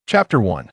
Chapter 1.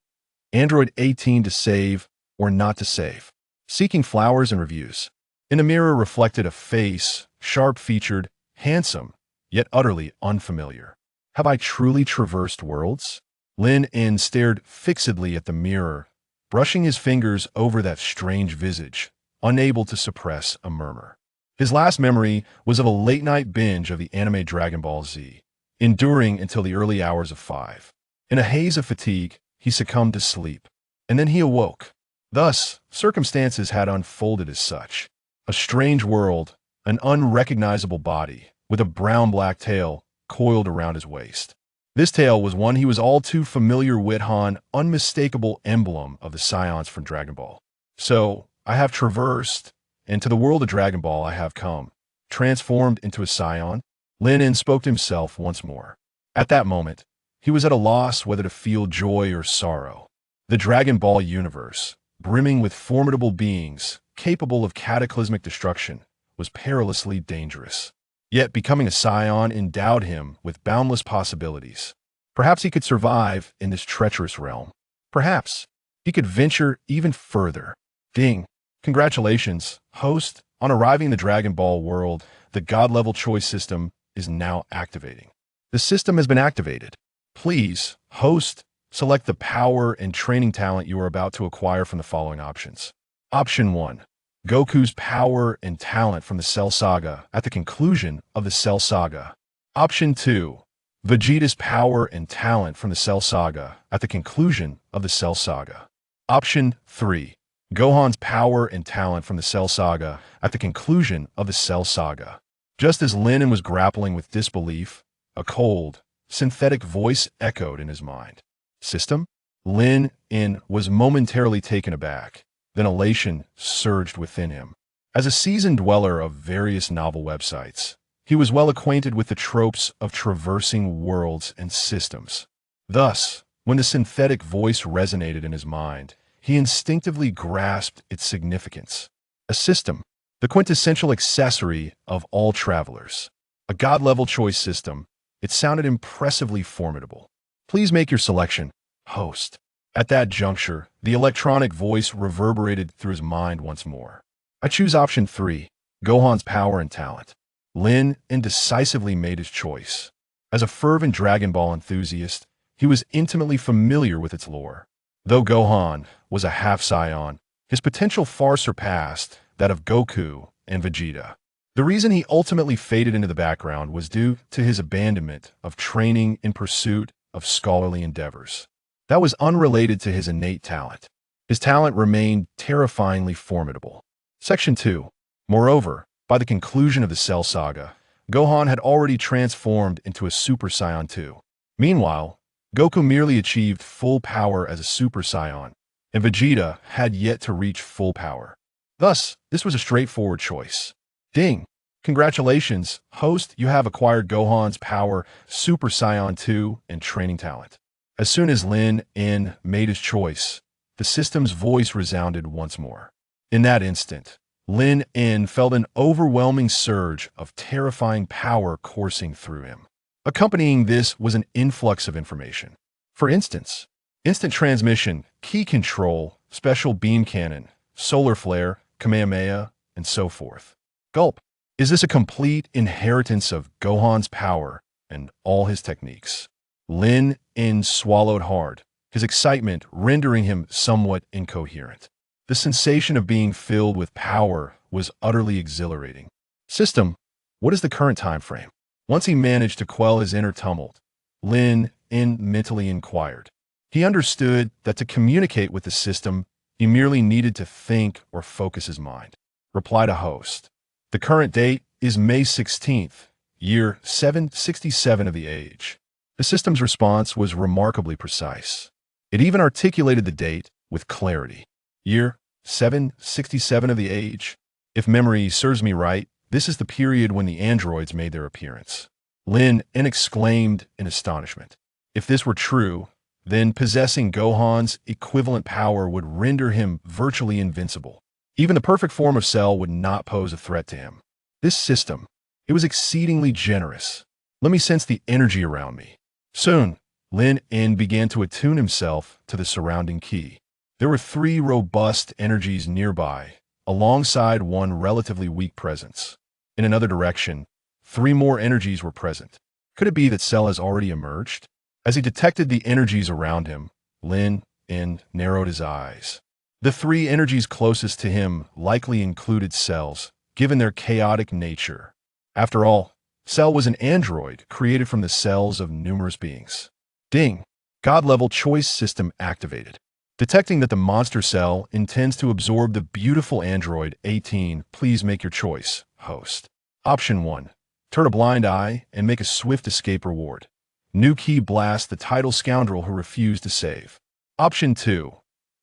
Android 18 to save or not to save. Seeking flowers and reviews. In a mirror reflected a face, sharp-featured, handsome, yet utterly unfamiliar. Have I truly traversed worlds? Lin En stared fixedly at the mirror, brushing his fingers over that strange visage, unable to suppress a murmur. His last memory was of a late-night binge of the anime Dragon Ball Z, enduring until the early hours of 5. In a haze of fatigue, he succumbed to sleep, and then he awoke. Thus, circumstances had unfolded as such. A strange world, an unrecognizable body, with a brown-black tail coiled around his waist. This tail was one he was all too familiar with, an unmistakable emblem of the Saiyans from Dragon Ball. So, I have traversed, and to the world of Dragon Ball I have come, transformed into a Saiyan. Lin En spoke to himself once more. At that moment, he was at a loss whether to feel joy or sorrow. The Dragon Ball universe, brimming with formidable beings, capable of cataclysmic destruction, was perilously dangerous. Yet becoming a Saiyan endowed him with boundless possibilities. Perhaps he could survive in this treacherous realm. Perhaps he could venture even further. Ding! Congratulations, host. On arriving in the Dragon Ball world, the God-level choice system is now activating. The system has been activated. Please, host, select the power and training talent you are about to acquire from the following options. Option 1. Goku's power and talent from the Cell Saga at the conclusion of the Cell Saga. Option 2. Vegeta's power and talent from the Cell Saga at the conclusion of the Cell Saga. Option 3. Gohan's power and talent from the Cell Saga at the conclusion of the Cell Saga. Just as Lin En was grappling with disbelief, a cold, synthetic voice echoed in his mind. System? Lin En was momentarily taken aback. Then elation surged within him. As a seasoned dweller of various novel websites, he was well acquainted with the tropes of traversing worlds and systems. Thus, when the synthetic voice resonated in his mind, he instinctively grasped its significance. A system, the quintessential accessory of all travelers. A God-level choice system, it sounded impressively formidable. Please make your selection, host. At that juncture, the electronic voice reverberated through his mind once more. I choose option 3, Gohan's power and talent. Lin En decisively made his choice. As a fervent Dragon Ball enthusiast, he was intimately familiar with its lore. Though Gohan was a half-Saiyan, his potential far surpassed that of Goku and Vegeta. The reason he ultimately faded into the background was due to his abandonment of training in pursuit of scholarly endeavors. That was unrelated to his innate talent. His talent remained terrifyingly formidable. Section 2. Moreover, by the conclusion of the Cell Saga, Gohan had already transformed into a Super Saiyan 2. Meanwhile, Goku merely achieved full power as a Super Saiyan, and Vegeta had yet to reach full power. Thus, this was a straightforward choice. Ding! Congratulations, host, you have acquired Gohan's power, Super Saiyan 2, and training talent. As soon as Lin En made his choice, the system's voice resounded once more. In that instant, Lin En felt an overwhelming surge of terrifying power coursing through him. Accompanying this was an influx of information. For instance, instant transmission, key control, special beam cannon, solar flare, Kamehameha, and so forth. Gulp. Is this a complete inheritance of Gohan's power and all his techniques? Lin En swallowed hard, his excitement rendering him somewhat incoherent. The sensation of being filled with power was utterly exhilarating. System, what is the current time frame? Once he managed to quell his inner tumult, Lin En mentally inquired. He understood that to communicate with the system, he merely needed to think or focus his mind. Reply to host. The current date is May 16th, year 767 of the age. The system's response was remarkably precise. It even articulated the date with clarity. Year 767 of the age. If memory serves me right, this is the period when the androids made their appearance. Lin En exclaimed in astonishment. If this were true, then possessing Gohan's equivalent power would render him virtually invincible. Even the perfect form of Cell would not pose a threat to him. This system, it was exceedingly generous. Let me sense the energy around me. Soon, Lin En began to attune himself to the surrounding ki. There were 3 robust energies nearby, alongside one relatively weak presence. In another direction, 3 more energies were present. Could it be that Cell has already emerged? As he detected the energies around him, Lin En narrowed his eyes. The 3 energies closest to him likely included Cell's, given their chaotic nature. After all, Cell was an android created from the cells of numerous beings. Ding! God-level choice system activated. Detecting that the monster cell intends to absorb the beautiful android 18, please make your choice, host. Option 1. Turn a blind eye and make a swift escape reward. New key blast the title scoundrel who refused to save. Option 2.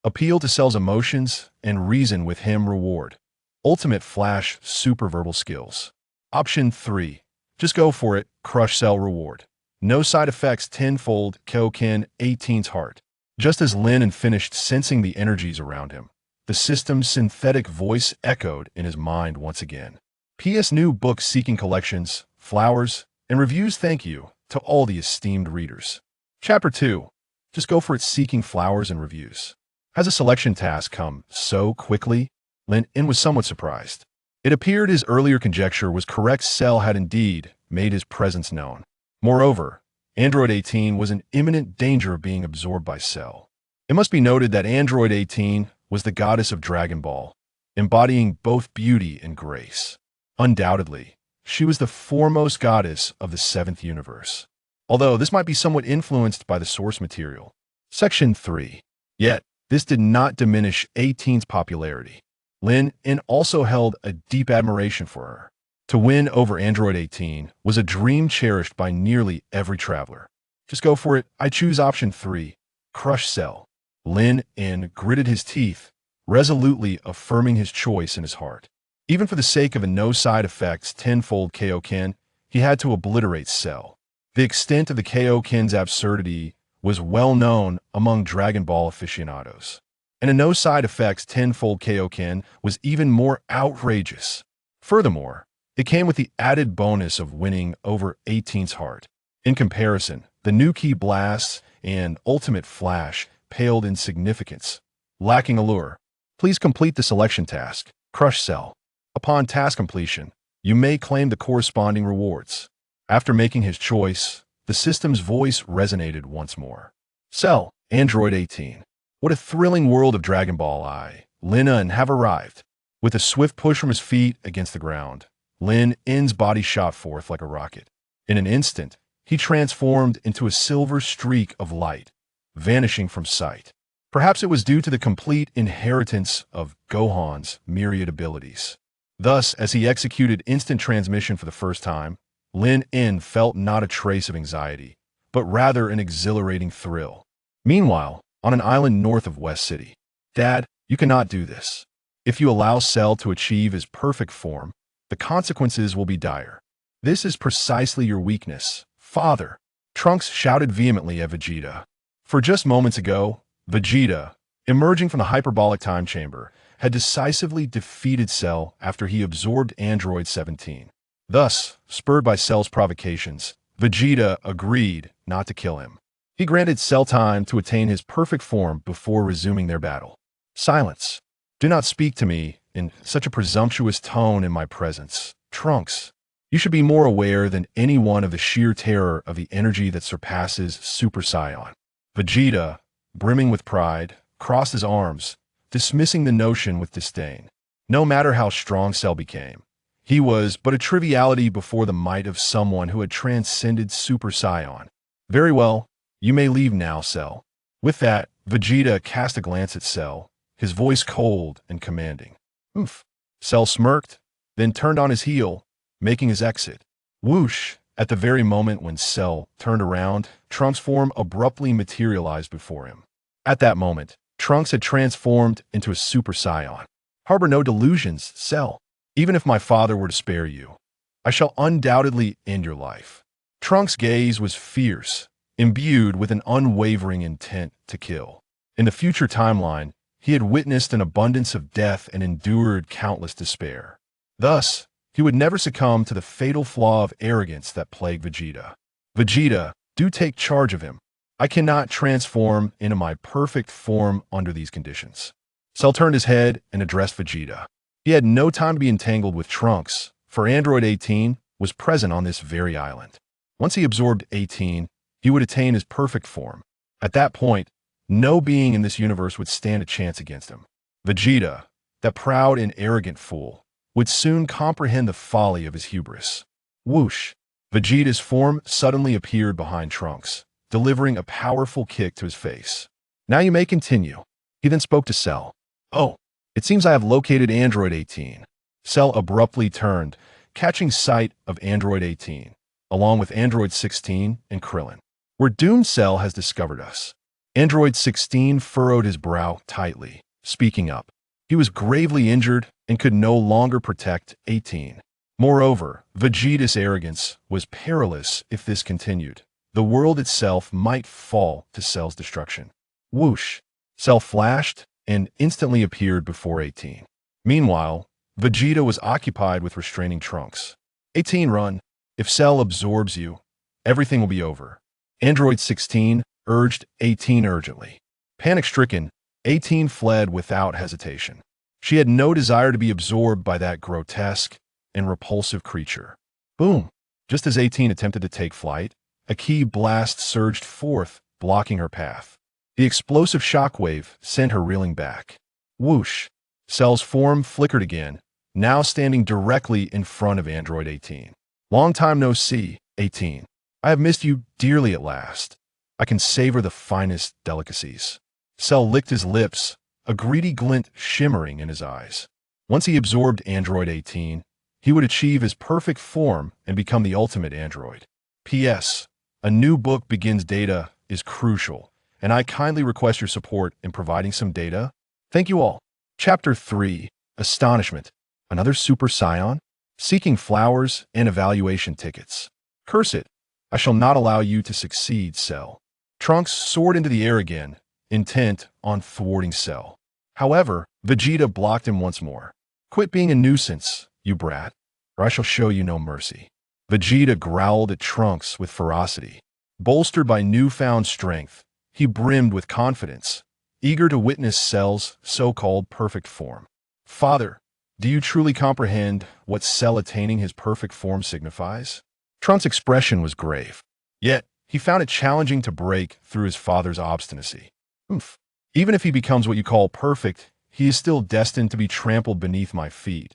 Appeal to Cell's emotions and reason with him reward. Ultimate flash superverbal skills. Option 3. Just go for it, crush Cell reward. No side effects tenfold Gohan 18's heart. Just as Lin En finished sensing the energies around him, the system's synthetic voice echoed in his mind once again. PS New Book Seeking Collections, Flowers, and Reviews. Thank you to all the esteemed readers. Chapter 2. Just go for it, seeking flowers and reviews. Has a selection task come so quickly? Lin En was somewhat surprised. It appeared his earlier conjecture was correct. Cell had indeed made his presence known. Moreover, Android 18 was in imminent danger of being absorbed by Cell. It must be noted that Android 18 was the goddess of Dragon Ball, embodying both beauty and grace. Undoubtedly, she was the foremost goddess of the 7th universe, although this might be somewhat influenced by the source material. Section 3. Yet, this did not diminish 18's popularity. Lin En also held a deep admiration for her. To win over Android 18 was a dream cherished by nearly every traveler. Just go for it. I choose option 3, crush Cell. Lin En gritted his teeth, resolutely affirming his choice in his heart. Even for the sake of a no side effects tenfold Gohan, he had to obliterate Cell. The extent of the Gohan's absurdity was well known among Dragon Ball aficionados, and a no side effects tenfold Gohan was even more outrageous. Furthermore, it came with the added bonus of winning over 18's heart. In comparison, the new key blasts and ultimate flash paled in significance, lacking allure. Please complete the selection task, crush Cell. Upon task completion, you may claim the corresponding rewards. After making his choice, the system's voice resonated once more. Cell, Android 18. What a thrilling world of Dragon Ball! Lin En have arrived. With a swift push from his feet against the ground, Lin En's body shot forth like a rocket. In an instant, he transformed into a silver streak of light, vanishing from sight. Perhaps it was due to the complete inheritance of Gohan's myriad abilities. Thus, as he executed instant transmission for the first time, Lin En felt not a trace of anxiety, but rather an exhilarating thrill. Meanwhile, on an island north of West City, Dad, you cannot do this. If you allow Cell to achieve his perfect form, the consequences will be dire. This is precisely your weakness, Father. Trunks shouted vehemently at Vegeta. For just moments ago, Vegeta, emerging from the hyperbolic time chamber, had decisively defeated Cell after he absorbed Android 17. Thus, spurred by Cell's provocations, Vegeta agreed not to kill him. He granted Cell time to attain his perfect form before resuming their battle. Silence. Do not speak to me in such a presumptuous tone in my presence. Trunks, you should be more aware than anyone of the sheer terror of the energy that surpasses Super Saiyan. Vegeta, brimming with pride, crossed his arms, dismissing the notion with disdain. No matter how strong Cell became, he was but a triviality before the might of someone who had transcended Super Saiyan. Very well, you may leave now, Cell. With that, Vegeta cast a glance at Cell, his voice cold and commanding. Oof. Cell smirked, then turned on his heel, making his exit. Whoosh! At the very moment when Cell turned around, Trunks' form abruptly materialized before him. At that moment, Trunks had transformed into a Super Saiyan. Harbor no delusions, Cell. Even if my father were to spare you, I shall undoubtedly end your life. Trunks' gaze was fierce, imbued with an unwavering intent to kill. In the future timeline, he had witnessed an abundance of death and endured countless despair. Thus, he would never succumb to the fatal flaw of arrogance that plagued Vegeta. Vegeta, do take charge of him. I cannot transform into my perfect form under these conditions. Cell turned his head and addressed Vegeta. He had no time to be entangled with Trunks, for Android 18 was present on this very island. Once he absorbed 18, he would attain his perfect form. At that point, no being in this universe would stand a chance against him. Vegeta, that proud and arrogant fool, would soon comprehend the folly of his hubris. Whoosh! Vegeta's form suddenly appeared behind Trunks, delivering a powerful kick to his face. Now you may continue. He then spoke to Cell. Oh, it seems I have located Android 18. Cell abruptly turned, catching sight of Android 18, along with Android 16 and Krillin. We're doomed. Cell has discovered us. Android 16 furrowed his brow tightly, speaking up. He was gravely injured and could no longer protect 18. Moreover, Vegeta's arrogance was perilous if this continued. The world itself might fall to Cell's destruction. Whoosh! Cell flashed and instantly appeared before 18. Meanwhile, Vegeta was occupied with restraining Trunks. 18, run. If Cell absorbs you, everything will be over. Android 16 urged 18 urgently. Panic-stricken, 18 fled without hesitation. She had no desire to be absorbed by that grotesque and repulsive creature. Boom! Just as 18 attempted to take flight, a key blast surged forth, blocking her path. The explosive shockwave sent her reeling back. Whoosh! Cell's form flickered again, now standing directly in front of Android 18. Long time no see, 18. I have missed you dearly at last. I can savor the finest delicacies. Cell licked his lips, a greedy glint shimmering in his eyes. Once he absorbed Android 18, he would achieve his perfect form and become the ultimate android. P.S. A new book begins. Data is crucial, and I kindly request your support in providing some data. Thank you all. Chapter 3. Astonishment. Another Super Saiyan? Seeking flowers and evaluation tickets. Curse it. I shall not allow you to succeed, Cell. Trunks soared into the air again, intent on thwarting Cell. However, Vegeta blocked him once more. Quit being a nuisance, you brat, or I shall show you no mercy. Vegeta growled at Trunks with ferocity. Bolstered by newfound strength, he brimmed with confidence, eager to witness Cell's so-called perfect form. Father, do you truly comprehend what Cell attaining his perfect form signifies? Trunks' expression was grave. Yet, he found it challenging to break through his father's obstinacy. Oof. Even if he becomes what you call perfect, he is still destined to be trampled beneath my feet,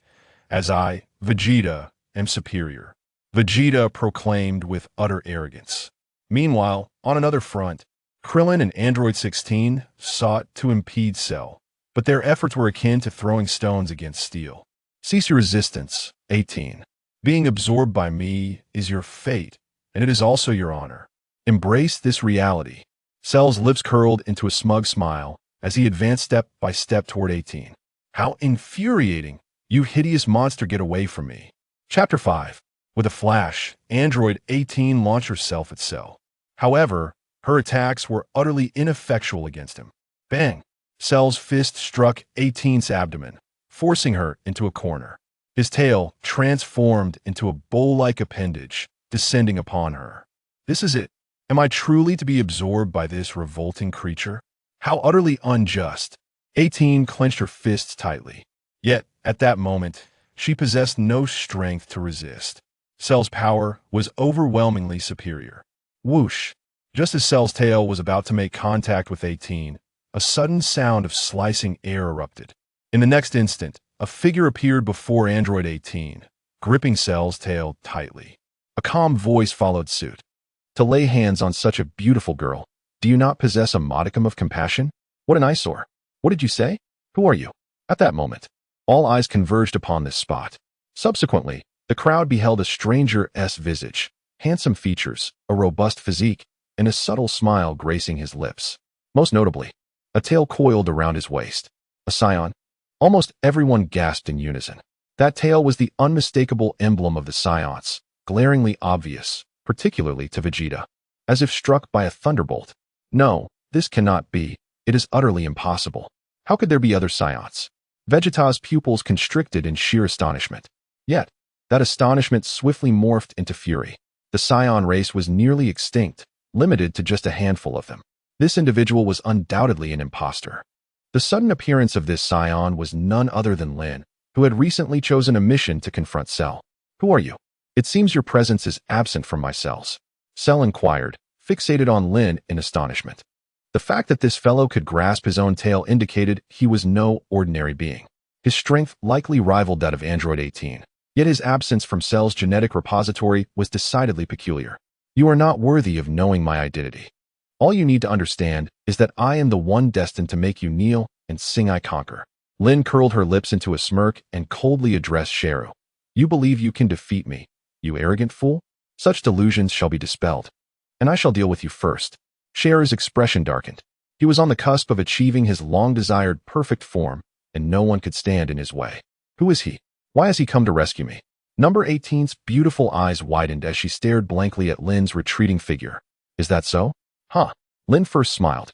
as I, Vegeta, am superior. Vegeta proclaimed with utter arrogance. Meanwhile, on another front, Krillin and Android 16 sought to impede Cell, but their efforts were akin to throwing stones against steel. Cease your resistance, 18. Being absorbed by me is your fate, and it is also your honor. Embrace this reality. Cell's lips curled into a smug smile as he advanced step by step toward 18. How infuriating! You hideous monster, get away from me. Chapter 5. With a flash, Android 18 launched herself at Cell. However, her attacks were utterly ineffectual against him. Bang! Cell's fist struck 18's abdomen, forcing her into a corner. His tail transformed into a bowl-like appendage, descending upon her. This is it. Am I truly to be absorbed by this revolting creature? How utterly unjust. 18 clenched her fists tightly. Yet, at that moment, she possessed no strength to resist. Cell's power was overwhelmingly superior. Whoosh! Just as Cell's tail was about to make contact with 18, a sudden sound of slicing air erupted. In the next instant, a figure appeared before Android 18, gripping Cell's tail tightly. A calm voice followed suit. To lay hands on such a beautiful girl, do you not possess a modicum of compassion? What an eyesore. What did you say? Who are you? At that moment, all eyes converged upon this spot. Subsequently, the crowd beheld a stranger's visage, handsome features, a robust physique, and a subtle smile gracing his lips. Most notably, a tail coiled around his waist. A Saiyan. Almost everyone gasped in unison. That tail was the unmistakable emblem of the Saiyans, glaringly obvious, particularly to Vegeta. As if struck by a thunderbolt. No, this cannot be. It is utterly impossible. How could there be other Saiyans? Vegeta's pupils constricted in sheer astonishment. Yet, that astonishment swiftly morphed into fury. The Saiyan race was nearly extinct. limited to just a handful of them. This individual was undoubtedly an imposter. The sudden appearance of this scion was none other than Lin, who had recently chosen a mission to confront Cell. "Who are you? It seems your presence is absent from my cells," Cell inquired, fixated on Lin in astonishment. The fact that this fellow could grasp his own tail indicated he was no ordinary being. His strength likely rivaled that of Android 18. Yet his absence from Cell's genetic repository was decidedly peculiar. "You are not worthy of knowing my identity. All you need to understand is that I am the one destined to make you kneel and sing I conquer." Lin curled her lips into a smirk and coldly addressed Sheru. "You believe you can defeat me, you arrogant fool? Such delusions shall be dispelled, and I shall deal with you first." Sheru's expression darkened. He was on the cusp of achieving his long-desired perfect form, and no one could stand in his way. Who is he? Why has he come to rescue me? Number 18's beautiful eyes widened as she stared blankly at Lin's retreating figure. Is that so? Huh. Lin first smiled,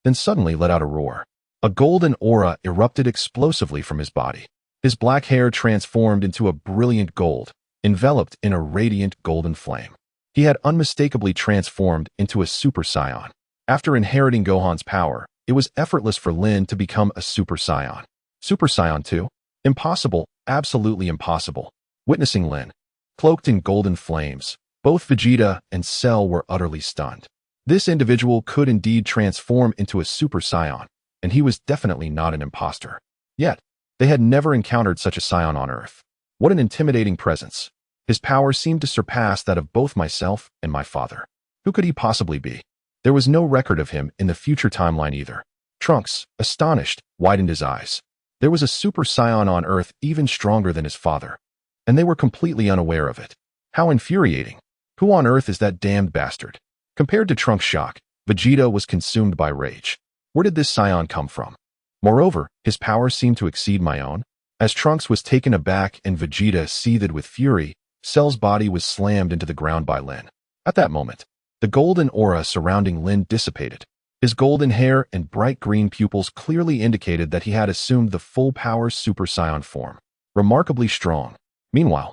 then suddenly let out a roar. A golden aura erupted explosively from his body. His black hair transformed into a brilliant gold, enveloped in a radiant golden flame. He had unmistakably transformed into a Super Saiyan. After inheriting Gohan's power, it was effortless for Lin to become a Super Saiyan. Super Saiyan 2? Impossible, absolutely impossible. Witnessing Lin, cloaked in golden flames, both Vegeta and Cell were utterly stunned. This individual could indeed transform into a Super Saiyan, and he was definitely not an imposter. Yet, they had never encountered such a Saiyan on Earth. What an intimidating presence. His power seemed to surpass that of both myself and my father. Who could he possibly be? There was no record of him in the future timeline either. Trunks, astonished, widened his eyes. There was a Super Saiyan on Earth even stronger than his father, and they were completely unaware of it. How infuriating. Who on earth is that damned bastard? Compared to Trunks' shock, Vegeta was consumed by rage. Where did this Saiyan come from? Moreover, his power seemed to exceed my own. As Trunks was taken aback and Vegeta seethed with fury, Cell's body was slammed into the ground by Lin. At that moment, the golden aura surrounding Lin dissipated. His golden hair and bright green pupils clearly indicated that he had assumed the full-power Super Saiyan form. Remarkably strong. Meanwhile,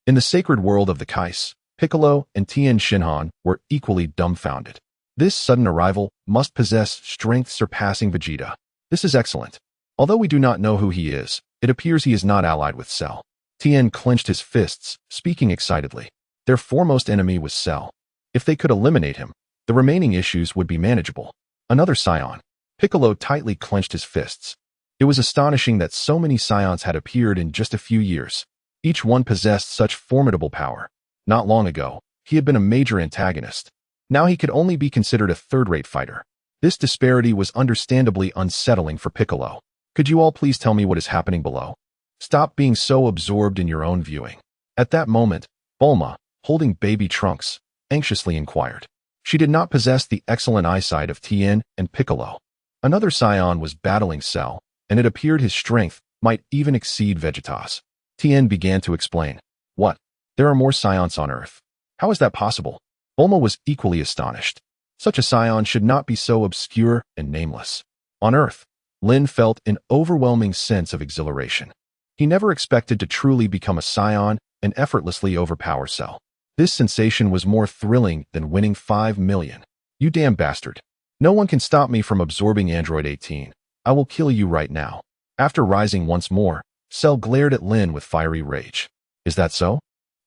in the sacred world of the Kais, Piccolo and Tien Shinhan were equally dumbfounded. This sudden arrival must possess strength surpassing Vegeta. This is excellent. Although we do not know who he is, it appears he is not allied with Cell. Tien clenched his fists, speaking excitedly. Their foremost enemy was Cell. If they could eliminate him, the remaining issues would be manageable. Another Saiyan. Piccolo tightly clenched his fists. It was astonishing that so many Saions had appeared in just a few years. Each one possessed such formidable power. Not long ago, he had been a major antagonist. Now he could only be considered a third-rate fighter. This disparity was understandably unsettling for Piccolo. Could you all please tell me what is happening below? Stop being so absorbed in your own viewing. At that moment, Bulma, holding baby Trunks, anxiously inquired. She did not possess the excellent eyesight of Tien and Piccolo. Another Saiyan was battling Cell, and it appeared his strength might even exceed Vegeta's. Tien began to explain. What? There are more Saions on Earth. How is that possible? Bulma was equally astonished. Such a Saiyan should not be so obscure and nameless. On Earth, Lin felt an overwhelming sense of exhilaration. He never expected to truly become a Saiyan and effortlessly overpower Cell. This sensation was more thrilling than winning 5 million. You damn bastard. No one can stop me from absorbing Android 18. I will kill you right now. After rising once more, Cell glared at Lin with fiery rage. Is that so?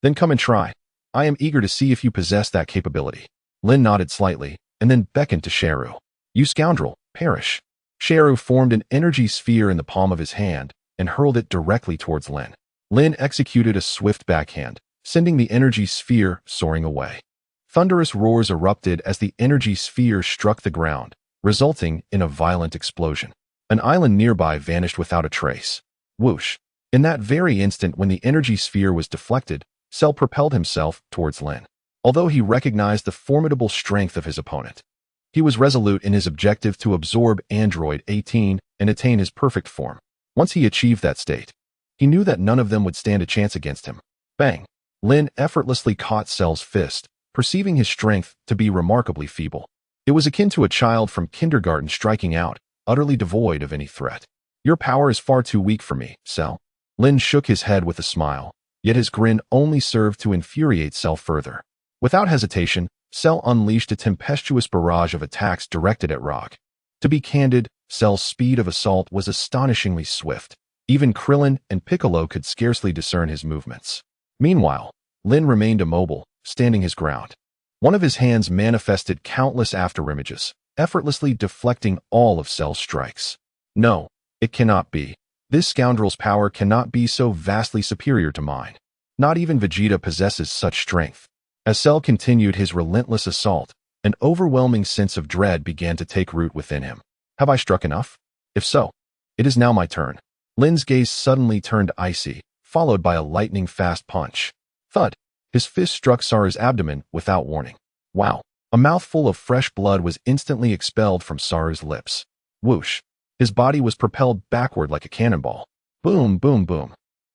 Then come and try. I am eager to see if you possess that capability. Lin nodded slightly, and then beckoned to Sheru. You scoundrel, perish. Sheru formed an energy sphere in the palm of his hand and hurled it directly towards Lin. Lin executed a swift backhand, sending the energy sphere soaring away. Thunderous roars erupted as the energy sphere struck the ground, resulting in a violent explosion. An island nearby vanished without a trace. Whoosh. In that very instant when the energy sphere was deflected, Cell propelled himself towards Lin. Although he recognized the formidable strength of his opponent, he was resolute in his objective to absorb Android 18 and attain his perfect form. Once he achieved that state, he knew that none of them would stand a chance against him. Bang! Lin effortlessly caught Cell's fist, perceiving his strength to be remarkably feeble. It was akin to a child from kindergarten striking out, utterly devoid of any threat. Your power is far too weak for me, Cell. Lin shook his head with a smile, yet his grin only served to infuriate Cell further. Without hesitation, Cell unleashed a tempestuous barrage of attacks directed at Rock. To be candid, Cell's speed of assault was astonishingly swift. Even Krillin and Piccolo could scarcely discern his movements. Meanwhile, Lin remained immobile, standing his ground. One of his hands manifested countless afterimages, effortlessly deflecting all of Cell's strikes. No, it cannot be. This scoundrel's power cannot be so vastly superior to mine. Not even Vegeta possesses such strength. As Cell continued his relentless assault, an overwhelming sense of dread began to take root within him. Have I struck enough? If so, it is now my turn. Lin's gaze suddenly turned icy, followed by a lightning-fast punch. Thud! His fist struck Sarah's abdomen without warning. Wow! A mouthful of fresh blood was instantly expelled from Sarah's lips. Whoosh! His body was propelled backward like a cannonball. Boom, boom, boom.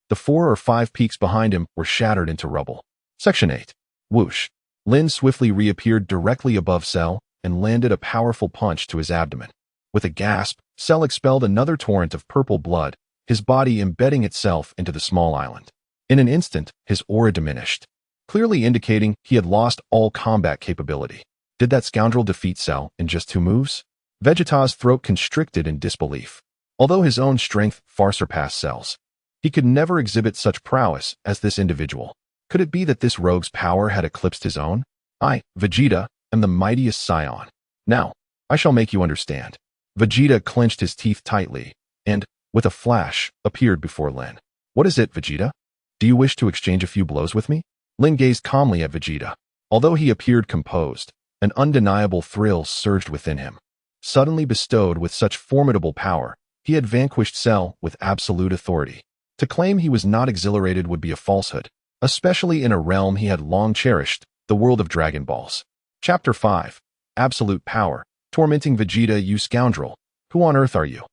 The 4 or 5 peaks behind him were shattered into rubble. Section 8. Whoosh! Lin swiftly reappeared directly above Cell and landed a powerful punch to his abdomen. With a gasp, Cell expelled another torrent of purple blood, his body embedding itself into the small island. In an instant, his aura diminished, clearly indicating he had lost all combat capability. Did that scoundrel defeat Cell in just 2 moves? Vegeta's throat constricted in disbelief. Although his own strength far surpassed Cell's, he could never exhibit such prowess as this individual. Could it be that this rogue's power had eclipsed his own? I, Vegeta, am the mightiest Saiyan. Now, I shall make you understand. Vegeta clenched his teeth tightly, and, with a flash, appeared before Lin. What is it, Vegeta? Do you wish to exchange a few blows with me? Lin gazed calmly at Vegeta. Although he appeared composed, an undeniable thrill surged within him. Suddenly bestowed with such formidable power, he had vanquished Cell with absolute authority. To claim he was not exhilarated would be a falsehood, especially in a realm he had long cherished, the world of Dragon Balls. Chapter 5. Absolute Power. Tormenting Vegeta, you scoundrel. Who on earth are you?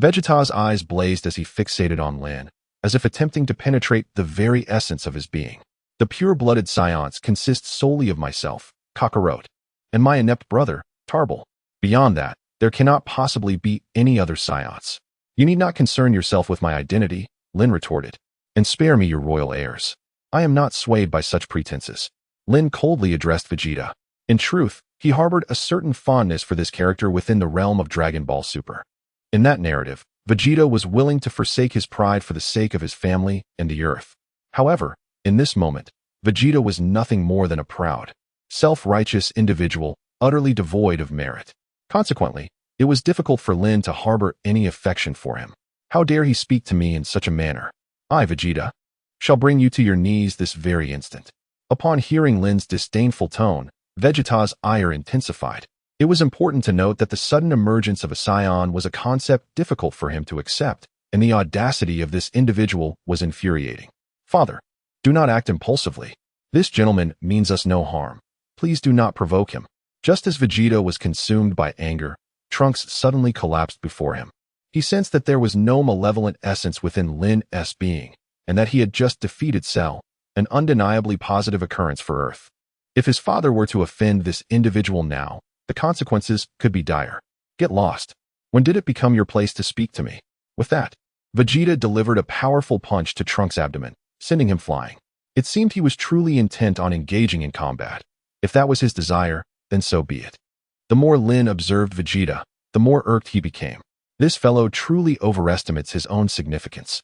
Vegeta's eyes blazed as he fixated on Lin, as if attempting to penetrate the very essence of his being. The pure-blooded Saiyans consist solely of myself, Kakarot, and my inept brother, Tarbal. Beyond that, there cannot possibly be any other Saiyans. You need not concern yourself with my identity, Lin retorted, and spare me your royal airs. I am not swayed by such pretenses. Lin coldly addressed Vegeta. In truth, he harbored a certain fondness for this character within the realm of Dragon Ball Super. In that narrative, Vegeta was willing to forsake his pride for the sake of his family and the Earth. However, in this moment, Vegeta was nothing more than a proud, self-righteous individual, utterly devoid of merit. Consequently, it was difficult for Lin to harbor any affection for him. How dare he speak to me in such a manner? I, Vegeta, shall bring you to your knees this very instant. Upon hearing Lin's disdainful tone, Vegeta's ire intensified. It was important to note that the sudden emergence of a Saiyan was a concept difficult for him to accept, and the audacity of this individual was infuriating. Father, do not act impulsively. This gentleman means us no harm. Please do not provoke him. Just as Vegeta was consumed by anger, Trunks suddenly collapsed before him. He sensed that there was no malevolent essence within Lin's being, and that he had just defeated Cell, an undeniably positive occurrence for Earth. If his father were to offend this individual now, the consequences could be dire. Get lost. When did it become your place to speak to me? With that, Vegeta delivered a powerful punch to Trunks' abdomen, sending him flying. It seemed he was truly intent on engaging in combat. If that was his desire, then so be it. The more Lin observed Vegeta, the more irked he became. This fellow truly overestimates his own significance.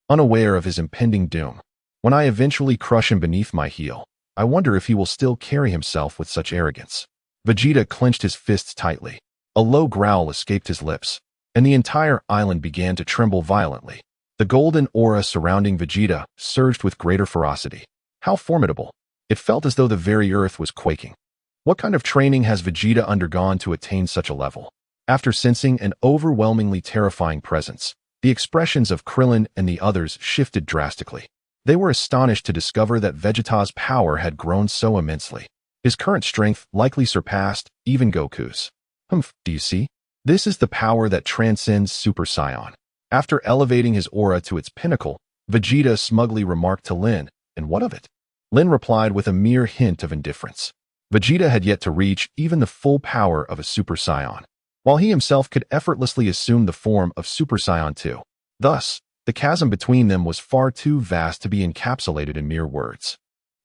Unaware of his impending doom. When I eventually crush him beneath my heel, I wonder if he will still carry himself with such arrogance. Vegeta clenched his fists tightly. A low growl escaped his lips, and the entire island began to tremble violently. The golden aura surrounding Vegeta surged with greater ferocity. How formidable! It felt as though the very earth was quaking. What kind of training has Vegeta undergone to attain such a level? After sensing an overwhelmingly terrifying presence, the expressions of Krillin and the others shifted drastically. They were astonished to discover that Vegeta's power had grown so immensely. His current strength likely surpassed even Goku's. Do you see? This is the power that transcends Super Saiyan. After elevating his aura to its pinnacle, Vegeta smugly remarked to Lin, and what of it? Lin replied with a mere hint of indifference. Vegeta had yet to reach even the full power of a Super Saiyan, while he himself could effortlessly assume the form of Super Saiyan 2. Thus, the chasm between them was far too vast to be encapsulated in mere words.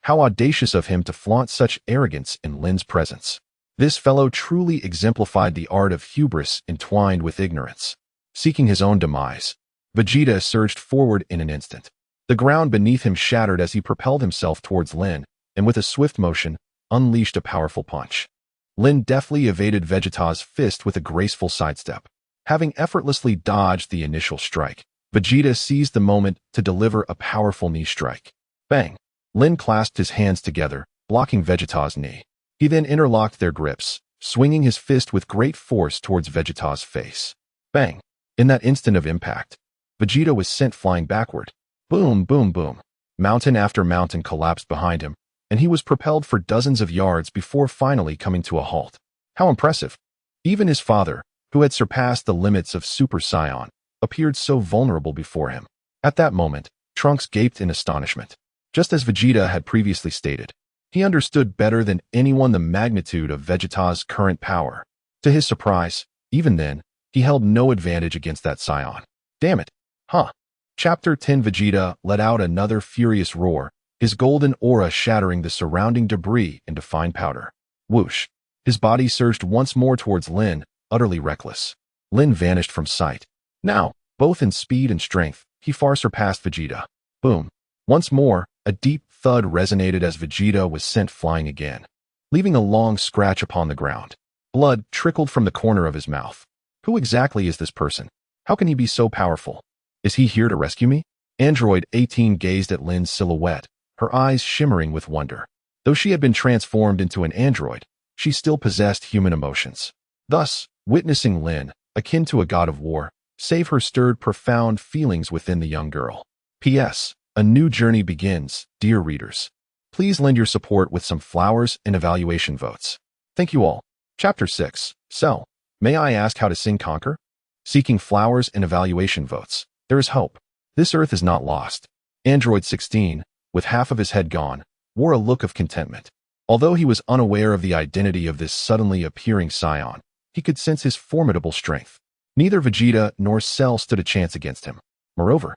How audacious of him to flaunt such arrogance in Lin's presence. This fellow truly exemplified the art of hubris entwined with ignorance. Seeking his own demise, Vegeta surged forward in an instant. The ground beneath him shattered as he propelled himself towards Lin, and with a swift motion, unleashed a powerful punch. Lin deftly evaded Vegeta's fist with a graceful sidestep. Having effortlessly dodged the initial strike, Vegeta seized the moment to deliver a powerful knee strike. Bang! Lin clasped his hands together, blocking Vegeta's knee. He then interlocked their grips, swinging his fist with great force towards Vegeta's face. Bang! In that instant of impact, Vegeta was sent flying backward. Boom, boom, boom. Mountain after mountain collapsed behind him, and he was propelled for dozens of yards before finally coming to a halt. How impressive! Even his father, who had surpassed the limits of Super Saiyan, appeared so vulnerable before him. At that moment, Trunks gaped in astonishment. Just as Vegeta had previously stated, he understood better than anyone the magnitude of Vegeta's current power. To his surprise, even then, he held no advantage against that Saiyan. Damn it! Huh? Chapter 10 Vegeta let out another furious roar, his golden aura shattering the surrounding debris into fine powder. Whoosh! His body surged once more towards Lin, utterly reckless. Lin vanished from sight. Now, both in speed and strength, he far surpassed Vegeta. Boom! Once more, a deep thud resonated as Vegeta was sent flying again, leaving a long scratch upon the ground. Blood trickled from the corner of his mouth. Who exactly is this person? How can he be so powerful? Is he here to rescue me? Android 18 gazed at Lin's silhouette, her eyes shimmering with wonder. Though she had been transformed into an android, she still possessed human emotions. Thus, witnessing Lin, akin to a god of war, save her stirred profound feelings within the young girl. P.S. A new journey begins, dear readers. Please lend your support with some flowers and evaluation votes. Thank you all. Chapter 6, Cell. May I ask how to sing conquer? Seeking flowers and evaluation votes. There is hope. This earth is not lost. Android 16, with half of his head gone, wore a look of contentment. Although he was unaware of the identity of this suddenly appearing Saiyan, he could sense his formidable strength. Neither Vegeta nor Cell stood a chance against him. Moreover,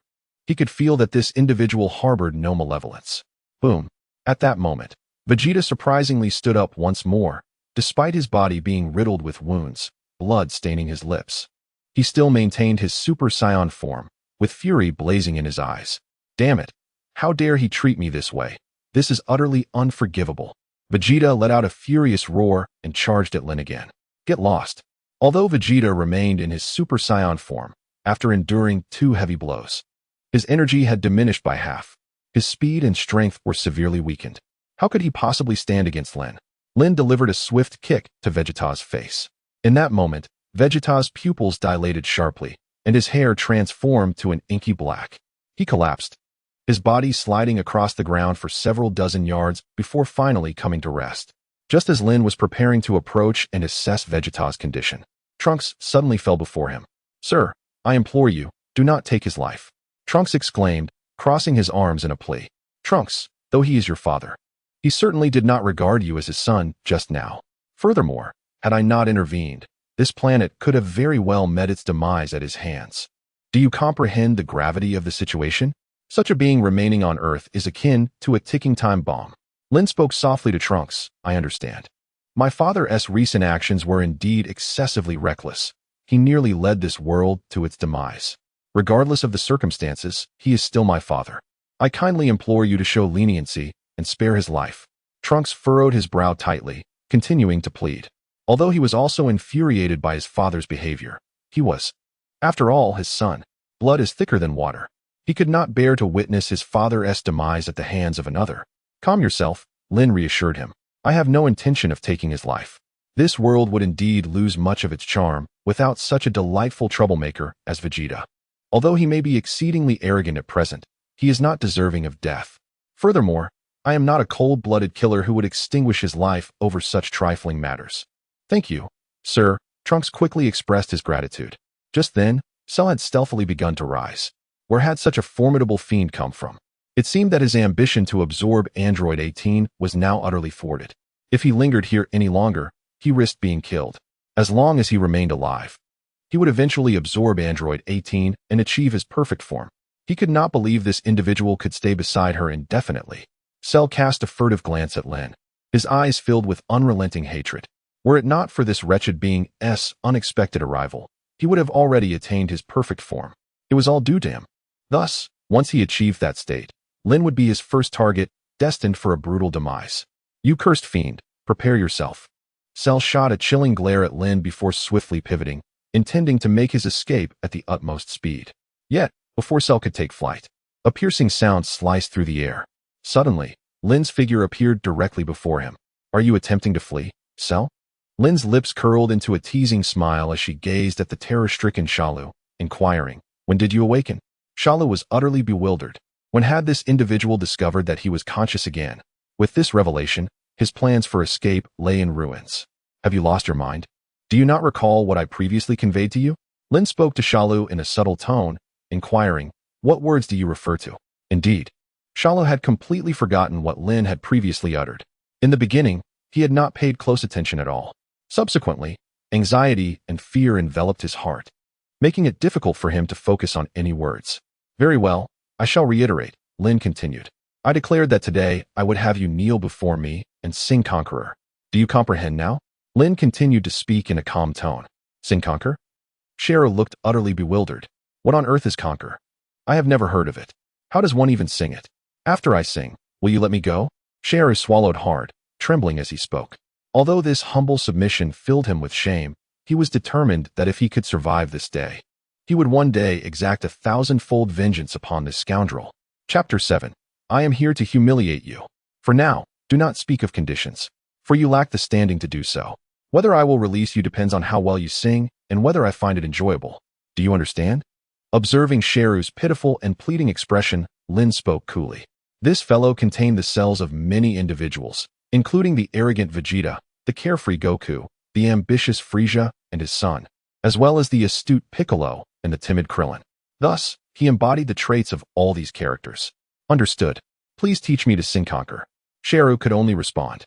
he could feel that this individual harbored no malevolence. Boom. At that moment, Vegeta surprisingly stood up once more, despite his body being riddled with wounds, blood staining his lips. He still maintained his Super Saiyan form, with fury blazing in his eyes. Damn it! How dare he treat me this way? This is utterly unforgivable. Vegeta let out a furious roar and charged at Lin again. Get lost. Although Vegeta remained in his Super Saiyan form, after enduring 2 heavy blows, his energy had diminished by half. His speed and strength were severely weakened. How could he possibly stand against Lin? Lin delivered a swift kick to Vegeta's face. In that moment, Vegeta's pupils dilated sharply, and his hair transformed to an inky black. He collapsed, his body sliding across the ground for several dozen yards before finally coming to rest. Just as Lin was preparing to approach and assess Vegeta's condition, Trunks suddenly fell before him. Sir, I implore you, do not take his life. Trunks exclaimed, crossing his arms in a plea. Trunks, though he is your father, he certainly did not regard you as his son just now. Furthermore, had I not intervened, this planet could have very well met its demise at his hands. Do you comprehend the gravity of the situation? Such a being remaining on Earth is akin to a ticking time bomb. Lin spoke softly to Trunks. I understand. My father's recent actions were indeed excessively reckless. He nearly led this world to its demise. Regardless of the circumstances, he is still my father. I kindly implore you to show leniency and spare his life. Trunks furrowed his brow tightly, continuing to plead. Although he was also infuriated by his father's behavior, he was, after all, his son. Blood is thicker than water. He could not bear to witness his father's demise at the hands of another. Calm yourself, Lin reassured him. I have no intention of taking his life. This world would indeed lose much of its charm without such a delightful troublemaker as Vegeta. Although he may be exceedingly arrogant at present, he is not deserving of death. Furthermore, I am not a cold-blooded killer who would extinguish his life over such trifling matters. Thank you, sir. Trunks quickly expressed his gratitude. Just then, Cell had stealthily begun to rise. Where had such a formidable fiend come from? It seemed that his ambition to absorb Android 18 was now utterly thwarted. If he lingered here any longer, he risked being killed. As long as he remained alive, he would eventually absorb Android 18 and achieve his perfect form. He could not believe this individual could stay beside her indefinitely. Cell cast a furtive glance at Lin, his eyes filled with unrelenting hatred. Were it not for this wretched being's unexpected arrival, he would have already attained his perfect form. It was all due to him. Thus, once he achieved that state, Lin would be his first target, destined for a brutal demise. You cursed fiend, prepare yourself. Cell shot a chilling glare at Lin before swiftly pivoting, intending to make his escape at the utmost speed. Yet, before Cell could take flight, a piercing sound sliced through the air. Suddenly, Lin's figure appeared directly before him. Are you attempting to flee, Cell? Lin's lips curled into a teasing smile as she gazed at the terror-stricken Shalu, inquiring, when did you awaken? Shalu was utterly bewildered. When had this individual discovered that he was conscious again? With this revelation, his plans for escape lay in ruins. Have you lost your mind? Do you not recall what I previously conveyed to you? Lin spoke to Shalu in a subtle tone, inquiring, what words do you refer to? Indeed, Shalu had completely forgotten what Lin had previously uttered. In the beginning, he had not paid close attention at all. Subsequently, anxiety and fear enveloped his heart, making it difficult for him to focus on any words. Very well, I shall reiterate, Lin continued. I declared that today I would have you kneel before me and sing Conqueror. Do you comprehend now? Lin continued to speak in a calm tone. Sing Conquer? Sharu looked utterly bewildered. What on earth is Conquer? I have never heard of it. How does one even sing it? After I sing, will you let me go? Sharu swallowed hard, trembling as he spoke. Although this humble submission filled him with shame, he was determined that if he could survive this day, he would one day exact 1,000-fold vengeance upon this scoundrel. Chapter 7. I am here to humiliate you. For now, do not speak of conditions, for you lack the standing to do so. Whether I will release you depends on how well you sing and whether I find it enjoyable. Do you understand? Observing Sharu's pitiful and pleading expression, Lin spoke coolly. This fellow contained the cells of many individuals, including the arrogant Vegeta, the carefree Goku, the ambitious Frieza and his son, as well as the astute Piccolo and the timid Krillin. Thus, he embodied the traits of all these characters. Understood. Please teach me to sing Conquer. Sharu could only respond,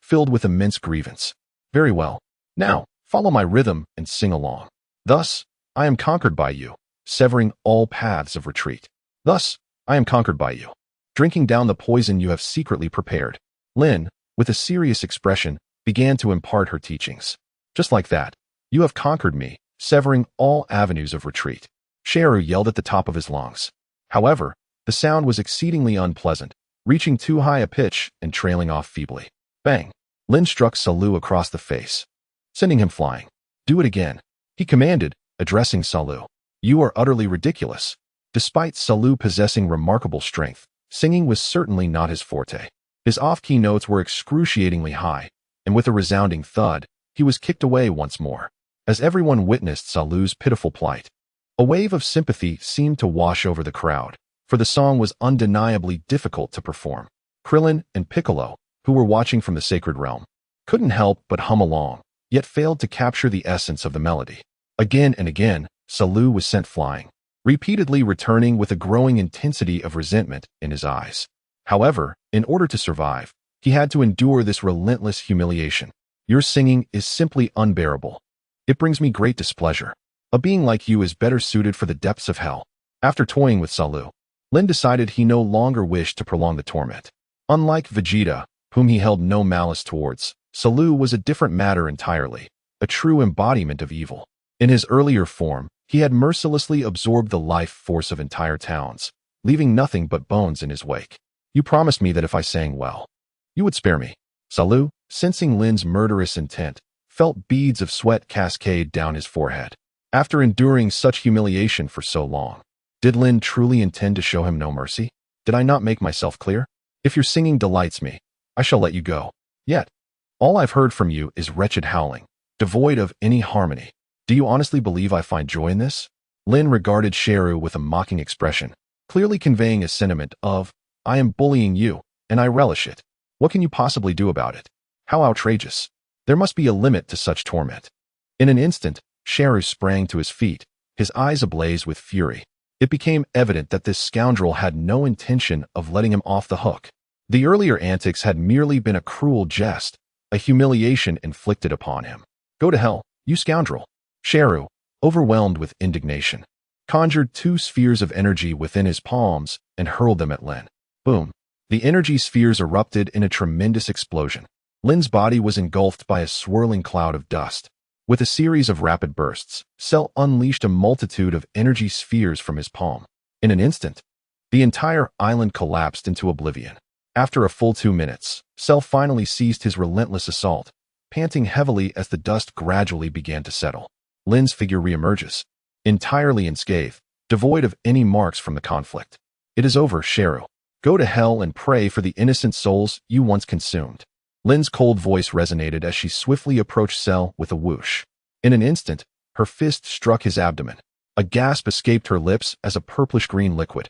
filled with immense grievance. Very well. Now, follow my rhythm and sing along. Thus, I am conquered by you, severing all paths of retreat. Thus, I am conquered by you, drinking down the poison you have secretly prepared. Lin, with a serious expression, began to impart her teachings. Just like that, you have conquered me, severing all avenues of retreat. Sharu yelled at the top of his lungs. However, the sound was exceedingly unpleasant, reaching too high a pitch and trailing off feebly. Bang! Lin struck Salu across the face, sending him flying. Do it again, he commanded, addressing Salu. You are utterly ridiculous. Despite Salu possessing remarkable strength, singing was certainly not his forte. His off-key notes were excruciatingly high, and with a resounding thud, he was kicked away once more. As everyone witnessed Salu's pitiful plight, a wave of sympathy seemed to wash over the crowd, for the song was undeniably difficult to perform. Krillin and Piccolo, who were watching from the sacred realm, couldn't help but hum along, yet failed to capture the essence of the melody. Again and again, Salu was sent flying, repeatedly returning with a growing intensity of resentment in his eyes. However, in order to survive, he had to endure this relentless humiliation. Your singing is simply unbearable. It brings me great displeasure. A being like you is better suited for the depths of hell. After toying with Salu, Lin decided he no longer wished to prolong the torment. Unlike Vegeta, whom he held no malice towards, Salu was a different matter entirely, a true embodiment of evil. In his earlier form, he had mercilessly absorbed the life force of entire towns, leaving nothing but bones in his wake. You promised me that if I sang well, you would spare me. Salu, sensing Lin's murderous intent, felt beads of sweat cascade down his forehead. After enduring such humiliation for so long, did Lin truly intend to show him no mercy? Did I not make myself clear? If your singing delights me, I shall let you go. Yet, all I've heard from you is wretched howling, devoid of any harmony. Do you honestly believe I find joy in this? Lin regarded Sharu with a mocking expression, clearly conveying a sentiment of, I am bullying you, and I relish it. What can you possibly do about it? How outrageous. There must be a limit to such torment. In an instant, Sharu sprang to his feet, his eyes ablaze with fury. It became evident that this scoundrel had no intention of letting him off the hook. The earlier antics had merely been a cruel jest, a humiliation inflicted upon him. Go to hell, you scoundrel. Sharu, overwhelmed with indignation, conjured 2 spheres of energy within his palms and hurled them at Lin. Boom. The energy spheres erupted in a tremendous explosion. Lin's body was engulfed by a swirling cloud of dust. With a series of rapid bursts, Cell unleashed a multitude of energy spheres from his palm. In an instant, the entire island collapsed into oblivion. After a full 2 minutes, Cell finally ceased his relentless assault, panting heavily as the dust gradually began to settle. Lin's figure reemerges, entirely unscathed, devoid of any marks from the conflict. It is over, Cheru. Go to hell and pray for the innocent souls you once consumed. Lin's cold voice resonated as she swiftly approached Cell with a whoosh. In an instant, her fist struck his abdomen. A gasp escaped her lips as a purplish-green liquid,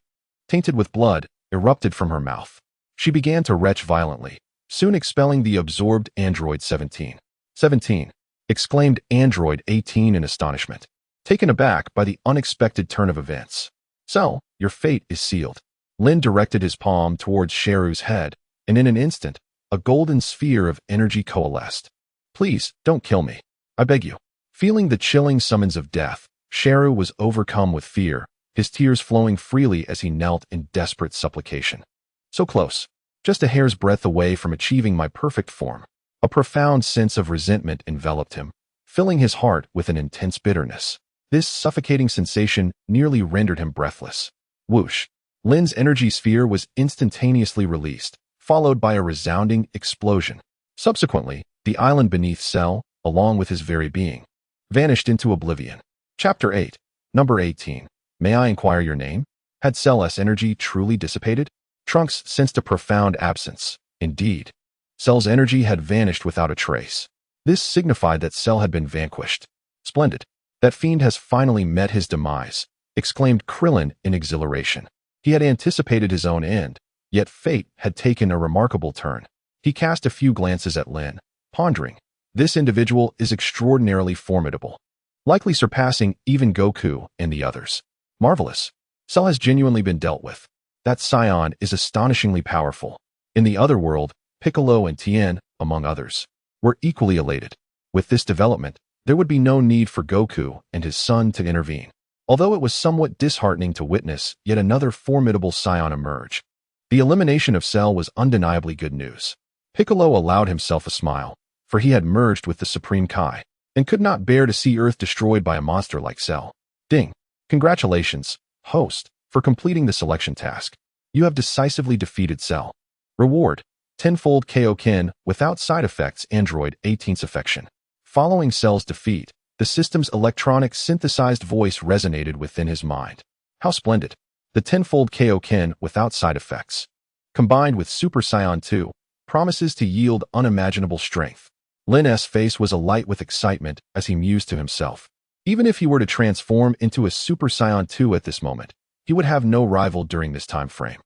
tainted with blood, erupted from her mouth. She began to retch violently, soon expelling the absorbed Android 17. 17! Exclaimed Android 18 in astonishment, taken aback by the unexpected turn of events. Cell, your fate is sealed. Lin directed his palm towards Cheru's head, and in an instant, a golden sphere of energy coalesced. Please, don't kill me. I beg you. Feeling the chilling summons of death, Cheru was overcome with fear, his tears flowing freely as he knelt in desperate supplication. So close, just a hair's breadth away from achieving my perfect form. A profound sense of resentment enveloped him, filling his heart with an intense bitterness. This suffocating sensation nearly rendered him breathless. Whoosh! Lin's energy sphere was instantaneously released, followed by a resounding explosion. Subsequently, the island beneath Cell, along with his very being, vanished into oblivion. Chapter 8, Number 18. May I inquire your name? Had Cell's energy truly dissipated? Trunks sensed a profound absence. Indeed, Cell's energy had vanished without a trace. This signified that Cell had been vanquished. Splendid. That fiend has finally met his demise, exclaimed Krillin in exhilaration. He had anticipated his own end, yet fate had taken a remarkable turn. He cast a few glances at Lin, pondering. This individual is extraordinarily formidable, likely surpassing even Goku and the others. Marvelous. Cell has genuinely been dealt with. That Saiyan is astonishingly powerful. In the other world, Piccolo and Tien, among others, were equally elated. With this development, there would be no need for Goku and his son to intervene. Although it was somewhat disheartening to witness yet another formidable Saiyan emerge, the elimination of Cell was undeniably good news. Piccolo allowed himself a smile, for he had merged with the Supreme Kai, and could not bear to see Earth destroyed by a monster like Cell. Ding! Congratulations, host, for completing the selection task. You have decisively defeated Cell. Reward: tenfold Kaioken without side effects. Android 18's affection. Following Cell's defeat, the system's electronic synthesized voice resonated within his mind. How splendid! The tenfold Kaioken without side effects, combined with Super Saiyan 2, promises to yield unimaginable strength. Lin's face was alight with excitement as he mused to himself. Even if he were to transform into a Super Saiyan 2 at this moment, he would have no rival during this time frame.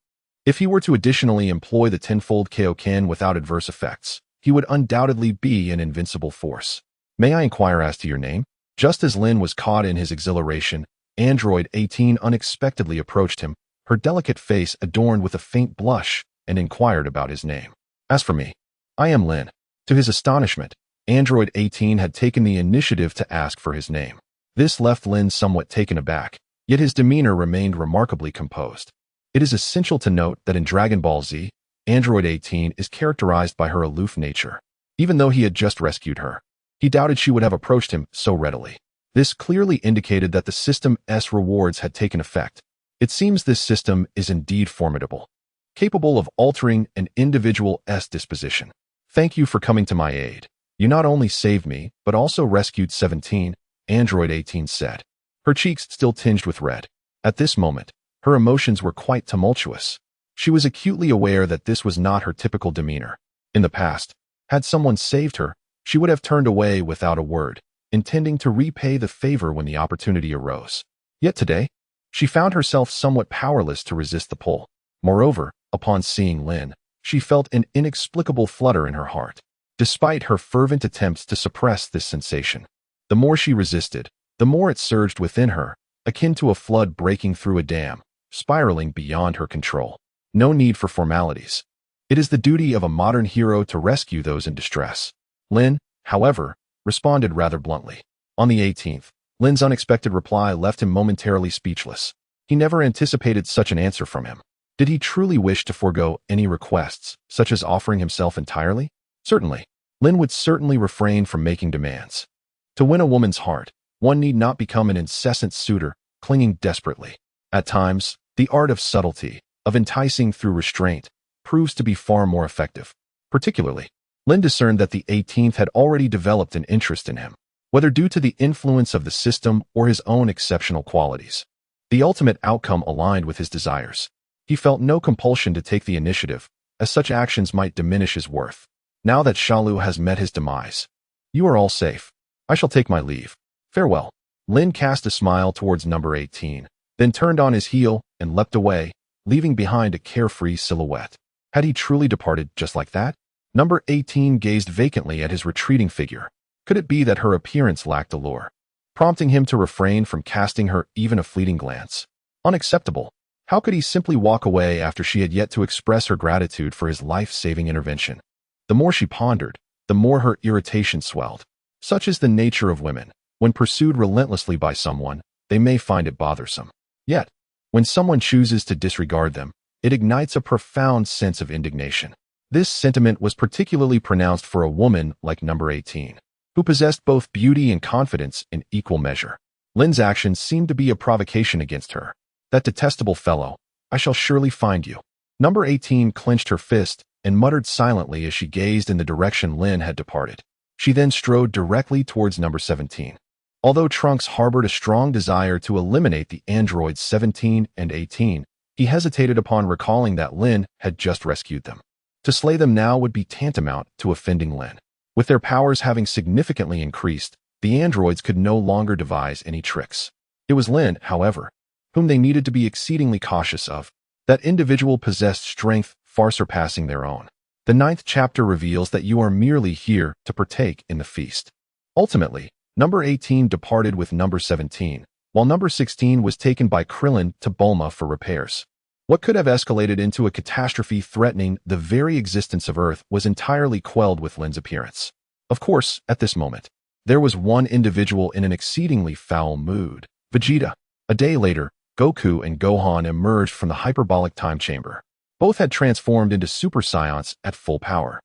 If he were to additionally employ the tenfold Kaioken without adverse effects, he would undoubtedly be an invincible force. May I inquire as to your name? Just as Lin was caught in his exhilaration, Android 18 unexpectedly approached him, her delicate face adorned with a faint blush, and inquired about his name. As for me, I am Lin. To his astonishment, Android 18 had taken the initiative to ask for his name. This left Lin somewhat taken aback, yet his demeanor remained remarkably composed. It is essential to note that in Dragon Ball Z, Android 18 is characterized by her aloof nature. Even though he had just rescued her, he doubted she would have approached him so readily. This clearly indicated that the system's rewards had taken effect. It seems this system is indeed formidable, capable of altering an individual's disposition. Thank you for coming to my aid. You not only saved me, but also rescued 17, Android 18 said, her cheeks still tinged with red. At this moment, her emotions were quite tumultuous. She was acutely aware that this was not her typical demeanor. In the past, had someone saved her, she would have turned away without a word, intending to repay the favor when the opportunity arose. Yet today, she found herself somewhat powerless to resist the pull. Moreover, upon seeing Lin, she felt an inexplicable flutter in her heart. Despite her fervent attempts to suppress this sensation, the more she resisted, the more it surged within her, akin to a flood breaking through a dam, spiraling beyond her control. No need for formalities. It is the duty of a modern hero to rescue those in distress. Lin, however, responded rather bluntly. On the 18th, Lin's unexpected reply left him momentarily speechless. He never anticipated such an answer from him. Did he truly wish to forego any requests, such as offering himself entirely? Certainly. Lin would certainly refrain from making demands. To win a woman's heart, one need not become an incessant suitor, clinging desperately. At times, the art of subtlety, of enticing through restraint, proves to be far more effective. Particularly, Lin discerned that the 18th had already developed an interest in him, whether due to the influence of the system or his own exceptional qualities. The ultimate outcome aligned with his desires. He felt no compulsion to take the initiative, as such actions might diminish his worth. Now that Shalu has met his demise, you are all safe. I shall take my leave. Farewell. Lin cast a smile towards number 18, then turned on his heel and leapt away, leaving behind a carefree silhouette. Had he truly departed just like that? Number 18 gazed vacantly at his retreating figure. Could it be that her appearance lacked allure, prompting him to refrain from casting her even a fleeting glance? Unacceptable. How could he simply walk away after she had yet to express her gratitude for his life-saving intervention? The more she pondered, the more her irritation swelled. Such is the nature of women. When pursued relentlessly by someone, they may find it bothersome. Yet, when someone chooses to disregard them, it ignites a profound sense of indignation. This sentiment was particularly pronounced for a woman like number 18, who possessed both beauty and confidence in equal measure. Lin's actions seemed to be a provocation against her. That detestable fellow, I shall surely find you. Number 18 clenched her fist and muttered silently as she gazed in the direction Lin had departed. She then strode directly towards number 17. Although Trunks harbored a strong desire to eliminate the androids 17 and 18, he hesitated upon recalling that Lin had just rescued them. To slay them now would be tantamount to offending Lin. With their powers having significantly increased, the androids could no longer devise any tricks. It was Lin, however, whom they needed to be exceedingly cautious of. That individual possessed strength far surpassing their own. The 9th chapter reveals that you are merely here to partake in the feast. Ultimately, number 18 departed with number 17, while number 16 was taken by Krillin to Bulma for repairs. What could have escalated into a catastrophe threatening the very existence of Earth was entirely quelled with Lin's appearance. Of course, at this moment, there was one individual in an exceedingly foul mood: Vegeta. A day later, Goku and Gohan emerged from the hyperbolic time chamber. Both had transformed into Super Saiyans at full power.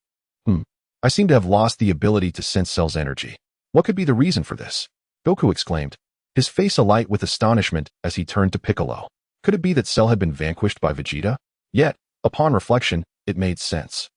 I seem to have lost the ability to sense Cell's energy. What could be the reason for this? Goku exclaimed, his face alight with astonishment as he turned to Piccolo. Could it be that Cell had been vanquished by Vegeta? Yet, upon reflection, it made sense.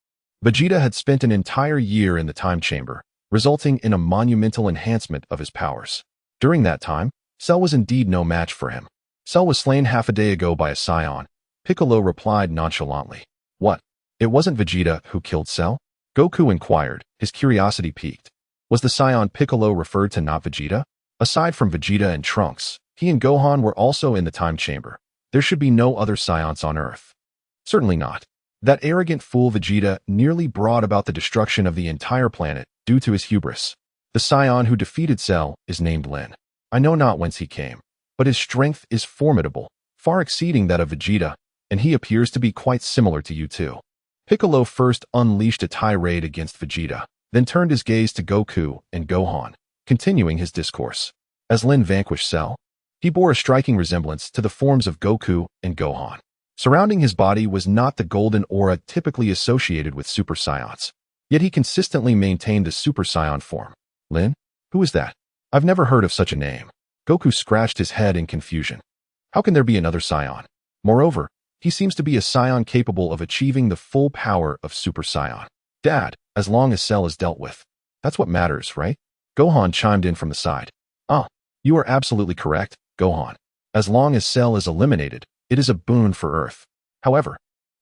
Vegeta had spent an entire year in the time chamber, resulting in a monumental enhancement of his powers. During that time, Cell was indeed no match for him. Cell was slain half a day ago by a Saiyan. Piccolo replied nonchalantly. What? It wasn't Vegeta who killed Cell? Goku inquired, his curiosity piqued. Was the Saiyan Piccolo referred to not Vegeta? Aside from Vegeta and Trunks, he and Gohan were also in the time chamber. There should be no other Saiyans on Earth. Certainly not. That arrogant fool Vegeta nearly brought about the destruction of the entire planet due to his hubris. The Saiyan who defeated Cell is named Lin. I know not whence he came, but his strength is formidable, far exceeding that of Vegeta, and he appears to be quite similar to you too. Piccolo first unleashed a tirade against Vegeta, then turned his gaze to Goku and Gohan, continuing his discourse. As Lin vanquished Cell, he bore a striking resemblance to the forms of Goku and Gohan. Surrounding his body was not the golden aura typically associated with Super Saiyans, yet he consistently maintained the Super Saiyan form. Lin? Who is that? I've never heard of such a name. Goku scratched his head in confusion. How can there be another Saiyan? Moreover, he seems to be a Saiyan capable of achieving the full power of Super Saiyan. Dad, as long as Cell is dealt with. That's what matters, right? Gohan chimed in from the side. You are absolutely correct, Gohan. As long as Cell is eliminated, it is a boon for Earth. However,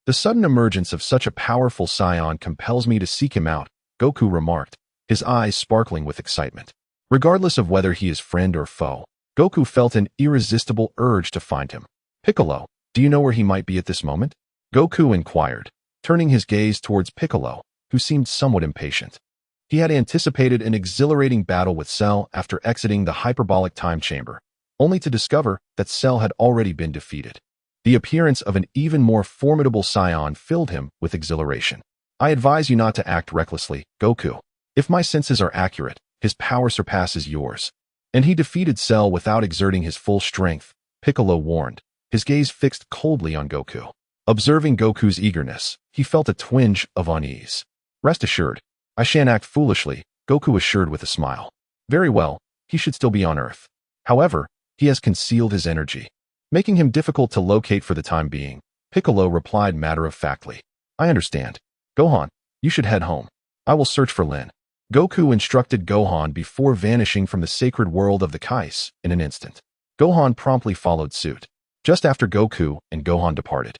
the sudden emergence of such a powerful Saiyan compels me to seek him out, Goku remarked, his eyes sparkling with excitement. Regardless of whether he is friend or foe, Goku felt an irresistible urge to find him. Piccolo, do you know where he might be at this moment? Goku inquired, turning his gaze towards Piccolo, who seemed somewhat impatient. He had anticipated an exhilarating battle with Cell after exiting the hyperbolic time chamber, only to discover that Cell had already been defeated. The appearance of an even more formidable Saiyan filled him with exhilaration. I advise you not to act recklessly, Goku. If my senses are accurate, his power surpasses yours. And he defeated Cell without exerting his full strength, Piccolo warned, his gaze fixed coldly on Goku. Observing Goku's eagerness, he felt a twinge of unease. Rest assured, I shan't act foolishly, Goku assured with a smile. Very well, he should still be on Earth. However, he has concealed his energy, making him difficult to locate for the time being. Piccolo replied matter-of-factly. I understand. Gohan, you should head home. I will search for Lin. Goku instructed Gohan before vanishing from the sacred world of the Kais in an instant. Gohan promptly followed suit. Just after Goku and Gohan departed,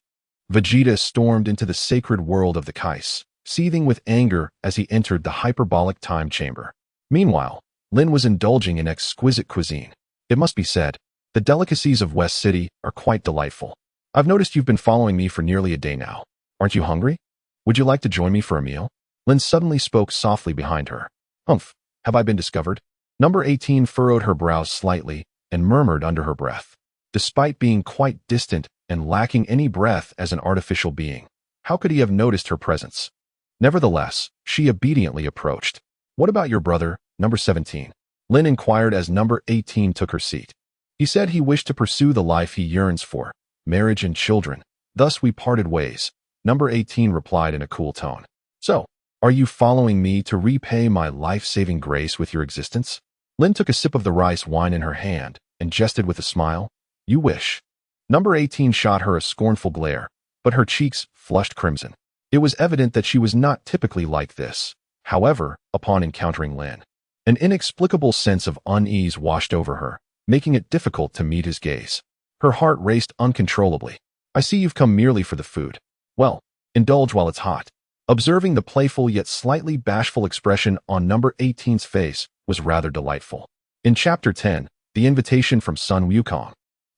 Vegeta stormed into the sacred world of the Kais, seething with anger as he entered the hyperbolic time chamber. Meanwhile, Lin was indulging in exquisite cuisine. It must be said, the delicacies of West City are quite delightful. I've noticed you've been following me for nearly a day now. Aren't you hungry? Would you like to join me for a meal? Lin suddenly spoke softly behind her. Humph, have I been discovered? Number 18 furrowed her brows slightly and murmured under her breath. Despite being quite distant and lacking any breath as an artificial being, how could he have noticed her presence? Nevertheless, she obediently approached. What about your brother, number 17? Lin inquired as number 18 took her seat. He said he wished to pursue the life he yearns for, marriage and children. Thus we parted ways. Number 18 replied in a cool tone. So, are you following me to repay my life-saving grace with your existence? Lin took a sip of the rice wine in her hand and jested with a smile. You wish. Number 18 shot her a scornful glare, but her cheeks flushed crimson. It was evident that she was not typically like this. However, upon encountering Lin, an inexplicable sense of unease washed over her, making it difficult to meet his gaze. Her heart raced uncontrollably. I see you've come merely for the food. Well, indulge while it's hot. Observing the playful yet slightly bashful expression on number 18's face was rather delightful. In Chapter 10, the invitation from Sun Wukong.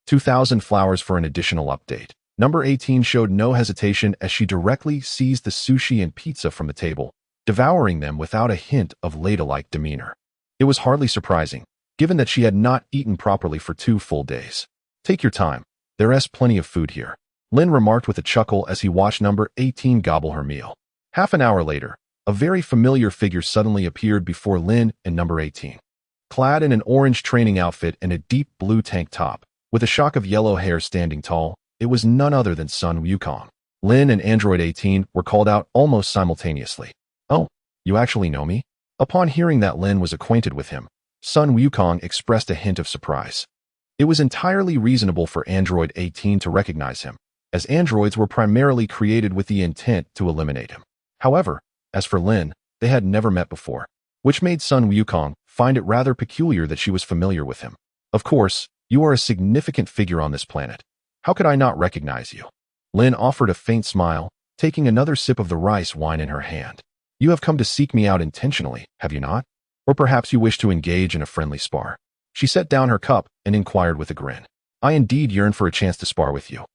2,000 flowers for an additional update. Number 18 showed no hesitation as she directly seized the sushi and pizza from the table, devouring them without a hint of ladylike demeanor. It was hardly surprising, given that she had not eaten properly for 2 full days. Take your time. There's plenty of food here. Lin remarked with a chuckle as he watched number 18 gobble her meal. Half an hour later, a very familiar figure suddenly appeared before Lin and number 18. Clad in an orange training outfit and a deep blue tank top, with a shock of yellow hair standing tall, it was none other than Sun Wukong. Lin and Android 18 were called out almost simultaneously. Oh, you actually know me? Upon hearing that Lin was acquainted with him, Sun Wukong expressed a hint of surprise. It was entirely reasonable for Android 18 to recognize him, as androids were primarily created with the intent to eliminate him. However, as for Lin, they had never met before, which made Sun Wukong find it rather peculiar that she was familiar with him. Of course, you are a significant figure on this planet. How could I not recognize you? Lin offered a faint smile, taking another sip of the rice wine in her hand. You have come to seek me out intentionally, have you not? Or perhaps you wish to engage in a friendly spar. She set down her cup and inquired with a grin. I indeed yearn for a chance to spar with you.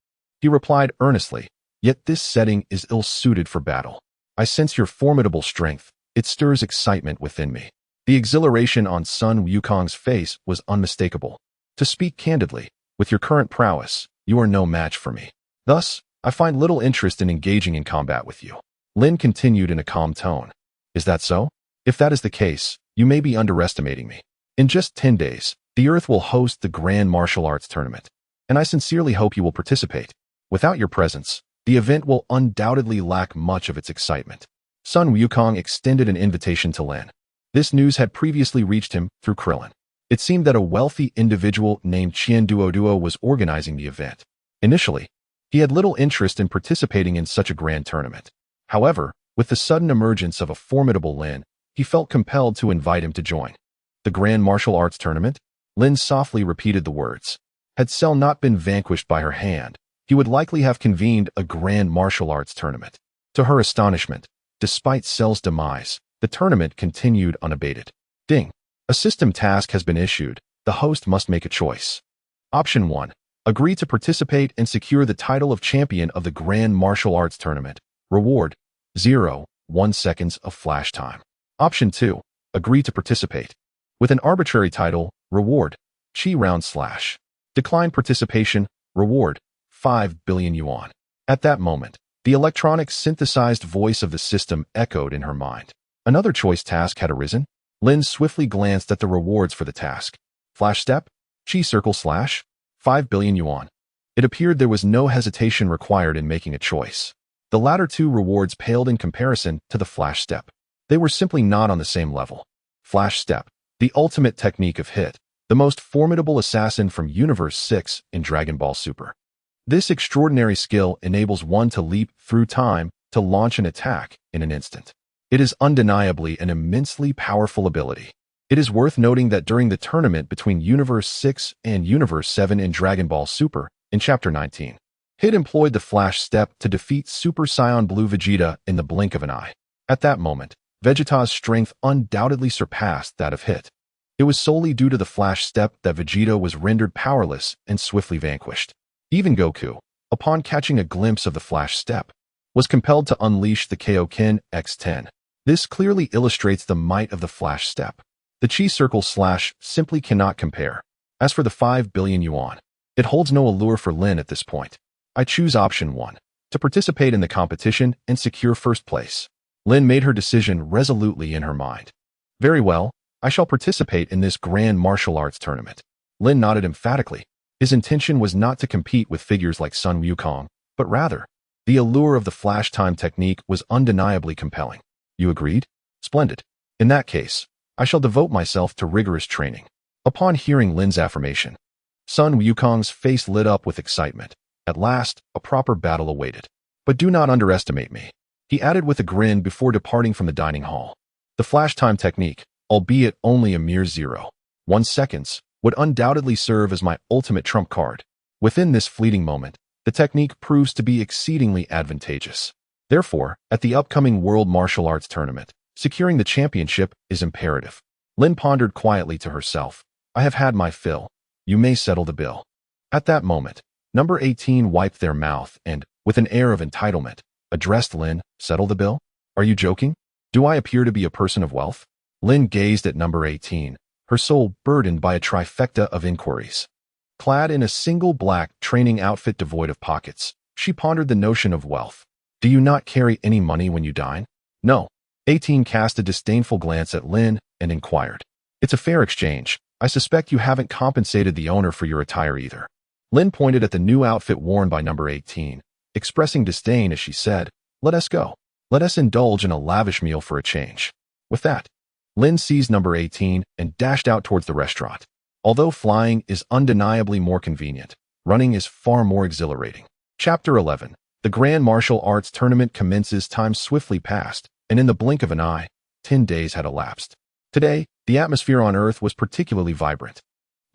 He replied earnestly, yet this setting is ill-suited for battle. I sense your formidable strength. It stirs excitement within me. The exhilaration on Sun Wukong's face was unmistakable. To speak candidly, with your current prowess, you are no match for me. Thus, I find little interest in engaging in combat with you. Lin continued in a calm tone. Is that so? If that is the case, you may be underestimating me. In just 10 days, the Earth will host the Grand Martial Arts Tournament, and I sincerely hope you will participate. Without your presence, the event will undoubtedly lack much of its excitement. Sun Wukong extended an invitation to Lin. This news had previously reached him through Krillin. It seemed that a wealthy individual named Qian Duoduo was organizing the event. Initially, he had little interest in participating in such a grand tournament. However, with the sudden emergence of a formidable Lin, he felt compelled to invite him to join. The Grand Martial Arts Tournament? Lin softly repeated the words. Had Cell not been vanquished by her hand, he would likely have convened a Grand Martial Arts Tournament. To her astonishment, despite Cell's demise, the tournament continued unabated. Ding. A system task has been issued. The host must make a choice. Option 1. Agree to participate and secure the title of champion of the Grand Martial Arts Tournament. Reward: 0.1 seconds of flash time. Option 2. Agree to participate. With an arbitrary title, reward: Chi round slash. Decline participation, reward: 5 billion yuan. At that moment, the electronic synthesized voice of the system echoed in her mind. Another choice task had arisen. Lin swiftly glanced at the rewards for the task. Flash step, Chi circle slash, 5 billion yuan. It appeared there was no hesitation required in making a choice. The latter two rewards paled in comparison to the Flash Step. They were simply not on the same level. Flash Step, the ultimate technique of hit, the most formidable assassin from Universe 6 in Dragon Ball Super. This extraordinary skill enables one to leap through time to launch an attack in an instant. It is undeniably an immensely powerful ability. It is worth noting that during the tournament between Universe 6 and Universe 7 in Dragon Ball Super, in Chapter 19, Hit employed the Flash Step to defeat Super Saiyan Blue Vegeta in the blink of an eye. At that moment, Vegeta's strength undoubtedly surpassed that of Hit. It was solely due to the Flash Step that Vegeta was rendered powerless and swiftly vanquished. Even Goku, upon catching a glimpse of the Flash Step, was compelled to unleash the Kaioken X10. This clearly illustrates the might of the Flash Step. The Chi Circle Slash simply cannot compare. As for the 5 billion yuan, it holds no allure for Lin at this point. I choose option 1, to participate in the competition and secure first place. Lin made her decision resolutely in her mind. Very well, I shall participate in this grand martial arts tournament. Lin nodded emphatically. His intention was not to compete with figures like Sun Wukong, but rather, the allure of the flash time technique was undeniably compelling. You agreed? Splendid. In that case, I shall devote myself to rigorous training. Upon hearing Lin's affirmation, Sun Wukong's face lit up with excitement. At last, a proper battle awaited. But do not underestimate me, he added with a grin before departing from the dining hall. The flash time technique, albeit only a mere 0.1 seconds, would undoubtedly serve as my ultimate trump card. Within this fleeting moment, the technique proves to be exceedingly advantageous. Therefore, at the upcoming World Martial Arts Tournament, securing the championship is imperative. Lin pondered quietly to herself. I have had my fill. You may settle the bill. At that moment, number 18 wiped their mouth and, with an air of entitlement, addressed Lin. Settle the bill? Are you joking? Do I appear to be a person of wealth? Lin gazed at number 18, her soul burdened by a trifecta of inquiries. Clad in a single black training outfit devoid of pockets, she pondered the notion of wealth. Do you not carry any money when you dine? No. 18 cast a disdainful glance at Lin and inquired. It's a fair exchange. I suspect you haven't compensated the owner for your attire either. Lin pointed at the new outfit worn by number 18, expressing disdain as she said, Let us go. Let us indulge in a lavish meal for a change. With that, Lin seized number 18 and dashed out towards the restaurant. Although flying is undeniably more convenient, running is far more exhilarating. Chapter 11. The Grand Martial Arts Tournament commences. Time swiftly passed, and in the blink of an eye, 10 days had elapsed. Today, the atmosphere on Earth was particularly vibrant.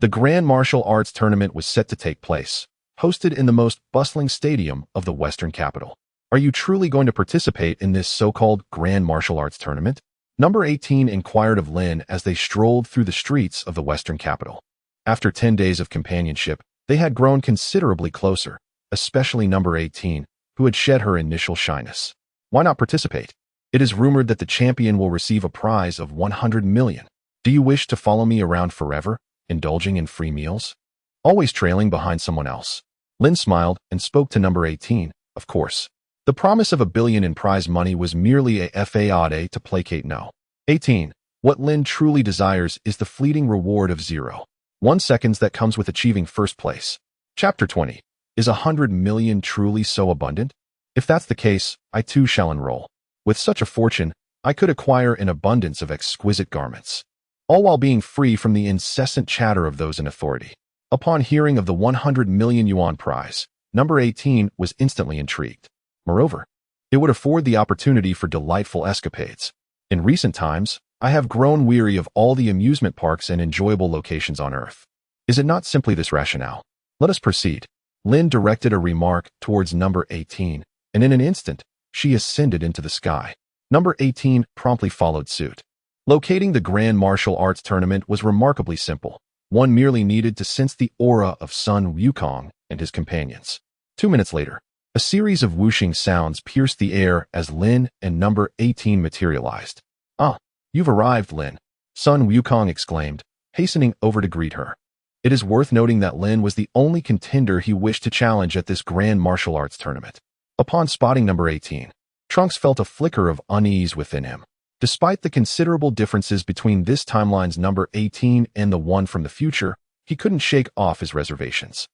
The Grand Martial Arts Tournament was set to take place, hosted in the most bustling stadium of the Western capital. Are you truly going to participate in this so-called Grand Martial Arts Tournament? Number 18 inquired of Lin as they strolled through the streets of the Western capital. After 10 days of companionship, they had grown considerably closer, especially number 18, who had shed her initial shyness. Why not participate? It is rumored that the champion will receive a prize of 100 million. Do you wish to follow me around forever, indulging in free meals? Always trailing behind someone else. Lin smiled and spoke to number 18, of course. The promise of $1 billion in prize money was merely a fade to placate no. 18. What Lin truly desires is the fleeting reward of 0.1 seconds that comes with achieving first place. Chapter 20. Is 100 million truly so abundant? If that's the case, I too shall enroll. With such a fortune, I could acquire an abundance of exquisite garments, all while being free from the incessant chatter of those in authority. Upon hearing of the 100 million yuan prize, number 18 was instantly intrigued. Moreover, it would afford the opportunity for delightful escapades. In recent times, I have grown weary of all the amusement parks and enjoyable locations on Earth. Is it not simply this rationale? Let us proceed. Lin directed a remark towards number 18, and in an instant, she ascended into the sky. Number 18 promptly followed suit. Locating the Grand Martial Arts Tournament was remarkably simple. One merely needed to sense the aura of Sun Wukong and his companions. 2 minutes later, a series of whooshing sounds pierced the air as Lin and number 18 materialized. Ah, you've arrived, Lin, Sun Wukong exclaimed, hastening over to greet her. It is worth noting that Lin was the only contender he wished to challenge at this Grand Martial Arts Tournament. Upon spotting number 18, Trunks felt a flicker of unease within him. Despite the considerable differences between this timeline's number 18 and the one from the future, he couldn't shake off his reservations.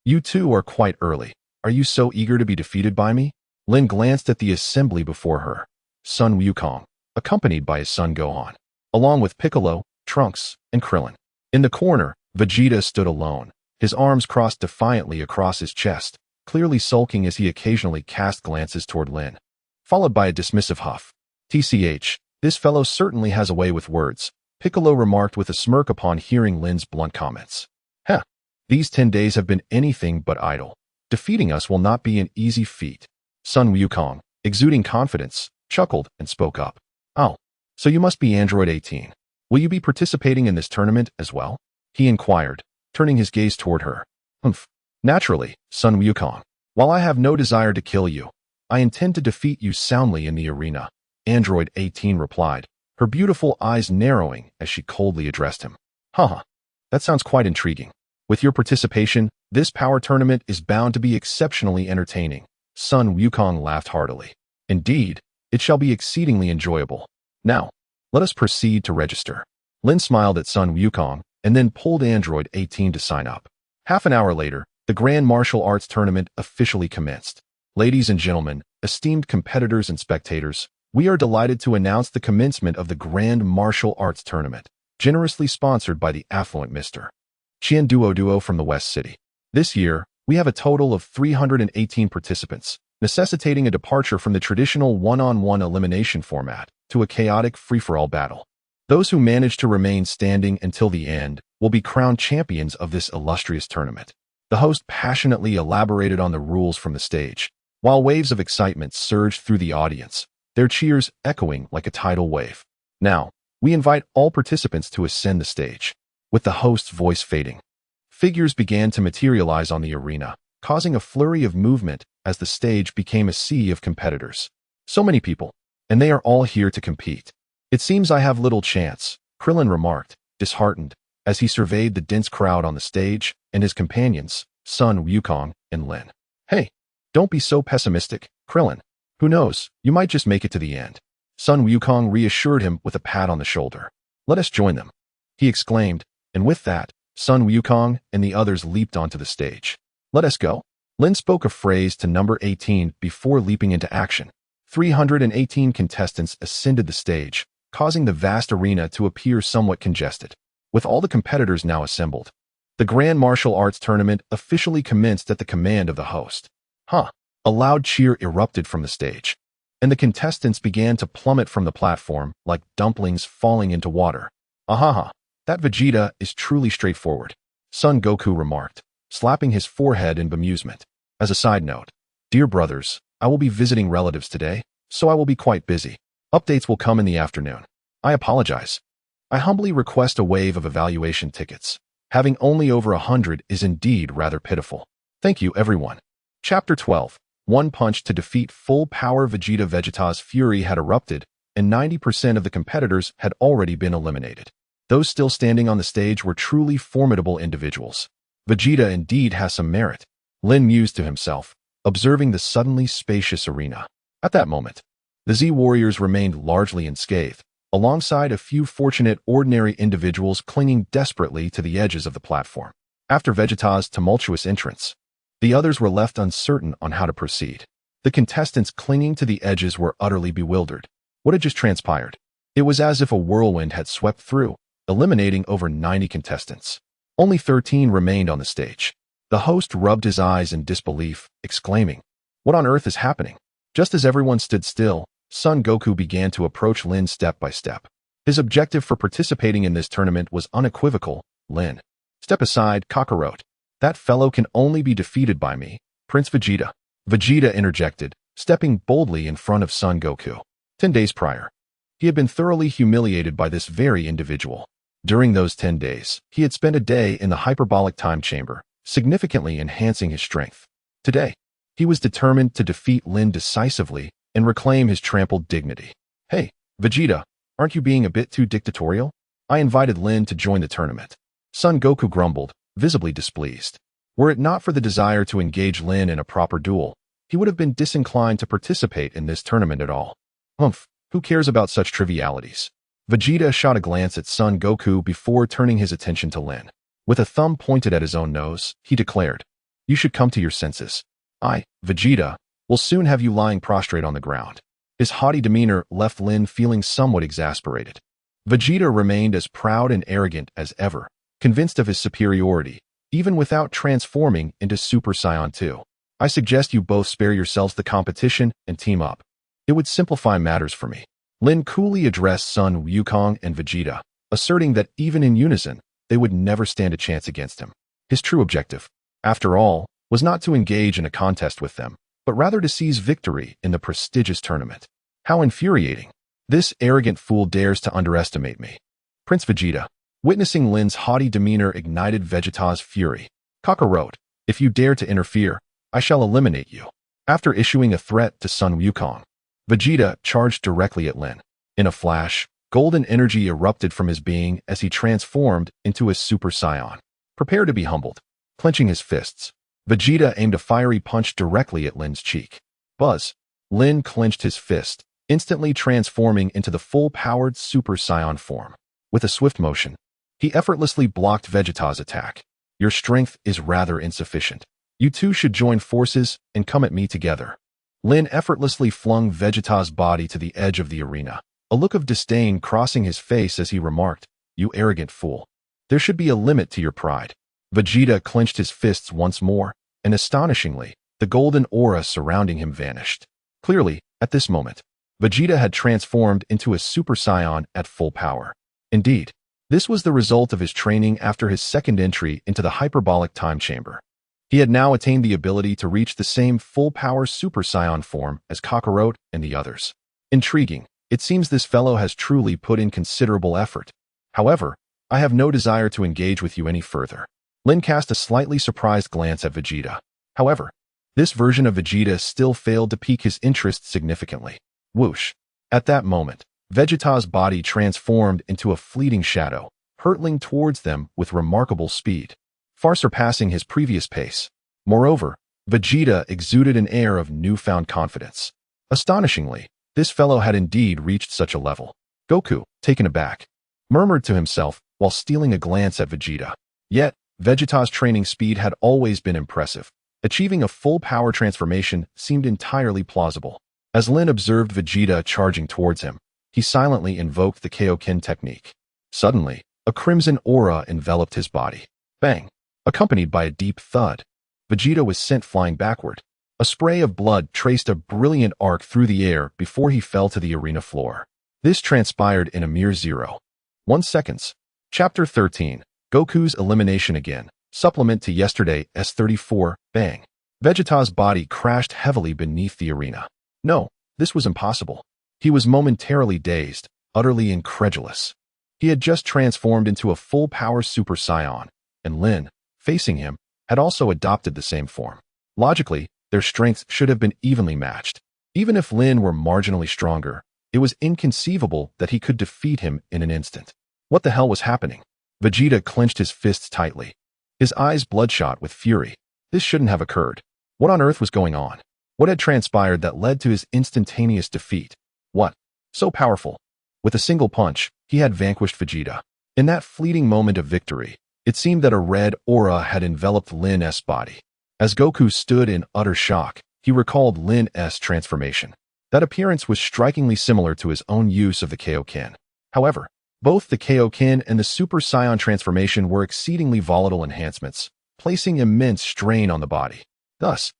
You two are quite early. Are you so eager to be defeated by me? Lin glanced at the assembly before her. Son Wukong, accompanied by his son Gohan, along with Piccolo, Trunks, and Krillin. In the corner, Vegeta stood alone, his arms crossed defiantly across his chest, clearly sulking as he occasionally cast glances toward Lin, followed by a dismissive huff. TCH, this fellow certainly has a way with words, Piccolo remarked with a smirk upon hearing Lin's blunt comments. Heh, these 10 days have been anything but idle. Defeating us will not be an easy feat. Son Wukong, exuding confidence, chuckled and spoke up. Oh, so you must be Android 18. Will you be participating in this tournament as well? He inquired, turning his gaze toward her. Humph. Naturally, Son Wukong. While I have no desire to kill you, I intend to defeat you soundly in the arena. Android 18 replied, her beautiful eyes narrowing as she coldly addressed him. Haha, that sounds quite intriguing. With your participation, this power tournament is bound to be exceptionally entertaining. Son Wukong laughed heartily. Indeed, it shall be exceedingly enjoyable. Now, let us proceed to register. Lin smiled at Son Wukong and then pulled Android 18 to sign up. Half an hour later, the Grand Martial Arts Tournament officially commenced. Ladies and gentlemen, esteemed competitors and spectators, we are delighted to announce the commencement of the Grand Martial Arts Tournament, generously sponsored by the affluent Mr. Qian Duo from the West City. This year, we have a total of 318 participants, necessitating a departure from the traditional one-on-one elimination format to a chaotic free-for-all battle. Those who manage to remain standing until the end will be crowned champions of this illustrious tournament. The host passionately elaborated on the rules from the stage, while waves of excitement surged through the audience, their cheers echoing like a tidal wave. Now, we invite all participants to ascend the stage. With the host's voice fading, figures began to materialize on the arena, causing a flurry of movement as the stage became a sea of competitors. So many people, and they are all here to compete. It seems I have little chance, Krillin remarked, disheartened, as he surveyed the dense crowd on the stage and his companions, Son Wukong and Lin. Hey, don't be so pessimistic, Krillin. Who knows, you might just make it to the end. Son Wukong reassured him with a pat on the shoulder. Let us join them, he exclaimed, and with that, Son Wukong and the others leaped onto the stage. Let us go. Lin spoke a phrase to number 18 before leaping into action. 318 contestants ascended the stage, causing the vast arena to appear somewhat congested. With all the competitors now assembled, the Grand Martial Arts Tournament officially commenced at the command of the host. A loud cheer erupted from the stage, and the contestants began to plummet from the platform like dumplings falling into water. Ahaha, that Vegeta is truly straightforward, Son Goku remarked, slapping his forehead in bemusement. As a side note, dear brothers, I will be visiting relatives today, so I will be quite busy. Updates will come in the afternoon. I apologize. I humbly request a waive of evaluation tickets. Having only over 100 is indeed rather pitiful. Thank you, everyone. Chapter 12. One punch to defeat full power Vegeta. Vegeta's fury had erupted, and 90% of the competitors had already been eliminated. Those still standing on the stage were truly formidable individuals. Vegeta indeed has some merit, Lin mused to himself, observing the suddenly spacious arena. At that moment, the Z warriors remained largely unscathed, alongside a few fortunate ordinary individuals clinging desperately to the edges of the platform. After Vegeta's tumultuous entrance, the others were left uncertain on how to proceed. The contestants clinging to the edges were utterly bewildered. What had just transpired? It was as if a whirlwind had swept through, eliminating over 90 contestants. Only 13 remained on the stage. The host rubbed his eyes in disbelief, exclaiming, "What on earth is happening?" Just as everyone stood still, Son Goku began to approach Lin step by step. His objective for participating in this tournament was unequivocal. Lin, step aside, Kakarot. That fellow can only be defeated by me, Prince Vegeta. Vegeta interjected, stepping boldly in front of Son Goku. 10 days prior, he had been thoroughly humiliated by this very individual. During those 10 days, he had spent a day in the hyperbolic time chamber, significantly enhancing his strength. Today, he was determined to defeat Lin decisively and reclaim his trampled dignity. Hey, Vegeta, aren't you being a bit too dictatorial? I invited Lin to join the tournament. Son Goku grumbled, visibly displeased. Were it not for the desire to engage Lin in a proper duel, he would have been disinclined to participate in this tournament at all. Humph, who cares about such trivialities? Vegeta shot a glance at Son Goku before turning his attention to Lin. With a thumb pointed at his own nose, he declared, You should come to your senses. I, Vegeta, will soon have you lying prostrate on the ground." His haughty demeanor left Lin feeling somewhat exasperated. Vegeta remained as proud and arrogant as ever, convinced of his superiority, even without transforming into Super Saiyan 2. "I suggest you both spare yourselves the competition and team up. It would simplify matters for me." Lin coolly addressed Sun Wukong and Vegeta, asserting that even in unison, they would never stand a chance against him. His true objective, after all, was not to engage in a contest with them, but rather to seize victory in the prestigious tournament. How infuriating. This arrogant fool dares to underestimate me. Prince Vegeta, witnessing Lin's haughty demeanor, ignited Vegeta's fury. "Kakarot, if you dare to interfere, I shall eliminate you." After issuing a threat to Sun Wukong, Vegeta charged directly at Lin. In a flash, golden energy erupted from his being as he transformed into a Super Saiyan. Prepare to be humbled. Clenching his fists, Vegeta aimed a fiery punch directly at Lin's cheek. Buzz. Lin clenched his fist, instantly transforming into the full-powered Super Saiyan form. With a swift motion, he effortlessly blocked Vegeta's attack. "Your strength is rather insufficient. You two should join forces and come at me together." Lin effortlessly flung Vegeta's body to the edge of the arena, a look of disdain crossing his face as he remarked, "You arrogant fool. There should be a limit to your pride." Vegeta clenched his fists once more, and astonishingly, the golden aura surrounding him vanished. Clearly, at this moment, Vegeta had transformed into a Super Saiyan at full power. Indeed, this was the result of his training after his second entry into the hyperbolic time chamber. He had now attained the ability to reach the same full-power Super Saiyan form as Kakarot and the others. Intriguing, it seems this fellow has truly put in considerable effort. However, I have no desire to engage with you any further. Lin cast a slightly surprised glance at Vegeta. However, this version of Vegeta still failed to pique his interest significantly. Whoosh. At that moment, Vegeta's body transformed into a fleeting shadow, hurtling towards them with remarkable speed, far surpassing his previous pace. Moreover, Vegeta exuded an air of newfound confidence. Astonishingly, this fellow had indeed reached such a level. Goku, taken aback, murmured to himself while stealing a glance at Vegeta. Yet, Vegeta's training speed had always been impressive. Achieving a full power transformation seemed entirely plausible. As Lin observed Vegeta charging towards him, he silently invoked the Kaioken technique. Suddenly, a crimson aura enveloped his body. Bang! Accompanied by a deep thud, Vegeta was sent flying backward. A spray of blood traced a brilliant arc through the air before he fell to the arena floor. This transpired in a mere 0.1 seconds. Chapter 13. Goku's elimination again. Supplement to yesterday's 34. Bang. Vegeta's body crashed heavily beneath the arena. No, this was impossible. He was momentarily dazed, utterly incredulous. He had just transformed into a full-power Super Saiyan, and Lin, facing him, had also adopted the same form. Logically, their strengths should have been evenly matched. Even if Lin were marginally stronger, it was inconceivable that he could defeat him in an instant. What the hell was happening? Vegeta clenched his fists tightly, his eyes bloodshot with fury. This shouldn't have occurred. What on earth was going on? What had transpired that led to his instantaneous defeat? What? So powerful. With a single punch, he had vanquished Vegeta. In that fleeting moment of victory, it seemed that a red aura had enveloped Lin's body. As Goku stood in utter shock, he recalled Lin's transformation. That appearance was strikingly similar to his own use of the Kaioken. However, both the Kaioken and the Super Saiyan transformation were exceedingly volatile enhancements, placing immense strain on the body. Thus,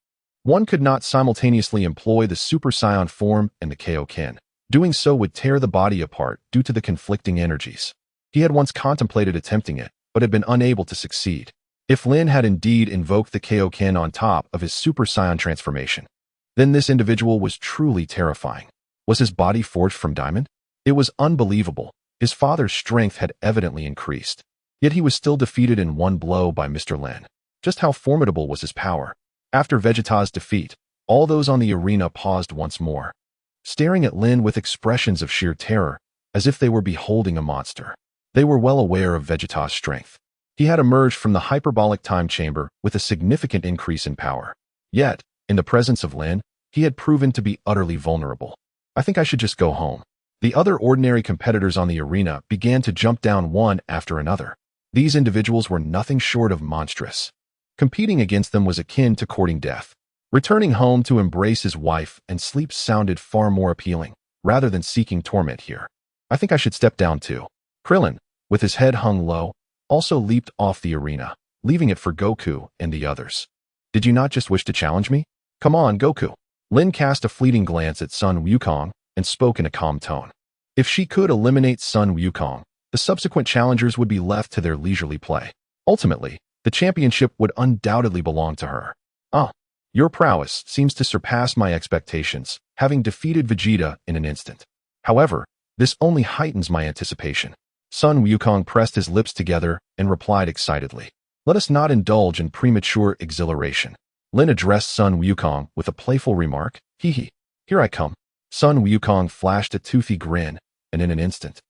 one could not simultaneously employ the Super Saiyan form and the Kaioken. Doing so would tear the body apart due to the conflicting energies. He had once contemplated attempting it, but had been unable to succeed. If Lin had indeed invoked the Kaioken on top of his Super Saiyan transformation, then this individual was truly terrifying. Was his body forged from diamond? It was unbelievable. His father's strength had evidently increased. Yet he was still defeated in one blow by Mr. Lin. Just how formidable was his power? After Vegeta's defeat, all those on the arena paused once more, staring at Lin with expressions of sheer terror, as if they were beholding a monster. They were well aware of Vegeta's strength. He had emerged from the hyperbolic time chamber with a significant increase in power. Yet, in the presence of Lin, he had proven to be utterly vulnerable. I think I should just go home. The other ordinary competitors on the arena began to jump down one after another. These individuals were nothing short of monstrous. Competing against them was akin to courting death. Returning home to embrace his wife and sleep sounded far more appealing, rather than seeking torment here. I think I should step down too. Krillin, with his head hung low, also leaped off the arena, leaving it for Goku and the others. Did you not just wish to challenge me? Come on, Goku. Lin cast a fleeting glance at Sun Wukong and spoke in a calm tone. If she could eliminate Sun Wukong, the subsequent challengers would be left to their leisurely play. Ultimately, the championship would undoubtedly belong to her. Your prowess seems to surpass my expectations, having defeated Vegeta in an instant. However, this only heightens my anticipation. Sun Wukong pressed his lips together and replied excitedly. Let us not indulge in premature exhilaration. Lin addressed Sun Wukong with a playful remark. Hee, here I come. Sun Wukong flashed a toothy grin, and in an instant,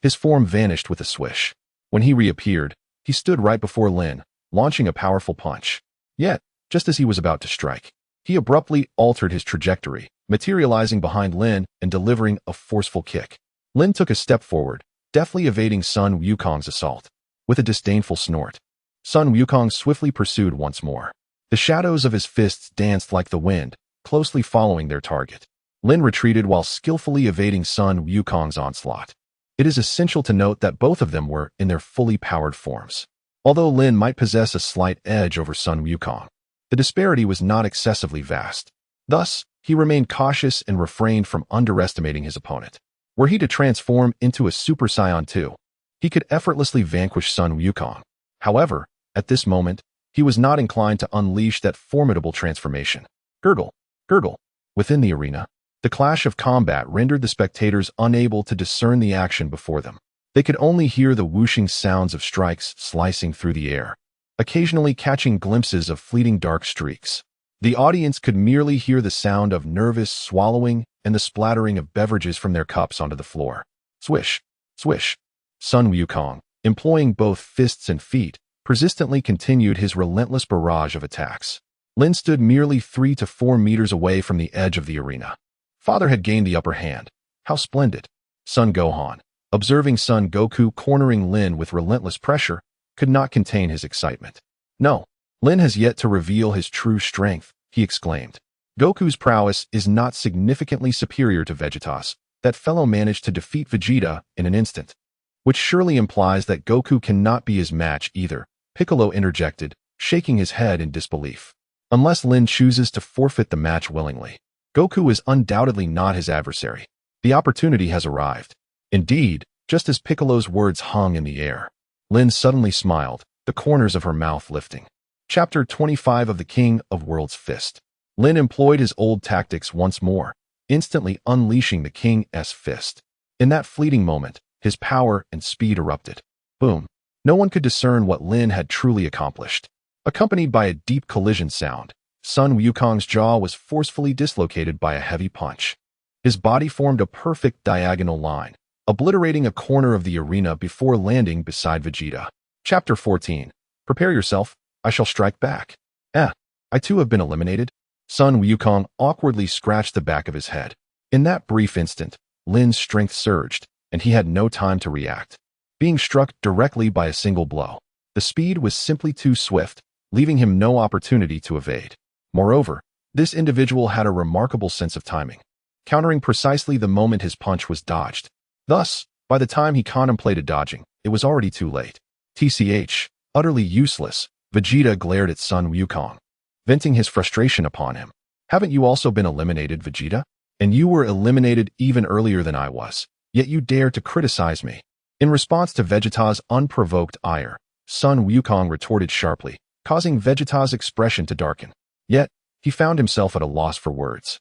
his form vanished with a swish. When he reappeared, he stood right before Lin, launching a powerful punch. Yet, just as he was about to strike, he abruptly altered his trajectory, materializing behind Lin and delivering a forceful kick. Lin took a step forward, deftly evading Sun Wukong's assault. With a disdainful snort, Sun Wukong swiftly pursued once more. The shadows of his fists danced like the wind, closely following their target. Lin retreated while skillfully evading Sun Wukong's onslaught. It is essential to note that both of them were in their fully powered forms. Although Lin might possess a slight edge over Sun Wukong, the disparity was not excessively vast. Thus, he remained cautious and refrained from underestimating his opponent. Were he to transform into a Super Saiyan 2, he could effortlessly vanquish Sun Wukong. However, at this moment, he was not inclined to unleash that formidable transformation. Gurgle, gurgle. Within the arena, the clash of combat rendered the spectators unable to discern the action before them. They could only hear the whooshing sounds of strikes slicing through the air, occasionally catching glimpses of fleeting dark streaks. The audience could merely hear the sound of nervous swallowing and the splattering of beverages from their cups onto the floor. Swish, swish. Sun Wukong, employing both fists and feet, persistently continued his relentless barrage of attacks. Lin stood merely 3 to 4 meters away from the edge of the arena. Father had gained the upper hand. How splendid. Son Gohan, observing Son Goku cornering Lin with relentless pressure, could not contain his excitement. No, Lin has yet to reveal his true strength, he exclaimed. Goku's prowess is not significantly superior to Vegeta's. That fellow managed to defeat Vegeta in an instant, which surely implies that Goku cannot be his match either, Piccolo interjected, shaking his head in disbelief. Unless Lin chooses to forfeit the match willingly, Goku is undoubtedly not his adversary. The opportunity has arrived. Indeed, just as Piccolo's words hung in the air, Lin suddenly smiled, the corners of her mouth lifting. Chapter 25 of The King of Worlds Fist. Lin employed his old tactics once more, instantly unleashing the King's fist. In that fleeting moment, his power and speed erupted. Boom. No one could discern what Lin had truly accomplished. Accompanied by a deep collision sound, Sun Wukong's jaw was forcefully dislocated by a heavy punch. His body formed a perfect diagonal line, obliterating a corner of the arena before landing beside Vegeta. Chapter 14. Prepare yourself, I shall strike back. I too have been eliminated? Sun Wukong awkwardly scratched the back of his head. In that brief instant, Lin's strength surged, and he had no time to react. Being struck directly by a single blow, the speed was simply too swift, leaving him no opportunity to evade. Moreover, this individual had a remarkable sense of timing, countering precisely the moment his punch was dodged. Thus, by the time he contemplated dodging, it was already too late. TCH, utterly useless, Vegeta glared at Sun Wukong, venting his frustration upon him. Haven't you also been eliminated, Vegeta? And you were eliminated even earlier than I was, yet you dare to criticize me. In response to Vegeta's unprovoked ire, Sun Wukong retorted sharply, causing Vegeta's expression to darken. Yet, he found himself at a loss for words.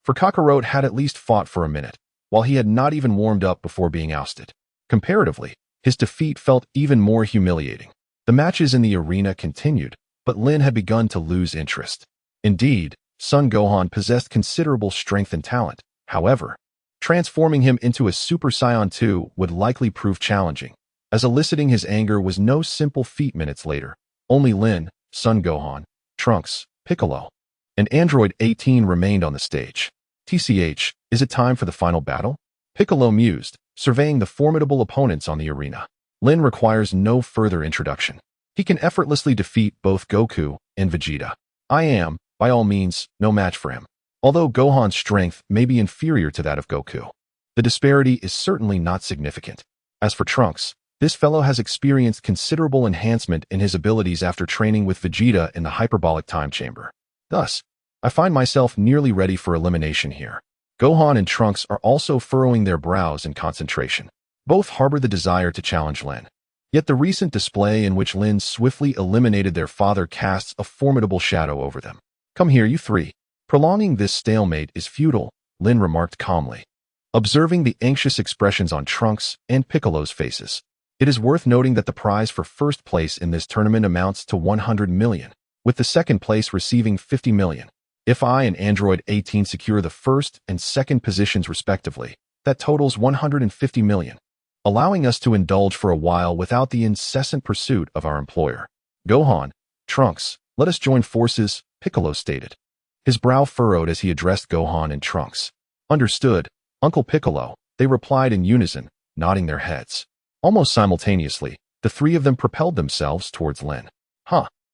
For Kakarot had at least fought for a minute, while he had not even warmed up before being ousted. Comparatively, his defeat felt even more humiliating. The matches in the arena continued, but Lin had begun to lose interest. Indeed, Son Gohan possessed considerable strength and talent. However, transforming him into a Super Saiyan 2 would likely prove challenging, as eliciting his anger was no simple feat minutes later. Only Lin, Son Gohan, Trunks, Piccolo, and Android 18 remained on the stage. TCH, is it time for the final battle? Piccolo mused, surveying the formidable opponents on the arena. Lin requires no further introduction. He can effortlessly defeat both Goku and Vegeta. I am, by all means, no match for him. Although Gohan's strength may be inferior to that of Goku, the disparity is certainly not significant. As for Trunks, this fellow has experienced considerable enhancement in his abilities after training with Vegeta in the hyperbolic time chamber. Thus, I find myself nearly ready for elimination here. Gohan and Trunks are also furrowing their brows in concentration. Both harbor the desire to challenge Lin. Yet the recent display in which Lin swiftly eliminated their father casts a formidable shadow over them. Come here, you three. Prolonging this stalemate is futile, Lin remarked calmly. Observing the anxious expressions on Trunks and Piccolo's faces, it is worth noting that the prize for first place in this tournament amounts to 100 million, with the second place receiving 50 million. If I and Android 18 secure the first and second positions respectively, that totals 150 million, allowing us to indulge for a while without the incessant pursuit of our employer. Gohan, Trunks, let us join forces, Piccolo stated. His brow furrowed as he addressed Gohan and Trunks. Understood, Uncle Piccolo, they replied in unison, nodding their heads. Almost simultaneously, the three of them propelled themselves towards Lin.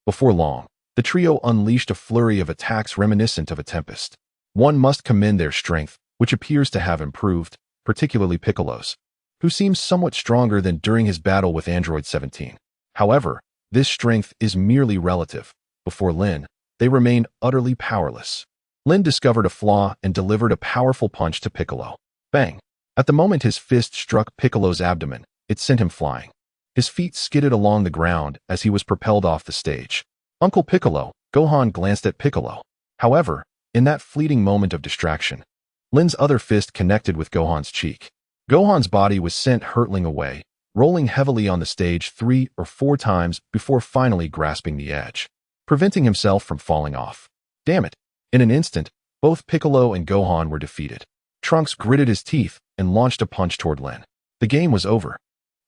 Before long, the trio unleashed a flurry of attacks reminiscent of a tempest. One must commend their strength, which appears to have improved, particularly Piccolo's, who seems somewhat stronger than during his battle with Android 17. However, this strength is merely relative. Before Lin, they remain utterly powerless. Lin discovered a flaw and delivered a powerful punch to Piccolo. Bang! At the moment his fist struck Piccolo's abdomen, it sent him flying. His feet skidded along the ground as he was propelled off the stage. Uncle Piccolo, Gohan glanced at Piccolo. However, in that fleeting moment of distraction, Lin's other fist connected with Gohan's cheek. Gohan's body was sent hurtling away, rolling heavily on the stage 3 or 4 times before finally grasping the edge, preventing himself from falling off. Damn it! In an instant, both Piccolo and Gohan were defeated. Trunks gritted his teeth and launched a punch toward Lin. The game was over.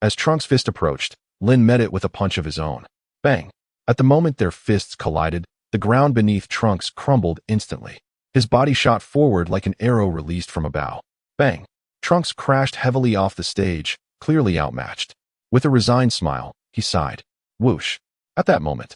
As Trunks' fist approached, Lin met it with a punch of his own. Bang! At the moment their fists collided, the ground beneath Trunks crumbled instantly. His body shot forward like an arrow released from a bow. Bang! Trunks crashed heavily off the stage, clearly outmatched. With a resigned smile, he sighed. Whoosh! At that moment,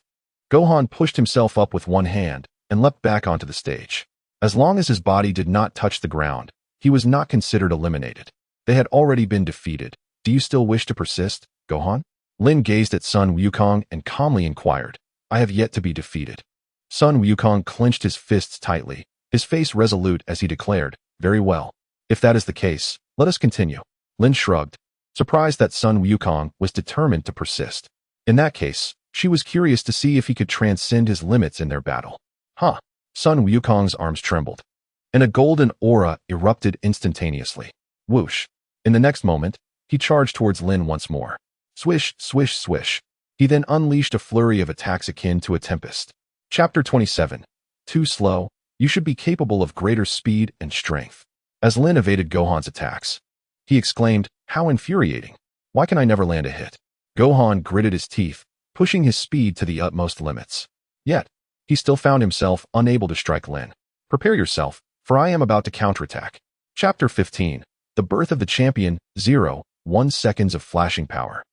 Gohan pushed himself up with one hand and leapt back onto the stage. As long as his body did not touch the ground, he was not considered eliminated. They had already been defeated. Do you still wish to persist, Gohan? Lin gazed at Sun Wukong and calmly inquired. I have yet to be defeated. Sun Wukong clenched his fists tightly, his face resolute as he declared, Very well. If that is the case, let us continue. Lin shrugged, surprised that Sun Wukong was determined to persist. In that case, she was curious to see if he could transcend his limits in their battle. Sun Wukong's arms trembled, and a golden aura erupted instantaneously. Whoosh! In the next moment, he charged towards Lin once more. Swish, swish, swish. He then unleashed a flurry of attacks akin to a tempest. Chapter 27. Too slow. You should be capable of greater speed and strength. As Lin evaded Gohan's attacks, he exclaimed, How infuriating. Why can I never land a hit? Gohan gritted his teeth, pushing his speed to the utmost limits. Yet, he still found himself unable to strike Lin. Prepare yourself, for I am about to counterattack. Chapter 15. The Birth of the Champion, 0.1 seconds of flashing power.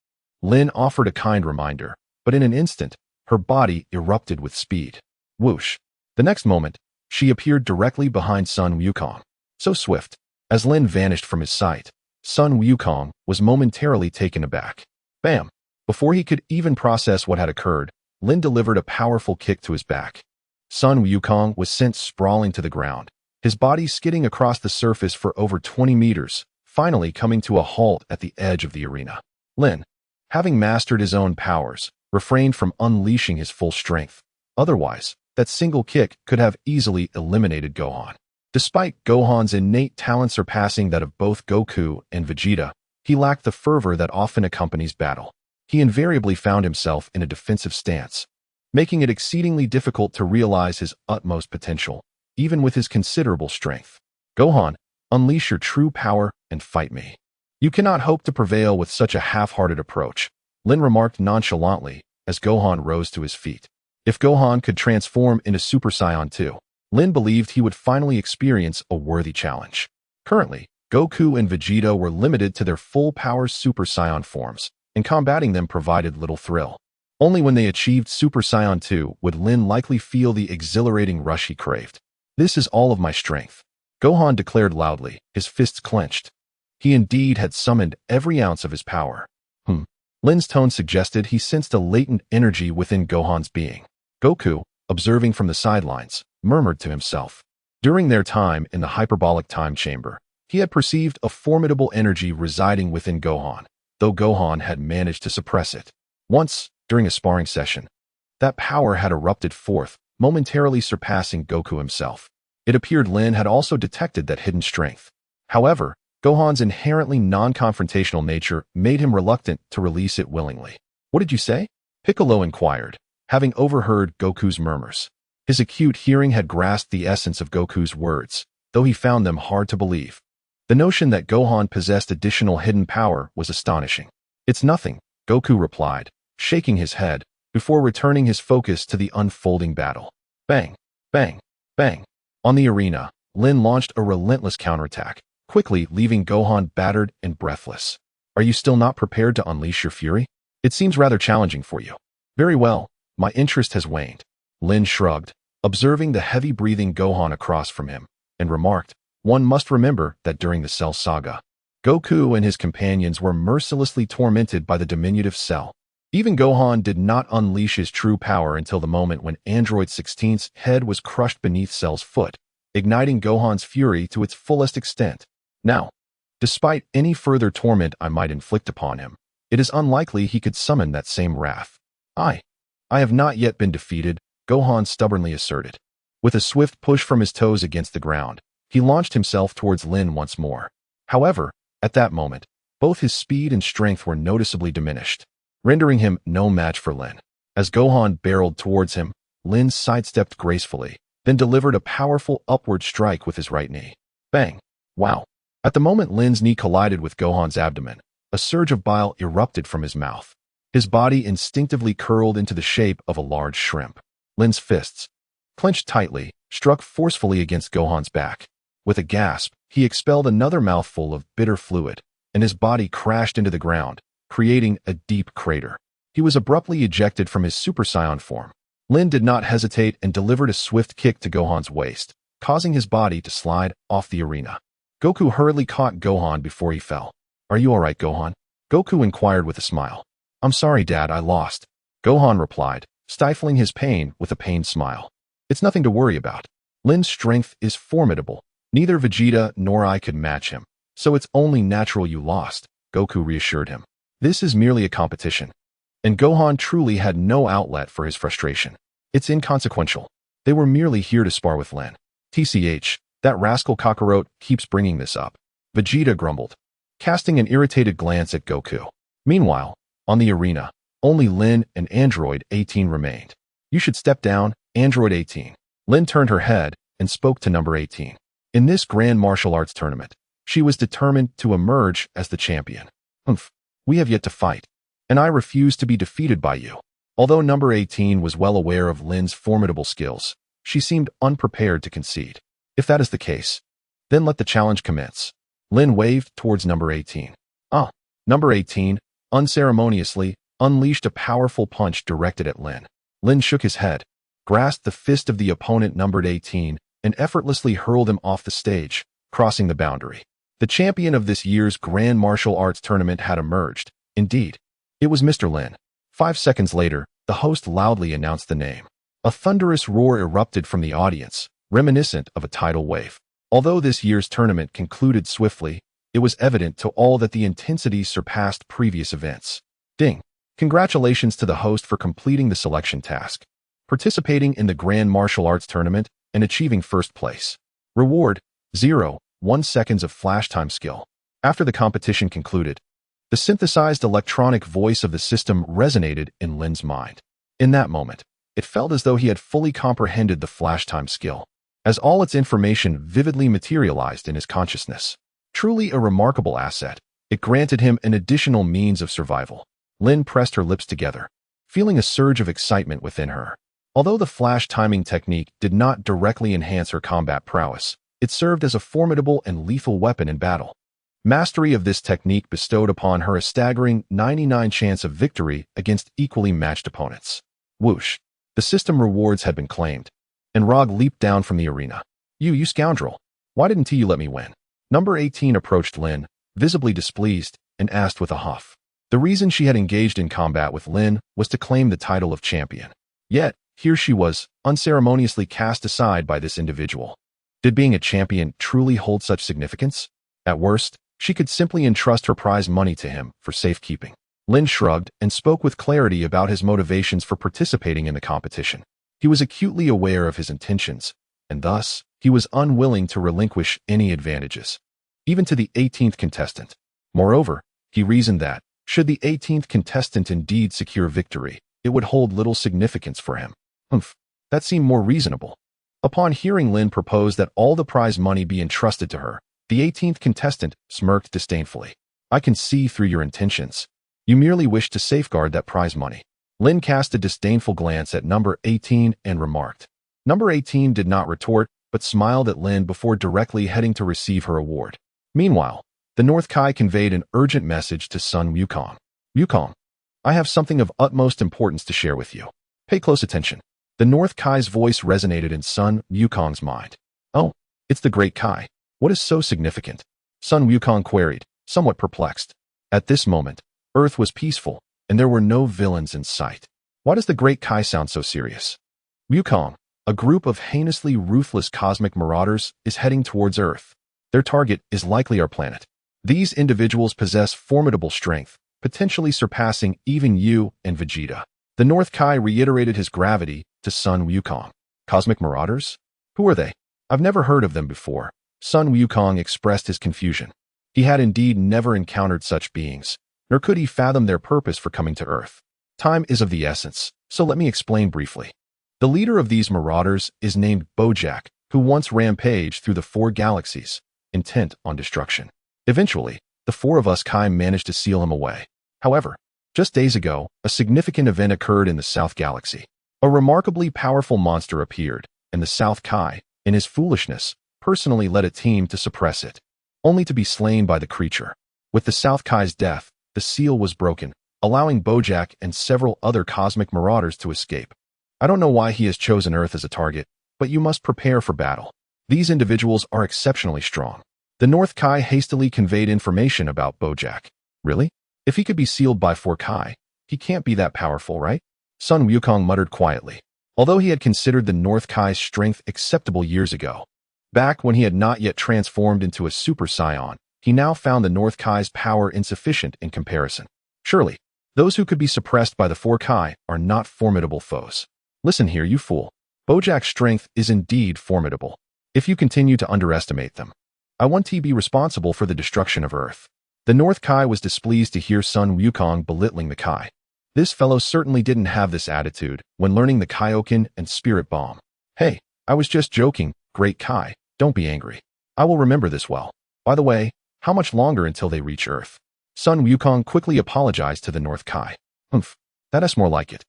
Lin offered a kind reminder, but in an instant, her body erupted with speed. Whoosh! The next moment, she appeared directly behind Sun Wukong. So swift, as Lin vanished from his sight, Sun Wukong was momentarily taken aback. Bam! Before he could even process what had occurred, Lin delivered a powerful kick to his back. Sun Wukong was sent sprawling to the ground, his body skidding across the surface for over 20 meters, finally coming to a halt at the edge of the arena. Lin, having mastered his own powers, refrained from unleashing his full strength. Otherwise, that single kick could have easily eliminated Gohan. Despite Gohan's innate talent surpassing that of both Goku and Vegeta, he lacked the fervor that often accompanies battle. He invariably found himself in a defensive stance, making it exceedingly difficult to realize his utmost potential, even with his considerable strength. Gohan, unleash your true power and fight me. You cannot hope to prevail with such a half-hearted approach, Lin remarked nonchalantly as Gohan rose to his feet. If Gohan could transform into Super Saiyan 2, Lin believed he would finally experience a worthy challenge. Currently, Goku and Vegeta were limited to their full-power Super Saiyan forms, and combating them provided little thrill. Only when they achieved Super Saiyan 2 would Lin likely feel the exhilarating rush he craved. This is all of my strength, Gohan declared loudly, his fists clenched. He indeed had summoned every ounce of his power. Lin's tone suggested he sensed a latent energy within Gohan's being. Goku, observing from the sidelines, murmured to himself. During their time in the hyperbolic time chamber, he had perceived a formidable energy residing within Gohan, though Gohan had managed to suppress it. Once, during a sparring session, that power had erupted forth, momentarily surpassing Goku himself. It appeared Lin had also detected that hidden strength. However, Gohan's inherently non-confrontational nature made him reluctant to release it willingly. What did you say? Piccolo inquired, having overheard Goku's murmurs. His acute hearing had grasped the essence of Goku's words, though he found them hard to believe. The notion that Gohan possessed additional hidden power was astonishing. It's nothing, Goku replied, shaking his head, before returning his focus to the unfolding battle. Bang, bang, bang. On the arena, Lin launched a relentless counterattack, quickly leaving Gohan battered and breathless. Are you still not prepared to unleash your fury? It seems rather challenging for you. Very well, my interest has waned. Lin shrugged, observing the heavy-breathing Gohan across from him, and remarked, one must remember that during the Cell Saga, Goku and his companions were mercilessly tormented by the diminutive Cell. Even Gohan did not unleash his true power until the moment when Android 16's head was crushed beneath Cell's foot, igniting Gohan's fury to its fullest extent. Now, despite any further torment I might inflict upon him, it is unlikely he could summon that same wrath. I have not yet been defeated, Gohan stubbornly asserted. With a swift push from his toes against the ground, he launched himself towards Lin once more. However, at that moment, both his speed and strength were noticeably diminished, rendering him no match for Lin. As Gohan barreled towards him, Lin sidestepped gracefully, then delivered a powerful upward strike with his right knee. Bang! Wow! At the moment Lin's knee collided with Gohan's abdomen, a surge of bile erupted from his mouth. His body instinctively curled into the shape of a large shrimp. Lin's fists, clenched tightly, struck forcefully against Gohan's back. With a gasp, he expelled another mouthful of bitter fluid, and his body crashed into the ground, creating a deep crater. He was abruptly ejected from his Super Saiyan form. Lin did not hesitate and delivered a swift kick to Gohan's waist, causing his body to slide off the arena. Goku hurriedly caught Gohan before he fell. Are you alright, Gohan? Goku inquired with a smile. I'm sorry, Dad, I lost. Gohan replied, stifling his pain with a pained smile. It's nothing to worry about. Lin's strength is formidable. Neither Vegeta nor I could match him, so it's only natural you lost, Goku reassured him. This is merely a competition. And Gohan truly had no outlet for his frustration. It's inconsequential. They were merely here to spar with Lin. TCH, that rascal Kakarot keeps bringing this up, Vegeta grumbled, casting an irritated glance at Goku. Meanwhile, on the arena, only Lin and Android 18 remained. You should step down, Android 18. Lin turned her head and spoke to number 18. In this grand martial arts tournament, she was determined to emerge as the champion. We have yet to fight, and I refuse to be defeated by you. Although number 18 was well aware of Lin's formidable skills, she seemed unprepared to concede. If that is the case, then let the challenge commence. Lin waved towards number 18. Number 18, unceremoniously, unleashed a powerful punch directed at Lin. Lin shook his head, grasped the fist of the opponent numbered 18, and effortlessly hurled him off the stage, crossing the boundary. The champion of this year's Grand Martial Arts Tournament had emerged. Indeed, it was Mr. Lin. 5 seconds later, the host loudly announced the name. A thunderous roar erupted from the audience, reminiscent of a tidal wave. Although this year's tournament concluded swiftly, it was evident to all that the intensity surpassed previous events. Ding! Congratulations to the host for completing the selection task, participating in the Grand Martial Arts Tournament, and achieving first place. Reward, 0.1 seconds of flash time skill. After the competition concluded, the synthesized electronic voice of the system resonated in Lin's mind. In that moment, it felt as though he had fully comprehended the flash time skill, as all its information vividly materialized in his consciousness. Truly a remarkable asset, it granted him an additional means of survival. Lin pressed her lips together, feeling a surge of excitement within her. Although the flash timing technique did not directly enhance her combat prowess, it served as a formidable and lethal weapon in battle. Mastery of this technique bestowed upon her a staggering 99 chance of victory against equally matched opponents. Whoosh. The system rewards had been claimed, and Rog leaped down from the arena. You scoundrel. Why didn't you let me win? Number 18 approached Lin, visibly displeased, and asked with a huff. The reason she had engaged in combat with Lin was to claim the title of champion. Yet, here she was, unceremoniously cast aside by this individual. Did being a champion truly hold such significance? At worst, she could simply entrust her prize money to him for safekeeping. Lin shrugged and spoke with clarity about his motivations for participating in the competition. He was acutely aware of his intentions, and thus, he was unwilling to relinquish any advantages, even to the 18th contestant. Moreover, he reasoned that, should the 18th contestant indeed secure victory, it would hold little significance for him. That seemed more reasonable. Upon hearing Lin propose that all the prize money be entrusted to her, the 18th contestant smirked disdainfully. I can see through your intentions. You merely wish to safeguard that prize money. Lin cast a disdainful glance at number 18 and remarked. Number 18 did not retort, but smiled at Lin before directly heading to receive her award. Meanwhile, the North Kai conveyed an urgent message to Sun Wukong. Wukong, I have something of utmost importance to share with you. Pay close attention. The North Kai's voice resonated in Sun Wukong's mind. Oh, it's the Great Kai. What is so significant? Sun Wukong queried, somewhat perplexed. At this moment, Earth was peaceful, and there were no villains in sight. Why does the Great Kai sound so serious? Wukong, a group of heinously ruthless cosmic marauders, is heading towards Earth. Their target is likely our planet. These individuals possess formidable strength, potentially surpassing even you and Vegeta. The North Kai reiterated his gravity to Sun Wukong. Cosmic Marauders? Who are they? I've never heard of them before. Sun Wukong expressed his confusion. He had indeed never encountered such beings, nor could he fathom their purpose for coming to Earth. Time is of the essence, so let me explain briefly. The leader of these marauders is named Bojack, who once rampaged through the 4 galaxies, intent on destruction. Eventually, the 4 of us Kai managed to seal him away. However, just days ago, a significant event occurred in the South Galaxy. A remarkably powerful monster appeared, and the South Kai, in his foolishness, personally led a team to suppress it, only to be slain by the creature. With the South Kai's death, the seal was broken, allowing Bojack and several other cosmic marauders to escape. I don't know why he has chosen Earth as a target, but you must prepare for battle. These individuals are exceptionally strong. The North Kai hastily conveyed information about Bojack. Really? If he could be sealed by 4 Kai, he can't be that powerful, right? Sun Wukong muttered quietly. Although he had considered the North Kai's strength acceptable years ago, back when he had not yet transformed into a Super Saiyan, he now found the North Kai's power insufficient in comparison. Surely, those who could be suppressed by the 4 Kai are not formidable foes. Listen here, you fool. Bojack's strength is indeed formidable. If you continue to underestimate them, I want to be responsible for the destruction of Earth. The North Kai was displeased to hear Sun Wukong belittling the Kai. This fellow certainly didn't have this attitude when learning the Kaioken and Spirit Bomb. Hey, I was just joking, Great Kai. Don't be angry. I will remember this well. By the way, how much longer until they reach Earth? Sun Wukong quickly apologized to the North Kai. That is more like it.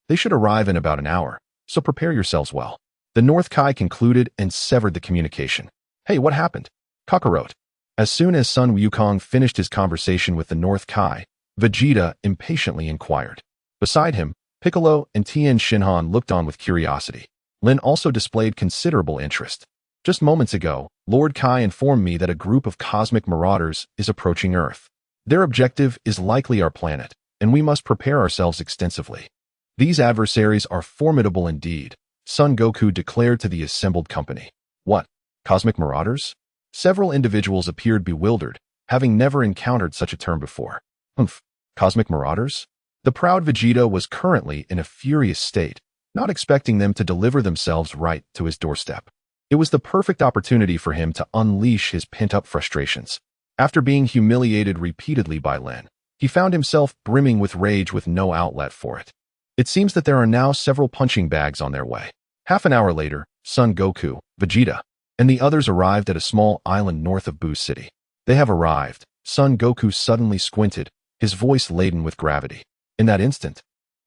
They should arrive in about an hour, so prepare yourselves well. The North Kai concluded and severed the communication. Hey, what happened? Kakarot. As soon as Sun Wukong finished his conversation with the North Kai, Vegeta impatiently inquired. Beside him, Piccolo and Tien Shinhan looked on with curiosity. Lin also displayed considerable interest. Just moments ago, Lord Kai informed me that a group of cosmic marauders is approaching Earth. Their objective is likely our planet, and we must prepare ourselves extensively. These adversaries are formidable indeed, Son Goku declared to the assembled company. What? Cosmic Marauders? Several individuals appeared bewildered, having never encountered such a term before. Cosmic Marauders? The proud Vegeta was currently in a furious state, not expecting them to deliver themselves right to his doorstep. It was the perfect opportunity for him to unleash his pent-up frustrations. After being humiliated repeatedly by Lin, he found himself brimming with rage with no outlet for it. It seems that there are now several punching bags on their way. Half an hour later, Son Goku, Vegeta, and the others arrived at a small island north of Buu City. They have arrived. Son Goku suddenly squinted, his voice laden with gravity. In that instant,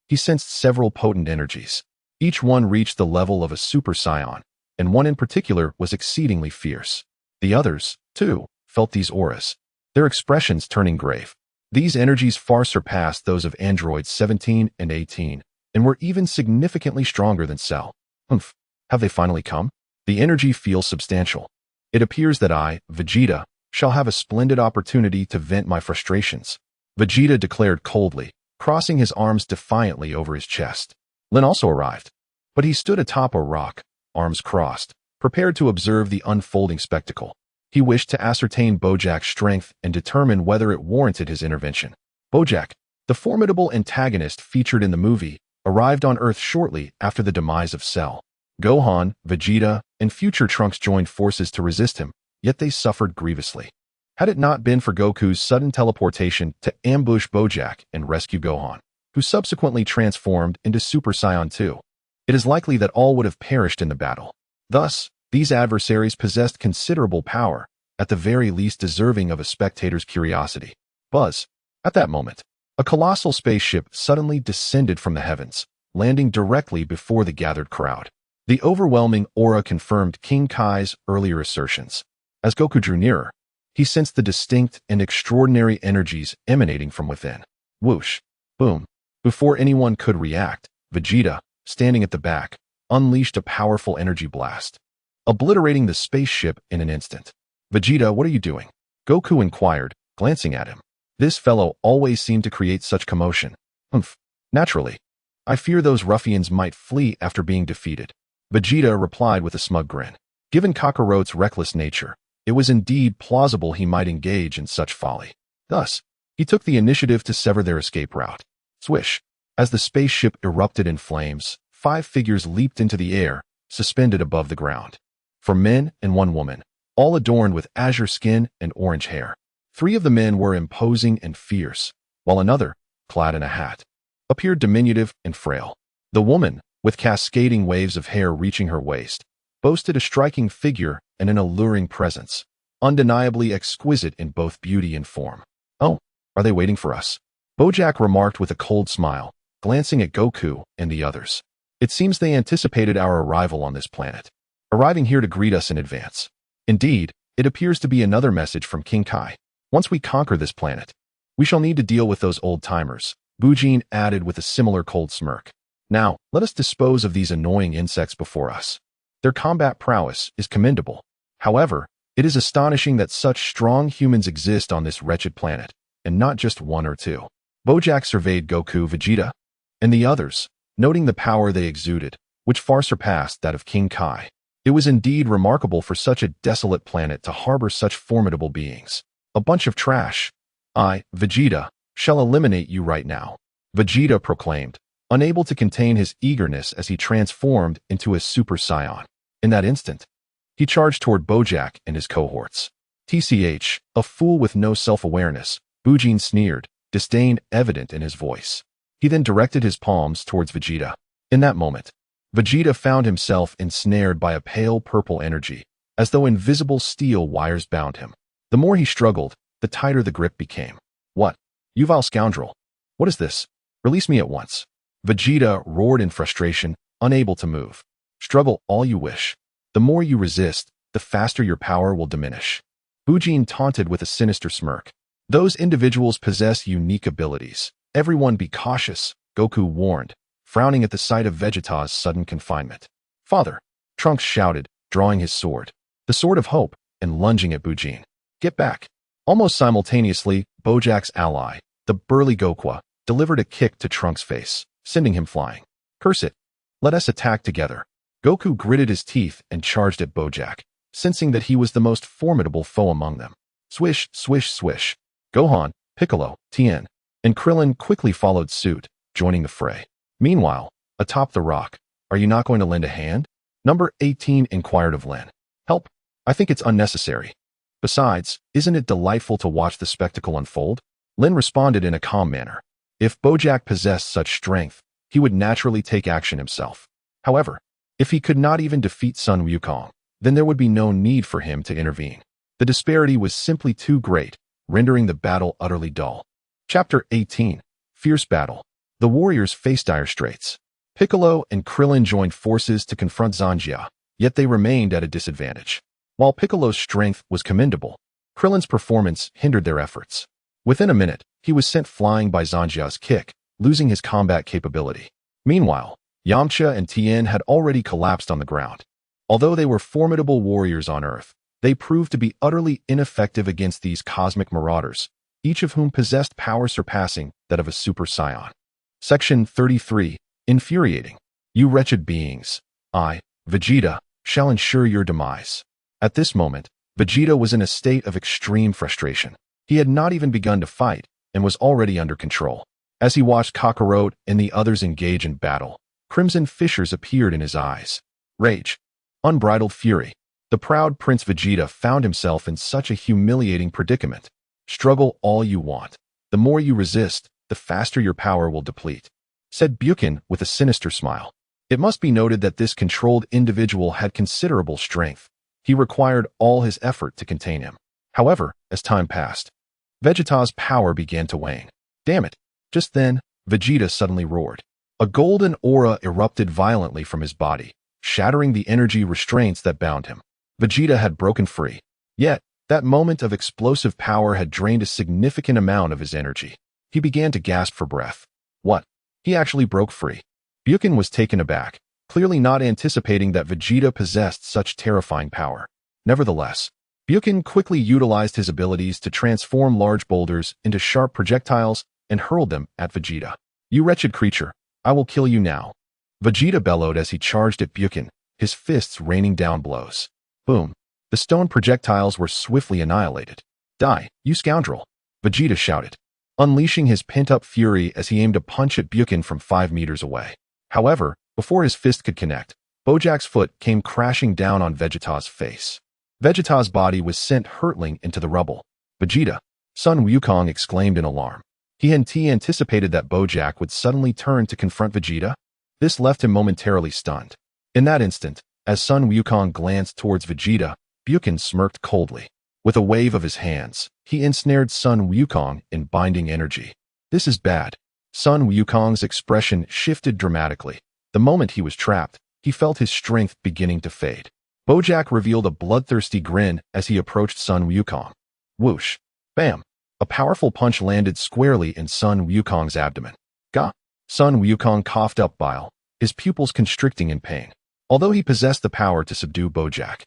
he sensed several potent energies. Each one reached the level of a Super Saiyan, and one in particular was exceedingly fierce. The others, too, felt these auras. their expressions turning grave. These energies far surpassed those of androids 17 and 18, and were even significantly stronger than Cell. Humph, have they finally come? The energy feels substantial. It appears that I, Vegeta, shall have a splendid opportunity to vent my frustrations, Vegeta declared coldly, crossing his arms defiantly over his chest. Lin also arrived, but he stood atop a rock, arms crossed, prepared to observe the unfolding spectacle. He wished to ascertain Bojack's strength and determine whether it warranted his intervention. Bojack, the formidable antagonist featured in the movie, arrived on Earth shortly after the demise of Cell. Gohan, Vegeta, and future Trunks joined forces to resist him, yet they suffered grievously. Had it not been for Goku's sudden teleportation to ambush Bojack and rescue Gohan, who subsequently transformed into Super Saiyan 2, it is likely that all would have perished in the battle. Thus, these adversaries possessed considerable power, at the very least deserving of a spectator's curiosity. Buzz. At that moment, a colossal spaceship suddenly descended from the heavens, landing directly before the gathered crowd. The overwhelming aura confirmed King Kai's earlier assertions. As Goku drew nearer, he sensed the distinct and extraordinary energies emanating from within. Whoosh. Boom. Before anyone could react, Vegeta, standing at the back, unleashed a powerful energy blast, obliterating the spaceship in an instant. Vegeta, what are you doing? Goku inquired, glancing at him. This fellow always seemed to create such commotion. Humph. Naturally. I fear those ruffians might flee after being defeated. Vegeta replied with a smug grin. Given Kakarot's reckless nature, it was indeed plausible he might engage in such folly. Thus, he took the initiative to sever their escape route. Swish. As the spaceship erupted in flames, 5 figures leaped into the air, suspended above the ground. 4 men and 1 woman, all adorned with azure skin and orange hair. 3 of the men were imposing and fierce, while another, clad in a hat, appeared diminutive and frail. The woman, with cascading waves of hair reaching her waist, boasted a striking figure and an alluring presence, undeniably exquisite in both beauty and form. Oh, are they waiting for us? Bojack remarked with a cold smile, glancing at Goku and the others. It seems they anticipated our arrival on this planet, arriving here to greet us in advance. Indeed, it appears to be another message from King Kai. Once we conquer this planet, we shall need to deal with those old-timers, Bujin added with a similar cold smirk. Now, let us dispose of these annoying insects before us. Their combat prowess is commendable. However, it is astonishing that such strong humans exist on this wretched planet, and not just 1 or 2. Bojack surveyed Goku, Vegeta, and the others, noting the power they exuded, which far surpassed that of King Kai. It was indeed remarkable for such a desolate planet to harbor such formidable beings. A bunch of trash. I, Vegeta, shall eliminate you right now, Vegeta proclaimed, unable to contain his eagerness as he transformed into a Super Saiyan. In that instant, he charged toward Bojack and his cohorts. TCH, a fool with no self-awareness, Bujin sneered, disdain evident in his voice. He then directed his palms towards Vegeta. In that moment, Vegeta found himself ensnared by a pale purple energy, as though invisible steel wires bound him. The more he struggled, the tighter the grip became. What? You vile scoundrel! What is this? Release me at once. Vegeta roared in frustration, unable to move. Struggle all you wish. The more you resist, the faster your power will diminish. Bujin taunted with a sinister smirk. Those individuals possess unique abilities. Everyone be cautious, Goku warned, frowning at the sight of Vegeta's sudden confinement. Father, Trunks shouted, drawing his sword, the sword of hope, and lunging at Bujin. Get back. Almost simultaneously, Bojack's ally, the burly Goku, delivered a kick to Trunks' face, sending him flying. Curse it. Let us attack together. Goku gritted his teeth and charged at Bojack, sensing that he was the most formidable foe among them. Swish, swish, swish. Gohan, Piccolo, Tien, and Krillin quickly followed suit, joining the fray. Meanwhile, atop the rock, are you not going to lend a hand? Number 18 inquired of Lin. Help. I think it's unnecessary. Besides, isn't it delightful to watch the spectacle unfold? Lin responded in a calm manner. If Bojack possessed such strength, he would naturally take action himself. However, if he could not even defeat Sun Wukong, then there would be no need for him to intervene. The disparity was simply too great, rendering the battle utterly dull. Chapter 18. Fierce Battle. The warriors faced dire straits. Piccolo and Krillin joined forces to confront Zanjia, yet they remained at a disadvantage. While Piccolo's strength was commendable, Krillin's performance hindered their efforts. Within a minute, he was sent flying by Zanjia's kick, losing his combat capability. Meanwhile, Yamcha and Tien had already collapsed on the ground. Although they were formidable warriors on Earth, they proved to be utterly ineffective against these cosmic marauders, each of whom possessed power surpassing that of a Super Saiyan. Section 33. Infuriating. You wretched beings. I, Vegeta, shall ensure your demise. At this moment, Vegeta was in a state of extreme frustration. He had not even begun to fight, and was already under control. As he watched Kakarot and the others engage in battle, crimson fissures appeared in his eyes. Rage. Unbridled fury. The proud Prince Vegeta found himself in such a humiliating predicament. Struggle all you want. The more you resist, the faster your power will deplete, said Buchan with a sinister smile. It must be noted that this controlled individual had considerable strength. He required all his effort to contain him. However, as time passed, Vegeta's power began to wane. Damn it! Just then, Vegeta suddenly roared. A golden aura erupted violently from his body, shattering the energy restraints that bound him. Vegeta had broken free. Yet, that moment of explosive power had drained a significant amount of his energy. He began to gasp for breath. What? He actually broke free. Buchan was taken aback, clearly not anticipating that Vegeta possessed such terrifying power. Nevertheless, Buchan quickly utilized his abilities to transform large boulders into sharp projectiles and hurled them at Vegeta. You wretched creature, I will kill you now. Vegeta bellowed as he charged at Buchan, his fists raining down blows. Boom. The stone projectiles were swiftly annihilated. Die, you scoundrel! Vegeta shouted, unleashing his pent-up fury as he aimed a punch at Buchan from 5 meters away. However, before his fist could connect, Bojack's foot came crashing down on Vegeta's face. Vegeta's body was sent hurtling into the rubble. Vegeta! Sun Wukong exclaimed in alarm. He anticipated that Bojack would suddenly turn to confront Vegeta. This left him momentarily stunned. In that instant, as Sun Wukong glanced towards Vegeta, Buchan smirked coldly. With a wave of his hands, he ensnared Sun Wukong in binding energy. This is bad. Sun Wukong's expression shifted dramatically. The moment he was trapped, he felt his strength beginning to fade. Bojack revealed a bloodthirsty grin as he approached Sun Wukong. Whoosh. Bam. A powerful punch landed squarely in Sun Wukong's abdomen. Gah! Sun Wukong coughed up bile, his pupils constricting in pain. Although he possessed the power to subdue Bojack,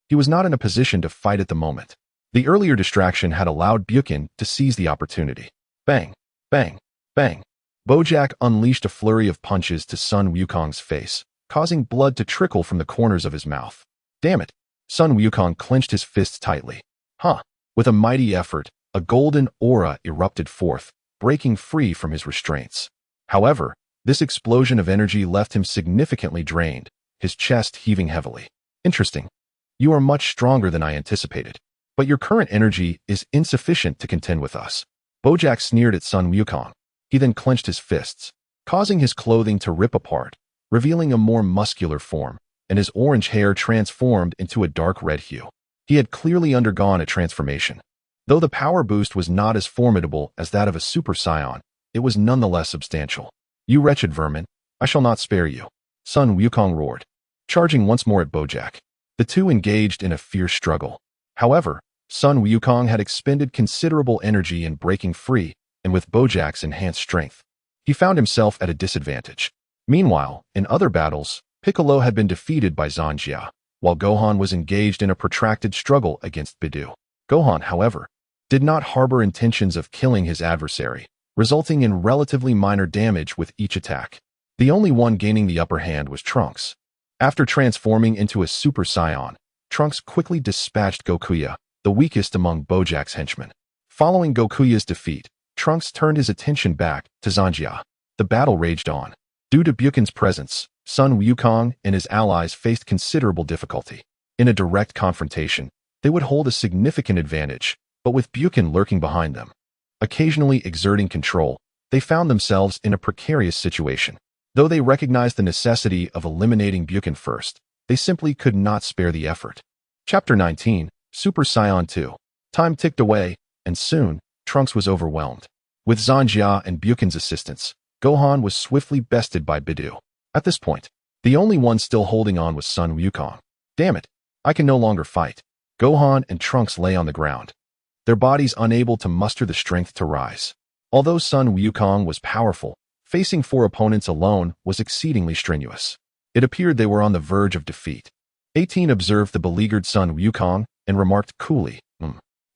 he was not in a position to fight at the moment. The earlier distraction had allowed Buchan to seize the opportunity. Bang! Bang! Bang! Bojack unleashed a flurry of punches to Sun Wukong's face, causing blood to trickle from the corners of his mouth. Damn it! Sun Wukong clenched his fists tightly. Huh! With a mighty effort, a golden aura erupted forth, breaking free from his restraints. However, this explosion of energy left him significantly drained, his chest heaving heavily. Interesting. You are much stronger than I anticipated, but your current energy is insufficient to contend with us. Bojack sneered at Sun Wukong. He then clenched his fists, causing his clothing to rip apart, revealing a more muscular form, and his orange hair transformed into a dark red hue. He had clearly undergone a transformation. Though the power boost was not as formidable as that of a Super Saiyan, it was nonetheless substantial. You wretched vermin, I shall not spare you. Sun Wukong roared, charging once more at Bojack. The two engaged in a fierce struggle. However, Sun Wukong had expended considerable energy in breaking free, and with Bojack's enhanced strength, he found himself at a disadvantage. Meanwhile, in other battles, Piccolo had been defeated by Zanjia, while Gohan was engaged in a protracted struggle against Beerus. Gohan, however, did not harbor intentions of killing his adversary, resulting in relatively minor damage with each attack. The only one gaining the upper hand was Trunks. After transforming into a Super Saiyan, Trunks quickly dispatched Gokuya, the weakest among Bojack's henchmen. Following Gokuya's defeat, Trunks turned his attention back to Zanjia. The battle raged on. Due to Buchan's presence, Sun Wukong and his allies faced considerable difficulty. In a direct confrontation, they would hold a significant advantage, but with Buchan lurking behind them, occasionally exerting control, they found themselves in a precarious situation. Though they recognized the necessity of eliminating Buchan first, they simply could not spare the effort. Chapter 19, Super Saiyan 2. Time ticked away, and soon, Trunks was overwhelmed. With Zanjia and Buchan's assistance, Gohan was swiftly bested by Beerus. At this point, the only one still holding on was Sun Wukong. Damn it, I can no longer fight. Gohan and Trunks lay on the ground, their bodies unable to muster the strength to rise. Although Sun Wukong was powerful, facing 4 opponents alone was exceedingly strenuous. It appeared they were on the verge of defeat. 18 observed the beleaguered Sun Wukong and remarked coolly,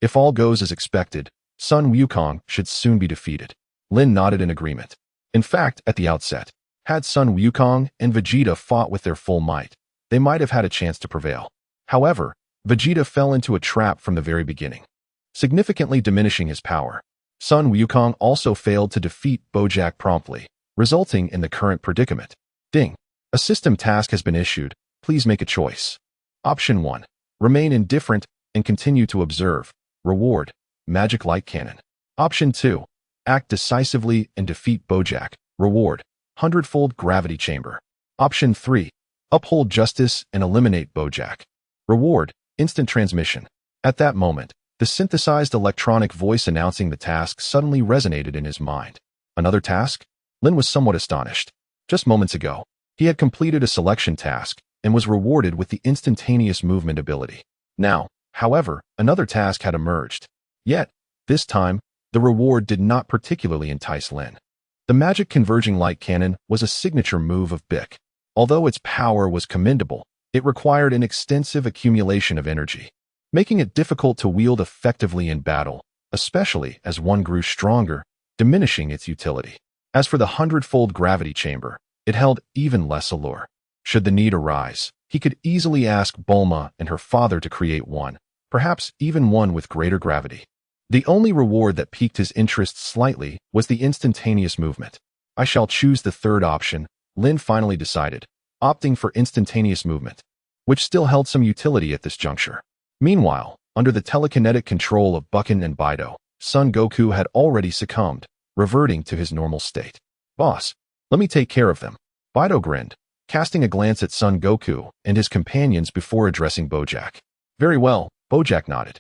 If all goes as expected, Sun Wukong should soon be defeated. Lin nodded in agreement. In fact, at the outset, had Sun Wukong and Vegeta fought with their full might, they might have had a chance to prevail. However, Vegeta fell into a trap from the very beginning, significantly diminishing his power. Sun Wukong also failed to defeat Bojack promptly, resulting in the current predicament. Ding. A system task has been issued. Please make a choice. Option 1. Remain indifferent and continue to observe. Reward. Magic Light Cannon. Option 2. Act decisively and defeat Bojack. Reward. 100-fold Gravity Chamber. Option 3. Uphold justice and eliminate Bojack. Reward. Instant transmission. At that moment, the synthesized electronic voice announcing the task suddenly resonated in his mind. Another task? Lin was somewhat astonished. Just moments ago, he had completed a selection task and was rewarded with the instantaneous movement ability. Now, however, another task had emerged. Yet, this time, the reward did not particularly entice Lin. The Magic Converging Light Cannon was a signature move of Bic. Although its power was commendable, it required an extensive accumulation of energy, making it difficult to wield effectively in battle, especially as one grew stronger, diminishing its utility. As for the 100-fold Gravity Chamber, it held even less allure. Should the need arise, he could easily ask Bulma and her father to create one, perhaps even one with greater gravity. The only reward that piqued his interest slightly was the instantaneous movement. I shall choose the third option, Lin finally decided, opting for instantaneous movement, which still held some utility at this juncture. Meanwhile, under the telekinetic control of Buchan and Bido, Son Goku had already succumbed, reverting to his normal state. Boss, let me take care of them. Bido grinned, casting a glance at Son Goku and his companions before addressing Bojack. Very well, Bojack nodded.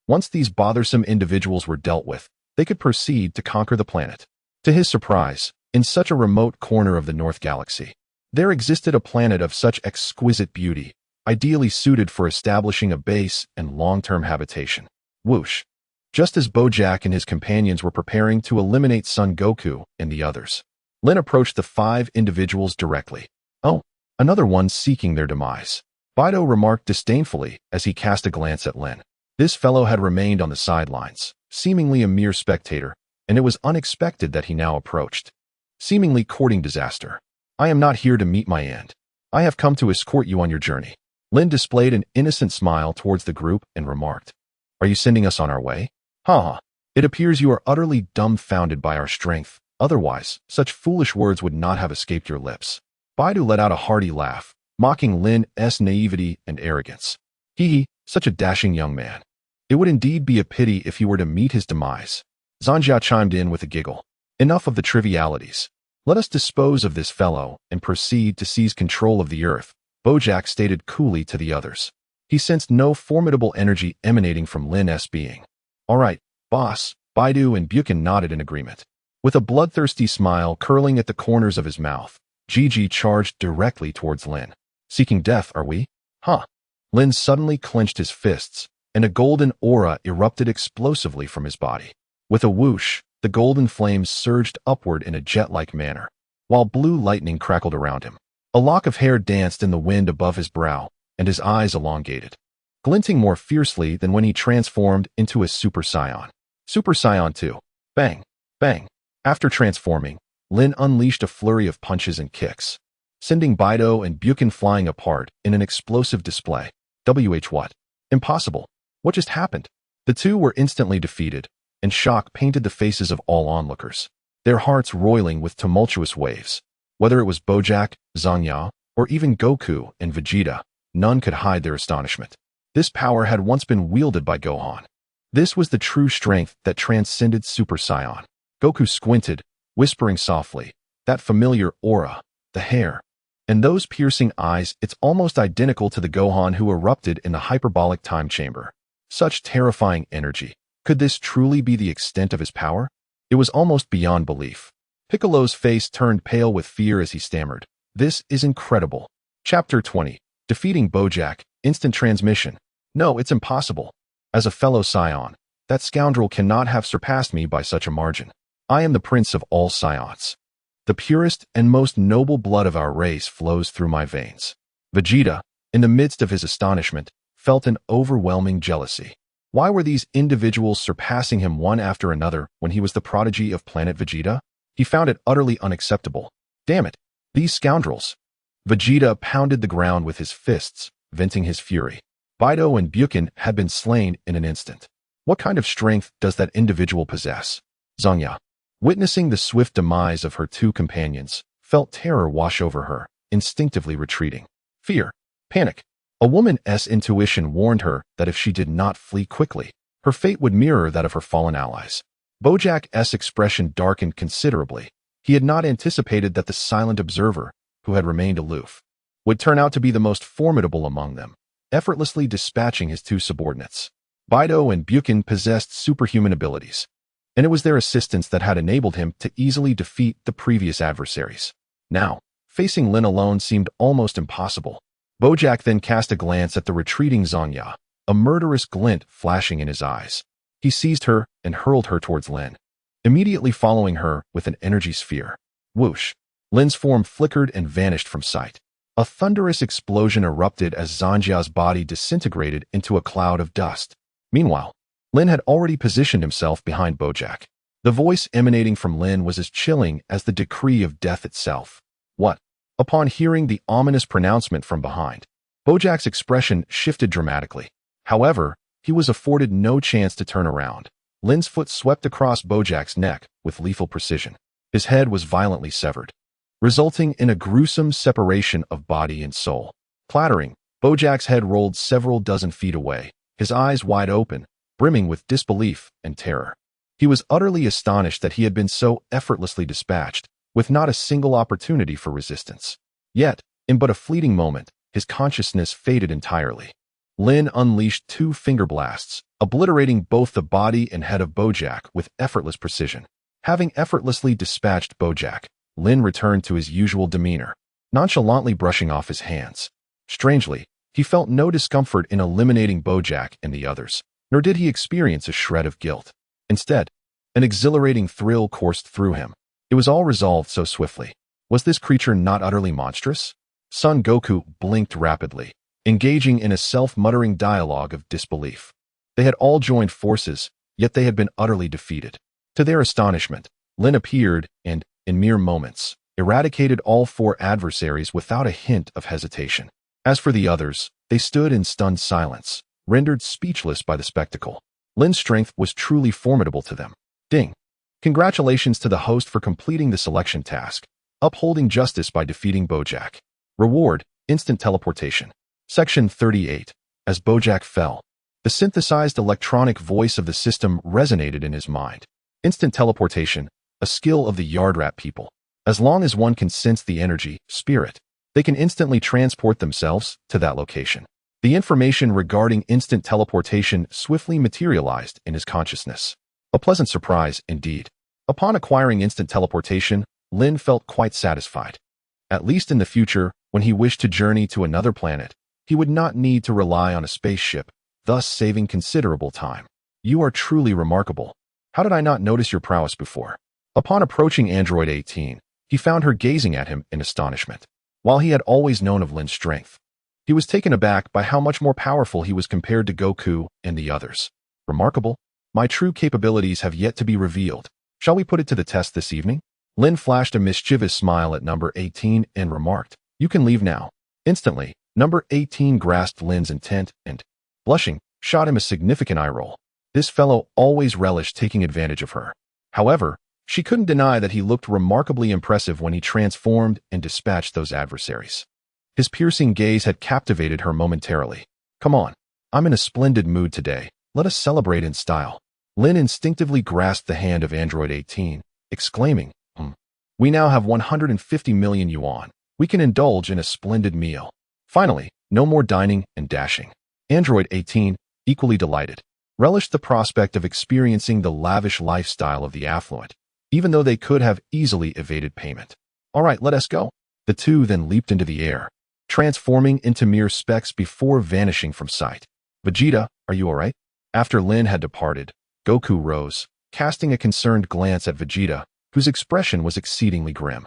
Once these bothersome individuals were dealt with, they could proceed to conquer the planet. To his surprise, in such a remote corner of the North Galaxy, there existed a planet of such exquisite beauty, ideally suited for establishing a base and long-term habitation. Whoosh! Just as Bojack and his companions were preparing to eliminate Son Goku and the others, Lin approached the 5 individuals directly. Oh, another one seeking their demise. Bido remarked disdainfully as he cast a glance at Lin. This fellow had remained on the sidelines, seemingly a mere spectator, and it was unexpected that he now approached, seemingly courting disaster. I am not here to meet my end. I have come to escort you on your journey. Lin displayed an innocent smile towards the group and remarked, Are you sending us on our way? Ha! It appears you are utterly dumbfounded by our strength. Otherwise, such foolish words would not have escaped your lips. Baidu let out a hearty laugh, mocking Lin's naivety and arrogance. He, such a dashing young man. It would indeed be a pity if he were to meet his demise. Zanjia chimed in with a giggle. Enough of the trivialities. Let us dispose of this fellow and proceed to seize control of the earth, Bojack stated coolly to the others. He sensed no formidable energy emanating from Lin's being. All right, boss, Baidu and Buchan nodded in agreement. With a bloodthirsty smile curling at the corners of his mouth, Gigi charged directly towards Lin. Seeking death, are we? Huh. Lin suddenly clenched his fists, and a golden aura erupted explosively from his body. With a whoosh, the golden flames surged upward in a jet-like manner, while blue lightning crackled around him. A lock of hair danced in the wind above his brow, and his eyes elongated, glinting more fiercely than when he transformed into a Super Saiyan. Super Saiyan 2. Bang! Bang! After transforming, Lin unleashed a flurry of punches and kicks, sending Bido and Buchan flying apart in an explosive display. What? Impossible. What just happened? The two were instantly defeated, and shock painted the faces of all onlookers, their hearts roiling with tumultuous waves. Whether it was Bojack, Zangia, or even Goku and Vegeta, none could hide their astonishment. This power had once been wielded by Gohan. This was the true strength that transcended Super Saiyan. Goku squinted, whispering softly, that familiar aura, the hair, and those piercing eyes, it's almost identical to the Gohan who erupted in the hyperbolic time chamber. Such terrifying energy. Could this truly be the extent of his power? It was almost beyond belief. Piccolo's face turned pale with fear as he stammered. This is incredible. Chapter 20. Defeating Bojack. Instant transmission. No, it's impossible. As a fellow Saiyan, That scoundrel cannot have surpassed me by such a margin. I am the prince of all Saiyans. The purest and most noble blood of our race flows through my veins. Vegeta, in the midst of his astonishment, felt an overwhelming jealousy. Why were these individuals surpassing him one after another when he was the prodigy of planet Vegeta? He found it utterly unacceptable. Damn it, these scoundrels. Vegeta pounded the ground with his fists, venting his fury. Bido and Bukin had been slain in an instant. What kind of strength does that individual possess? Zhongya, witnessing the swift demise of her two companions, felt terror wash over her, instinctively retreating. Fear, panic. A woman's intuition warned her that if she did not flee quickly, her fate would mirror that of her fallen allies. Bojack's expression darkened considerably. He had not anticipated that the silent observer, who had remained aloof, would turn out to be the most formidable among them, effortlessly dispatching his two subordinates. Bido and Bukin possessed superhuman abilities, and it was their assistance that had enabled him to easily defeat the previous adversaries. Now, facing Lin alone seemed almost impossible. Bojack then cast a glance at the retreating Zhongya, a murderous glint flashing in his eyes. He seized her and hurled her towards Lin, immediately following her with an energy sphere. Whoosh! Lin's form flickered and vanished from sight. A thunderous explosion erupted as Zhongya's body disintegrated into a cloud of dust. Meanwhile, Lin had already positioned himself behind Bojack. The voice emanating from Lin was as chilling as the decree of death itself. What? Upon hearing the ominous pronouncement from behind, Bojack's expression shifted dramatically. However, he was afforded no chance to turn around. Lin's foot swept across Bojack's neck with lethal precision. His head was violently severed, resulting in a gruesome separation of body and soul. Clattering, Bojack's head rolled several dozen feet away, his eyes wide open, brimming with disbelief and terror. He was utterly astonished that he had been so effortlessly dispatched, with not a single opportunity for resistance. Yet, in but a fleeting moment, his consciousness faded entirely. Lin unleashed two finger blasts, obliterating both the body and head of Bojack with effortless precision. Having effortlessly dispatched Bojack, Lin returned to his usual demeanor, nonchalantly brushing off his hands. Strangely, he felt no discomfort in eliminating Bojack and the others, nor did he experience a shred of guilt. Instead, an exhilarating thrill coursed through him. It was all resolved so swiftly. Was this creature not utterly monstrous? Son Goku blinked rapidly, engaging in a self-muttering dialogue of disbelief. They had all joined forces, yet they had been utterly defeated. To their astonishment, Lin appeared and, in mere moments, eradicated all four adversaries without a hint of hesitation. As for the others, they stood in stunned silence, rendered speechless by the spectacle. Lin's strength was truly formidable to them. Ding! Congratulations to the host for completing the selection task, upholding justice by defeating Bojack. Reward, instant teleportation. Section 38. As Bojack fell, the synthesized electronic voice of the system resonated in his mind. Instant teleportation, a skill of the Yard Rat people. As long as one can sense the energy, spirit, they can instantly transport themselves to that location. The information regarding instant teleportation swiftly materialized in his consciousness. A pleasant surprise, indeed. Upon acquiring instant teleportation, Lin felt quite satisfied. At least in the future, when he wished to journey to another planet, he would not need to rely on a spaceship, thus saving considerable time. You are truly remarkable. How did I not notice your prowess before? Upon approaching Android 18, he found her gazing at him in astonishment. While he had always known of Lin's strength, he was taken aback by how much more powerful he was compared to Goku and the others. Remarkable? My true capabilities have yet to be revealed. Shall we put it to the test this evening? Lin flashed a mischievous smile at number 18 and remarked, "You can leave now." Instantly, number 18 grasped Lin's intent and, blushing, shot him a significant eye roll. This fellow always relished taking advantage of her. However, she couldn't deny that he looked remarkably impressive when he transformed and dispatched those adversaries. His piercing gaze had captivated her momentarily. Come on, I'm in a splendid mood today. Let us celebrate in style. Lin instinctively grasped the hand of Android 18, exclaiming, We now have 150 million yuan. We can indulge in a splendid meal. Finally, no more dining and dashing. Android 18, equally delighted, relished the prospect of experiencing the lavish lifestyle of the affluent, even though they could have easily evaded payment. All right, let us go. The two then leaped into the air, transforming into mere specks before vanishing from sight. Vegeta, are you all right? After Lin had departed, Goku rose, casting a concerned glance at Vegeta, whose expression was exceedingly grim.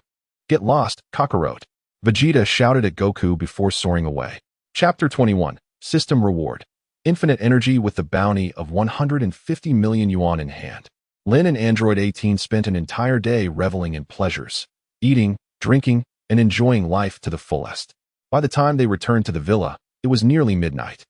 Get lost, cockroach. Vegeta shouted at Goku before soaring away. Chapter 21. System Reward. Infinite energy with the bounty of 150 million yuan in hand. Lin and Android 18 spent an entire day reveling in pleasures, eating, drinking, and enjoying life to the fullest. By the time they returned to the villa, it was nearly midnight.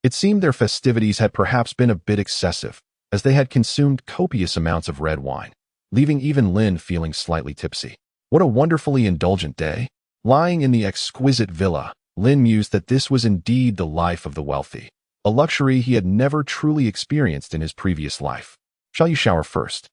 It seemed their festivities had perhaps been a bit excessive, as they had consumed copious amounts of red wine, leaving even Lin feeling slightly tipsy. What a wonderfully indulgent day. Lying in the exquisite villa, Lin mused that this was indeed the life of the wealthy, a luxury he had never truly experienced in his previous life. Shall you shower first?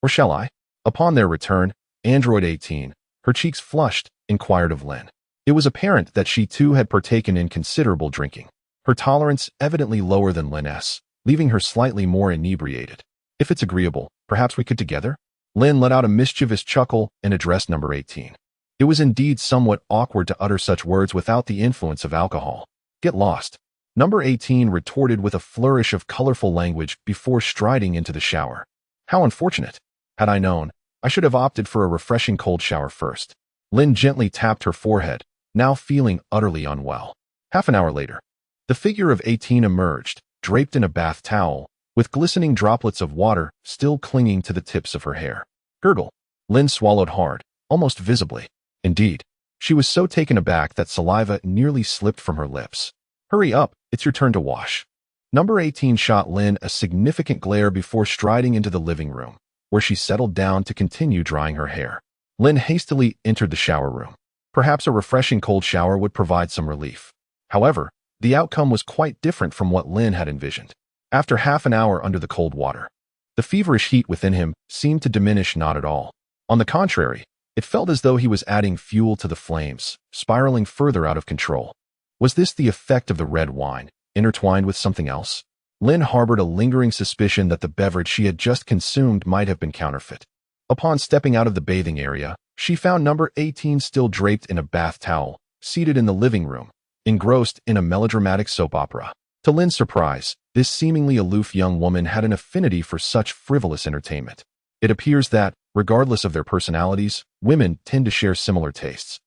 Or shall I? Upon their return, Android 18, her cheeks flushed, inquired of Lin. It was apparent that she too had partaken in considerable drinking, her tolerance evidently lower than Lin's, leaving her slightly more inebriated. If it's agreeable, perhaps we could together? Lin let out a mischievous chuckle and addressed number 18. It was indeed somewhat awkward to utter such words without the influence of alcohol. Get lost. Number 18 retorted with a flourish of colorful language before striding into the shower. How unfortunate. Had I known, I should have opted for a refreshing cold shower first. Lin gently tapped her forehead, now feeling utterly unwell. Half an hour later, the figure of 18 emerged, draped in a bath towel, with glistening droplets of water still clinging to the tips of her hair. Gurgle. Lin swallowed hard, almost visibly. Indeed, she was so taken aback that saliva nearly slipped from her lips. Hurry up, it's your turn to wash. Number 18 shot Lin a significant glare before striding into the living room, where she settled down to continue drying her hair. Lin hastily entered the shower room. Perhaps a refreshing cold shower would provide some relief. However, the outcome was quite different from what Lin had envisioned. After half an hour under the cold water, the feverish heat within him seemed to diminish not at all. On the contrary, it felt as though he was adding fuel to the flames, spiraling further out of control. Was this the effect of the red wine, intertwined with something else? Lin harbored a lingering suspicion that the beverage she had just consumed might have been counterfeit. Upon stepping out of the bathing area, she found number 18 still draped in a bath towel, seated in the living room, engrossed in a melodramatic soap opera. To Lin's surprise, this seemingly aloof young woman had an affinity for such frivolous entertainment. It appears that, regardless of their personalities, women tend to share similar tastes.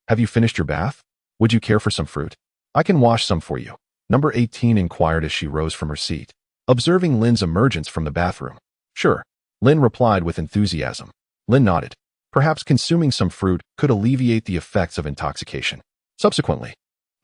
Have you finished your bath? Would you care for some fruit? I can wash some for you, number 18 inquired as she rose from her seat, observing Lin's emergence from the bathroom. Sure, Lin replied with enthusiasm. Lin nodded. Perhaps consuming some fruit could alleviate the effects of intoxication. Subsequently,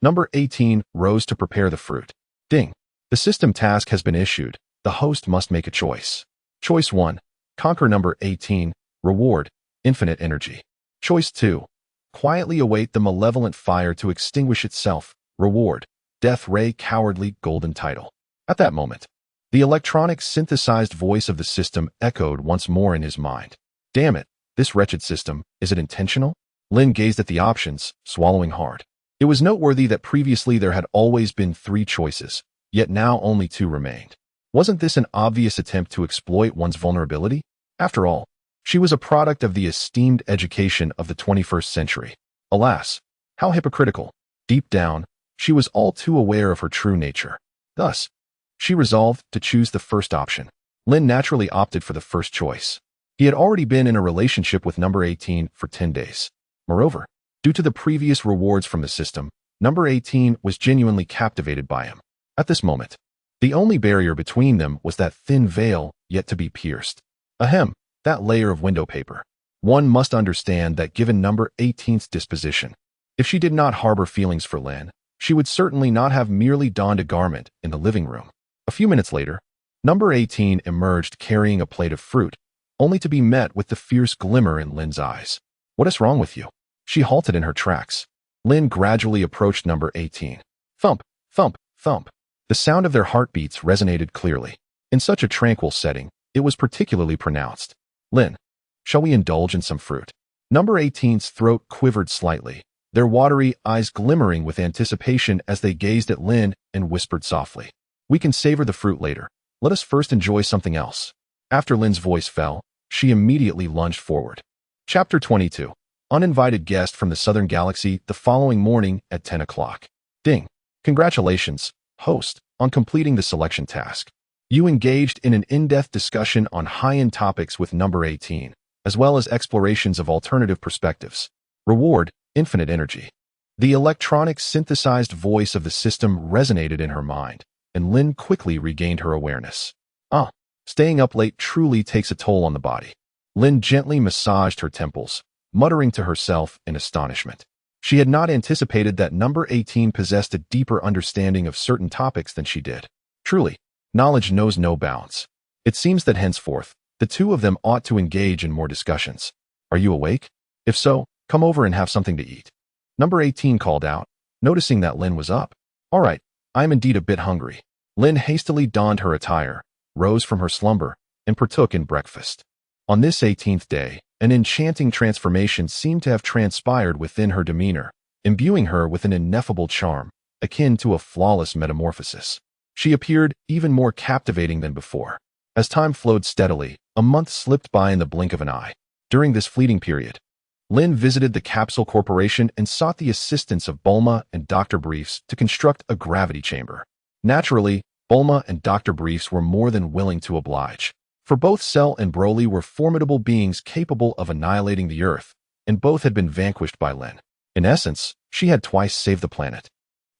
number 18 rose to prepare the fruit. Ding. The system task has been issued. The host must make a choice. Choice 1. Conquer number 18. Reward. Infinite energy. Choice 2. Quietly await the malevolent fire to extinguish itself. Reward. Death Ray Cowardly Golden Title. At that moment, the electronic synthesized voice of the system echoed once more in his mind. Damn it, this wretched system, is it intentional? Lin gazed at the options, swallowing hard. It was noteworthy that previously there had always been 3 choices, yet now only 2 remained. Wasn't this an obvious attempt to exploit one's vulnerability? After all, she was a product of the esteemed education of the 21st century. Alas, how hypocritical. Deep down, she was all too aware of her true nature. Thus, she resolved to choose the first option. Lin naturally opted for the first choice. He had already been in a relationship with number 18 for 10 days. Moreover, due to the previous rewards from the system, number 18 was genuinely captivated by him. At this moment, the only barrier between them was that thin veil yet to be pierced. Ahem, that layer of window paper. One must understand that given number 18's disposition, if she did not harbor feelings for Lin, she would certainly not have merely donned a garment in the living room. A few minutes later, number 18 emerged carrying a plate of fruit, only to be met with the fierce glimmer in Lin's eyes. What is wrong with you? She halted in her tracks. Lin gradually approached number 18. Thump, thump, thump. The sound of their heartbeats resonated clearly. In such a tranquil setting, it was particularly pronounced. Lin, shall we indulge in some fruit? Number 18's throat quivered slightly, their watery eyes glimmering with anticipation as they gazed at Lin and whispered softly. We can savor the fruit later. Let us first enjoy something else. After Lin's voice fell, she immediately lunged forward. Chapter 22. Uninvited guest from the Southern Galaxy the following morning at 10 o'clock. Ding. Congratulations, host, on completing the selection task. You engaged in an in-depth discussion on high-end topics with number 18, as well as explorations of alternative perspectives. Reward, infinite energy. The electronic synthesized voice of the system resonated in her mind, and Lin quickly regained her awareness. Staying up late truly takes a toll on the body. Lin gently massaged her temples, muttering to herself in astonishment. She had not anticipated that number 18 possessed a deeper understanding of certain topics than she did. Truly, knowledge knows no bounds. It seems that henceforth, the two of them ought to engage in more discussions. Are you awake? If so, come over and have something to eat. Number 18 called out, noticing that Lin was up. All right, I am indeed a bit hungry. Lin hastily donned her attire, rose from her slumber, and partook in breakfast. On this 18th day, an enchanting transformation seemed to have transpired within her demeanor, imbuing her with an ineffable charm, akin to a flawless metamorphosis. She appeared even more captivating than before. As time flowed steadily, a month slipped by in the blink of an eye. During this fleeting period, Lin visited the Capsule Corporation and sought the assistance of Bulma and Dr. Briefs to construct a gravity chamber. Naturally, Bulma and Dr. Briefs were more than willing to oblige, for both Cell and Broly were formidable beings capable of annihilating the Earth, and both had been vanquished by Lin. In essence, she had twice saved the planet,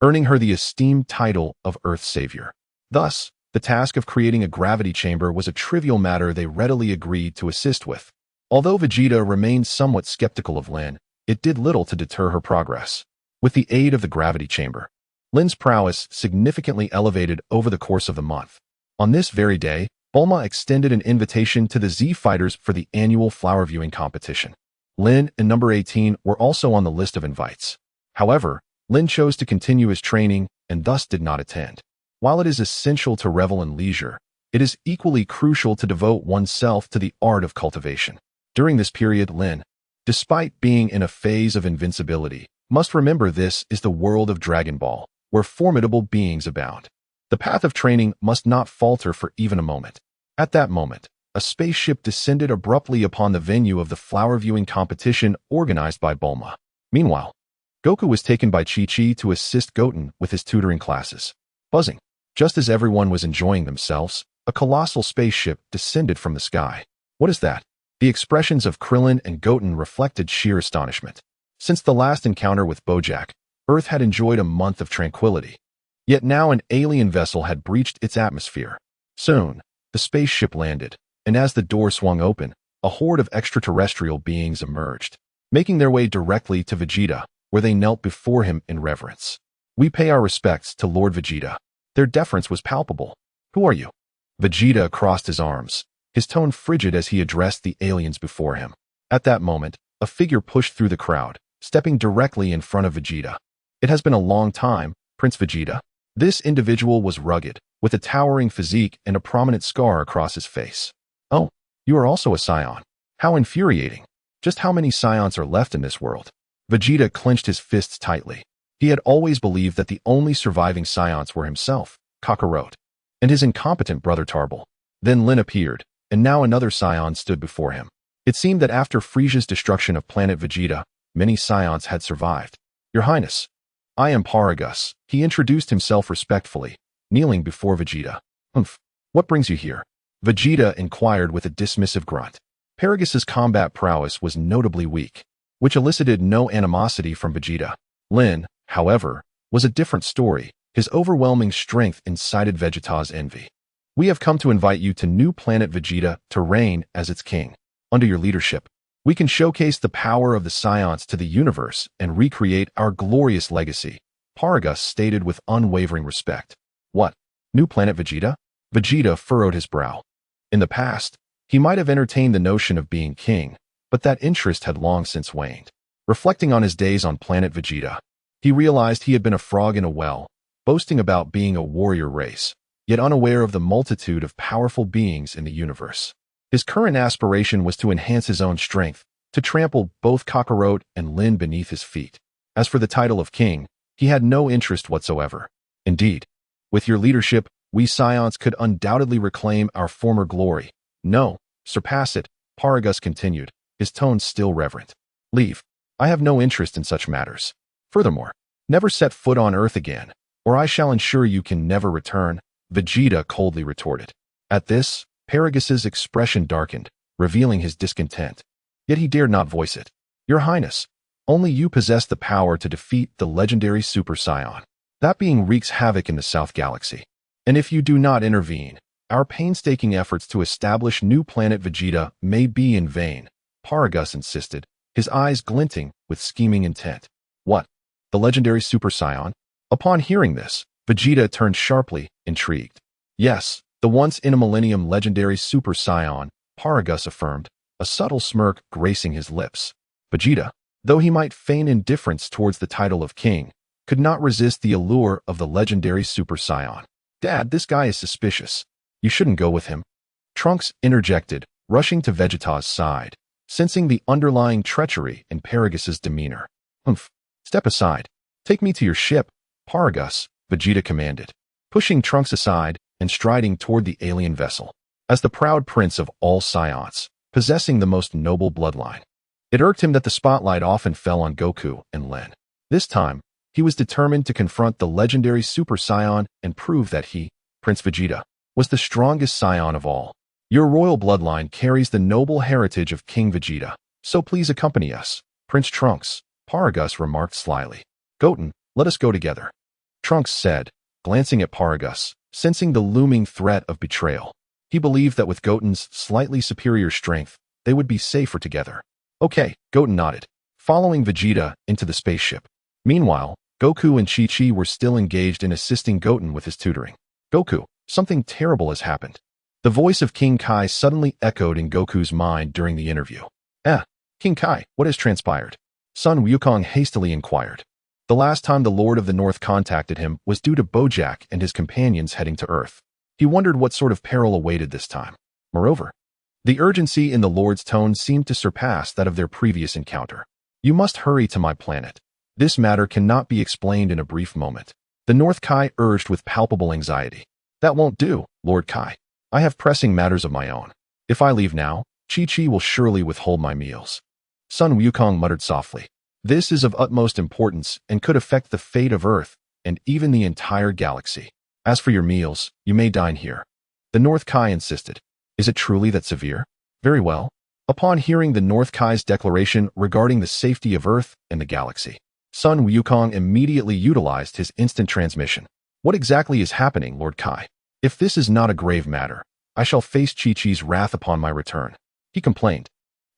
earning her the esteemed title of Earth's Savior. Thus, the task of creating a gravity chamber was a trivial matter they readily agreed to assist with. Although Vegeta remained somewhat skeptical of Lin, it did little to deter her progress. With the aid of the gravity chamber, Lin's prowess significantly elevated over the course of the month. On this very day, Bulma extended an invitation to the Z Fighters for the annual flower viewing competition. Lin and number 18 were also on the list of invites. However, Lin chose to continue his training and thus did not attend. While it is essential to revel in leisure, it is equally crucial to devote oneself to the art of cultivation. During this period, Lin, despite being in a phase of invincibility, must remember this is the world of Dragon Ball, where formidable beings abound. The path of training must not falter for even a moment. At that moment, a spaceship descended abruptly upon the venue of the flower viewing competition organized by Bulma. Meanwhile, Goku was taken by Chi-Chi to assist Goten with his tutoring classes. Buzzing. Just as everyone was enjoying themselves, a colossal spaceship descended from the sky. What is that? The expressions of Krillin and Goten reflected sheer astonishment. Since the last encounter with Bojack, Earth had enjoyed a month of tranquility. Yet now an alien vessel had breached its atmosphere. Soon, the spaceship landed, and as the door swung open, a horde of extraterrestrial beings emerged, making their way directly to Vegeta, where they knelt before him in reverence. We pay our respects to Lord Vegeta. Their deference was palpable. Who are you? Vegeta crossed his arms, his tone frigid as he addressed the aliens before him. At that moment, a figure pushed through the crowd, stepping directly in front of Vegeta. It has been a long time, Prince Vegeta. This individual was rugged, with a towering physique and a prominent scar across his face. Oh, you are also a Saiyan. How infuriating. Just how many Saiyans are left in this world? Vegeta clenched his fists tightly. He had always believed that the only surviving Saiyans were himself, Kakarot, and his incompetent brother Tarbell. Then Lin appeared, and now another Saiyan stood before him. It seemed that after Frieza's destruction of planet Vegeta, many Saiyans had survived. Your Highness, I am Paragus. He introduced himself respectfully, kneeling before Vegeta. What brings you here? Vegeta inquired with a dismissive grunt. Paragus's combat prowess was notably weak, which elicited no animosity from Vegeta. Lin, however, was a different story. His overwhelming strength incited Vegeta's envy. We have come to invite you to new planet Vegeta to reign as its king. Under your leadership, we can showcase the power of the Saiyans to the universe and recreate our glorious legacy, Paragus stated with unwavering respect. What? New planet Vegeta? Vegeta furrowed his brow. In the past, he might have entertained the notion of being king, but that interest had long since waned. Reflecting on his days on planet Vegeta, he realized he had been a frog in a well, boasting about being a warrior race, yet unaware of the multitude of powerful beings in the universe. His current aspiration was to enhance his own strength, to trample both Kakarot and Lin beneath his feet. As for the title of king, he had no interest whatsoever. Indeed, with your leadership, we Saiyans could undoubtedly reclaim our former glory. No, surpass it, Paragus continued, his tone still reverent. Leave. I have no interest in such matters. Furthermore, never set foot on Earth again, or I shall ensure you can never return. Vegeta coldly retorted. At this, Paragas's expression darkened, revealing his discontent. Yet he dared not voice it. Your Highness, only you possess the power to defeat the legendary Super Saiyan. That being wreaks havoc in the South Galaxy. And if you do not intervene, our painstaking efforts to establish new planet Vegeta may be in vain, Paragus insisted, his eyes glinting with scheming intent. What? The legendary Super Saiyan? Upon hearing this, Vegeta turned sharply, intrigued. Yes, the once-in-a-millennium legendary Super Saiyan, Paragus affirmed, a subtle smirk gracing his lips. Vegeta, though he might feign indifference towards the title of king, could not resist the allure of the legendary Super Saiyan. Dad, this guy is suspicious. You shouldn't go with him. Trunks interjected, rushing to Vegeta's side, sensing the underlying treachery in Paragas's demeanor. Humph. Step aside. Take me to your ship, Paragus, Vegeta commanded, pushing Trunks aside and striding toward the alien vessel. As the proud prince of all Saiyans, possessing the most noble bloodline, it irked him that the spotlight often fell on Goku and Lin. This time, he was determined to confront the legendary Super Saiyan and prove that he, Prince Vegeta, was the strongest Saiyan of all. Your royal bloodline carries the noble heritage of King Vegeta, so please accompany us, Prince Trunks, Paragus remarked slyly. Goten, let us go together, Trunks said, glancing at Paragus, sensing the looming threat of betrayal. He believed that with Goten's slightly superior strength, they would be safer together. Okay, Goten nodded, following Vegeta into the spaceship. Meanwhile, Goku and Chi-Chi were still engaged in assisting Goten with his tutoring. Goku, something terrible has happened. The voice of King Kai suddenly echoed in Goku's mind during the interview. King Kai, what has transpired? Son Wukong hastily inquired. The last time the Lord of the North contacted him was due to Bojack and his companions heading to Earth. He wondered what sort of peril awaited this time. Moreover, the urgency in the Lord's tone seemed to surpass that of their previous encounter. You must hurry to my planet. This matter cannot be explained in a brief moment. The North Kai urged with palpable anxiety. That won't do, Lord Kai. I have pressing matters of my own. If I leave now, Chi-Chi will surely withhold my meals. Sun Wukong muttered softly. This is of utmost importance and could affect the fate of Earth and even the entire galaxy. As for your meals, you may dine here. The North Kai insisted. Is it truly that severe? Very well. Upon hearing the North Kai's declaration regarding the safety of Earth and the galaxy, Sun Wukong immediately utilized his instant transmission. What exactly is happening, Lord Kai? If this is not a grave matter, I shall face Chi-Chi's wrath upon my return. He complained.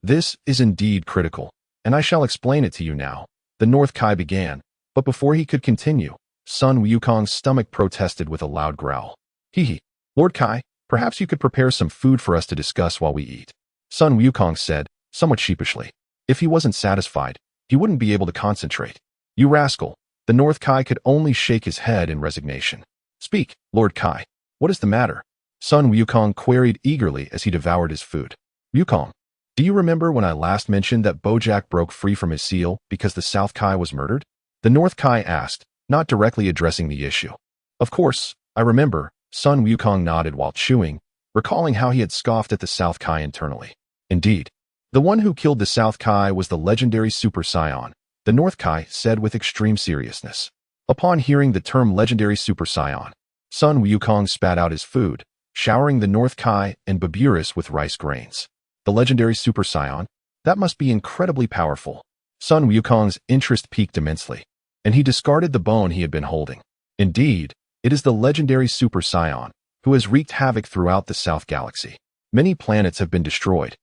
This is indeed critical, and I shall explain it to you now. The North Kai began, but before he could continue, Sun Wukong's stomach protested with a loud growl. Hee. Lord Kai, perhaps you could prepare some food for us to discuss while we eat. Sun Wukong said, somewhat sheepishly. If he wasn't satisfied, he wouldn't be able to concentrate. You rascal. The North Kai could only shake his head in resignation. Speak, Lord Kai. What is the matter? Sun Wukong queried eagerly as he devoured his food. Wukong, do you remember when I last mentioned that Bojack broke free from his seal because the South Kai was murdered? The North Kai asked, not directly addressing the issue. Of course, I remember, Sun Wukong nodded while chewing, recalling how he had scoffed at the South Kai internally. Indeed, the one who killed the South Kai was the legendary Super Saiyan, the North Kai said with extreme seriousness. Upon hearing the term legendary Super Saiyan, Sun Wukong spat out his food, showering the North Kai and Beerus with rice grains. The legendary Super Saiyan? That must be incredibly powerful. Sun Wukong's interest piqued immensely, and he discarded the bone he had been holding. Indeed, it is the legendary Super Saiyan, who has wreaked havoc throughout the South Galaxy. Many planets have been destroyed,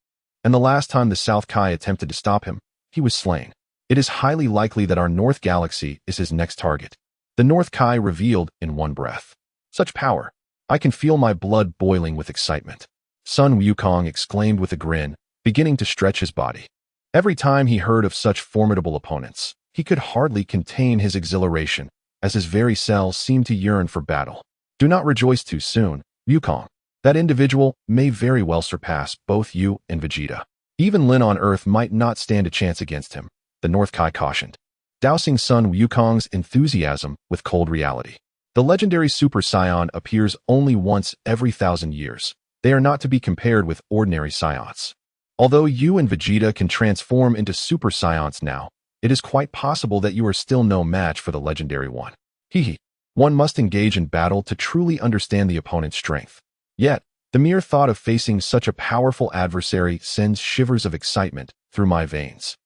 and the last time the South Kai attempted to stop him, he was slain. It is highly likely that our North Galaxy is his next target. The North Kai revealed in one breath. Such power. I can feel my blood boiling with excitement. Sun Wukong exclaimed with a grin, beginning to stretch his body. Every time he heard of such formidable opponents, he could hardly contain his exhilaration, as his very cells seemed to yearn for battle. Do not rejoice too soon, Wukong. That individual may very well surpass both you and Vegeta. Even Lin on Earth might not stand a chance against him, the North Kai cautioned, dousing Sun Wukong's enthusiasm with cold reality. The legendary Super Saiyan appears only once every 1,000 years. They are not to be compared with ordinary Saiyans. Although you and Vegeta can transform into Super Saiyans now, it is quite possible that you are still no match for the legendary one. Hee. One must engage in battle to truly understand the opponent's strength. Yet, the mere thought of facing such a powerful adversary sends shivers of excitement through my veins.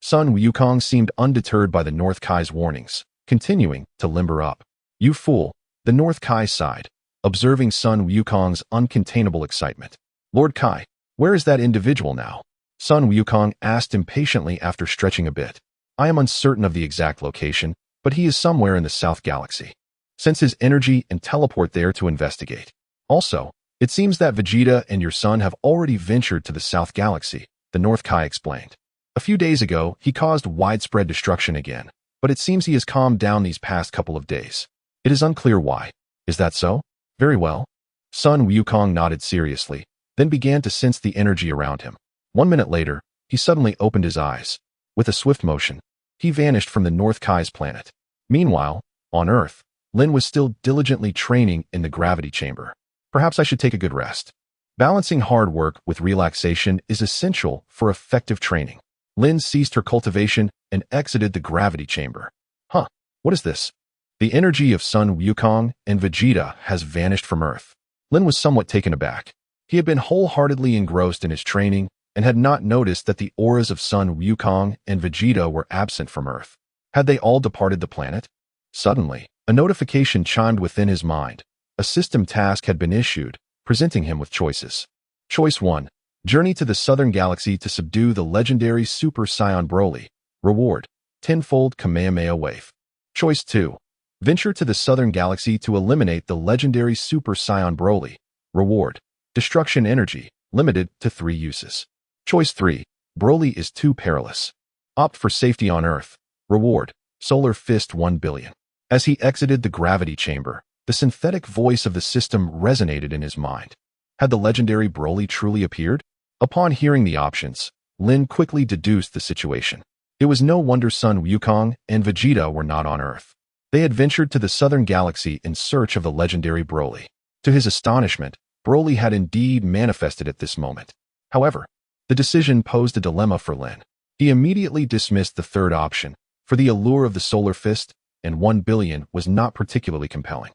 Sun Wukong seemed undeterred by the North Kai's warnings, continuing to limber up. You fool, the North Kai sighed, observing Sun Wukong's uncontainable excitement. Lord Kai, where is that individual now? Sun Wukong asked impatiently after stretching a bit. I am uncertain of the exact location, but he is somewhere in the South Galaxy. Sends his energy and teleport there to investigate. Also, it seems that Vegeta and your son have already ventured to the South Galaxy, the North Kai explained. A few days ago, he caused widespread destruction again, but it seems he has calmed down these past couple of days. It is unclear why. Is that so? Very well. Sun Wukong nodded seriously, then began to sense the energy around him. 1 minute later, he suddenly opened his eyes. With a swift motion, he vanished from the North Kai's planet. Meanwhile, on Earth, Lin was still diligently training in the gravity chamber. Perhaps I should take a good rest. Balancing hard work with relaxation is essential for effective training. Lin ceased her cultivation and exited the gravity chamber. Huh, what is this? The energy of Sun Wukong and Vegeta has vanished from Earth. Lin was somewhat taken aback. He had been wholeheartedly engrossed in his training and had not noticed that the auras of Sun Wukong and Vegeta were absent from Earth. Had they all departed the planet? Suddenly, a notification chimed within his mind. A system task had been issued, presenting him with choices. Choice 1. Journey to the Southern Galaxy to subdue the legendary Super Saiyan Broly. Reward: tenfold Kamehameha Wave. Choice 2. Venture to the Southern Galaxy to eliminate the legendary Super Saiyan Broly. Reward: destruction energy, limited to 3 uses. Choice 3. Broly is too perilous. Opt for safety on Earth. Reward: Solar Fist 1 billion. As he exited the gravity chamber, the synthetic voice of the system resonated in his mind. Had the legendary Broly truly appeared? Upon hearing the options, Lin quickly deduced the situation. It was no wonder Sun Wukong and Vegeta were not on Earth. They had ventured to the Southern Galaxy in search of the legendary Broly. To his astonishment, Broly had indeed manifested at this moment. However, the decision posed a dilemma for Lin. He immediately dismissed the third option, for the allure of the Solar Fist and 1 billion was not particularly compelling.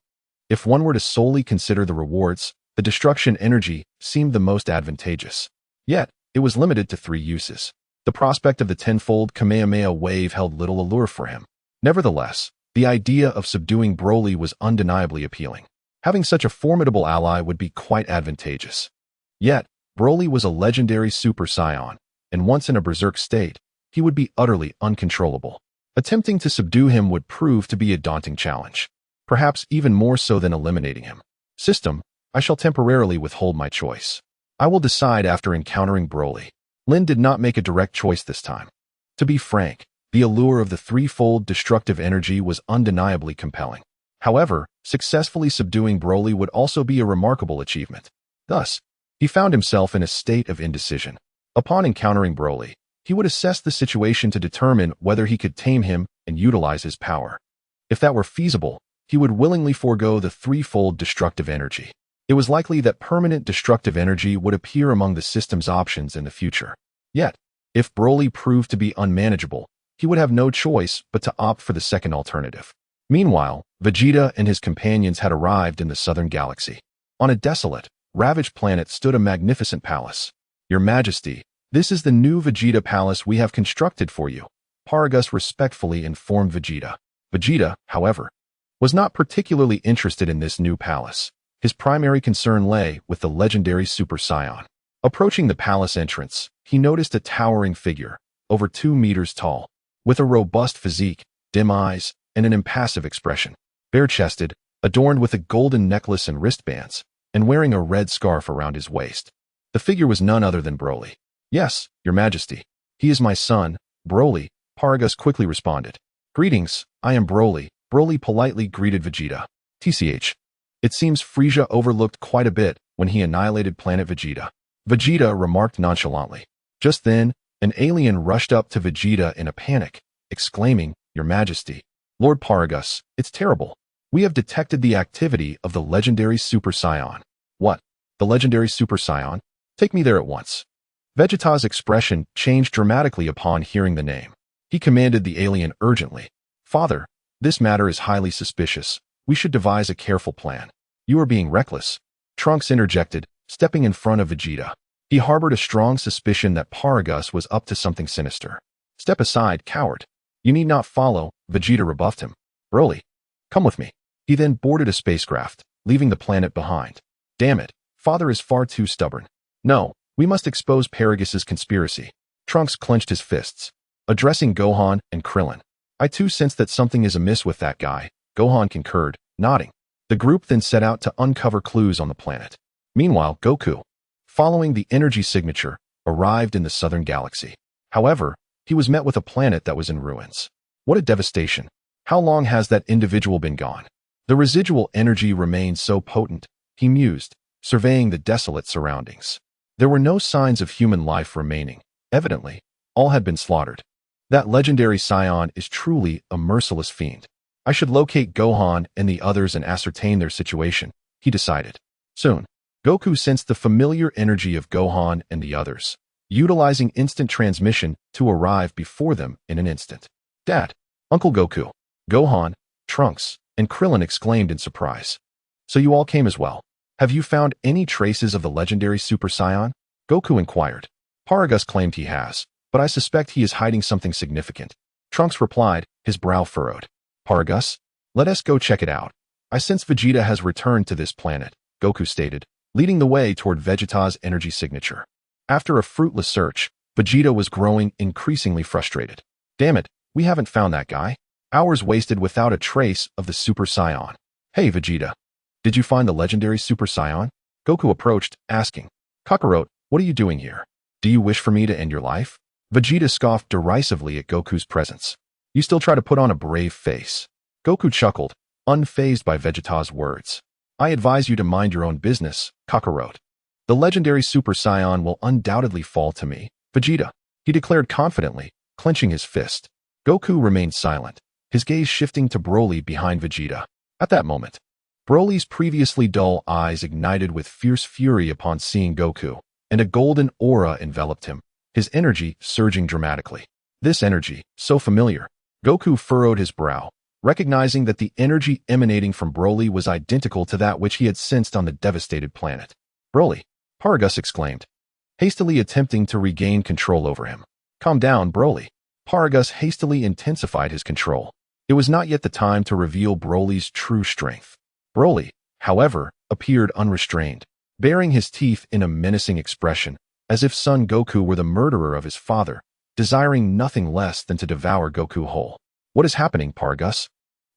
If one were to solely consider the rewards, the destruction energy seemed the most advantageous. Yet, it was limited to 3 uses. The prospect of the tenfold Kamehameha Wave held little allure for him. Nevertheless, the idea of subduing Broly was undeniably appealing. Having such a formidable ally would be quite advantageous. Yet, Broly was a legendary Super Saiyan, and once in a berserk state, he would be utterly uncontrollable. Attempting to subdue him would prove to be a daunting challenge, perhaps even more so than eliminating him. System, I shall temporarily withhold my choice. I will decide after encountering Broly. Lin did not make a direct choice this time. To be frank, the allure of the threefold destructive energy was undeniably compelling. However, successfully subduing Broly would also be a remarkable achievement. Thus, he found himself in a state of indecision. Upon encountering Broly, he would assess the situation to determine whether he could tame him and utilize his power. If that were feasible, he would willingly forego the threefold destructive energy. It was likely that permanent destructive energy would appear among the system's options in the future. Yet, if Broly proved to be unmanageable, he would have no choice but to opt for the second alternative. Meanwhile, Vegeta and his companions had arrived in the Southern Galaxy. On a desolate, ravaged planet stood a magnificent palace. Your Majesty, this is the new Vegeta Palace we have constructed for you, Paragus respectfully informed Vegeta. Vegeta, however, was not particularly interested in this new palace. His primary concern lay with the legendary Super Saiyan. Approaching the palace entrance, he noticed a towering figure, over 2 meters tall, with a robust physique, dim eyes, and an impassive expression. Bare-chested, adorned with a golden necklace and wristbands, and wearing a red scarf around his waist. The figure was none other than Broly. Yes, Your Majesty. He is my son, Broly, Paragus quickly responded. Greetings, I am Broly. Broly politely greeted Vegeta. TCH. It seems Frieza overlooked quite a bit when he annihilated planet Vegeta. Vegeta remarked nonchalantly. Just then, an alien rushed up to Vegeta in a panic, exclaiming, Your Majesty. Lord Paragus, it's terrible. We have detected the activity of the legendary Super Saiyan. What? The legendary Super Saiyan? Take me there at once. Vegeta's expression changed dramatically upon hearing the name. He commanded the alien urgently. Father, this matter is highly suspicious. We should devise a careful plan. You are being reckless. Trunks interjected, stepping in front of Vegeta. He harbored a strong suspicion that Paragus was up to something sinister. Step aside, coward. You need not follow, Vegeta rebuffed him. Broly, come with me. He then boarded a spacecraft, leaving the planet behind. Damn it, father is far too stubborn. No, we must expose Paragus' conspiracy. Trunks clenched his fists, addressing Gohan and Krillin. I too sense that something is amiss with that guy, Gohan concurred, nodding. The group then set out to uncover clues on the planet. Meanwhile, Goku, following the energy signature, arrived in the southern galaxy. However, he was met with a planet that was in ruins. What a devastation. How long has that individual been gone? The residual energy remained so potent, he mused, surveying the desolate surroundings. There were no signs of human life remaining. Evidently, all had been slaughtered. That legendary Saiyan is truly a merciless fiend. I should locate Gohan and the others and ascertain their situation, he decided. Soon, Goku sensed the familiar energy of Gohan and the others, utilizing instant transmission to arrive before them in an instant. Dad, Uncle Goku, Gohan, Trunks, and Krillin exclaimed in surprise. So you all came as well. Have you found any traces of the legendary Super Saiyan? Goku inquired. Paragus claimed he has, but I suspect he is hiding something significant. Trunks replied, his brow furrowed. Paragus, let us go check it out. I sense Vegeta has returned to this planet, Goku stated, leading the way toward Vegeta's energy signature. After a fruitless search, Vegeta was growing increasingly frustrated. Damn it, we haven't found that guy. Hours wasted without a trace of the Super Saiyan. Hey Vegeta, did you find the legendary Super Saiyan? Goku approached, asking. Kakarot, what are you doing here? Do you wish for me to end your life? Vegeta scoffed derisively at Goku's presence. You still try to put on a brave face. Goku chuckled, unfazed by Vegeta's words. I advise you to mind your own business, Kakarot. The legendary Super Saiyan will undoubtedly fall to me, Vegeta, he declared confidently, clenching his fist. Goku remained silent, his gaze shifting to Broly behind Vegeta. At that moment, Broly's previously dull eyes ignited with fierce fury upon seeing Goku, and a golden aura enveloped him, his energy surging dramatically. This energy, so familiar. Goku furrowed his brow, recognizing that the energy emanating from Broly was identical to that which he had sensed on the devastated planet. Broly, Paragus exclaimed, hastily attempting to regain control over him. Calm down, Broly. Paragus hastily intensified his control. It was not yet the time to reveal Broly's true strength. Broly, however, appeared unrestrained, baring his teeth in a menacing expression, as if Son Goku were the murderer of his father, desiring nothing less than to devour Goku whole. What is happening, Paragus?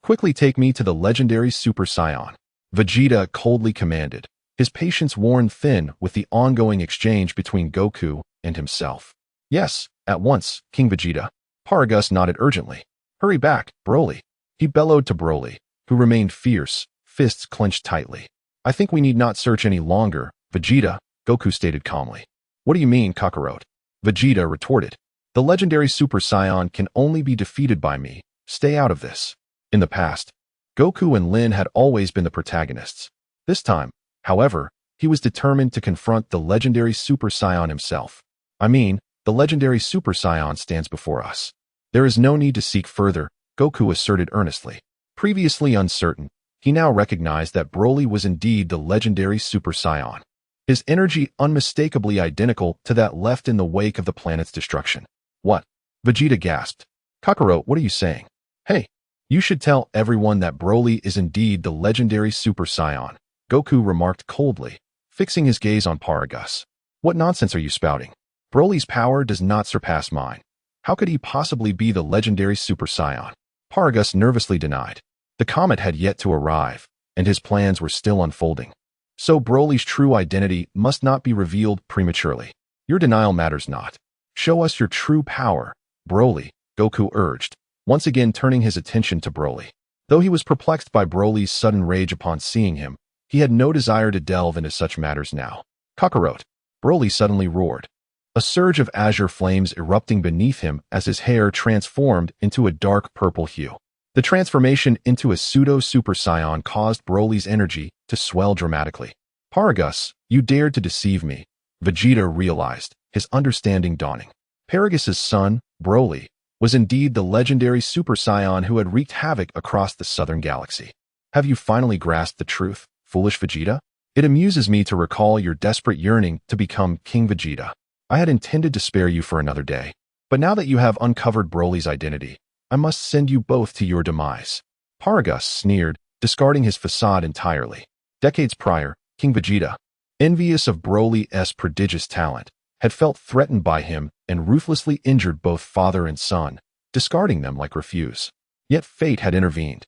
Quickly take me to the legendary Super Saiyan, Vegeta coldly commanded, his patience worn thin with the ongoing exchange between Goku and himself. Yes, at once, King Vegeta. Paragus nodded urgently. Hurry back, Broly. He bellowed to Broly, who remained fierce, fists clenched tightly. I think we need not search any longer, Vegeta, Goku stated calmly. What do you mean, Kakarot? Vegeta retorted. The legendary Super Saiyan can only be defeated by me. Stay out of this. In the past, Goku and Lin had always been the protagonists. This time, however, he was determined to confront the legendary Super Saiyan himself. I mean, the legendary Super Saiyan stands before us. There is no need to seek further, Goku asserted earnestly. Previously uncertain, he now recognized that Broly was indeed the legendary Super Saiyan, his energy unmistakably identical to that left in the wake of the planet's destruction. What? Vegeta gasped. Kakarot, what are you saying? Hey, you should tell everyone that Broly is indeed the legendary Super Saiyan, Goku remarked coldly, fixing his gaze on Paragus. What nonsense are you spouting? Broly's power does not surpass mine. How could he possibly be the legendary Super Saiyan? Paragus nervously denied. The comet had yet to arrive, and his plans were still unfolding. So Broly's true identity must not be revealed prematurely. Your denial matters not. Show us your true power, Broly, Goku urged, once again turning his attention to Broly. Though he was perplexed by Broly's sudden rage upon seeing him, he had no desire to delve into such matters now. Kakarot, Broly suddenly roared, a surge of azure flames erupting beneath him as his hair transformed into a dark purple hue. The transformation into a pseudo-Super Saiyan caused Broly's energy to swell dramatically. Paragus, you dared to deceive me, Vegeta realized, his understanding dawning. Paragus' son, Broly, was indeed the legendary Super Saiyan who had wreaked havoc across the southern galaxy. Have you finally grasped the truth, foolish Vegeta? It amuses me to recall your desperate yearning to become King Vegeta. I had intended to spare you for another day, but now that you have uncovered Broly's identity, I must send you both to your demise. Paragus sneered, discarding his facade entirely. Decades prior, King Vegeta, envious of Broly's prodigious talent, had felt threatened by him and ruthlessly injured both father and son, discarding them like refuse. Yet fate had intervened,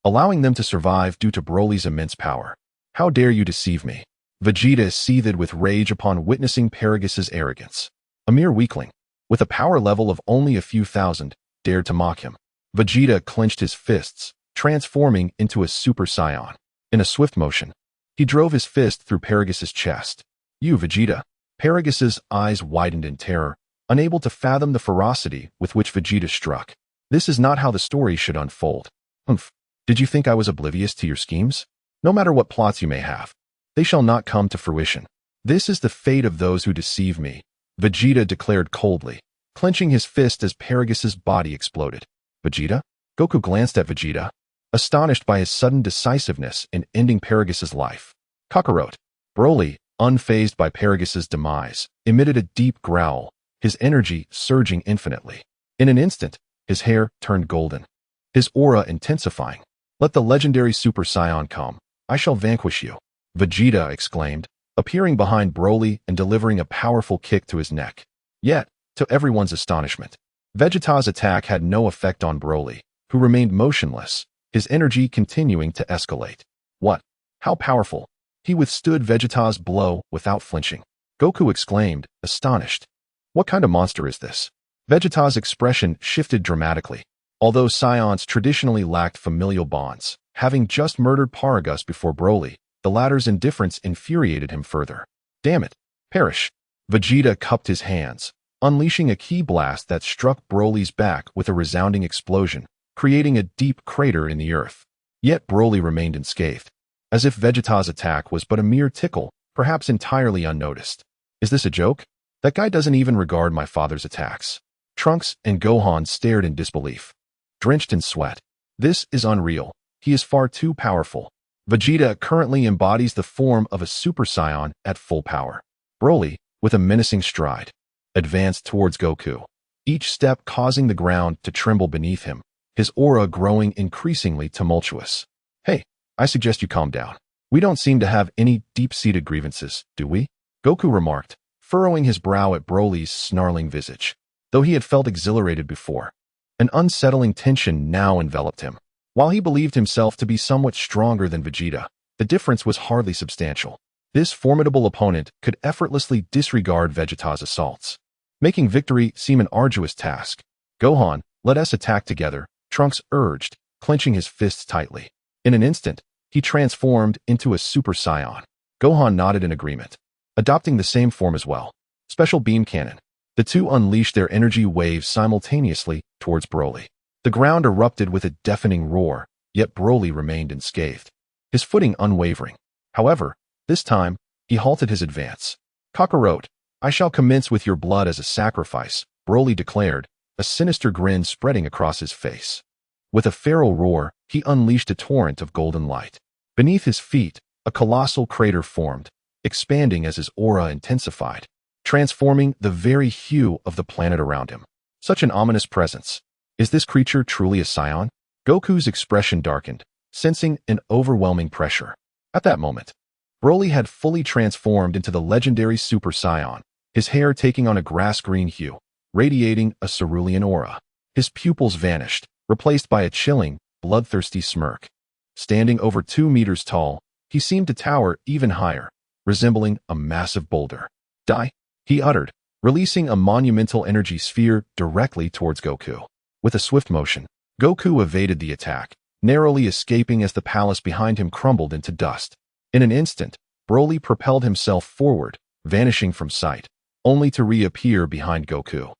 allowing them to survive due to Broly's immense power. How dare you deceive me? Vegeta seethed with rage upon witnessing Paragus's arrogance. A mere weakling, with a power level of only a few thousand, dared to mock him. Vegeta clenched his fists, transforming into a Super Saiyan. In a swift motion, he drove his fist through Paragus's chest. You, Vegeta. Paragus's eyes widened in terror, unable to fathom the ferocity with which Vegeta struck. This is not how the story should unfold. Humph. Did you think I was oblivious to your schemes? No matter what plots you may have, they shall not come to fruition. This is the fate of those who deceive me, Vegeta declared coldly, clenching his fist as Paragus's body exploded. Vegeta? Goku glanced at Vegeta, astonished by his sudden decisiveness in ending Paragus's life. Kakarot. Broly, unfazed by Paragus's demise, emitted a deep growl, his energy surging infinitely. In an instant, his hair turned golden, his aura intensifying. Let the legendary Super Saiyan come. I shall vanquish you, Vegeta exclaimed, appearing behind Broly and delivering a powerful kick to his neck. Yet, to everyone's astonishment, Vegeta's attack had no effect on Broly, who remained motionless, his energy continuing to escalate. What? How powerful? He withstood Vegeta's blow without flinching. Goku exclaimed, astonished. What kind of monster is this? Vegeta's expression shifted dramatically. Although Saiyans traditionally lacked familial bonds, having just murdered Paragus before Broly, the latter's indifference infuriated him further. Damn it! Perish! Vegeta cupped his hands, unleashing a ki blast that struck Broly's back with a resounding explosion, creating a deep crater in the earth. Yet Broly remained unscathed, as if Vegeta's attack was but a mere tickle, perhaps entirely unnoticed. Is this a joke? That guy doesn't even regard my father's attacks. Trunks and Gohan stared in disbelief, drenched in sweat. This is unreal. He is far too powerful. Vegeta currently embodies the form of a Super Saiyan at full power. Broly, with a menacing stride, advanced towards Goku, each step causing the ground to tremble beneath him, his aura growing increasingly tumultuous. Hey, I suggest you calm down. We don't seem to have any deep-seated grievances, do we? Goku remarked, furrowing his brow at Broly's snarling visage. Though he had felt exhilarated before, an unsettling tension now enveloped him. While he believed himself to be somewhat stronger than Vegeta, the difference was hardly substantial. This formidable opponent could effortlessly disregard Vegeta's assaults, making victory seem an arduous task. Gohan, let us attack together, Trunks urged, clenching his fists tightly. In an instant, he transformed into a Super Saiyan. Gohan nodded in agreement, adopting the same form as well. Special Beam Cannon. The two unleashed their energy waves simultaneously towards Broly. The ground erupted with a deafening roar, yet Broly remained unscathed, his footing unwavering. However, this time, he halted his advance. Kakarot, I shall commence with your blood as a sacrifice, Broly declared, a sinister grin spreading across his face. With a feral roar, he unleashed a torrent of golden light. Beneath his feet, a colossal crater formed, expanding as his aura intensified, transforming the very hue of the planet around him. Such an ominous presence. Is this creature truly a Saiyan? Goku's expression darkened, sensing an overwhelming pressure. At that moment, Broly had fully transformed into the legendary Super Saiyan, his hair taking on a grass-green hue, radiating a cerulean aura. His pupils vanished, replaced by a chilling, bloodthirsty smirk. Standing over 2 meters tall, he seemed to tower even higher, resembling a massive boulder. Die, he uttered, releasing a monumental energy sphere directly towards Goku. With a swift motion, Goku evaded the attack, narrowly escaping as the palace behind him crumbled into dust. In an instant, Broly propelled himself forward, vanishing from sight, only to reappear behind Goku,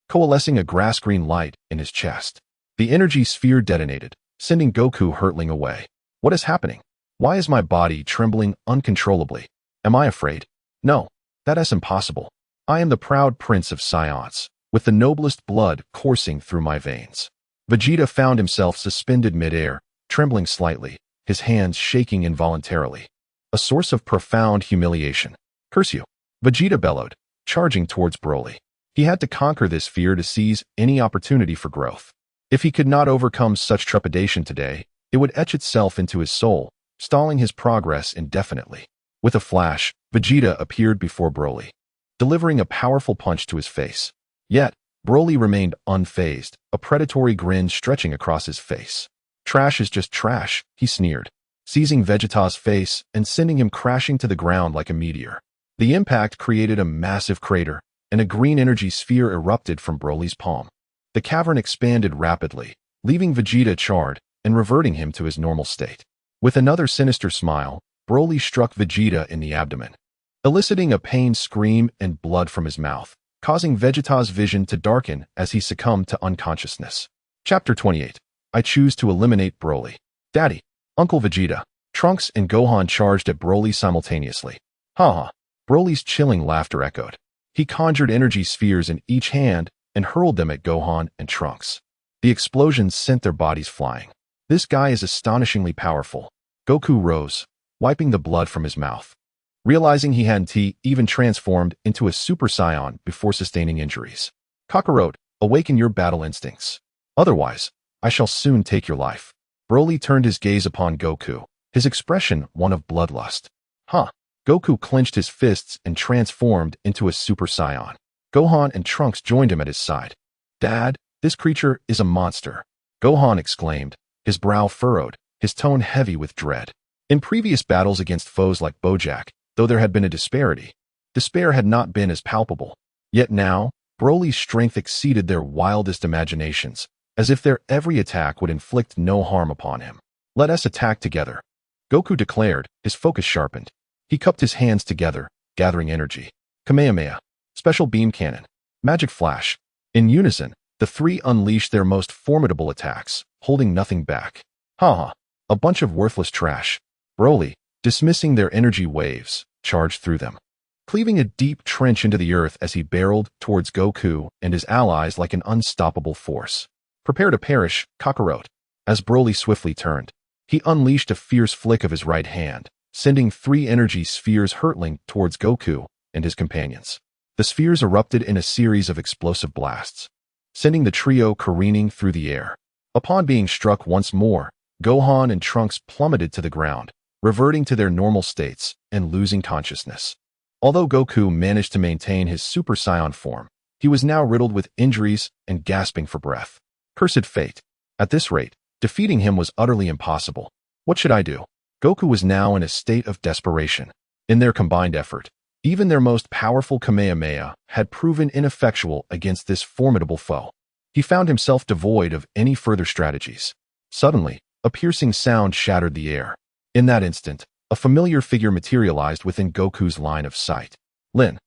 coalescing a grass-green light in his chest. The energy sphere detonated, sending Goku hurtling away. What is happening? Why is my body trembling uncontrollably? Am I afraid? No, that is impossible. I am the proud prince of Saiyans, with the noblest blood coursing through my veins. Vegeta found himself suspended mid-air, trembling slightly, his hands shaking involuntarily. A source of profound humiliation. "Curse you!" Vegeta bellowed, charging towards Broly. He had to conquer this fear to seize any opportunity for growth. If he could not overcome such trepidation today, it would etch itself into his soul, stalling his progress indefinitely. With a flash, Vegeta appeared before Broly, delivering a powerful punch to his face. Yet, Broly remained unfazed, a predatory grin stretching across his face. "Trash is just trash," he sneered, seizing Vegeta's face and sending him crashing to the ground like a meteor. The impact created a massive crater, and a green energy sphere erupted from Broly's palm. The cavern expanded rapidly, leaving Vegeta charred and reverting him to his normal state. With another sinister smile, Broly struck Vegeta in the abdomen, eliciting a pained scream and blood from his mouth, causing Vegeta's vision to darken as he succumbed to unconsciousness. Chapter 28. I choose to eliminate Broly. Daddy, Uncle Vegeta, Trunks and Gohan charged at Broly simultaneously. Ha! Broly's chilling laughter echoed. He conjured energy spheres in each hand and hurled them at Gohan and Trunks. The explosions sent their bodies flying. This guy is astonishingly powerful. Goku rose, wiping the blood from his mouth, realizing he hadn't even transformed into a Super Saiyan before sustaining injuries. Kakarot, awaken your battle instincts. Otherwise, I shall soon take your life. Broly turned his gaze upon Goku, his expression one of bloodlust. Huh. Goku clenched his fists and transformed into a Super Saiyan. Gohan and Trunks joined him at his side. Dad, this creature is a monster, Gohan exclaimed, his brow furrowed, his tone heavy with dread. In previous battles against foes like Bojack, though there had been a disparity, despair had not been as palpable. Yet now, Broly's strength exceeded their wildest imaginations, as if their every attack would inflict no harm upon him. Let us attack together, Goku declared, his focus sharpened. He cupped his hands together, gathering energy. Kamehameha, Special Beam Cannon, Magic Flash. In unison, the three unleashed their most formidable attacks, holding nothing back. Ha! A bunch of worthless trash. Broly, dismissing their energy waves, charged through them, cleaving a deep trench into the earth as he barreled towards Goku and his allies like an unstoppable force. Prepare to perish, Kakarot. As Broly swiftly turned, he unleashed a fierce flick of his right hand, sending three energy spheres hurtling towards Goku and his companions. The spheres erupted in a series of explosive blasts, sending the trio careening through the air. Upon being struck once more, Gohan and Trunks plummeted to the ground, reverting to their normal states and losing consciousness. Although Goku managed to maintain his Super Saiyan form, he was now riddled with injuries and gasping for breath. Cursed fate. At this rate, defeating him was utterly impossible. What should I do? Goku was now in a state of desperation. In their combined effort, even their most powerful Kamehameha had proven ineffectual against this formidable foe. He found himself devoid of any further strategies. Suddenly, a piercing sound shattered the air. In that instant, a familiar figure materialized within Goku's line of sight. Lin.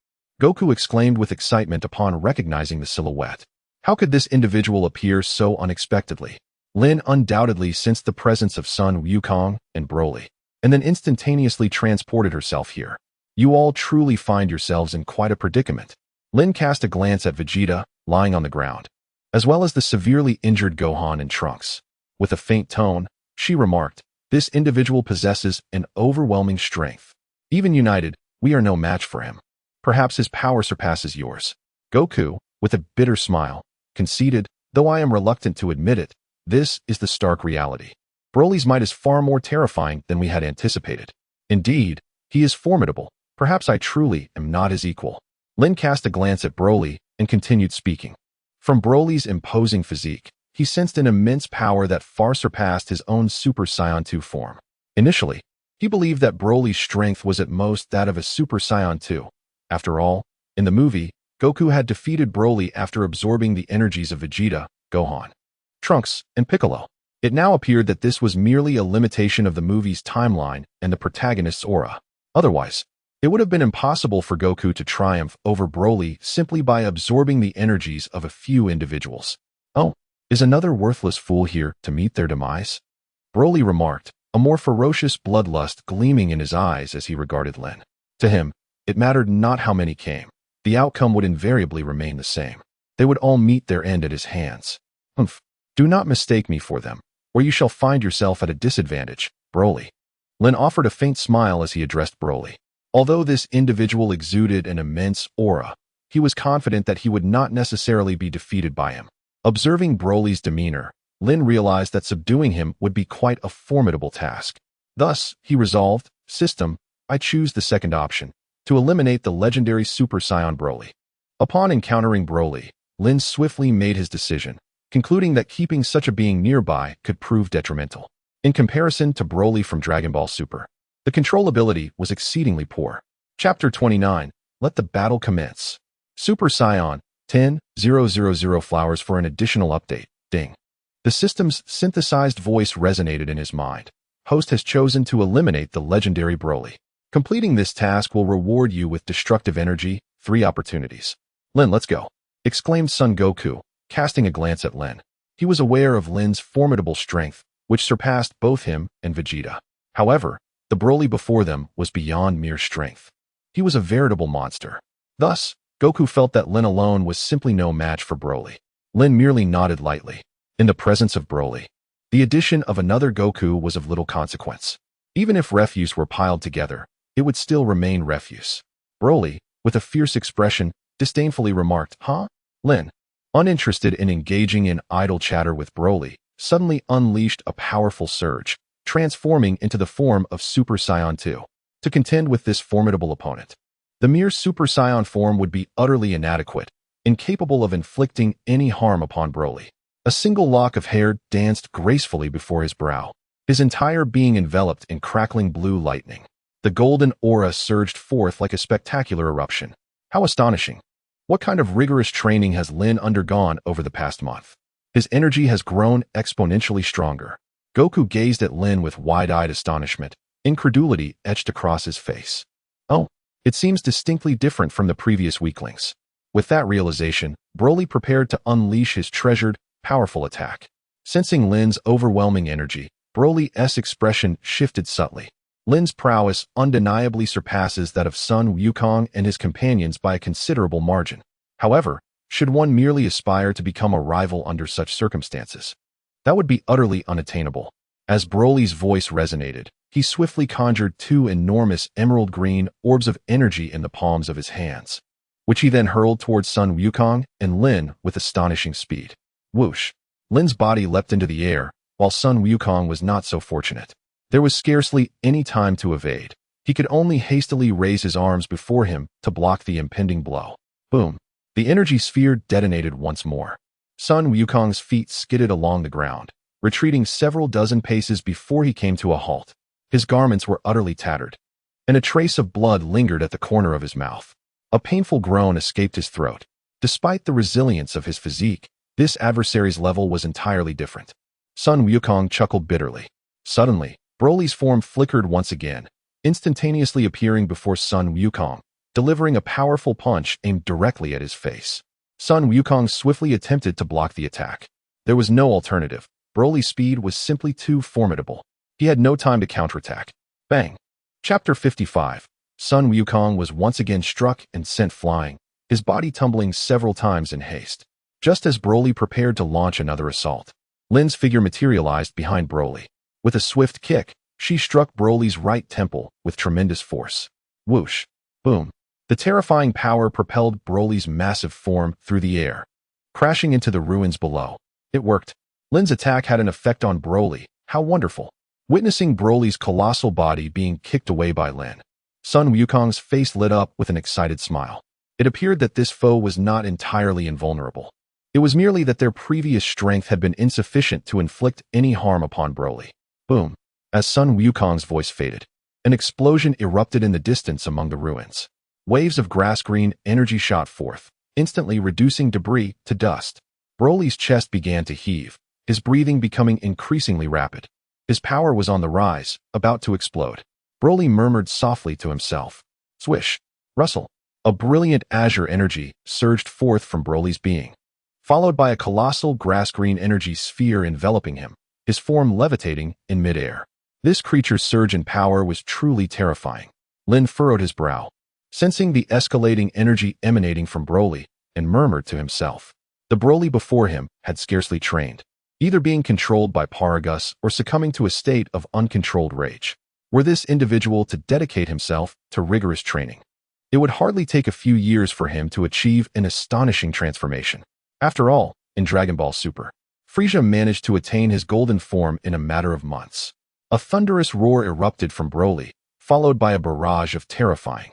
Goku exclaimed with excitement upon recognizing the silhouette. How could this individual appear so unexpectedly? Lin undoubtedly sensed the presence of Sun Wukong and Broly, and then instantaneously transported herself here. You all truly find yourselves in quite a predicament. Lin cast a glance at Vegeta, lying on the ground, as well as the severely injured Gohan and Trunks. With a faint tone, she remarked, this individual possesses an overwhelming strength. Even united, we are no match for him. Perhaps his power surpasses yours. Goku, with a bitter smile, conceded, though I am reluctant to admit it, this is the stark reality. Broly's might is far more terrifying than we had anticipated. Indeed, he is formidable. Perhaps I truly am not his equal. Lin cast a glance at Broly and continued speaking. From Broly's imposing physique, he sensed an immense power that far surpassed his own Super Saiyan 2 form. Initially, he believed that Broly's strength was at most that of a Super Saiyan 2. After all, in the movie, Goku had defeated Broly after absorbing the energies of Vegeta, Gohan, Trunks, and Piccolo. It now appeared that this was merely a limitation of the movie's timeline and the protagonist's aura. Otherwise, it would have been impossible for Goku to triumph over Broly simply by absorbing the energies of a few individuals. Oh, is another worthless fool here to meet their demise? Broly remarked, a more ferocious bloodlust gleaming in his eyes as he regarded Lin. To him, it mattered not how many came. The outcome would invariably remain the same. They would all meet their end at his hands. Humph. Do not mistake me for them, or you shall find yourself at a disadvantage, Broly. Lin offered a faint smile as he addressed Broly. Although this individual exuded an immense aura, he was confident that he would not necessarily be defeated by him. Observing Broly's demeanor, Lin realized that subduing him would be quite a formidable task. Thus, he resolved, "System, I choose the second option, to eliminate the legendary Super Saiyan Broly." Upon encountering Broly, Lin swiftly made his decision, concluding that keeping such a being nearby could prove detrimental. In comparison to Broly from Dragon Ball Super, the controllability was exceedingly poor. Chapter 29, Let the Battle Commence. Super Saiyan 10,000 flowers for an additional update. Ding. The system's synthesized voice resonated in his mind. Host has chosen to eliminate the legendary Broly. Completing this task will reward you with destructive energy, 3 opportunities. Lin, let's go, exclaimed Son Goku, casting a glance at Lin. He was aware of Lin's formidable strength, which surpassed both him and Vegeta. However, the Broly before them was beyond mere strength. He was a veritable monster. Thus, Goku felt that Lin alone was simply no match for Broly. Lin merely nodded lightly. In the presence of Broly, the addition of another Goku was of little consequence. Even if refuse were piled together, it would still remain refuse. Broly, with a fierce expression, disdainfully remarked, "Huh?" Lin, uninterested in engaging in idle chatter with Broly, suddenly unleashed a powerful surge, transforming into the form of Super Saiyan 2, to contend with this formidable opponent. The mere Super Saiyan form would be utterly inadequate, incapable of inflicting any harm upon Broly. A single lock of hair danced gracefully before his brow, his entire being enveloped in crackling blue lightning. The golden aura surged forth like a spectacular eruption. How astonishing! What kind of rigorous training has Lin undergone over the past month? His energy has grown exponentially stronger. Goku gazed at Lin with wide-eyed astonishment, incredulity etched across his face. Oh, it seems distinctly different from the previous weaklings. With that realization, Broly prepared to unleash his treasured, powerful attack. Sensing Lin's overwhelming energy, Broly's expression shifted subtly. Lin's prowess undeniably surpasses that of Sun Wukong and his companions by a considerable margin. However, should one merely aspire to become a rival under such circumstances, that would be utterly unattainable. As Broly's voice resonated, he swiftly conjured 2 enormous emerald green orbs of energy in the palms of his hands, which he then hurled towards Sun Wukong and Lin with astonishing speed. Whoosh! Lin's body leapt into the air, while Sun Wukong was not so fortunate. There was scarcely any time to evade. He could only hastily raise his arms before him to block the impending blow. Boom! The energy sphere detonated once more. Sun Wukong's feet skidded along the ground, retreating several dozen paces before he came to a halt. His garments were utterly tattered, and a trace of blood lingered at the corner of his mouth. A painful groan escaped his throat. Despite the resilience of his physique, this adversary's level was entirely different. Sun Wukong chuckled bitterly. Suddenly, Broly's form flickered once again, instantaneously appearing before Sun Wukong, delivering a powerful punch aimed directly at his face. Sun Wukong swiftly attempted to block the attack. There was no alternative. Broly's speed was simply too formidable. He had no time to counterattack. Bang! Chapter 55. Sun Wukong was once again struck and sent flying, his body tumbling several times in haste. Just as Broly prepared to launch another assault, Lin's figure materialized behind Broly. With a swift kick, she struck Broly's right temple with tremendous force. Whoosh! Boom! The terrifying power propelled Broly's massive form through the air, crashing into the ruins below. It worked. Lin's attack had an effect on Broly. How wonderful! Witnessing Broly's colossal body being kicked away by Lin, Sun Wukong's face lit up with an excited smile. It appeared that this foe was not entirely invulnerable. It was merely that their previous strength had been insufficient to inflict any harm upon Broly. Boom! As Sun Wukong's voice faded, an explosion erupted in the distance among the ruins. Waves of grass-green energy shot forth, instantly reducing debris to dust. Broly's chest began to heave, his breathing becoming increasingly rapid. His power was on the rise, about to explode. Broly murmured softly to himself. Swish! Rustle! A brilliant azure energy surged forth from Broly's being, followed by a colossal grass-green energy sphere enveloping him, his form levitating in midair. This creature's surge in power was truly terrifying. Lin furrowed his brow, sensing the escalating energy emanating from Broly, and murmured to himself. The Broly before him had scarcely trained. either being controlled by Paragus or succumbing to a state of uncontrolled rage. Were this individual to dedicate himself to rigorous training, it would hardly take a few years for him to achieve an astonishing transformation. After all, in Dragon Ball Super, Frieza managed to attain his golden form in a matter of months. A thunderous roar erupted from Broly, followed by a barrage of terrifying,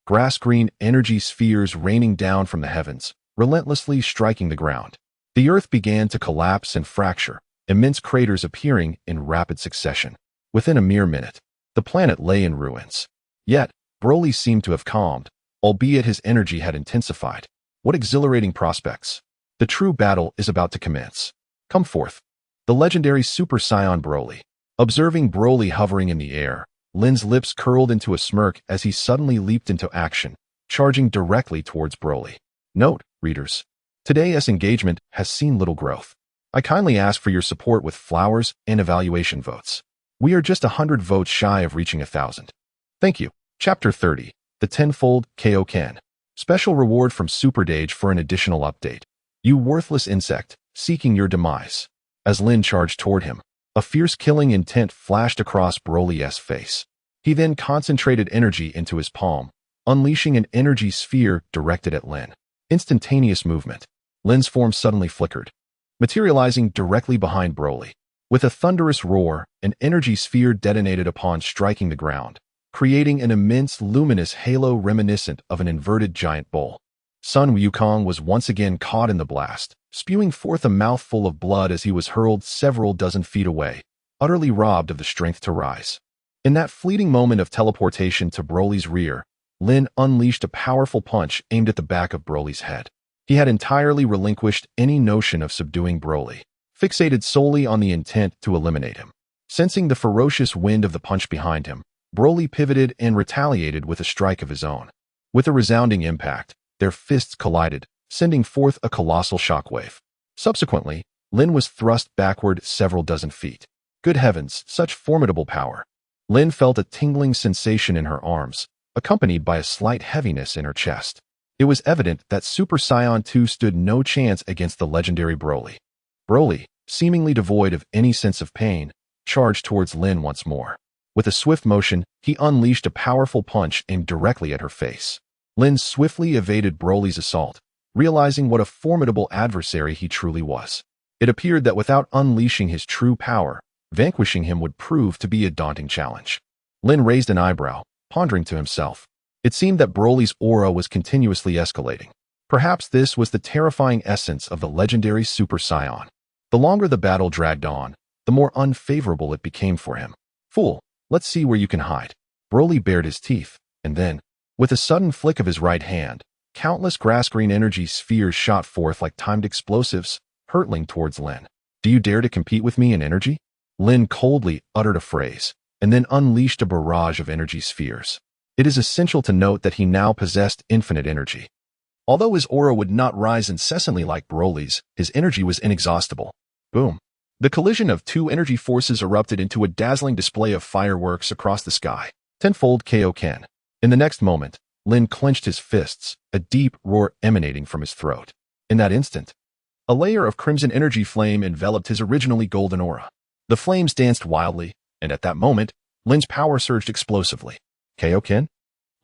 grass-green energy spheres raining down from the heavens, relentlessly striking the ground. The earth began to collapse and fracture, immense craters appearing in rapid succession. Within a mere minute, the planet lay in ruins. Yet, Broly seemed to have calmed, albeit his energy had intensified. What exhilarating prospects! The true battle is about to commence. Come forth. The legendary Super Saiyan Broly. Observing Broly hovering in the air, Lin's lips curled into a smirk as he suddenly leaped into action, charging directly towards Broly. Note, readers, today's engagement has seen little growth. I kindly ask for your support with flowers and evaluation votes. We are just 100 votes shy of reaching 1,000. Thank you. Chapter 30, The Tenfold Kaioken. Special reward from Superdage for an additional update. You worthless insect, seeking your demise. As Lin charged toward him, a fierce killing intent flashed across Broly's face. He then concentrated energy into his palm, unleashing an energy sphere directed at Lin. Instantaneous movement. Lin's form suddenly flickered, materializing directly behind Broly. With a thunderous roar, an energy sphere detonated upon striking the ground, creating an immense luminous halo reminiscent of an inverted giant bowl. Sun Wukong was once again caught in the blast, spewing forth a mouthful of blood as he was hurled several dozen feet away, utterly robbed of the strength to rise. In that fleeting moment of teleportation to Broly's rear, Lin unleashed a powerful punch aimed at the back of Broly's head. He had entirely relinquished any notion of subduing Broly, fixated solely on the intent to eliminate him. Sensing the ferocious wind of the punch behind him, Broly pivoted and retaliated with a strike of his own. With a resounding impact, their fists collided, sending forth a colossal shockwave. Subsequently, Lin was thrust backward several dozen feet. Good heavens, such formidable power! Lin felt a tingling sensation in her arms, accompanied by a slight heaviness in her chest. It was evident that Super Saiyan 2 stood no chance against the legendary Broly. Broly, seemingly devoid of any sense of pain, charged towards Lin once more. With a swift motion, he unleashed a powerful punch aimed directly at her face. Lin swiftly evaded Broly's assault, realizing what a formidable adversary he truly was. It appeared that without unleashing his true power, vanquishing him would prove to be a daunting challenge. Lin raised an eyebrow, pondering to himself. It seemed that Broly's aura was continuously escalating. Perhaps this was the terrifying essence of the legendary Super Saiyan. The longer the battle dragged on, the more unfavorable it became for him. Fool, let's see where you can hide. Broly bared his teeth, and then, with a sudden flick of his right hand, countless grass-green energy spheres shot forth like timed explosives, hurtling towards Lin. Do you dare to compete with me in energy? Lin coldly uttered a phrase, and then unleashed a barrage of energy spheres. It is essential to note that he now possessed infinite energy. Although his aura would not rise incessantly like Broly's, his energy was inexhaustible. Boom. The collision of two energy forces erupted into a dazzling display of fireworks across the sky. Tenfold Kaioken. In the next moment, Lin clenched his fists, a deep roar emanating from his throat. In that instant, a layer of crimson energy flame enveloped his originally golden aura. The flames danced wildly, and at that moment, Lin's power surged explosively. Kaioken?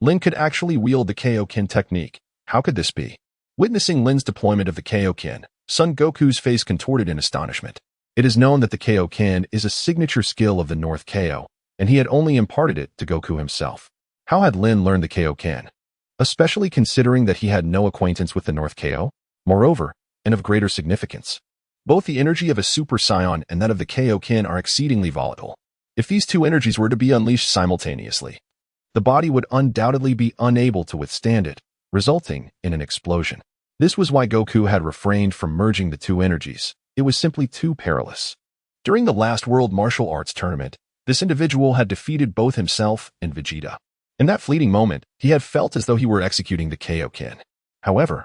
Lin could actually wield the Kaioken technique. How could this be? Witnessing Lin's deployment of the Kaioken, Son Goku's face contorted in astonishment. It is known that the Kaioken is a signature skill of the North Kao, and he had only imparted it to Goku himself. How had Lin learned the Kaioken? Especially considering that he had no acquaintance with the North Kao? Moreover, and of greater significance, both the energy of a Super Saiyan and that of the Kaioken are exceedingly volatile. If these two energies were to be unleashed simultaneously, the body would undoubtedly be unable to withstand it, resulting in an explosion. This was why Goku had refrained from merging the two energies. It was simply too perilous. During the last World Martial Arts Tournament, this individual had defeated both himself and Vegeta. In that fleeting moment, he had felt as though he were executing the Kaioken. However,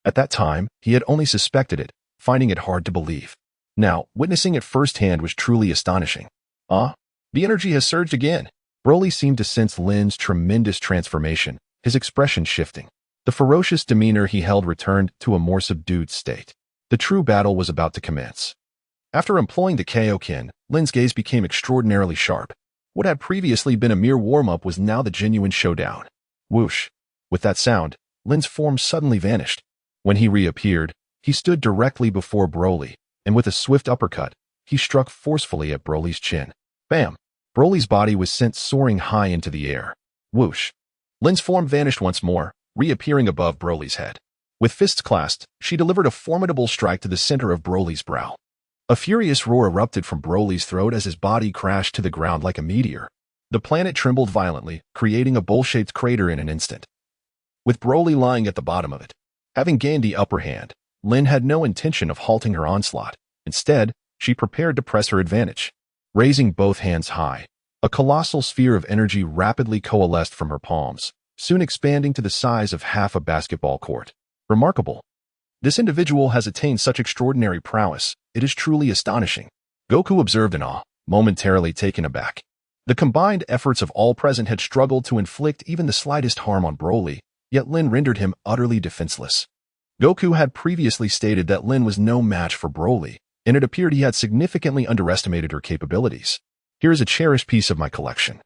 at that time, he had only suspected it, finding it hard to believe. Now, witnessing it firsthand was truly astonishing. The energy has surged again. Broly seemed to sense Lin's tremendous transformation, his expression shifting. The ferocious demeanor he held returned to a more subdued state. The true battle was about to commence. After employing the Kaioken, Lin's gaze became extraordinarily sharp. What had previously been a mere warm-up was now the genuine showdown. Whoosh! With that sound, Lin's form suddenly vanished. When he reappeared, he stood directly before Broly, and with a swift uppercut, he struck forcefully at Broly's chin. Bam! Broly's body was sent soaring high into the air. Whoosh! Lin's form vanished once more, reappearing above Broly's head. With fists clasped, she delivered a formidable strike to the center of Broly's brow. A furious roar erupted from Broly's throat as his body crashed to the ground like a meteor. The planet trembled violently, creating a bowl-shaped crater in an instant. With Broly lying at the bottom of it, having gained the upper hand, Lin had no intention of halting her onslaught. Instead, she prepared to press her advantage. Raising both hands high, a colossal sphere of energy rapidly coalesced from her palms, soon expanding to the size of half a basketball court. Remarkable. This individual has attained such extraordinary prowess. It is truly astonishing. Goku observed in awe, momentarily taken aback. The combined efforts of all present had struggled to inflict even the slightest harm on Broly, yet Lin rendered him utterly defenseless. Goku had previously stated that Lin was no match for Broly, and it appeared he had significantly underestimated her capabilities. Here is a cherished piece of my collection.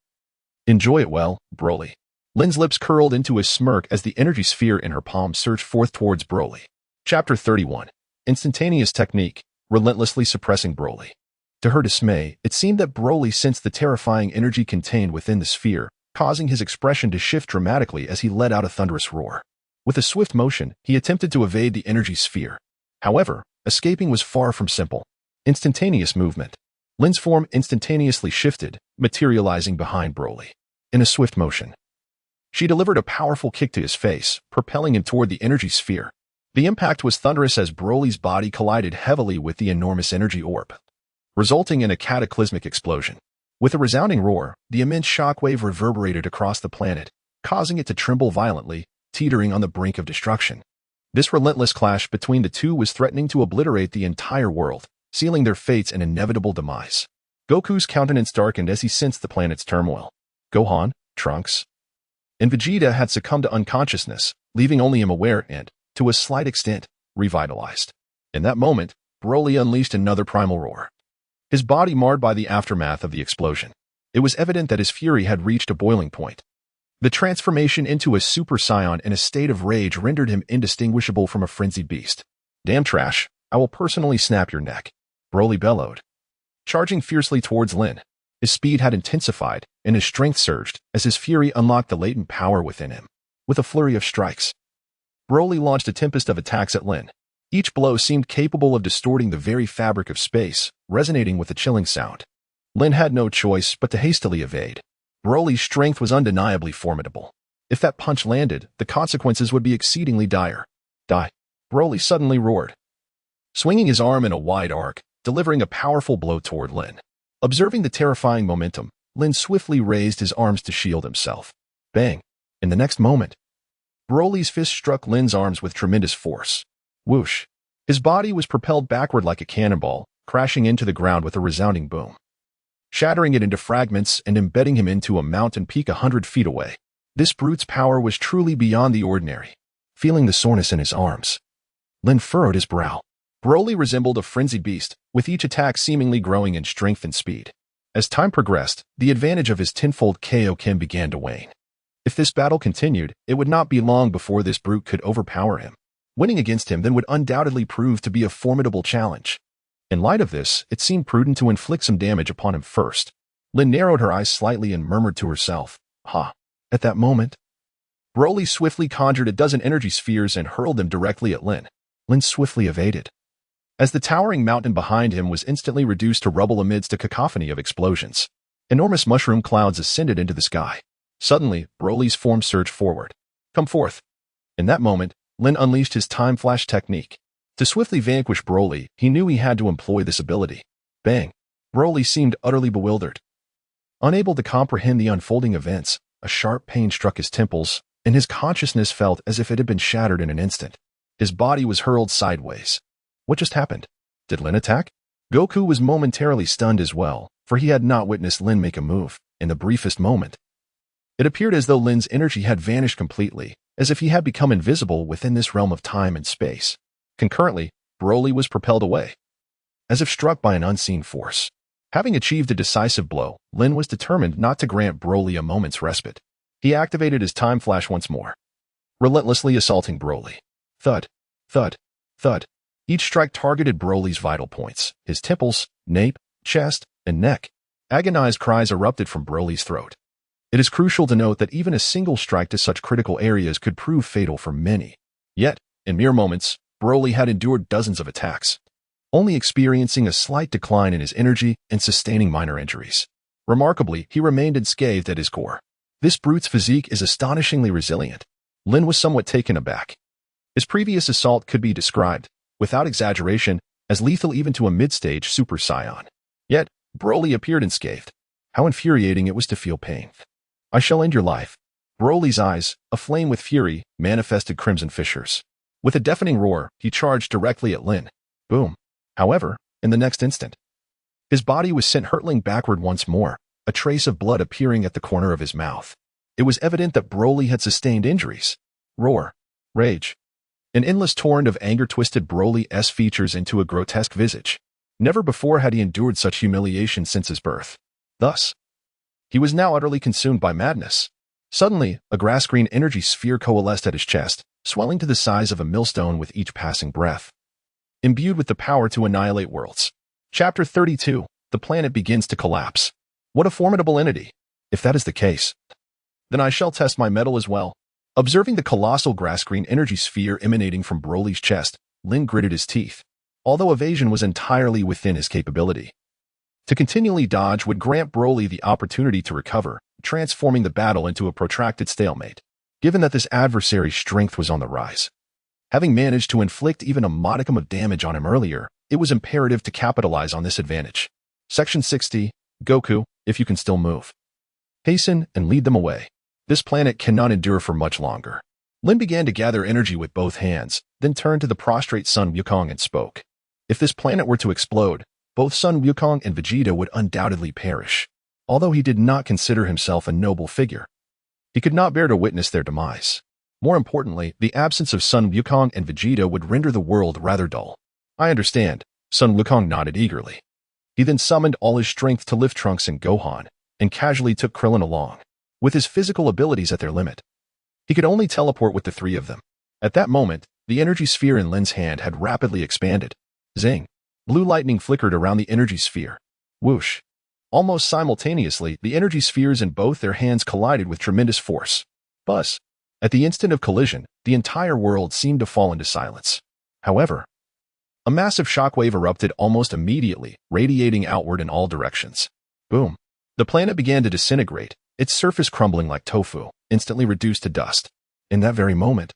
Enjoy it well, Broly. Lin's lips curled into a smirk as the energy sphere in her palm surged forth towards Broly. Chapter 31. Instantaneous Technique, relentlessly suppressing Broly. To her dismay, it seemed that Broly sensed the terrifying energy contained within the sphere, causing his expression to shift dramatically as he let out a thunderous roar. With a swift motion, he attempted to evade the energy sphere. However, escaping was far from simple. Instantaneous movement. Lin's form instantaneously shifted, materializing behind Broly. In a swift motion, she delivered a powerful kick to his face, propelling him toward the energy sphere. The impact was thunderous as Broly's body collided heavily with the enormous energy orb, resulting in a cataclysmic explosion. With a resounding roar, the immense shockwave reverberated across the planet, causing it to tremble violently, teetering on the brink of destruction. This relentless clash between the two was threatening to obliterate the entire world, sealing their fates an inevitable demise. Goku's countenance darkened as he sensed the planet's turmoil. Gohan, Trunks, and Vegeta had succumbed to unconsciousness, leaving only him aware and, to a slight extent, revitalized. In that moment, Broly unleashed another primal roar, his body marred by the aftermath of the explosion. It was evident that his fury had reached a boiling point. The transformation into a Super Saiyan in a state of rage rendered him indistinguishable from a frenzied beast. Damn trash, I will personally snap your neck, Broly bellowed. Charging fiercely towards Lin, his speed had intensified, and his strength surged as his fury unlocked the latent power within him. With a flurry of strikes, Broly launched a tempest of attacks at Lin. Each blow seemed capable of distorting the very fabric of space, resonating with a chilling sound. Lin had no choice but to hastily evade. Broly's strength was undeniably formidable. If that punch landed, the consequences would be exceedingly dire. Die! Broly suddenly roared, swinging his arm in a wide arc, delivering a powerful blow toward Lin. Observing the terrifying momentum, Lin swiftly raised his arms to shield himself. Bang! In the next moment, Broly's fist struck Lin's arms with tremendous force. Whoosh! His body was propelled backward like a cannonball, crashing into the ground with a resounding boom, shattering it into fragments and embedding him into a mountain peak 100 feet away. This brute's power was truly beyond the ordinary. Feeling the soreness in his arms, Lin furrowed his brow. Broly resembled a frenzied beast, with each attack seemingly growing in strength and speed. As time progressed, the advantage of his tenfold Kaioken began to wane. If this battle continued, it would not be long before this brute could overpower him. Winning against him then would undoubtedly prove to be a formidable challenge. In light of this, it seemed prudent to inflict some damage upon him first. Lin narrowed her eyes slightly and murmured to herself, "Ha." At that moment, Broly swiftly conjured a dozen energy spheres and hurled them directly at Lin. Lin swiftly evaded, as the towering mountain behind him was instantly reduced to rubble amidst a cacophony of explosions. Enormous mushroom clouds ascended into the sky. Suddenly, Broly's form surged forward. Come forth. In that moment, Lin unleashed his time flash technique. To swiftly vanquish Broly, he knew he had to employ this ability. Bang! Broly seemed utterly bewildered. Unable to comprehend the unfolding events, a sharp pain struck his temples, and his consciousness felt as if it had been shattered in an instant. His body was hurled sideways. What just happened? Did Lin attack? Goku was momentarily stunned as well, for he had not witnessed Lin make a move in the briefest moment. It appeared as though Lin's energy had vanished completely, as if he had become invisible within this realm of time and space. Concurrently, Broly was propelled away. as if struck by an unseen force. Having achieved a decisive blow, Lin was determined not to grant Broly a moment's respite. He activated his time flash once more, relentlessly assaulting Broly. Thud, thud, thud. Each strike targeted Broly's vital points, his temples, nape, chest, and neck. Agonized cries erupted from Broly's throat. It is crucial to note that even a single strike to such critical areas could prove fatal for many. Yet, in mere moments, Broly had endured dozens of attacks, only experiencing a slight decline in his energy and sustaining minor injuries. Remarkably, he remained unscathed at his core. This brute's physique is astonishingly resilient. Lin was somewhat taken aback. His previous assault could be described, without exaggeration, as lethal even to a mid-stage Super Saiyan. Yet, Broly appeared unscathed. How infuriating it was to feel pain. I shall end your life. Broly's eyes, aflame with fury, manifested crimson fissures. With a deafening roar, he charged directly at Lin. Boom. However, in the next instant, his body was sent hurtling backward once more, a trace of blood appearing at the corner of his mouth. It was evident that Broly had sustained injuries. Roar. Rage. An endless torrent of anger twisted Broly's features into a grotesque visage. Never before had he endured such humiliation since his birth. Thus, he was now utterly consumed by madness. Suddenly, a grass-green energy sphere coalesced at his chest, swelling to the size of a millstone with each passing breath. Imbued with the power to annihilate worlds. Chapter 32. The planet begins to collapse. What a formidable entity. If that is the case, then I shall test my mettle as well. Observing the colossal grass-green energy sphere emanating from Broly's chest, Lin gritted his teeth. Although evasion was entirely within his capability, to continually dodge would grant Broly the opportunity to recover, transforming the battle into a protracted stalemate. Given that this adversary's strength was on the rise, having managed to inflict even a modicum of damage on him earlier, it was imperative to capitalize on this advantage. Section 60. Goku, if you can still move, hasten and lead them away. This planet cannot endure for much longer. Lin began to gather energy with both hands, then turned to the prostrate Sun Wukong and spoke. If this planet were to explode, both Sun Wukong and Vegeta would undoubtedly perish. Although he did not consider himself a noble figure, he could not bear to witness their demise. More importantly, the absence of Sun Wukong and Vegeta would render the world rather dull. I understand. Sun Wukong nodded eagerly. He then summoned all his strength to lift Trunks and Gohan, and casually took Krillin along. With his physical abilities at their limit, he could only teleport with the three of them. At that moment, the energy sphere in Lin's hand had rapidly expanded. Zing! Blue lightning flickered around the energy sphere. Whoosh! Almost simultaneously, the energy spheres in both their hands collided with tremendous force. Buzz! At the instant of collision, the entire world seemed to fall into silence. However, a massive shockwave erupted almost immediately, radiating outward in all directions. Boom! The planet began to disintegrate, its surface crumbling like tofu, instantly reduced to dust. In that very moment,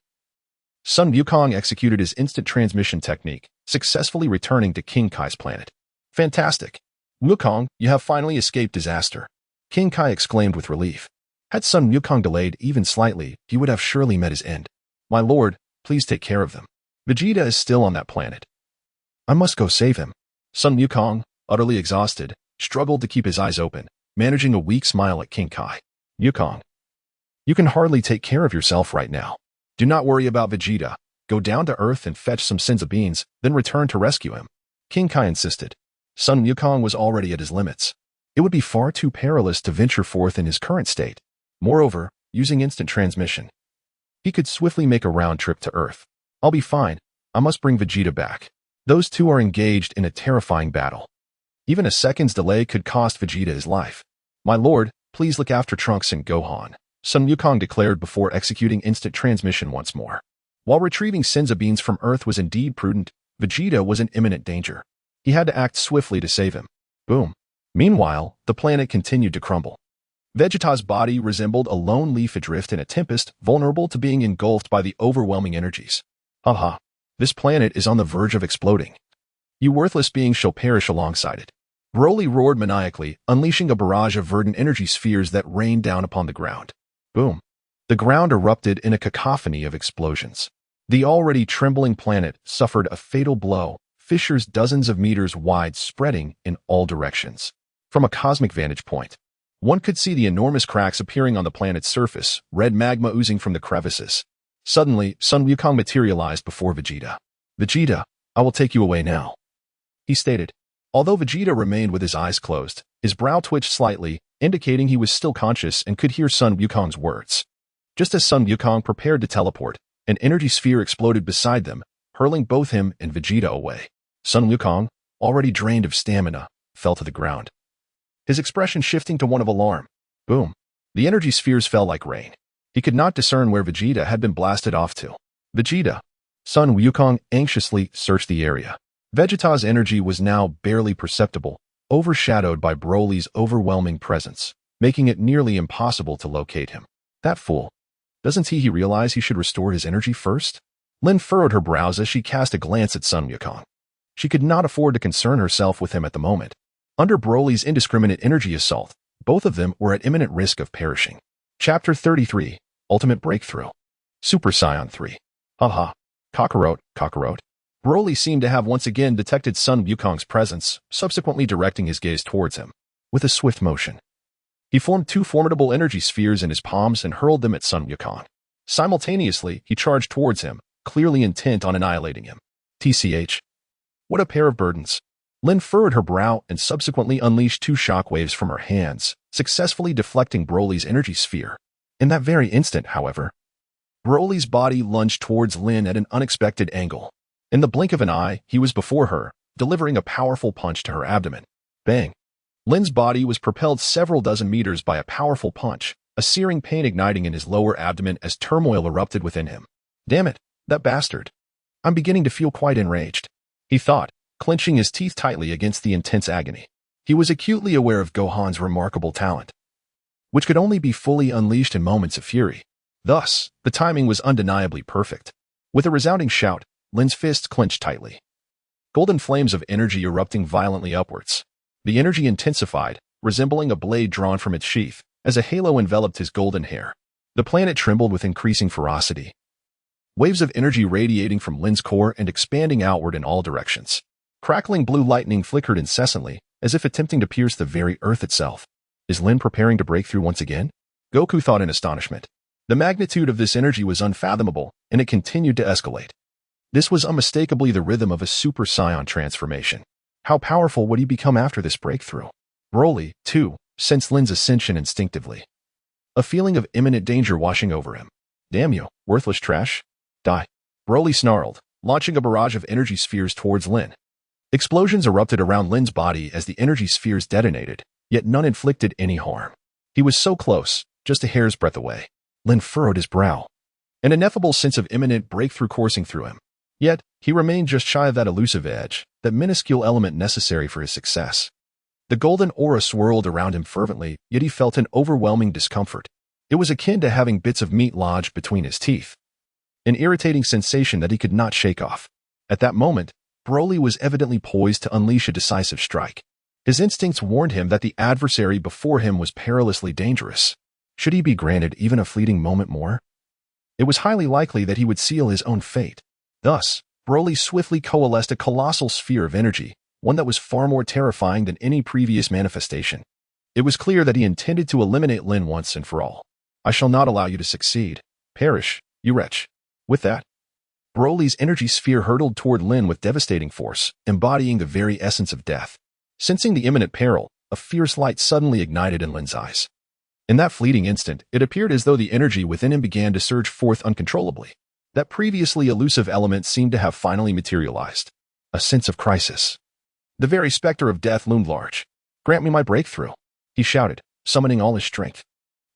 Sun Wukong executed his instant transmission technique, successfully returning to King Kai's planet. Fantastic! Wukong, you have finally escaped disaster. King Kai exclaimed with relief. Had Sun Wukong delayed even slightly, he would have surely met his end. My lord, please take care of them. Vegeta is still on that planet. I must go save him. Sun Wukong, utterly exhausted, struggled to keep his eyes open, managing a weak smile at King Kai. Wukong, you can hardly take care of yourself right now. Do not worry about Vegeta. Go down to Earth and fetch some Senzu beans, then return to rescue him. King Kai insisted. Sun Wukong was already at his limits. It would be far too perilous to venture forth in his current state. Moreover, using instant transmission, he could swiftly make a round trip to Earth. I'll be fine. I must bring Vegeta back. Those two are engaged in a terrifying battle. Even a second's delay could cost Vegeta his life. My lord, please look after Trunks and Gohan, Sun Wukong declared before executing instant transmission once more. While retrieving Senzu beans from Earth was indeed prudent, Vegeta was in imminent danger. He had to act swiftly to save him. Boom. Meanwhile, the planet continued to crumble. Vegeta's body resembled a lone leaf adrift in a tempest, vulnerable to being engulfed by the overwhelming energies. Haha. This planet is on the verge of exploding. You worthless beings shall perish alongside it. Broly roared maniacally, unleashing a barrage of verdant energy spheres that rained down upon the ground. Boom. The ground erupted in a cacophony of explosions. The already trembling planet suffered a fatal blow, fissures dozens of meters wide spreading in all directions. From a cosmic vantage point, one could see the enormous cracks appearing on the planet's surface, red magma oozing from the crevices. Suddenly, Sun Wukong materialized before Vegeta. Vegeta, I will take you away now, he stated. Although Vegeta remained with his eyes closed, his brow twitched slightly, indicating he was still conscious and could hear Sun Wukong's words. Just as Sun Wukong prepared to teleport, an energy sphere exploded beside them, hurling both him and Vegeta away. Sun Wukong, already drained of stamina, fell to the ground, his expression shifting to one of alarm. Boom. The energy spheres fell like rain. He could not discern where Vegeta had been blasted off to. Vegeta. Sun Wukong anxiously searched the area. Vegeta's energy was now barely perceptible, overshadowed by Broly's overwhelming presence, making it nearly impossible to locate him. That fool. Doesn't he realize he should restore his energy first? Lin furrowed her brows as she cast a glance at Sun Wukong. She could not afford to concern herself with him at the moment. Under Broly's indiscriminate energy assault, both of them were at imminent risk of perishing. Chapter 33, Ultimate Breakthrough. Super Saiyan 3. Haha. Kakarot. Broly seemed to have once again detected Sun Wukong's presence, subsequently directing his gaze towards him. With a swift motion, he formed two formidable energy spheres in his palms and hurled them at Sun Wukong. Simultaneously, he charged towards him, clearly intent on annihilating him. TCH. What a pair of burdens. Lin furrowed her brow and subsequently unleashed two shockwaves from her hands, successfully deflecting Broly's energy sphere. In that very instant, however, Broly's body lunged towards Lin at an unexpected angle. In the blink of an eye, he was before her, delivering a powerful punch to her abdomen. Bang! Lin's body was propelled several dozen meters by a powerful punch, a searing pain igniting in his lower abdomen as turmoil erupted within him. Damn it, that bastard. I'm beginning to feel quite enraged, he thought, clenching his teeth tightly against the intense agony. He was acutely aware of Gohan's remarkable talent, which could only be fully unleashed in moments of fury. Thus, the timing was undeniably perfect. With a resounding shout, Lin's fists clenched tightly, golden flames of energy erupting violently upwards. The energy intensified, resembling a blade drawn from its sheath, as a halo enveloped his golden hair. The planet trembled with increasing ferocity, waves of energy radiating from Lin's core and expanding outward in all directions. Crackling blue lightning flickered incessantly, as if attempting to pierce the very earth itself. Is Lin preparing to break through once again? Goku thought in astonishment. The magnitude of this energy was unfathomable, and it continued to escalate. This was unmistakably the rhythm of a Super Saiyan transformation. How powerful would he become after this breakthrough? Broly, too, sensed Lin's ascension instinctively, a feeling of imminent danger washing over him. Damn you, worthless trash. Die. Broly snarled, launching a barrage of energy spheres towards Lin. Explosions erupted around Lin's body as the energy spheres detonated, yet none inflicted any harm. He was so close, just a hair's breadth away. Lin furrowed his brow, an ineffable sense of imminent breakthrough coursing through him. Yet, he remained just shy of that elusive edge, that minuscule element necessary for his success. The golden aura swirled around him fervently, yet he felt an overwhelming discomfort. It was akin to having bits of meat lodged between his teeth, an irritating sensation that he could not shake off. At that moment, Broly was evidently poised to unleash a decisive strike. His instincts warned him that the adversary before him was perilously dangerous. Should he be granted even a fleeting moment more, it was highly likely that he would seal his own fate. Thus, Broly swiftly coalesced a colossal sphere of energy, one that was far more terrifying than any previous manifestation. It was clear that he intended to eliminate Lin once and for all. I shall not allow you to succeed. Perish, you wretch. With that, Broly's energy sphere hurtled toward Lin with devastating force, embodying the very essence of death. Sensing the imminent peril, a fierce light suddenly ignited in Lin's eyes. In that fleeting instant, it appeared as though the energy within him began to surge forth uncontrollably. That previously elusive element seemed to have finally materialized. A sense of crisis. The very specter of death loomed large. Grant me my breakthrough, he shouted, summoning all his strength.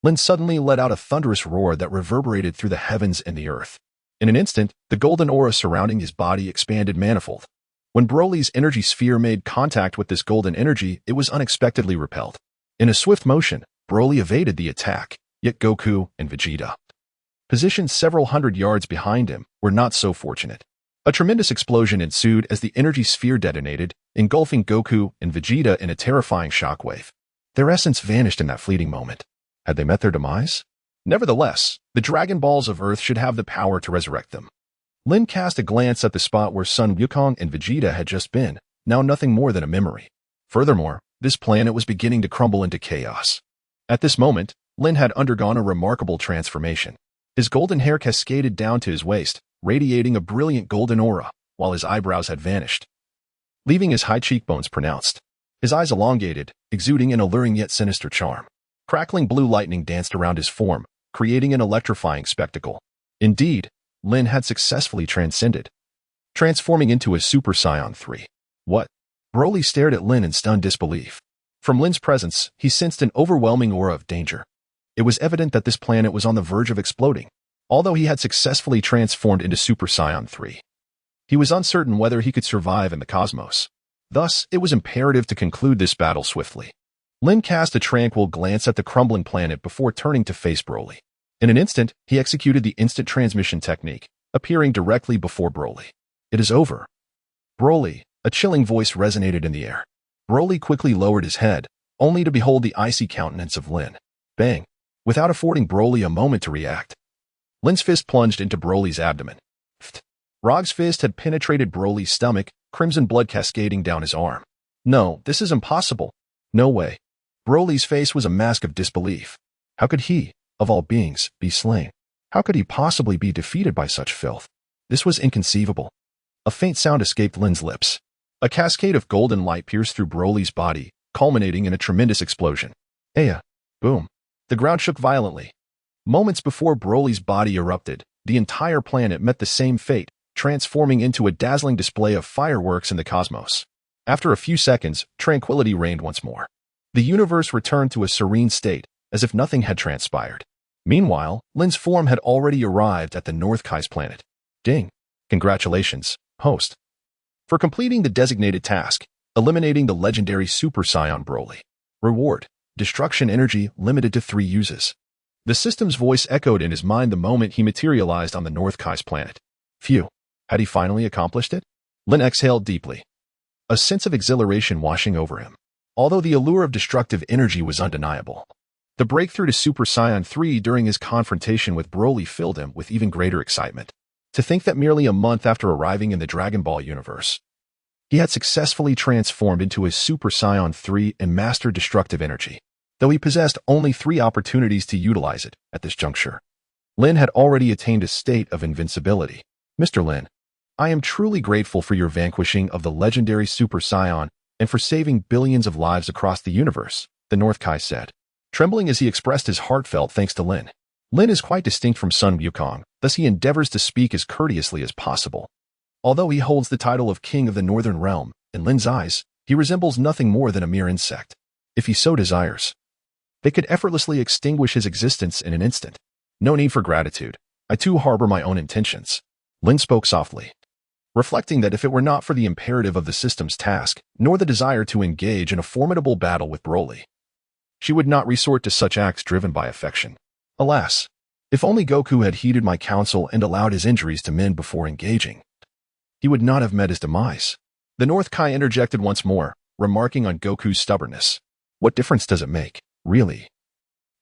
Lin suddenly let out a thunderous roar that reverberated through the heavens and the earth. In an instant, the golden aura surrounding his body expanded manifold. When Broly's energy sphere made contact with this golden energy, it was unexpectedly repelled. In a swift motion, Broly evaded the attack, yet Goku and Vegeta, positioned several hundred yards behind him, were not so fortunate. A tremendous explosion ensued as the energy sphere detonated, engulfing Goku and Vegeta in a terrifying shockwave. Their essence vanished in that fleeting moment. Had they met their demise? Nevertheless, the Dragon Balls of Earth should have the power to resurrect them. Lin cast a glance at the spot where Sun Wukong and Vegeta had just been, now nothing more than a memory. Furthermore, this planet was beginning to crumble into chaos. At this moment, Lin had undergone a remarkable transformation. His golden hair cascaded down to his waist, radiating a brilliant golden aura, while his eyebrows had vanished, leaving his high cheekbones pronounced. His eyes elongated, exuding an alluring yet sinister charm. Crackling blue lightning danced around his form, creating an electrifying spectacle. Indeed, Lin had successfully transforming into a Super Saiyan 3. What? Broly stared at Lin in stunned disbelief. From Lin's presence, he sensed an overwhelming aura of danger. It was evident that this planet was on the verge of exploding, although he had successfully transformed into Super Saiyan 3. He was uncertain whether he could survive in the cosmos. Thus, it was imperative to conclude this battle swiftly. Lin cast a tranquil glance at the crumbling planet before turning to face Broly. In an instant, he executed the instant transmission technique, appearing directly before Broly. It is over. Broly, a chilling voice resonated in the air. Broly quickly lowered his head, only to behold the icy countenance of Lin. Bang! Without affording Broly a moment to react, Lin's fist plunged into Broly's abdomen. Rog's fist had penetrated Broly's stomach, crimson blood cascading down his arm. No, this is impossible. No way. Broly's face was a mask of disbelief. How could he, of all beings, be slain? How could he possibly be defeated by such filth? This was inconceivable. A faint sound escaped Lin's lips. A cascade of golden light pierced through Broly's body, culminating in a tremendous explosion. Aya! Boom! The ground shook violently. Moments before Broly's body erupted, the entire planet met the same fate, transforming into a dazzling display of fireworks in the cosmos. After a few seconds, tranquility reigned once more. The universe returned to a serene state, as if nothing had transpired. Meanwhile, Lin's form had already arrived at the North Kai's planet. Ding! Congratulations, host, for completing the designated task, eliminating the legendary Super Saiyan Broly. Reward: destruction energy limited to 3 uses. The system's voice echoed in his mind the moment he materialized on the North Kai's planet. Phew! Had he finally accomplished it? Lin exhaled deeply, a sense of exhilaration washing over him. Although the allure of destructive energy was undeniable, the breakthrough to Super Saiyan 3 during his confrontation with Broly filled him with even greater excitement. To think that merely a month after arriving in the Dragon Ball universe, he had successfully transformed into a Super Saiyan 3 and mastered destructive energy, though he possessed only 3 opportunities to utilize it at this juncture. Lin had already attained a state of invincibility. Mr. Lin, I am truly grateful for your vanquishing of the legendary Super Saiyan and for saving billions of lives across the universe, the North Kai said, trembling as he expressed his heartfelt thanks to Lin. Lin is quite distinct from Sun Wukong, thus he endeavors to speak as courteously as possible. Although he holds the title of King of the Northern Realm, in Lin's eyes, he resembles nothing more than a mere insect. If he so desires, they could effortlessly extinguish his existence in an instant. No need for gratitude. I too harbor my own intentions. Lin spoke softly, reflecting that if it were not for the imperative of the system's task, nor the desire to engage in a formidable battle with Broly, she would not resort to such acts driven by affection. Alas, if only Goku had heeded my counsel and allowed his injuries to mend before engaging, he would not have met his demise. The North Kai interjected once more, remarking on Goku's stubbornness. What difference does it make, really?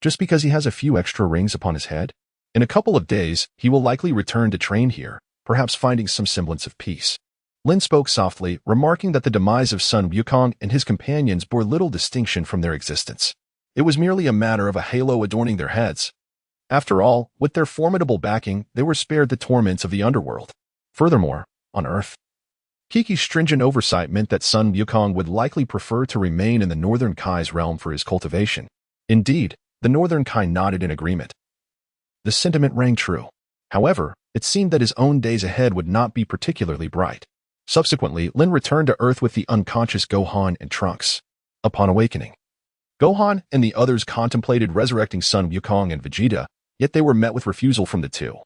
Just because he has a few extra rings upon his head? In a couple of days, he will likely return to train here, perhaps finding some semblance of peace. Lin spoke softly, remarking that the demise of Sun Wukong and his companions bore little distinction from their existence. It was merely a matter of a halo adorning their heads. After all, with their formidable backing, they were spared the torments of the underworld. Furthermore, on Earth, Kiki's stringent oversight meant that Sun Wukong would likely prefer to remain in the Northern Kai's realm for his cultivation. Indeed, the Northern Kai nodded in agreement. The sentiment rang true. However, it seemed that his own days ahead would not be particularly bright. Subsequently, Lin returned to Earth with the unconscious Gohan and Trunks. Upon awakening, Gohan and the others contemplated resurrecting Sun Wukong and Vegeta, yet they were met with refusal from the two.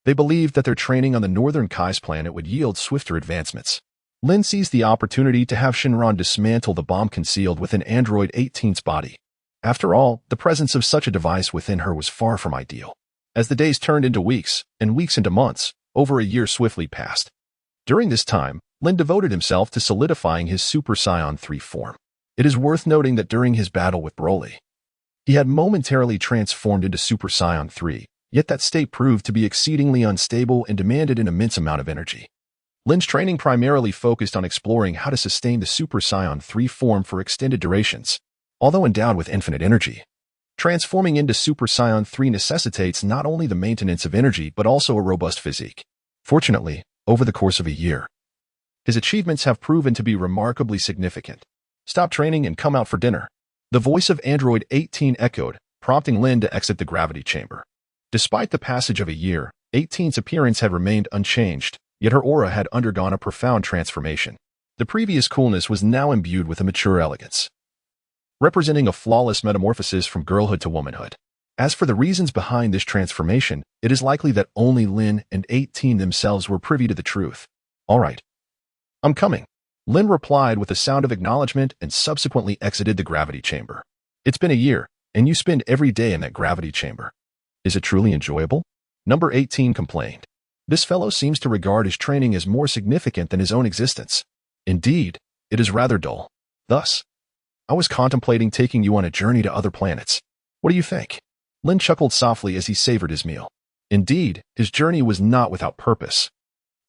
They believed that their training on the Northern Kai's planet would yield swifter advancements. Lin seized the opportunity to have Shenron dismantle the bomb concealed within Android 18's body. After all, the presence of such a device within her was far from ideal. As the days turned into weeks, and weeks into months, over a year swiftly passed. During this time, Lin devoted himself to solidifying his Super Saiyan 3 form. It is worth noting that during his battle with Broly, he had momentarily transformed into Super Saiyan 3, yet that state proved to be exceedingly unstable and demanded an immense amount of energy. Lin's training primarily focused on exploring how to sustain the Super Saiyan 3 form for extended durations. Although endowed with infinite energy, transforming into Super Saiyan 3 necessitates not only the maintenance of energy but also a robust physique. Fortunately, over the course of a year, His achievements have proven to be remarkably significant. Stop training and come out for dinner. The voice of Android 18 echoed, prompting Lin to exit the gravity chamber. Despite the passage of a year, 18's appearance had remained unchanged, yet her aura had undergone a profound transformation. The previous coolness was now imbued with a mature elegance, representing a flawless metamorphosis from girlhood to womanhood. As for the reasons behind this transformation, it is likely that only Lin and 18 themselves were privy to the truth. All right. I'm coming. Lin replied with a sound of acknowledgement and subsequently exited the gravity chamber. It's been a year, and you spend every day in that gravity chamber. Is it truly enjoyable? Number 18 complained. This fellow seems to regard his training as more significant than his own existence. Indeed, it is rather dull. Thus, I was contemplating taking you on a journey to other planets. What do you think? Lin chuckled softly as he savored his meal. Indeed, his journey was not without purpose.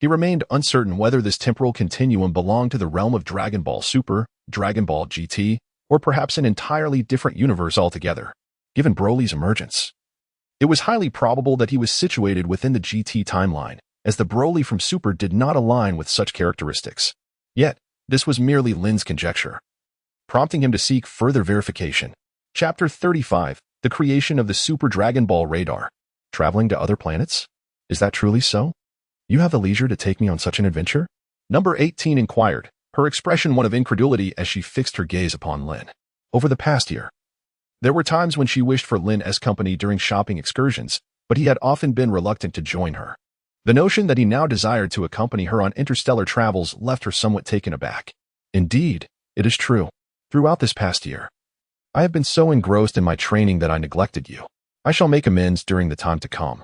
He remained uncertain whether this temporal continuum belonged to the realm of Dragon Ball Super, Dragon Ball GT, or perhaps an entirely different universe altogether. Given Broly's emergence, it was highly probable that he was situated within the GT timeline, as the Broly from Super did not align with such characteristics. Yet, this was merely Lin's conjecture, prompting him to seek further verification. Chapter 35, The Creation of the Super Dragon Ball Radar. Traveling to other planets? Is that truly so? You have the leisure to take me on such an adventure? Number 18 inquired, her expression one of incredulity as she fixed her gaze upon Lin. Over the past year, there were times when she wished for Lin's company during shopping excursions, but he had often been reluctant to join her. The notion that he now desired to accompany her on interstellar travels left her somewhat taken aback. Indeed, it is true. Throughout this past year, I have been so engrossed in my training that I neglected you. I shall make amends during the time to come.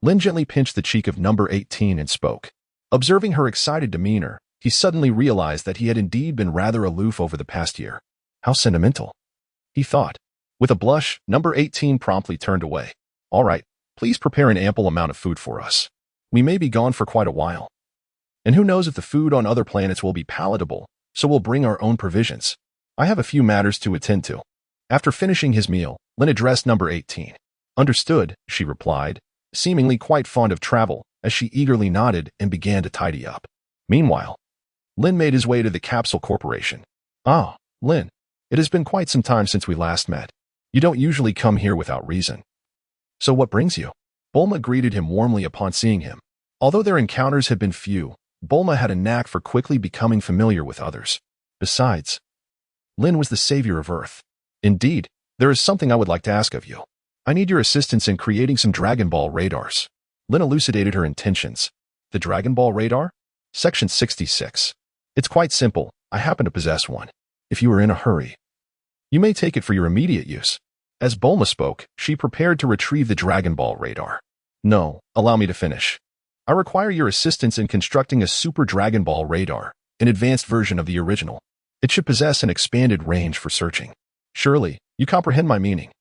Lin gently pinched the cheek of number 18 and spoke. Observing her excited demeanor, he suddenly realized that he had indeed been rather aloof over the past year. How sentimental, he thought. With a blush, number 18 promptly turned away. All right, please prepare an ample amount of food for us. We may be gone for quite a while. And who knows if the food on other planets will be palatable, so we'll bring our own provisions. I have a few matters to attend to. After finishing his meal, Lin addressed number 18. Understood, she replied, seemingly quite fond of travel, as she eagerly nodded and began to tidy up. Meanwhile, Lin made his way to the Capsule Corporation. Ah, Lin, it has been quite some time since we last met. You don't usually come here without reason. So what brings you? Bulma greeted him warmly upon seeing him. Although their encounters had been few, Bulma had a knack for quickly becoming familiar with others. Besides, Lin was the savior of Earth. Indeed, there is something I would like to ask of you. I need your assistance in creating some Dragon Ball radars. Lin elucidated her intentions. The Dragon Ball radar? Section 66. It's quite simple. I happen to possess one. If you are in a hurry, you may take it for your immediate use. As Bulma spoke, she prepared to retrieve the Dragon Ball radar. No, allow me to finish. I require your assistance in constructing a Super Dragon Ball radar, an advanced version of the original. It should possess an expanded range for searching. Surely, you comprehend my meaning.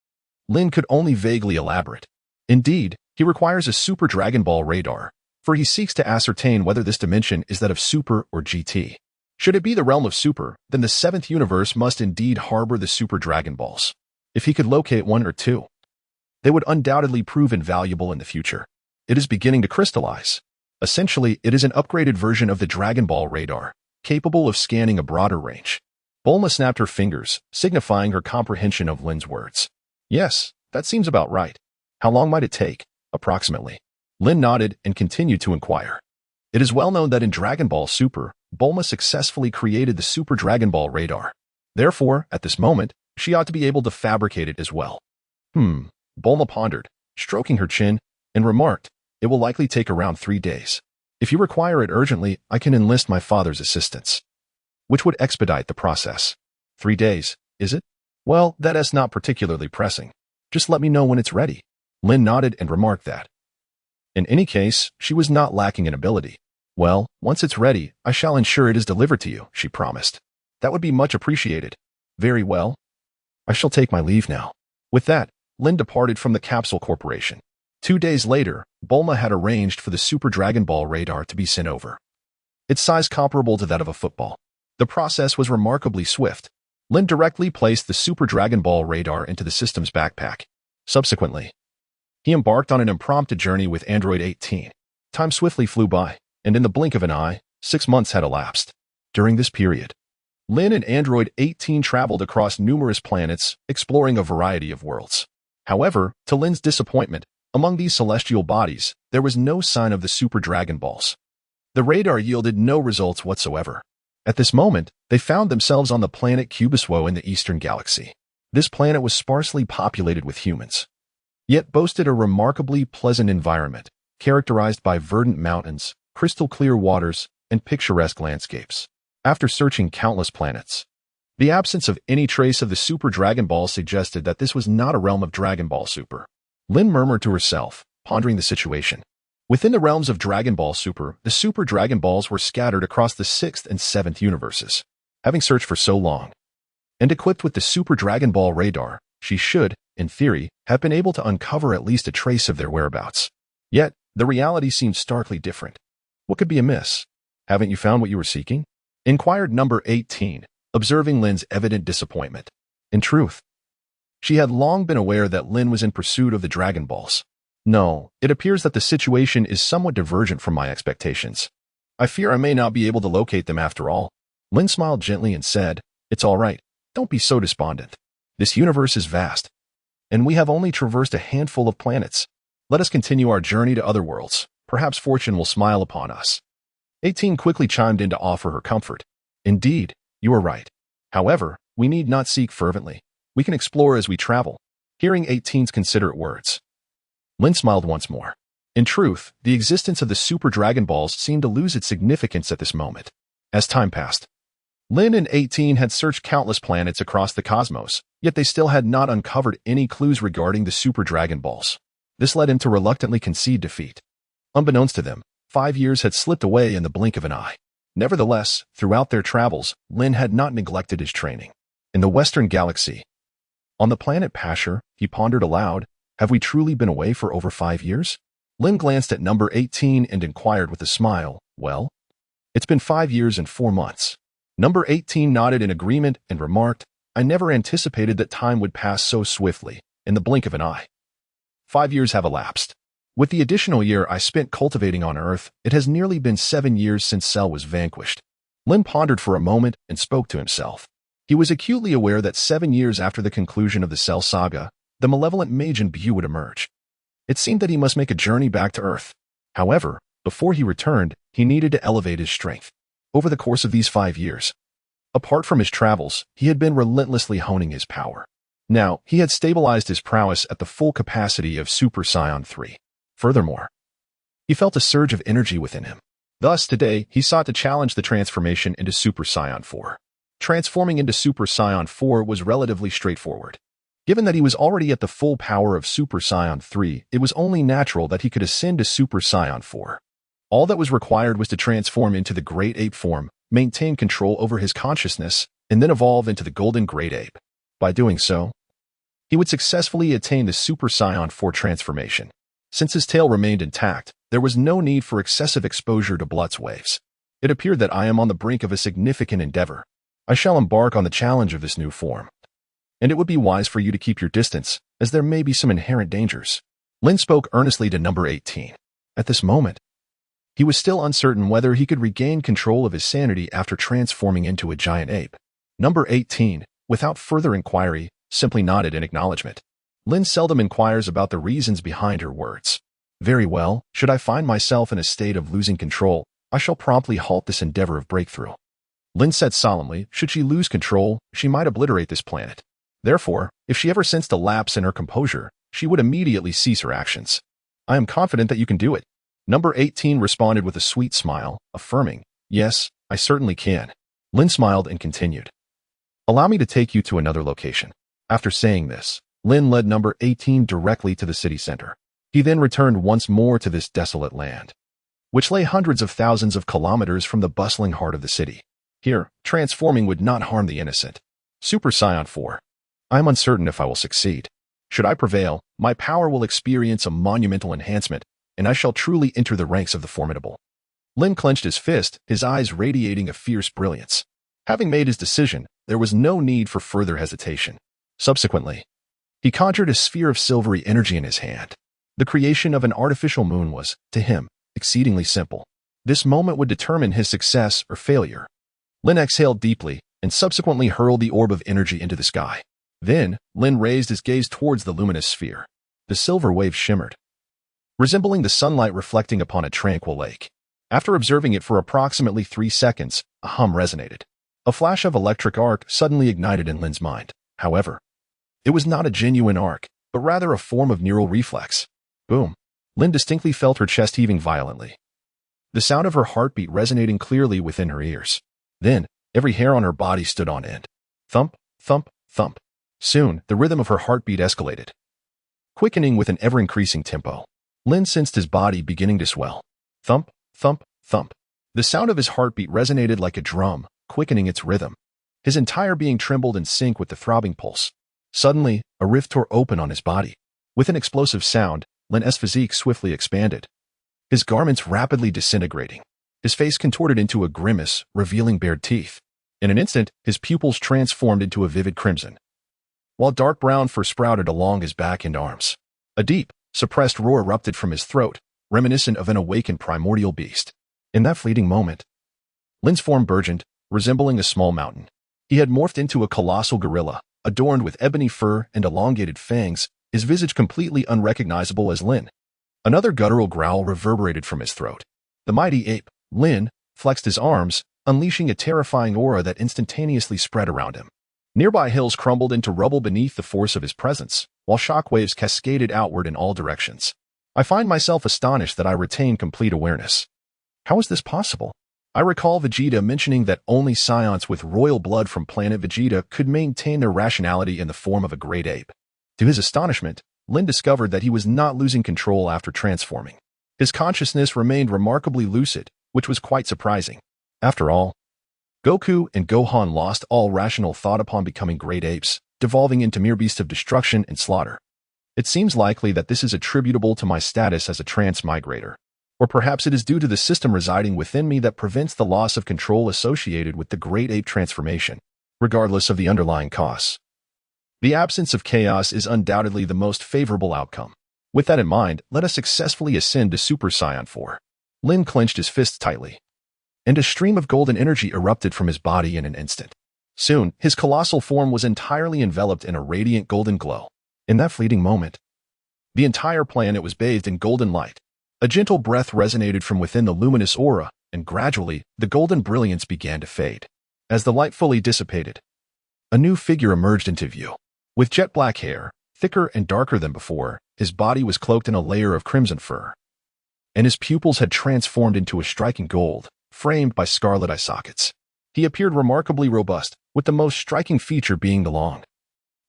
Lin could only vaguely elaborate. Indeed, he requires a Super Dragon Ball radar, for he seeks to ascertain whether this dimension is that of Super or GT. Should it be the realm of Super, then the seventh universe must indeed harbor the Super Dragon Balls. If he could locate one or two, they would undoubtedly prove invaluable in the future. It is beginning to crystallize. Essentially, it is an upgraded version of the Dragon Ball radar, capable of scanning a broader range. Bulma snapped her fingers, signifying her comprehension of Lin's words. Yes, that seems about right. How long might it take, approximately? Lin nodded and continued to inquire. It is well known that in Dragon Ball Super, Bulma successfully created the Super Dragon Ball radar. Therefore, at this moment, she ought to be able to fabricate it as well. Bulma pondered, stroking her chin, and remarked, it will likely take around 3 days. If you require it urgently, I can enlist my father's assistance, which would expedite the process. 3 days, is it? Well, that is not particularly pressing. Just let me know when it's ready. Lin nodded and remarked that. In any case, she was not lacking in ability. Well, once it's ready, I shall ensure it is delivered to you, she promised. That would be much appreciated. Very well. I shall take my leave now. With that, Lin departed from the Capsule Corporation. 2 days later, Bulma had arranged for the Super Dragon Ball radar to be sent over. Its size comparable to that of a football. The process was remarkably swift. Lin directly placed the Super Dragon Ball radar into the system's backpack. Subsequently, he embarked on an impromptu journey with Android 18. Time swiftly flew by, and in the blink of an eye, 6 months had elapsed. During this period, Lin and Android 18 traveled across numerous planets, exploring a variety of worlds. However, to Lin's disappointment, among these celestial bodies, there was no sign of the Super Dragon Balls. The radar yielded no results whatsoever. At this moment, they found themselves on the planet Cubiswo in the Eastern Galaxy. This planet was sparsely populated with humans, yet boasted a remarkably pleasant environment, characterized by verdant mountains, crystal-clear waters, and picturesque landscapes. After searching countless planets, the absence of any trace of the Super Dragon Ball suggested that this was not a realm of Dragon Ball Super. Lin murmured to herself, pondering the situation. Within the realms of Dragon Ball Super, the Super Dragon Balls were scattered across the 6th and 7th universes. Having searched for so long, and equipped with the Super Dragon Ball radar, she should, in theory, have been able to uncover at least a trace of their whereabouts. Yet, the reality seemed starkly different. What could be amiss? Haven't you found what you were seeking? Inquired number 18, observing Lin's evident disappointment. In truth, she had long been aware that Lin was in pursuit of the Dragon Balls. No, it appears that the situation is somewhat divergent from my expectations. I fear I may not be able to locate them after all. Lin smiled gently and said, "It's all right. Don't be so despondent. This universe is vast, and we have only traversed a handful of planets. Let us continue our journey to other worlds. Perhaps fortune will smile upon us." 18 quickly chimed in to offer her comfort. "Indeed, you are right. However, we need not seek fervently. We can explore as we travel." Hearing 18's considerate words, Lin smiled once more. In truth, the existence of the Super Dragon Balls seemed to lose its significance at this moment. As time passed, Lin and 18 had searched countless planets across the cosmos, yet they still had not uncovered any clues regarding the Super Dragon Balls. This led him to reluctantly concede defeat. Unbeknownst to them, 5 years had slipped away in the blink of an eye. Nevertheless, throughout their travels, Lin had not neglected his training. In the Western Galaxy, on the planet Pasher, he pondered aloud, "Have we truly been away for over 5 years? Lin glanced at number 18 and inquired with a smile, "Well, it's been 5 years and 4 months. Number 18 nodded in agreement and remarked, "I never anticipated that time would pass so swiftly, in the blink of an eye. 5 years have elapsed. With the additional year I spent cultivating on Earth, it has nearly been 7 years since Cell was vanquished." Lin pondered for a moment and spoke to himself. He was acutely aware that 7 years after the conclusion of the Cell Saga, the malevolent mage in view would emerge. It seemed that he must make a journey back to Earth. However, before he returned, he needed to elevate his strength. Over the course of these 5 years, apart from his travels, he had been relentlessly honing his power. Now, he had stabilized his prowess at the full capacity of Super Saiyan 3. Furthermore, he felt a surge of energy within him. Thus, today, he sought to challenge the transformation into Super Saiyan 4. Transforming into Super Saiyan 4 was relatively straightforward. Given that he was already at the full power of Super Saiyan 3, it was only natural that he could ascend to Super Saiyan 4. All that was required was to transform into the Great Ape form, maintain control over his consciousness, and then evolve into the Golden Great Ape. By doing so, he would successfully attain the Super Saiyan 4 transformation. Since his tail remained intact, there was no need for excessive exposure to Blood's waves. It appeared that I am on the brink of a significant endeavor. I shall embark on the challenge of this new form. And it would be wise for you to keep your distance, as there may be some inherent dangers. Lin spoke earnestly to number 18. At this moment, he was still uncertain whether he could regain control of his sanity after transforming into a giant ape. Number 18, without further inquiry, simply nodded in acknowledgement. Lin seldom inquires about the reasons behind her words. Very well, should I find myself in a state of losing control, I shall promptly halt this endeavor of breakthrough. Lin said solemnly, should she lose control, she might obliterate this planet. Therefore, if she ever sensed a lapse in her composure, she would immediately cease her actions. I am confident that you can do it. Number 18 responded with a sweet smile, affirming, "Yes, I certainly can." Lin smiled and continued, "Allow me to take you to another location." After saying this, Lin led number 18 directly to the city center. He then returned once more to this desolate land, which lay hundreds of thousands of kilometers from the bustling heart of the city. Here, transforming would not harm the innocent. Super Saiyan 4. I am uncertain if I will succeed. Should I prevail, my power will experience a monumental enhancement, and I shall truly enter the ranks of the formidable. Lin clenched his fist, his eyes radiating a fierce brilliance. Having made his decision, there was no need for further hesitation. Subsequently, he conjured a sphere of silvery energy in his hand. The creation of an artificial moon was, to him, exceedingly simple. This moment would determine his success or failure. Lin exhaled deeply and subsequently hurled the orb of energy into the sky. Then, Lin raised his gaze towards the luminous sphere. The silver wave shimmered, resembling the sunlight reflecting upon a tranquil lake. After observing it for approximately 3 seconds, a hum resonated. A flash of electric arc suddenly ignited in Lin's mind. However, it was not a genuine arc, but rather a form of neural reflex. Boom. Lin distinctly felt her chest heaving violently, the sound of her heartbeat resonating clearly within her ears. Then, every hair on her body stood on end. Thump, thump, thump. Soon, the rhythm of her heartbeat escalated, quickening with an ever-increasing tempo. Lin sensed his body beginning to swell. Thump, thump, thump. The sound of his heartbeat resonated like a drum, quickening its rhythm. His entire being trembled in sync with the throbbing pulse. Suddenly, a rift tore open on his body. With an explosive sound, Lin's physique swiftly expanded, his garments rapidly disintegrating. His face contorted into a grimace, revealing bared teeth. In an instant, his pupils transformed into a vivid crimson, while dark brown fur sprouted along his back and arms. A deep, suppressed roar erupted from his throat, reminiscent of an awakened primordial beast. In that fleeting moment, Lin's form burgeoned, resembling a small mountain. He had morphed into a colossal gorilla, adorned with ebony fur and elongated fangs, his visage completely unrecognizable as Lin. Another guttural growl reverberated from his throat. The mighty ape, Lin, flexed his arms, unleashing a terrifying aura that instantaneously spread around him. Nearby hills crumbled into rubble beneath the force of his presence, while shockwaves cascaded outward in all directions. I find myself astonished that I retain complete awareness. How is this possible? I recall Vegeta mentioning that only Saiyans with royal blood from planet Vegeta could maintain their rationality in the form of a great ape. To his astonishment, Lin discovered that he was not losing control after transforming. His consciousness remained remarkably lucid, which was quite surprising. After all, Goku and Gohan lost all rational thought upon becoming great apes, devolving into mere beasts of destruction and slaughter. It seems likely that this is attributable to my status as a transmigrator. Or perhaps it is due to the system residing within me that prevents the loss of control associated with the great ape transformation, regardless of the underlying cause. The absence of chaos is undoubtedly the most favorable outcome. With that in mind, let us successfully ascend to Super Saiyan 4. Lin clenched his fists tightly, and a stream of golden energy erupted from his body in an instant. Soon, his colossal form was entirely enveloped in a radiant golden glow. In that fleeting moment, the entire planet was bathed in golden light. A gentle breath resonated from within the luminous aura, and gradually, the golden brilliance began to fade. As the light fully dissipated, a new figure emerged into view. With jet black hair, thicker and darker than before, his body was cloaked in a layer of crimson fur, and his pupils had transformed into a striking gold, framed by scarlet eye sockets. He appeared remarkably robust, with the most striking feature being the long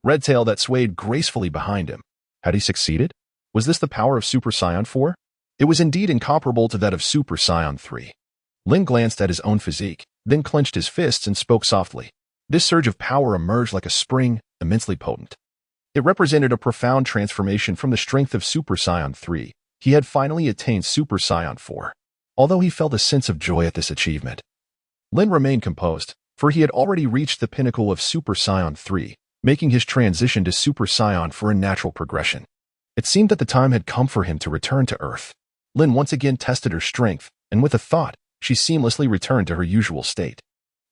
red tail that swayed gracefully behind him. Had he succeeded? Was this the power of Super Saiyan 4? It was indeed incomparable to that of Super Saiyan 3. Lin glanced at his own physique, then clenched his fists and spoke softly. This surge of power emerged like a spring, immensely potent. It represented a profound transformation from the strength of Super Saiyan 3. He had finally attained Super Saiyan 4. Although he felt a sense of joy at this achievement, Lin remained composed, for he had already reached the pinnacle of Super Saiyan 3, making his transition to Super Saiyan 4 a natural progression. It seemed that the time had come for him to return to Earth. Lin once again tested her strength, and with a thought, she seamlessly returned to her usual state.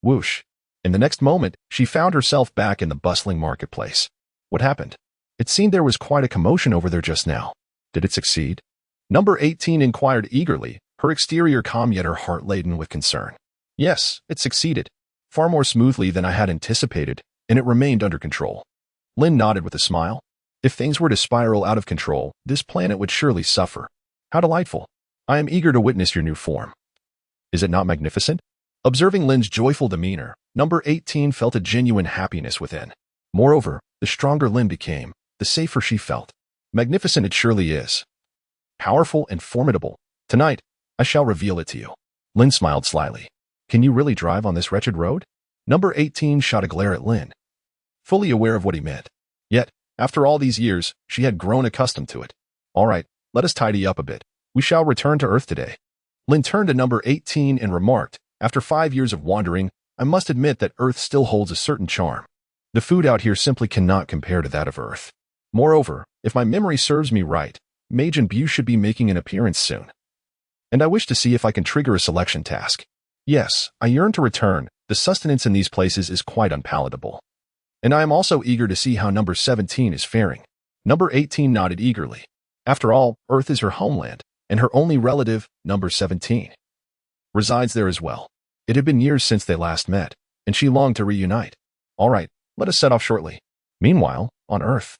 Whoosh! In the next moment, she found herself back in the bustling marketplace. What happened? It seemed there was quite a commotion over there just now. Did it succeed? Number 18 inquired eagerly, her exterior calm yet her heart laden with concern. Yes, it succeeded. Far more smoothly than I had anticipated, and it remained under control. Lin nodded with a smile. If things were to spiral out of control, this planet would surely suffer. How delightful. I am eager to witness your new form. Is it not magnificent? Observing Lin's joyful demeanor, number 18 felt a genuine happiness within. Moreover, the stronger Lin became, the safer she felt. Magnificent it surely is. Powerful and formidable. Tonight, I shall reveal it to you. Lin smiled slyly. Can you really drive on this wretched road? Number 18 shot a glare at Lin, fully aware of what he meant. Yet, after all these years, she had grown accustomed to it. All right, let us tidy up a bit. We shall return to Earth today. Lin turned to number 18 and remarked, after 5 years of wandering, I must admit that Earth still holds a certain charm. The food out here simply cannot compare to that of Earth. Moreover, if my memory serves me right, Mage and Bew should be making an appearance soon. and I wish to see if I can trigger a selection task. Yes, I yearn to return. The sustenance in these places is quite unpalatable. And I am also eager to see how number 17 is faring. Number 18 nodded eagerly. After all, Earth is her homeland, and her only relative, number 17, resides there as well. It had been years since they last met, and she longed to reunite. All right, let us set off shortly. Meanwhile, on Earth,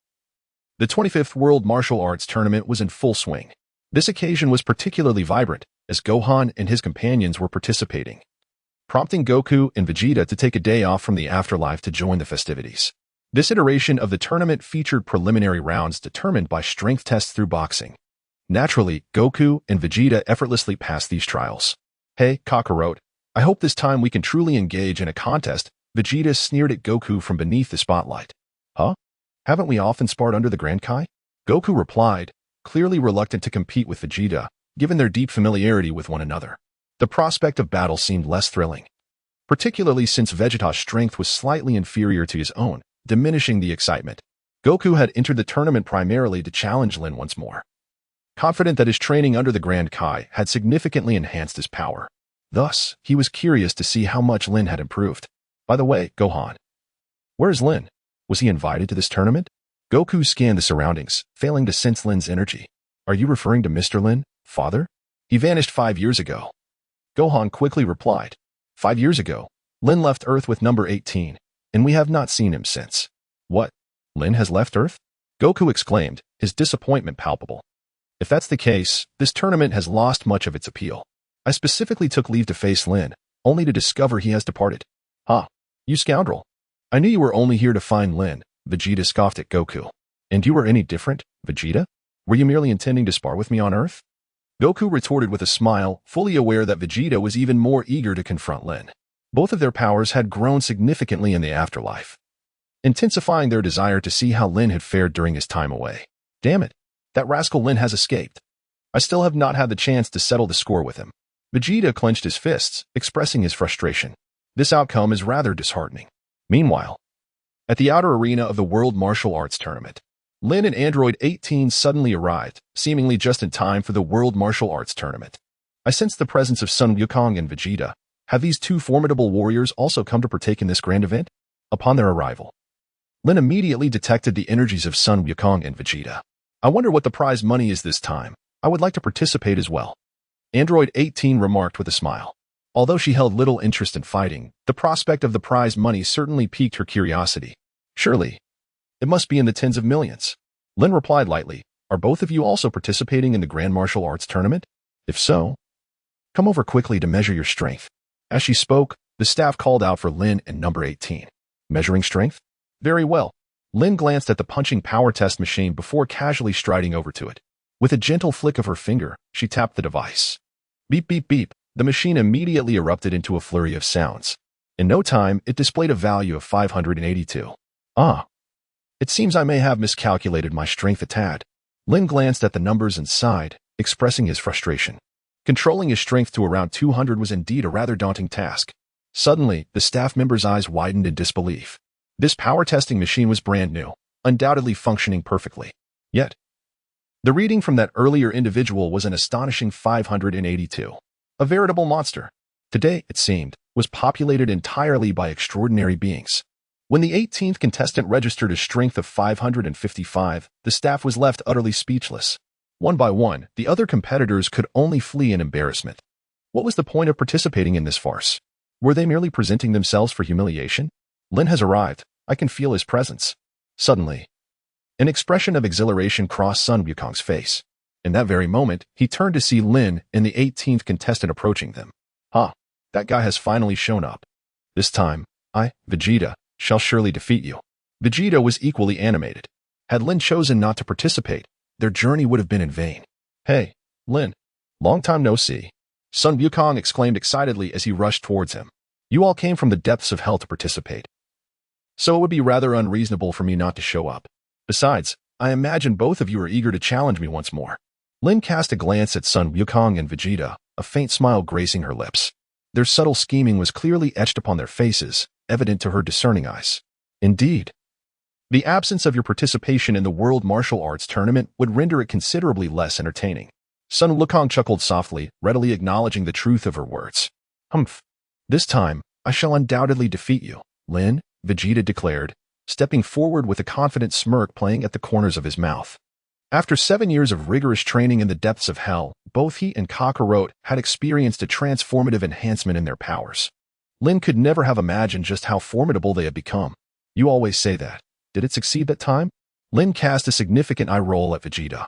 the 25th World Martial Arts Tournament was in full swing. This occasion was particularly vibrant, as Gohan and his companions were participating, prompting Goku and Vegeta to take a day off from the afterlife to join the festivities. This iteration of the tournament featured preliminary rounds determined by strength tests through boxing. Naturally, Goku and Vegeta effortlessly passed these trials. Hey, Kakarot, I hope this time we can truly engage in a contest. Vegeta sneered at Goku from beneath the spotlight. Huh? Haven't we often sparred under the Grand Kai? Goku replied, clearly reluctant to compete with Vegeta, given their deep familiarity with one another. The prospect of battle seemed less thrilling, particularly since Vegeta's strength was slightly inferior to his own, diminishing the excitement. Goku had entered the tournament primarily to challenge Lin once more, confident that his training under the Grand Kai had significantly enhanced his power. Thus, he was curious to see how much Lin had improved. By the way, Gohan, where is Lin? Was he invited to this tournament? Goku scanned the surroundings, failing to sense Lin's energy. Are you referring to Mr. Lin, father? He vanished 5 years ago. Gohan quickly replied. 5 years ago, Lin left Earth with number 18, and we have not seen him since. What? Lin has left Earth? Goku exclaimed, his disappointment palpable. If that's the case, this tournament has lost much of its appeal. I specifically took leave to face Lin, only to discover he has departed. Ha! You scoundrel. I knew you were only here to find Lin, Vegeta scoffed at Goku. And you were any different, Vegeta? Were you merely intending to spar with me on Earth? Goku retorted with a smile, fully aware that Vegeta was even more eager to confront Lin. Both of their powers had grown significantly in the afterlife, intensifying their desire to see how Lin had fared during his time away. Damn it, that rascal Lin has escaped. I still have not had the chance to settle the score with him. Vegeta clenched his fists, expressing his frustration. This outcome is rather disheartening. Meanwhile, at the outer arena of the World Martial Arts Tournament, Lin and Android 18 suddenly arrived, seemingly just in time for the World Martial Arts Tournament. I sensed the presence of Sun Wukong and Vegeta. Have these two formidable warriors also come to partake in this grand event? Upon their arrival, Lin immediately detected the energies of Sun Wukong and Vegeta. I wonder what the prize money is this time. I would like to participate as well. Android 18 remarked with a smile. Although she held little interest in fighting, the prospect of the prize money certainly piqued her curiosity. Surely, it must be in the tens of millions. Lin replied lightly, are both of you also participating in the Grand Martial Arts Tournament? If so, come over quickly to measure your strength. As she spoke, the staff called out for Lin and number 18. Measuring strength? Very well. Lin glanced at the punching power test machine before casually striding over to it. With a gentle flick of her finger, she tapped the device. Beep, beep, beep. The machine immediately erupted into a flurry of sounds. In no time, it displayed a value of 582. Ah. It seems I may have miscalculated my strength a tad. Lin glanced at the numbers and sighed, expressing his frustration. Controlling his strength to around 200 was indeed a rather daunting task. Suddenly, the staff member's eyes widened in disbelief. This power testing machine was brand new, undoubtedly functioning perfectly. Yet, the reading from that earlier individual was an astonishing 582. A veritable monster. Today, it seemed, was populated entirely by extraordinary beings. When the 18th contestant registered a strength of 555, the staff was left utterly speechless. One by one, the other competitors could only flee in embarrassment. What was the point of participating in this farce? Were they merely presenting themselves for humiliation? Lin has arrived. I can feel his presence. Suddenly, an expression of exhilaration crossed Sun Wukong's face. In that very moment, he turned to see Lin and the 18th contestant approaching them. Ha! That guy has finally shown up. This time, I, Vegeta, shall surely defeat you. Vegeta was equally animated. Had Lin chosen not to participate, their journey would have been in vain. Hey, Lin. Long time no see. Sun Wukong exclaimed excitedly as he rushed towards him. You all came from the depths of hell to participate. So it would be rather unreasonable for me not to show up. Besides, I imagine both of you are eager to challenge me once more. Lin cast a glance at Sun Wukong and Vegeta, a faint smile gracing her lips. Their subtle scheming was clearly etched upon their faces, evident to her discerning eyes. Indeed, the absence of your participation in the World Martial Arts Tournament would render it considerably less entertaining. Sun Wukong chuckled softly, readily acknowledging the truth of her words. Humph. This time, I shall undoubtedly defeat you, Lin, Vegeta declared, stepping forward with a confident smirk playing at the corners of his mouth. After 7 years of rigorous training in the depths of hell, both he and Kakarot had experienced a transformative enhancement in their powers. Lin could never have imagined just how formidable they had become. You always say that. Did it succeed that time? Lin cast a significant eye roll at Vegeta,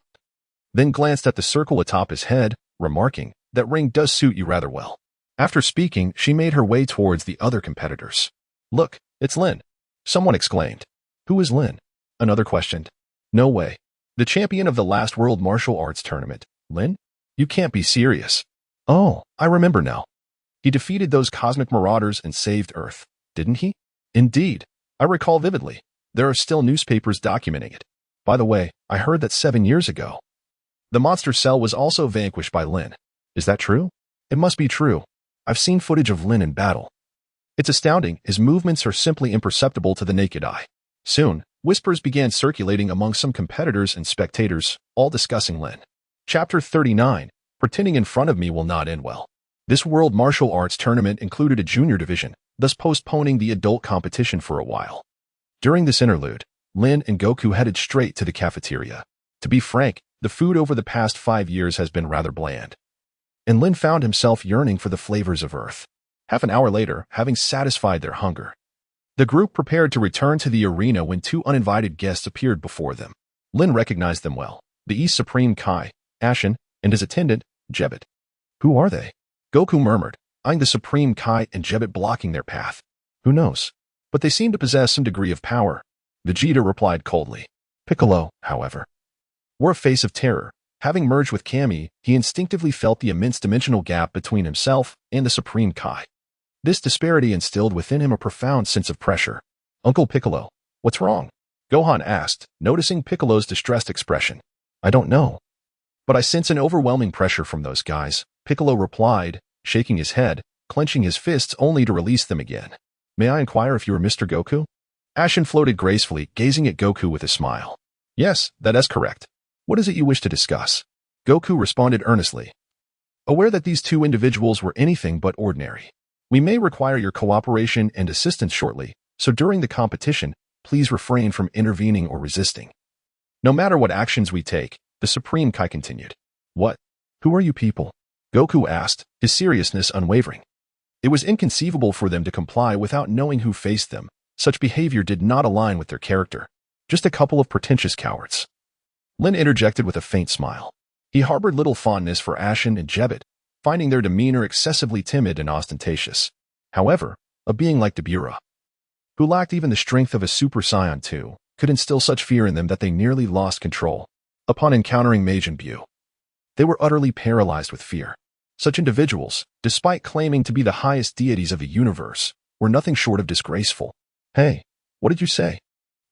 then glanced at the circle atop his head, remarking, that ring does suit you rather well. After speaking, she made her way towards the other competitors. Look, it's Lin. Someone exclaimed. Who is Lin? Another questioned. No way. The champion of the last World Martial Arts Tournament. Lin? You can't be serious. Oh, I remember now. He defeated those cosmic marauders and saved Earth, didn't he? Indeed. I recall vividly. There are still newspapers documenting it. By the way, I heard that 7 years ago, the monster Cell was also vanquished by Lin. Is that true? It must be true. I've seen footage of Lin in battle. It's astounding. His movements are simply imperceptible to the naked eye. Soon, whispers began circulating among some competitors and spectators, all discussing Lin. Chapter 39, Pretending in front of me will not end well. This World Martial Arts Tournament included a junior division, thus postponing the adult competition for a while. During this interlude, Lin and Goku headed straight to the cafeteria. To be frank, the food over the past 5 years has been rather bland. And Lin found himself yearning for the flavors of Earth. Half an hour later, having satisfied their hunger, the group prepared to return to the arena when 2 uninvited guests appeared before them. Lin recognized them well, the East Supreme Kai, Ashen, and his attendant, Jebet. Who are they? Goku murmured, eyeing the Supreme Kai and Jebet blocking their path. Who knows? But they seem to possess some degree of power. Vegeta replied coldly. Piccolo, however, wore a face of terror. Having merged with Kami, he instinctively felt the immense dimensional gap between himself and the Supreme Kai. This disparity instilled within him a profound sense of pressure. Uncle Piccolo, what's wrong? Gohan asked, noticing Piccolo's distressed expression. I don't know. But I sense an overwhelming pressure from those guys, Piccolo replied, shaking his head, clenching his fists only to release them again. May I inquire if you are Mr. Goku? Ashen floated gracefully, gazing at Goku with a smile. Yes, that is correct. What is it you wish to discuss? Goku responded earnestly. Aware that these 2 individuals were anything but ordinary. We may require your cooperation and assistance shortly, so during the competition, please refrain from intervening or resisting. No matter what actions we take, the Supreme Kai continued. What? Who are you people? Goku asked, his seriousness unwavering. It was inconceivable for them to comply without knowing who faced them. Such behavior did not align with their character. Just a couple of pretentious cowards. Lin interjected with a faint smile. He harbored little fondness for Ashen and Jebet, finding their demeanor excessively timid and ostentatious. However, a being like Beerus, who lacked even the strength of a Super Saiyan 2, could instill such fear in them that they nearly lost control. Upon encountering Majin Buu, they were utterly paralyzed with fear. Such individuals, despite claiming to be the highest deities of the universe, were nothing short of disgraceful. Hey, what did you say?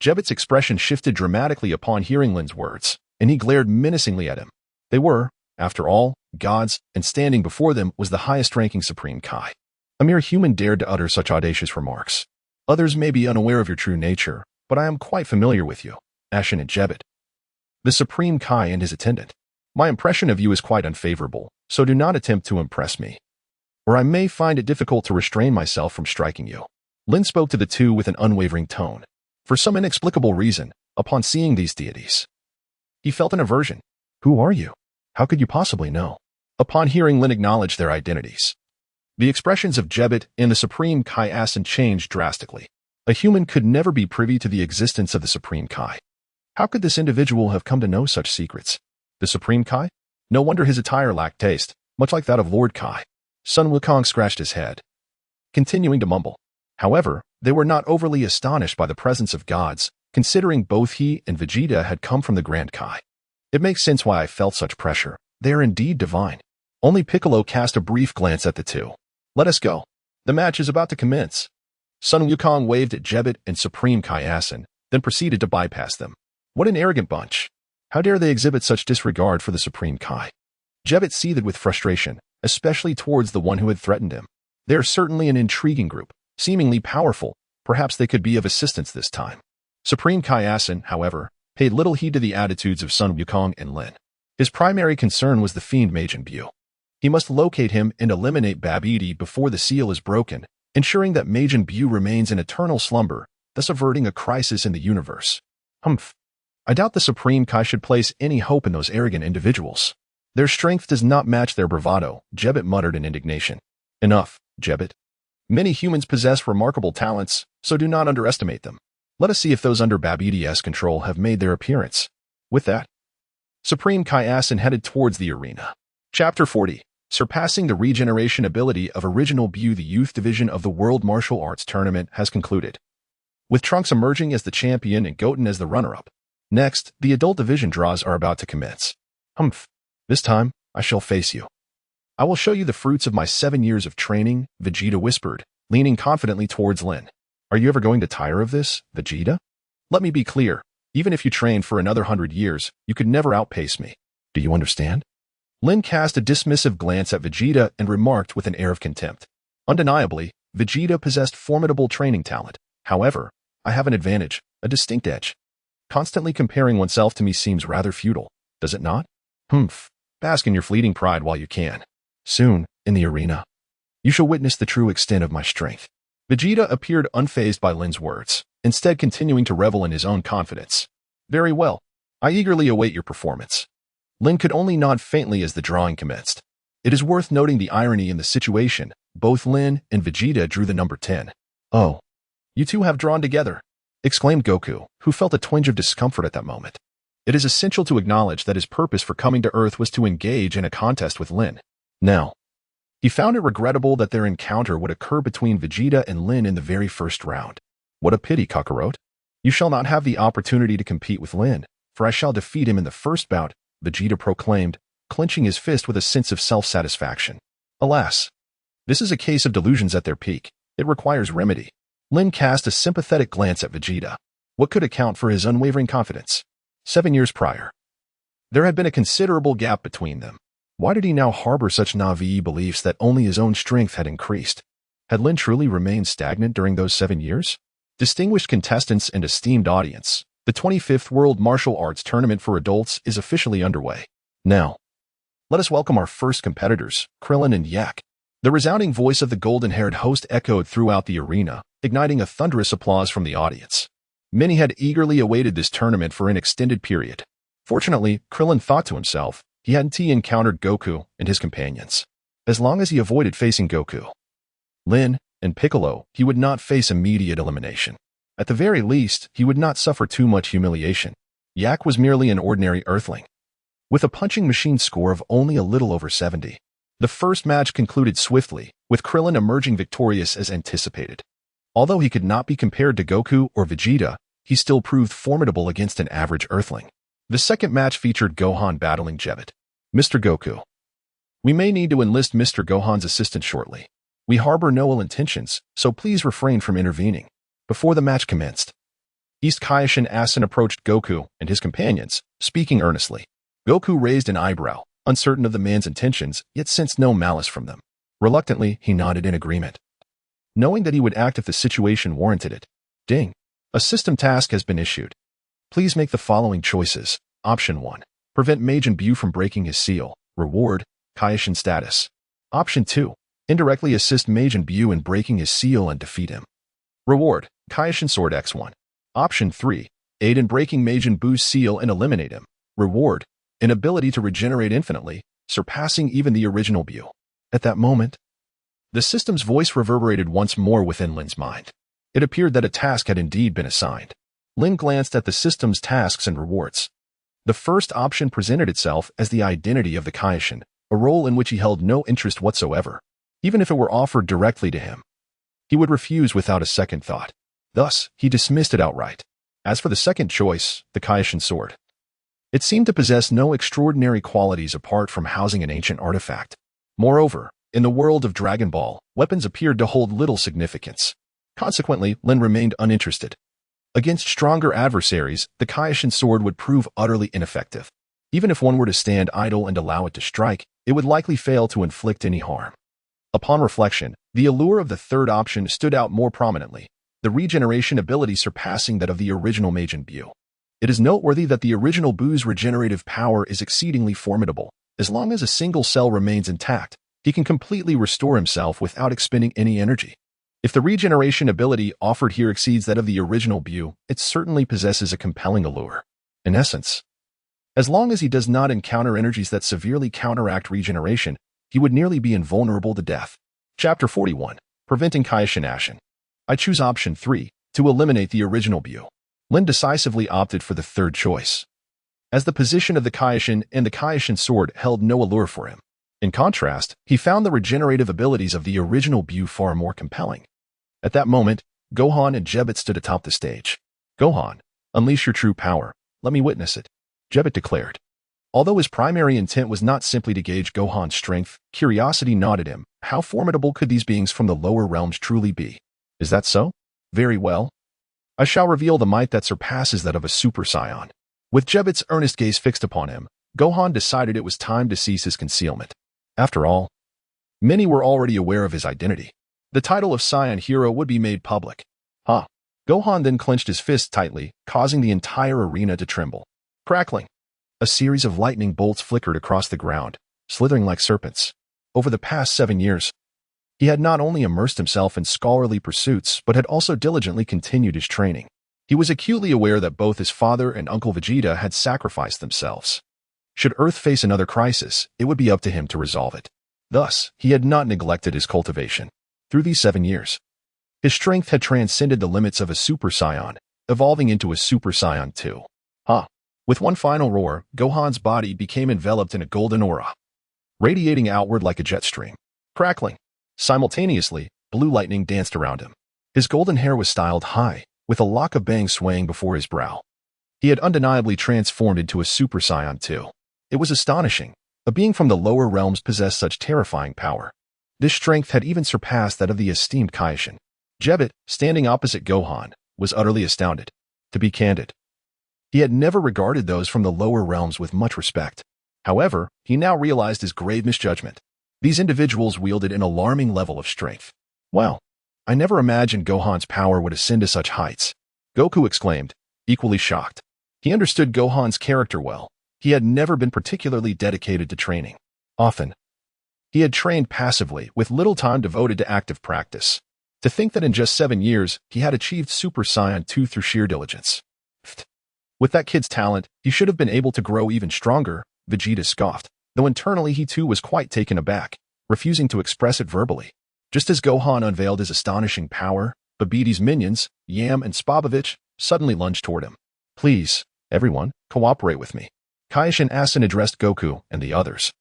Jebet's expression shifted dramatically upon hearing Lin's words, and he glared menacingly at him. They were, after all, gods, and standing before them was the highest-ranking Supreme Kai. A mere human dared to utter such audacious remarks. Others may be unaware of your true nature, but I am quite familiar with you, Ashen and Jebet, the Supreme Kai and his attendant. My impression of you is quite unfavorable, so do not attempt to impress me, or I may find it difficult to restrain myself from striking you. Lin spoke to the 2 with an unwavering tone. For some inexplicable reason, upon seeing these deities, he felt an aversion. Who are you? How could you possibly know? Upon hearing Lin acknowledge their identities, the expressions of Jebet and the Supreme Kai Ashen changed drastically. A human could never be privy to the existence of the Supreme Kai. How could this individual have come to know such secrets? The Supreme Kai? No wonder his attire lacked taste, much like that of Lord Kai. Sun Wukong scratched his head, continuing to mumble. However, they were not overly astonished by the presence of gods, considering both he and Vegeta had come from the Grand Kai. It makes sense why I felt such pressure. They are indeed divine. Only Piccolo cast a brief glance at the 2. Let us go. The match is about to commence. Sun Wukong waved at Jebet and Supreme Kai Ashen, then proceeded to bypass them. What an arrogant bunch. How dare they exhibit such disregard for the Supreme Kai? Jebet seethed with frustration, especially towards the one who had threatened him. They are certainly an intriguing group, seemingly powerful. Perhaps they could be of assistance this time. Supreme Kai Ashen, however, paid little heed to the attitudes of Sun Wukong and Lin. His primary concern was the fiend Majin Buu. He must locate him and eliminate Babidi before the seal is broken, ensuring that Majin Buu remains in eternal slumber, thus averting a crisis in the universe. Humph. I doubt the Supreme Kai should place any hope in those arrogant individuals. Their strength does not match their bravado, Jebbit muttered in indignation. Enough, Jebbit. Many humans possess remarkable talents, so do not underestimate them. Let us see if those under Babidi's control have made their appearance. With that, Supreme Kai Asin headed towards the arena. Chapter 40. Surpassing the regeneration ability of Original Buu, the youth division of the World Martial Arts Tournament has concluded, with Trunks emerging as the champion and Goten as the runner-up. Next, the adult division draws are about to commence. Humph. This time, I shall face you. I will show you the fruits of my 7 years of training, Vegeta whispered, leaning confidently towards Lin. Are you ever going to tire of this, Vegeta? Let me be clear. Even if you trained for another 100 years, you could never outpace me. Do you understand? Lin cast a dismissive glance at Vegeta and remarked with an air of contempt. Undeniably, Vegeta possessed formidable training talent. However, I have an advantage, a distinct edge. Constantly comparing oneself to me seems rather futile, does it not? Humph. Bask in your fleeting pride while you can. Soon, in the arena, you shall witness the true extent of my strength. Vegeta appeared unfazed by Lin's words, instead continuing to revel in his own confidence. Very well. I eagerly await your performance. Lin could only nod faintly as the drawing commenced. It is worth noting the irony in the situation. Both Lin and Vegeta drew the number 10. Oh. You two have drawn together, exclaimed Goku, who felt a twinge of discomfort at that moment. It is essential to acknowledge that his purpose for coming to Earth was to engage in a contest with Lin. Now, he found it regrettable that their encounter would occur between Vegeta and Lin in the very first round. What a pity, Kakarot. You shall not have the opportunity to compete with Lin, for I shall defeat him in the first bout, Vegeta proclaimed, clenching his fist with a sense of self-satisfaction. Alas, this is a case of delusions at their peak. It requires remedy. Lin cast a sympathetic glance at Vegeta. What could account for his unwavering confidence? 7 years prior, there had been a considerable gap between them. Why did he now harbor such naive beliefs that only his own strength had increased? Had Lin truly remained stagnant during those 7 years? Distinguished contestants and esteemed audience, the 25th World Martial Arts Tournament for Adults is officially underway. Now, let us welcome our first competitors, Krillin and Yak. The resounding voice of the golden-haired host echoed throughout the arena, igniting a thunderous applause from the audience. Many had eagerly awaited this tournament for an extended period. Fortunately, Krillin thought to himself, he hadn't encountered Goku and his companions. As long as he avoided facing Goku, Lin, and Piccolo, he would not face immediate elimination. At the very least, he would not suffer too much humiliation. Yak was merely an ordinary earthling, with a punching machine score of only a little over 70. The first match concluded swiftly, with Krillin emerging victorious as anticipated. Although he could not be compared to Goku or Vegeta, he still proved formidable against an average earthling. The second match featured Gohan battling Jebbit. Mr. Goku. We may need to enlist Mr. Gohan's assistance shortly. We harbor no ill intentions, so please refrain from intervening. Before the match commenced, East Kaioshin Asin approached Goku and his companions, speaking earnestly. Goku raised an eyebrow, uncertain of the man's intentions, yet sensed no malice from them. Reluctantly, he nodded in agreement, knowing that he would act if the situation warranted it. Ding. A system task has been issued. Please make the following choices. Option 1. Prevent Majin Buu from breaking his seal. Reward, Kaioshin status. Option 2. Indirectly assist Majin Buu in breaking his seal and defeat him. Reward, Kaioshin Sword X1. Option 3. Aid in breaking Majin Buu's seal and eliminate him. Reward, an ability to regenerate infinitely, surpassing even the original Buu. At that moment, the system's voice reverberated once more within Lin's mind. It appeared that a task had indeed been assigned. Lin glanced at the system's tasks and rewards. The first option presented itself as the identity of the Kaioshin, a role in which he held no interest whatsoever. Even if it were offered directly to him, he would refuse without a second thought. Thus, he dismissed it outright. As for the second choice, the Kaioshin sword, it seemed to possess no extraordinary qualities apart from housing an ancient artifact. Moreover, in the world of Dragon Ball, weapons appeared to hold little significance. Consequently, Lin remained uninterested. Against stronger adversaries, the Kaioshin sword would prove utterly ineffective. Even if one were to stand idle and allow it to strike, it would likely fail to inflict any harm. Upon reflection, the allure of the third option stood out more prominently, the regeneration ability surpassing that of the original Majin Buu. It is noteworthy that the original Buu's regenerative power is exceedingly formidable. As long as a single cell remains intact, he can completely restore himself without expending any energy. If the regeneration ability offered here exceeds that of the original Buu, it certainly possesses a compelling allure. In essence, as long as he does not encounter energies that severely counteract regeneration, he would nearly be invulnerable to death. Chapter 41. Preventing Kaishin Ashen. I choose option 3, to eliminate the original Buu. Lin decisively opted for the third choice, as the position of the Kaishin and the Kaishin sword held no allure for him. In contrast, he found the regenerative abilities of the original Buu far more compelling. At that moment, Gohan and Jebbet stood atop the stage. "Gohan, unleash your true power. Let me witness it," Jebbet declared. Although his primary intent was not simply to gauge Gohan's strength, curiosity gnawed at him. How formidable could these beings from the lower realms truly be? Is that so? Very well. I shall reveal the might that surpasses that of a Super Saiyan. With Jebbet's earnest gaze fixed upon him, Gohan decided it was time to cease his concealment. After all, many were already aware of his identity. The title of Saiyan hero would be made public. Gohan then clenched his fist tightly, causing the entire arena to tremble. Crackling. A series of lightning bolts flickered across the ground, slithering like serpents. Over the past 7 years, he had not only immersed himself in scholarly pursuits, but had also diligently continued his training. He was acutely aware that both his father and Uncle Vegeta had sacrificed themselves. Should Earth face another crisis, it would be up to him to resolve it. Thus, he had not neglected his cultivation. Through these 7 years, his strength had transcended the limits of a Super Saiyan, evolving into a Super Saiyan 2. With one final roar, Gohan's body became enveloped in a golden aura, radiating outward like a jet stream. Crackling. Simultaneously, blue lightning danced around him. His golden hair was styled high, with a lock of bangs swaying before his brow. He had undeniably transformed into a Super Saiyan 2. It was astonishing. A being from the lower realms possessed such terrifying power. This strength had even surpassed that of the esteemed Kaishin. Jebbet, standing opposite Gohan, was utterly astounded. To be candid, he had never regarded those from the lower realms with much respect. However, he now realized his grave misjudgment. These individuals wielded an alarming level of strength. Wow, I never imagined Gohan's power would ascend to such heights, Goku exclaimed, equally shocked. He understood Gohan's character well. He had never been particularly dedicated to training. Often, he had trained passively, with little time devoted to active practice. To think that in just 7 years, he had achieved Super Saiyan 2 through sheer diligence. With that kid's talent, he should have been able to grow even stronger, Vegeta scoffed, though internally he too was quite taken aback, refusing to express it verbally. Just as Gohan unveiled his astonishing power, Babiti's minions, Yam and Spabovich, suddenly lunged toward him. "Please, everyone, cooperate with me," Kaishin Asin addressed Goku and the others,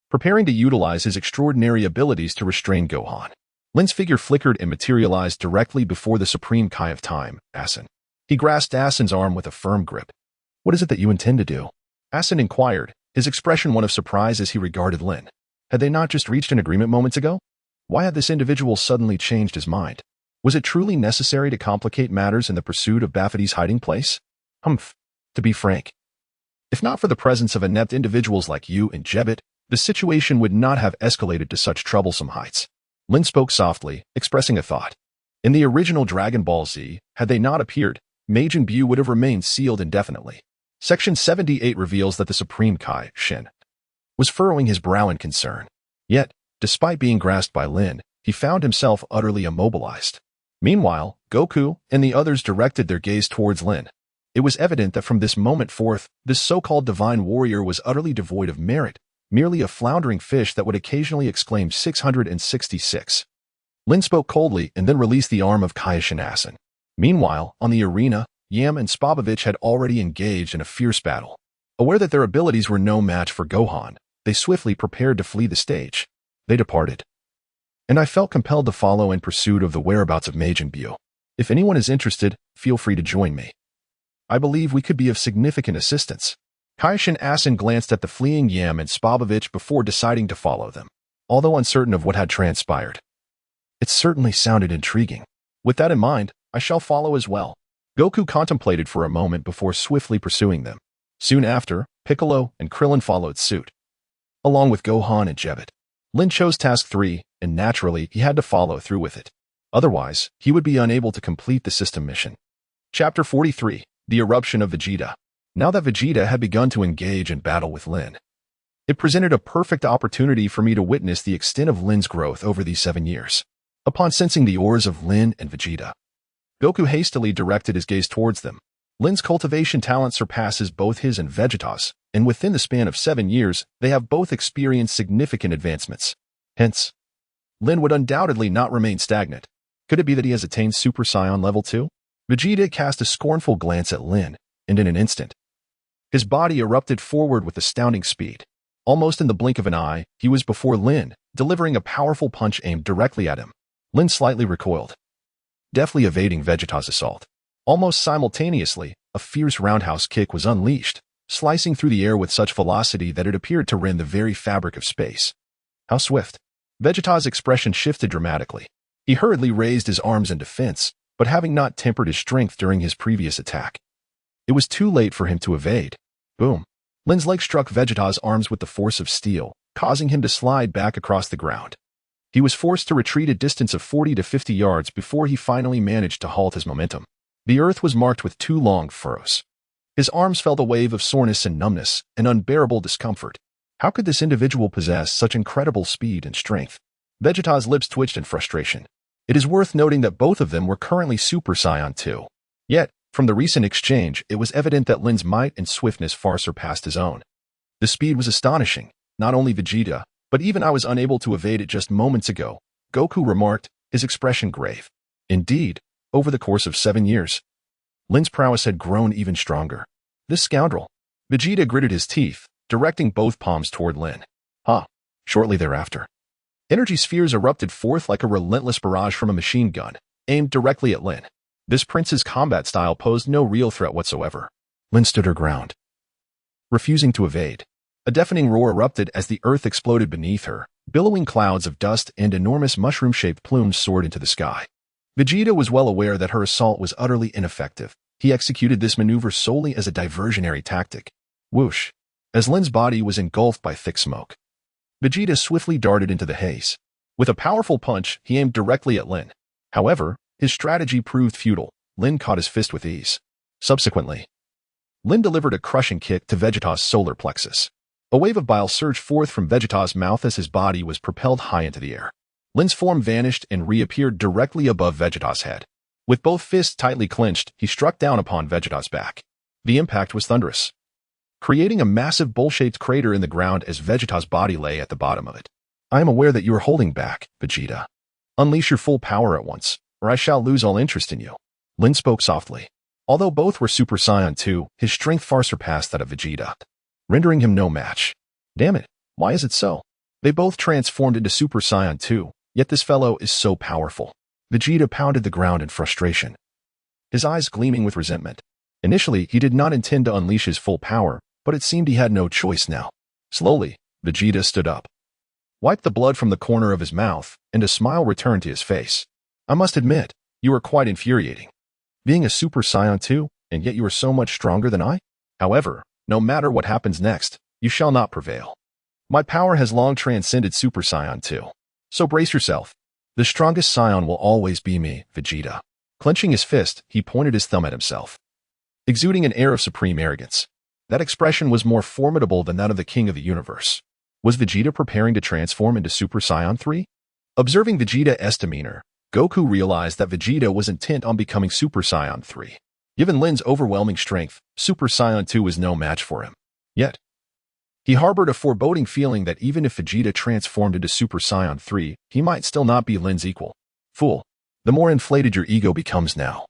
preparing to utilize his extraordinary abilities to restrain Gohan. Lin's figure flickered and materialized directly before the Supreme Kai of Time, Asin. He grasped Asin's arm with a firm grip. "What is it that you intend to do?" Asin inquired, his expression one of surprise as he regarded Lin. Had they not just reached an agreement moments ago? Why had this individual suddenly changed his mind? Was it truly necessary to complicate matters in the pursuit of Baffity's hiding place? To be frank, if not for the presence of inept individuals like you and Jebbet, the situation would not have escalated to such troublesome heights. Lin spoke softly, expressing a thought. In the original Dragon Ball Z, had they not appeared, Majin Buu would have remained sealed indefinitely. Section 78 reveals that the Supreme Kai, Shin, was furrowing his brow in concern. Yet, despite being grasped by Lin, he found himself utterly immobilized. Meanwhile, Goku and the others directed their gaze towards Lin. It was evident that from this moment forth, this so-called divine warrior was utterly devoid of merit, merely a floundering fish that would occasionally exclaim 666. Lin spoke coldly and then released the arm of Kaishin Asin. Meanwhile, on the arena, Yam and Spabovich had already engaged in a fierce battle. Aware that their abilities were no match for Gohan, they swiftly prepared to flee the stage. They departed, and I felt compelled to follow in pursuit of the whereabouts of Majin Buu. If anyone is interested, feel free to join me. I believe we could be of significant assistance. Kaishin Asin glanced at the fleeing Yam and Spabovich before deciding to follow them, although uncertain of what had transpired. It certainly sounded intriguing. With that in mind, I shall follow as well. Goku contemplated for a moment before swiftly pursuing them. Soon after, Piccolo and Krillin followed suit, along with Gohan and Jebbet. Lin chose task 3, and naturally, he had to follow through with it. Otherwise, he would be unable to complete the system mission. Chapter 43. The eruption of Vegeta. Now that Vegeta had begun to engage in battle with Lin, it presented a perfect opportunity for me to witness the extent of Lin's growth over these 7 years. Upon sensing the auras of Lin and Vegeta, Goku hastily directed his gaze towards them. Lin's cultivation talent surpasses both his and Vegeta's, and within the span of 7 years, they have both experienced significant advancements. Hence, Lin would undoubtedly not remain stagnant. Could it be that he has attained Super Saiyan level 2? Vegeta cast a scornful glance at Lin, and in an instant, his body erupted forward with astounding speed. Almost in the blink of an eye, he was before Lin, delivering a powerful punch aimed directly at him. Lin slightly recoiled, deftly evading Vegeta's assault. Almost simultaneously, a fierce roundhouse kick was unleashed, slicing through the air with such velocity that it appeared to rend the very fabric of space. How swift! Vegeta's expression shifted dramatically. He hurriedly raised his arms in defense, but having not tempered his strength during his previous attack, it was too late for him to evade. Boom! Lin's leg struck Vegeta's arms with the force of steel, causing him to slide back across the ground. He was forced to retreat a distance of 40 to 50 yards before he finally managed to halt his momentum. The earth was marked with 2 long furrows. His arms felt a wave of soreness and numbness, and unbearable discomfort. How could this individual possess such incredible speed and strength? Vegeta's lips twitched in frustration. It is worth noting that both of them were currently Super Saiyan 2. Yet, from the recent exchange, it was evident that Lin's might and swiftness far surpassed his own. The speed was astonishing. Not only Vegeta, but even I was unable to evade it just moments ago, Goku remarked, his expression grave. Indeed, over the course of 7 years, Lin's prowess had grown even stronger. This scoundrel. Vegeta gritted his teeth, directing both palms toward Lin. Shortly thereafter, energy spheres erupted forth like a relentless barrage from a machine gun, aimed directly at Lin. This prince's combat style posed no real threat whatsoever. Lin stood her ground, refusing to evade. A deafening roar erupted as the earth exploded beneath her. Billowing clouds of dust and enormous mushroom-shaped plumes soared into the sky. Vegeta was well aware that her assault was utterly ineffective. He executed this maneuver solely as a diversionary tactic. Whoosh! As Lin's body was engulfed by thick smoke, Vegeta swiftly darted into the haze. With a powerful punch, he aimed directly at Lin. However, his strategy proved futile. Lin caught his fist with ease. Subsequently, Lin delivered a crushing kick to Vegeta's solar plexus. A wave of bile surged forth from Vegeta's mouth as his body was propelled high into the air. Lin's form vanished and reappeared directly above Vegeta's head. With both fists tightly clenched, he struck down upon Vegeta's back. The impact was thunderous, creating a massive bowl-shaped crater in the ground as Vegeta's body lay at the bottom of it. I am aware that you are holding back, Vegeta. Unleash your full power at once, or I shall lose all interest in you. Lin spoke softly. Although both were Super Saiyan 2, his strength far surpassed that of Vegeta, rendering him no match. Damn it, why is it so? They both transformed into Super Saiyan 2, yet this fellow is so powerful. Vegeta pounded the ground in frustration, his eyes gleaming with resentment. Initially, he did not intend to unleash his full power, but it seemed he had no choice now. Slowly, Vegeta stood up, wiped the blood from the corner of his mouth, and a smile returned to his face. I must admit, you are quite infuriating. Being a Super Saiyan 2, and yet you are so much stronger than I? However, no matter what happens next, you shall not prevail. My power has long transcended Super Saiyan 2. So brace yourself. The strongest Saiyan will always be me, Vegeta. Clenching his fist, he pointed his thumb at himself, exuding an air of supreme arrogance. That expression was more formidable than that of the king of the universe. Was Vegeta preparing to transform into Super Saiyan 3? Observing Vegeta's demeanor, Goku realized that Vegeta was intent on becoming Super Saiyan 3. Given Lin's overwhelming strength, Super Saiyan 2 was no match for him. Yet, he harbored a foreboding feeling that even if Vegeta transformed into Super Saiyan 3, he might still not be Lin's equal. Fool, the more inflated your ego becomes now,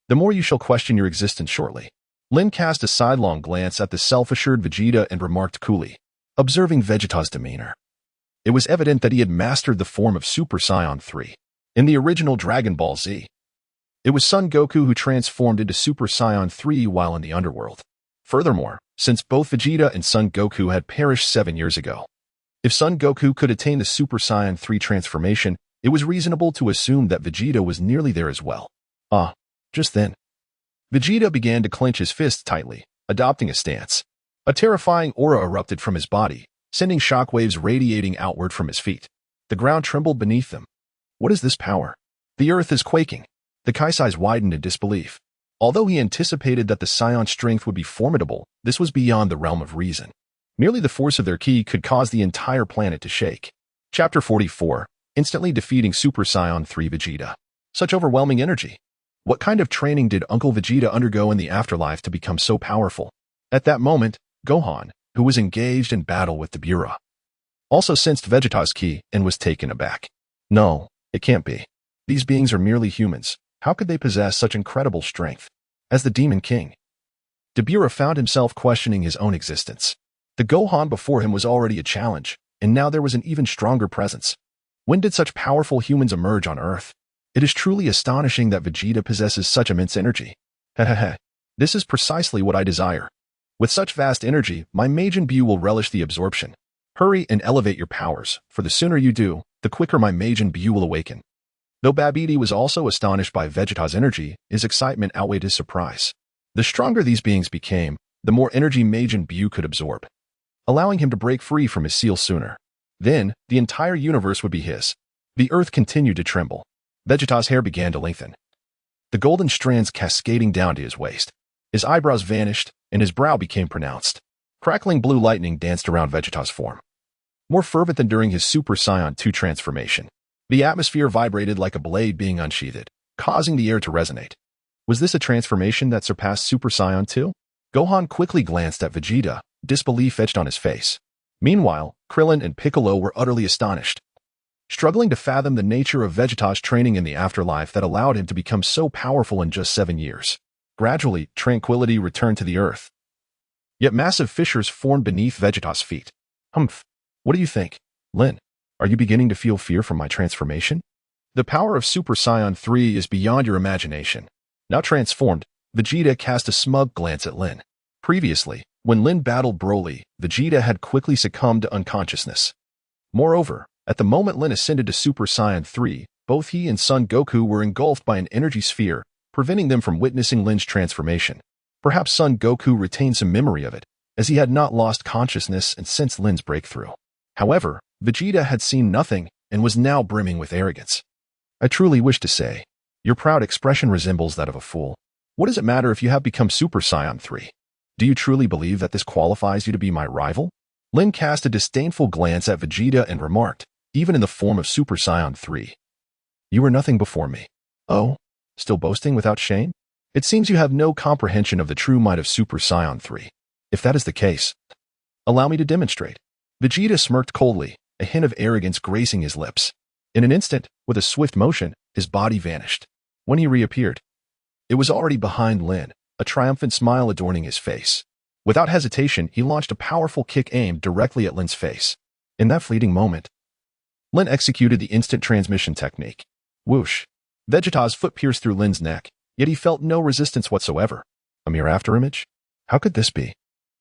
the more you shall question your existence shortly. Lin cast a sidelong glance at the self-assured Vegeta and remarked coolly, observing Vegeta's demeanor. It was evident that he had mastered the form of Super Saiyan 3. In the original Dragon Ball Z, it was Son Goku who transformed into Super Saiyan 3 while in the underworld. Furthermore, since both Vegeta and Son Goku had perished 7 years ago, if Son Goku could attain the Super Saiyan 3 transformation, it was reasonable to assume that Vegeta was nearly there as well. Just then, Vegeta began to clench his fists tightly, adopting a stance. A terrifying aura erupted from his body, sending shockwaves radiating outward from his feet. The ground trembled beneath them. What is this power? The earth is quaking. The Kaisai's widened in disbelief. Although he anticipated that the Saiyan strength would be formidable, this was beyond the realm of reason. Merely the force of their ki could cause the entire planet to shake. Chapter 44. Instantly defeating Super Saiyan 3 Vegeta. Such overwhelming energy. What kind of training did Uncle Vegeta undergo in the afterlife to become so powerful? At that moment, Gohan, who was engaged in battle with the Beerus, also sensed Vegeta's ki and was taken aback. No, it can't be. These beings are merely humans. How could they possess such incredible strength? As the Demon King, Beerus found himself questioning his own existence. The Gohan before him was already a challenge, and now there was an even stronger presence. When did such powerful humans emerge on Earth? It is truly astonishing that Vegeta possesses such immense energy. Hehehe. This is precisely what I desire. With such vast energy, my Majin Buu will relish the absorption. Hurry and elevate your powers, for the sooner you do, the quicker my Majin Buu will awaken. Though Babidi was also astonished by Vegeta's energy, his excitement outweighed his surprise. The stronger these beings became, the more energy Majin Buu could absorb, allowing him to break free from his seal sooner. Then, the entire universe would be his. The earth continued to tremble. Vegeta's hair began to lengthen, the golden strands cascading down to his waist. His eyebrows vanished, and his brow became pronounced. Crackling blue lightning danced around Vegeta's form, more fervent than during his Super Saiyan 2 transformation. The atmosphere vibrated like a blade being unsheathed, causing the air to resonate. Was this a transformation that surpassed Super Saiyan 2? Gohan quickly glanced at Vegeta, disbelief etched on his face. Meanwhile, Krillin and Piccolo were utterly astonished, struggling to fathom the nature of Vegeta's training in the afterlife that allowed him to become so powerful in just 7 years. Gradually, tranquility returned to the earth. Yet massive fissures formed beneath Vegeta's feet. Humph. What do you think, Lin? Are you beginning to feel fear from my transformation? The power of Super Saiyan 3 is beyond your imagination. Now transformed, Vegeta cast a smug glance at Lin. Previously, when Lin battled Broly, Vegeta had quickly succumbed to unconsciousness. Moreover, at the moment Lin ascended to Super Saiyan 3, both he and Son Goku were engulfed by an energy sphere, preventing them from witnessing Lin's transformation. Perhaps Son Goku retained some memory of it, as he had not lost consciousness and since Lin's breakthrough. However, Vegeta had seen nothing and was now brimming with arrogance. I truly wish to say, your proud expression resembles that of a fool. What does it matter if you have become Super Saiyan 3? Do you truly believe that this qualifies you to be my rival? Lin cast a disdainful glance at Vegeta and remarked, even in the form of Super Saiyan 3. You were nothing before me. Oh, still boasting without shame? It seems you have no comprehension of the true might of Super Saiyan 3. If that is the case, allow me to demonstrate. Vegeta smirked coldly, a hint of arrogance gracing his lips. In an instant, with a swift motion, his body vanished. When he reappeared, it was already behind Lin, a triumphant smile adorning his face. Without hesitation, he launched a powerful kick aimed directly at Lin's face. In that fleeting moment, Lin executed the instant transmission technique. Whoosh! Vegeta's foot pierced through Lin's neck, yet he felt no resistance whatsoever. A mere afterimage? How could this be?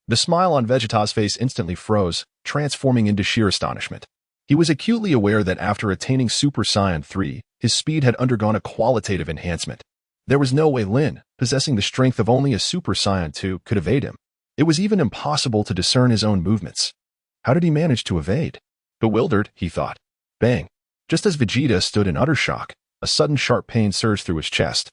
The smile on Vegeta's face instantly froze, transforming into sheer astonishment. He was acutely aware that after attaining Super Saiyan 3, his speed had undergone a qualitative enhancement. There was no way Lin, possessing the strength of only a Super Saiyan 2, could evade him. It was even impossible to discern his own movements. How did he manage to evade? Bewildered, he thought. Bang! Just as Vegeta stood in utter shock, a sudden sharp pain surged through his chest.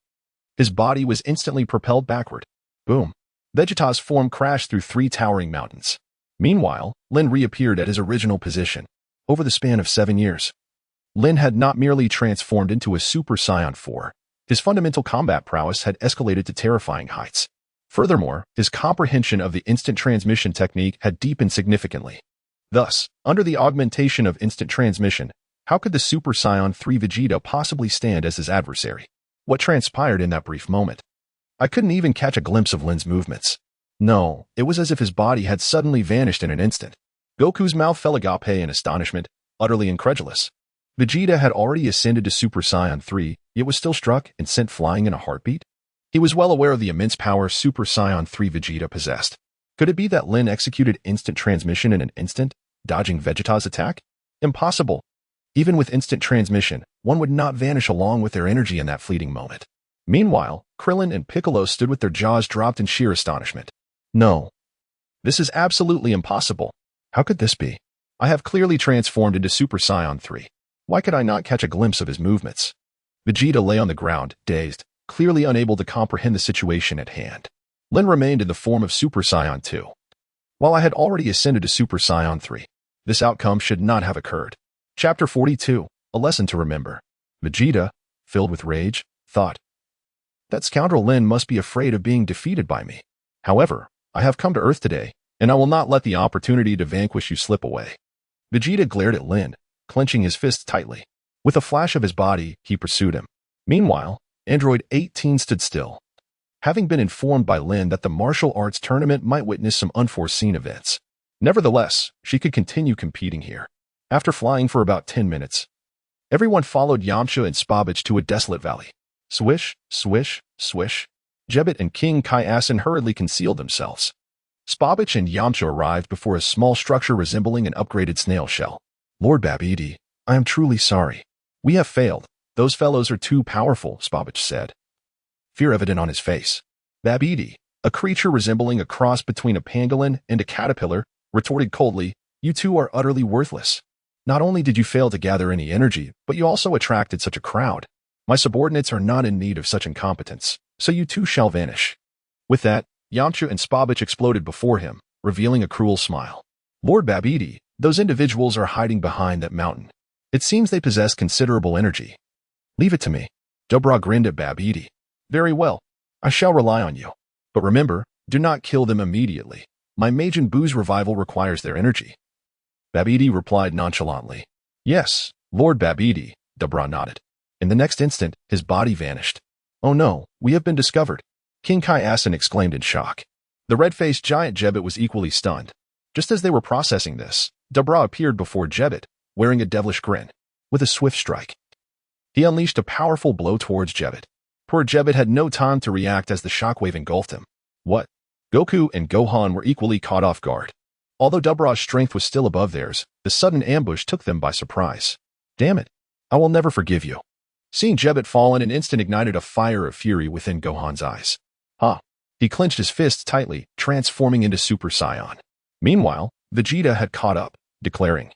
His body was instantly propelled backward. Boom! Vegeta's form crashed through 3 towering mountains. Meanwhile, Lin reappeared at his original position. Over the span of 7 years, Lin had not merely transformed into a Super Saiyan 4. His fundamental combat prowess had escalated to terrifying heights. Furthermore, his comprehension of the instant transmission technique had deepened significantly. Thus, under the augmentation of instant transmission, how could the Super Saiyan 3 Vegeta possibly stand as his adversary? What transpired in that brief moment? I couldn't even catch a glimpse of Lin's movements. No, it was as if his body had suddenly vanished in an instant. Goku's mouth fell agape in astonishment, utterly incredulous. Vegeta had already ascended to Super Saiyan 3, yet was still struck and sent flying in a heartbeat. He was well aware of the immense power Super Saiyan 3 Vegeta possessed. Could it be that Lin executed instant transmission in an instant, dodging Vegeta's attack? Impossible. Even with instant transmission, one would not vanish along with their energy in that fleeting moment. Meanwhile, Krillin and Piccolo stood with their jaws dropped in sheer astonishment. No. This is absolutely impossible. How could this be? I have clearly transformed into Super Saiyan 3. Why could I not catch a glimpse of his movements? Vegeta lay on the ground, dazed, clearly unable to comprehend the situation at hand. Lin remained in the form of Super Saiyan 2. While I had already ascended to Super Saiyan 3, this outcome should not have occurred. Chapter 42, A Lesson to Remember. Vegeta, filled with rage, thought, "That scoundrel Lin must be afraid of being defeated by me. However, I have come to Earth today, and I will not let the opportunity to vanquish you slip away." Vegeta glared at Lin, clenching his fists tightly. With a flash of his body, he pursued him. Meanwhile, Android 18 stood still. Having been informed by Lin that the martial arts tournament might witness some unforeseen events. Nevertheless, she could continue competing here. After flying for about 10 minutes, everyone followed Yamcha and Spobbich to a desolate valley. Swish, swish, swish. Jebbit and King Kai Asin hurriedly concealed themselves. Spobbich and Yamcha arrived before a small structure resembling an upgraded snail shell. "Lord Babidi, I am truly sorry. We have failed. Those fellows are too powerful," Spobbich said, fear evident on his face. Babidi, a creature resembling a cross between a pangolin and a caterpillar, retorted coldly, "You two are utterly worthless. Not only did you fail to gather any energy, but you also attracted such a crowd. My subordinates are not in need of such incompetence, so you two shall vanish." With that, Yamcha and Spobbich exploded before him, revealing a cruel smile. "Lord Babidi, those individuals are hiding behind that mountain. It seems they possess considerable energy. Leave it to me." Dobra grinned at Babidi. "Very well. I shall rely on you. But remember, do not kill them immediately. My Majin Buu's revival requires their energy." Babidi replied nonchalantly. "Yes, Lord Babidi," Dobra nodded. In the next instant, his body vanished. "Oh no, we have been discovered," King Kai Asin exclaimed in shock. The red-faced giant Jebbit was equally stunned. Just as they were processing this, Dobra appeared before Jebbit, wearing a devilish grin. With a swift strike, he unleashed a powerful blow towards Jebbit. Poor Jebbit had no time to react as the shockwave engulfed him. What? Goku and Gohan were equally caught off guard. Although Dobra's strength was still above theirs, the sudden ambush took them by surprise. "Damn it, I will never forgive you." Seeing Jebbit fall in an instant ignited a fire of fury within Gohan's eyes. Ha! He clenched his fists tightly, transforming into Super Saiyan. Meanwhile, Vegeta had caught up, declaring,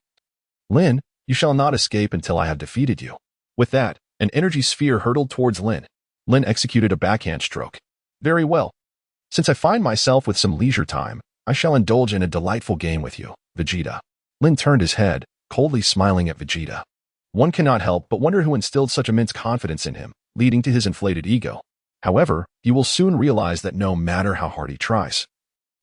"Lin, you shall not escape until I have defeated you." With that, an energy sphere hurtled towards Lin. Lin executed a backhand stroke. "Very well. Since I find myself with some leisure time, I shall indulge in a delightful game with you, Vegeta." Lin turned his head, coldly smiling at Vegeta. One cannot help but wonder who instilled such immense confidence in him, leading to his inflated ego. However, he will soon realize that no matter how hard he tries,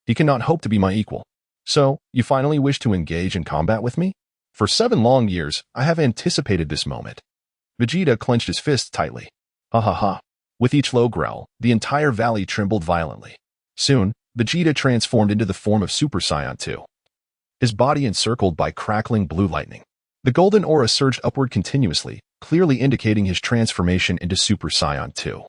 he cannot hope to be my equal. "So, you finally wish to engage in combat with me? For 7 long years, I have anticipated this moment." Vegeta clenched his fists tightly. Ha ha ha. With each low growl, the entire valley trembled violently. Soon, Vegeta transformed into the form of Super Saiyan 2. His body encircled by crackling blue lightning. The golden aura surged upward continuously, clearly indicating his transformation into Super Saiyan 2.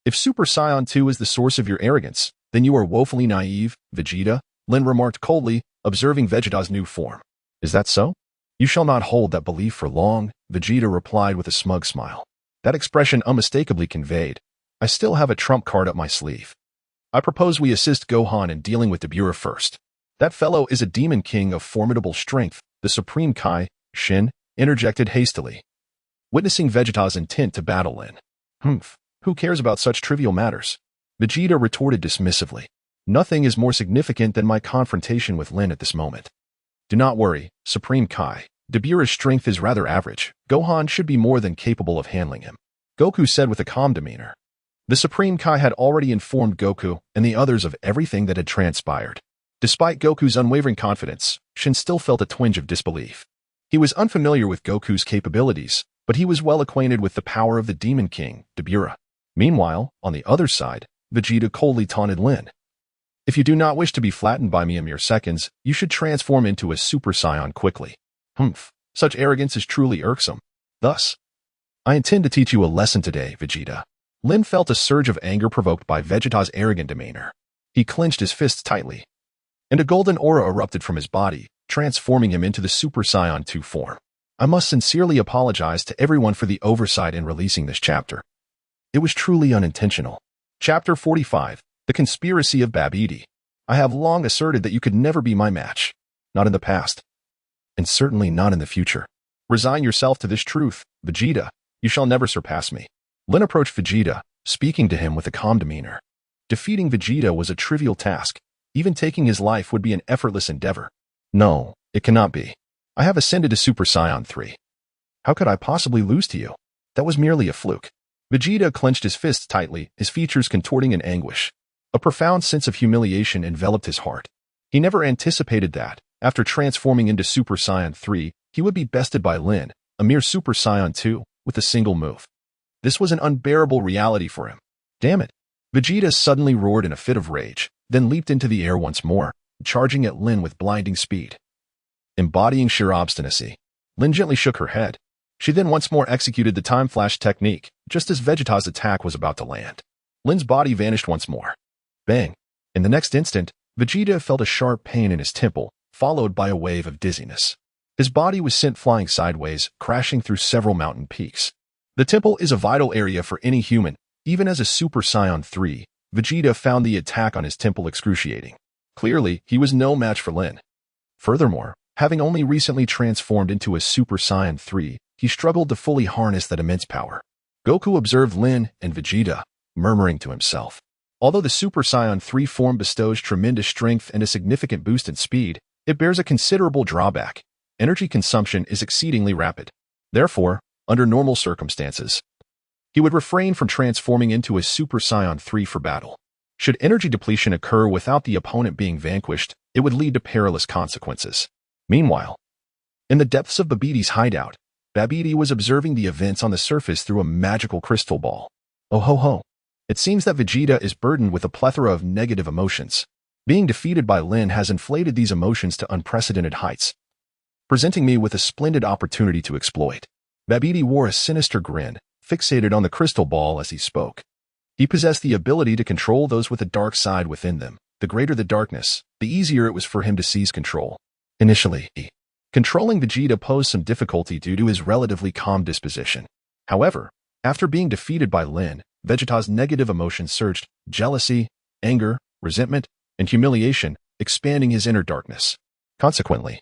"If Super Saiyan 2 is the source of your arrogance, then you are woefully naive, Vegeta," Lin remarked coldly, observing Vegeta's new form. "Is that so?" "You shall not hold that belief for long," Vegeta replied with a smug smile. That expression unmistakably conveyed, "I still have a trump card up my sleeve. I propose we assist Gohan in dealing with Beerus first. That fellow is a demon king of formidable strength," the Supreme Kai, Shin, interjected hastily, witnessing Vegeta's intent to battle Lin. "Humph, who cares about such trivial matters?" Vegeta retorted dismissively. "Nothing is more significant than my confrontation with Lin at this moment." "Do not worry, Supreme Kai. Beerus' strength is rather average. Gohan should be more than capable of handling him," Goku said with a calm demeanor. The Supreme Kai had already informed Goku and the others of everything that had transpired. Despite Goku's unwavering confidence, Shin still felt a twinge of disbelief. He was unfamiliar with Goku's capabilities, but he was well acquainted with the power of the Demon King, Beerus. Meanwhile, on the other side, Vegeta coldly taunted Lin. "If you do not wish to be flattened by me in mere seconds, you should transform into a Super Saiyan quickly." "Humph, such arrogance is truly irksome. Thus, I intend to teach you a lesson today, Vegeta." Lin felt a surge of anger provoked by Vegeta's arrogant demeanor. He clenched his fists tightly, and a golden aura erupted from his body, transforming him into the Super Saiyan 2 form. "I must sincerely apologize to everyone for the oversight in releasing this chapter. It was truly unintentional." Chapter 45, The Conspiracy of Babidi. "I have long asserted that you could never be my match. Not in the past, and certainly not in the future. Resign yourself to this truth, Vegeta. You shall never surpass me." Lin approached Vegeta, speaking to him with a calm demeanor. Defeating Vegeta was a trivial task. Even taking his life would be an effortless endeavor. No, it cannot be. I have ascended to Super Saiyan 3. How could I possibly lose to you? That was merely a fluke. Vegeta clenched his fists tightly, his features contorting in anguish. A profound sense of humiliation enveloped his heart. He never anticipated that, after transforming into Super Saiyan 3, he would be bested by Lin, a mere Super Saiyan 2, with a single move. This was an unbearable reality for him. Damn it. Vegeta suddenly roared in a fit of rage, then leaped into the air once more, charging at Lin with blinding speed. Embodying sheer obstinacy, Lin gently shook her head. She then once more executed the time flash technique, just as Vegeta's attack was about to land. Lin's body vanished once more. Bang! In the next instant, Vegeta felt a sharp pain in his temple, followed by a wave of dizziness. His body was sent flying sideways, crashing through several mountain peaks. The temple is a vital area for any human. Even as a Super Saiyan 3, Vegeta found the attack on his temple excruciating. Clearly, he was no match for Lin. Furthermore, having only recently transformed into a Super Saiyan 3, he struggled to fully harness that immense power. Goku observed Lin and Vegeta, murmuring to himself. Although the Super Saiyan 3 form bestows tremendous strength and a significant boost in speed, it bears a considerable drawback. Energy consumption is exceedingly rapid. Therefore, under normal circumstances, he would refrain from transforming into a Super Saiyan 3 for battle. Should energy depletion occur without the opponent being vanquished, it would lead to perilous consequences. Meanwhile, in the depths of Babidi hideout, Babidi was observing the events on the surface through a magical crystal ball. Oh ho ho. It seems that Vegeta is burdened with a plethora of negative emotions. Being defeated by Lin has inflated these emotions to unprecedented heights, presenting me with a splendid opportunity to exploit. Babidi wore a sinister grin, fixated on the crystal ball as he spoke. He possessed the ability to control those with a dark side within them. The greater the darkness, the easier it was for him to seize control. Initially, controlling Vegeta posed some difficulty due to his relatively calm disposition. However, after being defeated by Lin, Vegeta's negative emotions surged: jealousy, anger, resentment, and humiliation, expanding his inner darkness. Consequently,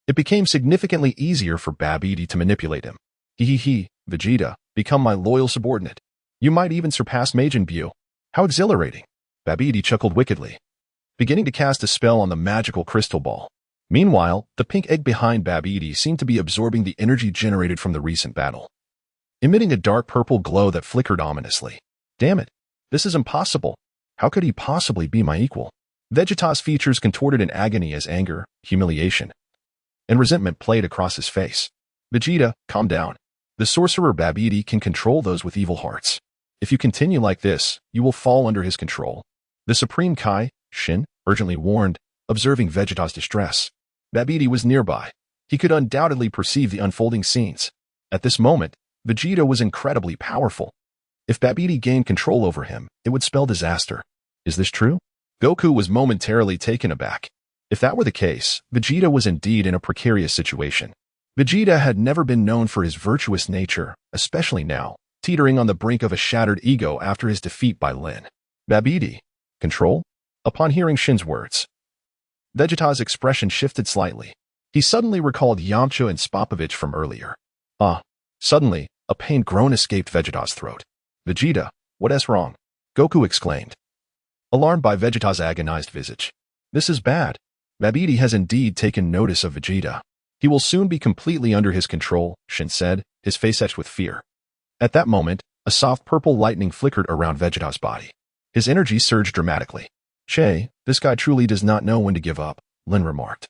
it became significantly easier for Babidi to manipulate him. Vegeta, become my loyal subordinate. You might even surpass Majin Buu. How exhilarating. Babidi chuckled wickedly, beginning to cast a spell on the magical crystal ball. Meanwhile, the pink egg behind Babidi seemed to be absorbing the energy generated from the recent battle, emitting a dark purple glow that flickered ominously. Damn it. This is impossible. How could he possibly be my equal? Vegeta's features contorted in agony as anger, humiliation, and resentment played across his face. Vegeta, calm down. The sorcerer Babidi can control those with evil hearts. If you continue like this, you will fall under his control. The Supreme Kai, Shin, urgently warned, observing Vegeta's distress. Babidi was nearby. He could undoubtedly perceive the unfolding scenes. At this moment, Vegeta was incredibly powerful. If Babidi gained control over him, it would spell disaster. Is this true? Goku was momentarily taken aback. If that were the case, Vegeta was indeed in a precarious situation. Vegeta had never been known for his virtuous nature, especially now, teetering on the brink of a shattered ego after his defeat by Lin. Babidi, control? Upon hearing Shin's words, Vegeta's expression shifted slightly. He suddenly recalled Yamcha and Spopovich from earlier. Suddenly, a pained groan escaped Vegeta's throat. Vegeta, what is wrong? Goku exclaimed, alarmed by Vegeta's agonized visage. This is bad. Babidi has indeed taken notice of Vegeta. He will soon be completely under his control, Shin said, his face etched with fear. At that moment, a soft purple lightning flickered around Vegeta's body. His energy surged dramatically. Che, this guy truly does not know when to give up, Lin remarked,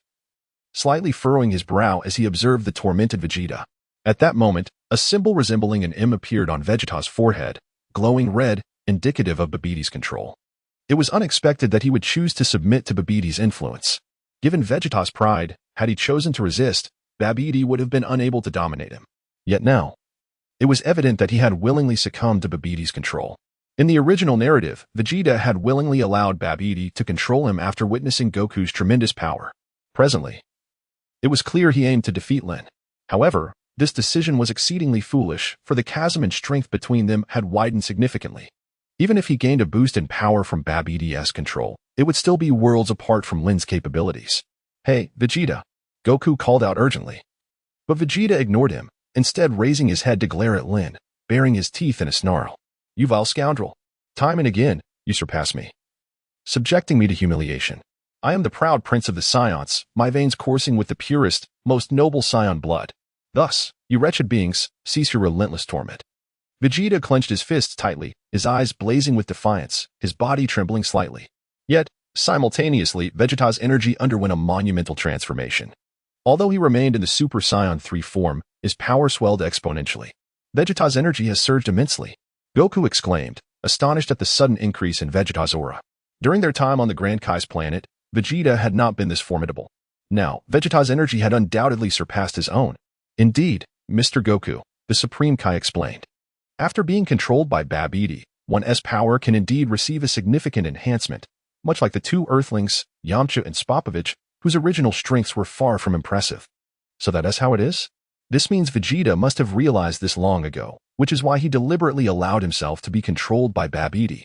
slightly furrowing his brow as he observed the tormented Vegeta. At that moment, a symbol resembling an M appeared on Vegeta's forehead, glowing red, indicative of Babidi's control. It was unexpected that he would choose to submit to Babidi's influence. Given Vegeta's pride, had he chosen to resist, Babidi would have been unable to dominate him. Yet now, it was evident that he had willingly succumbed to Babidi's control. In the original narrative, Vegeta had willingly allowed Babidi to control him after witnessing Goku's tremendous power. Presently, it was clear he aimed to defeat Lin. However, this decision was exceedingly foolish, for the chasm in strength between them had widened significantly. Even if he gained a boost in power from Babidi's control, it would still be worlds apart from Lin's capabilities. Hey, Vegeta, Goku called out urgently. But Vegeta ignored him, instead raising his head to glare at Lin, baring his teeth in a snarl. You vile scoundrel. Time and again, you surpass me, subjecting me to humiliation. I am the proud prince of the Saiyans, my veins coursing with the purest, most noble Saiyan blood. Thus, you wretched beings, cease your relentless torment. Vegeta clenched his fists tightly, his eyes blazing with defiance, his body trembling slightly. Yet, simultaneously, Vegeta's energy underwent a monumental transformation. Although he remained in the Super Saiyan 3 form, his power swelled exponentially. Vegeta's energy has surged immensely, Goku exclaimed, astonished at the sudden increase in Vegeta's aura. During their time on the Grand Kai's planet, Vegeta had not been this formidable. Now, Vegeta's energy had undoubtedly surpassed his own. Indeed, Mr. Goku, the Supreme Kai explained. After being controlled by Babidi, one's power can indeed receive a significant enhancement, much like the two Earthlings, Yamcha and Spopovich, whose original strengths were far from impressive. So that is how it is? This means Vegeta must have realized this long ago, which is why he deliberately allowed himself to be controlled by Babidi.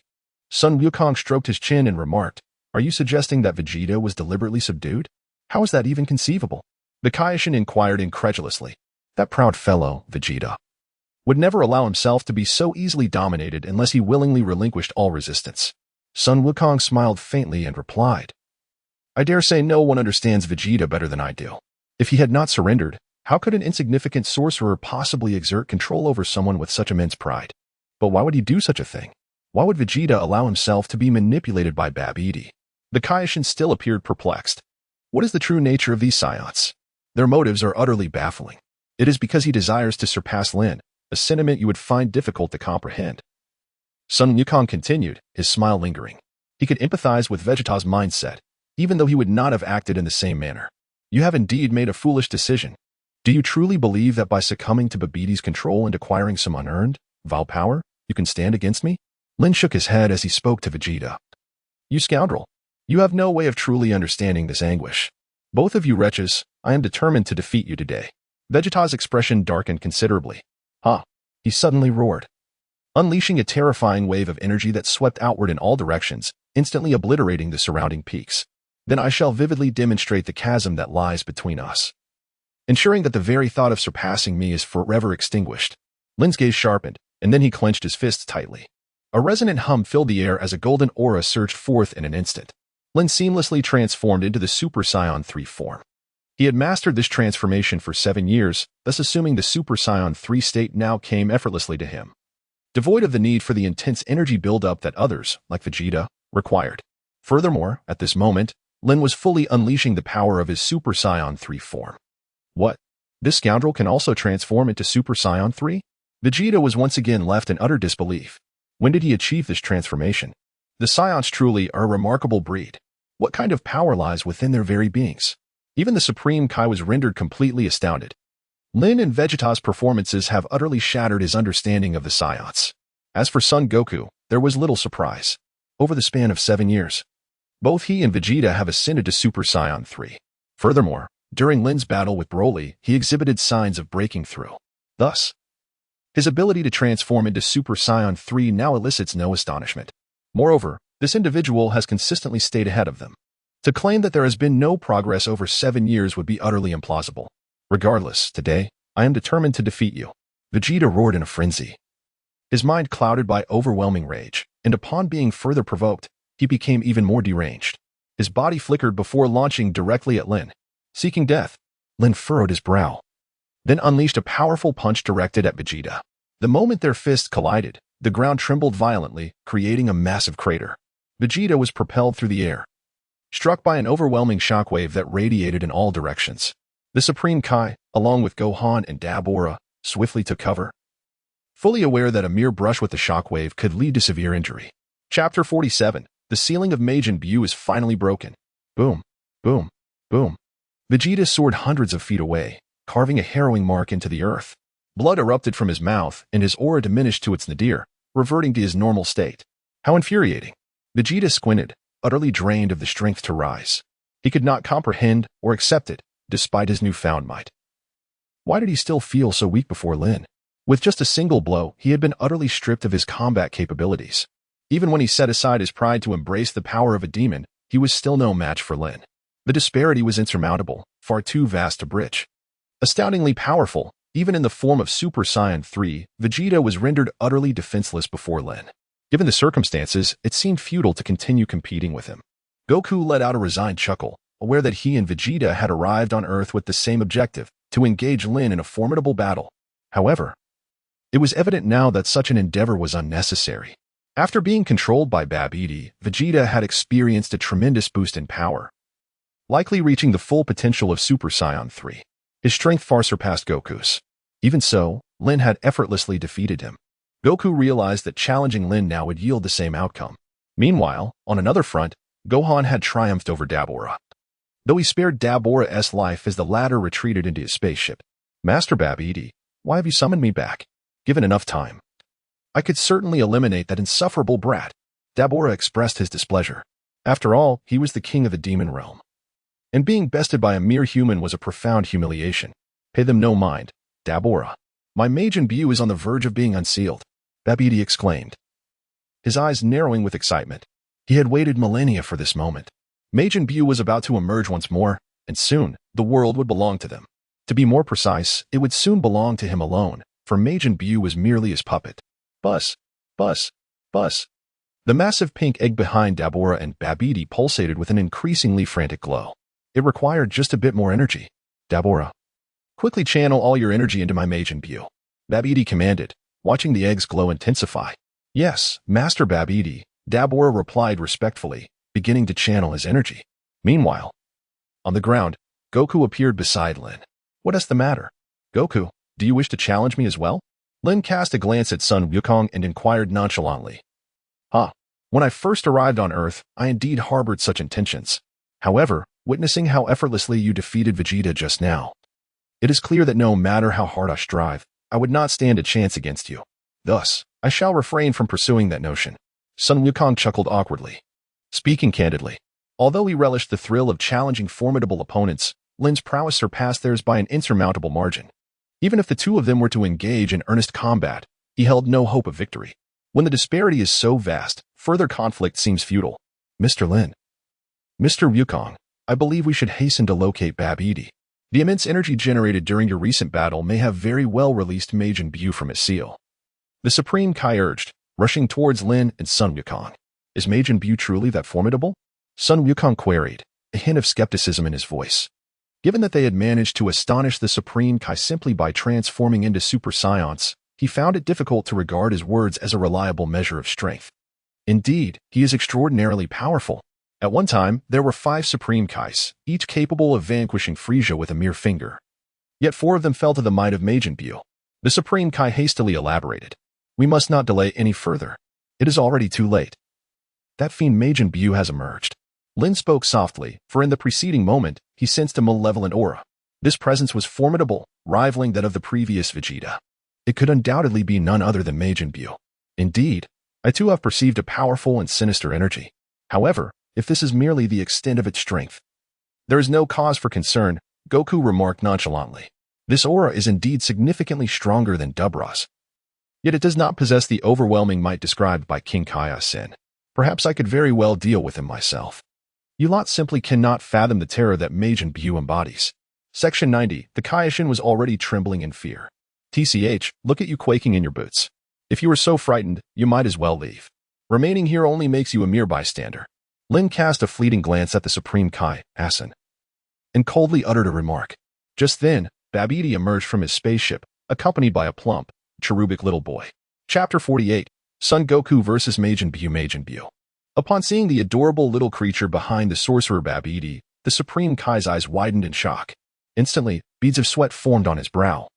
Sun Wukong stroked his chin and remarked, "Are you suggesting that Vegeta was deliberately subdued? How is that even conceivable?" The Kaioshin inquired incredulously. That proud fellow, Vegeta, would never allow himself to be so easily dominated unless he willingly relinquished all resistance. Sun Wukong smiled faintly and replied, "I dare say no one understands Vegeta better than I do. If he had not surrendered, how could an insignificant sorcerer possibly exert control over someone with such immense pride? But why would he do such a thing? Why would Vegeta allow himself to be manipulated by Babidi?" The Kaioshin still appeared perplexed. What is the true nature of these Saiyans? Their motives are utterly baffling. It is because he desires to surpass Lin, a sentiment you would find difficult to comprehend. Sun Wukong continued, his smile lingering. He could empathize with Vegeta's mindset, even though he would not have acted in the same manner. You have indeed made a foolish decision. Do you truly believe that by succumbing to Babidi's control and acquiring some unearned, vile power, you can stand against me? Lin shook his head as he spoke to Vegeta. You scoundrel. You have no way of truly understanding this anguish. Both of you wretches, I am determined to defeat you today. Vegeta's expression darkened considerably. Ha! He suddenly roared, unleashing a terrifying wave of energy that swept outward in all directions, instantly obliterating the surrounding peaks. Then I shall vividly demonstrate the chasm that lies between us, ensuring that the very thought of surpassing me is forever extinguished. Lin's gaze sharpened, and then he clenched his fists tightly. A resonant hum filled the air as a golden aura surged forth in an instant. Lin seamlessly transformed into the Super Saiyan 3 form. He had mastered this transformation for 7 years, thus assuming the Super Saiyan 3 state now came effortlessly to him, devoid of the need for the intense energy buildup that others, like Vegeta, required. Furthermore, at this moment, Lin was fully unleashing the power of his Super Saiyan 3 form. What? This scoundrel can also transform into Super Saiyan 3? Vegeta was once again left in utter disbelief. When did he achieve this transformation? The Saiyans truly are a remarkable breed. What kind of power lies within their very beings? Even the Supreme Kai was rendered completely astounded. Lin and Vegeta's performances have utterly shattered his understanding of the Saiyans. As for Son Goku, there was little surprise. Over the span of 7 years, both he and Vegeta have ascended to Super Saiyan 3. Furthermore, during Lin's battle with Broly, he exhibited signs of breaking through. Thus, his ability to transform into Super Saiyan 3 now elicits no astonishment. Moreover, this individual has consistently stayed ahead of them. To claim that there has been no progress over 7 years would be utterly implausible. Regardless, today, I am determined to defeat you. Vegeta roared in a frenzy, his mind clouded by overwhelming rage, and upon being further provoked, he became even more deranged. His body flickered before launching directly at Lin. Seeking death, Lin furrowed his brow, then unleashed a powerful punch directed at Vegeta. The moment their fists collided, the ground trembled violently, creating a massive crater. Vegeta was propelled through the air, struck by an overwhelming shockwave that radiated in all directions. The Supreme Kai, along with Gohan and Dabura, swiftly took cover, fully aware that a mere brush with the shockwave could lead to severe injury. Chapter 47. The ceiling of Majin Buu is finally broken. Boom, boom, boom. Vegeta soared hundreds of feet away, carving a harrowing mark into the earth. Blood erupted from his mouth, and his aura diminished to its nadir, reverting to his normal state. How infuriating. Vegeta squinted, utterly drained of the strength to rise. He could not comprehend or accept it, despite his newfound might. Why did he still feel so weak before Lin? With just a single blow, he had been utterly stripped of his combat capabilities. Even when he set aside his pride to embrace the power of a demon, he was still no match for Lin. The disparity was insurmountable, far too vast to bridge. Astoundingly powerful, Even in the form of Super Saiyan 3, Vegeta was rendered utterly defenseless before Lin. Given the circumstances, it seemed futile to continue competing with him. Goku let out a resigned chuckle, aware that he and Vegeta had arrived on Earth with the same objective, to engage Lin in a formidable battle. However, it was evident now that such an endeavor was unnecessary. After being controlled by Babidi, Vegeta had experienced a tremendous boost in power, likely reaching the full potential of Super Saiyan 3. His strength far surpassed Goku's. Even so, Lin had effortlessly defeated him. Goku realized that challenging Lin now would yield the same outcome. Meanwhile, on another front, Gohan had triumphed over Dabura. Though he spared Dabura's life as the latter retreated into his spaceship. Master Babidi, why have you summoned me back? Given enough time, I could certainly eliminate that insufferable brat. Dabura expressed his displeasure. After all, he was the king of the demon realm. And being bested by a mere human was a profound humiliation. Pay them no mind, Dabura. My Majin Buu is on the verge of being unsealed, Babidi exclaimed, his eyes narrowing with excitement. He had waited millennia for this moment. Majin Buu was about to emerge once more, and soon, the world would belong to them. To be more precise, it would soon belong to him alone, for Majin Buu was merely his puppet. Buzz, buzz, buzz. The massive pink egg behind Dabura and Babidi pulsated with an increasingly frantic glow. It required just a bit more energy. Dabura, quickly channel all your energy into my Majin Buu, Babidi commanded, watching the egg's glow intensify. Yes, Master Babidi, Dabura replied respectfully, beginning to channel his energy. Meanwhile, on the ground, Goku appeared beside Lin. What is the matter? Goku, do you wish to challenge me as well? Lin cast a glance at Sun Wukong and inquired nonchalantly. When I first arrived on Earth, I indeed harbored such intentions. However, witnessing how effortlessly you defeated Vegeta just now, it is clear that no matter how hard I strive, I would not stand a chance against you. Thus, I shall refrain from pursuing that notion. Sun Wukong chuckled awkwardly. Speaking candidly, although he relished the thrill of challenging formidable opponents, Lin's prowess surpassed theirs by an insurmountable margin. Even if the two of them were to engage in earnest combat, he held no hope of victory. When the disparity is so vast, further conflict seems futile. Mr. Lin. Mr. Wukong, I believe we should hasten to locate Babidi. The immense energy generated during your recent battle may have very well released Majin Buu from his seal. The Supreme Kai urged, rushing towards Lin and Sun Wukong. Is Majin Buu truly that formidable? Sun Wukong queried, a hint of skepticism in his voice. Given that they had managed to astonish the Supreme Kai simply by transforming into Super Saiyans, he found it difficult to regard his words as a reliable measure of strength. Indeed, he is extraordinarily powerful. At one time, there were 5 Supreme Kais, each capable of vanquishing Frieza with a mere finger. Yet 4 of them fell to the might of Majin Buu. The Supreme Kai hastily elaborated. We must not delay any further. It is already too late. That fiend Majin Buu has emerged. Lin spoke softly, for in the preceding moment, he sensed a malevolent aura. This presence was formidable, rivaling that of the previous Vegeta. It could undoubtedly be none other than Majin Buu. Indeed, I too have perceived a powerful and sinister energy. However, if this is merely the extent of its strength, there is no cause for concern, Goku remarked nonchalantly. This aura is indeed significantly stronger than Dabura's. Yet it does not possess the overwhelming might described by King Kaiyasen. Perhaps I could very well deal with him myself. You lot simply cannot fathom the terror that Majin Buu embodies. Section 90. The Kaioshin was already trembling in fear. TCH, look at you quaking in your boots. If you are so frightened, you might as well leave. Remaining here only makes you a mere bystander. Lin cast a fleeting glance at the Supreme Kai, Asen, and coldly uttered a remark. Just then, Babidi emerged from his spaceship, accompanied by a plump, cherubic little boy. Chapter 48. Son Goku vs. Majin Buu. Upon seeing the adorable little creature behind the sorcerer Babidi, the Supreme Kai's eyes widened in shock. Instantly, beads of sweat formed on his brow,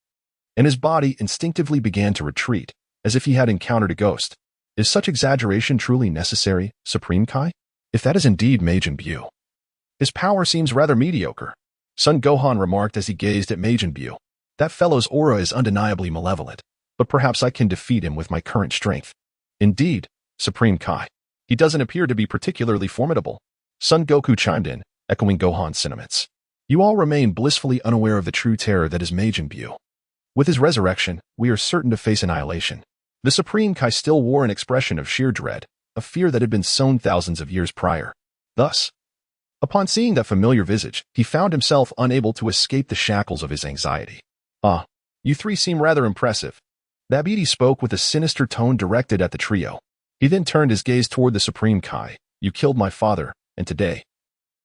and his body instinctively began to retreat, as if he had encountered a ghost. Is such exaggeration truly necessary, Supreme Kai? If that is indeed Majin Buu, his power seems rather mediocre. Son Gohan remarked as he gazed at Majin Buu. That fellow's aura is undeniably malevolent, but perhaps I can defeat him with my current strength. Indeed, Supreme Kai, he doesn't appear to be particularly formidable. Son Goku chimed in, echoing Gohan's sentiments. You all remain blissfully unaware of the true terror that is Majin Buu. With his resurrection, we are certain to face annihilation. The Supreme Kai still wore an expression of sheer dread, a fear that had been sown thousands of years prior. Thus, upon seeing that familiar visage, he found himself unable to escape the shackles of his anxiety. You three seem rather impressive. Babidi spoke with a sinister tone directed at the trio. He then turned his gaze toward the Supreme Kai. You killed my father, and today,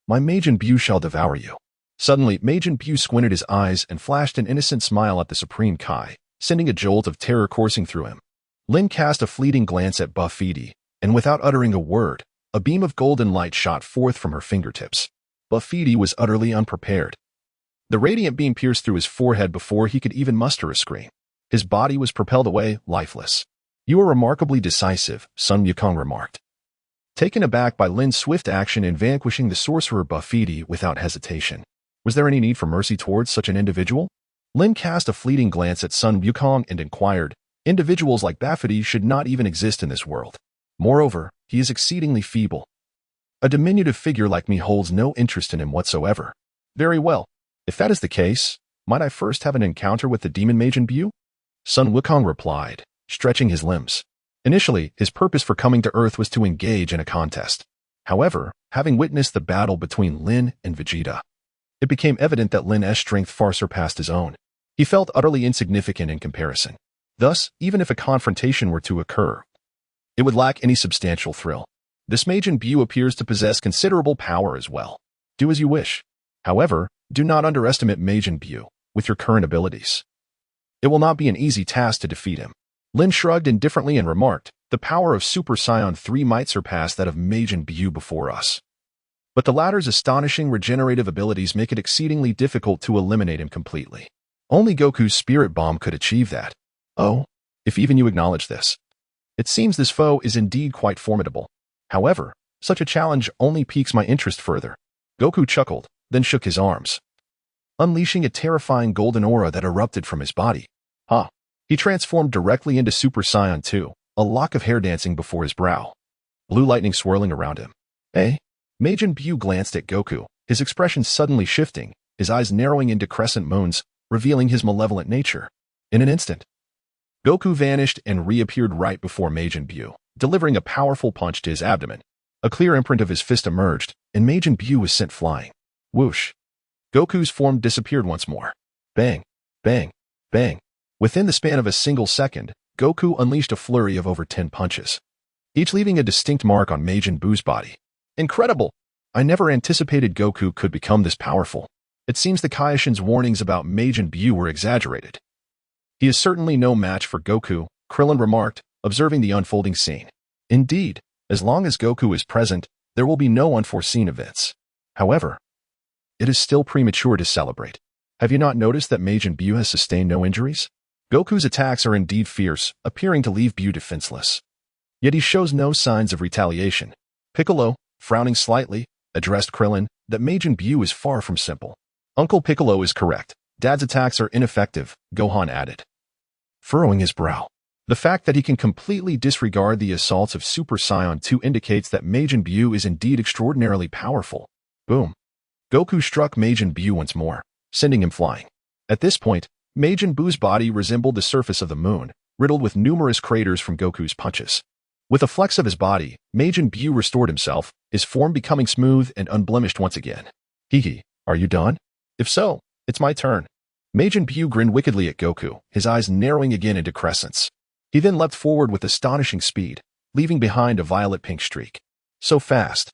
my Majin Buu shall devour you. Suddenly, Majin Buu squinted his eyes and flashed an innocent smile at the Supreme Kai, sending a jolt of terror coursing through him. Lin cast a fleeting glance at Babidi, and without uttering a word, a beam of golden light shot forth from her fingertips. Babidi was utterly unprepared. The radiant beam pierced through his forehead before he could even muster a scream. His body was propelled away, lifeless. You are remarkably decisive, Sun Wukong remarked. Taken aback by Lin's swift action in vanquishing the sorcerer Babidi without hesitation. Was there any need for mercy towards such an individual? Lin cast a fleeting glance at Sun Wukong and inquired, individuals like Babidi should not even exist in this world. Moreover, he is exceedingly feeble. A diminutive figure like me holds no interest in him whatsoever. Very well. If that is the case, might I first have an encounter with the demon Majin Buu? Sun Wukong replied, stretching his limbs. Initially, his purpose for coming to Earth was to engage in a contest. However, having witnessed the battle between Lin and Vegeta, it became evident that Lin En's strength far surpassed his own. He felt utterly insignificant in comparison. Thus, even if a confrontation were to occur, it would lack any substantial thrill. This Majin Buu appears to possess considerable power as well. Do as you wish. However, do not underestimate Majin Buu with your current abilities. It will not be an easy task to defeat him. Lin shrugged indifferently and remarked, the power of Super Saiyan 3 might surpass that of Majin Buu before us. But the latter's astonishing regenerative abilities make it exceedingly difficult to eliminate him completely. Only Goku's Spirit Bomb could achieve that. Oh, if even you acknowledge this. It seems this foe is indeed quite formidable. However, such a challenge only piques my interest further. Goku chuckled, then shook his arms, unleashing a terrifying golden aura that erupted from his body. He transformed directly into Super Saiyan 2, a lock of hair dancing before his brow, blue lightning swirling around him. Majin Buu glanced at Goku, his expression suddenly shifting, his eyes narrowing into crescent moons, revealing his malevolent nature. In an instant, Goku vanished and reappeared right before Majin Buu, delivering a powerful punch to his abdomen. A clear imprint of his fist emerged, and Majin Buu was sent flying. Whoosh! Goku's form disappeared once more. Bang! Bang! Bang! Within the span of a single second, Goku unleashed a flurry of over 10 punches, each leaving a distinct mark on Majin Buu's body. Incredible! I never anticipated Goku could become this powerful. It seems the Kaishin's warnings about Majin Buu were exaggerated. He is certainly no match for Goku, Krillin remarked, observing the unfolding scene. Indeed, as long as Goku is present, there will be no unforeseen events. However, it is still premature to celebrate. Have you not noticed that Majin Buu has sustained no injuries? Goku's attacks are indeed fierce, appearing to leave Buu defenseless. Yet he shows no signs of retaliation. Piccolo, frowning slightly, addressed Krillin that Majin Buu is far from simple. Uncle Piccolo is correct. Dad's attacks are ineffective, Gohan added, furrowing his brow. The fact that he can completely disregard the assaults of Super Saiyan 2 indicates that Majin Buu is indeed extraordinarily powerful. Boom. Goku struck Majin Buu once more, sending him flying. At this point, Majin Buu's body resembled the surface of the moon, riddled with numerous craters from Goku's punches. With a flex of his body, Majin Buu restored himself, his form becoming smooth and unblemished once again. Hee, are you done? If so, it's my turn. Majin Buu grinned wickedly at Goku, his eyes narrowing again into crescents. He then leapt forward with astonishing speed, leaving behind a violet-pink streak. So fast.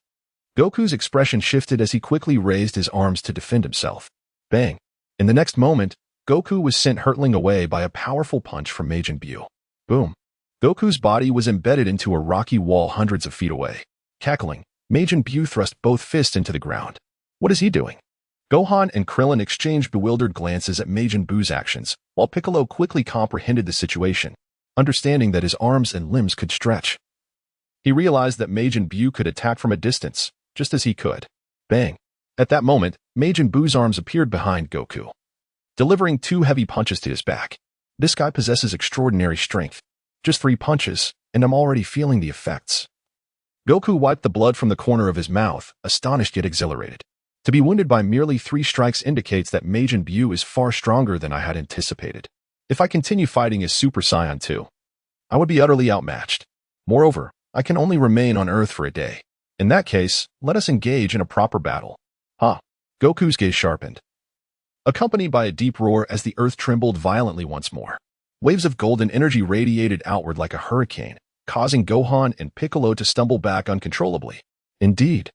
Goku's expression shifted as he quickly raised his arms to defend himself. Bang. In the next moment, Goku was sent hurtling away by a powerful punch from Majin Buu. Boom. Goku's body was embedded into a rocky wall hundreds of feet away. Cackling, Majin Buu thrust both fists into the ground. What is he doing? Gohan and Krillin exchanged bewildered glances at Majin Buu's actions, while Piccolo quickly comprehended the situation, understanding that his arms and limbs could stretch. He realized that Majin Buu could attack from a distance, just as he could. Bang. At that moment, Majin Buu's arms appeared behind Goku, delivering 2 heavy punches to his back. This guy possesses extraordinary strength. Just 3 punches, and I'm already feeling the effects. Goku wiped the blood from the corner of his mouth, astonished yet exhilarated. To be wounded by merely 3 strikes indicates that Majin Buu is far stronger than I had anticipated. If I continue fighting as Super Saiyan 2, I would be utterly outmatched. Moreover, I can only remain on Earth for a day. In that case, let us engage in a proper battle. Goku's gaze sharpened. accompanied by a deep roar as the earth trembled violently once more. Waves of golden energy radiated outward like a hurricane, causing Gohan and Piccolo to stumble back uncontrollably. Indeed,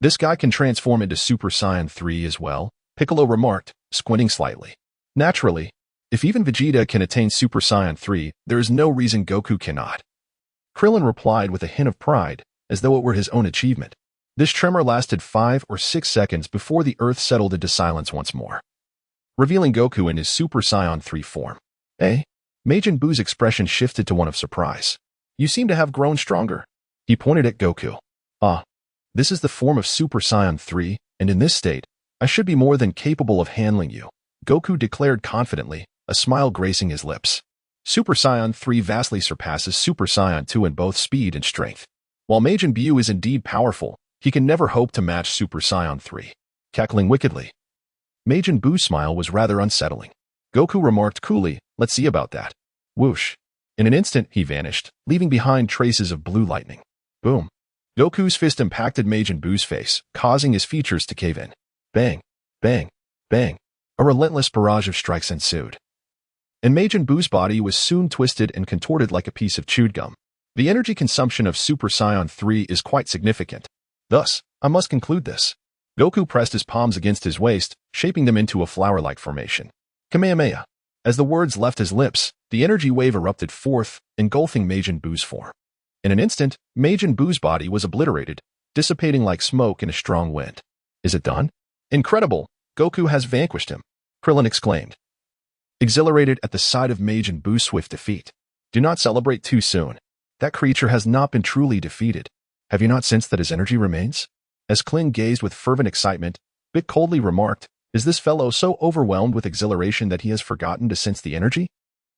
this guy can transform into Super Saiyan 3 as well, Piccolo remarked, squinting slightly. Naturally, if even Vegeta can attain Super Saiyan 3, there is no reason Goku cannot. Krillin replied with a hint of pride, as though it were his own achievement. This tremor lasted 5 or 6 seconds before the earth settled into silence once more, revealing Goku in his Super Saiyan 3 form. Majin Buu's expression shifted to one of surprise. You seem to have grown stronger. He pointed at Goku. This is the form of Super Saiyan 3, and in this state, I should be more than capable of handling you, Goku declared confidently, a smile gracing his lips. Super Saiyan 3 vastly surpasses Super Saiyan 2 in both speed and strength. While Majin Buu is indeed powerful, he can never hope to match Super Saiyan 3. Cackling wickedly, Majin Buu's smile was rather unsettling. Goku remarked coolly, let's see about that. Whoosh. In an instant, he vanished, leaving behind traces of blue lightning. Boom. Goku's fist impacted Majin Buu's face, causing his features to cave in. Bang. Bang. Bang. A relentless barrage of strikes ensued. And Majin Buu's body was soon twisted and contorted like a piece of chewed gum. The energy consumption of Super Saiyan 3 is quite significant. Thus, I must conclude this. Goku pressed his palms against his waist, shaping them into a flower-like formation. Kamehameha. As the words left his lips, the energy wave erupted forth, engulfing Majin Buu's form. In an instant, Majin Buu's body was obliterated, dissipating like smoke in a strong wind. Is it done? Incredible! Goku has vanquished him, Krillin exclaimed, exhilarated at the sight of Majin Buu's swift defeat. Do not celebrate too soon. That creature has not been truly defeated. Have you not sensed that his energy remains? As Kling gazed with fervent excitement, Bit coldly remarked, is this fellow so overwhelmed with exhilaration that he has forgotten to sense the energy?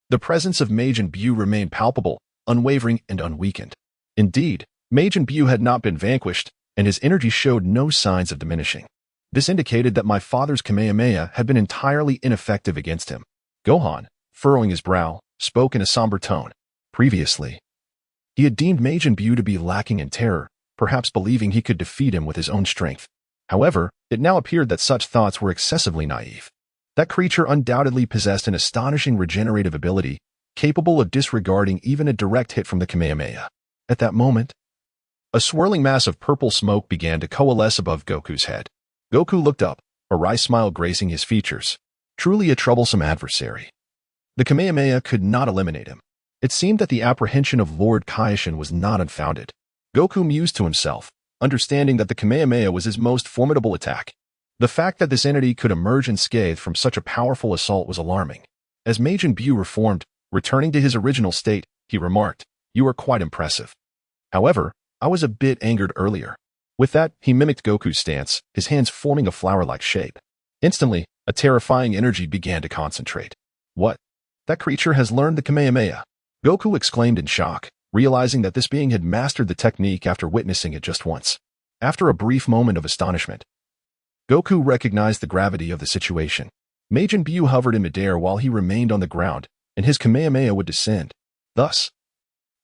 The presence of Majin Buu remained palpable, unwavering and unweakened. Indeed, Majin Buu had not been vanquished, and his energy showed no signs of diminishing. This indicated that my father's Kamehameha had been entirely ineffective against him. Gohan, furrowing his brow, spoke in a somber tone. Previously, he had deemed Majin Buu to be lacking in terror, perhaps believing he could defeat him with his own strength. However, it now appeared that such thoughts were excessively naive. That creature undoubtedly possessed an astonishing regenerative ability, capable of disregarding even a direct hit from the Kamehameha. At that moment, a swirling mass of purple smoke began to coalesce above Goku's head. Goku looked up, a wry smile gracing his features. Truly a troublesome adversary. The Kamehameha could not eliminate him. It seemed that the apprehension of Lord Kaioshin was not unfounded. Goku mused to himself, understanding that the Kamehameha was his most formidable attack. The fact that this entity could emerge unscathed from such a powerful assault was alarming. As Majin Buu reformed, returning to his original state, he remarked, "You are quite impressive. However, I was a bit angered earlier." With that, he mimicked Goku's stance, his hands forming a flower-like shape. Instantly, a terrifying energy began to concentrate. What? That creature has learned the Kamehameha. Goku exclaimed in shock, realizing that this being had mastered the technique after witnessing it just once. After a brief moment of astonishment, Goku recognized the gravity of the situation. Majin Buu hovered in midair while he remained on the ground, and his Kamehameha would descend. Thus,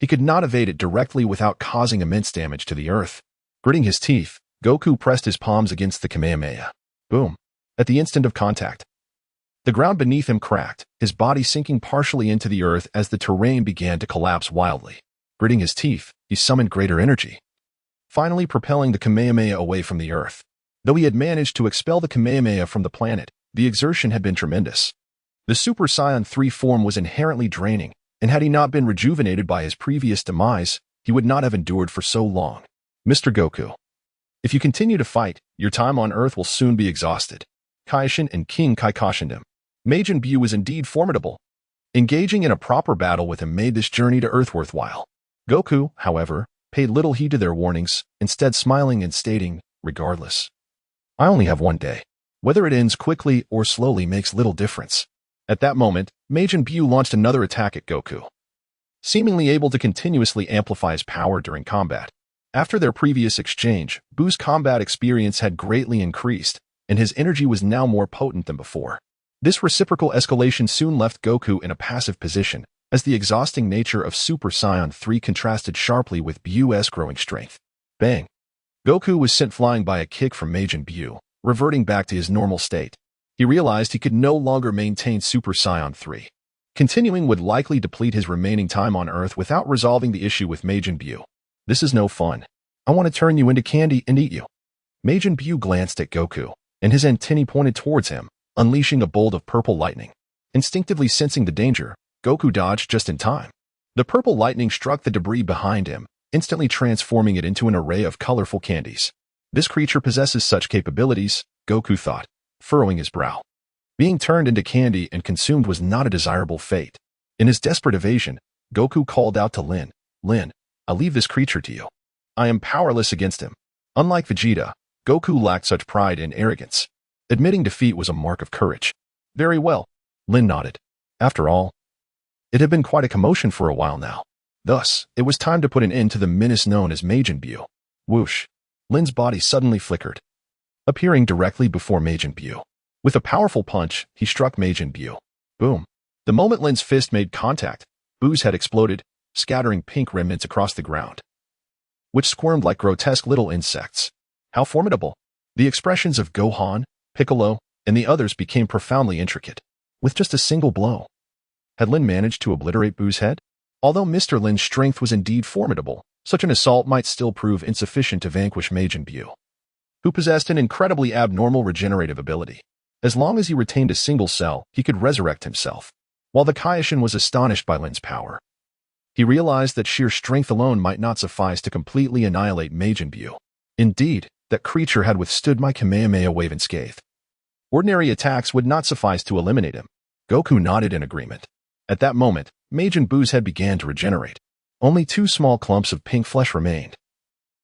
he could not evade it directly without causing immense damage to the earth. Gritting his teeth, Goku pressed his palms against the Kamehameha. Boom. At the instant of contact, the ground beneath him cracked, his body sinking partially into the earth as the terrain began to collapse wildly. Gritting his teeth, he summoned greater energy, finally propelling the Kamehameha away from the earth. Though he had managed to expel the Kamehameha from the planet, the exertion had been tremendous. The Super Saiyan 3 form was inherently draining, and had he not been rejuvenated by his previous demise, he would not have endured for so long. Mr. Goku, if you continue to fight, your time on Earth will soon be exhausted. Kaioshin and King Kai cautioned him. Majin Buu was indeed formidable. Engaging in a proper battle with him made this journey to Earth worthwhile. Goku, however, paid little heed to their warnings, instead smiling and stating, regardless, I only have one day. Whether it ends quickly or slowly makes little difference. At that moment, Majin Buu launched another attack at Goku, seemingly able to continuously amplify his power during combat. After their previous exchange, Buu's combat experience had greatly increased, and his energy was now more potent than before. This reciprocal escalation soon left Goku in a passive position, as the exhausting nature of Super Saiyan 3 contrasted sharply with Buu's growing strength. Bang! Goku was sent flying by a kick from Majin Buu, reverting back to his normal state. He realized he could no longer maintain Super Saiyan 3. Continuing would likely deplete his remaining time on Earth without resolving the issue with Majin Buu. This is no fun. I want to turn you into candy and eat you. Majin Buu glanced at Goku, and his antennae pointed towards him, unleashing a bolt of purple lightning. Instinctively sensing the danger, Goku dodged just in time. The purple lightning struck the debris behind him, instantly transforming it into an array of colorful candies. This creature possesses such capabilities, Goku thought, furrowing his brow. Being turned into candy and consumed was not a desirable fate. In his desperate evasion, Goku called out to Lin, "Lin, I'll leave this creature to you. I am powerless against him." Unlike Vegeta, Goku lacked such pride and arrogance. Admitting defeat was a mark of courage. "Very well," Lin nodded. After all, it had been quite a commotion for a while now. Thus, it was time to put an end to the menace known as Majin Buu. Whoosh! Lin's body suddenly flickered, appearing directly before Majin Buu. With a powerful punch, he struck Majin Buu. Boom! The moment Lin's fist made contact, Buu's head exploded, scattering pink remnants across the ground, which squirmed like grotesque little insects. How formidable! The expressions of Gohan, Piccolo, and the others became profoundly intricate. With just a single blow, had Lin managed to obliterate Buu's head? Although Mr. Lin's strength was indeed formidable, such an assault might still prove insufficient to vanquish Majin Buu, who possessed an incredibly abnormal regenerative ability. As long as he retained a single cell, he could resurrect himself. While the Kaioshin was astonished by Lin's power, he realized that sheer strength alone might not suffice to completely annihilate Majin Buu. Indeed, that creature had withstood my Kamehameha wave unscathed. Ordinary attacks would not suffice to eliminate him. Goku nodded in agreement. At that moment, Majin Buu's head began to regenerate. Only 2 small clumps of pink flesh remained,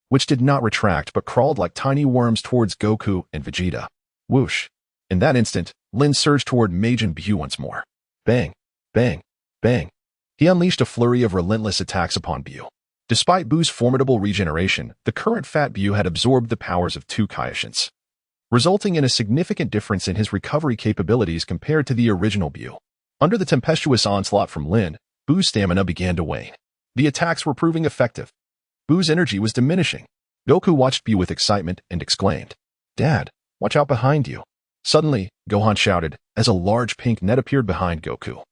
which did not retract but crawled like tiny worms towards Goku and Vegeta. Whoosh! In that instant, Lin surged toward Majin Buu once more. Bang! Bang! Bang! He unleashed a flurry of relentless attacks upon Buu. Despite Buu's formidable regeneration, the current fat Buu had absorbed the powers of 2 Kaioshins, resulting in a significant difference in his recovery capabilities compared to the original Buu. Under the tempestuous onslaught from Lin, Buu's stamina began to wane. The attacks were proving effective. Buu's energy was diminishing. Goku watched Buu with excitement and exclaimed, "Dad, watch out behind you." Suddenly, Gohan shouted as a large pink net appeared behind Goku,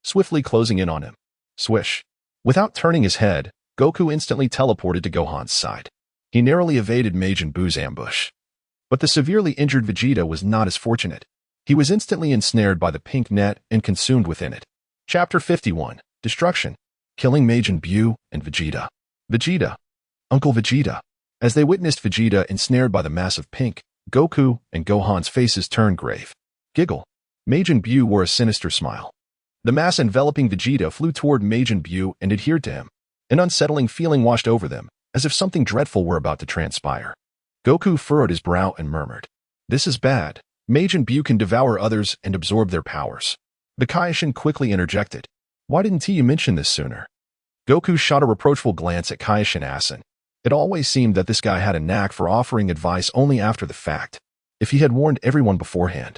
swiftly closing in on him. Swish! Without turning his head, Goku instantly teleported to Gohan's side. He narrowly evaded Majin Buu's ambush. But the severely injured Vegeta was not as fortunate. He was instantly ensnared by the pink net and consumed within it. Chapter 51, Destruction. Killing Majin Buu and Vegeta. Vegeta. Uncle Vegeta. As they witnessed Vegeta ensnared by the mass of pink, Goku and Gohan's faces turned grave. Giggle. Majin Buu wore a sinister smile. The mass enveloping Vegeta flew toward Majin Buu and adhered to him. An unsettling feeling washed over them, as if something dreadful were about to transpire. Goku furrowed his brow and murmured, "This is bad. Majin Buu can devour others and absorb their powers." The Kaioshin quickly interjected, "Why didn't you mention this sooner?" Goku shot a reproachful glance at Kaioshin Asin. It always seemed that this guy had a knack for offering advice only after the fact. If he had warned everyone beforehand,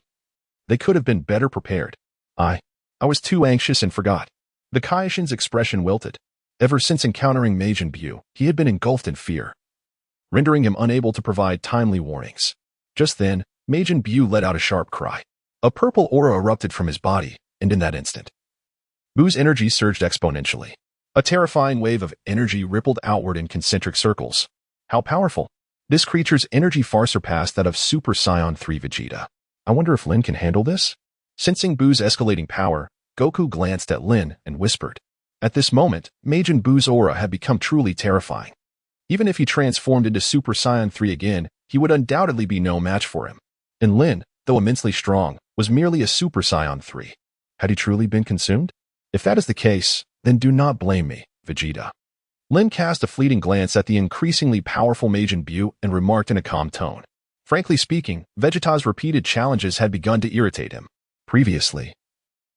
they could have been better prepared. I was too anxious and forgot." The Kaioshin's expression wilted. Ever since encountering Majin Buu, he had been engulfed in fear, rendering him unable to provide timely warnings. Just then, Majin Buu let out a sharp cry. A purple aura erupted from his body, and in that instant, Buu's energy surged exponentially. A terrifying wave of energy rippled outward in concentric circles. How powerful! This creature's energy far surpassed that of Super Saiyan 3 Vegeta. I wonder if Lin can handle this? Sensing Buu's escalating power, Goku glanced at Lin and whispered. At this moment, Majin Buu's aura had become truly terrifying. Even if he transformed into Super Saiyan 3 again, he would undoubtedly be no match for him. And Lin, though immensely strong, was merely a Super Saiyan 3. Had he truly been consumed? If that is the case, then do not blame me, Vegeta. Lin cast a fleeting glance at the increasingly powerful Majin Buu and remarked in a calm tone. Frankly speaking, Vegeta's repeated challenges had begun to irritate him. Previously,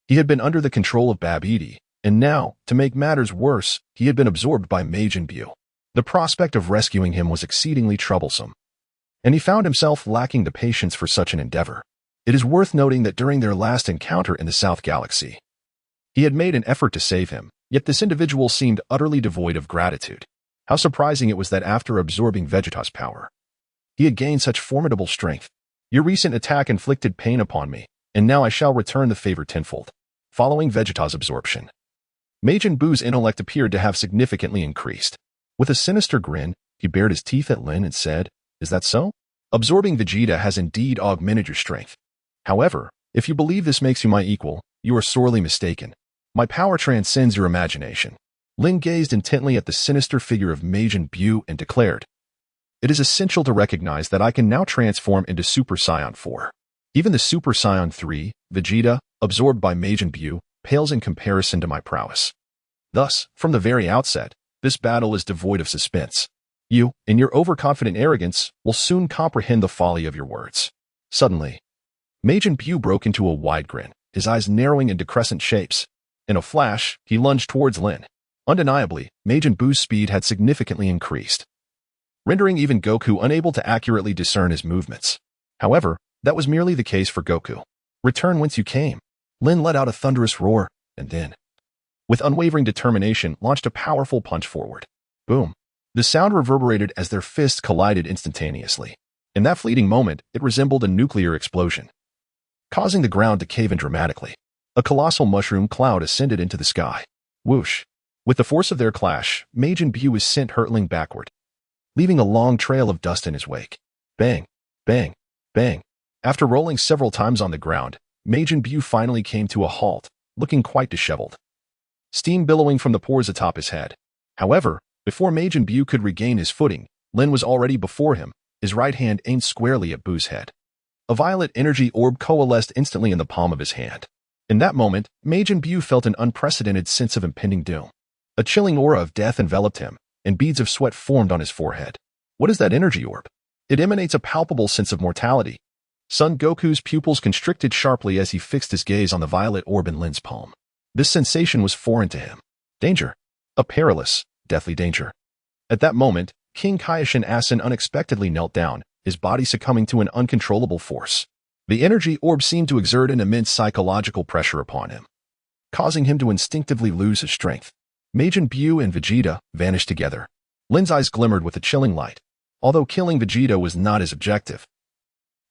he had been under the control of Babidi, and now, to make matters worse, he had been absorbed by Majin Buu. The prospect of rescuing him was exceedingly troublesome, and he found himself lacking the patience for such an endeavor. It is worth noting that during their last encounter in the South Galaxy, he had made an effort to save him, yet this individual seemed utterly devoid of gratitude. How surprising it was that after absorbing Vegeta's power, he had gained such formidable strength. Your recent attack inflicted pain upon me, and now I shall return the favor tenfold. Following Vegeta's absorption, Majin Buu's intellect appeared to have significantly increased. With a sinister grin, he bared his teeth at Lin and said, "Is that so? Absorbing Vegeta has indeed augmented your strength. However, if you believe this makes you my equal, you are sorely mistaken. My power transcends your imagination." Lin gazed intently at the sinister figure of Majin Buu and declared, "It is essential to recognize that I can now transform into Super Saiyan 4. Even the Super Saiyan 3, Vegeta, absorbed by Majin Buu, pales in comparison to my prowess. Thus, from the very outset, this battle is devoid of suspense. You, in your overconfident arrogance, will soon comprehend the folly of your words." Suddenly, Majin Buu broke into a wide grin, his eyes narrowing into crescent shapes. In a flash, he lunged towards Lin. Undeniably, Majin Buu's speed had significantly increased, rendering even Goku unable to accurately discern his movements. However, that was merely the case for Goku. "Return whence you came." Lin let out a thunderous roar, and then, with unwavering determination, launched a powerful punch forward. Boom! The sound reverberated as their fists collided instantaneously. In that fleeting moment, it resembled a nuclear explosion, causing the ground to cave in dramatically. A colossal mushroom cloud ascended into the sky. Whoosh! With the force of their clash, Majin Buu was sent hurtling backward, leaving a long trail of dust in his wake. Bang! Bang! Bang! After rolling several times on the ground, Majin Buu finally came to a halt, looking quite disheveled, steam billowing from the pores atop his head. However, before Majin Buu could regain his footing, Lin was already before him, his right hand aimed squarely at Buu's head. A violet energy orb coalesced instantly in the palm of his hand. In that moment, Majin Buu felt an unprecedented sense of impending doom. A chilling aura of death enveloped him, and beads of sweat formed on his forehead. What is that energy orb? It emanates a palpable sense of mortality. Son Goku's pupils constricted sharply as he fixed his gaze on the violet orb in Lin's palm. This sensation was foreign to him. Danger. A perilous, deathly danger. At that moment, King Kaioshin Asin unexpectedly knelt down, his body succumbing to an uncontrollable force. The energy orb seemed to exert an immense psychological pressure upon him, causing him to instinctively lose his strength. Majin Buu and Vegeta vanished together. Lin's eyes glimmered with a chilling light. Although killing Vegeta was not his objective,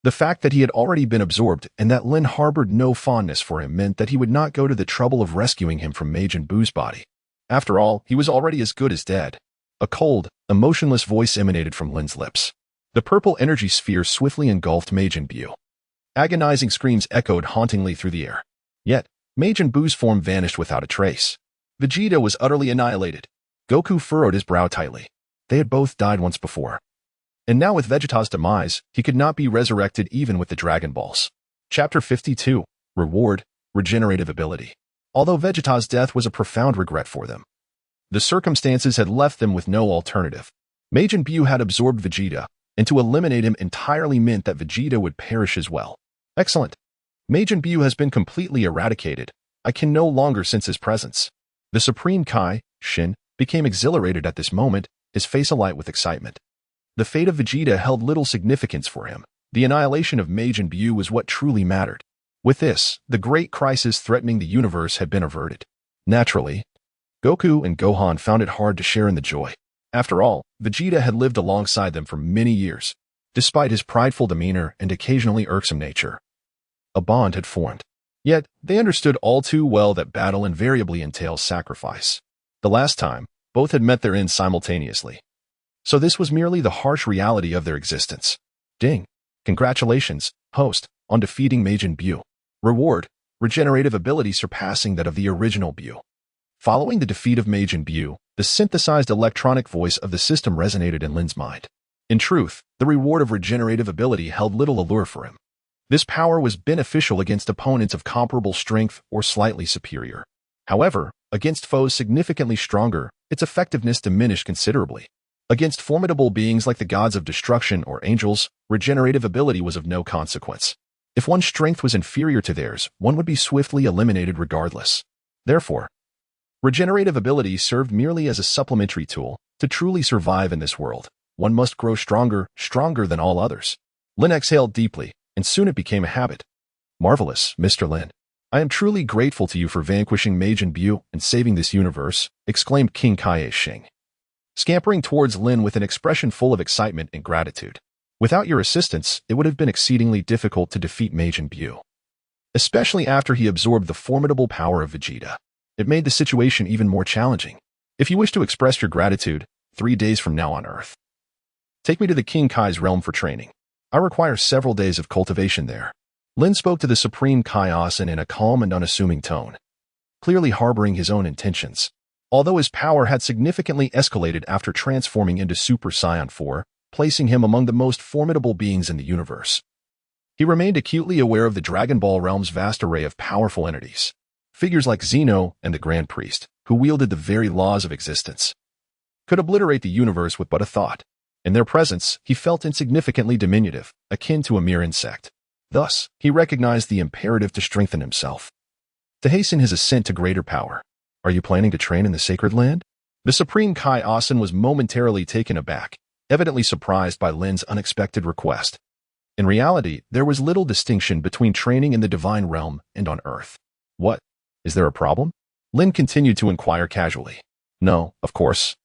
the fact that he had already been absorbed and that Lin harbored no fondness for him meant that he would not go to the trouble of rescuing him from Majin Buu's body. After all, he was already as good as dead. A cold, emotionless voice emanated from Lin's lips. The purple energy sphere swiftly engulfed Majin Buu. Agonizing screams echoed hauntingly through the air. Yet, Majin Buu's form vanished without a trace. Vegeta was utterly annihilated. Goku furrowed his brow tightly. They had both died once before. And now with Vegeta's demise, he could not be resurrected even with the Dragon Balls. Chapter 52. Reward, Regenerative Ability. Although Vegeta's death was a profound regret for them, the circumstances had left them with no alternative. Majin Buu had absorbed Vegeta, and to eliminate him entirely meant that Vegeta would perish as well. Excellent. Majin Buu has been completely eradicated. I can no longer sense his presence. The Supreme Kai, Shin, became exhilarated at this moment, his face alight with excitement. The fate of Vegeta held little significance for him. The annihilation of Majin Buu was what truly mattered. With this, the great crisis threatening the universe had been averted. Naturally, Goku and Gohan found it hard to share in the joy. After all, Vegeta had lived alongside them for many years. Despite his prideful demeanor and occasionally irksome nature, a bond had formed. Yet, they understood all too well that battle invariably entails sacrifice. The last time, both had met their end simultaneously. So this was merely the harsh reality of their existence. Ding! Congratulations, host, on defeating Majin Buu. Reward, regenerative ability surpassing that of the original Buu. Following the defeat of Majin Buu, the synthesized electronic voice of the system resonated in Lin's mind. In truth, the reward of regenerative ability held little allure for him. This power was beneficial against opponents of comparable strength or slightly superior. However, against foes significantly stronger, its effectiveness diminished considerably. Against formidable beings like the gods of destruction or angels, regenerative ability was of no consequence. If one's strength was inferior to theirs, one would be swiftly eliminated regardless. Therefore, regenerative ability served merely as a supplementary tool. To truly survive in this world, one must grow stronger than all others. Lin exhaled deeply, and soon it became a habit. Marvelous, Mr. Lin. I am truly grateful to you for vanquishing Majin Buu and saving this universe, exclaimed King Kaioshin, scampering towards Lin with an expression full of excitement and gratitude. Without your assistance, it would have been exceedingly difficult to defeat Majin Buu, especially after he absorbed the formidable power of Vegeta. It made the situation even more challenging. If you wish to express your gratitude, 3 days from now on Earth, take me to the King Kai's realm for training. I require several days of cultivation there. Lin spoke to the Supreme Kai Asen in a calm and unassuming tone, clearly harboring his own intentions. Although his power had significantly escalated after transforming into Super Saiyan 4, placing him among the most formidable beings in the universe, he remained acutely aware of the Dragon Ball realm's vast array of powerful entities. Figures like Zeno and the Grand Priest, who wielded the very laws of existence, could obliterate the universe with but a thought. In their presence, he felt insignificantly diminutive, akin to a mere insect. Thus, he recognized the imperative to strengthen himself, to hasten his ascent to greater power. Are you planning to train in the Sacred Land? The Supreme Kai Asen was momentarily taken aback, evidently surprised by Lin's unexpected request. In reality, there was little distinction between training in the Divine Realm and on Earth. What? Is there a problem? Lin continued to inquire casually. No, of course.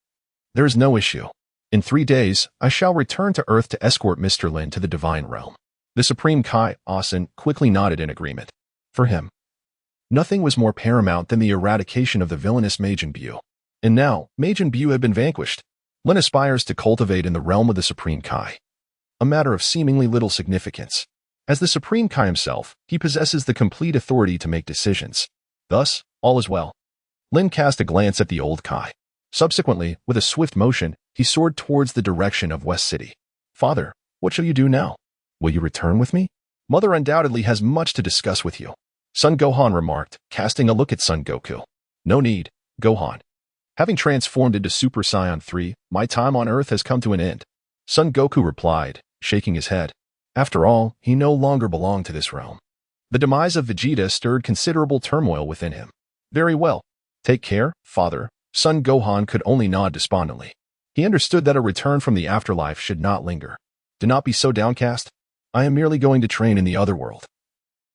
There is no issue. In 3 days, I shall return to Earth to escort Mr. Lin to the Divine Realm. The Supreme Kai Asen quickly nodded in agreement. For him, nothing was more paramount than the eradication of the villainous Majin Buu. And now, Majin Buu had been vanquished. Lin aspires to cultivate in the realm of the Supreme Kai, a matter of seemingly little significance. As the Supreme Kai himself, he possesses the complete authority to make decisions. Thus, all is well. Lin cast a glance at the old Kai. Subsequently, with a swift motion, he soared towards the direction of West City. Father, what shall you do now? Will you return with me? Mother undoubtedly has much to discuss with you, Son Gohan remarked, casting a look at Son Goku. No need, Gohan. Having transformed into Super Saiyan 3, my time on Earth has come to an end. Son Goku replied, shaking his head. After all, he no longer belonged to this realm. The demise of Vegeta stirred considerable turmoil within him. Very well. Take care, father. Son Gohan could only nod despondently. He understood that a return from the afterlife should not linger. Do not be so downcast. I am merely going to train in the other world,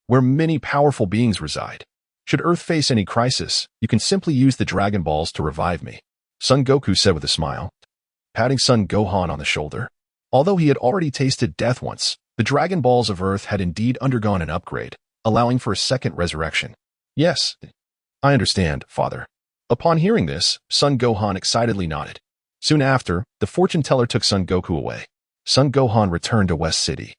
where many powerful beings reside. Should Earth face any crisis, you can simply use the Dragon Balls to revive me, Son Goku said with a smile, patting Son Gohan on the shoulder. Although he had already tasted death once, the Dragon Balls of Earth had indeed undergone an upgrade, allowing for a second resurrection. Yes, I understand, father. Upon hearing this, Son Gohan excitedly nodded. Soon after, the fortune teller took Son Goku away. Son Gohan returned to West City,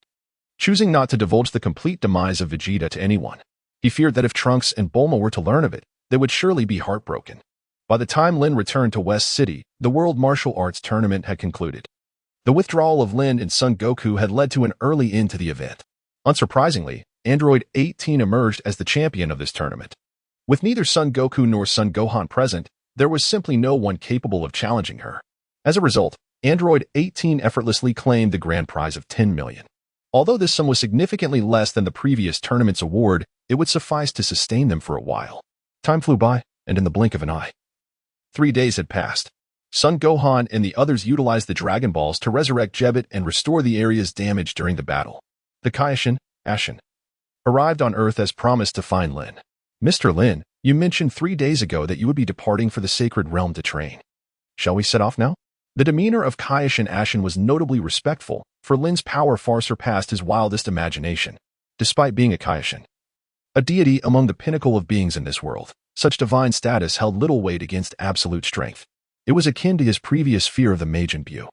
choosing not to divulge the complete demise of Vegeta to anyone. He feared that if Trunks and Bulma were to learn of it, they would surely be heartbroken. By the time Lin returned to West City, the World Martial Arts Tournament had concluded. The withdrawal of Lin and Son Goku had led to an early end to the event. Unsurprisingly, Android 18 emerged as the champion of this tournament. With neither Son Goku nor Son Gohan present, there was simply no one capable of challenging her. As a result, Android 18 effortlessly claimed the grand prize of 10 million. Although this sum was significantly less than the previous tournament's award, it would suffice to sustain them for a while. Time flew by, and in the blink of an eye, 3 days had passed. Son Gohan and the others utilized the Dragon Balls to resurrect Jebet and restore the areas damaged during the battle. The Kaioshin, Ashen, arrived on Earth as promised to find Lin. Mr. Lin, you mentioned 3 days ago that you would be departing for the Sacred Realm to train. Shall we set off now? The demeanor of Kaioshin Ashen was notably respectful, for Lin's power far surpassed his wildest imagination. Despite being a Kaioshin, a deity among the pinnacle of beings in this world, such divine status held little weight against absolute strength. It was akin to his previous fear of the Majin Buu.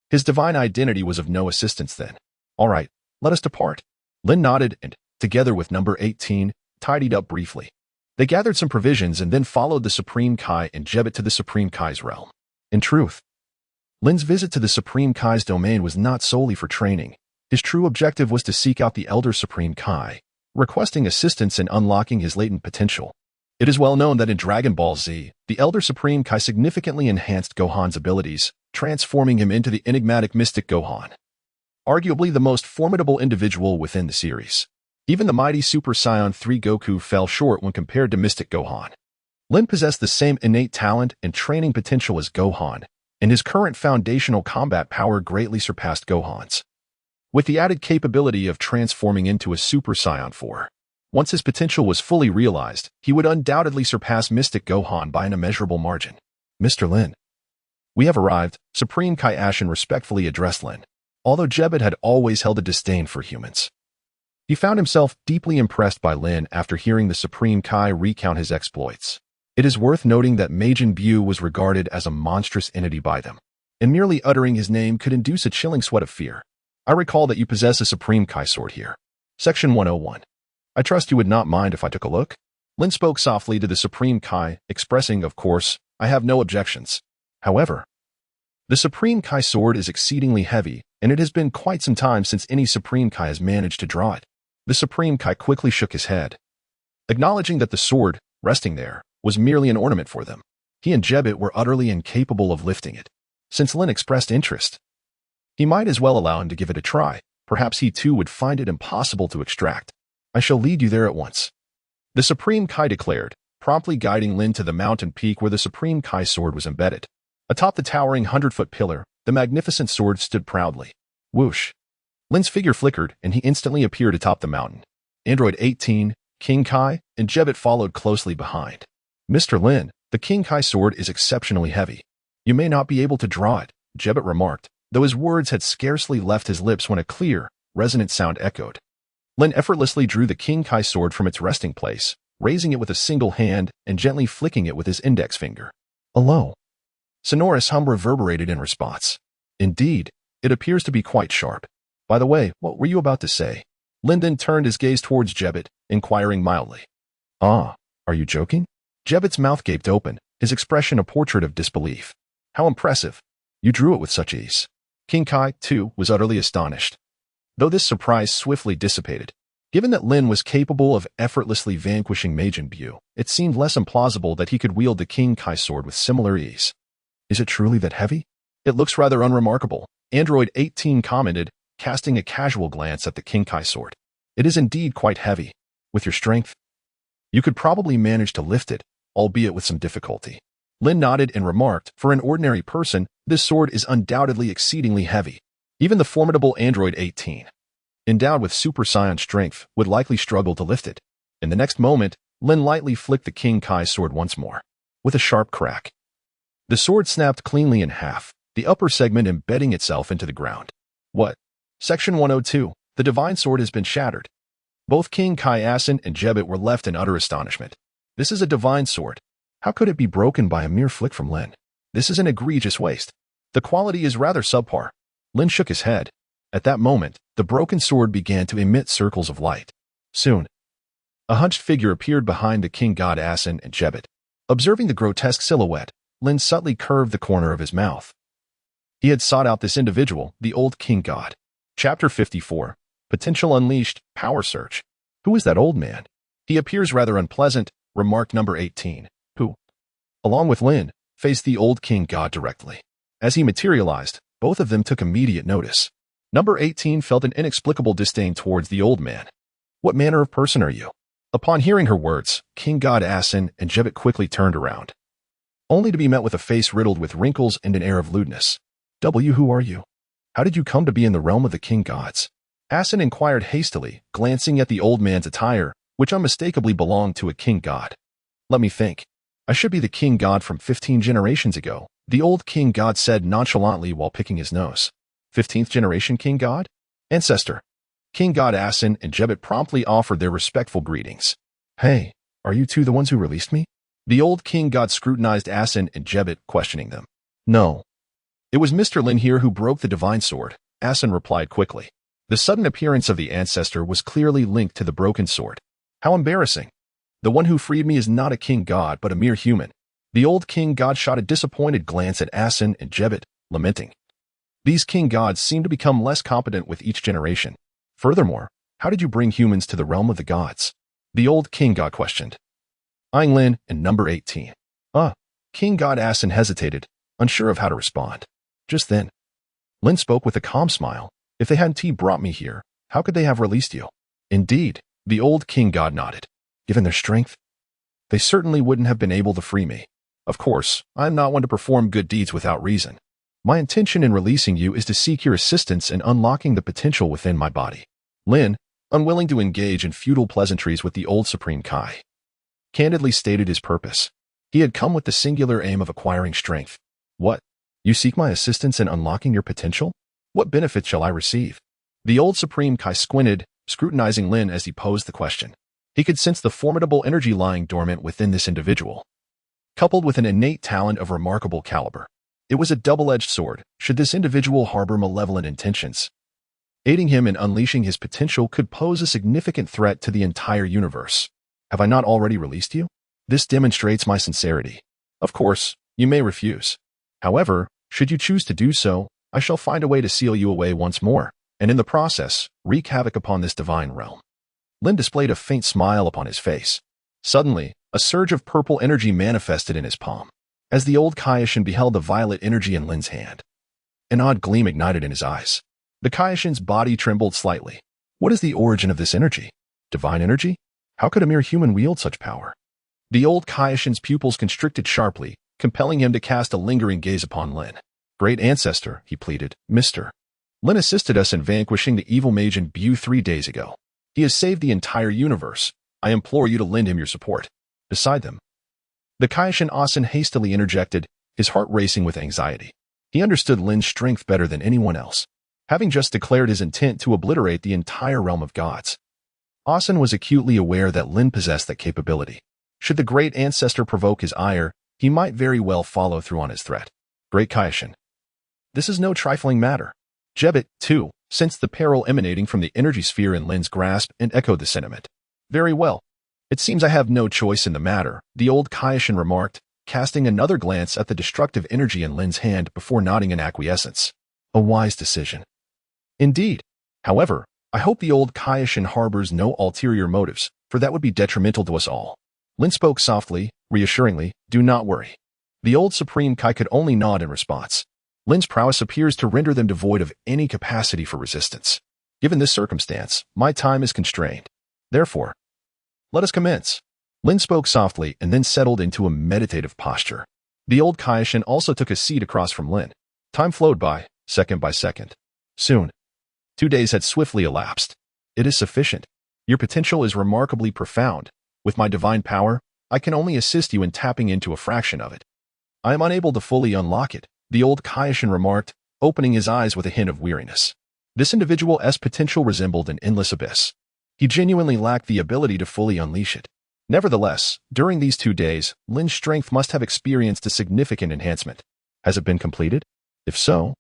His divine identity was of no assistance then. All right, let us depart. Lin nodded and, together with number 18, tidied up briefly. They gathered some provisions and then followed the Supreme Kai and Jebet to the Supreme Kai's realm. In truth, Lin's visit to the Supreme Kai's domain was not solely for training. His true objective was to seek out the Elder Supreme Kai, requesting assistance in unlocking his latent potential. It is well known that in Dragon Ball Z, the Elder Supreme Kai significantly enhanced Gohan's abilities, transforming him into the enigmatic Mystic Gohan, arguably the most formidable individual within the series. Even the mighty Super Saiyan 3 Goku fell short when compared to Mystic Gohan. Lin possessed the same innate talent and training potential as Gohan, and his current foundational combat power greatly surpassed Gohan's, with the added capability of transforming into a Super Saiyan 4. Once his potential was fully realized, he would undoubtedly surpass Mystic Gohan by an immeasurable margin. Mr. Lin, we have arrived, Supreme Kai Ashen respectfully addressed Lin. although Jebbet had always held a disdain for humans. He found himself deeply impressed by Lin after hearing the Supreme Kai recount his exploits. It is worth noting that Majin Buu was regarded as a monstrous entity by them, and merely uttering his name could induce a chilling sweat of fear. I recall that you possess a Supreme Kai sword here. Section 101. I trust you would not mind if I took a look? Lin spoke softly to the Supreme Kai, expressing, of course, I have no objections. However, the Supreme Kai sword is exceedingly heavy, and it has been quite some time since any Supreme Kai has managed to draw it. The Supreme Kai quickly shook his head, acknowledging that the sword, resting there, was merely an ornament for them. He and Jebbet were utterly incapable of lifting it. Since Lin expressed interest, he might as well allow him to give it a try. Perhaps he too would find it impossible to extract. I shall lead you there at once, the Supreme Kai declared, promptly guiding Lin to the mountain peak where the Supreme Kai sword was embedded. Atop the towering 100-foot pillar, the magnificent sword stood proudly. Whoosh! Lin's figure flickered, and he instantly appeared atop the mountain. Android 18, King Kai, and Jebbet followed closely behind. Mr. Lin, the King Kai sword is exceptionally heavy. You may not be able to draw it, Jebbet remarked, though his words had scarcely left his lips when a clear, resonant sound echoed. Lin effortlessly drew the King Kai sword from its resting place, raising it with a single hand and gently flicking it with his index finger. A low, sonorous hum reverberated in response. Indeed, it appears to be quite sharp. By the way, what were you about to say? Lin then turned his gaze towards Jebbet, inquiring mildly. Ah, are you joking? Jebbet's mouth gaped open, his expression a portrait of disbelief. How impressive. You drew it with such ease. King Kai, too, was utterly astonished, though this surprise swiftly dissipated. Given that Lin was capable of effortlessly vanquishing Majin Buu, it seemed less implausible that he could wield the King Kai sword with similar ease. Is it truly that heavy? It looks rather unremarkable, Android 18 commented, casting a casual glance at the King Kai sword. It is indeed quite heavy. With your strength, you could probably manage to lift it, albeit with some difficulty. Lin nodded and remarked, for an ordinary person, this sword is undoubtedly exceedingly heavy. Even the formidable Android 18, endowed with Super Saiyan strength, would likely struggle to lift it. In the next moment, Lin lightly flicked the King Kai sword once more. With a sharp crack, the sword snapped cleanly in half, the upper segment embedding itself into the ground. What? Section 102. The divine sword has been shattered. Both King Kai Asin and Jebbet were left in utter astonishment. This is a divine sword. How could it be broken by a mere flick from Lin? This is an egregious waste. The quality is rather subpar. Lin shook his head. At that moment, the broken sword began to emit circles of light. Soon, a hunched figure appeared behind the King God Asin and Jebbet. Observing the grotesque silhouette, Lin subtly curved the corner of his mouth. He had sought out this individual, the old King God. Chapter 54. Potential Unleashed, Power Search. Who is that old man? He appears rather unpleasant, remarked number 18, who, along with Lin, faced the old King God directly. As he materialized, both of them took immediate notice. Number 18 felt an inexplicable disdain towards the old man. What manner of person are you? Upon hearing her words, King God Asin and Jebbet quickly turned around, only to be met with a face riddled with wrinkles and an air of lewdness. Who are you? How did you come to be in the realm of the King Gods? Asin inquired hastily, glancing at the old man's attire, which unmistakably belonged to a King God. Let me think. I should be the King God from 15 generations ago, the old King God said nonchalantly while picking his nose. 15th generation King God? Ancestor. King God Asin and Jebbet promptly offered their respectful greetings. Hey, are you two the ones who released me? The old King God scrutinized Asin and Jebbet, questioning them. No. It was Mr. Lin here who broke the divine sword, Asin replied quickly. The sudden appearance of the ancestor was clearly linked to the broken sword. How embarrassing. The one who freed me is not a King God, but a mere human. The old King God shot a disappointed glance at Asin and Jebbet, lamenting. These King Gods seem to become less competent with each generation. Furthermore, how did you bring humans to the realm of the gods? The old King God questioned, eyeing Lin and number 18. King God Asin hesitated, unsure of how to respond. Just then, Lin spoke with a calm smile. If they hadn't brought me here, how could they have released you? Indeed, the old King God nodded. Given their strength, they certainly wouldn't have been able to free me. Of course, I am not one to perform good deeds without reason. My intention in releasing you is to seek your assistance in unlocking the potential within my body. Lin, unwilling to engage in futile pleasantries with the old Supreme Kai, candidly stated his purpose. He had come with the singular aim of acquiring strength. What? You seek my assistance in unlocking your potential? What benefit shall I receive? The old Supreme Kai squinted, scrutinizing Lin as he posed the question. He could sense the formidable energy lying dormant within this individual, coupled with an innate talent of remarkable caliber. It was a double-edged sword, should this individual harbor malevolent intentions. Aiding him in unleashing his potential could pose a significant threat to the entire universe. Have I not already released you? This demonstrates my sincerity. Of course, you may refuse. However, should you choose to do so, I shall find a way to seal you away once more, and in the process, wreak havoc upon this divine realm. Lin displayed a faint smile upon his face. Suddenly, a surge of purple energy manifested in his palm. As the old Kaioshin beheld the violet energy in Lin's hand, an odd gleam ignited in his eyes. The Kaioshin's body trembled slightly. What is the origin of this energy? Divine energy? How could a mere human wield such power? The old Kaioshin's pupils constricted sharply, compelling him to cast a lingering gaze upon Lin. Great ancestor, he pleaded, Mr. Lin assisted us in vanquishing the evil mage in Bu 3 days ago. He has saved the entire universe. I implore you to lend him your support. Beside them, the Kaioshin Asen hastily interjected, his heart racing with anxiety. He understood Lin's strength better than anyone else, having just declared his intent to obliterate the entire realm of gods. Asen was acutely aware that Lin possessed that capability. Should the great ancestor provoke his ire, he might very well follow through on his threat. Great Kaioshin, this is no trifling matter. Jebbet, too, sensed the peril emanating from the energy sphere in Lin's grasp and echoed the sentiment. Very well. It seems I have no choice in the matter, the old Kaioshin remarked, casting another glance at the destructive energy in Lin's hand before nodding in acquiescence. A wise decision. Indeed. However, I hope the old Kaioshin harbors no ulterior motives, for that would be detrimental to us all. Lin spoke softly, reassuringly, do not worry. The old Supreme Kai could only nod in response. Lin's prowess appears to render them devoid of any capacity for resistance. Given this circumstance, my time is constrained. Therefore, let us commence. Lin spoke softly and then settled into a meditative posture. The old Kaioshin also took a seat across from Lin. Time flowed by second. Soon, 2 days had swiftly elapsed. It is sufficient. Your potential is remarkably profound. With my divine power, I can only assist you in tapping into a fraction of it. I am unable to fully unlock it, the old Kaioshin remarked, opening his eyes with a hint of weariness. This individual's potential resembled an endless abyss. He genuinely lacked the ability to fully unleash it. Nevertheless, during these 2 days, Lin's strength must have experienced a significant enhancement. Has it been completed? If so,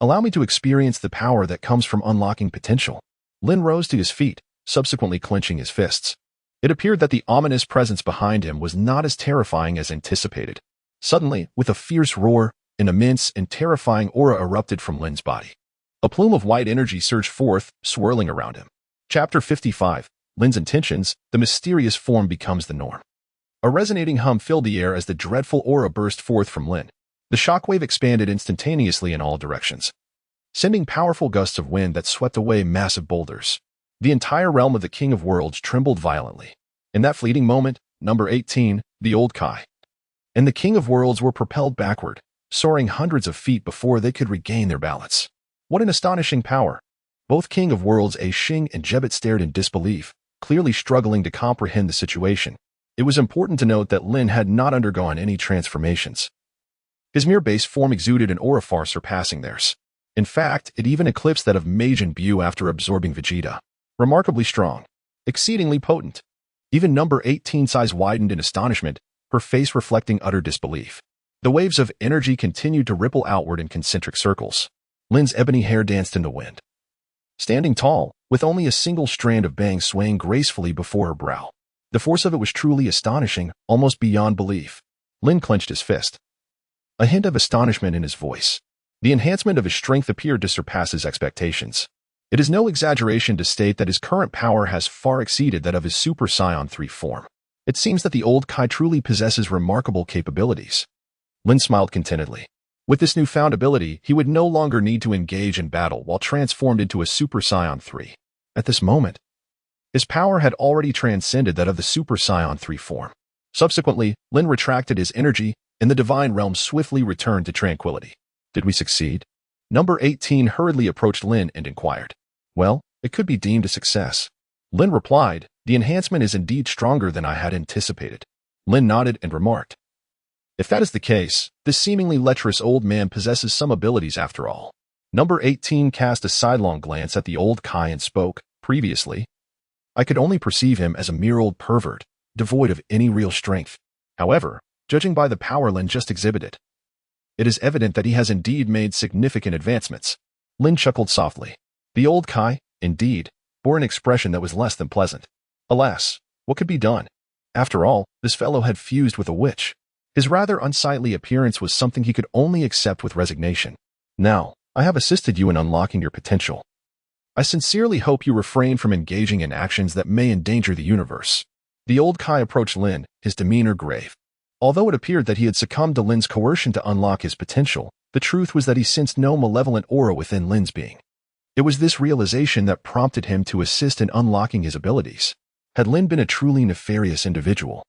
allow me to experience the power that comes from unlocking potential. Lin rose to his feet, subsequently clenching his fists. It appeared that the ominous presence behind him was not as terrifying as anticipated. Suddenly, with a fierce roar, an immense and terrifying aura erupted from Lin's body. A plume of white energy surged forth, swirling around him. Chapter 55, Lin's Intentions, the mysterious form becomes the norm. A resonating hum filled the air as the dreadful aura burst forth from Lin. The shockwave expanded instantaneously in all directions, sending powerful gusts of wind that swept away massive boulders. The entire realm of the King of Worlds trembled violently. In that fleeting moment, number 18, the old Kai, and the King of Worlds were propelled backward, soaring hundreds of feet before they could regain their balance. What an astonishing power! Both King of Worlds Xing and Jebbet stared in disbelief, clearly struggling to comprehend the situation. It was important to note that Lin had not undergone any transformations. His mere base form exuded an aura far surpassing theirs. In fact, it even eclipsed that of Majin Buu after absorbing Vegeta. Remarkably strong, exceedingly potent. Even number 18's eyes widened in astonishment, her face reflecting utter disbelief. The waves of energy continued to ripple outward in concentric circles. Lin's ebony hair danced in the wind, standing tall, with only a single strand of bang swaying gracefully before her brow. The force of it was truly astonishing, almost beyond belief. Lin clenched his fist, a hint of astonishment in his voice. The enhancement of his strength appeared to surpass his expectations. It is no exaggeration to state that his current power has far exceeded that of his Super Saiyan 3 form. It seems that the old Kai truly possesses remarkable capabilities. Lin smiled contentedly. With this newfound ability, he would no longer need to engage in battle while transformed into a Super Saiyan 3. At this moment, his power had already transcended that of the Super Saiyan 3 form. Subsequently, Lin retracted his energy, and the divine realm swiftly returned to tranquility. Did we succeed? Number 18 hurriedly approached Lin and inquired. Well, it could be deemed a success. Lin replied, the enhancement is indeed stronger than I had anticipated. Lin nodded and remarked, if that is the case, this seemingly lecherous old man possesses some abilities after all. Number 18 cast a sidelong glance at the old Kai and spoke. Previously, I could only perceive him as a mere old pervert, devoid of any real strength. However, judging by the power Lin just exhibited, it is evident that he has indeed made significant advancements. Lin chuckled softly. The old Kai, indeed, bore an expression that was less than pleasant. Alas, what could be done? After all, this fellow had fused with a witch. His rather unsightly appearance was something he could only accept with resignation. Now, I have assisted you in unlocking your potential. I sincerely hope you refrain from engaging in actions that may endanger the universe. The old Kai approached Lin, his demeanor grave. Although it appeared that he had succumbed to Lin's coercion to unlock his potential, the truth was that he sensed no malevolent aura within Lin's being. It was this realization that prompted him to assist in unlocking his abilities. Had Lin been a truly nefarious individual,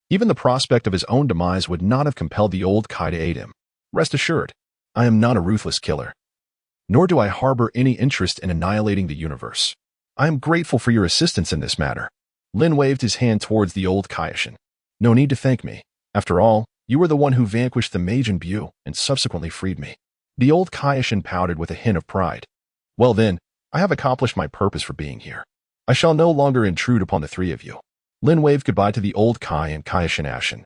even the prospect of his own demise would not have compelled the old Kai to aid him. Rest assured, I am not a ruthless killer. Nor do I harbor any interest in annihilating the universe. I am grateful for your assistance in this matter. Lin waved his hand towards the old Kaioshin. No need to thank me. After all, you were the one who vanquished the mage in Bu and subsequently freed me. The old Kaioshin pouted with a hint of pride. Well then, I have accomplished my purpose for being here. I shall no longer intrude upon the three of you. Lin waved goodbye to the old Kai and Kaioshin Ashin,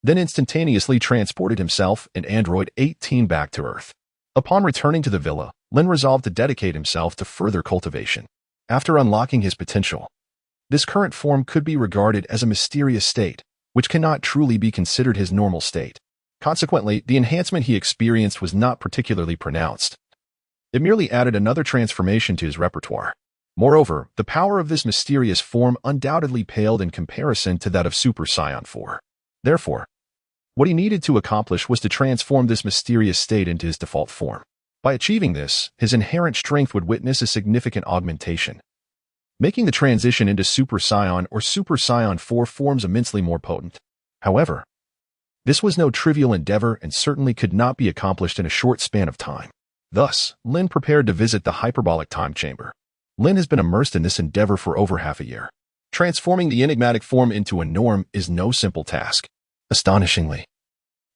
then instantaneously transported himself and Android 18 back to Earth. Upon returning to the villa, Lin resolved to dedicate himself to further cultivation. After unlocking his potential, this current form could be regarded as a mysterious state, which cannot truly be considered his normal state. Consequently, the enhancement he experienced was not particularly pronounced. It merely added another transformation to his repertoire. Moreover, the power of this mysterious form undoubtedly paled in comparison to that of Super Saiyan 4. Therefore, what he needed to accomplish was to transform this mysterious state into his default form. By achieving this, his inherent strength would witness a significant augmentation, making the transition into Super Saiyan or Super Saiyan 4 forms immensely more potent. However, this was no trivial endeavor and certainly could not be accomplished in a short span of time. Thus, Lin prepared to visit the hyperbolic time chamber. Lin has been immersed in this endeavor for over half a year. Transforming the enigmatic form into a norm is no simple task. Astonishingly,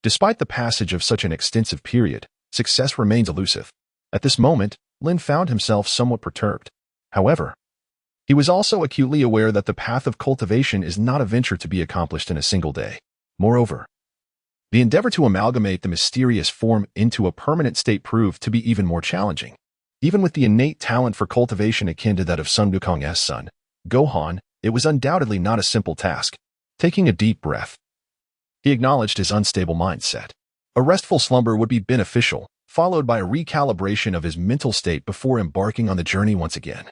despite the passage of such an extensive period, success remains elusive. At this moment, Lin found himself somewhat perturbed. However, he was also acutely aware that the path of cultivation is not a venture to be accomplished in a single day. Moreover, the endeavor to amalgamate the mysterious form into a permanent state proved to be even more challenging. Even with the innate talent for cultivation akin to that of Sun Wukong's son, Gohan, it was undoubtedly not a simple task. Taking a deep breath, he acknowledged his unstable mindset. A restful slumber would be beneficial, followed by a recalibration of his mental state before embarking on the journey once again.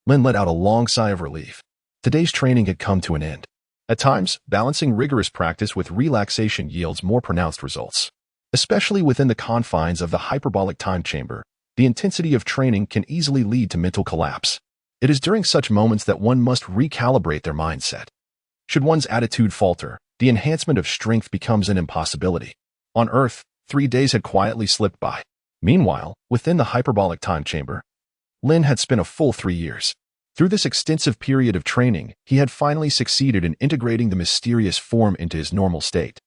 Lin let out a long sigh of relief. Today's training had come to an end. At times, balancing rigorous practice with relaxation yields more pronounced results. Especially within the confines of the hyperbolic time chamber, the intensity of training can easily lead to mental collapse. It is during such moments that one must recalibrate their mindset. Should one's attitude falter, the enhancement of strength becomes an impossibility. On Earth, 3 days had quietly slipped by. Meanwhile, within the hyperbolic time chamber, Lin had spent a full 3 years. Through this extensive period of training, he had finally succeeded in integrating the mysterious form into his normal state.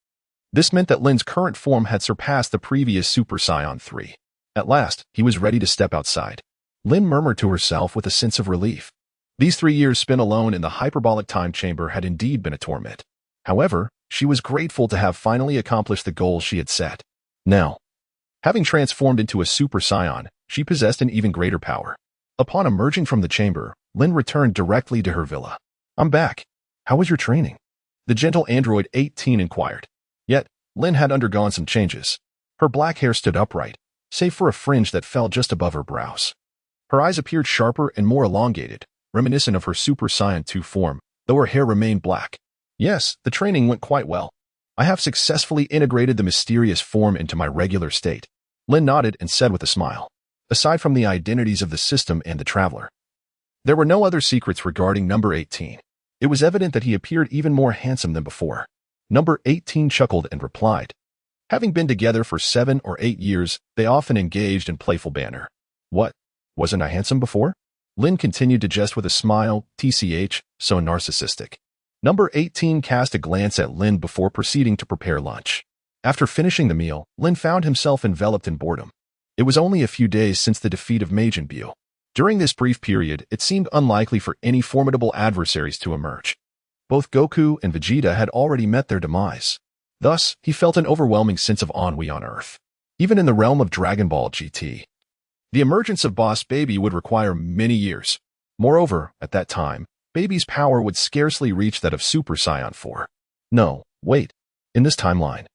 This meant that Lin's current form had surpassed the previous Super Saiyan 3. At last, he was ready to step outside. Lin murmured to herself with a sense of relief. These 3 years spent alone in the hyperbolic time chamber had indeed been a torment. However, she was grateful to have finally accomplished the goals she had set. Now, having transformed into a Super Saiyan, she possessed an even greater power. Upon emerging from the chamber, Lin returned directly to her villa. I'm back. How was your training? The gentle android 18 inquired. Yet, Lin had undergone some changes. Her black hair stood upright, save for a fringe that fell just above her brows. Her eyes appeared sharper and more elongated, reminiscent of her Super Saiyan 2 form, though her hair remained black. Yes, the training went quite well. I have successfully integrated the mysterious form into my regular state. Lin nodded and said with a smile. Aside from the identities of the system and the traveler, there were no other secrets regarding number 18. It was evident that he appeared even more handsome than before. Number 18 chuckled and replied. Having been together for 7 or 8 years, they often engaged in playful banter. What? Wasn't I handsome before? Lin continued to jest with a smile, tch, so narcissistic. Number 18 cast a glance at Lin before proceeding to prepare lunch. After finishing the meal, Lin found himself enveloped in boredom. It was only a few days since the defeat of Majin Buu. During this brief period, it seemed unlikely for any formidable adversaries to emerge. Both Goku and Vegeta had already met their demise. Thus, he felt an overwhelming sense of ennui on Earth. Even in the realm of Dragon Ball GT, the emergence of Boss Baby would require many years. Moreover, at that time, Baby's power would scarcely reach that of Super Saiyan 4. No, wait. In this timeline,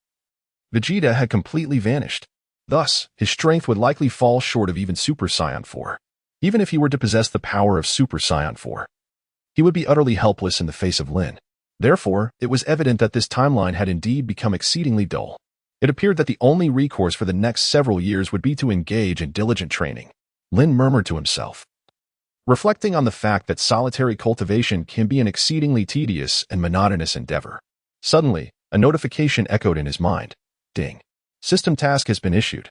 Vegeta had completely vanished. Thus, his strength would likely fall short of even Super Saiyan 4. Even if he were to possess the power of Super Saiyan 4, he would be utterly helpless in the face of Lin. Therefore, it was evident that this timeline had indeed become exceedingly dull. It appeared that the only recourse for the next several years would be to engage in diligent training. Lin murmured to himself, reflecting on the fact that solitary cultivation can be an exceedingly tedious and monotonous endeavor. Suddenly, a notification echoed in his mind. Ding. System task has been issued.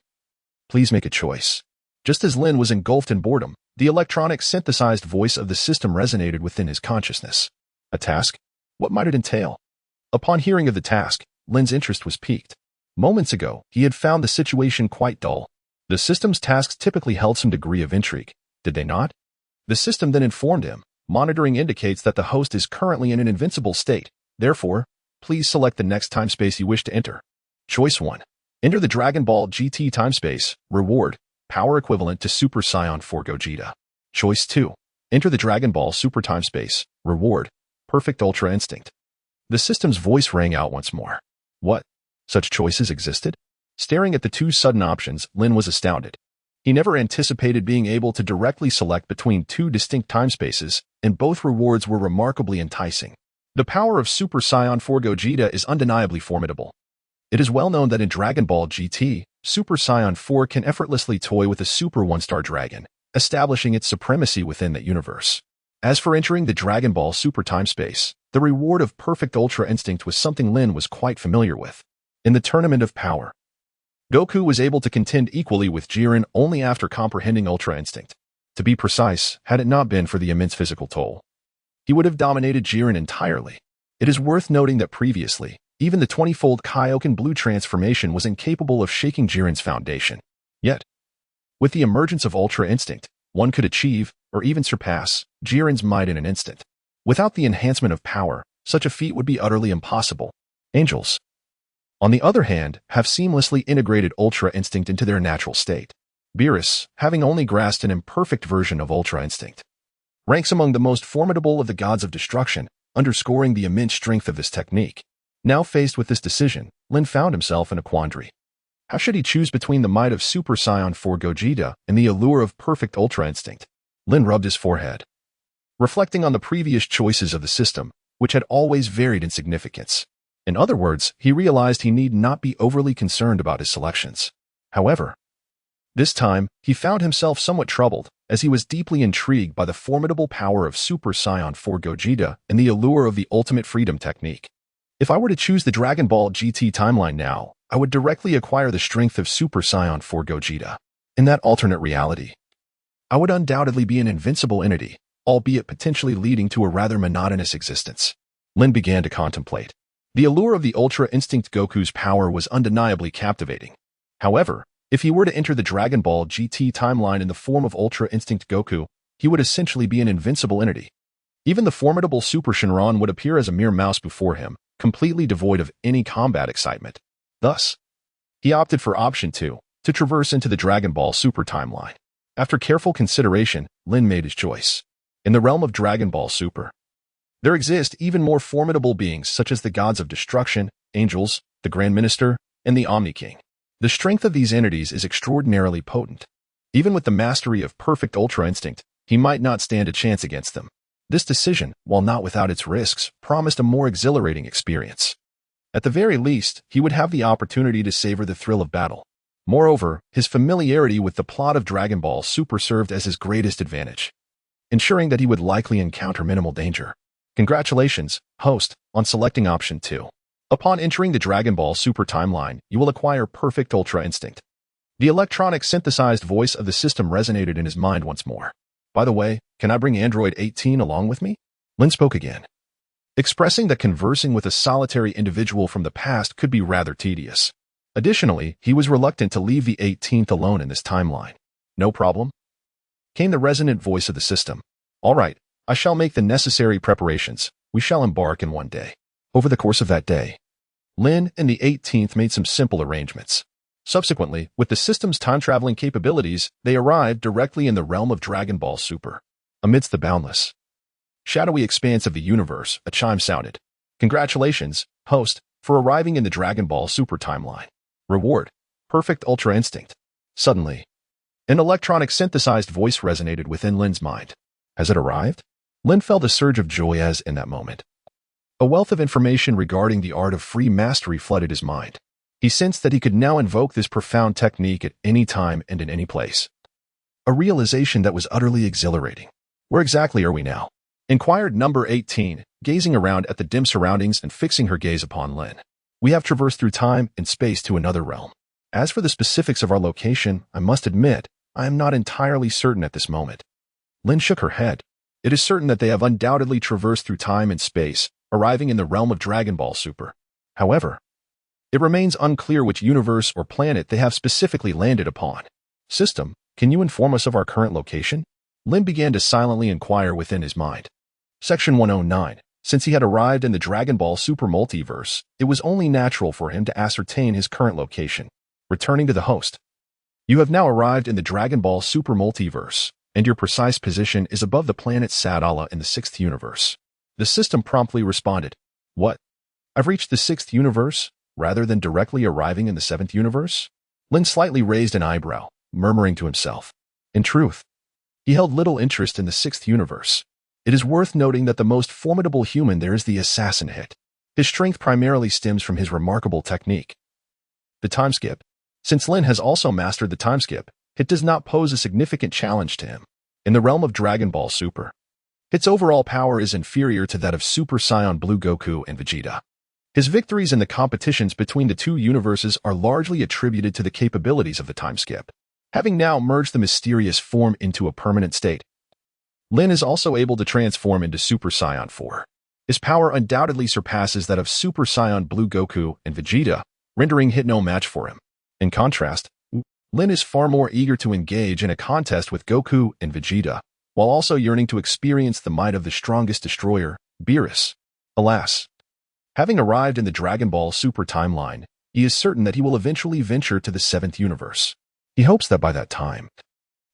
Please make a choice. Just as Lin was engulfed in boredom, the electronic synthesized voice of the system resonated within his consciousness. A task? What might it entail? Upon hearing of the task, Lin's interest was piqued. Moments ago, he had found the situation quite dull. The system's tasks typically held some degree of intrigue, did they not? The system then informed him, monitoring indicates that the host is currently in an invincible state. Therefore, please select the next time space you wish to enter. Choice 1. Enter the Dragon Ball GT timespace. Reward, power equivalent to Super Saiyan 4 Gogeta. Choice 2. Enter the Dragon Ball Super timespace. Reward, perfect Ultra Instinct. The system's voice rang out once more. What? Such choices existed? Staring at the two sudden options, Lin was astounded. He never anticipated being able to directly select between two distinct timespaces, and both rewards were remarkably enticing. The power of Super Saiyan 4 Gogeta is undeniably formidable. It is well known that in Dragon Ball GT, Super Saiyan 4 can effortlessly toy with a Super 1-star dragon, establishing its supremacy within that universe. As for entering the Dragon Ball Super timespace, the reward of perfect Ultra Instinct was something Lin was quite familiar with. In the Tournament of Power, Goku was able to contend equally with Jiren only after comprehending Ultra Instinct. To be precise, had it not been for the immense physical toll, he would have dominated Jiren entirely. It is worth noting that previously, even the 20-fold Kaioken Blue transformation was incapable of shaking Jiren's foundation. Yet, with the emergence of Ultra Instinct, one could achieve, or even surpass, Jiren's might in an instant. Without the enhancement of power, such a feat would be utterly impossible. Angels, on the other hand, have seamlessly integrated Ultra Instinct into their natural state. Beerus, having only grasped an imperfect version of Ultra Instinct, ranks among the most formidable of the gods of destruction, underscoring the immense strength of this technique. Now faced with this decision, Lin found himself in a quandary. How should he choose between the might of Super Saiyan 4 Gogeta and the allure of perfect Ultra Instinct? Lin rubbed his forehead, reflecting on the previous choices of the system, which had always varied in significance. In other words, he realized he need not be overly concerned about his selections. However, this time, he found himself somewhat troubled, as he was deeply intrigued by the formidable power of Super Saiyan 4 Gogeta and the allure of the Ultimate Freedom technique. If I were to choose the Dragon Ball GT timeline now, I would directly acquire the strength of Super Saiyan 4 Gogeta. In that alternate reality, I would undoubtedly be an invincible entity, albeit potentially leading to a rather monotonous existence. Lin began to contemplate. The allure of the Ultra Instinct Goku's power was undeniably captivating. However, if he were to enter the Dragon Ball GT timeline in the form of Ultra Instinct Goku, he would essentially be an invincible entity. Even the formidable Super Shenron would appear as a mere mouse before him, completely devoid of any combat excitement. Thus, he opted for option 2, to traverse into the Dragon Ball Super timeline. After careful consideration, Lin made his choice. In the realm of Dragon Ball Super, there exist even more formidable beings such as the gods of destruction, angels, the Grand Minister, and the Omni King. The strength of these entities is extraordinarily potent. Even with the mastery of perfect Ultra Instinct, he might not stand a chance against them. This decision, while not without its risks, promised a more exhilarating experience. At the very least, he would have the opportunity to savor the thrill of battle. Moreover, his familiarity with the plot of Dragon Ball Super served as his greatest advantage, ensuring that he would likely encounter minimal danger. Congratulations, host, on selecting option 2. Upon entering the Dragon Ball Super timeline, you will acquire perfect Ultra Instinct. The electronic synthesized voice of the system resonated in his mind once more. By the way, can I bring Android 18 along with me? Lin spoke again, expressing that conversing with a solitary individual from the past could be rather tedious. Additionally, he was reluctant to leave the 18th alone in this timeline. No problem, came the resonant voice of the system. All right, I shall make the necessary preparations. We shall embark in one day. Over the course of that day, Lin and the 18th made some simple arrangements. Subsequently, with the system's time-traveling capabilities, they arrived directly in the realm of Dragon Ball Super. Amidst the boundless, shadowy expanse of the universe, a chime sounded. Congratulations, host, for arriving in the Dragon Ball Super timeline. Reward: Perfect Ultra Instinct. Suddenly, an electronic synthesized voice resonated within Lin's mind. Has it arrived? Lin felt a surge of joy as, in that moment, a wealth of information regarding the art of free mastery flooded his mind. He sensed that he could now invoke this profound technique at any time and in any place. A realization that was utterly exhilarating. Where exactly are we now? Inquired number 18, gazing around at the dim surroundings and fixing her gaze upon Lin. We have traversed through time and space to another realm. As for the specifics of our location, I must admit, I am not entirely certain at this moment. Lin shook her head. It is certain that they have undoubtedly traversed through time and space, arriving in the realm of Dragon Ball Super. However, it remains unclear which universe or planet they have specifically landed upon. System, can you inform us of our current location? Lin began to silently inquire within his mind. Section 109. Since he had arrived in the Dragon Ball Super multiverse, it was only natural for him to ascertain his current location. Returning to the host. You have now arrived in the Dragon Ball Super multiverse, and your precise position is above the planet Sadala in the 6th universe. The system promptly responded. What? I've reached the 6th universe, rather than directly arriving in the 7th universe? Lin slightly raised an eyebrow, murmuring to himself. In truth, he held little interest in the 6th universe. It is worth noting that the most formidable human there is the assassin hit. His strength primarily stems from his remarkable technique. The time skip. Since Lin has also mastered the time skip, it does not pose a significant challenge to him. In the realm of Dragon Ball Super, its overall power is inferior to that of Super Saiyan Blue Goku and Vegeta. His victories in the competitions between the two universes are largely attributed to the capabilities of the time skip, having now merged the mysterious form into a permanent state. Lin is also able to transform into Super Saiyan 4. His power undoubtedly surpasses that of Super Saiyan Blue Goku and Vegeta, rendering it no match for him. In contrast, Lin is far more eager to engage in a contest with Goku and Vegeta, while also yearning to experience the might of the strongest destroyer, Beerus. Alas, having arrived in the Dragon Ball Super timeline, he is certain that he will eventually venture to the 7th universe. He hopes that by that time,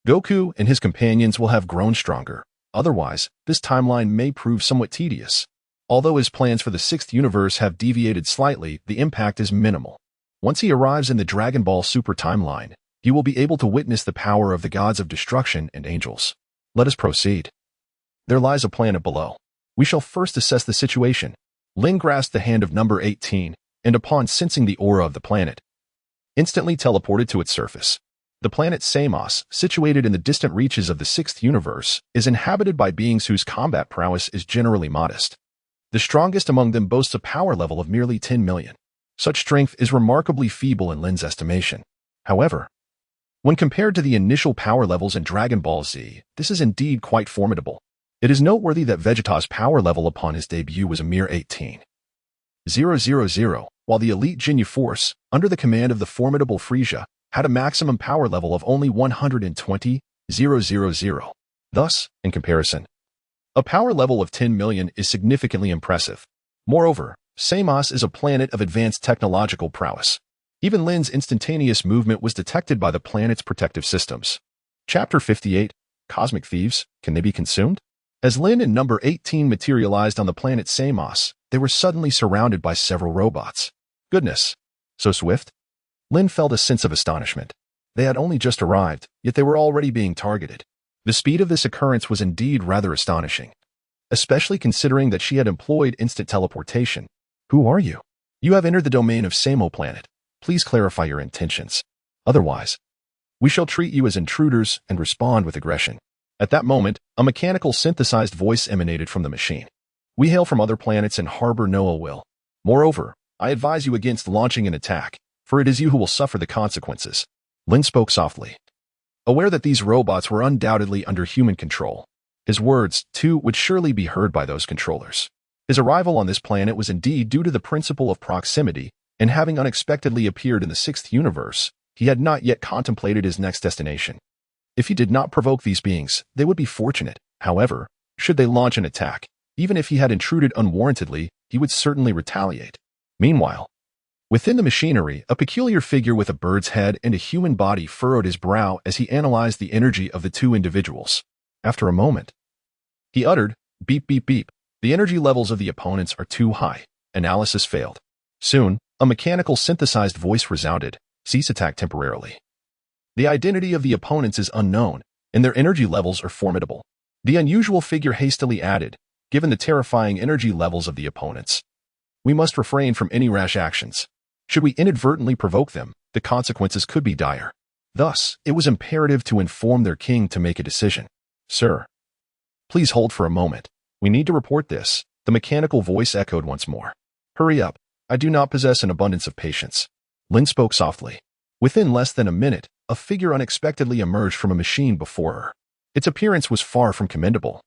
Goku and his companions will have grown stronger. Otherwise, this timeline may prove somewhat tedious. Although his plans for the 6th universe have deviated slightly, the impact is minimal. Once he arrives in the Dragon Ball Super timeline, he will be able to witness the power of the gods of destruction and angels. Let us proceed. There lies a planet below. We shall first assess the situation. Lin grasped the hand of number 18, and upon sensing the aura of the planet, instantly teleported to its surface. The planet Samos, situated in the distant reaches of the 6th universe, is inhabited by beings whose combat prowess is generally modest. The strongest among them boasts a power level of merely 10 million. Such strength is remarkably feeble in Lin's estimation. However, when compared to the initial power levels in Dragon Ball Z, this is indeed quite formidable. It is noteworthy that Vegeta's power level upon his debut was a mere 18,000, while the elite Ginyu Force, under the command of the formidable Frieza, had a maximum power level of only 120,000. Thus, in comparison, a power level of 10 million is significantly impressive. Moreover, Samos is a planet of advanced technological prowess. Even Lin's instantaneous movement was detected by the planet's protective systems. Chapter 58, Cosmic Thieves, Can They Be Consumed? As Lin and number 18 materialized on the planet Samos, they were suddenly surrounded by several robots. Goodness, so swift? Lin felt a sense of astonishment. They had only just arrived, yet they were already being targeted. The speed of this occurrence was indeed rather astonishing, especially considering that she had employed instant teleportation. Who are you? You have entered the domain of Samo Planet. Please clarify your intentions. Otherwise, we shall treat you as intruders and respond with aggression. At that moment, a mechanical synthesized voice emanated from the machine. We hail from other planets and harbor no ill will. Moreover, I advise you against launching an attack, for it is you who will suffer the consequences. Lin spoke softly, aware that these robots were undoubtedly under human control. His words, too, would surely be heard by those controllers. His arrival on this planet was indeed due to the principle of proximity, and having unexpectedly appeared in the sixth universe, he had not yet contemplated his next destination. If he did not provoke these beings, they would be fortunate. However, should they launch an attack, even if he had intruded unwarrantedly, he would certainly retaliate. Meanwhile, within the machinery, a peculiar figure with a bird's head and a human body furrowed his brow as he analyzed the energy of the two individuals. After a moment, he uttered, "Beep, beep, beep. The energy levels of the opponents are too high." Analysis failed. Soon, a mechanical synthesized voice resounded, "Cease attack temporarily. The identity of the opponents is unknown, and their energy levels are formidable." The unusual figure hastily added, "Given the terrifying energy levels of the opponents, we must refrain from any rash actions. Should we inadvertently provoke them, the consequences could be dire. Thus, it was imperative to inform their king to make a decision." "Sir, please hold for a moment. We need to report this," the mechanical voice echoed once more. "Hurry up. I do not possess an abundance of patience." Lin spoke softly. Within less than a minute, a figure unexpectedly emerged from a machine before her. Its appearance was far from commendable,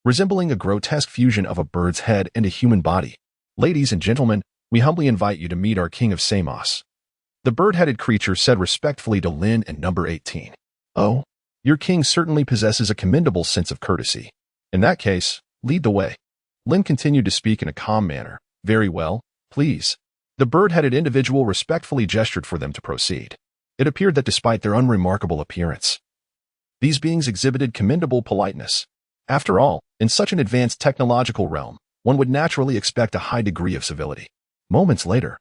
resembling a grotesque fusion of a bird's head and a human body. "Ladies and gentlemen, we humbly invite you to meet our king of Samos," the bird-headed creature said respectfully to Lin and number 18. "Oh, your king certainly possesses a commendable sense of courtesy. In that case, lead the way." Lin continued to speak in a calm manner. "Very well, please." The bird-headed individual respectfully gestured for them to proceed. It appeared that despite their unremarkable appearance, these beings exhibited commendable politeness. After all, in such an advanced technological realm, one would naturally expect a high degree of civility. Moments later,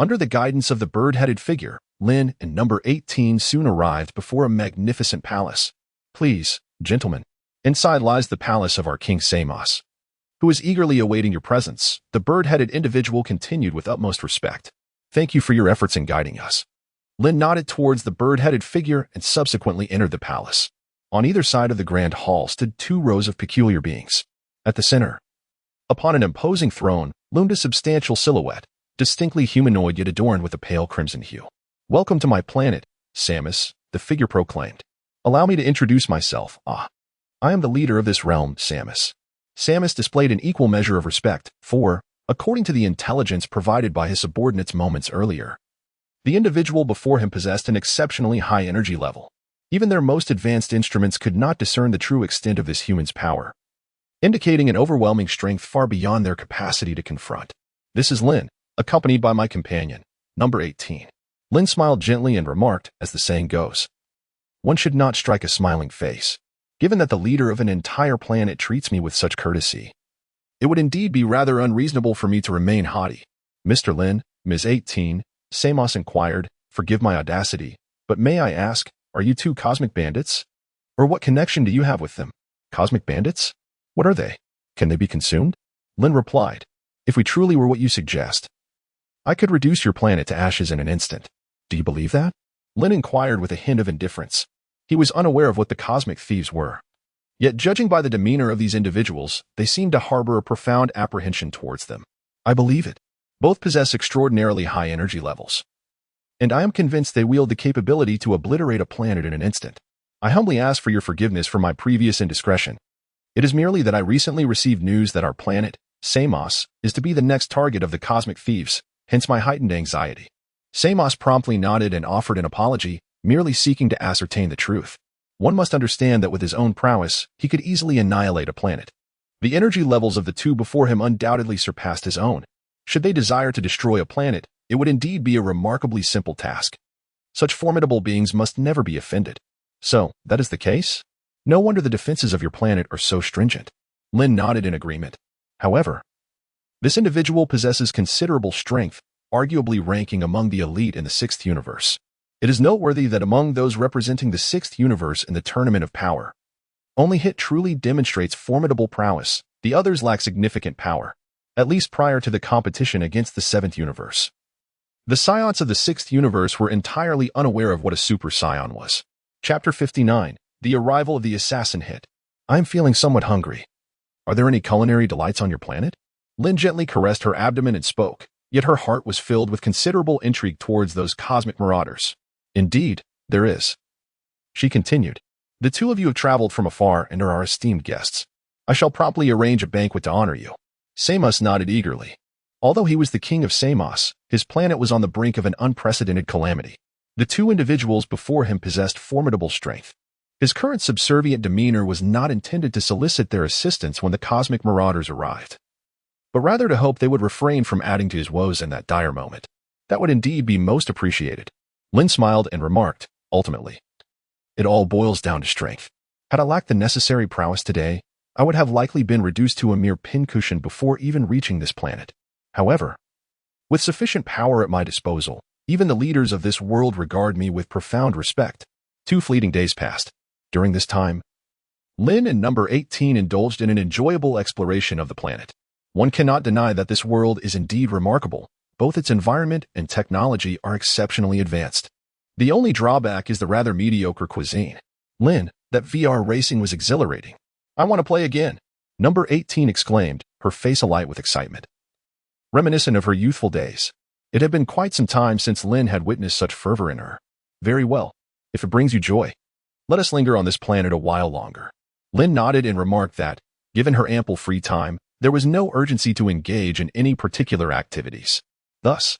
under the guidance of the bird-headed figure, Lin and number 18 soon arrived before a magnificent palace. "Please, gentlemen, inside lies the palace of our King Samos, who is eagerly awaiting your presence," the bird-headed individual continued with utmost respect. "Thank you for your efforts in guiding us." Lin nodded towards the bird-headed figure and subsequently entered the palace. On either side of the grand hall stood 2 rows of peculiar beings. At the center, upon an imposing throne, loomed a substantial silhouette, distinctly humanoid yet adorned with a pale crimson hue. "Welcome to my planet, Samus," the figure proclaimed. "Allow me to introduce myself. I am the leader of this realm, Samus." Samus displayed an equal measure of respect, for, according to the intelligence provided by his subordinates moments earlier, the individual before him possessed an exceptionally high energy level. Even their most advanced instruments could not discern the true extent of this human's power, indicating an overwhelming strength far beyond their capacity to confront. "This is Lin, accompanied by my companion, number 18. Lin smiled gently and remarked, as the saying goes, "One should not strike a smiling face. Given that the leader of an entire planet treats me with such courtesy, it would indeed be rather unreasonable for me to remain haughty." "Mr. Lin, Ms. 18, Samos inquired, "Forgive my audacity, but may I ask, are you 2 cosmic bandits? Or what connection do you have with them?" "Cosmic bandits? What are they? Can they be consumed?" Lin replied, "If we truly were what you suggest, I could reduce your planet to ashes in an instant." "Do you believe that?" Lin inquired with a hint of indifference. He was unaware of what the cosmic thieves were. Yet judging by the demeanor of these individuals, they seemed to harbor a profound apprehension towards them. "I believe it. Both possess extraordinarily high energy levels, and I am convinced they wield the capability to obliterate a planet in an instant. I humbly ask for your forgiveness for my previous indiscretion. It is merely that I recently received news that our planet, Samos, is to be the next target of the cosmic thieves, hence my heightened anxiety." Samos promptly nodded and offered an apology, merely seeking to ascertain the truth. One must understand that with his own prowess, he could easily annihilate a planet. The energy levels of the 2 before him undoubtedly surpassed his own. Should they desire to destroy a planet, it would indeed be a remarkably simple task. Such formidable beings must never be offended. "So, that is the case? No wonder the defenses of your planet are so stringent." Lin nodded in agreement. "However, this individual possesses considerable strength, arguably ranking among the elite in the 6th universe. It is noteworthy that among those representing the 6th universe in the Tournament of Power, only Hit truly demonstrates formidable prowess, the others lack significant power, at least prior to the competition against the 7th universe." The Saiyans of the 6th universe were entirely unaware of what a Super Saiyan was. Chapter 59, The Arrival of the Assassin Hit. "I am feeling somewhat hungry. Are there any culinary delights on your planet?" Lin gently caressed her abdomen and spoke, yet her heart was filled with considerable intrigue towards those cosmic marauders. "Indeed, there is," she continued. "The 2 of you have traveled from afar and are our esteemed guests. I shall promptly arrange a banquet to honor you." Samos nodded eagerly. Although he was the king of Samos, his planet was on the brink of an unprecedented calamity. The two individuals before him possessed formidable strength. His current subservient demeanor was not intended to solicit their assistance when the cosmic Marauders arrived, but rather to hope they would refrain from adding to his woes in that dire moment. That would indeed be most appreciated. Lin smiled and remarked, ultimately, it all boils down to strength. Had I lacked the necessary prowess today, I would have likely been reduced to a mere pincushion before even reaching this planet. However, with sufficient power at my disposal, even the leaders of this world regard me with profound respect. 2 fleeting days passed. During this time, Lin and number 18 indulged in an enjoyable exploration of the planet. One cannot deny that this world is indeed remarkable. Both its environment and technology are exceptionally advanced. The only drawback is the rather mediocre cuisine. Lin, that VR racing was exhilarating. I want to play again, number 18 exclaimed, her face alight with excitement. Reminiscent of her youthful days, it had been quite some time since Lin had witnessed such fervor in her. Very well. If it brings you joy, let us linger on this planet a while longer. Lin nodded and remarked that, given her ample free time, there was no urgency to engage in any particular activities. Thus,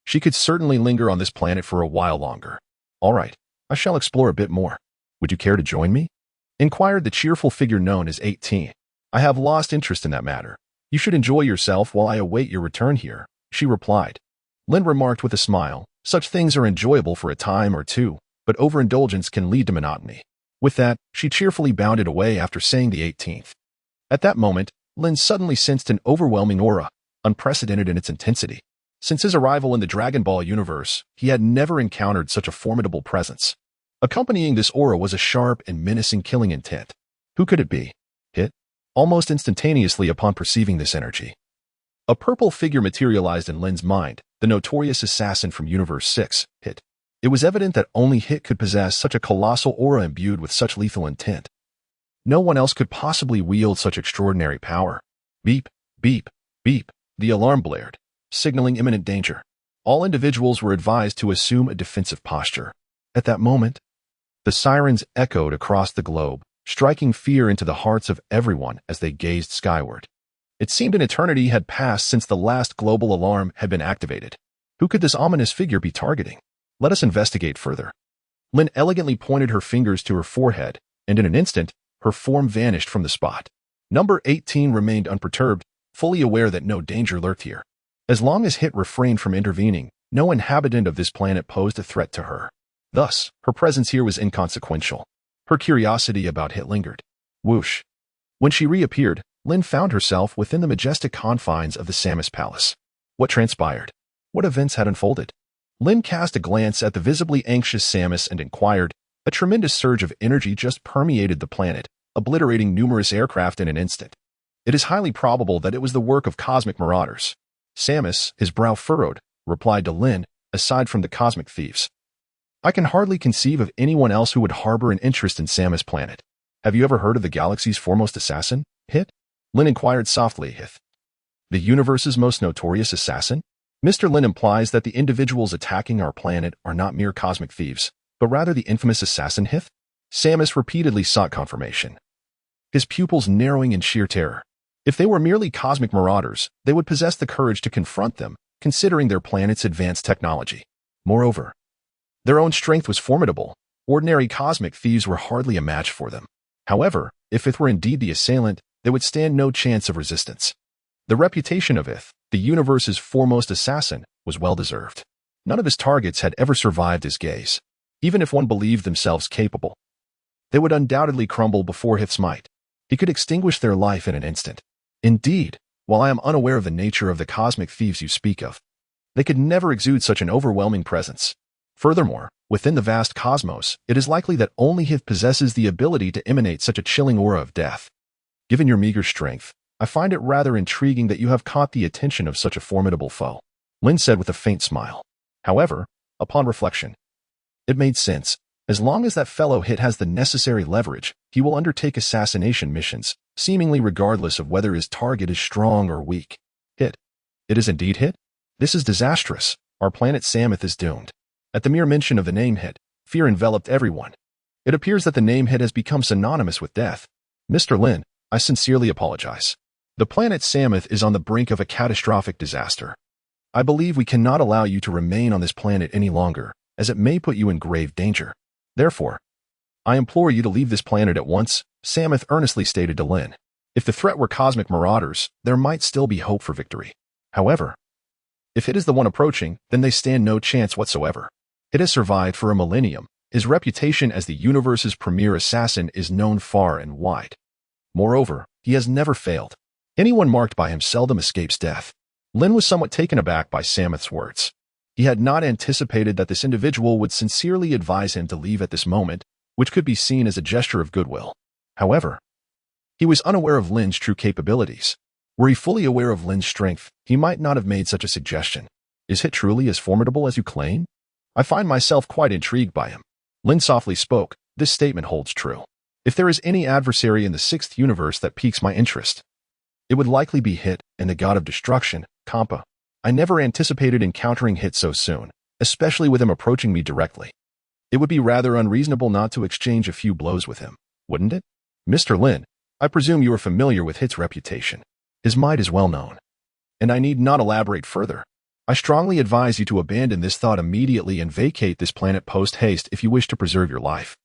she could certainly linger on this planet for a while longer. All right, I shall explore a bit more. Would you care to join me? Inquired the cheerful figure known as 18. I have lost interest in that matter. You should enjoy yourself while I await your return here, she replied. Lin remarked with a smile, such things are enjoyable for a time or two, but overindulgence can lead to monotony. With that, she cheerfully bounded away after saying the 18th. At that moment, Lin suddenly sensed an overwhelming aura, unprecedented in its intensity. Since his arrival in the Dragon Ball universe, he had never encountered such a formidable presence. Accompanying this aura was a sharp and menacing killing intent. Who could it be? Hit? Almost instantaneously upon perceiving this energy, a purple figure materialized in Lin's mind, the notorious assassin from Universe 6, Hit. It was evident that only Hit could possess such a colossal aura imbued with such lethal intent. No one else could possibly wield such extraordinary power. Beep, beep, beep, the alarm blared, signaling imminent danger. All individuals were advised to assume a defensive posture. At that moment, the sirens echoed across the globe, striking fear into the hearts of everyone as they gazed skyward. It seemed an eternity had passed since the last global alarm had been activated. Who could this ominous figure be targeting? Let us investigate further. Lin elegantly pointed her fingers to her forehead, and in an instant, her form vanished from the spot. Number 18 remained unperturbed, fully aware that no danger lurked here. As long as Hit refrained from intervening, no inhabitant of this planet posed a threat to her. Thus, her presence here was inconsequential. Her curiosity about Hit lingered. Whoosh. When she reappeared, Lin found herself within the majestic confines of the Samus Palace. What transpired? What events had unfolded? Lin cast a glance at the visibly anxious Samus and inquired. A tremendous surge of energy just permeated the planet, obliterating numerous aircraft in an instant. It is highly probable that it was the work of cosmic marauders. Samus, his brow furrowed, replied to Lin, aside from the cosmic thieves. I can hardly conceive of anyone else who would harbor an interest in Samus' planet. Have you ever heard of the galaxy's foremost assassin, Hit? Lin inquired softly. Hith? The universe's most notorious assassin? Mr. Lin implies that the individuals attacking our planet are not mere cosmic thieves, but rather the infamous assassin Hith? Samus repeatedly sought confirmation, his pupils narrowing in sheer terror. If they were merely cosmic marauders, they would possess the courage to confront them, considering their planet's advanced technology. Moreover, their own strength was formidable. Ordinary cosmic thieves were hardly a match for them. However, if Ith were indeed the assailant, they would stand no chance of resistance. The reputation of Ith, the universe's foremost assassin, was well-deserved. None of his targets had ever survived his gaze. Even if one believed themselves capable, they would undoubtedly crumble before Hith's might. He could extinguish their life in an instant. Indeed, while I am unaware of the nature of the cosmic thieves you speak of, they could never exude such an overwhelming presence. Furthermore, within the vast cosmos, it is likely that only Hith possesses the ability to emanate such a chilling aura of death. Given your meager strength, I find it rather intriguing that you have caught the attention of such a formidable foe, Lin said with a faint smile. However, upon reflection, it made sense. As long as that fellow Hit has the necessary leverage, he will undertake assassination missions, seemingly regardless of whether his target is strong or weak. Hit. It is indeed Hit? This is disastrous. Our planet Samuth is doomed. At the mere mention of the name Hit, fear enveloped everyone. It appears that the name Hit has become synonymous with death. Mr. Lin, I sincerely apologize. The planet Samoth is on the brink of a catastrophic disaster. I believe we cannot allow you to remain on this planet any longer, as it may put you in grave danger. Therefore, I implore you to leave this planet at once, Samoth earnestly stated to Lin. If the threat were cosmic marauders, there might still be hope for victory. However, if it is the one approaching, then they stand no chance whatsoever. It has survived for a millennium. His reputation as the universe's premier assassin is known far and wide. Moreover, he has never failed. Anyone marked by him seldom escapes death. Lin was somewhat taken aback by Samoth's words. He had not anticipated that this individual would sincerely advise him to leave at this moment, which could be seen as a gesture of goodwill. However, he was unaware of Lin's true capabilities. Were he fully aware of Lin's strength, he might not have made such a suggestion. Is Hit truly as formidable as you claim? I find myself quite intrigued by him. Lin softly spoke. This statement holds true. If there is any adversary in the sixth universe that piques my interest, it would likely be Hit and the god of destruction, Cabba. I never anticipated encountering Hit so soon, especially with him approaching me directly. It would be rather unreasonable not to exchange a few blows with him, wouldn't it? Mr. Lin, I presume you are familiar with Hit's reputation. His might is well known, and I need not elaborate further. I strongly advise you to abandon this thought immediately and vacate this planet post-haste if you wish to preserve your life.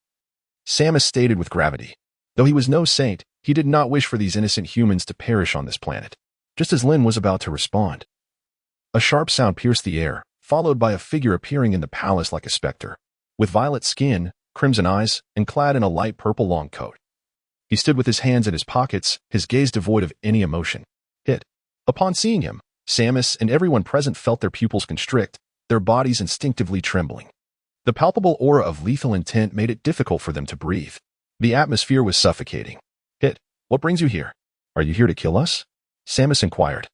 Samus stated with gravity. Though he was no saint, he did not wish for these innocent humans to perish on this planet. Just as Lin was about to respond, a sharp sound pierced the air, followed by a figure appearing in the palace like a specter, with violet skin, crimson eyes, and clad in a light purple long coat. He stood with his hands in his pockets, his gaze devoid of any emotion. Hit. Upon seeing him, Samus and everyone present felt their pupils constrict, their bodies instinctively trembling. The palpable aura of lethal intent made it difficult for them to breathe. The atmosphere was suffocating. Hit. What brings you here? Are you here to kill us? Samus inquired,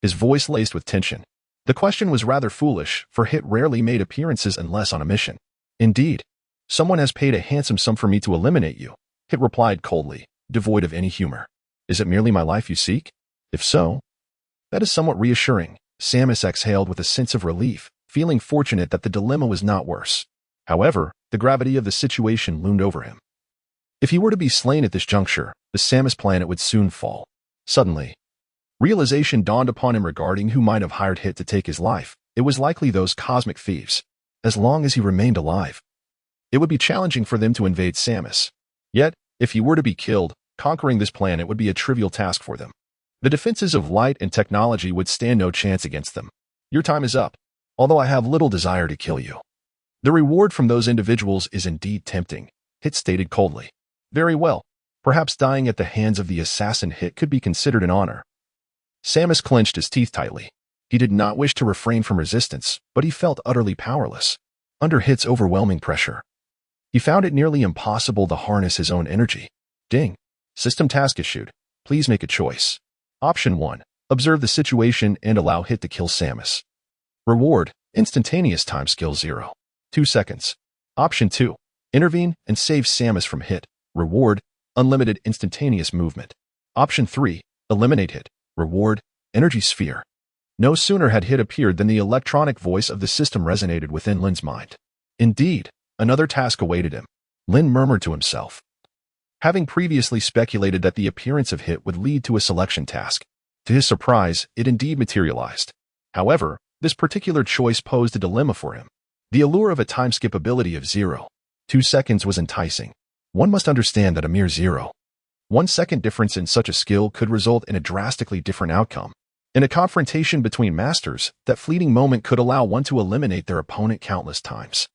his voice laced with tension. The question was rather foolish, for Hit rarely made appearances unless on a mission. Indeed, someone has paid a handsome sum for me to eliminate you, Hit replied coldly, devoid of any humor. Is it merely my life you seek? If so, that is somewhat reassuring. Samus exhaled with a sense of relief, feeling fortunate that the dilemma was not worse. However, the gravity of the situation loomed over him. If he were to be slain at this juncture, the Samus planet would soon fall. Suddenly, realization dawned upon him regarding who might have hired Hit to take his life. It was likely those cosmic thieves. As long as he remained alive, it would be challenging for them to invade Samus. Yet, if he were to be killed, conquering this planet would be a trivial task for them. The defenses of light and technology would stand no chance against them. Your time is up, although I have little desire to kill you. The reward from those individuals is indeed tempting, Hit stated coldly. Very well. Perhaps dying at the hands of the assassin Hit could be considered an honor. Samus clenched his teeth tightly. He did not wish to refrain from resistance, but he felt utterly powerless. Under Hit's overwhelming pressure, he found it nearly impossible to harness his own energy. Ding. System task issued. Please make a choice. Option 1. Observe the situation and allow Hit to kill Samus. Reward. Instantaneous time skill 0. 2 seconds. Option 2. Intervene and save Samus from Hit. Reward. Unlimited instantaneous movement. Option 3. Eliminate Hit. Reward. Energy sphere. No sooner had Hit appeared than the electronic voice of the system resonated within Lin's mind. Indeed, another task awaited him. Lin murmured to himself, having previously speculated that the appearance of Hit would lead to a selection task. To his surprise, it indeed materialized. However, this particular choice posed a dilemma for him. The allure of a time skip ability of 0.2 seconds was enticing. One must understand that a mere 0.1 second difference in such a skill could result in a drastically different outcome. In a confrontation between masters, that fleeting moment could allow one to eliminate their opponent countless times.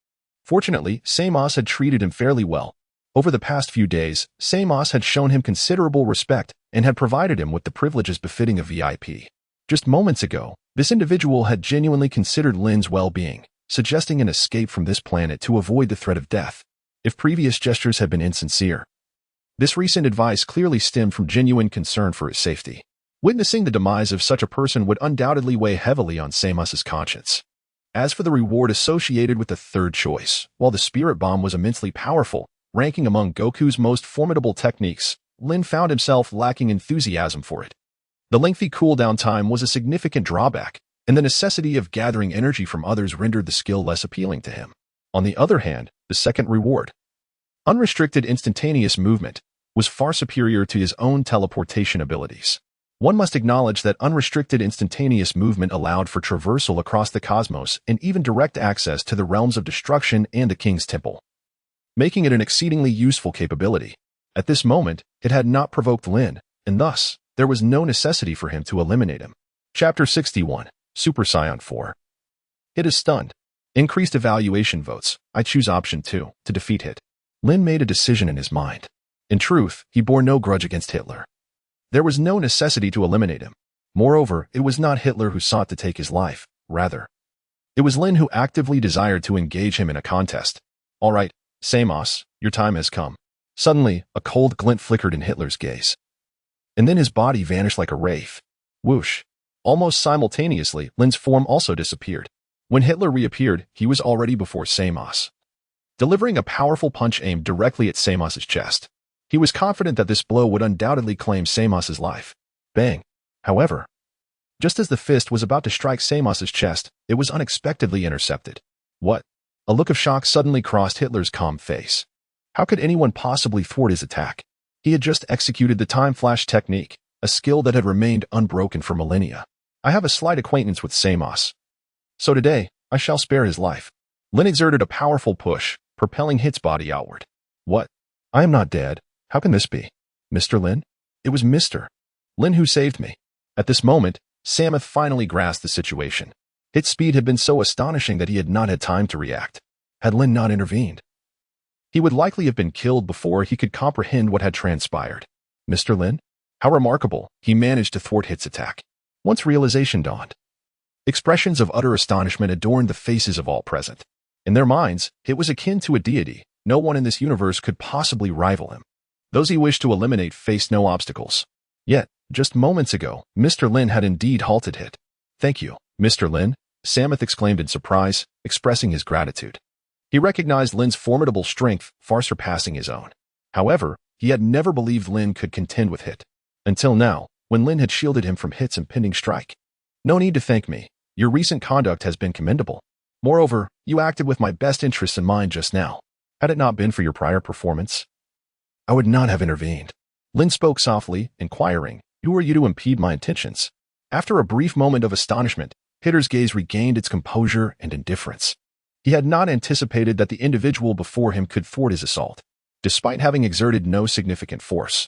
Fortunately, Samus had treated him fairly well. Over the past few days, Samus had shown him considerable respect and had provided him with the privileges befitting a VIP. Just moments ago, this individual had genuinely considered Lin's well-being, suggesting an escape from this planet to avoid the threat of death. If previous gestures had been insincere, this recent advice clearly stemmed from genuine concern for his safety. Witnessing the demise of such a person would undoubtedly weigh heavily on Samus's conscience. As for the reward associated with the third choice, while the Spirit Bomb was immensely powerful, ranking among Goku's most formidable techniques, Lin found himself lacking enthusiasm for it. The lengthy cooldown time was a significant drawback, and the necessity of gathering energy from others rendered the skill less appealing to him. On the other hand, the second reward, unrestricted instantaneous movement, was far superior to his own teleportation abilities. One must acknowledge that unrestricted instantaneous movement allowed for traversal across the cosmos and even direct access to the realms of destruction and the King's Temple, making it an exceedingly useful capability. At this moment, it had not provoked Lin, and thus, there was no necessity for him to eliminate him. Chapter 61, Super Saiyan 4. Hit is stunned. Increased evaluation votes. I choose option 2, to defeat Hit. Lin made a decision in his mind. In truth, he bore no grudge against Hitler. There was no necessity to eliminate him. Moreover, it was not Hitler who sought to take his life. Rather, it was Lin who actively desired to engage him in a contest. All right, Samos, your time has come. Suddenly, a cold glint flickered in Hitler's gaze. And then his body vanished like a wraith. Whoosh. Almost simultaneously, Lin's form also disappeared. When Hitler reappeared, he was already before Samos, delivering a powerful punch aimed directly at Samos's chest. He was confident that this blow would undoubtedly claim Samos's life. Bang. However, just as the fist was about to strike Samos's chest, it was unexpectedly intercepted. What? A look of shock suddenly crossed Hitler's calm face. How could anyone possibly thwart his attack? He had just executed the time flash technique, a skill that had remained unbroken for millennia. I have a slight acquaintance with Samos, so today, I shall spare his life. Lin exerted a powerful push, propelling Hit's body outward. What? I am not dead. How can this be? Mr. Lin? It was Mr. Lin who saved me. At this moment, Samoth finally grasped the situation. Hit's speed had been so astonishing that he had not had time to react. Had Lin not intervened, he would likely have been killed before he could comprehend what had transpired. Mr. Lin? How remarkable, he managed to thwart Hit's attack. Once realization dawned, expressions of utter astonishment adorned the faces of all present. In their minds, Hit was akin to a deity. No one in this universe could possibly rival him. Those he wished to eliminate faced no obstacles. Yet, just moments ago, Mr. Lin had indeed halted Hit. Thank you, Mr. Lin, Samoth exclaimed in surprise, expressing his gratitude. He recognized Lin's formidable strength, far surpassing his own. However, he had never believed Lin could contend with Hit. Until now, when Lin had shielded him from Hit's impending strike. No need to thank me. Your recent conduct has been commendable. Moreover, you acted with my best interests in mind just now. Had it not been for your prior performance, I would not have intervened. Lin spoke softly, inquiring, who are you to impede my intentions? After a brief moment of astonishment, Hitler's gaze regained its composure and indifference. He had not anticipated that the individual before him could thwart his assault, despite having exerted no significant force.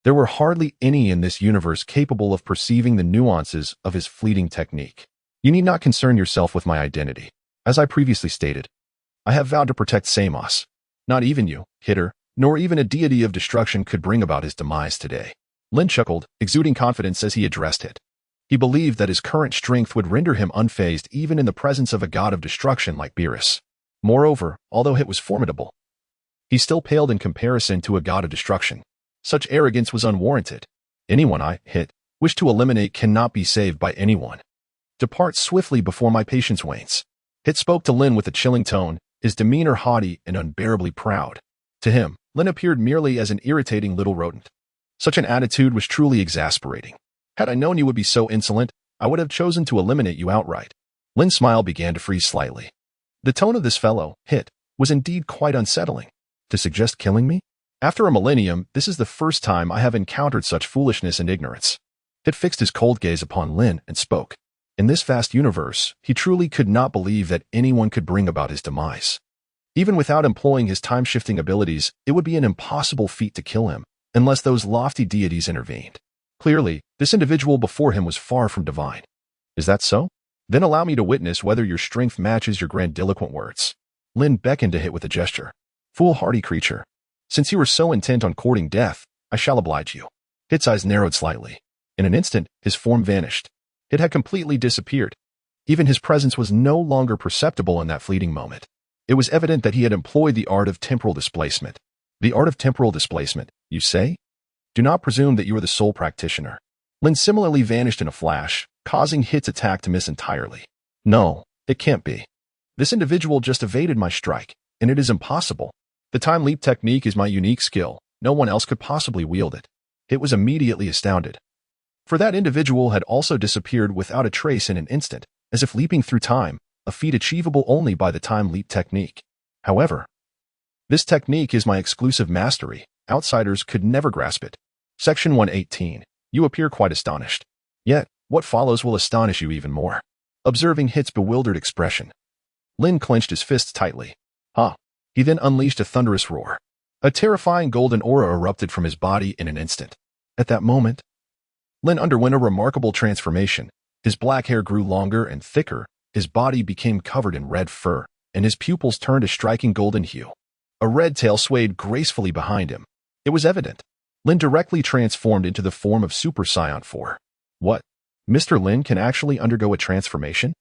There were hardly any in this universe capable of perceiving the nuances of his fleeting technique. You need not concern yourself with my identity. As I previously stated, I have vowed to protect Samos. Not even you, Hitter, nor even a deity of destruction could bring about his demise today. Lin chuckled, exuding confidence as he addressed it. He believed that his current strength would render him unfazed even in the presence of a god of destruction like Beerus. Moreover, although Hit was formidable, he still paled in comparison to a god of destruction. Such arrogance was unwarranted. Anyone I, Hit, wish to eliminate cannot be saved by anyone. Depart swiftly before my patience wanes. Hit spoke to Lin with a chilling tone, his demeanor haughty and unbearably proud. To him, Lin appeared merely as an irritating little rodent. Such an attitude was truly exasperating. Had I known you would be so insolent, I would have chosen to eliminate you outright. Lin's smile began to freeze slightly. The tone of this fellow, Hit, was indeed quite unsettling. To suggest killing me? After a millennium, this is the first time I have encountered such foolishness and ignorance. Hit fixed his cold gaze upon Lin and spoke. In this vast universe, he truly could not believe that anyone could bring about his demise. Even without employing his time-shifting abilities, it would be an impossible feat to kill him, unless those lofty deities intervened. Clearly, this individual before him was far from divine. Is that so? Then allow me to witness whether your strength matches your grandiloquent words. Lin beckoned to Hit with a gesture. Foolhardy creature. Since you were so intent on courting death, I shall oblige you. Hit's eyes narrowed slightly. In an instant, his form vanished. It had completely disappeared. Even his presence was no longer perceptible in that fleeting moment. It was evident that he had employed the art of temporal displacement. The art of temporal displacement, you say? Do not presume that you are the sole practitioner. Lin similarly vanished in a flash, causing Hit's attack to miss entirely. No, it can't be. This individual just evaded my strike, and it is impossible. The time leap technique is my unique skill. No one else could possibly wield it. Hit was immediately astounded. For that individual had also disappeared without a trace in an instant, as if leaping through time, a feat achievable only by the time leap technique. However, this technique is my exclusive mastery. Outsiders could never grasp it. Section 118. You appear quite astonished. Yet, what follows will astonish you even more. Observing Hit's bewildered expression, Lin clenched his fists tightly. Huh. He then unleashed a thunderous roar. A terrifying golden aura erupted from his body in an instant. At that moment, Lin underwent a remarkable transformation. His black hair grew longer and thicker, his body became covered in red fur, and his pupils turned a striking golden hue. A red tail swayed gracefully behind him. It was evident. Lin directly transformed into the form of Super Saiyan 4. What? Mr. Lin can actually undergo a transformation?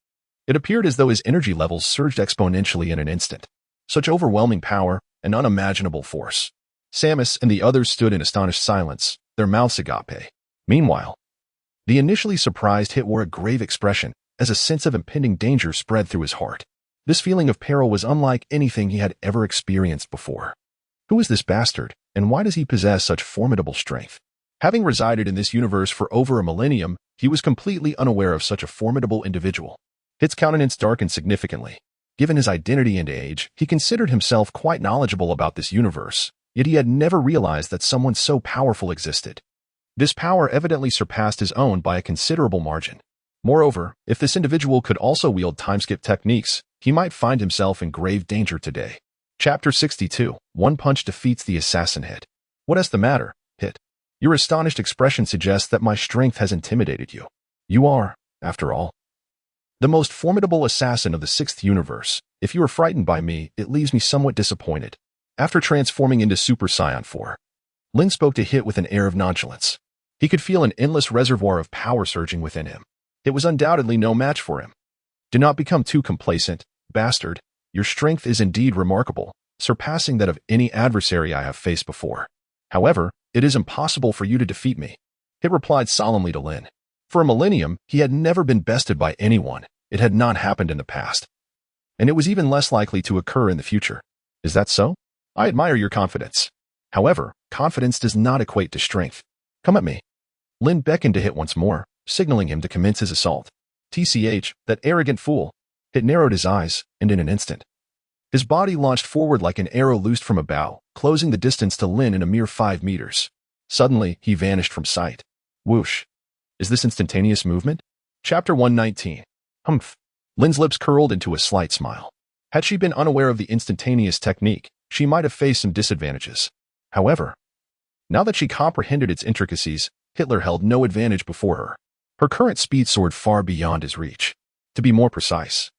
It appeared as though his energy levels surged exponentially in an instant. Such overwhelming power and unimaginable force. Samus and the others stood in astonished silence, their mouths agape. Meanwhile, the initially surprised Hit wore a grave expression as a sense of impending danger spread through his heart. This feeling of peril was unlike anything he had ever experienced before. Who is this bastard, and why does he possess such formidable strength? Having resided in this universe for over a millennium, he was completely unaware of such a formidable individual. Hit's countenance darkened significantly. Given his identity and age, he considered himself quite knowledgeable about this universe, yet he had never realized that someone so powerful existed. This power evidently surpassed his own by a considerable margin. Moreover, if this individual could also wield time-skip techniques, he might find himself in grave danger today. Chapter 62. One punch defeats the assassin Hit. What is the matter, Hit? Your astonished expression suggests that my strength has intimidated you. You are, after all, the most formidable assassin of the 6th universe. If you are frightened by me, it leaves me somewhat disappointed. After transforming into Super Saiyan 4, Lin spoke to Hit with an air of nonchalance. He could feel an endless reservoir of power surging within him. It was undoubtedly no match for him. Do not become too complacent, bastard. Your strength is indeed remarkable, surpassing that of any adversary I have faced before. However, it is impossible for you to defeat me. Hit replied solemnly to Lin. For a millennium, he had never been bested by anyone. It had not happened in the past. And it was even less likely to occur in the future. Is that so? I admire your confidence. However, confidence does not equate to strength. Come at me. Lin beckoned to Hit once more, signaling him to commence his assault. TCH, that arrogant fool. Hit narrowed his eyes, and in an instant, his body launched forward like an arrow loosed from a bow, closing the distance to Lin in a mere 5 meters. Suddenly, he vanished from sight. Whoosh. Is this instantaneous movement? Chapter 119. Humph. Lin's lips curled into a slight smile. Had she been unaware of the instantaneous technique, she might have faced some disadvantages. However, now that she comprehended its intricacies, Hitler held no advantage before her. Her current speed soared far beyond his reach. To be more precise,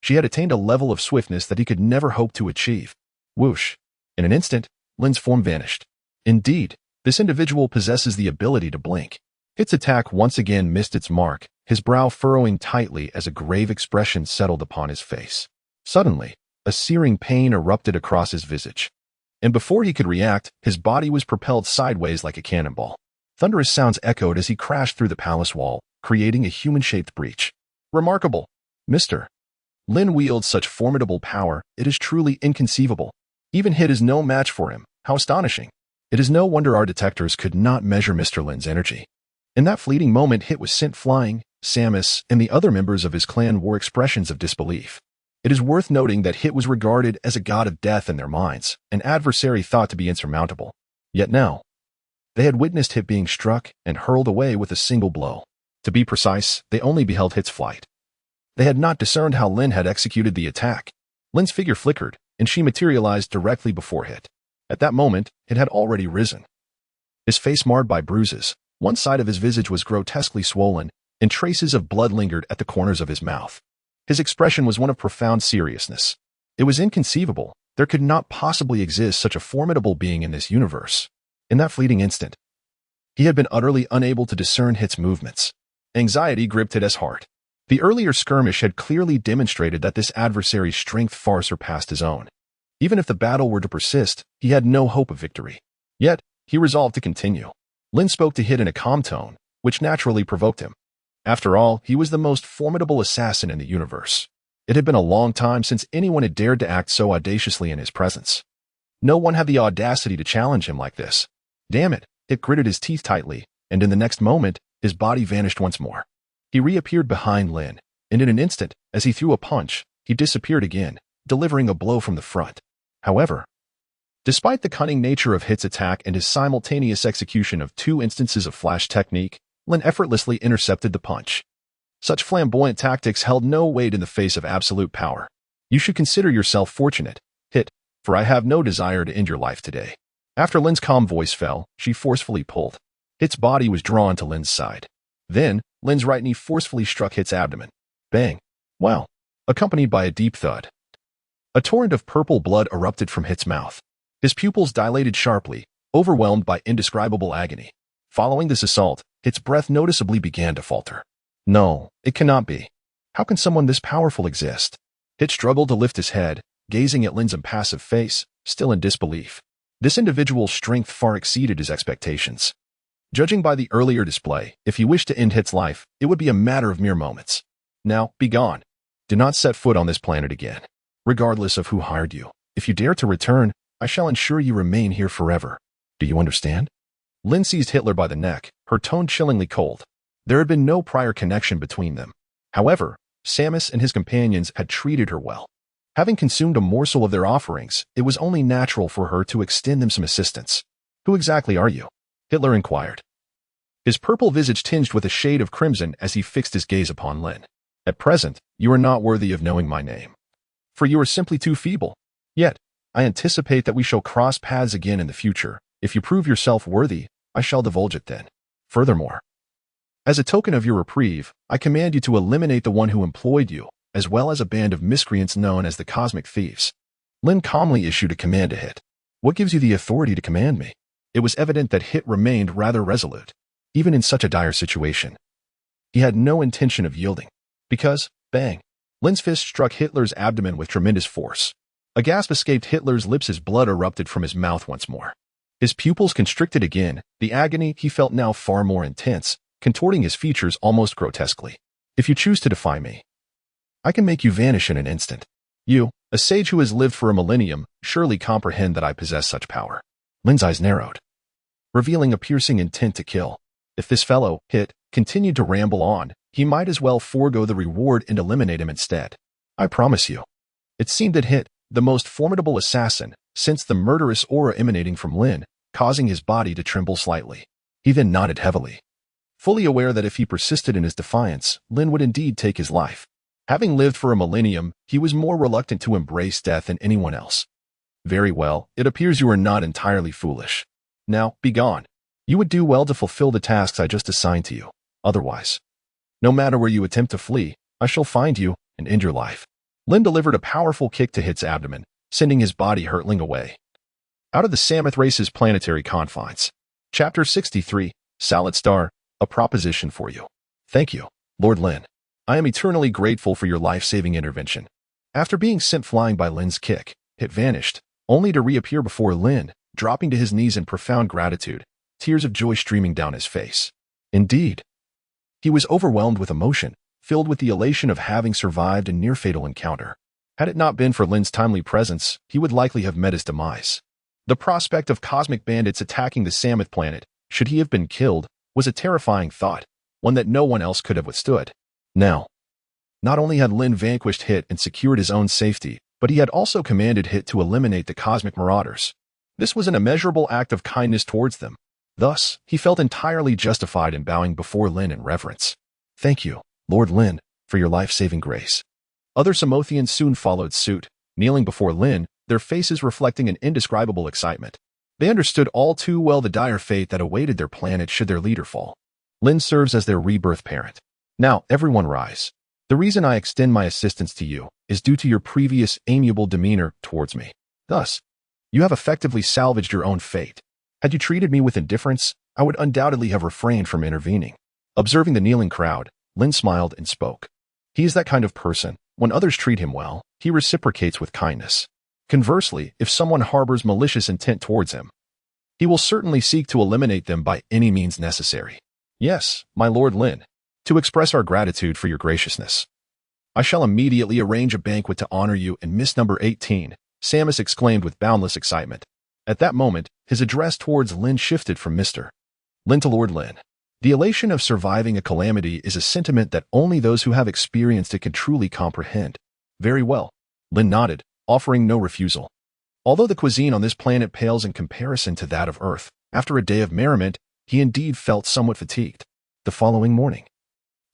she had attained a level of swiftness that he could never hope to achieve. Whoosh. In an instant, Lin's form vanished. Indeed, this individual possesses the ability to blink. Hit's attack once again missed its mark, his brow furrowing tightly as a grave expression settled upon his face. Suddenly, a searing pain erupted across his visage. And before he could react, his body was propelled sideways like a cannonball. Thunderous sounds echoed as he crashed through the palace wall, creating a human-shaped breach. Remarkable, Mr. Lin wields such formidable power, it is truly inconceivable. Even Hit is no match for him. How astonishing. It is no wonder our detectors could not measure Mr. Lin's energy. In that fleeting moment, Hit was sent flying. Samus and the other members of his clan wore expressions of disbelief. It is worth noting that Hit was regarded as a god of death in their minds, an adversary thought to be insurmountable. Yet now, they had witnessed Hit being struck and hurled away with a single blow. To be precise, they only beheld Hit's flight. They had not discerned how Lin had executed the attack. Lin's figure flickered, and she materialized directly before Hit. At that moment, it had already risen. His face marred by bruises, one side of his visage was grotesquely swollen, and traces of blood lingered at the corners of his mouth. His expression was one of profound seriousness. It was inconceivable. There could not possibly exist such a formidable being in this universe. In that fleeting instant, he had been utterly unable to discern Hit's movements. Anxiety gripped Hit's heart. The earlier skirmish had clearly demonstrated that this adversary's strength far surpassed his own. Even if the battle were to persist, he had no hope of victory. Yet, he resolved to continue. Lin spoke to Hit in a calm tone, which naturally provoked him. After all, he was the most formidable assassin in the universe. It had been a long time since anyone had dared to act so audaciously in his presence. No one had the audacity to challenge him like this. Damn it, Hit gritted his teeth tightly, and in the next moment, his body vanished once more. He reappeared behind Lin, and in an instant, as he threw a punch, he disappeared again, delivering a blow from the front. However, Despite the cunning nature of Hit's attack and his simultaneous execution of 2 instances of flash technique, Lin effortlessly intercepted the punch. Such flamboyant tactics held no weight in the face of absolute power. You should consider yourself fortunate, Hit, for I have no desire to end your life today. After Lin's calm voice fell, she forcefully pulled. Hit's body was drawn to Lin's side. Then, Lin's right knee forcefully struck Hit's abdomen. Bang! Wow! Accompanied by a deep thud. A torrent of purple blood erupted from Hit's mouth. His pupils dilated sharply, overwhelmed by indescribable agony. Following this assault, Hit's breath noticeably began to falter. No, it cannot be. How can someone this powerful exist? Hit struggled to lift his head, gazing at Lin's impassive face, still in disbelief. This individual's strength far exceeded his expectations. Judging by the earlier display, if he wished to end Hit's life, it would be a matter of mere moments. Now, be gone. Do not set foot on this planet again. Regardless of who hired you, if you dare to return, I shall ensure you remain here forever. Do you understand? Lin seized Hitler by the neck, her tone chillingly cold. There had been no prior connection between them. However, Samus and his companions had treated her well. Having consumed a morsel of their offerings, it was only natural for her to extend them some assistance. Who exactly are you? Hitler inquired. His purple visage tinged with a shade of crimson as he fixed his gaze upon Lin. At present, you are not worthy of knowing my name. For you are simply too feeble. Yet, I anticipate that we shall cross paths again in the future. If you prove yourself worthy, I shall divulge it then. Furthermore, as a token of your reprieve, I command you to eliminate the one who employed you, as well as a band of miscreants known as the Cosmic Thieves. Lin calmly issued a command to Hit. What gives you the authority to command me? It was evident that Hit remained rather resolute, even in such a dire situation. He had no intention of yielding. Because, bang, Lin's fist struck Hitler's abdomen with tremendous force. A gasp escaped Hitler's lips as blood erupted from his mouth once more. His pupils constricted again, the agony he felt now far more intense, contorting his features almost grotesquely. If you choose to defy me, I can make you vanish in an instant. You, a sage who has lived for a millennium, surely comprehend that I possess such power. Lin's eyes narrowed, revealing a piercing intent to kill. If this fellow, Hit, continued to ramble on, he might as well forego the reward and eliminate him instead. I promise you. It seemed that Hit, the most formidable assassin, sensed the murderous aura emanating from Lin, causing his body to tremble slightly. He then nodded heavily, fully aware that if he persisted in his defiance, Lin would indeed take his life. Having lived for a millennium, he was more reluctant to embrace death than anyone else. Very well, it appears you are not entirely foolish. Now, be gone. You would do well to fulfill the tasks I just assigned to you. Otherwise, no matter where you attempt to flee, I shall find you and end your life. Lin delivered a powerful kick to Hit's abdomen, sending his body hurtling away. Out of the Samoth race's planetary confines. Chapter 63, Salad Star, a proposition for you. Thank you, Lord Lin. I am eternally grateful for your life-saving intervention. After being sent flying by Lin's kick, Hit vanished, only to reappear before Lin, dropping to his knees in profound gratitude, tears of joy streaming down his face. Indeed, he was overwhelmed with emotion, filled with the elation of having survived a near-fatal encounter. Had it not been for Lin's timely presence, he would likely have met his demise. The prospect of cosmic bandits attacking the Samoth planet, should he have been killed, was a terrifying thought, one that no one else could have withstood. Now, not only had Lin vanquished Hit and secured his own safety, but he had also commanded Hit to eliminate the cosmic Marauders. This was an immeasurable act of kindness towards them. Thus, he felt entirely justified in bowing before Lin in reverence. Thank you, Lord Lin, for your life-saving grace. Other Samothians soon followed suit, kneeling before Lin, their faces reflecting an indescribable excitement. They understood all too well the dire fate that awaited their planet should their leader fall. Lin serves as their rebirth parent. Now, everyone rise. The reason I extend my assistance to you is due to your previous amiable demeanor towards me. Thus, you have effectively salvaged your own fate. Had you treated me with indifference, I would undoubtedly have refrained from intervening. Observing the kneeling crowd, Lin smiled and spoke. He is that kind of person. When others treat him well, he reciprocates with kindness. Conversely, if someone harbors malicious intent towards him, he will certainly seek to eliminate them by any means necessary. Yes, my Lord Lin, to express our gratitude for your graciousness. I shall immediately arrange a banquet to honor you in Miss Number 18, Samus exclaimed with boundless excitement. At that moment, his address towards Lin shifted from Mr. Lin to Lord Lin. The elation of surviving a calamity is a sentiment that only those who have experienced it can truly comprehend. Very well. Lin nodded, offering no refusal. Although the cuisine on this planet pales in comparison to that of Earth, after a day of merriment, he indeed felt somewhat fatigued. The following morning,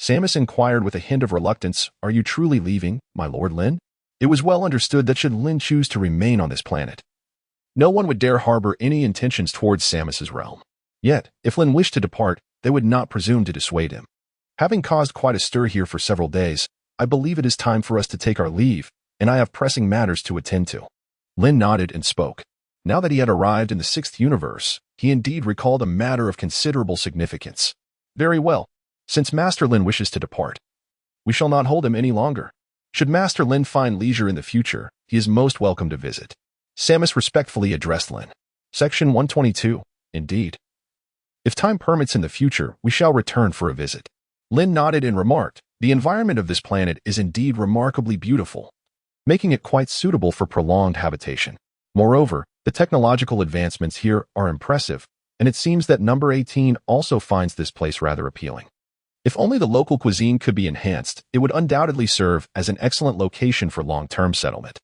Samus inquired with a hint of reluctance, "Are you truly leaving, my Lord Lin?" It was well understood that should Lin choose to remain on this planet, no one would dare harbor any intentions towards Samus's realm. Yet, if Lin wished to depart, they would not presume to dissuade him. Having caused quite a stir here for several days, I believe it is time for us to take our leave, and I have pressing matters to attend to. Lin nodded and spoke. Now that he had arrived in the 6th universe, he indeed recalled a matter of considerable significance. Very well. Since Master Lin wishes to depart, we shall not hold him any longer. Should Master Lin find leisure in the future, he is most welcome to visit. Samus respectfully addressed Lin. Section 122. Indeed. If time permits in the future, we shall return for a visit. Lin nodded and remarked, the environment of this planet is indeed remarkably beautiful, making it quite suitable for prolonged habitation. Moreover, the technological advancements here are impressive, and it seems that number 18 also finds this place rather appealing. If only the local cuisine could be enhanced, it would undoubtedly serve as an excellent location for long-term settlement.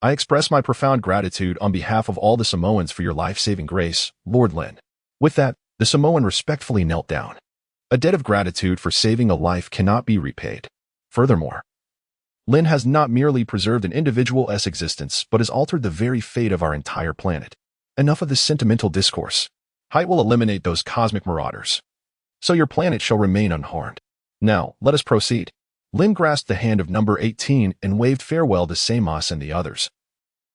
I express my profound gratitude on behalf of all the Samoans for your life-saving grace, Lord Lin. With that, the Samoan respectfully knelt down. A debt of gratitude for saving a life cannot be repaid. Furthermore, Lin has not merely preserved an individual's existence, but has altered the very fate of our entire planet. Enough of this sentimental discourse. Height will eliminate those cosmic marauders, so your planet shall remain unharmed. Now, let us proceed. Lin grasped the hand of number 18 and waved farewell to Samus and the others,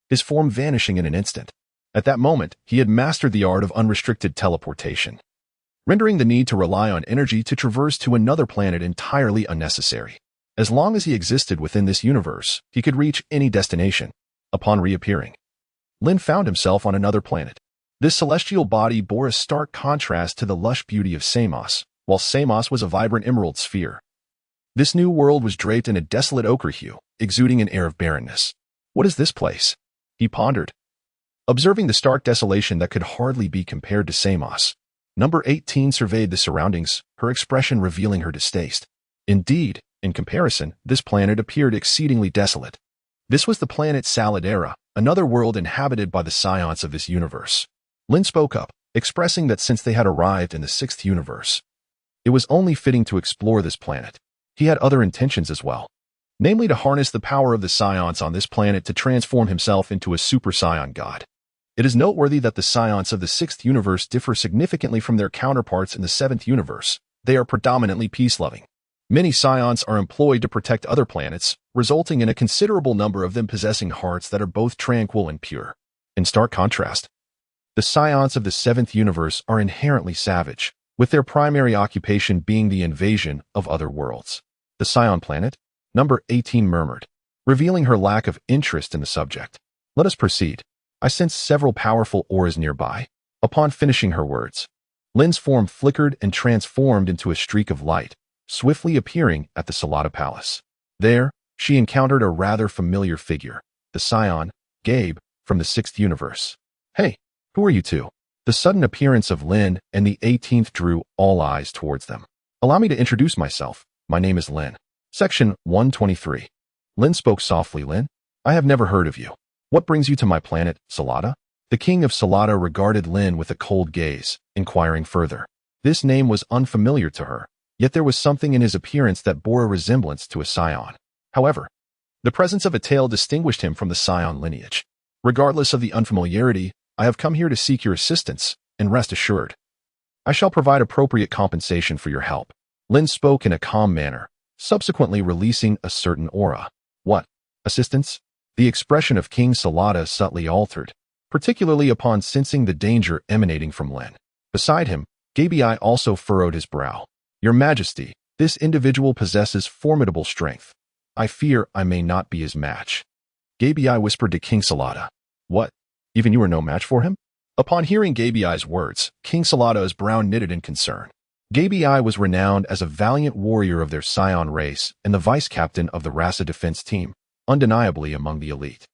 his form vanishing in an instant. At that moment, he had mastered the art of unrestricted teleportation, rendering the need to rely on energy to traverse to another planet entirely unnecessary. As long as he existed within this universe, he could reach any destination. Upon reappearing, Lin found himself on another planet. This celestial body bore a stark contrast to the lush beauty of Samus, while Samus was a vibrant emerald sphere. This new world was draped in a desolate ochre hue, exuding an air of barrenness. What is this place? He pondered, observing the stark desolation that could hardly be compared to Samus. Number 18 surveyed the surroundings, her expression revealing her distaste. Indeed, in comparison, this planet appeared exceedingly desolate. This was the planet Saladera, another world inhabited by the scions of this universe. Lin spoke up, expressing that since they had arrived in the 6th universe, it was only fitting to explore this planet. He had other intentions as well, namely to harness the power of the scions on this planet to transform himself into a Super Saiyan God. It is noteworthy that the scions of the 6th universe differ significantly from their counterparts in the 7th universe. They are predominantly peace-loving. Many scions are employed to protect other planets, resulting in a considerable number of them possessing hearts that are both tranquil and pure. In stark contrast, the scions of the 7th universe are inherently savage, with their primary occupation being the invasion of other worlds. The Scion planet? Number 18 murmured, revealing her lack of interest in the subject. Let us proceed. I sense several powerful auras nearby. Upon finishing her words, Lin's form flickered and transformed into a streak of light, swiftly appearing at the Salada Palace. There, she encountered a rather familiar figure, the Scion, Gabe, from the 6th universe. Hey, who are you two? The sudden appearance of Lin and the 18th drew all eyes towards them. Allow me to introduce myself. My name is Lin. Section 123. Lin spoke softly. Lin, I have never heard of you. What brings you to my planet, Salada? The king of Salada regarded Lin with a cold gaze, inquiring further. This name was unfamiliar to her, yet there was something in his appearance that bore a resemblance to a Scion. However, the presence of a tail distinguished him from the Scion lineage. Regardless of the unfamiliarity, I have come here to seek your assistance, and rest assured, I shall provide appropriate compensation for your help. Lin spoke in a calm manner, subsequently releasing a certain aura. What? Assistance? The expression of King Salada subtly altered, particularly upon sensing the danger emanating from Lin. Beside him, Gabii also furrowed his brow. Your Majesty, this individual possesses formidable strength. I fear I may not be his match. Gabii whispered to King Salada. What? Even you are no match for him? Upon hearing Gabii's words, King Salada's brow knitted in concern. Gabii was renowned as a valiant warrior of their Scion race and the vice-captain of the Rasa defense team, undeniably among the elite.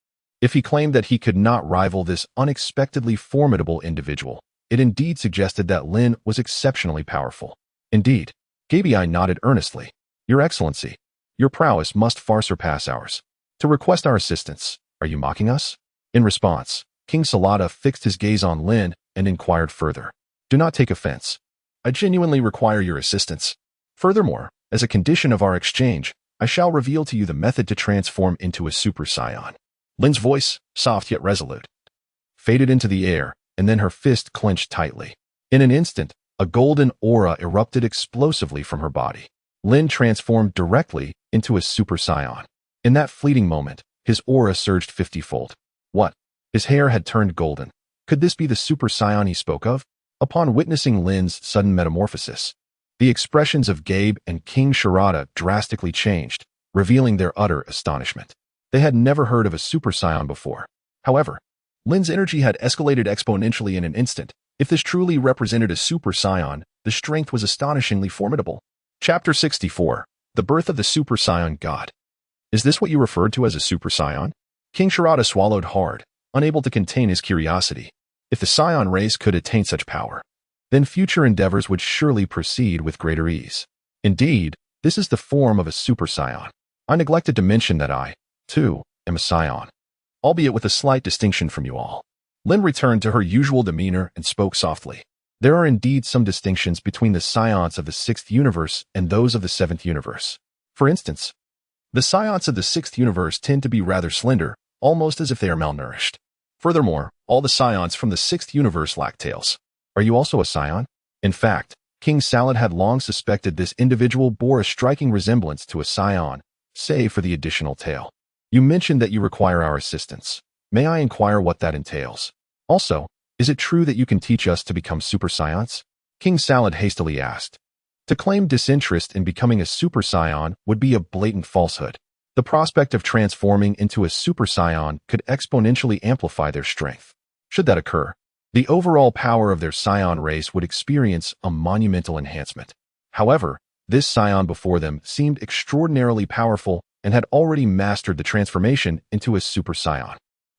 If he claimed that he could not rival this unexpectedly formidable individual, it indeed suggested that Lin was exceptionally powerful. Indeed, Gabii nodded earnestly. Your Excellency, your prowess must far surpass ours. To request our assistance, are you mocking us? In response, King Salada fixed his gaze on Lin and inquired further. Do not take offense. I genuinely require your assistance. Furthermore, as a condition of our exchange, I shall reveal to you the method to transform into a Super Saiyan. Lin's voice, soft yet resolute, faded into the air, and then her fist clenched tightly. In an instant, a golden aura erupted explosively from her body. Lin transformed directly into a Super Saiyan. In that fleeting moment, his aura surged 50-fold. What? His hair had turned golden. Could this be the Super Saiyan he spoke of? Upon witnessing Lin's sudden metamorphosis, the expressions of Gabe and King Sharada drastically changed, revealing their utter astonishment. They had never heard of a Super Saiyan before. However, Lin's energy had escalated exponentially in an instant. If this truly represented a Super Saiyan, the strength was astonishingly formidable. Chapter 64. The Birth of the Super Saiyan God. Is this what you referred to as a Super Saiyan? King Sharada swallowed hard, unable to contain his curiosity. If the Saiyan race could attain such power, then future endeavors would surely proceed with greater ease. Indeed, this is the form of a Super Saiyan. I neglected to mention that I, too, am a Saiyan, albeit with a slight distinction from you all. Lin returned to her usual demeanor and spoke softly. There are indeed some distinctions between the Saiyans of the 6th universe and those of the 7th universe. For instance, the Saiyans of the 6th universe tend to be rather slender, almost as if they are malnourished. Furthermore, all the Saiyans from the 6th universe lack tails. Are you also a Saiyan? In fact, King Salad had long suspected this individual bore a striking resemblance to a Saiyan, save for the additional tail. You mentioned that you require our assistance. May I inquire what that entails? Also, is it true that you can teach us to become Super Saiyans? King Salad hastily asked. To claim disinterest in becoming a Super Saiyan would be a blatant falsehood. The prospect of transforming into a Super Saiyan could exponentially amplify their strength. Should that occur, the overall power of their Saiyan race would experience a monumental enhancement. However, this Saiyan before them seemed extraordinarily powerful and had already mastered the transformation into a Super Saiyan.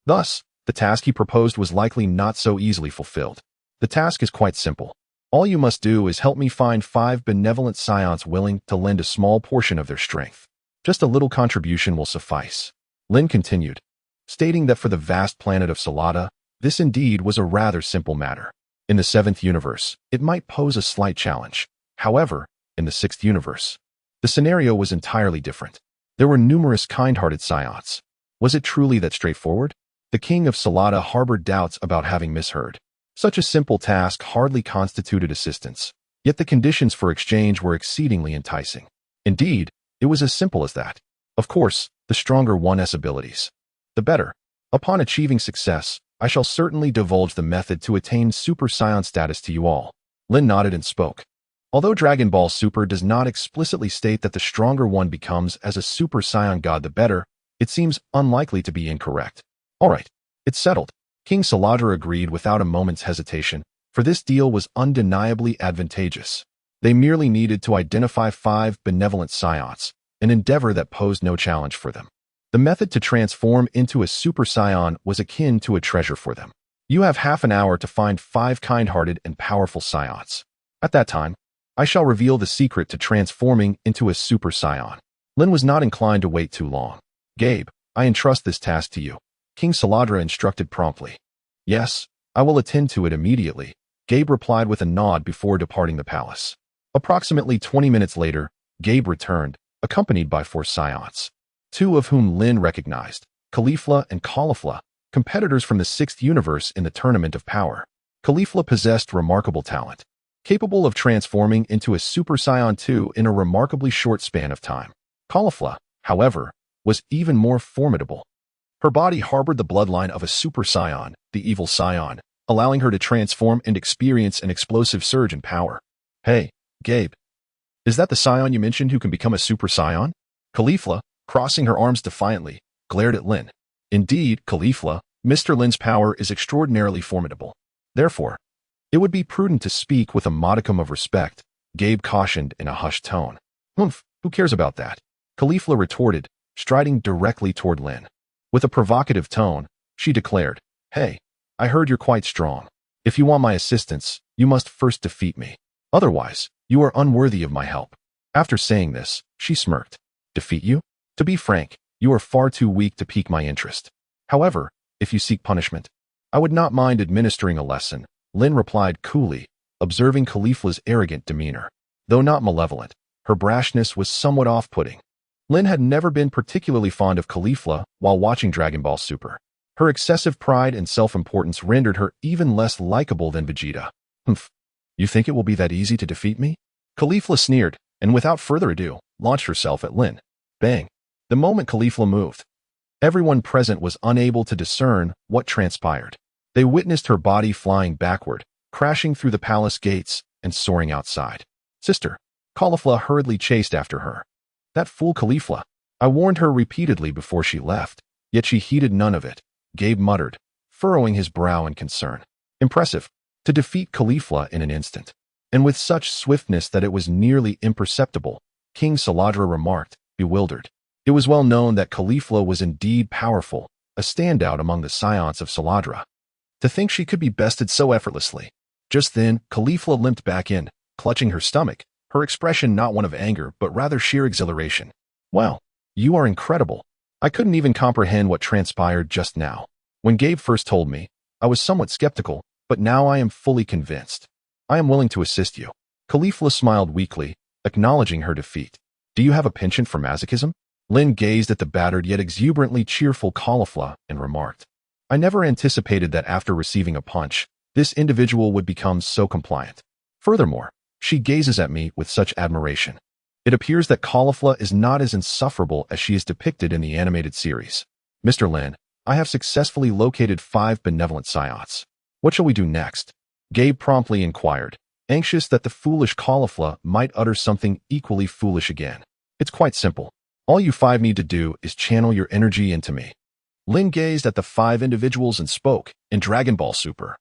Thus, the task he proposed was likely not so easily fulfilled. The task is quite simple. All you must do is help me find 5 benevolent Saiyans willing to lend a small portion of their strength. Just a little contribution will suffice. Lin continued, stating that for the vast planet of Salada, this indeed was a rather simple matter. In the 7th universe, it might pose a slight challenge. However, in the 6th universe, the scenario was entirely different. There were numerous kind-hearted Saiyans. Was it truly that straightforward? The king of Salada harbored doubts about having misheard. Such a simple task hardly constituted assistance, yet the conditions for exchange were exceedingly enticing. Indeed, it was as simple as that. Of course, the stronger one's abilities, the better. Upon achieving success, I shall certainly divulge the method to attain Super Saiyan status to you all. Lin nodded and spoke. Although Dragon Ball Super does not explicitly state that the stronger one becomes as a Super Saiyan God the better, it seems unlikely to be incorrect. All right, it's settled. King Saladra agreed without a moment's hesitation, for this deal was undeniably advantageous. They merely needed to identify 5 benevolent Saiyans, an endeavor that posed no challenge for them. The method to transform into a Super Saiyan was akin to a treasure for them. You have half an hour to find 5 kind-hearted and powerful Saiyans. At that time, I shall reveal the secret to transforming into a Super Saiyan. Lin was not inclined to wait too long. Gabe, I entrust this task to you. King Saladra instructed promptly. Yes, I will attend to it immediately, Gabe replied with a nod before departing the palace. Approximately 20 minutes later, Gabe returned, accompanied by 4 Saiyans, 2 of whom Lin recognized, Caulifla and Caulifla, competitors from the 6th universe in the Tournament of Power. Caulifla possessed remarkable talent, capable of transforming into a Super Saiyan 2 in a remarkably short span of time. Caulifla, however, was even more formidable. Her body harbored the bloodline of a Super Saiyan, the evil Saiyan, allowing her to transform and experience an explosive surge in power. Hey, Gabe, is that the Saiyan you mentioned who can become a Super Saiyan? Caulifla, crossing her arms defiantly, glared at Lin. Indeed, Caulifla, Mr. Lin's power is extraordinarily formidable. Therefore, it would be prudent to speak with a modicum of respect, Gabe cautioned in a hushed tone. Who cares about that? Caulifla retorted, striding directly toward Lin. With a provocative tone, she declared, Hey, I heard you're quite strong. If you want my assistance, you must first defeat me. Otherwise, you are unworthy of my help. After saying this, she smirked. Defeat you? To be frank, you are far too weak to pique my interest. However, if you seek punishment, I would not mind administering a lesson, Lin replied coolly, observing Caulifla's arrogant demeanor. Though not malevolent, her brashness was somewhat off-putting. Lin had never been particularly fond of Caulifla while watching Dragon Ball Super. Her excessive pride and self-importance rendered her even less likable than Vegeta. Humph. You think it will be that easy to defeat me? Caulifla sneered, and without further ado, launched herself at Lin. Bang. The moment Caulifla moved, everyone present was unable to discern what transpired. They witnessed her body flying backward, crashing through the palace gates, and soaring outside. Sister, Caulifla hurriedly chased after her. That fool Caulifla. I warned her repeatedly before she left, yet she heeded none of it, Gabe muttered, furrowing his brow in concern. Impressive. To defeat Caulifla in an instant. And with such swiftness that it was nearly imperceptible, King Saladra remarked, bewildered. It was well known that Caulifla was indeed powerful, a standout among the scions of Saladra. To think she could be bested so effortlessly. Just then, Caulifla limped back in, clutching her stomach, her expression not one of anger but rather sheer exhilaration. Wow, you are incredible. I couldn't even comprehend what transpired just now. When Gabe first told me, I was somewhat skeptical, but now I am fully convinced. I am willing to assist you. Caulifla smiled weakly, acknowledging her defeat. Do you have a penchant for masochism? Lin gazed at the battered yet exuberantly cheerful Caulifla and remarked. I never anticipated that after receiving a punch, this individual would become so compliant. Furthermore, she gazes at me with such admiration. It appears that Caulifla is not as insufferable as she is depicted in the animated series. Mr. Lin, I have successfully located 5 benevolent scions. What shall we do next? Gabe promptly inquired, anxious that the foolish Caulifla might utter something equally foolish again. It's quite simple. All you 5 need to do is channel your energy into me. Lin gazed at the 5 individuals and spoke, in Dragon Ball Super.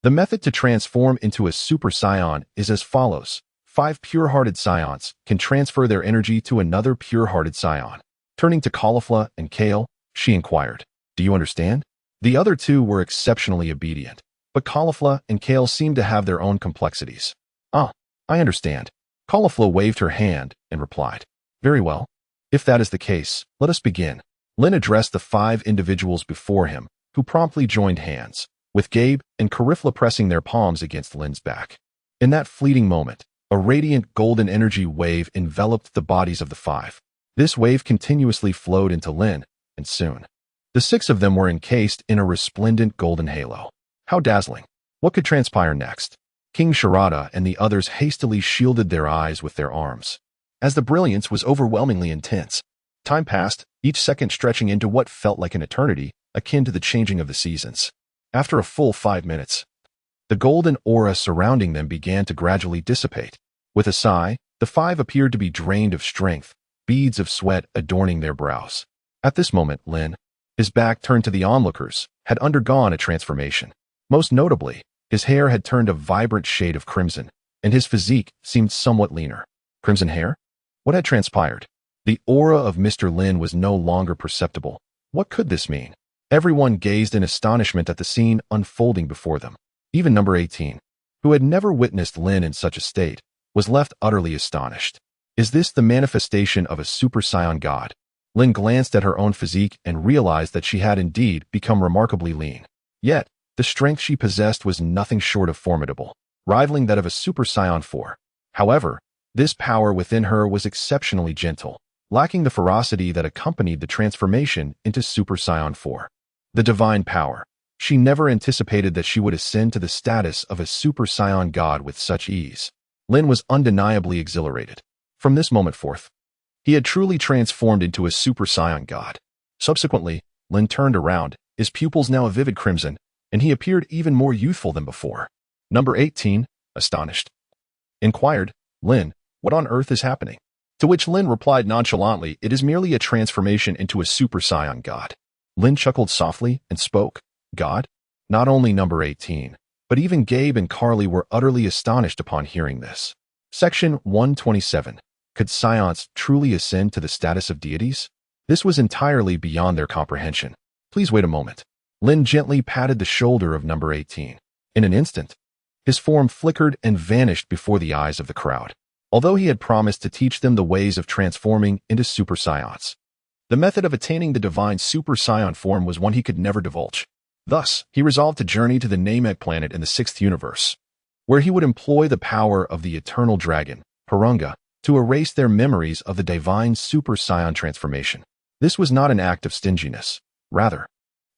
The method to transform into a Super Saiyan is as follows. 5 pure-hearted scions can transfer their energy to another pure-hearted scion. Turning to Caulifla and Kale, she inquired, do you understand? The other 2 were exceptionally obedient, but Caulifla and Kale seemed to have their own complexities. Ah, I understand. Caulifla waved her hand and replied, very well. If that is the case, let us begin. Lin addressed the 5 individuals before him, who promptly joined hands, with Gabe and Caulifla pressing their palms against Lin's back. In that fleeting moment, a radiant golden energy wave enveloped the bodies of the 5. This wave continuously flowed into Lin, and soon, the 6 of them were encased in a resplendent golden halo. How dazzling! What could transpire next? King Sharada and the others hastily shielded their eyes with their arms. As the brilliance was overwhelmingly intense, time passed, each second stretching into what felt like an eternity, akin to the changing of the seasons. After a full 5 minutes, the golden aura surrounding them began to gradually dissipate. With a sigh, the 5 appeared to be drained of strength, beads of sweat adorning their brows. At this moment, Lin, his back turned to the onlookers, had undergone a transformation. Most notably, his hair had turned a vibrant shade of crimson, and his physique seemed somewhat leaner. Crimson hair? What had transpired? The aura of Mr. Lin was no longer perceptible. What could this mean? Everyone gazed in astonishment at the scene unfolding before them. Even number 18, who had never witnessed Lin in such a state, was left utterly astonished. Is this the manifestation of a Super Saiyan God? Lin glanced at her own physique and realized that she had indeed become remarkably lean. Yet, the strength she possessed was nothing short of formidable, rivaling that of a Super Saiyan 4. However, this power within her was exceptionally gentle, lacking the ferocity that accompanied the transformation into Super Saiyan 4. The divine power. She never anticipated that she would ascend to the status of a Super Saiyan God with such ease. Lin was undeniably exhilarated. From this moment forth, he had truly transformed into a Super Saiyan God. Subsequently, Lin turned around, his pupils now a vivid crimson, and he appeared even more youthful than before. Number 18, astonished, inquired, Lin, what on earth is happening? To which Lin replied nonchalantly, it is merely a transformation into a Super Saiyan God. Lin chuckled softly and spoke, God? Not only number 18, but even Gabe and Carly were utterly astonished upon hearing this. Section 127. Could scions truly ascend to the status of deities? This was entirely beyond their comprehension. Please wait a moment. Lin gently patted the shoulder of number 18. In an instant, his form flickered and vanished before the eyes of the crowd. Although he had promised to teach them the ways of transforming into Super Saions, the method of attaining the divine Super Saiyan form was one he could never divulge. Thus, he resolved to journey to the Namek planet in the 6th universe, where he would employ the power of the eternal dragon, Porunga, to erase their memories of the divine Super Saiyan transformation. This was not an act of stinginess. Rather,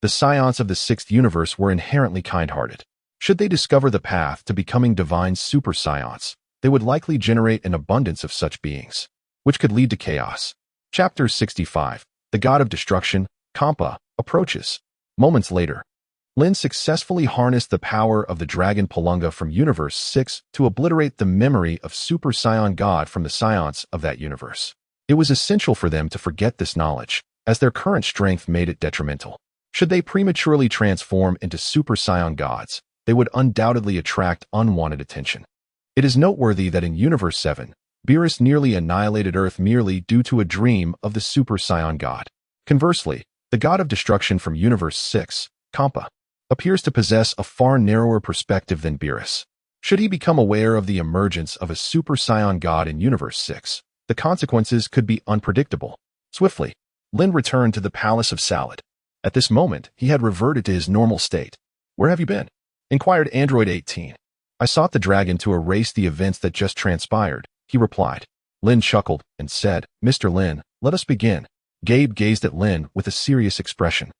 the Saiyans of the 6th universe were inherently kind-hearted. Should they discover the path to becoming divine Super Saiyans, they would likely generate an abundance of such beings, which could lead to chaos. Chapter 65. The God of Destruction, Cabba, approaches. Moments later, Lin successfully harnessed the power of the dragon Porunga from Universe 6 to obliterate the memory of Super Saiyan God from the Saiyans of that universe. It was essential for them to forget this knowledge, as their current strength made it detrimental. Should they prematurely transform into Super Saiyan gods, they would undoubtedly attract unwanted attention. It is noteworthy that in Universe 7, Beerus nearly annihilated Earth merely due to a dream of the Super Saiyan God. Conversely, the God of Destruction from Universe 6, Cabba, appears to possess a far narrower perspective than Beerus. Should he become aware of the emergence of a Super Saiyan God in Universe 6, the consequences could be unpredictable. Swiftly, Lin returned to the Palace of Salad. At this moment, he had reverted to his normal state. "Where have you been?" inquired Android 18. "I sought the dragon to erase the events that just transpired," he replied. Lin chuckled and said, "Mr. Lin, let us begin." Gabe gazed at Lin with a serious expression.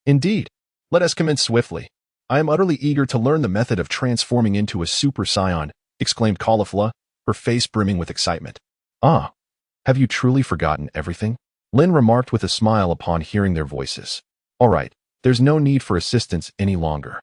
"Indeed. Let us commence swiftly. I am utterly eager to learn the method of transforming into a Super Saiyan," exclaimed Caulifla, her face brimming with excitement. "Ah, have you truly forgotten everything?" Lin remarked with a smile upon hearing their voices. "All right, there's no need for assistance any longer.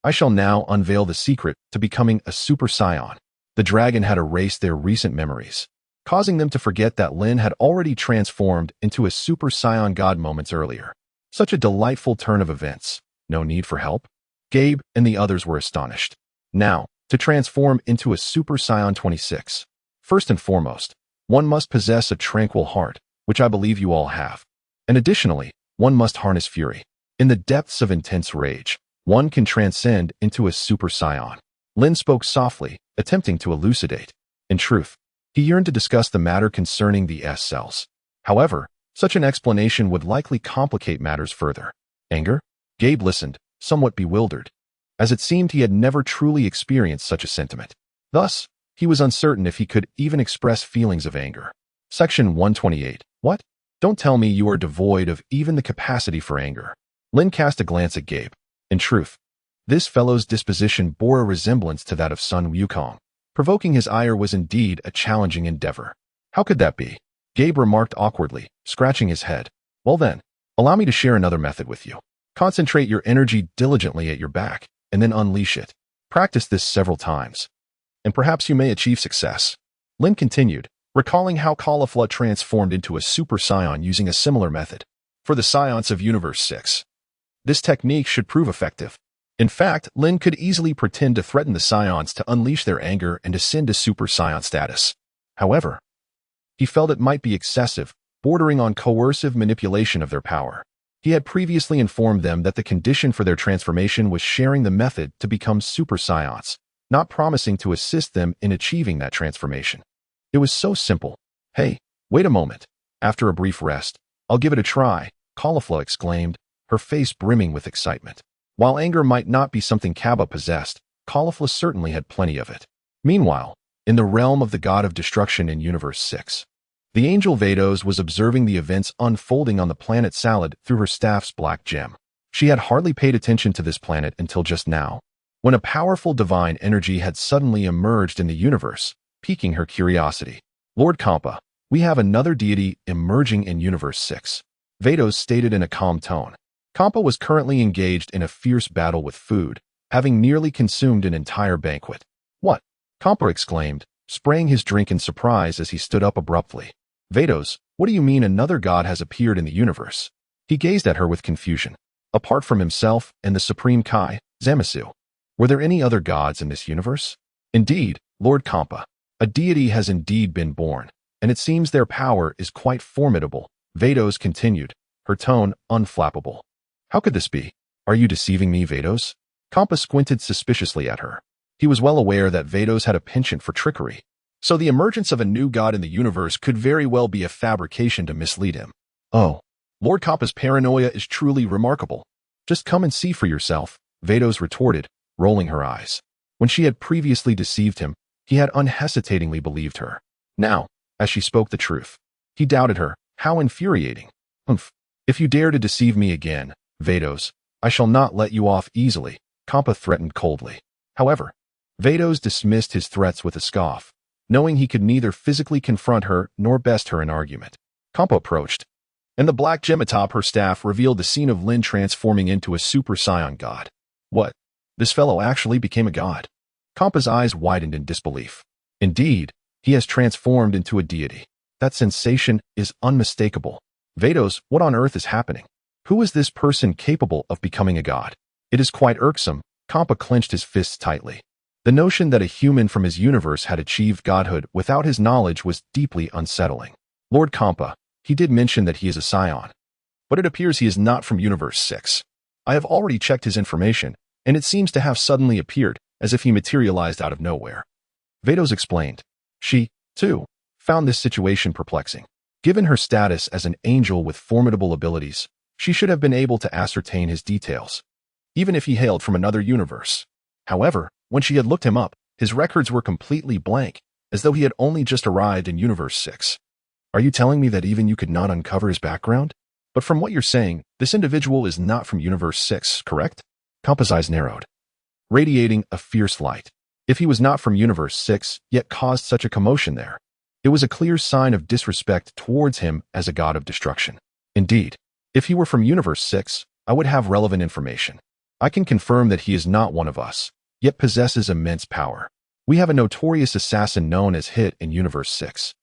I shall now unveil the secret to becoming a Super Saiyan." The dragon had erased their recent memories, causing them to forget that Lin had already transformed into a Super Saiyan God moments earlier. Such a delightful turn of events. No need for help? Gabe and the others were astonished. Now, to transform into a Super Saiyan 26. First and foremost, one must possess a tranquil heart, which I believe you all have. And additionally, one must harness fury. In the depths of intense rage, one can transcend into a Super Saiyan. Lin spoke softly, attempting to elucidate. In truth, he yearned to discuss the matter concerning the S cells. However, such an explanation would likely complicate matters further. Anger? Gabe listened, somewhat bewildered, as it seemed he had never truly experienced such a sentiment. Thus, he was uncertain if he could even express feelings of anger. Section 128. What? Don't tell me you are devoid of even the capacity for anger. Lin cast a glance at Gabe. In truth, this fellow's disposition bore a resemblance to that of Sun Wukong. Provoking his ire was indeed a challenging endeavor. How could that be? Gabe remarked awkwardly, scratching his head. Well then, allow me to share another method with you. Concentrate your energy diligently at your back, and then unleash it. Practice this several times, and perhaps you may achieve success. Lin continued, recalling how Caulifla transformed into a Super Saiyan using a similar method. For the Saiyans of Universe 6, this technique should prove effective. In fact, Lin could easily pretend to threaten the Saiyans to unleash their anger and ascend to Super Saiyan status. However, he felt it might be excessive, bordering on coercive manipulation of their power. He had previously informed them that the condition for their transformation was sharing the method to become Super Saiyans, not promising to assist them in achieving that transformation. It was so simple. "Hey, wait a moment. After a brief rest, I'll give it a try," Caulifla exclaimed, her face brimming with excitement. While anger might not be something Cabba possessed, Caulifla certainly had plenty of it. Meanwhile, in the realm of the God of Destruction in Universe 6, the angel Vados was observing the events unfolding on the planet Salad through her staff's black gem. She had hardly paid attention to this planet until just now, when a powerful divine energy had suddenly emerged in the universe, piquing her curiosity. "Lord Cabba, we have another deity emerging in Universe 6, Vados stated in a calm tone. Cabba was currently engaged in a fierce battle with food, having nearly consumed an entire banquet. "What?" Cabba exclaimed, spraying his drink in surprise as he stood up abruptly. "Vados, what do you mean another god has appeared in the universe?" He gazed at her with confusion. Apart from himself and the Supreme Kai, Zamasu, were there any other gods in this universe? "Indeed, Lord Cabba, a deity has indeed been born, and it seems their power is quite formidable," Vados continued, her tone unflappable. "How could this be? Are you deceiving me, Vados?" Cabba squinted suspiciously at her. He was well aware that Vados had a penchant for trickery, so the emergence of a new god in the universe could very well be a fabrication to mislead him. "Oh, Lord Cabba's paranoia is truly remarkable. Just come and see for yourself, Vados retorted, rolling her eyes. When she had previously deceived him, he had unhesitatingly believed her. Now, as she spoke the truth, he doubted her. How infuriating. Humph. If you dare to deceive me again, Vados, I shall not let you off easily, Cabba threatened coldly. However, Vados dismissed his threats with a scoff, knowing he could neither physically confront her nor best her in argument. Cabba approached, and the black gem atop her staff revealed the scene of Lin transforming into a Super Saiyan God. What? This fellow actually became a god? Cabba's eyes widened in disbelief. Indeed, he has transformed into a deity. That sensation is unmistakable. Vados, what on earth is happening? Who is this person capable of becoming a god? It is quite irksome. Cabba clenched his fists tightly. The notion that a human from his universe had achieved godhood without his knowledge was deeply unsettling. Lord Cabba, he did mention that he is a Saiyan, but it appears he is not from Universe 6. I have already checked his information, and it seems to have suddenly appeared, as if he materialized out of nowhere. Vados explained. She, too, found this situation perplexing. Given her status as an angel with formidable abilities, she should have been able to ascertain his details, even if he hailed from another universe. However, when she had looked him up, his records were completely blank, as though he had only just arrived in Universe 6. Are you telling me that even you could not uncover his background? But from what you're saying, this individual is not from Universe 6, correct? Cabba's eyes narrowed, radiating a fierce light. If he was not from Universe 6, yet caused such a commotion there, it was a clear sign of disrespect towards him as a god of destruction. Indeed, if he were from Universe 6, I would have relevant information. I can confirm that he is not one of us, yet possesses immense power. We have a notorious assassin known as Hit in Universe 6.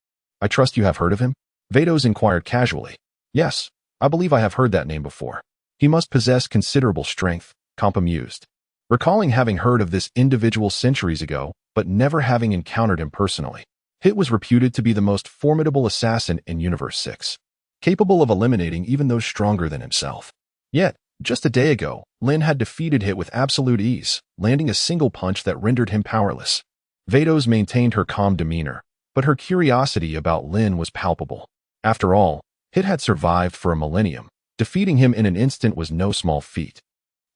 I trust you have heard of him? Vados inquired casually. Yes, I believe I have heard that name before. He must possess considerable strength, Cabba mused, recalling having heard of this individual centuries ago, but never having encountered him personally. Hit was reputed to be the most formidable assassin in Universe 6, capable of eliminating even those stronger than himself. Yet, just a day ago, Lin had defeated Hit with absolute ease, landing a single punch that rendered him powerless. Vados maintained her calm demeanor, but her curiosity about Lin was palpable. After all, Hit had survived for a millennium. Defeating him in an instant was no small feat,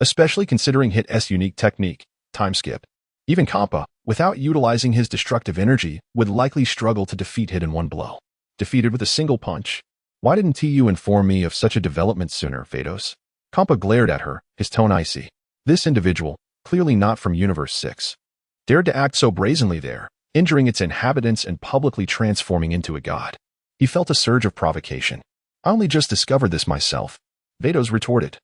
especially considering Hit's unique technique, time skip. Even Cabba, without utilizing his destructive energy, would likely struggle to defeat Hit in one blow. Defeated with a single punch? Why didn't you inform me of such a development sooner, Vados? Cabba glared at her, his tone icy. This individual, clearly not from Universe 6, dared to act so brazenly there, injuring its inhabitants and publicly transforming into a god. He felt a surge of provocation. I only just discovered this myself, Vados retorted,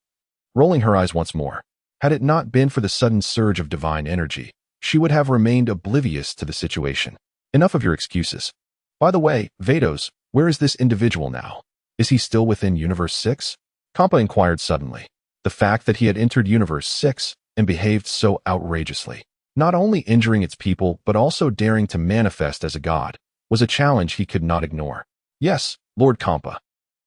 rolling her eyes once more. Had it not been for the sudden surge of divine energy, she would have remained oblivious to the situation. Enough of your excuses. By the way, Vados, where is this individual now? Is he still within Universe 6? Cabba inquired suddenly. The fact that he had entered Universe 6 and behaved so outrageously, not only injuring its people but also daring to manifest as a god, was a challenge he could not ignore. Yes, Lord Cabba.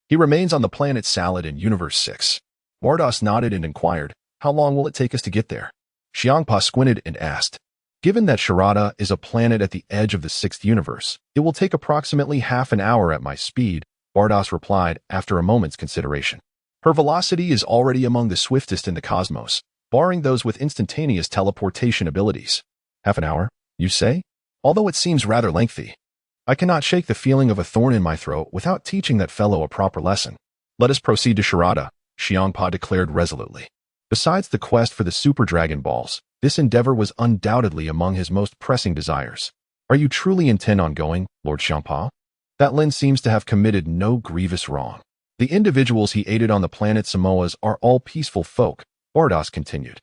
He remains on the planet Salad in Universe 6. Marauders nodded and inquired, how long will it take us to get there? Xiangpa squinted and asked. Given that Showdown is a planet at the edge of the 6th universe, it will take approximately half an hour at my speed, Bardos replied after a moment's consideration. Her velocity is already among the swiftest in the cosmos, barring those with instantaneous teleportation abilities. Half an hour, you say? Although it seems rather lengthy, I cannot shake the feeling of a thorn in my throat without teaching that fellow a proper lesson. Let us proceed to Showdown, Xiangpa declared resolutely. Besides the quest for the Super Dragon Balls, this endeavor was undoubtedly among his most pressing desires. Are you truly intent on going, Lord Xiangpa? That Lin seems to have committed no grievous wrong. The individuals he aided on the planet Samoas are all peaceful folk, Bardos continued.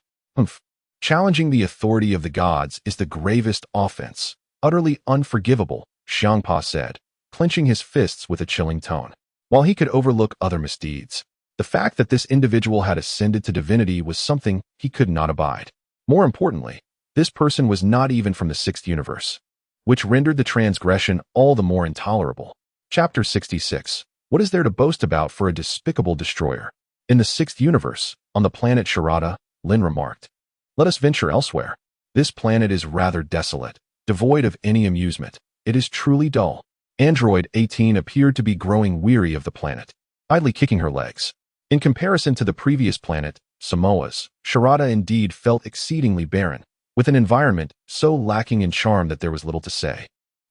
Challenging the authority of the gods is the gravest offense, utterly unforgivable, Xiangpa said, clenching his fists with a chilling tone. While he could overlook other misdeeds, the fact that this individual had ascended to divinity was something he could not abide. More importantly, this person was not even from the 6th universe, which rendered the transgression all the more intolerable. Chapter 66. What is there to boast about for a despicable destroyer? In the 6th universe, on the planet Showdown, Lin remarked. Let us venture elsewhere. This planet is rather desolate, devoid of any amusement. It is truly dull. Android 18 appeared to be growing weary of the planet, idly kicking her legs. In comparison to the previous planet, Samoas, Sharada indeed felt exceedingly barren, with an environment so lacking in charm that there was little to say.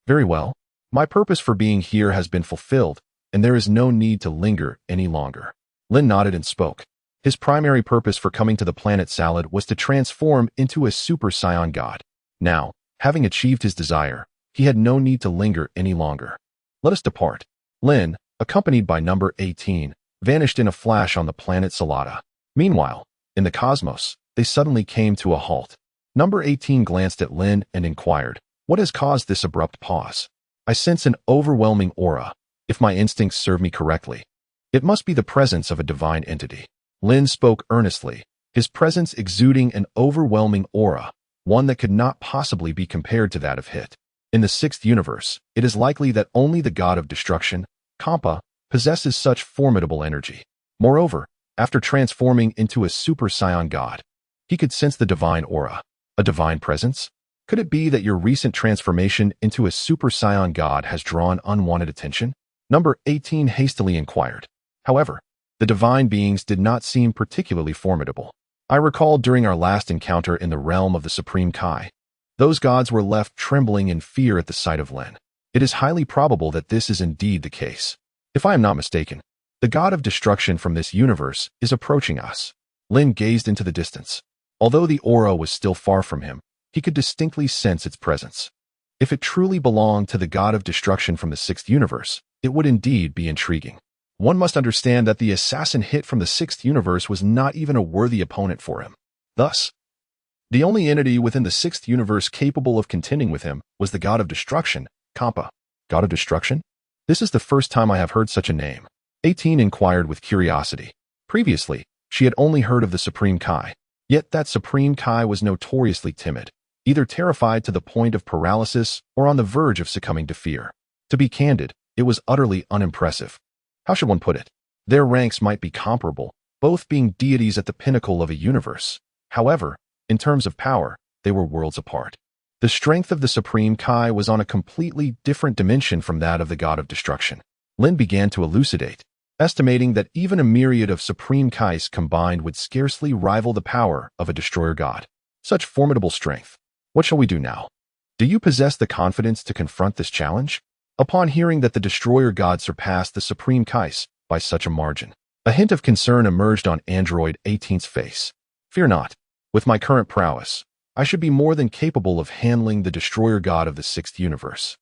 Very well. My purpose for being here has been fulfilled, and there is no need to linger any longer. Lin nodded and spoke. His primary purpose for coming to the planet Salad was to transform into a Super Saiyan God. Now, having achieved his desire, he had no need to linger any longer. Let us depart. Lin, accompanied by number 18, vanished in a flash on the planet Salada. Meanwhile, in the cosmos, they suddenly came to a halt. Number 18 glanced at Lin and inquired, "What has caused this abrupt pause? I sense an overwhelming aura. If my instincts serve me correctly, it must be the presence of a divine entity." Lin spoke earnestly, his presence exuding an overwhelming aura, one that could not possibly be compared to that of Hit. In the sixth universe, it is likely that only the god of destruction, Cabba, possesses such formidable energy. Moreover, after transforming into a Super Saiyan God, he could sense the divine aura. A divine presence? Could it be that your recent transformation into a Super Saiyan God has drawn unwanted attention? Number 18 hastily inquired. However, the divine beings did not seem particularly formidable. I recall during our last encounter in the realm of the Supreme Kai, those gods were left trembling in fear at the sight of Lin. It is highly probable that this is indeed the case. If I am not mistaken, the god of destruction from this universe is approaching us. Lin gazed into the distance. Although the aura was still far from him, he could distinctly sense its presence. If it truly belonged to the god of destruction from the sixth universe, it would indeed be intriguing. One must understand that the assassin Hit from the sixth universe was not even a worthy opponent for him. Thus, the only entity within the sixth universe capable of contending with him was the god of destruction, Cabba. God of destruction? This is the first time I have heard such a name. 18 inquired with curiosity. Previously, she had only heard of the Supreme Kai. Yet that Supreme Kai was notoriously timid, either terrified to the point of paralysis or on the verge of succumbing to fear. To be candid, it was utterly unimpressive. How should one put it? Their ranks might be comparable, both being deities at the pinnacle of a universe. However, in terms of power, they were worlds apart. The strength of the Supreme Kai was on a completely different dimension from that of the god of destruction. Lin began to elucidate, estimating that even a myriad of Supreme Kais combined would scarcely rival the power of a destroyer god. Such formidable strength. What shall we do now? Do you possess the confidence to confront this challenge? Upon hearing that the destroyer god surpassed the Supreme Kais by such a margin, a hint of concern emerged on Android 18's face. Fear not. With my current prowess, I should be more than capable of handling the destroyer god of the sixth universe.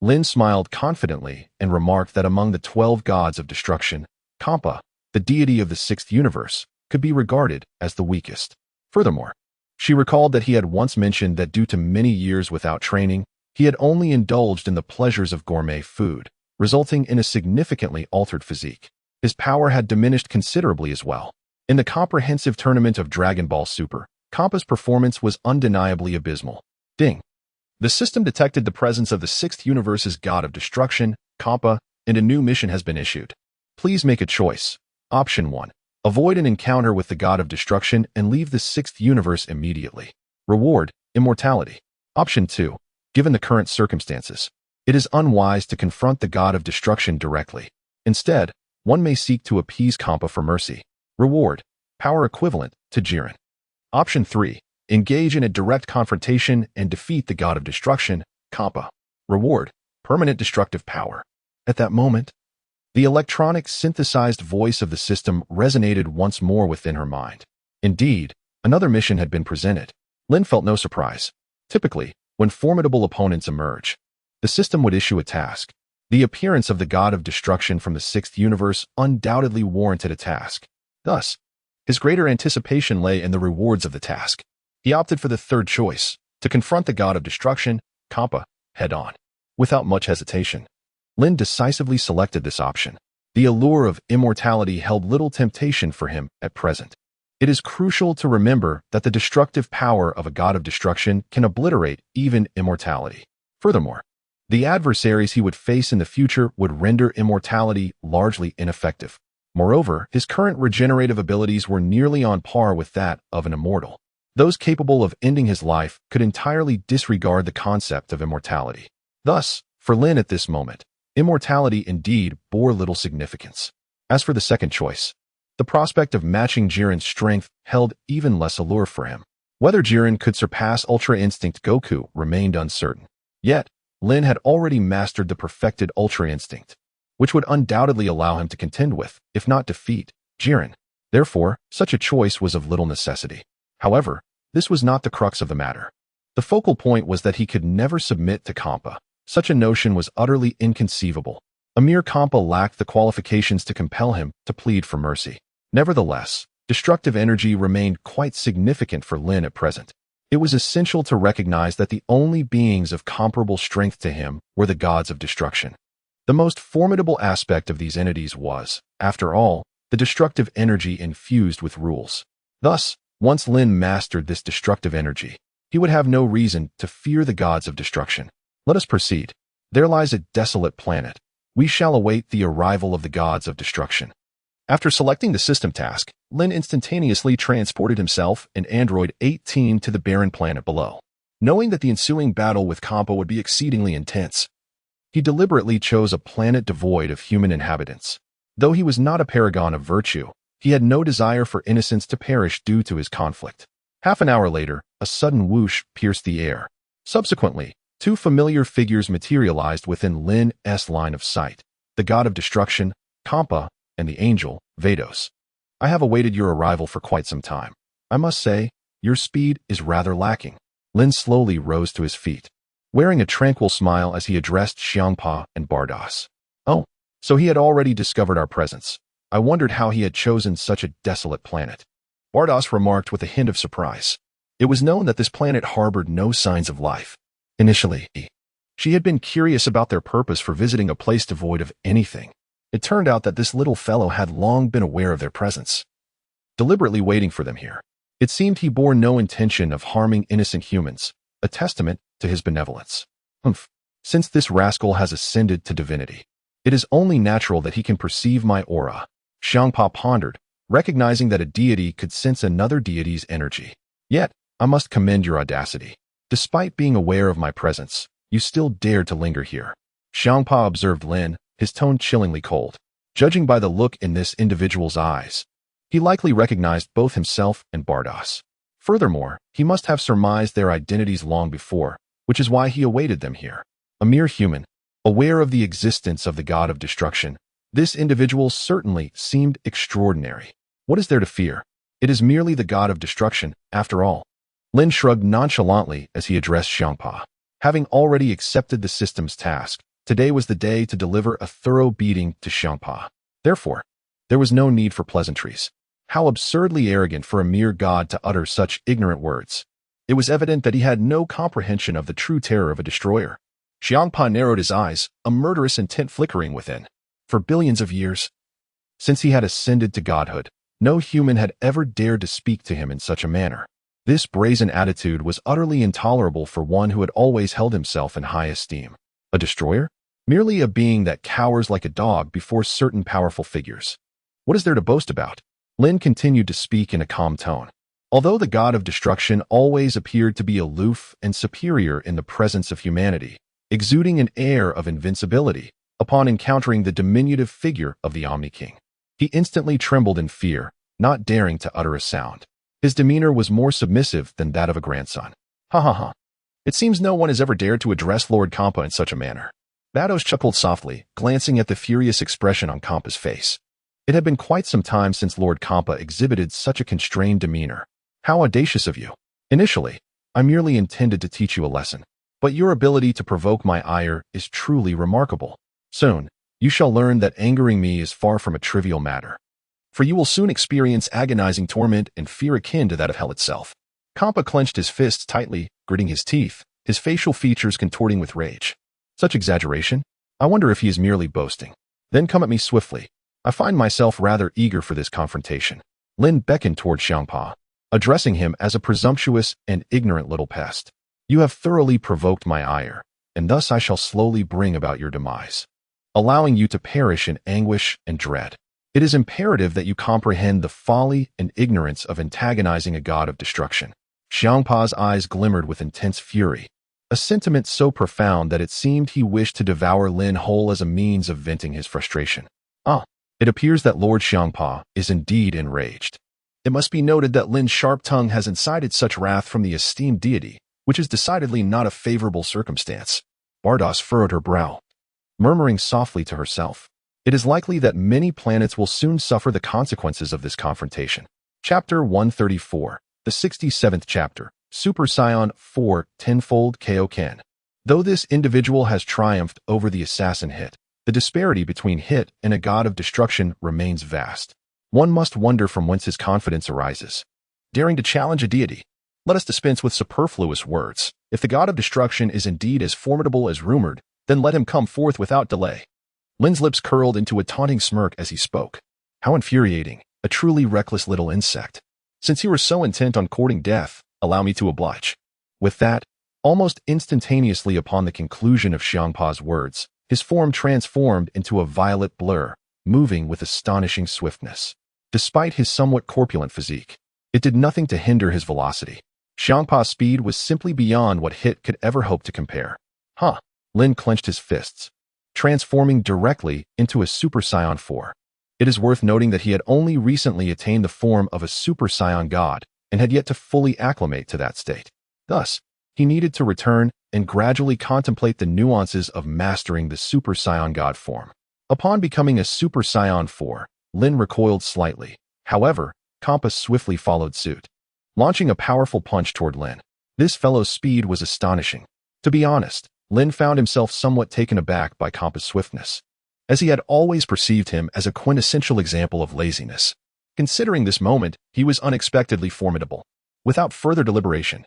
Lin smiled confidently and remarked that among the 12 gods of destruction, Cabba, the deity of the sixth universe, could be regarded as the weakest. Furthermore, she recalled that he had once mentioned that due to many years without training, he had only indulged in the pleasures of gourmet food, resulting in a significantly altered physique. His power had diminished considerably as well. In the comprehensive tournament of Dragon Ball Super, Cabba's performance was undeniably abysmal. Ding. The system detected the presence of the sixth universe's god of destruction, Cabba, and a new mission has been issued. Please make a choice. Option 1. Avoid an encounter with the god of destruction and leave the sixth universe immediately. Reward, immortality. Option 2. Given the current circumstances, it is unwise to confront the god of destruction directly. Instead, one may seek to appease Cabba for mercy. Reward, power equivalent to Jiren. Option 3. Engage in a direct confrontation and defeat the god of destruction, Cabba. Reward, permanent destructive power. At that moment, the electronic synthesized voice of the system resonated once more within her mind. Indeed, another mission had been presented. Lin felt no surprise. Typically, when formidable opponents emerge, the system would issue a task. The appearance of the god of destruction from the sixth universe undoubtedly warranted a task. Thus, his greater anticipation lay in the rewards of the task. He opted for the third choice, to confront the god of destruction, Cabba, head-on. Without much hesitation, Lin decisively selected this option. The allure of immortality held little temptation for him at present. It is crucial to remember that the destructive power of a god of destruction can obliterate even immortality. Furthermore, the adversaries he would face in the future would render immortality largely ineffective. Moreover, his current regenerative abilities were nearly on par with that of an immortal. Those capable of ending his life could entirely disregard the concept of immortality. Thus, for Lin at this moment, immortality indeed bore little significance. As for the second choice, The prospect of matching Jiren's strength held even less allure for him. Whether Jiren could surpass Ultra Instinct Goku remained uncertain. Yet, Lin had already mastered the perfected Ultra Instinct, which would undoubtedly allow him to contend with, if not defeat, Jiren. Therefore, such a choice was of little necessity. However, this was not the crux of the matter. The focal point was that he could never submit to Cabba. Such a notion was utterly inconceivable. A mere Cabba lacked the qualifications to compel him to plead for mercy. Nevertheless, destructive energy remained quite significant for Lin at present. It was essential to recognize that the only beings of comparable strength to him were the gods of destruction. The most formidable aspect of these entities was, after all, the destructive energy infused with rules. Thus, once Lin mastered this destructive energy, he would have no reason to fear the gods of destruction. Let us proceed. There lies a desolate planet. We shall await the arrival of the gods of destruction. After selecting the system task, Lin instantaneously transported himself and Android 18 to the barren planet below. Knowing that the ensuing battle with Cabba would be exceedingly intense, he deliberately chose a planet devoid of human inhabitants. Though he was not a paragon of virtue, he had no desire for innocents to perish due to his conflict. Half an hour later, a sudden whoosh pierced the air. Subsequently, two familiar figures materialized within Lin's line of sight: the god of destruction, Cabba, and the angel, Vados. I have awaited your arrival for quite some time. I must say, your speed is rather lacking. Lin slowly rose to his feet, wearing a tranquil smile as he addressed Xiangpa and Bardos. Oh, so he had already discovered our presence. I wondered how he had chosen such a desolate planet. Bardos remarked with a hint of surprise. It was known that this planet harbored no signs of life. Initially, she had been curious about their purpose for visiting a place devoid of anything. It turned out that this little fellow had long been aware of their presence, deliberately waiting for them here. It seemed he bore no intention of harming innocent humans, a testament to his benevolence. Since this rascal has ascended to divinity, it is only natural that he can perceive my aura. Xiangpa pondered, recognizing that a deity could sense another deity's energy. Yet, I must commend your audacity. Despite being aware of my presence, you still dared to linger here. Xiangpa observed Lin, his tone chillingly cold. Judging by the look in this individual's eyes, he likely recognized both himself and Bardos. Furthermore, he must have surmised their identities long before, which is why he awaited them here. A mere human, aware of the existence of the god of destruction, this individual certainly seemed extraordinary. What is there to fear? It is merely the god of destruction, after all. Lin shrugged nonchalantly as he addressed Xiangpa. Having already accepted the system's task, today was the day to deliver a thorough beating to Xiangpa. Therefore, there was no need for pleasantries. How absurdly arrogant for a mere god to utter such ignorant words. It was evident that he had no comprehension of the true terror of a destroyer. Xiangpa narrowed his eyes, a murderous intent flickering within. For billions of years, since he had ascended to godhood, no human had ever dared to speak to him in such a manner. This brazen attitude was utterly intolerable for one who had always held himself in high esteem. A destroyer? Merely a being that cowers like a dog before certain powerful figures. What is there to boast about? Lin continued to speak in a calm tone. Although the god of destruction always appeared to be aloof and superior in the presence of humanity, exuding an air of invincibility, upon encountering the diminutive figure of the Omni King, he instantly trembled in fear, not daring to utter a sound. His demeanor was more submissive than that of a grandson. Ha ha ha. It seems no one has ever dared to address Lord Cabba in such a manner. Vados chuckled softly, glancing at the furious expression on Cabba's face. It had been quite some time since Lord Cabba exhibited such a constrained demeanor. How audacious of you. Initially, I merely intended to teach you a lesson, but your ability to provoke my ire is truly remarkable. Soon, you shall learn that angering me is far from a trivial matter. For you will soon experience agonizing torment and fear akin to that of hell itself. Cabba clenched his fists tightly, gritting his teeth, his facial features contorting with rage. Such exaggeration? I wonder if he is merely boasting. Then come at me swiftly. I find myself rather eager for this confrontation. Lin beckoned toward Xiangpa, addressing him as a presumptuous and ignorant little pest. You have thoroughly provoked my ire, and thus I shall slowly bring about your demise, allowing you to perish in anguish and dread. It is imperative that you comprehend the folly and ignorance of antagonizing a god of destruction. Xiangpa's eyes glimmered with intense fury, a sentiment so profound that it seemed he wished to devour Lin whole as a means of venting his frustration. Ah, It appears that Lord Xiangpa is indeed enraged. It must be noted that Lin's sharp tongue has incited such wrath from the esteemed deity, which is decidedly not a favorable circumstance. Bardos furrowed her brow, murmuring softly to herself. It is likely that many planets will soon suffer the consequences of this confrontation. Chapter 134, the 67th chapter, Super Saiyan 4 Tenfold Kaioken. Though this individual has triumphed over the assassin Hit, the disparity between Hit and a god of destruction remains vast. One must wonder from whence his confidence arises. Daring to challenge a deity. Let us dispense with superfluous words. If the god of destruction is indeed as formidable as rumored, then let him come forth without delay. Lin's lips curled into a taunting smirk as he spoke. How infuriating, a truly reckless little insect. Since you were so intent on courting death, allow me to oblige. With that, almost instantaneously upon the conclusion of Xiangpa's words, his form transformed into a violet blur, moving with astonishing swiftness. Despite his somewhat corpulent physique, it did nothing to hinder his velocity. Xiangpa's speed was simply beyond what Hit could ever hope to compare. Lin clenched his fists, transforming directly into a Super Saiyan 4. It is worth noting that he had only recently attained the form of a Super Saiyan God and had yet to fully acclimate to that state. Thus, he needed to return and gradually contemplate the nuances of mastering the Super Saiyan God form. Upon becoming a Super Saiyan 4, Lin recoiled slightly. However, Cabba swiftly followed suit, launching a powerful punch toward Lin. This fellow's speed was astonishing. To be honest, Lin found himself somewhat taken aback by Cabba's swiftness, as he had always perceived him as a quintessential example of laziness. Considering this moment, he was unexpectedly formidable. Without further deliberation,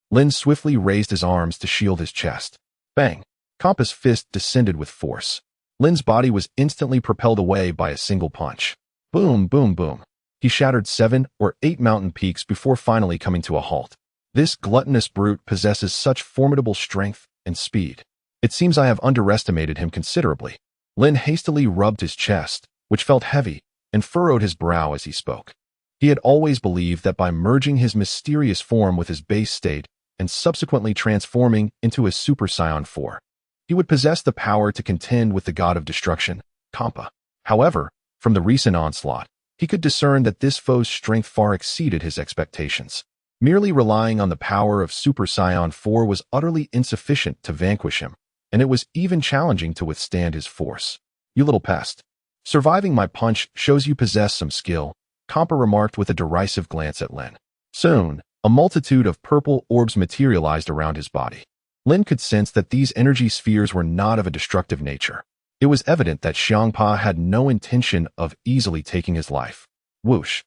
Lin swiftly raised his arms to shield his chest. Bang! Cabba's fist descended with force. Lin's body was instantly propelled away by a single punch. Boom, boom, boom. He shattered 7 or 8 mountain peaks before finally coming to a halt. This gluttonous brute possesses such formidable strength and speed. It seems I have underestimated him considerably. Lin hastily rubbed his chest, which felt heavy, and furrowed his brow as he spoke. He had always believed that by merging his mysterious form with his base state and subsequently transforming into a Super Saiyan 4, he would possess the power to contend with the god of destruction, Cabba. However, from the recent onslaught, he could discern that this foe's strength far exceeded his expectations. Merely relying on the power of Super Saiyan 4 was utterly insufficient to vanquish him, and it was even challenging to withstand his force. You little pest. Surviving my punch shows you possess some skill, Cabba remarked with a derisive glance at Lin. Soon, a multitude of purple orbs materialized around his body. Lin could sense that these energy spheres were not of a destructive nature. It was evident that Xiangpa had no intention of easily taking his life. Whoosh!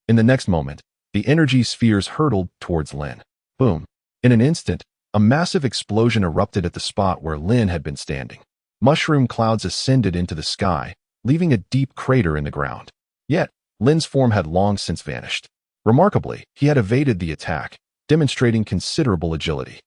In the next moment, the energy spheres hurtled towards Lin. Boom! In an instant, a massive explosion erupted at the spot where Lin had been standing. Mushroom clouds ascended into the sky, leaving a deep crater in the ground. Yet, Lin's form had long since vanished. Remarkably, he had evaded the attack, demonstrating considerable agility.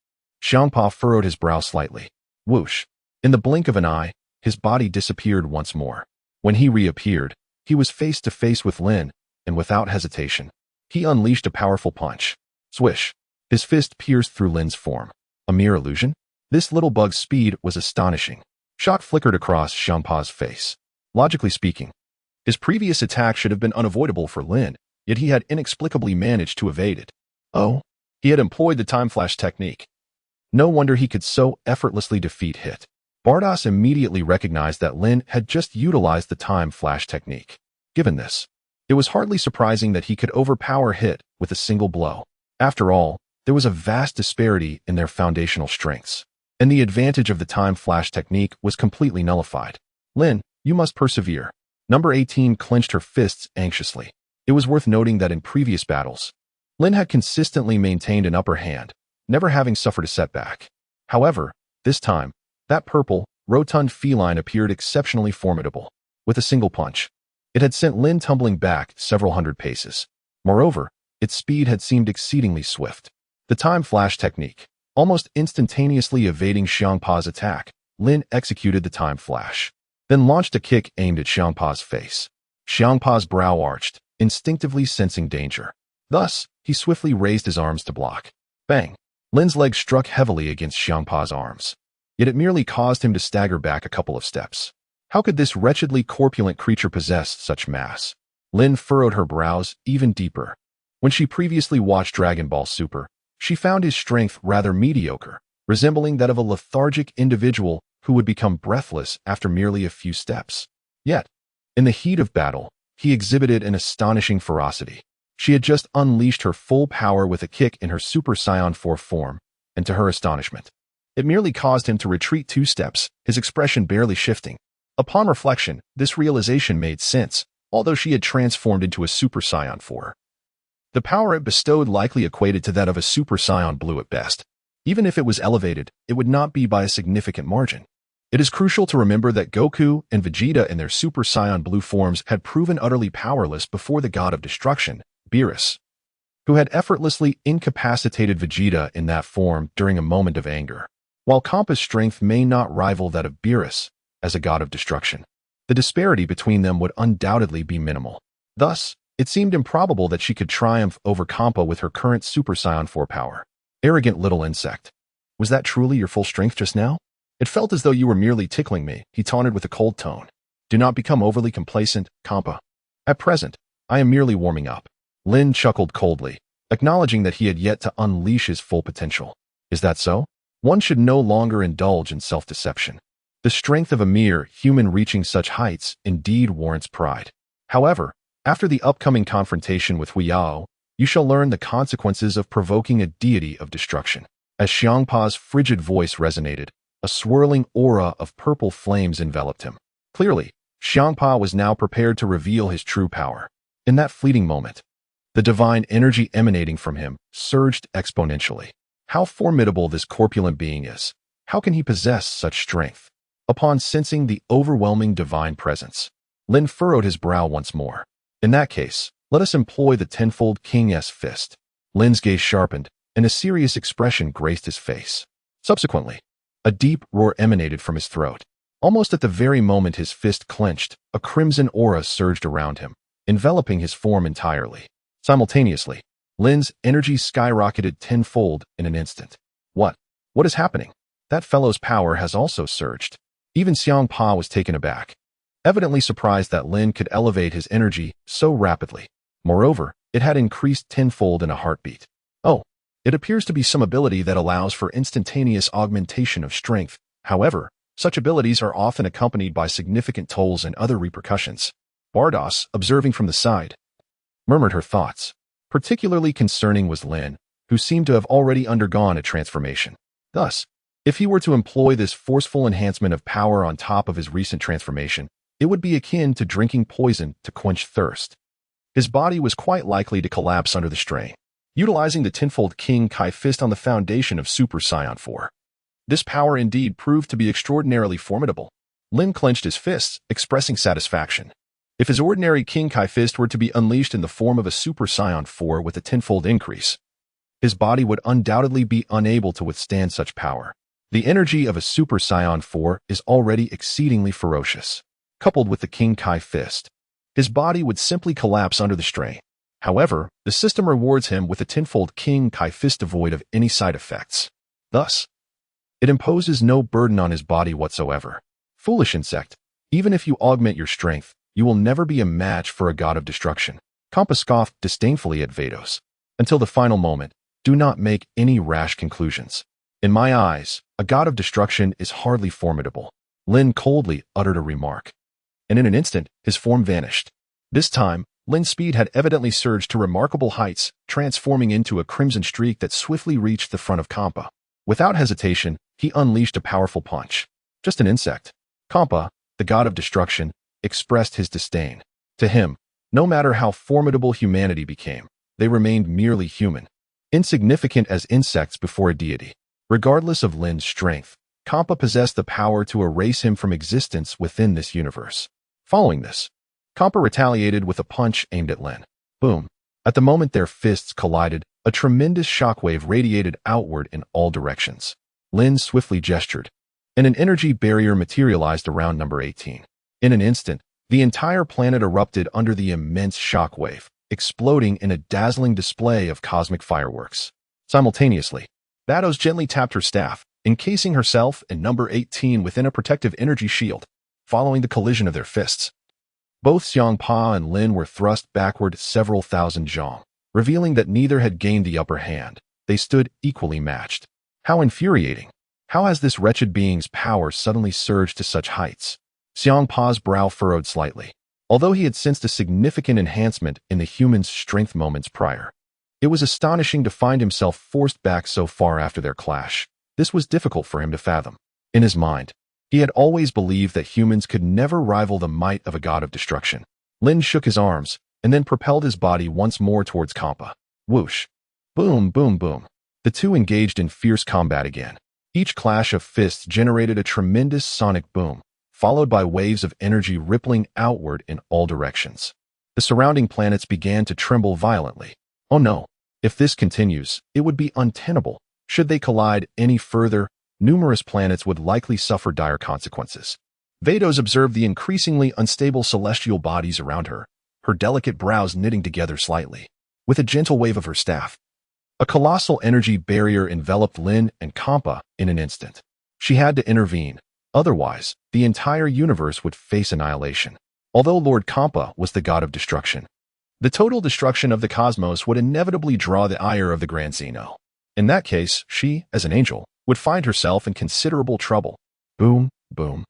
Xiangpa furrowed his brow slightly. Whoosh! In the blink of an eye, his body disappeared once more. When he reappeared, he was face to face with Lin, and without hesitation, he unleashed a powerful punch. Swish! His fist pierced through Lin's form. A mere illusion? This little bug's speed was astonishing. Shock flickered across Xiangpa's face. Logically speaking, his previous attack should have been unavoidable for Lin, yet he had inexplicably managed to evade it. Oh, he had employed the time flash technique. No wonder he could so effortlessly defeat Hit. Bardos immediately recognized that Lin had just utilized the time flash technique. Given this, it was hardly surprising that he could overpower Hit with a single blow. After all, there was a vast disparity in their foundational strengths, and the advantage of the time flash technique was completely nullified. Lin, you must persevere. Number 18 clenched her fists anxiously. It was worth noting that in previous battles, Lin had consistently maintained an upper hand, never having suffered a setback. However, this time, that purple, rotund feline appeared exceptionally formidable. With a single punch, it had sent Lin tumbling back several hundred paces. Moreover, its speed had seemed exceedingly swift. The time flash technique, almost instantaneously evading Xiangpa's attack, Lin executed the time flash, then launched a kick aimed at Xiangpa's face. Xiangpa's brow arched, instinctively sensing danger. Thus, he swiftly raised his arms to block. Bang! Lin's leg struck heavily against Xiangpa's arms, yet it merely caused him to stagger back a couple of steps. How could this wretchedly corpulent creature possess such mass? Lin furrowed her brows even deeper. When she previously watched Dragon Ball Super, she found his strength rather mediocre, resembling that of a lethargic individual who would become breathless after merely a few steps. Yet, in the heat of battle, he exhibited an astonishing ferocity. She had just unleashed her full power with a kick in her Super Saiyan 4 form, and to her astonishment, it merely caused him to retreat 2 steps, his expression barely shifting. Upon reflection, this realization made sense, although she had transformed into a Super Saiyan 4. The power it bestowed likely equated to that of a Super Saiyan Blue at best. Even if it was elevated, it would not be by a significant margin. It is crucial to remember that Goku and Vegeta in their Super Saiyan Blue forms had proven utterly powerless before the God of Destruction, Beerus, who had effortlessly incapacitated Vegeta in that form during a moment of anger. While Cabba's strength may not rival that of Beerus as a God of Destruction, the disparity between them would undoubtedly be minimal. Thus, it seemed improbable that she could triumph over Cabba with her current Super Saiyan 4 power. Arrogant little insect. Was that truly your full strength just now? It felt as though you were merely tickling me, he taunted with a cold tone. Do not become overly complacent, Cabba. At present, I am merely warming up. Lin chuckled coldly, acknowledging that he had yet to unleash his full potential. Is that so? One should no longer indulge in self-deception. The strength of a mere human reaching such heights indeed warrants pride. However, after the upcoming confrontation with Huiyao, you shall learn the consequences of provoking a deity of destruction. As Xiangpa's frigid voice resonated, a swirling aura of purple flames enveloped him. Clearly, Xiangpa was now prepared to reveal his true power. In that fleeting moment, the divine energy emanating from him surged exponentially. How formidable this corpulent being is! How can he possess such strength? Upon sensing the overwhelming divine presence, Lin furrowed his brow once more. In that case, let us employ the tenfold King's fist. Lin's gaze sharpened, and a serious expression graced his face. Subsequently, a deep roar emanated from his throat. Almost at the very moment his fist clenched, a crimson aura surged around him, enveloping his form entirely. Simultaneously, Lin's energy skyrocketed tenfold in an instant. What is happening? That fellow's power has also surged. Even Xiangpa was taken aback, evidently surprised that Lin could elevate his energy so rapidly. Moreover, it had increased tenfold in a heartbeat. Oh, it appears to be some ability that allows for instantaneous augmentation of strength. However, such abilities are often accompanied by significant tolls and other repercussions. Bardos, observing from the side, murmured her thoughts. Particularly concerning was Lin, who seemed to have already undergone a transformation. Thus, if he were to employ this forceful enhancement of power on top of his recent transformation, it would be akin to drinking poison to quench thirst. His body was quite likely to collapse under the strain. Utilizing the tenfold King Kai fist on the foundation of Super Saiyan 4. This power indeed proved to be extraordinarily formidable. Lin clenched his fists, expressing satisfaction. If his ordinary King Kai fist were to be unleashed in the form of a Super Saiyan 4 with a tenfold increase, his body would undoubtedly be unable to withstand such power. The energy of a Super Saiyan 4 is already exceedingly ferocious. Coupled with the King Kai fist, his body would simply collapse under the strain. However, the system rewards him with a tenfold King Kai fist devoid of any side effects. Thus, it imposes no burden on his body whatsoever. Foolish insect, even if you augment your strength, you will never be a match for a god of destruction. Cabba scoffed disdainfully at Vados. Until the final moment, do not make any rash conclusions. In my eyes, a god of destruction is hardly formidable. Lin coldly uttered a remark, and in an instant, his form vanished. This time, Lin's speed had evidently surged to remarkable heights, transforming into a crimson streak that swiftly reached the front of Cabba. Without hesitation, he unleashed a powerful punch. Just an insect. Cabba, the god of destruction, expressed his disdain. To him, no matter how formidable humanity became, they remained merely human, insignificant as insects before a deity. Regardless of Lin's strength, Cabba possessed the power to erase him from existence within this universe. Following this, Cabba retaliated with a punch aimed at Lin. Boom. At the moment their fists collided, a tremendous shockwave radiated outward in all directions. Lin swiftly gestured, and an energy barrier materialized around number 18. In an instant, the entire planet erupted under the immense shockwave, exploding in a dazzling display of cosmic fireworks. Simultaneously, Vados gently tapped her staff, encasing herself and number 18 within a protective energy shield. following the collision of their fists. Both Xiangpa and Lin were thrust backward several thousand zhong, revealing that neither had gained the upper hand. They stood equally matched. How infuriating! How has this wretched being's power suddenly surged to such heights? Xiangpa's brow furrowed slightly, although he had sensed a significant enhancement in the human's strength moments prior. It was astonishing to find himself forced back so far after their clash. This was difficult for him to fathom. In his mind, he had always believed that humans could never rival the might of a god of destruction. Lin shook his arms, and then propelled his body once more towards Cabba. Whoosh! Boom, boom, boom. The two engaged in fierce combat again. Each clash of fists generated a tremendous sonic boom, followed by waves of energy rippling outward in all directions. The surrounding planets began to tremble violently. Oh no! If this continues, it would be untenable. Should they collide any further, numerous planets would likely suffer dire consequences. Vados observed the increasingly unstable celestial bodies around her, her delicate brows knitting together slightly. With a gentle wave of her staff, a colossal energy barrier enveloped Lin and Cabba in an instant. She had to intervene, otherwise, the entire universe would face annihilation. Although Lord Cabba was the god of destruction, the total destruction of the cosmos would inevitably draw the ire of the Grand Zeno. In that case, she, as an angel, would find herself in considerable trouble. Boom, boom,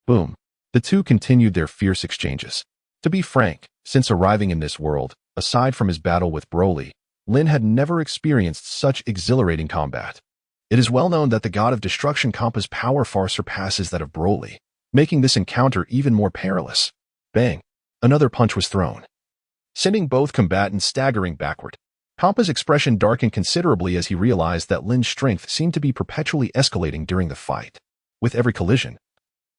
boom. The two continued their fierce exchanges. To be frank, since arriving in this world, aside from his battle with Broly, Lin had never experienced such exhilarating combat. It is well known that the god of destruction Cabba's power far surpasses that of Broly, making this encounter even more perilous. Bang! Another punch was thrown, sending both combatants staggering backward. Cabba's expression darkened considerably as he realized that Lin's strength seemed to be perpetually escalating during the fight. With every collision,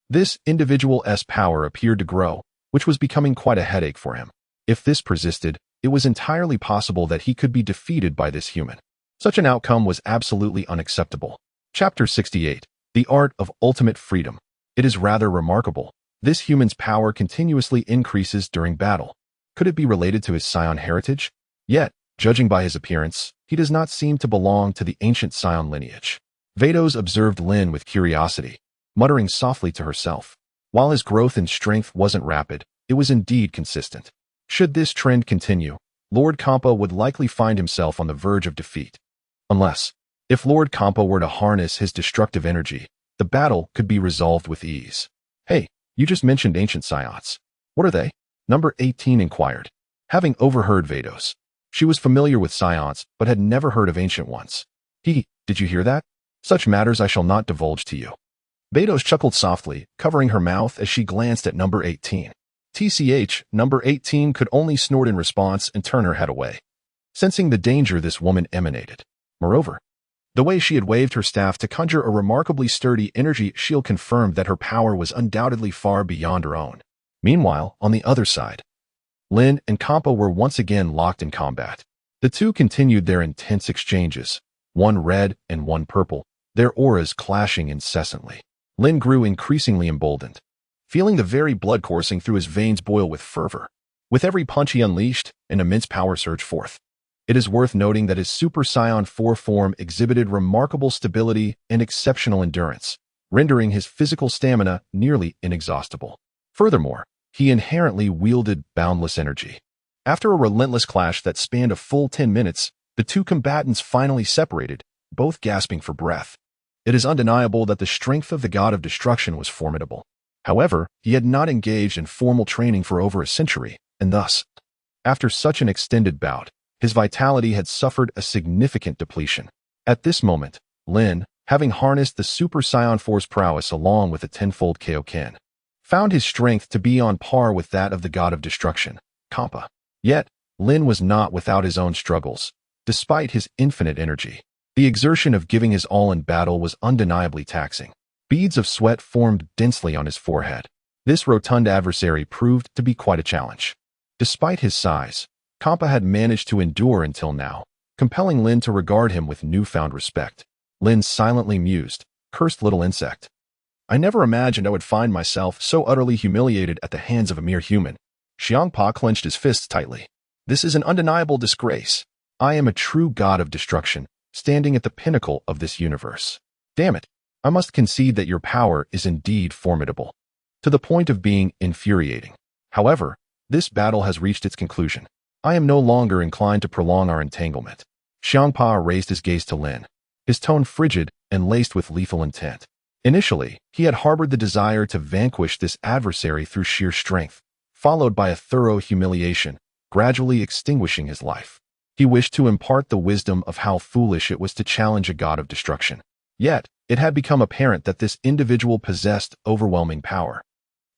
this individual's power appeared to grow, which was becoming quite a headache for him. If this persisted, it was entirely possible that he could be defeated by this human. Such an outcome was absolutely unacceptable. Chapter 68. The Art of Ultimate Freedom. It is rather remarkable. This human's power continuously increases during battle. Could it be related to his Saiyan heritage? Yet, judging by his appearance, he does not seem to belong to the ancient Saiyan lineage. Vados observed Lin with curiosity, muttering softly to herself. While his growth in strength wasn't rapid, it was indeed consistent. Should this trend continue, Lord Cabba would likely find himself on the verge of defeat. Unless, if Lord Cabba were to harness his destructive energy, the battle could be resolved with ease. Hey, you just mentioned ancient Saiyans. What are they? Number 18 inquired, having overheard Vados. She was familiar with Saiyans, but had never heard of ancient ones. Did you hear that? Such matters I shall not divulge to you. Vados chuckled softly, covering her mouth as she glanced at number 18. TCH, number 18 could only snort in response and turn her head away, sensing the danger this woman emanated. Moreover, the way she had waved her staff to conjure a remarkably sturdy energy shield confirmed that her power was undoubtedly far beyond her own. Meanwhile, on the other side, Lin and Cabba were once again locked in combat. The two continued their intense exchanges, one red and one purple, their auras clashing incessantly. Lin grew increasingly emboldened, feeling the very blood coursing through his veins boil with fervor. With every punch he unleashed, an immense power surged forth. It is worth noting that his Super Saiyan 4 form exhibited remarkable stability and exceptional endurance, rendering his physical stamina nearly inexhaustible. Furthermore, he inherently wielded boundless energy. After a relentless clash that spanned a full 10 minutes, the two combatants finally separated, both gasping for breath. It is undeniable that the strength of the god of destruction was formidable. However, he had not engaged in formal training for over a century, and thus, after such an extended bout, his vitality had suffered a significant depletion. At this moment, Lin, having harnessed the Super Saiyan 4's prowess along with a tenfold Kaioken, found his strength to be on par with that of the god of destruction, Cabba. Yet, Lin was not without his own struggles. Despite his infinite energy, the exertion of giving his all in battle was undeniably taxing. Beads of sweat formed densely on his forehead. This rotund adversary proved to be quite a challenge. Despite his size, Cabba had managed to endure until now, compelling Lin to regard him with newfound respect. Lin silently mused, "Cursed little insect. I never imagined I would find myself so utterly humiliated at the hands of a mere human." Xiangpa clenched his fists tightly. "This is an undeniable disgrace. I am a true god of destruction, standing at the pinnacle of this universe. Damn it, I must concede that your power is indeed formidable. to the point of being infuriating. However, this battle has reached its conclusion. I am no longer inclined to prolong our entanglement. Xiangpa raised his gaze to Lin, his tone frigid and laced with lethal intent. Initially, he had harbored the desire to vanquish this adversary through sheer strength, followed by a thorough humiliation, gradually extinguishing his life. He wished to impart the wisdom of how foolish it was to challenge a god of destruction. Yet, it had become apparent that this individual possessed overwhelming power,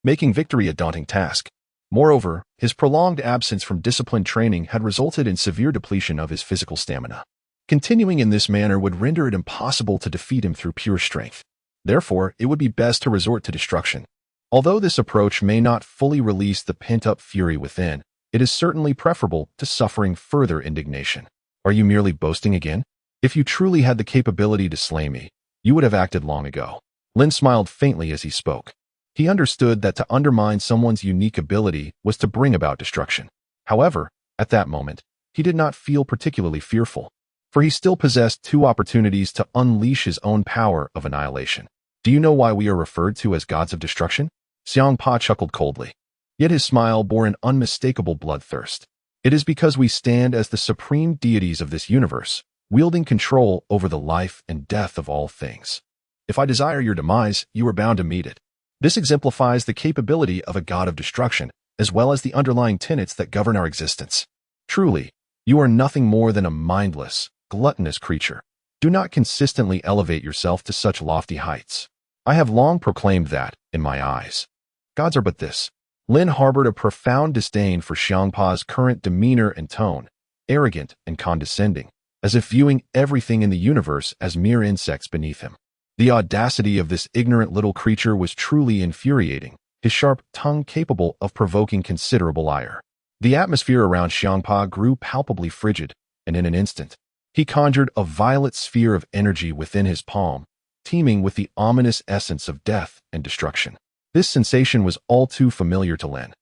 making victory a daunting task. Moreover, his prolonged absence from disciplined training had resulted in severe depletion of his physical stamina. Continuing in this manner would render it impossible to defeat him through pure strength. Therefore, it would be best to resort to destruction. Although this approach may not fully release the pent-up fury within, it is certainly preferable to suffering further indignation. Are you merely boasting again? If you truly had the capability to slay me, you would have acted long ago. Lin smiled faintly as he spoke. He understood that to undermine someone's unique ability was to bring about destruction. However, at that moment, he did not feel particularly fearful, for he still possessed two opportunities to unleash his own power of annihilation. Do you know why we are referred to as gods of destruction? Xiangpa chuckled coldly. Yet his smile bore an unmistakable bloodthirst. It is because we stand as the supreme deities of this universe, wielding control over the life and death of all things. If I desire your demise, you are bound to meet it. This exemplifies the capability of a god of destruction, as well as the underlying tenets that govern our existence. Truly, you are nothing more than a mindless, gluttonous creature. Do not consistently elevate yourself to such lofty heights. I have long proclaimed that, in my eyes, gods are but this. Lin harbored a profound disdain for Xiangpa's current demeanor and tone, arrogant and condescending, as if viewing everything in the universe as mere insects beneath him. The audacity of this ignorant little creature was truly infuriating, his sharp tongue capable of provoking considerable ire. The atmosphere around Xiangpa grew palpably frigid, and in an instant, he conjured a violet sphere of energy within his palm, teeming with the ominous essence of death and destruction. This sensation was all too familiar to Lin,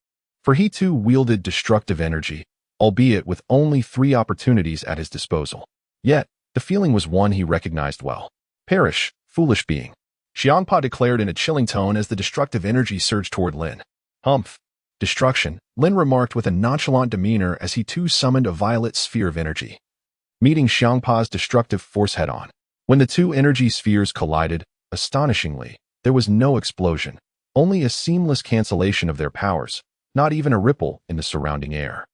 for he too wielded destructive energy, albeit with only 3 opportunities at his disposal. Yet, the feeling was one he recognized well. Perish, foolish being, Xiangpa declared in a chilling tone as the destructive energy surged toward Lin. Humph. Destruction, Lin remarked with a nonchalant demeanor as he too summoned a violet sphere of energy, meeting Xiangpa's destructive force head-on. When the 2 energy spheres collided, astonishingly, there was no explosion, only a seamless cancellation of their powers, not even a ripple in the surrounding air.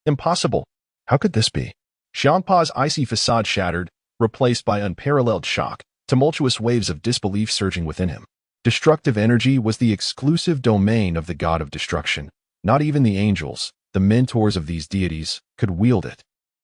Impossible. How could this be? Xiangpa's icy facade shattered, replaced by unparalleled shock, tumultuous waves of disbelief surging within him. Destructive energy was the exclusive domain of the god of destruction. Not even the angels, the mentors of these deities, could wield it.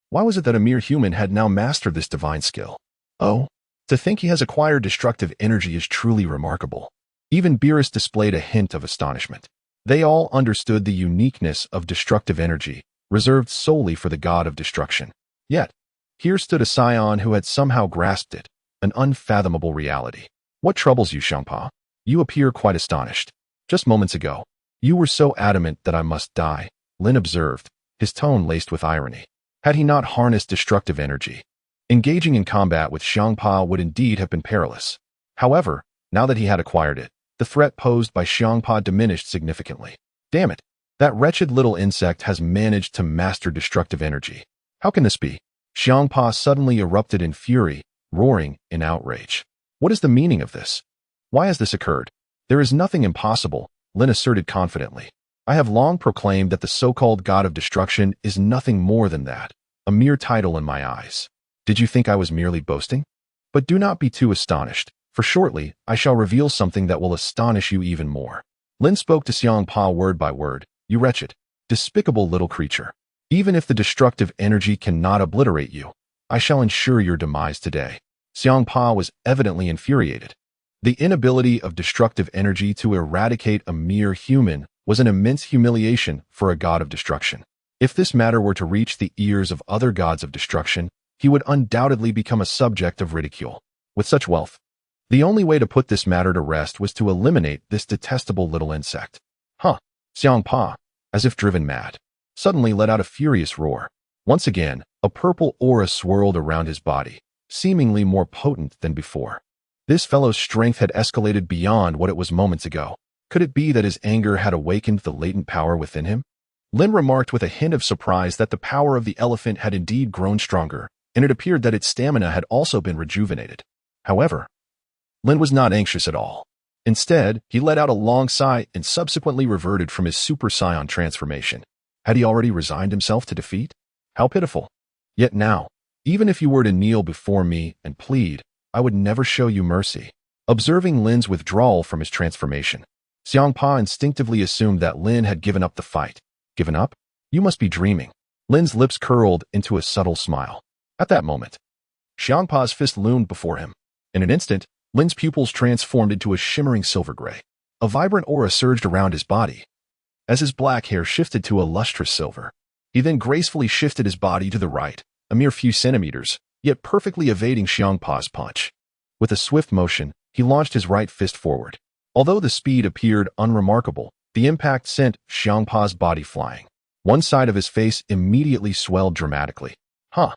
Why was it that a mere human had now mastered this divine skill? Oh, to think he has acquired destructive energy is truly remarkable. Even Beerus displayed a hint of astonishment. They all understood the uniqueness of destructive energy, reserved solely for the god of destruction. Yet, here stood a Saiyan who had somehow grasped it, an unfathomable reality. What troubles you, Xiangpa? You appear quite astonished. Just moments ago, you were so adamant that I must die, Lin observed, his tone laced with irony. Had he not harnessed destructive energy, engaging in combat with Xiangpa would indeed have been perilous. However, now that he had acquired it, the threat posed by Xiangpa diminished significantly. Damn it, that wretched little insect has managed to master destructive energy. How can this be? Xiangpa suddenly erupted in fury, roaring in outrage. What is the meaning of this? Why has this occurred? There is nothing impossible, Lin asserted confidently. I have long proclaimed that the so-called god of destruction is nothing more than that, a mere title in my eyes. Did you think I was merely boasting? But do not be too astonished, for shortly I shall reveal something that will astonish you even more. Lin spoke to Xiangpa word by word. You wretched, despicable little creature. Even if the destructive energy cannot obliterate you, I shall ensure your demise today. Xiangpa was evidently infuriated. The inability of destructive energy to eradicate a mere human was an immense humiliation for a god of destruction. If this matter were to reach the ears of other gods of destruction, he would undoubtedly become a subject of ridicule. With such wealth, the only way to put this matter to rest was to eliminate this detestable little insect. Huh! Xiangpa, as if driven mad, suddenly let out a furious roar. Once again, a purple aura swirled around his body, seemingly more potent than before. This fellow's strength had escalated beyond what it was moments ago. Could it be that his anger had awakened the latent power within him? Lin remarked with a hint of surprise that the power of the elephant had indeed grown stronger, and it appeared that its stamina had also been rejuvenated. However, Lin was not anxious at all. Instead, he let out a long sigh and subsequently reverted from his Super Saiyan transformation. Had he already resigned himself to defeat? How pitiful. Yet now, even if you were to kneel before me and plead, I would never show you mercy. Observing Lin's withdrawal from his transformation, Xiangpa instinctively assumed that Lin had given up the fight. Given up? You must be dreaming. Lin's lips curled into a subtle smile. At that moment, Xiangpa's fist loomed before him. In an instant, Lin's pupils transformed into a shimmering silver gray. A vibrant aura surged around his body. As his black hair shifted to a lustrous silver, he then gracefully shifted his body to the right, a mere few centimeters, yet perfectly evading Xiangpa's punch. With a swift motion, he launched his right fist forward. Although the speed appeared unremarkable, the impact sent Xiangpa's body flying. One side of his face immediately swelled dramatically. Huh?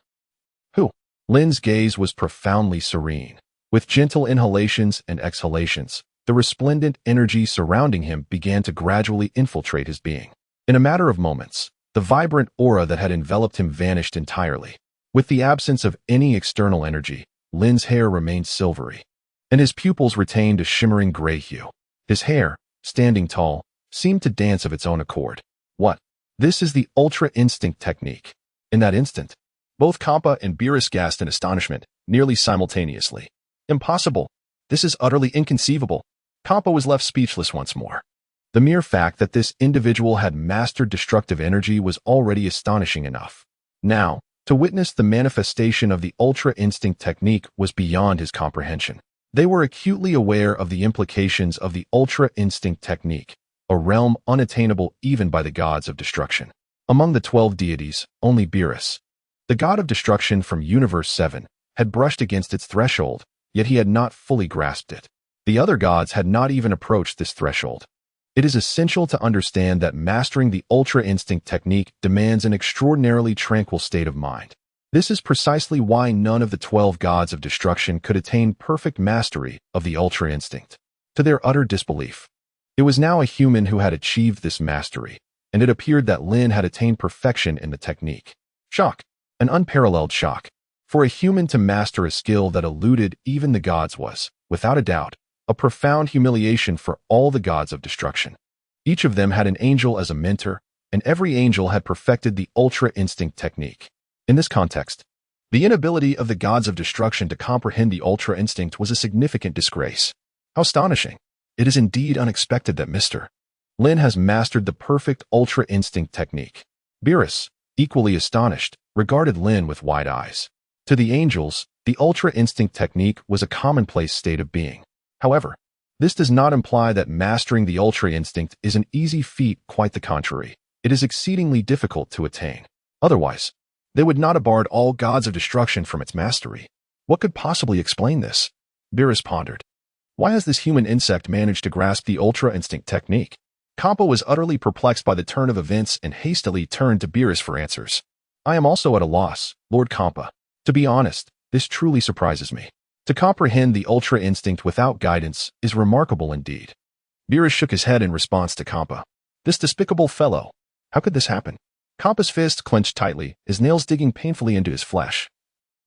Who? Lin's gaze was profoundly serene. With gentle inhalations and exhalations, the resplendent energy surrounding him began to gradually infiltrate his being. In a matter of moments, the vibrant aura that had enveloped him vanished entirely. With the absence of any external energy, Lin's hair remained silvery, and his pupils retained a shimmering gray hue. His hair, standing tall, seemed to dance of its own accord. What? This is the Ultra Instinct technique. In that instant, both Cabba and Beerus gasped in astonishment, nearly simultaneously. Impossible. This is utterly inconceivable. Cabba was left speechless once more. The mere fact that this individual had mastered destructive energy was already astonishing enough. Now, to witness the manifestation of the Ultra Instinct technique was beyond his comprehension. They were acutely aware of the implications of the Ultra Instinct technique, a realm unattainable even by the gods of destruction. Among the 12 deities, only Beerus, the god of destruction from Universe 7, had brushed against its threshold, yet he had not fully grasped it. The other gods had not even approached this threshold. It is essential to understand that mastering the Ultra Instinct technique demands an extraordinarily tranquil state of mind. This is precisely why none of the 12 gods of destruction could attain perfect mastery of the Ultra Instinct. To their utter disbelief, it was now a human who had achieved this mastery, and it appeared that Lin had attained perfection in the technique. Shock. An unparalleled shock. For a human to master a skill that eluded even the gods was, without a doubt, a profound humiliation for all the gods of destruction. Each of them had an angel as a mentor, and every angel had perfected the Ultra Instinct technique. In this context, the inability of the gods of destruction to comprehend the Ultra Instinct was a significant disgrace. How astonishing. It is indeed unexpected that Mr. Lin has mastered the perfect Ultra Instinct technique. Beerus, equally astonished, regarded Lin with wide eyes. To the angels, the Ultra Instinct technique was a commonplace state of being. However, this does not imply that mastering the Ultra Instinct is an easy feat, quite the contrary. It is exceedingly difficult to attain. Otherwise, they would not have barred all gods of destruction from its mastery. What could possibly explain this? Beerus pondered. Why has this human insect managed to grasp the Ultra Instinct technique? Cabba was utterly perplexed by the turn of events and hastily turned to Beerus for answers. I am also at a loss, Lord Cabba. To be honest, this truly surprises me. To comprehend the Ultra Instinct without guidance is remarkable indeed. Beerus shook his head in response to Cabba. This despicable fellow. How could this happen? Cabba's fist clenched tightly, his nails digging painfully into his flesh.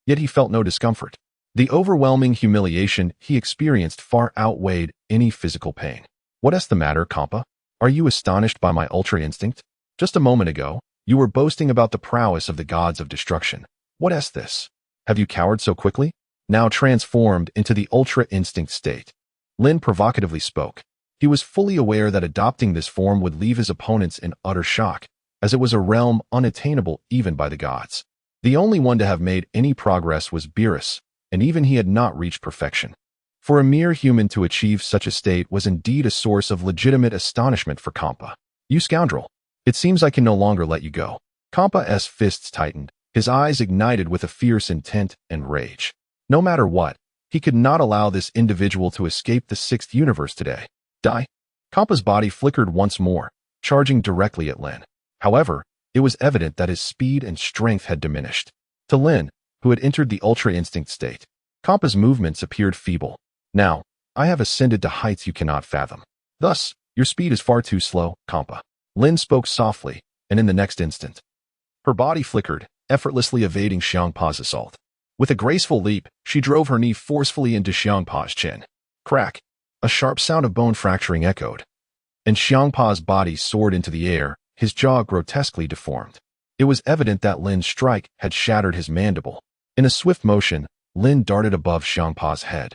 Yet he felt no discomfort. The overwhelming humiliation he experienced far outweighed any physical pain. What is the matter, Cabba? Are you astonished by my Ultra Instinct? Just a moment ago, you were boasting about the prowess of the gods of destruction. What is this? Have you cowered so quickly? Now transformed into the Ultra Instinct state, Lin provocatively spoke. He was fully aware that adopting this form would leave his opponents in utter shock, as it was a realm unattainable even by the gods. The only one to have made any progress was Beerus, and even he had not reached perfection. For a mere human to achieve such a state was indeed a source of legitimate astonishment for Cabba. You scoundrel! It seems I can no longer let you go. Cabba's fists tightened, his eyes ignited with a fierce intent and rage. No matter what, he could not allow this individual to escape the sixth universe today. Die! Cabba's body flickered once more, charging directly at Lin. However, it was evident that his speed and strength had diminished. To Lin, who had entered the Ultra Instinct state, Cabba's movements appeared feeble. Now, I have ascended to heights you cannot fathom. Thus, Your speed is far too slow, Cabba. Lin spoke softly, and in the next instant, her body flickered, effortlessly evading Xiangpa's assault. With a graceful leap, she drove her knee forcefully into Xiangpa's chin. Crack! A sharp sound of bone fracturing echoed, and Xiangpa's body soared into the air, his jaw grotesquely deformed. It was evident that Lin's strike had shattered his mandible. In a swift motion, Lin darted above Xiangpa's head,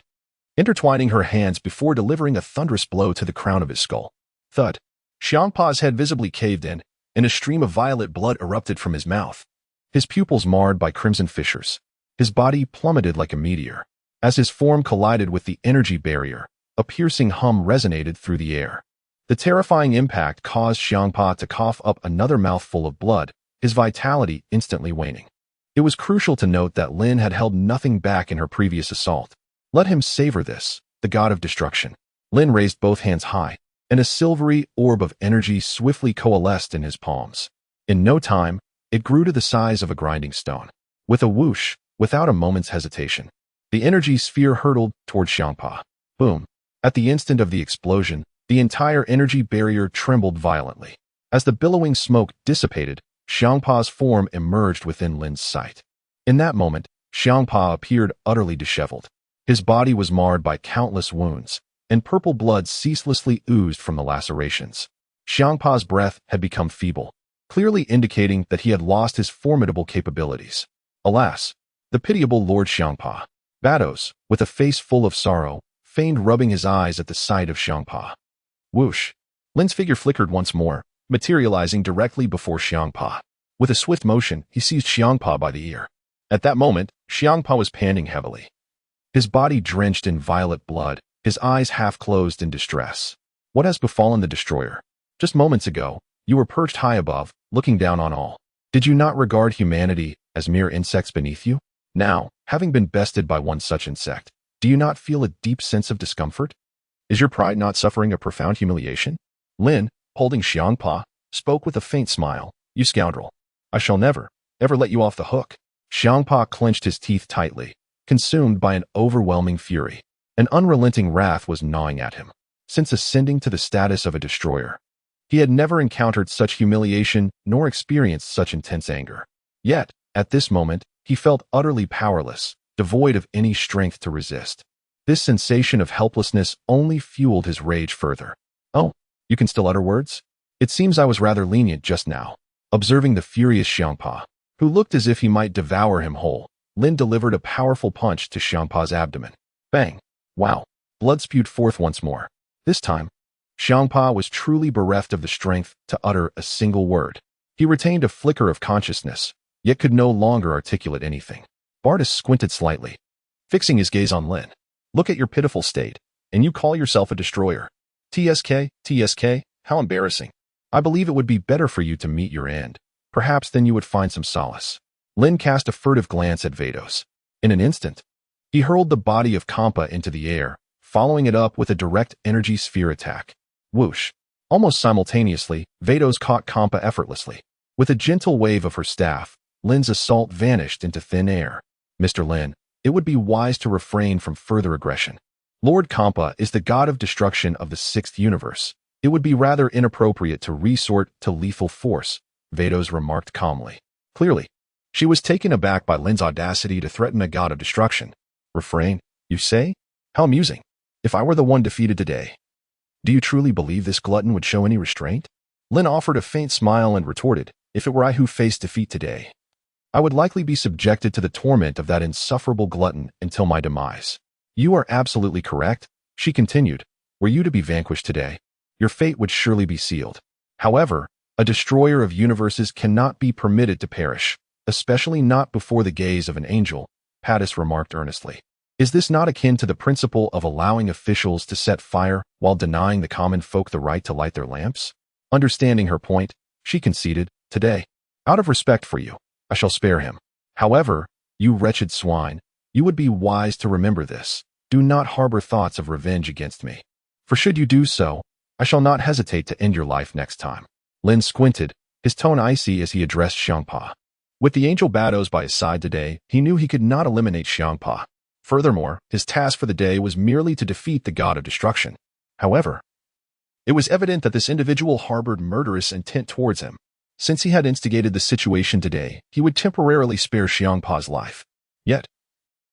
intertwining her hands before delivering a thunderous blow to the crown of his skull. Thud! Xiangpa's head visibly caved in, and a stream of violet blood erupted from his mouth, his pupils marred by crimson fissures. His body plummeted like a meteor. As his form collided with the energy barrier, a piercing hum resonated through the air. The terrifying impact caused Xiangpa to cough up another mouthful of blood, his vitality instantly waning. It was crucial to note that Lin had held nothing back in her previous assault. Let him savor this, the god of destruction. Lin raised both hands high, and a silvery orb of energy swiftly coalesced in his palms. In no time, it grew to the size of a grinding stone. With a whoosh, without a moment's hesitation, the energy sphere hurtled toward Xiangpa. Boom! At the instant of the explosion, the entire energy barrier trembled violently. As the billowing smoke dissipated, Xiangpa's form emerged within Lin's sight. In that moment, Xiangpa appeared utterly disheveled. His body was marred by countless wounds, and purple blood ceaselessly oozed from the lacerations. Xiangpa's breath had become feeble, clearly indicating that he had lost his formidable capabilities. Alas, the pitiable Lord Xiangpa, Bados, with a face full of sorrow, feigned rubbing his eyes at the sight of Xiangpa. Whoosh! Lin's figure flickered once more, materializing directly before Xiangpa. With a swift motion, he seized Xiangpa by the ear. At that moment, Xiangpa was panting heavily, his body drenched in violet blood, his eyes half closed in distress. What has befallen the destroyer? Just moments ago, you were perched high above, looking down on all. Did you not regard humanity as mere insects beneath you? Now, having been bested by one such insect, do you not feel a deep sense of discomfort? Is your pride not suffering a profound humiliation? Lin, holding Xiangpa, spoke with a faint smile. You scoundrel. I shall never, ever let you off the hook. Xiangpa clenched his teeth tightly, consumed by an overwhelming fury. An unrelenting wrath was gnawing at him. Since ascending to the status of a destroyer, he had never encountered such humiliation nor experienced such intense anger. Yet, at this moment, he felt utterly powerless, devoid of any strength to resist. This sensation of helplessness only fueled his rage further. Oh, you can still utter words? It seems I was rather lenient just now. Observing the furious Xiangpa, who looked as if he might devour him whole, Lin delivered a powerful punch to Xiangpa's abdomen. Bang! Wow! Blood spewed forth once more. This time, Xiangpa was truly bereft of the strength to utter a single word. He retained a flicker of consciousness, yet could no longer articulate anything. Bartis squinted slightly, fixing his gaze on Lin. Look at your pitiful state, and you call yourself a destroyer. TSK, how embarrassing. I believe it would be better for you to meet your end. Perhaps then you would find some solace. Lin cast a furtive glance at Vados. In an instant, he hurled the body of Cabba into the air, following it up with a direct energy sphere attack. Whoosh! Almost simultaneously, Vados caught Cabba effortlessly. With a gentle wave of her staff, Lin's assault vanished into thin air. Mr. Lin, it would be wise to refrain from further aggression. Lord Cabba is the god of destruction of the sixth universe. It would be rather inappropriate to resort to lethal force, Vados remarked calmly. Clearly, she was taken aback by Lin's audacity to threaten a god of destruction. Refrain, you say? How amusing. If I were the one defeated today, do you truly believe this glutton would show any restraint? Lin offered a faint smile and retorted, if it were I who faced defeat today, I would likely be subjected to the torment of that insufferable glutton until my demise. You are absolutely correct, she continued. Were you to be vanquished today, your fate would surely be sealed. However, a destroyer of universes cannot be permitted to perish, especially not before the gaze of an angel, Pattis remarked earnestly. Is this not akin to the principle of allowing officials to set fire while denying the common folk the right to light their lamps? Understanding her point, she conceded, today, out of respect for you, I shall spare him. However, you wretched swine, you would be wise to remember this. Do not harbor thoughts of revenge against me. For should you do so, I shall not hesitate to end your life next time. Lin squinted, his tone icy as he addressed Xiangpa. With the angel Bados by his side today, he knew he could not eliminate Xiangpa. Furthermore, his task for the day was merely to defeat the god of destruction. However, It was evident that this individual harbored murderous intent towards him. Since he had instigated the situation today, he would temporarily spare Xiangpa's life. Yet,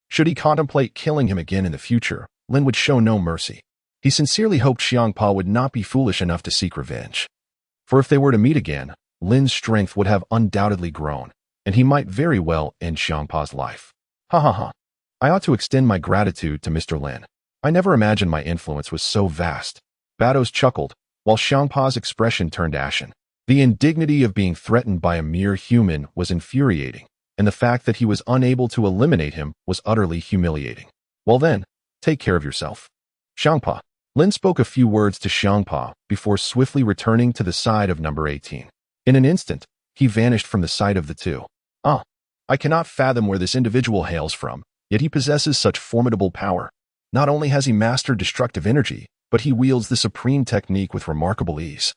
should he contemplate killing him again in the future, Lin would show no mercy. He sincerely hoped Xiangpa would not be foolish enough to seek revenge. For if they were to meet again, Lin's strength would have undoubtedly grown, and he might very well end Xiangpa's life. Ha ha ha. I ought to extend my gratitude to Mr. Lin. I never imagined my influence was so vast. Batos chuckled, while Xiangpa's expression turned ashen. The indignity of being threatened by a mere human was infuriating, and the fact that he was unable to eliminate him was utterly humiliating. Well then, take care of yourself. Xiangpa. Lin spoke a few words to Xiangpa before swiftly returning to the side of number 18. In an instant, he vanished from the sight of the two. I cannot fathom where this individual hails from, yet he possesses such formidable power. Not only has he mastered destructive energy, but he wields the supreme technique with remarkable ease.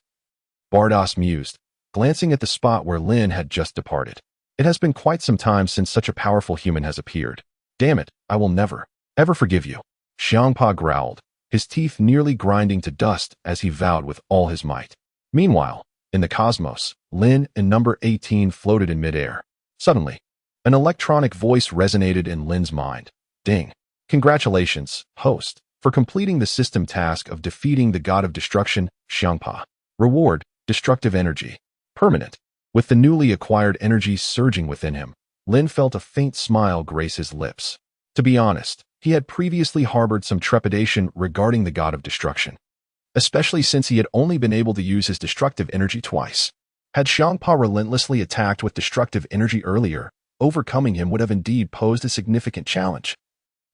Bardos mused, glancing at the spot where Lin had just departed. It has been quite some time since such a powerful human has appeared. Damn it, I will never, ever forgive you. Xiangpa growled, his teeth nearly grinding to dust as he vowed with all his might. Meanwhile, in the cosmos, Lin and number 18 floated in midair. Suddenly, an electronic voice resonated in Lin's mind. Ding. Congratulations, host, for completing the system task of defeating the god of destruction, Xiangpa. Reward, destructive energy. Permanent. With the newly acquired energy surging within him, Lin felt a faint smile grace his lips. To be honest, he had previously harbored some trepidation regarding the god of destruction, especially since he had only been able to use his destructive energy twice. Had Xiangpa relentlessly attacked with destructive energy earlier, overcoming him would have indeed posed a significant challenge,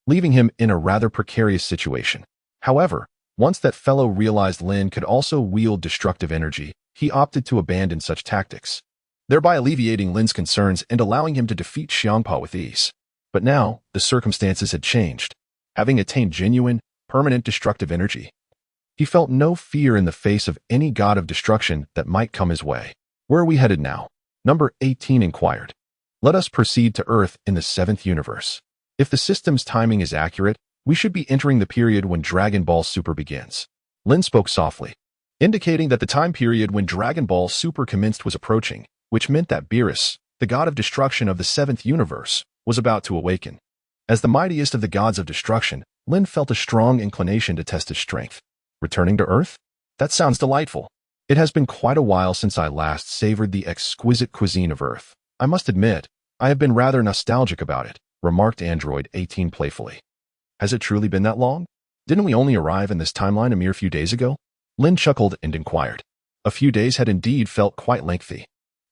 leaving him in a rather precarious situation. However, once that fellow realized Lin could also wield destructive energy, he opted to abandon such tactics, thereby alleviating Lin's concerns and allowing him to defeat Xiangpa with ease. But now, the circumstances had changed. Having attained genuine, permanent destructive energy, he felt no fear in the face of any god of destruction that might come his way. Where are we headed now? Number 18 inquired. Let us proceed to Earth in the 7th universe. If the system's timing is accurate, we should be entering the period when Dragon Ball Super begins. Lin spoke softly, indicating that the time period when Dragon Ball Super commenced was approaching, which meant that Beerus, the god of destruction of the 7th universe, was about to awaken. As the mightiest of the gods of destruction, Lin felt a strong inclination to test his strength. Returning to Earth? That sounds delightful. It has been quite a while since I last savored the exquisite cuisine of Earth. I must admit, I have been rather nostalgic about it, remarked Android 18 playfully. Has it truly been that long? Didn't we only arrive in this timeline a mere few days ago? Lin chuckled and inquired. A few days had indeed felt quite lengthy.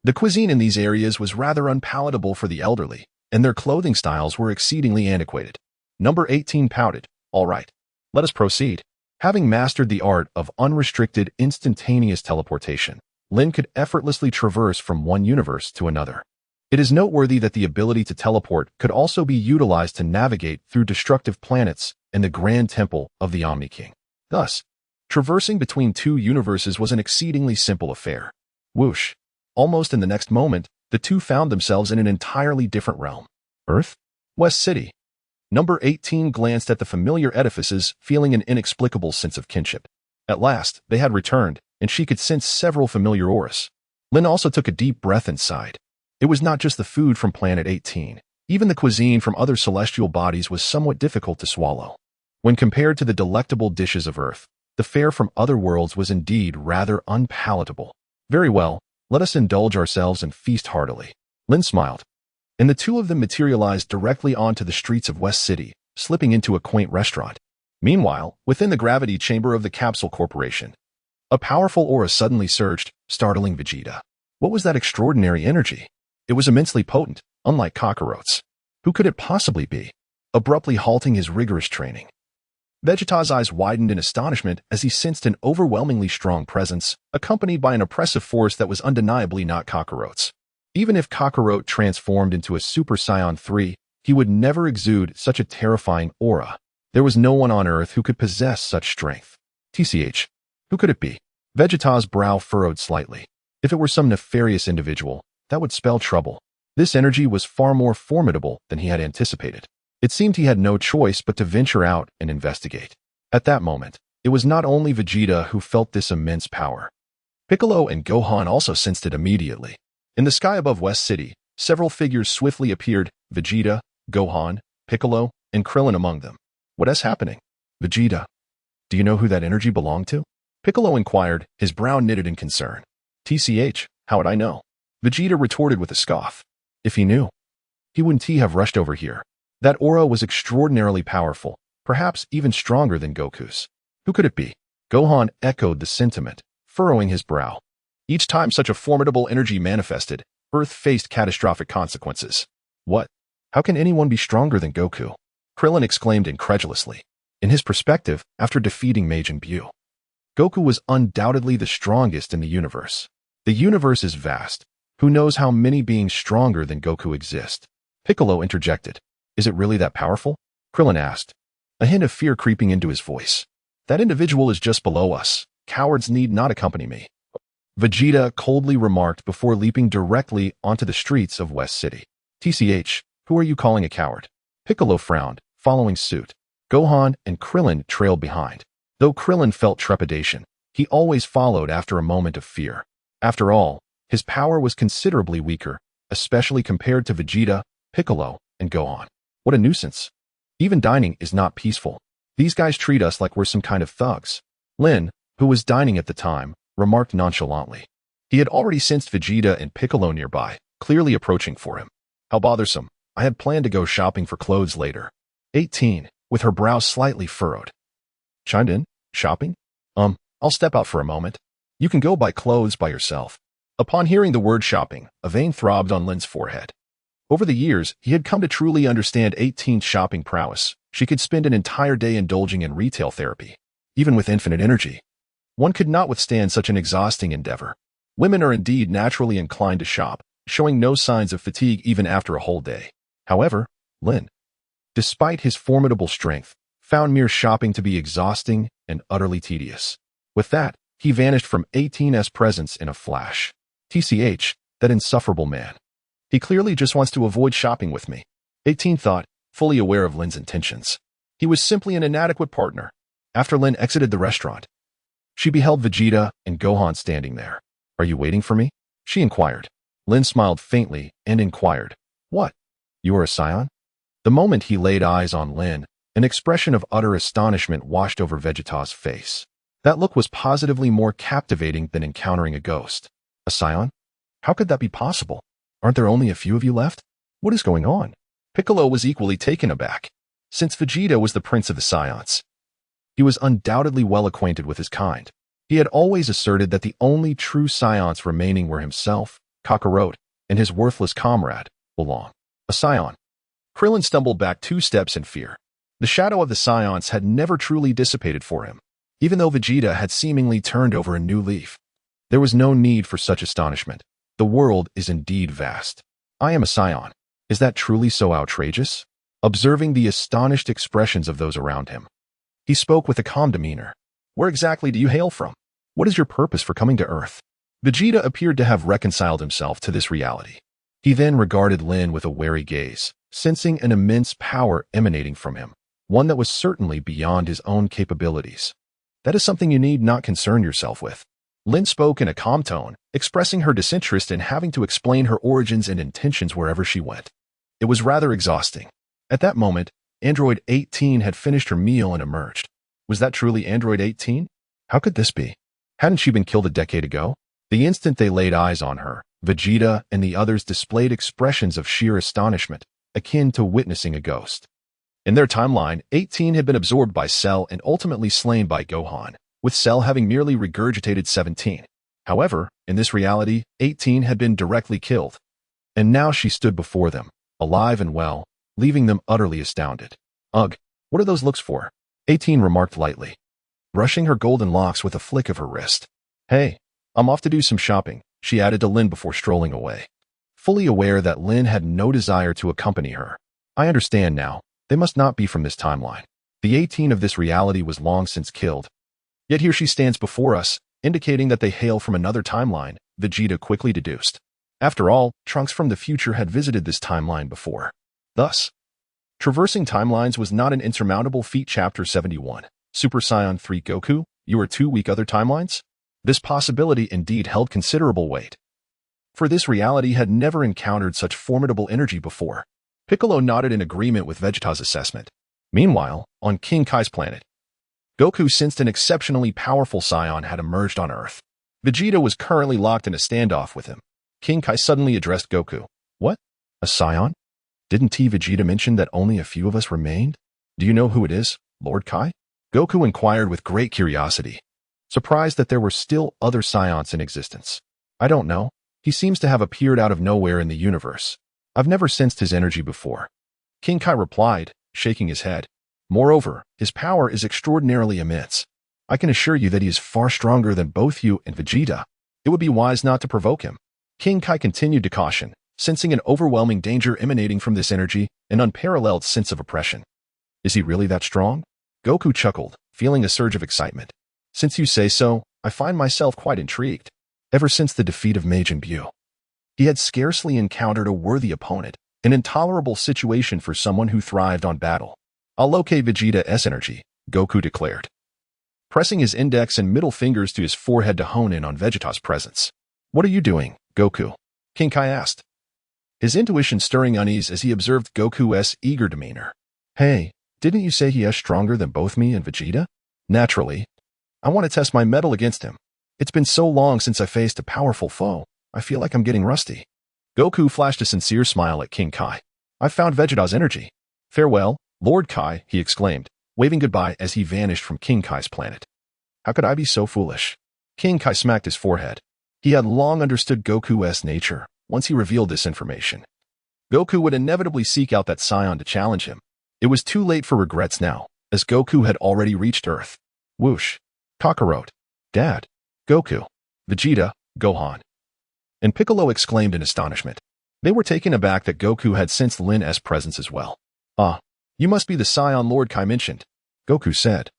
The cuisine in these areas was rather unpalatable for the elderly, and their clothing styles were exceedingly antiquated. Number 18 pouted. All right, let us proceed. Having mastered the art of unrestricted, instantaneous teleportation, Lin could effortlessly traverse from one universe to another. It is noteworthy that the ability to teleport could also be utilized to navigate through destructive planets and the grand temple of the Omni King. Thus, traversing between two universes was an exceedingly simple affair. Whoosh! Almost in the next moment, the two found themselves in an entirely different realm. Earth? West City. Number 18 glanced at the familiar edifices, feeling an inexplicable sense of kinship. At last, they had returned, and she could sense several familiar auras. Lin also took a deep breath and sighed. It was not just the food from Planet 18. Even the cuisine from other celestial bodies was somewhat difficult to swallow. When compared to the delectable dishes of Earth, the fare from other worlds was indeed rather unpalatable. Very well, let us indulge ourselves and feast heartily. Lin smiled, and the two of them materialized directly onto the streets of West City, slipping into a quaint restaurant. Meanwhile, within the gravity chamber of the Capsule Corporation, a powerful aura suddenly surged, startling Vegeta. What was that extraordinary energy? It was immensely potent, unlike Kakarot's. Who could it possibly be? Abruptly halting his rigorous training, Vegeta's eyes widened in astonishment as he sensed an overwhelmingly strong presence, accompanied by an oppressive force that was undeniably not Kakarot's. Even if Kakarot transformed into a Super Saiyan 3, he would never exude such a terrifying aura. There was no one on Earth who could possess such strength. TCH. Who could it be? Vegeta's brow furrowed slightly. If it were some nefarious individual, that would spell trouble. This energy was far more formidable than he had anticipated. It seemed he had no choice but to venture out and investigate. At that moment, it It was not only Vegeta who felt this immense power. Piccolo and Gohan also sensed it immediately. In the sky above West City, several figures swiftly appeared, Vegeta, Gohan, Piccolo, and Krillin among them. What is happening? Vegeta, do you know who that energy belonged to? Piccolo inquired, his brow knitted in concern. TCH, how would I know? Vegeta retorted with a scoff. If he knew, he wouldn't have rushed over here. That aura was extraordinarily powerful, perhaps even stronger than Goku's. Who could it be? Gohan echoed the sentiment, furrowing his brow. Each time such a formidable energy manifested, Earth faced catastrophic consequences. What? How can anyone be stronger than Goku? Krillin exclaimed incredulously. In his perspective, after defeating Majin Buu, Goku was undoubtedly the strongest in the universe. The universe is vast. Who knows how many beings stronger than Goku exist? Piccolo interjected. Is it really that powerful? Krillin asked, a hint of fear creeping into his voice. That individual is just below us. Cowards need not accompany me. Vegeta coldly remarked before leaping directly onto the streets of West City. TCH, who are you calling a coward? Piccolo frowned, following suit. Gohan and Krillin trailed behind. Though Krillin felt trepidation, he always followed after a moment of fear. After all, his power was considerably weaker, especially compared to Vegeta, Piccolo, and Gohan. What a nuisance. Even dining is not peaceful. These guys treat us like we're some kind of thugs. Lin, who was dining at the time, remarked nonchalantly. He had already sensed Vegeta and Piccolo nearby, clearly approaching for him. How bothersome. I had planned to go shopping for clothes later. 18, with her brow slightly furrowed, chimed in. Shopping? I'll step out for a moment. You can go buy clothes by yourself. Upon hearing the word shopping, a vein throbbed on Lin's forehead. Over the years, he had come to truly understand 18's shopping prowess. She could spend an entire day indulging in retail therapy. Even with infinite energy, one could not withstand such an exhausting endeavor. Women are indeed naturally inclined to shop, showing no signs of fatigue even after a whole day. However, Lin, despite his formidable strength, found mere shopping to be exhausting and utterly tedious. With that, he vanished from 18's presence in a flash. TCH, that insufferable man. He clearly just wants to avoid shopping with me. 18 thought, fully aware of Lin's intentions. He was simply an inadequate partner. After Lin exited the restaurant, she beheld Vegeta and Gohan standing there. Are you waiting for me? She inquired. Lin smiled faintly and inquired, what? You are a Saiyan? The moment he laid eyes on Lin, an expression of utter astonishment washed over Vegeta's face. That look was positively more captivating than encountering a ghost. A Saiyan? How could that be possible? Aren't there only a few of you left? What is going on? Piccolo was equally taken aback. Since Vegeta was the prince of the Saiyans, he was undoubtedly well acquainted with his kind. He had always asserted that the only true Saiyans remaining were himself, Kakarot, and his worthless comrade, Oolong. A Saiyan. Krillin stumbled back 2 steps in fear. The shadow of the Saiyans had never truly dissipated for him, even though Vegeta had seemingly turned over a new leaf. There was no need for such astonishment. The world is indeed vast. I am a Saiyan. Is that truly so outrageous? Observing the astonished expressions of those around him, he spoke with a calm demeanor. Where exactly do you hail from? What is your purpose for coming to Earth? Vegeta appeared to have reconciled himself to this reality. He then regarded Lin with a wary gaze, sensing an immense power emanating from him, one that was certainly beyond his own capabilities. That is something you need not concern yourself with. Lin spoke in a calm tone, expressing her disinterest in having to explain her origins and intentions wherever she went. It was rather exhausting. At that moment, Android 18 had finished her meal and emerged. Was that truly Android 18? How could this be? Hadn't she been killed a decade ago? The instant they laid eyes on her, Vegeta and the others displayed expressions of sheer astonishment, akin to witnessing a ghost. In their timeline, 18 had been absorbed by Cell and ultimately slain by Gohan, with Cell having merely regurgitated 17. However, in this reality, 18 had been directly killed. And now she stood before them, alive and well, leaving them utterly astounded. Ugh, what are those looks for? 18 remarked lightly, brushing her golden locks with a flick of her wrist. Hey, I'm off to do some shopping, she added to Lin before strolling away. Fully aware that Lin had no desire to accompany her. I understand now, they must not be from this timeline. The 18 of this reality was long since killed. Yet here she stands before us, indicating that they hail from another timeline, Vegeta quickly deduced. After all, Trunks from the future had visited this timeline before. Thus, traversing timelines was not an insurmountable feat. Chapter 71. Super Saiyan 3 Goku, you are too weak other timelines? This possibility indeed held considerable weight. For this reality had never encountered such formidable energy before. Piccolo nodded in agreement with Vegeta's assessment. Meanwhile, on King Kai's planet, Goku sensed an exceptionally powerful Saiyan had emerged on Earth. Vegeta was currently locked in a standoff with him. King Kai suddenly addressed Goku. What? A Saiyan? Didn't Vegeta mention that only a few of us remained? Do you know who it is, Lord Kai? Goku inquired with great curiosity, surprised that there were still other Saiyans in existence. I don't know. He seems to have appeared out of nowhere in the universe. I've never sensed his energy before. King Kai replied, shaking his head. Moreover, his power is extraordinarily immense. I can assure you that he is far stronger than both you and Vegeta. It would be wise not to provoke him. King Kai continued to caution, sensing an overwhelming danger emanating from this energy, an unparalleled sense of oppression. Is he really that strong? Goku chuckled, feeling a surge of excitement. Since you say so, I find myself quite intrigued. Ever since the defeat of Majin Buu, he had scarcely encountered a worthy opponent, an intolerable situation for someone who thrived on battle. I'll locate Vegeta's energy, Goku declared, pressing his index and middle fingers to his forehead to hone in on Vegeta's presence. What are you doing, Goku? King Kai asked, his intuition stirring unease as he observed Goku's eager demeanor. Hey, didn't you say he is stronger than both me and Vegeta? Naturally. I want to test my mettle against him. It's been so long since I faced a powerful foe. I feel like I'm getting rusty. Goku flashed a sincere smile at King Kai. I've found Vegeta's energy. Farewell, Lord Kai, he exclaimed, waving goodbye as he vanished from King Kai's planet. How could I be so foolish? King Kai smacked his forehead. He had long understood Goku's nature once he revealed this information. Goku would inevitably seek out that Saiyan to challenge him. It was too late for regrets now, as Goku had already reached Earth. Whoosh. Kakarot. Dad. Goku. Vegeta. Gohan. And Piccolo exclaimed in astonishment. They were taken aback that Goku had sensed Lin En's presence as well. Ah, you must be the Saiyan Lord Kai mentioned, Goku said,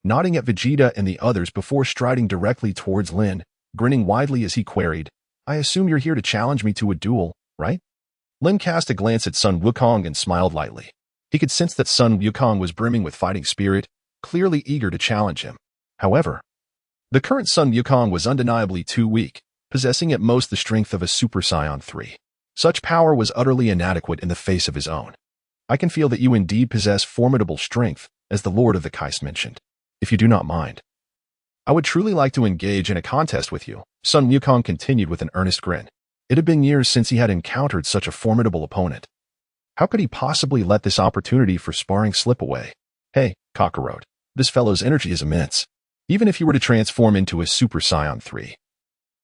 nodding at Vegeta and the others before striding directly towards Lin, grinning widely as he queried, I assume you're here to challenge me to a duel, right? Lin cast a glance at Sun Wukong and smiled lightly. He could sense that Sun Wukong was brimming with fighting spirit, clearly eager to challenge him. However, the current Sun Wukong was undeniably too weak, possessing at most the strength of a Super Saiyan 3. Such power was utterly inadequate in the face of his own. I can feel that you indeed possess formidable strength, as the Lord of the Kais mentioned. If you do not mind, I would truly like to engage in a contest with you, Sun Wukong continued with an earnest grin. It had been years since he had encountered such a formidable opponent. How could he possibly let this opportunity for sparring slip away? Hey, Kakarot, this fellow's energy is immense. Even if he were to transform into a Super Saiyan 3,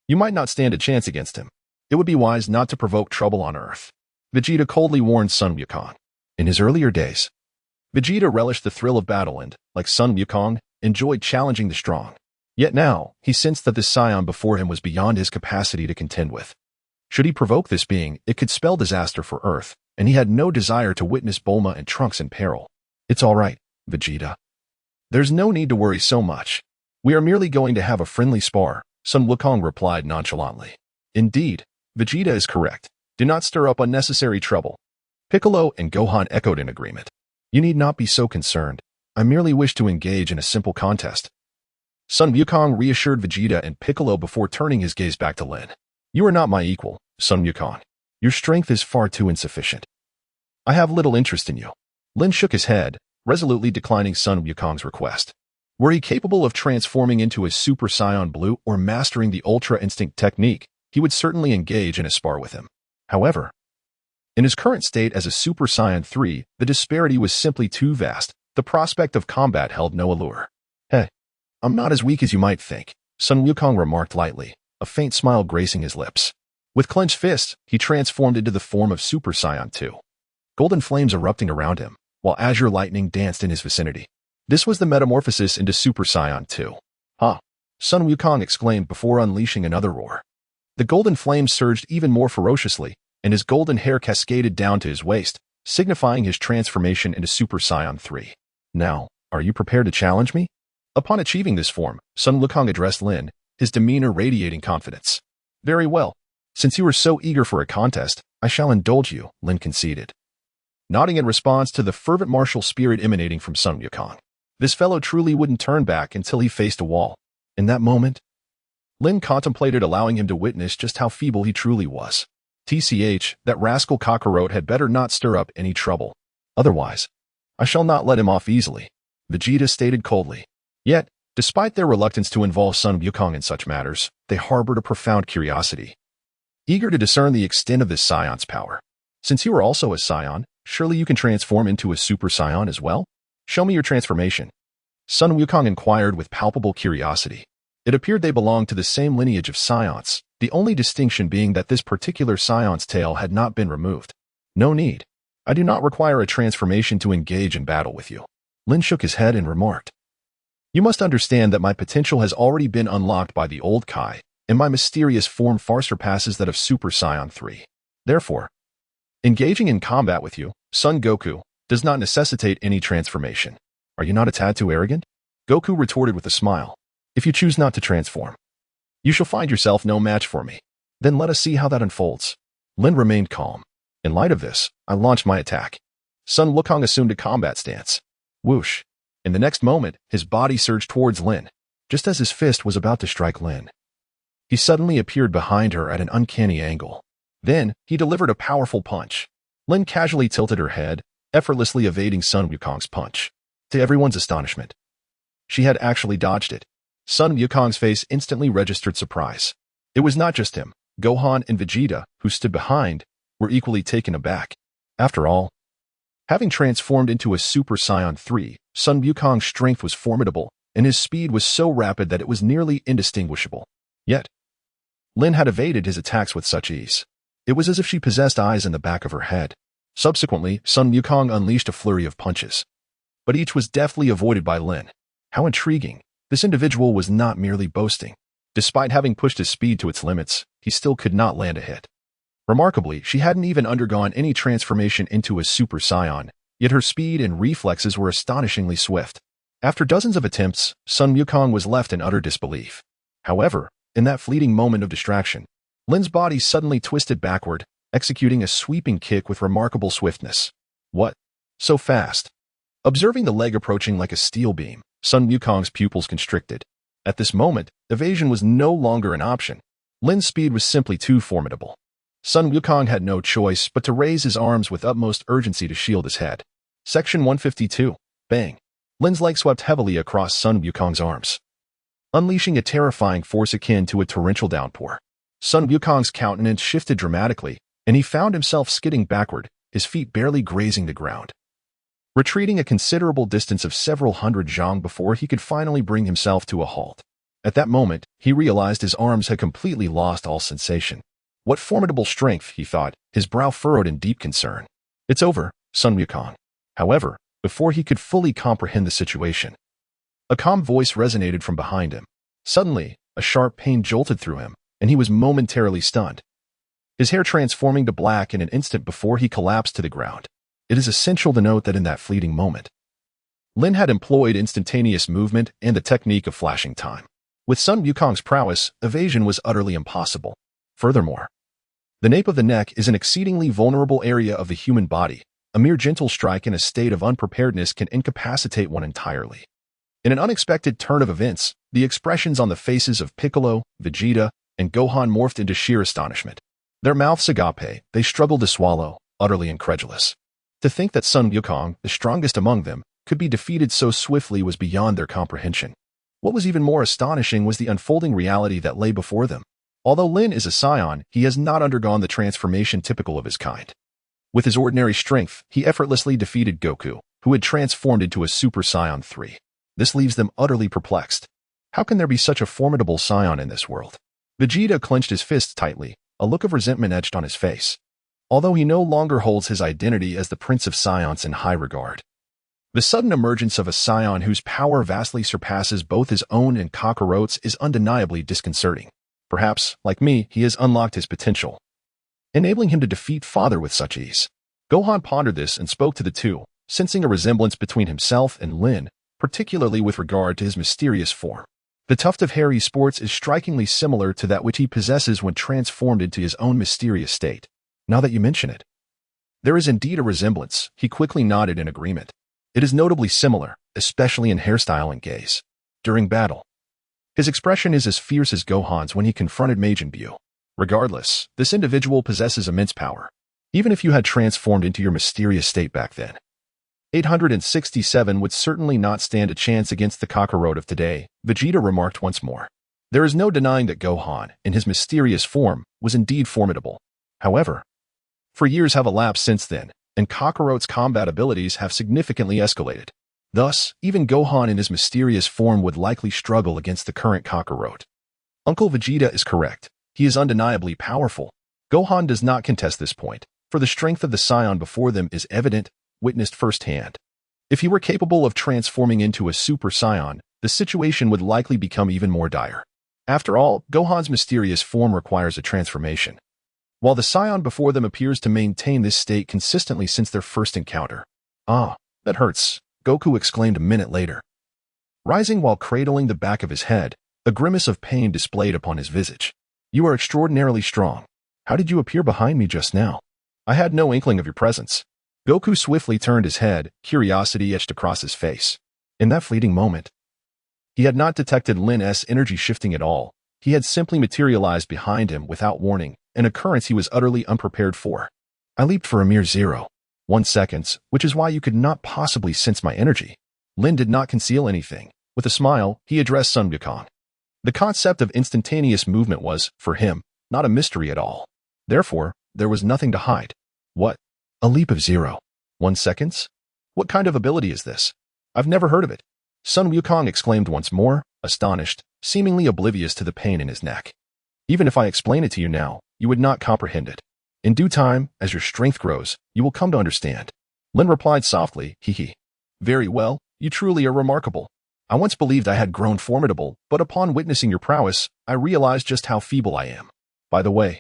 you might not stand a chance against him. It would be wise not to provoke trouble on Earth. Vegeta coldly warned Sun Wukong. In his earlier days, Vegeta relished the thrill of battle and, like Sun Wukong, enjoyed challenging the strong. Yet now, he sensed that the Saiyan before him was beyond his capacity to contend with. Should he provoke this being, it could spell disaster for Earth, and he had no desire to witness Bulma and Trunks in peril. It's all right, Vegeta. There's no need to worry so much. We are merely going to have a friendly spar, Sun Wukong replied nonchalantly. Indeed, Vegeta is correct. Do not stir up unnecessary trouble. Piccolo and Gohan echoed in agreement. You need not be so concerned. I merely wish to engage in a simple contest. Sun Wukong reassured Vegeta and Piccolo before turning his gaze back to Lin. You are not my equal, Sun Wukong. Your strength is far too insufficient. I have little interest in you. Lin shook his head, resolutely declining Sun Wukong's request. Were he capable of transforming into a Super Saiyan Blue or mastering the Ultra Instinct technique, he would certainly engage in a spar with him. However, in his current state as a Super Saiyan 3, the disparity was simply too vast. The prospect of combat held no allure. Hey, I'm not as weak as you might think, Sun Wukong remarked lightly, a faint smile gracing his lips. With clenched fists, he transformed into the form of Super Saiyan 2. Golden flames erupting around him, while azure lightning danced in his vicinity. This was the metamorphosis into Super Saiyan 2. Ha! Sun Wukong exclaimed before unleashing another roar. The golden flames surged even more ferociously, and his golden hair cascaded down to his waist, signifying his transformation into Super Saiyan 3. Now, are you prepared to challenge me? Upon achieving this form, Sun Wukong addressed Lin, his demeanor radiating confidence. Very well. Since you are so eager for a contest, I shall indulge you, Lin conceded. Nodding in response to the fervent martial spirit emanating from Sun Wukong. This fellow truly wouldn't turn back until he faced a wall. In that moment, Lin contemplated allowing him to witness just how feeble he truly was. TCH, that rascal cockroach had better not stir up any trouble. Otherwise, I shall not let him off easily, Vegeta stated coldly. Yet, despite their reluctance to involve Sun Wukong in such matters, they harbored a profound curiosity, eager to discern the extent of this Saiyan's power. Since you are also a Saiyan, surely you can transform into a Super Saiyan as well? Show me your transformation. Sun Wukong inquired with palpable curiosity. It appeared they belonged to the same lineage of Saiyans, the only distinction being that this particular Saiyan's tail had not been removed. No need. I do not require a transformation to engage in battle with you. Lin shook his head and remarked. You must understand that my potential has already been unlocked by the old Kai, and my mysterious form far surpasses that of Super Saiyan 3. Therefore, engaging in combat with you, Son Goku, does not necessitate any transformation. Are you not a tad too arrogant? Goku retorted with a smile. If you choose not to transform, you shall find yourself no match for me. Then let us see how that unfolds. Lin remained calm. In light of this, I launched my attack. Sun Wukong assumed a combat stance. Whoosh. In the next moment, his body surged towards Lin. Just as his fist was about to strike Lin, he suddenly appeared behind her at an uncanny angle. Then, he delivered a powerful punch. Lin casually tilted her head, effortlessly evading Sun Wukong's punch. To everyone's astonishment, she had actually dodged it. Sun Wukong's face instantly registered surprise. It was not just him. Gohan and Vegeta, who stood behind, were equally taken aback. After all, having transformed into a Super Saiyan 3, Sun Wukong's strength was formidable, and his speed was so rapid that it was nearly indistinguishable. Yet, Lin had evaded his attacks with such ease. It was as if she possessed eyes in the back of her head. Subsequently, Sun Wukong unleashed a flurry of punches. But each was deftly avoided by Lin. How intriguing. This individual was not merely boasting. Despite having pushed his speed to its limits, he still could not land a hit. Remarkably, she hadn't even undergone any transformation into a Super Saiyan, yet her speed and reflexes were astonishingly swift. After dozens of attempts, Sun Wukong was left in utter disbelief. However, in that fleeting moment of distraction, Lin's body suddenly twisted backward, executing a sweeping kick with remarkable swiftness. What? So fast? Observing the leg approaching like a steel beam, Sun Wukong's pupils constricted. At this moment, evasion was no longer an option. Lin's speed was simply too formidable. Sun Wukong had no choice but to raise his arms with utmost urgency to shield his head. Section 152. Bang. Lin's leg swept heavily across Sun Wukong's arms, unleashing a terrifying force akin to a torrential downpour. Sun Wukong's countenance shifted dramatically, and he found himself skidding backward, his feet barely grazing the ground, retreating a considerable distance of several hundred zhang before he could finally bring himself to a halt. At that moment, he realized his arms had completely lost all sensation. What formidable strength, he thought, his brow furrowed in deep concern. It's over, Sun Wukong. However, before he could fully comprehend the situation, a calm voice resonated from behind him. Suddenly, a sharp pain jolted through him, and he was momentarily stunned, his hair transforming to black in an instant before he collapsed to the ground. It is essential to note that in that fleeting moment, Lin had employed instantaneous movement and the technique of flashing time. With Sun Wukong's prowess, evasion was utterly impossible. Furthermore, the nape of the neck is an exceedingly vulnerable area of the human body. A mere gentle strike in a state of unpreparedness can incapacitate one entirely. In an unexpected turn of events, the expressions on the faces of Piccolo, Vegeta, and Gohan morphed into sheer astonishment. Their mouths agape, they struggled to swallow, utterly incredulous. To think that Sun Wukong, the strongest among them, could be defeated so swiftly was beyond their comprehension. What was even more astonishing was the unfolding reality that lay before them. Although Lin is a Saiyan, he has not undergone the transformation typical of his kind. With his ordinary strength, he effortlessly defeated Goku, who had transformed into a Super Saiyan 3. This leaves them utterly perplexed. How can there be such a formidable Saiyan in this world? Vegeta clenched his fists tightly, a look of resentment etched on his face. Although he no longer holds his identity as the Prince of Saiyans in high regard, the sudden emergence of a Saiyan whose power vastly surpasses both his own and Kakarot's is undeniably disconcerting. Perhaps, like me, he has unlocked his potential, enabling him to defeat Father with such ease. Gohan pondered this and spoke to the two, sensing a resemblance between himself and Lin, particularly with regard to his mysterious form. The tuft of hair he sports is strikingly similar to that which he possesses when transformed into his own mysterious state. Now that you mention it, there is indeed a resemblance. He quickly nodded in agreement. It is notably similar. especially in hairstyle and gaze. During battle, his expression is as fierce as Gohan's when he confronted Majin Buu. Regardless, this individual possesses immense power, even if you had transformed into your mysterious state back then. 867 would certainly not stand a chance against the Kakarot of today, Vegeta remarked once more. There is no denying that Gohan, in his mysterious form, was indeed formidable. However, for years have elapsed since then, and Kakarot's combat abilities have significantly escalated. Thus, even Gohan in his mysterious form would likely struggle against the current Kakarot. Uncle Vegeta is correct. He is undeniably powerful. Gohan does not contest this point, for the strength of the Saiyan before them is evident, witnessed firsthand. If he were capable of transforming into a Super Saiyan, the situation would likely become even more dire. After all, Gohan's mysterious form requires a transformation, while the Saiyan before them appears to maintain this state consistently since their first encounter. Ah, that hurts, Goku exclaimed a minute later. Rising while cradling the back of his head, a grimace of pain displayed upon his visage. You are extraordinarily strong. How did you appear behind me just now? I had no inkling of your presence. Goku swiftly turned his head, curiosity etched across his face. In that fleeting moment, he had not detected Lin En's energy shifting at all. He had simply materialized behind him without warning, an occurrence he was utterly unprepared for. I leaped for a mere 0.1 seconds, which is why you could not possibly sense my energy. Lin did not conceal anything. With a smile, he addressed Sun Wukong. The concept of instantaneous movement was, for him, not a mystery at all. Therefore, there was nothing to hide. What? A leap of 0.1 seconds? What kind of ability is this? I've never heard of it. Sun Wukong exclaimed once more, astonished, seemingly oblivious to the pain in his neck. Even if I explain it to you now, you would not comprehend it. In due time, as your strength grows, you will come to understand. Lin replied softly, hee. Very well, you truly are remarkable. I once believed I had grown formidable, but upon witnessing your prowess, I realized just how feeble I am. By the way,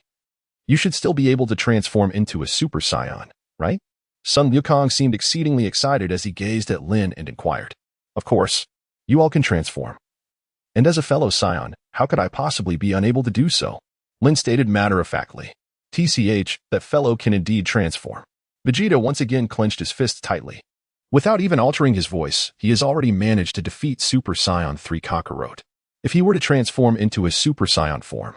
you should still be able to transform into a Super Saiyan, right? Sun Wukong seemed exceedingly excited as he gazed at Lin and inquired. Of course, you all can transform. And as a fellow Saiyan, how could I possibly be unable to do so? Lin stated matter-of-factly. TCH, that fellow can indeed transform. Vegeta once again clenched his fists tightly. Without even altering his voice, he has already managed to defeat Super Saiyan 3 Kakarot. If he were to transform into a Super Saiyan form,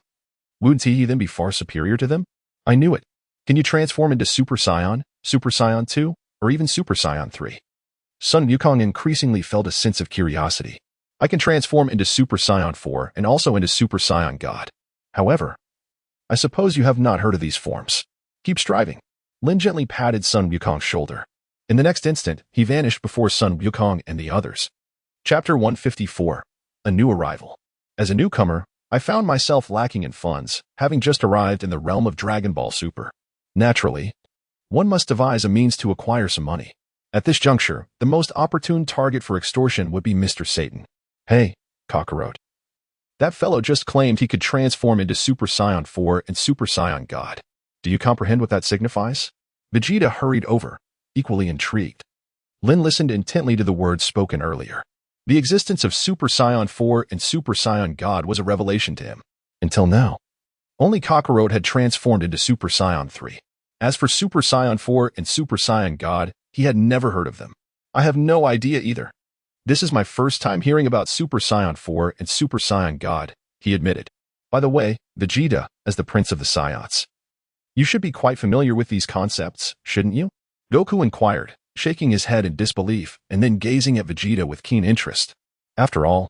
wouldn't he then be far superior to them? I knew it. Can you transform into Super Saiyan 2, or even Super Saiyan 3? Sun Wukong increasingly felt a sense of curiosity. I can transform into Super Saiyan 4 and also into Super Saiyan God. However, I suppose you have not heard of these forms. Keep striving. Lin gently patted Sun Wukong's shoulder. In the next instant, he vanished before Sun Wukong and the others. Chapter 154. A New Arrival. As a newcomer, I found myself lacking in funds, having just arrived in the realm of Dragon Ball Super. Naturally, one must devise a means to acquire some money. At this juncture, the most opportune target for extortion would be Mr. Satan. Hey, Kakarot. That fellow just claimed he could transform into Super Saiyan 4 and Super Saiyan God. Do you comprehend what that signifies? Vegeta hurried over, equally intrigued. Lin listened intently to the words spoken earlier. The existence of Super Saiyan 4 and Super Saiyan God was a revelation to him. Until now, only Kakarot had transformed into Super Saiyan 3. As for Super Saiyan 4 and Super Saiyan God, he had never heard of them. I have no idea either. This is my first time hearing about Super Saiyan 4 and Super Saiyan God, he admitted. By the way, Vegeta, as the Prince of the Saiyans, you should be quite familiar with these concepts, shouldn't you? Goku inquired, shaking his head in disbelief and then gazing at Vegeta with keen interest. After all,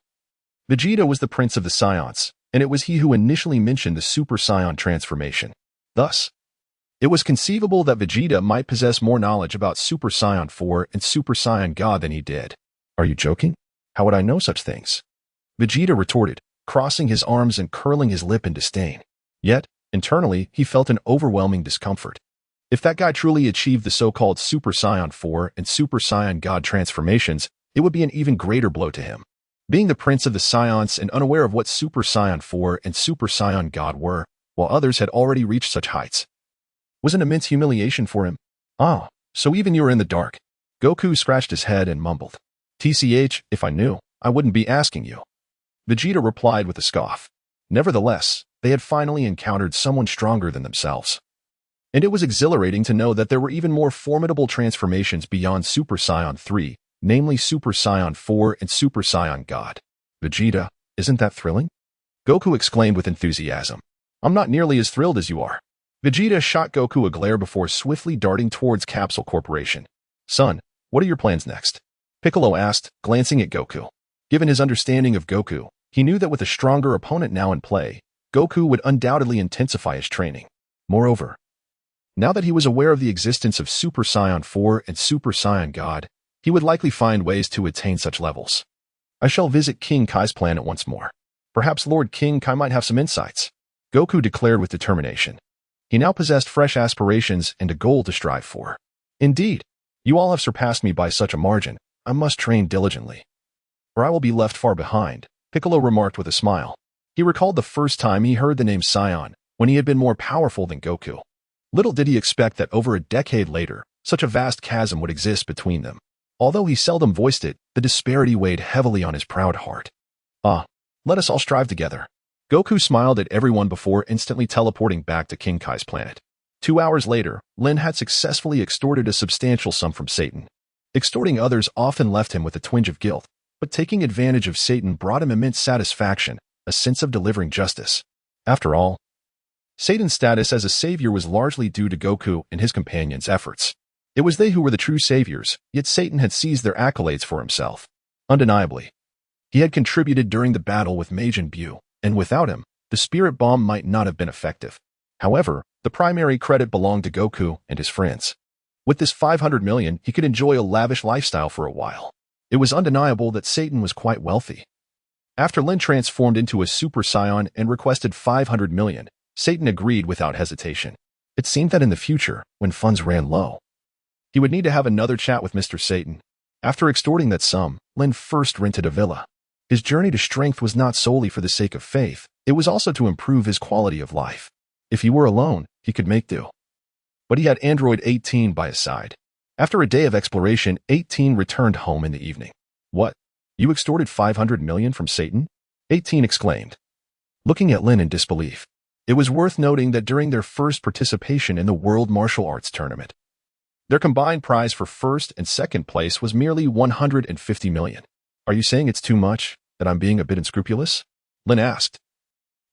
Vegeta was the Prince of the Saiyans, and it was he who initially mentioned the Super Saiyan transformation. Thus, it was conceivable that Vegeta might possess more knowledge about Super Saiyan 4 and Super Saiyan God than he did. Are you joking? How would I know such things? Vegeta retorted, crossing his arms and curling his lip in disdain. Yet, internally, he felt an overwhelming discomfort. If that guy truly achieved the so-called Super Saiyan 4 and Super Saiyan God transformations, it would be an even greater blow to him. Being the Prince of the Saiyans and unaware of what Super Saiyan 4 and Super Saiyan God were, while others had already reached such heights, was an immense humiliation for him. Ah, so even you are in the dark. Goku scratched his head and mumbled. TCH, if I knew, I wouldn't be asking you. Vegeta replied with a scoff. Nevertheless, they had finally encountered someone stronger than themselves. And it was exhilarating to know that there were even more formidable transformations beyond Super Saiyan 3, namely Super Saiyan 4 and Super Saiyan God. Vegeta, isn't that thrilling? Goku exclaimed with enthusiasm. I'm not nearly as thrilled as you are. Vegeta shot Goku a glare before swiftly darting towards Capsule Corporation. Son, what are your plans next? Piccolo asked, glancing at Goku. Given his understanding of Goku, he knew that with a stronger opponent now in play, Goku would undoubtedly intensify his training. Moreover, now that he was aware of the existence of Super Saiyan 4 and Super Saiyan God, he would likely find ways to attain such levels. I shall visit King Kai's planet once more. Perhaps Lord King Kai might have some insights, Goku declared with determination. He now possessed fresh aspirations and a goal to strive for. Indeed, you all have surpassed me by such a margin. I must train diligently, or I will be left far behind, Piccolo remarked with a smile. He recalled the first time he heard the name Saiyan, when he had been more powerful than Goku. Little did he expect that over a decade later, such a vast chasm would exist between them. Although he seldom voiced it, the disparity weighed heavily on his proud heart. Let us all strive together. Goku smiled at everyone before instantly teleporting back to King Kai's planet. 2 hours later, Lin had successfully extorted a substantial sum from Satan. Extorting others often left him with a twinge of guilt, but taking advantage of Satan brought him immense satisfaction, a sense of delivering justice. After all, Satan's status as a savior was largely due to Goku and his companions' efforts. It was they who were the true saviors, yet Satan had seized their accolades for himself. Undeniably, he had contributed during the battle with Majin Buu, and without him, the spirit bomb might not have been effective. However, the primary credit belonged to Goku and his friends. With this 500 million, he could enjoy a lavish lifestyle for a while. It was undeniable that Satan was quite wealthy. After Lin transformed into a Super Saiyan and requested 500 million, Satan agreed without hesitation. It seemed that in the future, when funds ran low, he would need to have another chat with Mr. Satan. After extorting that sum, Lin first rented a villa. His journey to strength was not solely for the sake of faith, it was also to improve his quality of life. If he were alone, he could make do. But he had Android 18 by his side. After a day of exploration, 18 returned home in the evening. What? You extorted 500 million from Satan? 18 exclaimed, looking at Lin in disbelief. It was worth noting that during their first participation in the World Martial Arts Tournament, their combined prize for first and second place was merely 150 million. Are you saying it's too much, that I'm being a bit unscrupulous? Lin asked,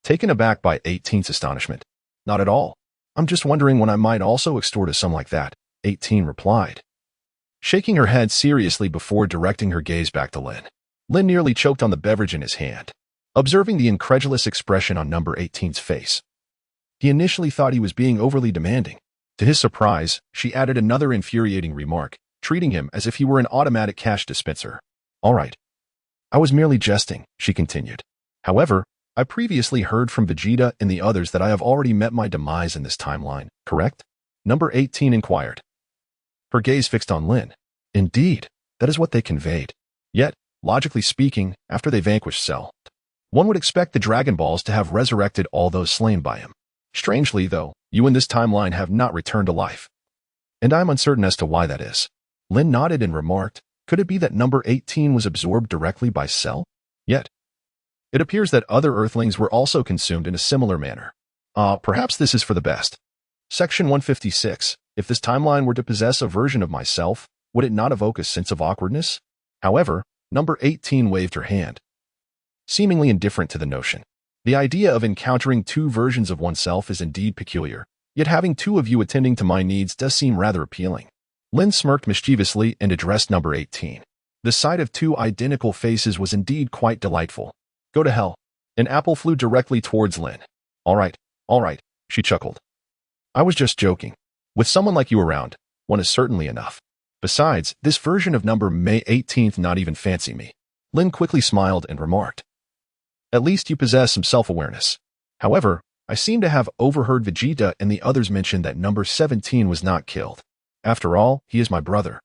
taken aback by 18's astonishment. Not at all. I'm just wondering when I might also extort a sum like that, 18 replied, shaking her head seriously before directing her gaze back to Lin. Lin nearly choked on the beverage in his hand, observing the incredulous expression on number 18's face. He initially thought he was being overly demanding. To his surprise, she added another infuriating remark, treating him as if he were an automatic cash dispenser. All right. I was merely jesting, she continued. However, I previously heard from Vegeta and the others that I have already met my demise in this timeline, correct? Number 18 inquired, her gaze fixed on Lin. Indeed, that is what they conveyed. Yet, logically speaking, after they vanquished Cell, one would expect the Dragon Balls to have resurrected all those slain by him. Strangely, though, you in this timeline have not returned to life. And I am uncertain as to why that is. Lin nodded and remarked, could it be that number 18 was absorbed directly by Cell? Yet, it appears that other Earthlings were also consumed in a similar manner. Perhaps this is for the best. Section 156. If this timeline were to possess a version of myself, would it not evoke a sense of awkwardness? However, number 18 waved her hand, seemingly indifferent to the notion. The idea of encountering two versions of oneself is indeed peculiar, yet having two of you attending to my needs does seem rather appealing. Lin smirked mischievously and addressed number 18. The sight of two identical faces was indeed quite delightful. Go to hell. An apple flew directly towards Lin. All right, she chuckled. I was just joking. With someone like you around, one is certainly enough. Besides, this version of number May 18th not even fancy me. Lin quickly smiled and remarked, at least you possess some self-awareness. However, I seem to have overheard Vegeta and the others mention that number 17 was not killed. After all, he is my brother.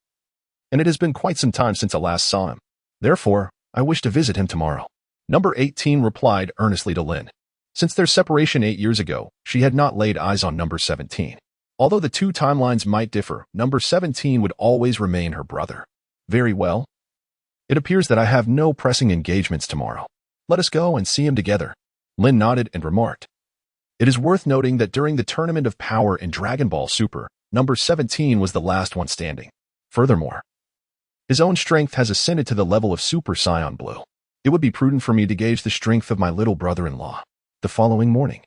And it has been quite some time since I last saw him. Therefore, I wish to visit him tomorrow. Number 18 replied earnestly to Lin. Since their separation 8 years ago, she had not laid eyes on number 17. Although the two timelines might differ, number 17 would always remain her brother. Very well. It appears that I have no pressing engagements tomorrow. Let us go and see him together. Lin nodded and remarked, it is worth noting that during the Tournament of Power in Dragon Ball Super, number 17 was the last one standing. Furthermore, His own strength has ascended to the level of Super Saiyan Blue. It would be prudent for me to gauge the strength of my little brother-in-law. The following morning,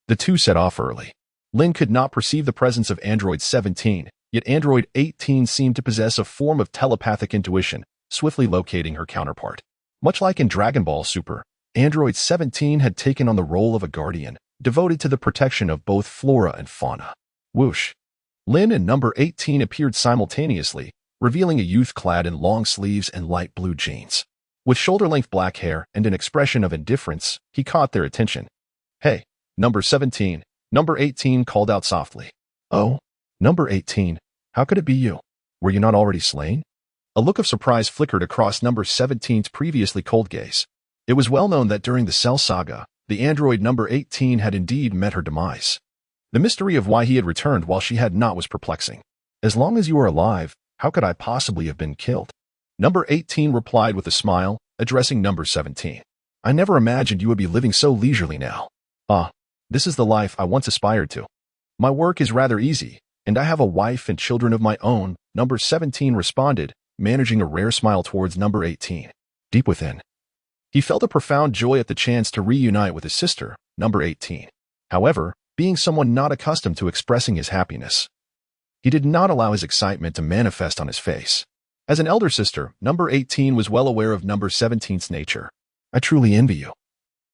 the two set off early. Lin could not perceive the presence of Android 17, yet Android 18 seemed to possess a form of telepathic intuition, swiftly locating her counterpart. Much like in Dragon Ball Super, Android 17 had taken on the role of a guardian, devoted to the protection of both flora and fauna. Whoosh! Lin and number 18 appeared simultaneously, revealing a youth clad in long sleeves and light blue jeans. With shoulder-length black hair and an expression of indifference, he caught their attention. "Hey, number 17, number 18 called out softly. "Oh, number 18, how could it be you? Were you not already slain?" A look of surprise flickered across number 17's previously cold gaze. It was well known that during the Cell Saga, the android number 18 had indeed met her demise. The mystery of why he had returned while she had not was perplexing. "As long as you are alive, how could I possibly have been killed?" Number 18 replied with a smile, addressing number 17. "I never imagined you would be living so leisurely now. This is the life I once aspired to. My work is rather easy, and I have a wife and children of my own," number 17 responded, managing a rare smile towards number 18. Deep within, he felt a profound joy at the chance to reunite with his sister, number 18. However, being someone not accustomed to expressing his happiness, he did not allow his excitement to manifest on his face. As an elder sister, number 18 was well aware of number 17's nature. "I truly envy you.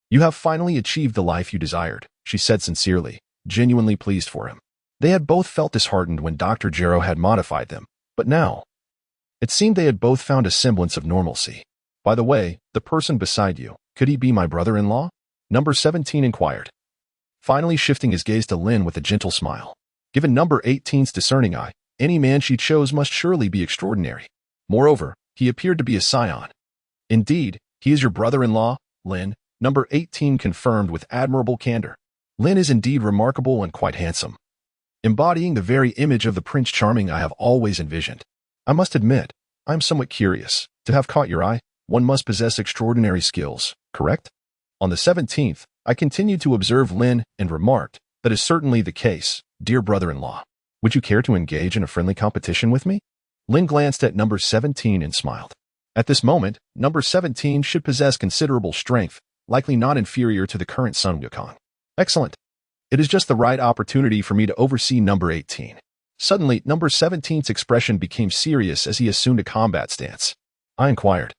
You have finally achieved the life you desired," she said sincerely, genuinely pleased for him. They had both felt disheartened when Dr. Gero had modified them, but now, it seemed they had both found a semblance of normalcy. "By the way, the person beside you, could he be my brother-in-law?" number 17 inquired, finally shifting his gaze to Lin with a gentle smile. Given number 18's discerning eye, any man she chose must surely be extraordinary. Moreover, he appeared to be a Saiyan. "Indeed, he is your brother-in-law, Lin," number 18 confirmed with admirable candor. "Lin is indeed remarkable and quite handsome, embodying the very image of the Prince Charming I have always envisioned. I must admit, I am somewhat curious. To have caught your eye, one must possess extraordinary skills, correct?" On the 17th, I continued to observe Lin and remarked, "That is certainly the case, dear brother-in-law. Would you care to engage in a friendly competition with me?" Lin glanced at number 17 and smiled. At this moment, number 17 should possess considerable strength, likely not inferior to the current Sun Wukong. "Excellent. It is just the right opportunity for me to oversee number 18. Suddenly, number 17's expression became serious as he assumed a combat stance. I inquired,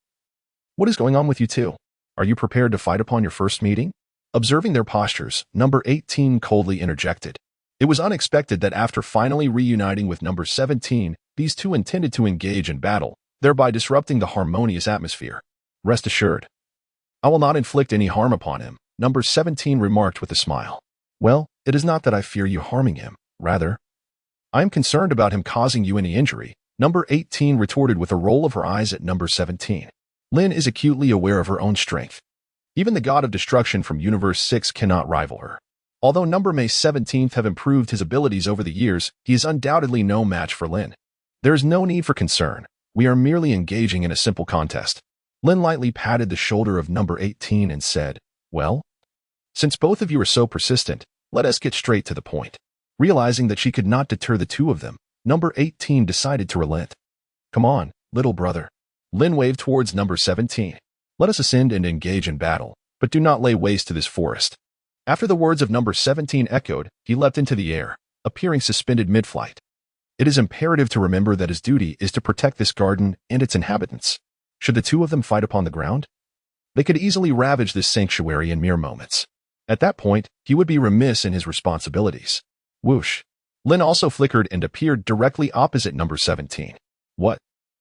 "What is going on with you two? Are you prepared to fight upon your first meeting?" Observing their postures, number 18 coldly interjected. It was unexpected that after finally reuniting with number 17, these two intended to engage in battle, thereby disrupting the harmonious atmosphere. "Rest assured, I will not inflict any harm upon him," number 17 remarked with a smile. "Well, it is not that I fear you harming him. Rather, I am concerned about him causing you any injury," number 18 retorted with a roll of her eyes at number 17. Lin is acutely aware of her own strength. Even the god of destruction from Universe 6 cannot rival her. Although number May 17th have improved his abilities over the years, he is undoubtedly no match for Lin. There is no need for concern. We are merely engaging in a simple contest. Lin lightly patted the shoulder of number 18 and said, "Well, since both of you are so persistent, let us get straight to the point." Realizing that she could not deter the two of them, number 18 decided to relent. "Come on, little brother." Lin waved towards number 17. "Let us ascend and engage in battle, but do not lay waste to this forest." After the words of number 17 echoed, he leapt into the air, appearing suspended mid-flight. It is imperative to remember that his duty is to protect this garden and its inhabitants. Should the two of them fight upon the ground, they could easily ravage this sanctuary in mere moments. At that point, he would be remiss in his responsibilities. Whoosh! Lin also flickered and appeared directly opposite number 17. "What?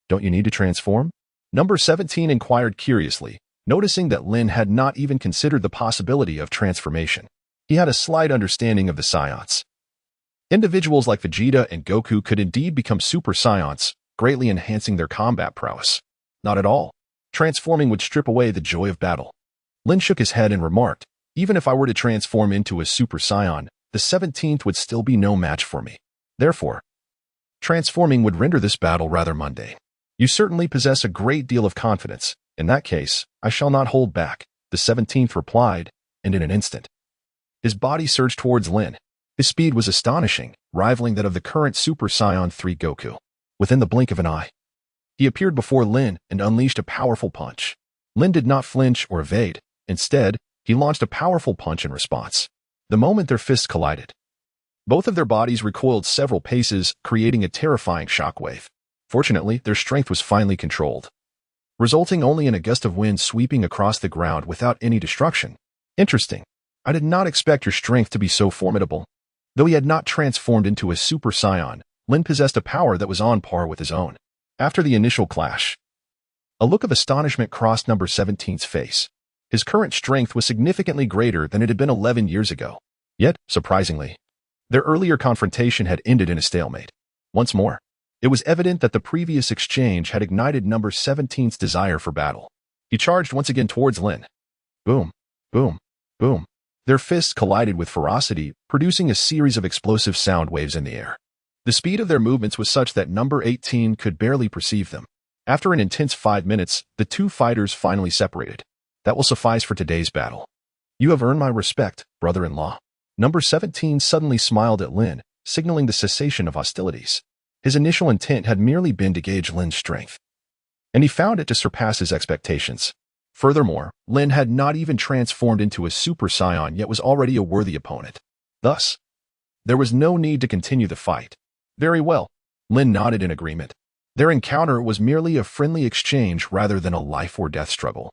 Don't you need to transform?" Number 17 inquired curiously, noticing that Lin had not even considered the possibility of transformation. He had a slight understanding of the Saiyans. Individuals like Vegeta and Goku could indeed become Super Saiyans, greatly enhancing their combat prowess. Not at all. Transforming would strip away the joy of battle. Lin shook his head and remarked, "Even if I were to transform into a Super Saiyan, the 17th would still be no match for me. Therefore, transforming would render this battle rather mundane. You certainly possess a great deal of confidence. In that case, I shall not hold back," the 17th replied, and in an instant, his body surged towards Lin. His speed was astonishing, rivaling that of the current Super Saiyan 3 Goku. Within the blink of an eye, He appeared before Lin and unleashed a powerful punch. Lin did not flinch or evade. Instead, he launched a powerful punch in response. The moment their fists collided, both of their bodies recoiled several paces, creating a terrifying shockwave. Fortunately, their strength was finally controlled, resulting only in a gust of wind sweeping across the ground without any destruction. Interesting. I did not expect your strength to be so formidable. Though he had not transformed into a Super Saiyan, Lin possessed a power that was on par with his own. After the initial clash, a look of astonishment crossed number 17's face. His current strength was significantly greater than it had been 11 years ago. Yet, surprisingly, their earlier confrontation had ended in a stalemate. Once more, it was evident that the previous exchange had ignited number 17's desire for battle. He charged once again towards Lin. Boom, boom, boom. Their fists collided with ferocity, producing a series of explosive sound waves in the air. The speed of their movements was such that number 18 could barely perceive them. After an intense 5 minutes, the two fighters finally separated. That will suffice for today's battle. You have earned my respect, brother-in-law. Number 17 suddenly smiled at Lin, signaling the cessation of hostilities. His initial intent had merely been to gauge Lin's strength, and he found it to surpass his expectations. Furthermore, Lin had not even transformed into a Super Saiyan yet was already a worthy opponent. Thus, there was no need to continue the fight. Very well, Lin nodded in agreement. Their encounter was merely a friendly exchange rather than a life-or-death struggle.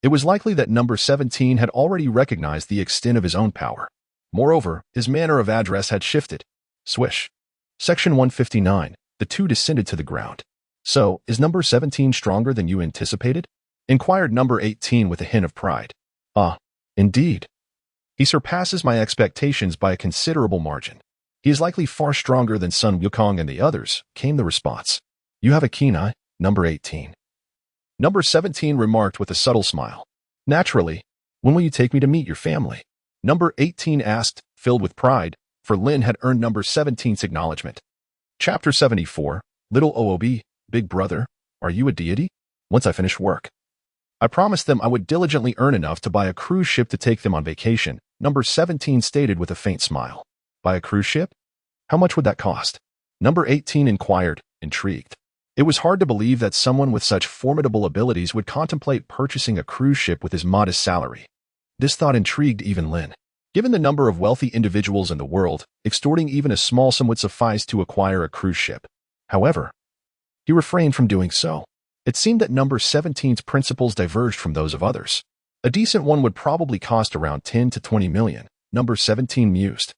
It was likely that number 17 had already recognized the extent of his own power. Moreover, his manner of address had shifted. Swish. Section 159. The two descended to the ground. So, is number 17 stronger than you anticipated? Inquired number 18 with a hint of pride. Ah, indeed. He surpasses my expectations by a considerable margin. He is likely far stronger than Sun Wukong and the others, came the response. You have a keen eye, number 18. Number 17 remarked with a subtle smile. Naturally. When will you take me to meet your family? Number 18 asked, filled with pride, for Lin had earned number 17's acknowledgement. Chapter 74. Little OOB, Big Brother, are you a deity? Once I finish work, I promised them I would diligently earn enough to buy a cruise ship to take them on vacation, number 17 stated with a faint smile. Buy a cruise ship? How much would that cost? Number 18 inquired, intrigued. It was hard to believe that someone with such formidable abilities would contemplate purchasing a cruise ship with his modest salary. This thought intrigued even Lin. Given the number of wealthy individuals in the world, extorting even a small sum would suffice to acquire a cruise ship. However, he refrained from doing so. It seemed that number 17's principles diverged from those of others. A decent one would probably cost around 10 to 20 million, number 17 mused.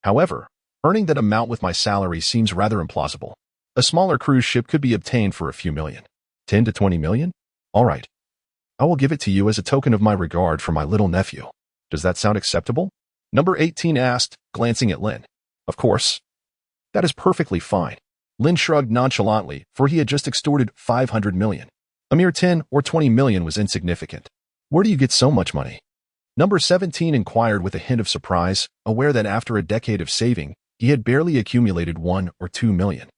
However, earning that amount with my salary seems rather implausible. A smaller cruise ship could be obtained for a few million. 10 to 20 million? All right. I will give it to you as a token of my regard for my little nephew. Does that sound acceptable? Number 18 asked, glancing at Lin. Of course. That is perfectly fine. Lin shrugged nonchalantly, for he had just extorted 500 million. A mere 10 or 20 million was insignificant. Where do you get so much money? Number 17 inquired with a hint of surprise, aware that after a decade of saving, he had barely accumulated 1 or 2 million.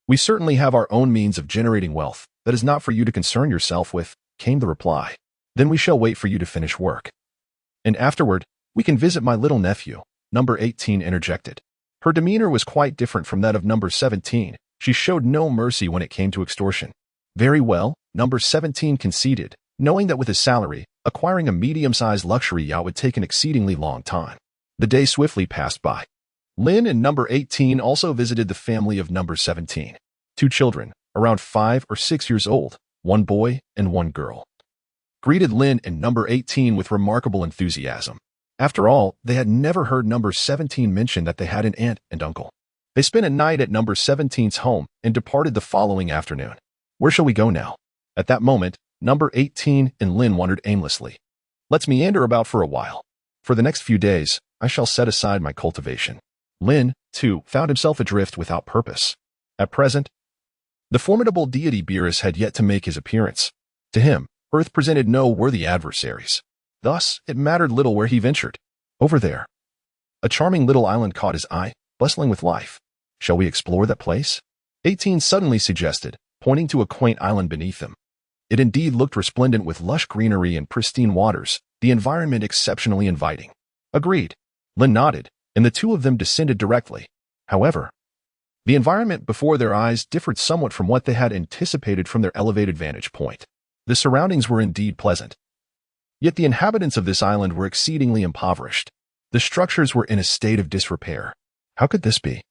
We certainly have our own means of generating wealth. That is not for you to concern yourself with, came the reply. Then we shall wait for you to finish work. And afterward, we can visit my little nephew, number 18 interjected. Her demeanor was quite different from that of number 17. She showed no mercy when it came to extortion. Very well, number 17 conceded, knowing that with his salary, acquiring a medium-sized luxury yacht would take an exceedingly long time. The day swiftly passed by. Lin and number 18 also visited the family of number 17. 2 children, around 5 or 6 years old, 1 boy and 1 girl, greeted Lin and number 18 with remarkable enthusiasm. After all, they had never heard number 17 mention that they had an aunt and uncle. They spent a night at number 17's home and departed the following afternoon. Where shall we go now? At that moment, number 18 and Lin wandered aimlessly. Let's meander about for a while. For the next few days, I shall set aside my cultivation. Lin, too, found himself adrift without purpose. At present, the formidable deity Beerus had yet to make his appearance. To him, Earth presented no worthy adversaries. Thus, it mattered little where he ventured. Over there, a charming little island caught his eye, bustling with life. Shall we explore that place? 18 suddenly suggested, pointing to a quaint island beneath them. It indeed looked resplendent with lush greenery and pristine waters, the environment exceptionally inviting. Agreed. Lin nodded, and the two of them descended directly. However, The environment before their eyes differed somewhat from what they had anticipated from their elevated vantage point. The surroundings were indeed pleasant. Yet the inhabitants of this island were exceedingly impoverished. The structures were in a state of disrepair. How could this be?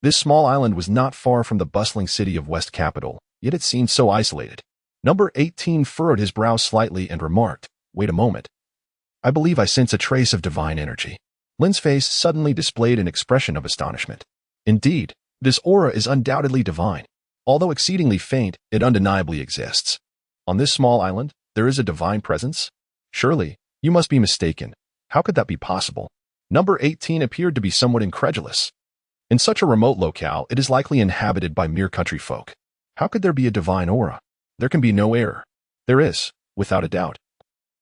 This small island was not far from the bustling city of West Capital, yet it seemed so isolated. Number 18 furrowed his brow slightly and remarked, "Wait a moment. I believe I sense a trace of divine energy." Lin's face suddenly displayed an expression of astonishment. Indeed, this aura is undoubtedly divine. Although exceedingly faint, it undeniably exists. On this small island, there is a divine presence? Surely, you must be mistaken. How could that be possible? Number 18 appeared to be somewhat incredulous. In such a remote locale, it is likely inhabited by mere country folk. How could there be a divine aura? There can be no error. There is, without a doubt,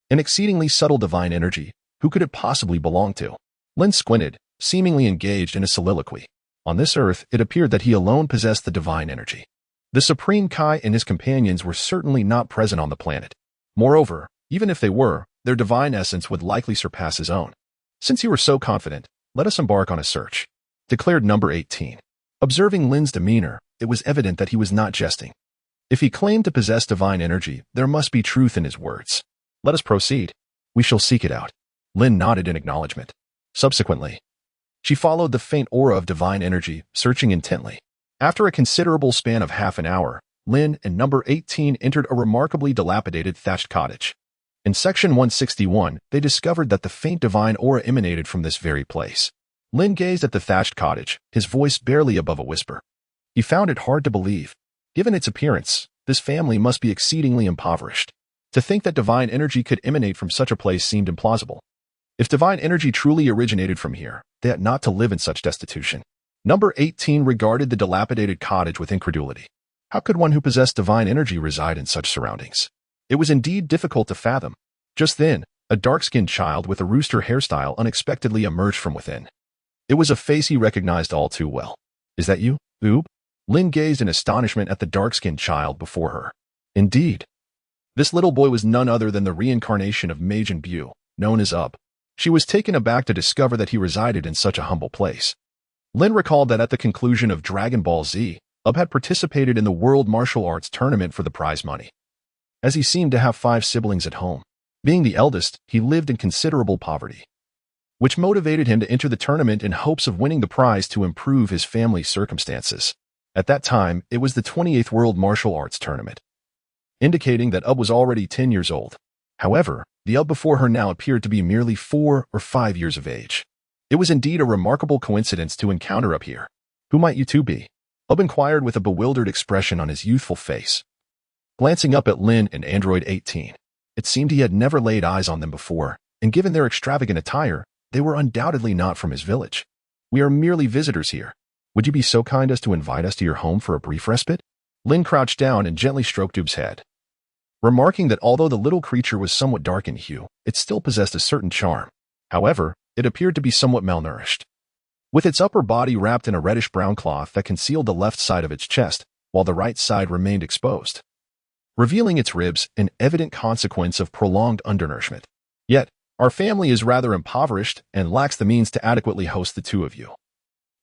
an exceedingly subtle divine energy. Who could it possibly belong to? Lin squinted, seemingly engaged in a soliloquy. On this earth, it appeared that he alone possessed the divine energy. The Supreme Kai and his companions were certainly not present on the planet. Moreover, even if they were, their divine essence would likely surpass his own. "Since you are so confident, let us embark on a search," declared number 18. Observing Lin's demeanor, it was evident that he was not jesting. If he claimed to possess divine energy, there must be truth in his words. "Let us proceed. We shall seek it out." Lin nodded in acknowledgement. Subsequently, she followed the faint aura of divine energy, searching intently. After a considerable span of half an hour, Lin and number 18 entered a remarkably dilapidated thatched cottage. In section 161, they discovered that the faint divine aura emanated from this very place. Lin gazed at the thatched cottage, his voice barely above a whisper. He found it hard to believe. Given its appearance, this family must be exceedingly impoverished. To think that divine energy could emanate from such a place seemed implausible. If divine energy truly originated from here, they ought not to live in such destitution. Number 18 regarded the dilapidated cottage with incredulity. How could one who possessed divine energy reside in such surroundings? It was indeed difficult to fathom. Just then, a dark-skinned child with a rooster hairstyle unexpectedly emerged from within. It was a face he recognized all too well. "Is that you, Oob?" Lin gazed in astonishment at the dark-skinned child before her. Indeed. This little boy was none other than the reincarnation of Majin Buu, known as Ub. She was taken aback to discover that he resided in such a humble place. Lin recalled that at the conclusion of Dragon Ball Z, Ub had participated in the World Martial Arts Tournament for the prize money. As he seemed to have 5 siblings at home, being the eldest, he lived in considerable poverty, which motivated him to enter the tournament in hopes of winning the prize to improve his family's circumstances. At that time, it was the 28th World Martial Arts Tournament, indicating that Ub was already 10 years old. However, the Ub before her now appeared to be merely 4 or 5 years of age. It was indeed a remarkable coincidence to encounter Ub here. "Who might you two be?" Ub inquired with a bewildered expression on his youthful face. Glancing up at Lin and Android 18, it seemed he had never laid eyes on them before, and given their extravagant attire, they were undoubtedly not from his village. "We are merely visitors here. Would you be so kind as to invite us to your home for a brief respite?" Lin crouched down and gently stroked Ub's head, remarking that although the little creature was somewhat dark in hue, it still possessed a certain charm. However, it appeared to be somewhat malnourished, with its upper body wrapped in a reddish-brown cloth that concealed the left side of its chest, while the right side remained exposed, revealing its ribs, an evident consequence of prolonged undernourishment. "Yet, our family is rather impoverished and lacks the means to adequately host the two of you,"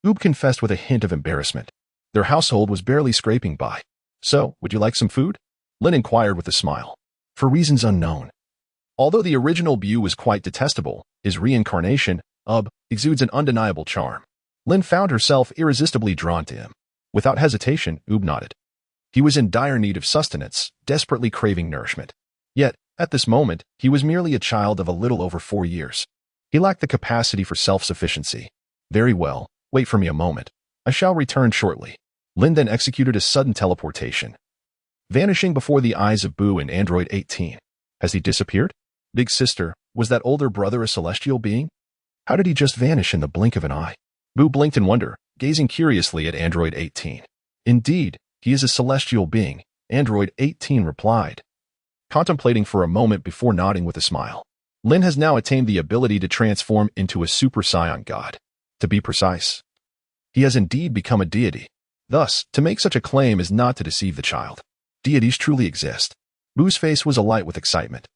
Ub confessed with a hint of embarrassment. Their household was barely scraping by. "So, would you like some food?" Lin inquired with a smile. For reasons unknown, although the original Buu was quite detestable, his reincarnation, Ub, exudes an undeniable charm. Lin found herself irresistibly drawn to him. Without hesitation, Ub nodded. He was in dire need of sustenance, desperately craving nourishment. Yet, at this moment, he was merely a child of a little over 4 years. He lacked the capacity for self-sufficiency. "Very well, wait for me a moment. I shall return shortly." Lin then executed a sudden teleportation, vanishing before the eyes of Buu and Android 18. Has he disappeared? Big sister, was that older brother a celestial being? How did he just vanish in the blink of an eye? Buu blinked in wonder, gazing curiously at Android 18. "Indeed, he is a celestial being," Android 18 replied, contemplating for a moment before nodding with a smile. Lin has now attained the ability to transform into a Super Saiyan God. To be precise, he has indeed become a deity. Thus, to make such a claim is not to deceive the child. Deities truly exist. Buu's face was alight with excitement,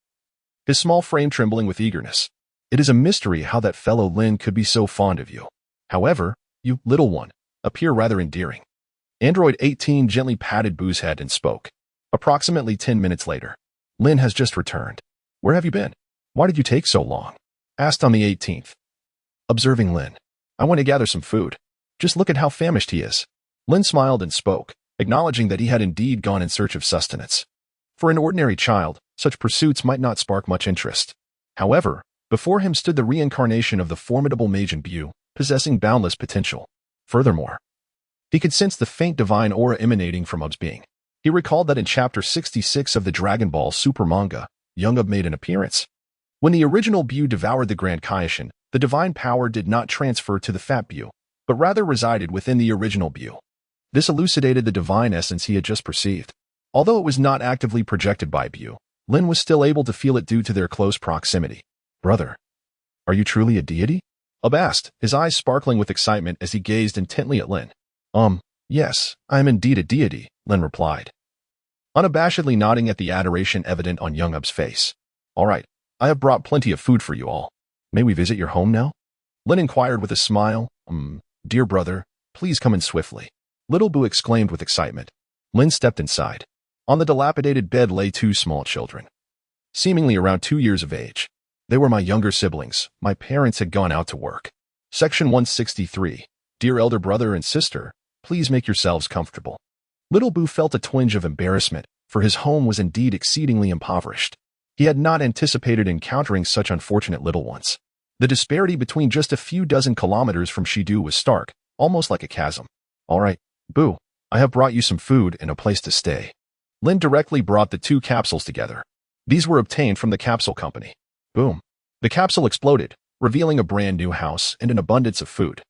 his small frame trembling with eagerness. "It is a mystery how that fellow Lin could be so fond of you. However, you, little one, appear rather endearing." Android 18 gently patted Boo's head and spoke. Approximately 10 minutes later. Lin has just returned. Where have you been? Why did you take so long? Asked on the 18th. Observing Lin. I went to gather some food. Just look at how famished he is. Lin smiled and spoke, acknowledging that he had indeed gone in search of sustenance. For an ordinary child, such pursuits might not spark much interest. However, before him stood the reincarnation of the formidable Majin Buu, possessing boundless potential. Furthermore, he could sense the faint divine aura emanating from Ub's being. He recalled that in Chapter 66 of the Dragon Ball Super manga, young Ub made an appearance. When the original Buu devoured the Grand Kaishin, the divine power did not transfer to the fat Buu, but rather resided within the original Buu. This elucidated the divine essence he had just perceived. Although it was not actively projected by Buu, Lin was still able to feel it due to their close proximity. Brother, are you truly a deity? Ub asked, his eyes sparkling with excitement as he gazed intently at Lin. Yes, I am indeed a deity, Lin replied, unabashedly nodding at the adoration evident on young Ub's face. All right, I have brought plenty of food for you all. May we visit your home now? Lin inquired with a smile. Dear brother, please come in swiftly. Little Buu exclaimed with excitement. Lin stepped inside. On the dilapidated bed lay two small children, seemingly around 2 years of age. They were my younger siblings. My parents had gone out to work. Section 163. Dear elder brother and sister, please make yourselves comfortable. Little Buu felt a twinge of embarrassment, for his home was indeed exceedingly impoverished. He had not anticipated encountering such unfortunate little ones. The disparity between just a few dozen kilometers from Shidu was stark, almost like a chasm. All right, Buu, I have brought you some food and a place to stay. Lin directly brought the two capsules together. These were obtained from the capsule company. Boom. The capsule exploded, revealing a brand new house and an abundance of food.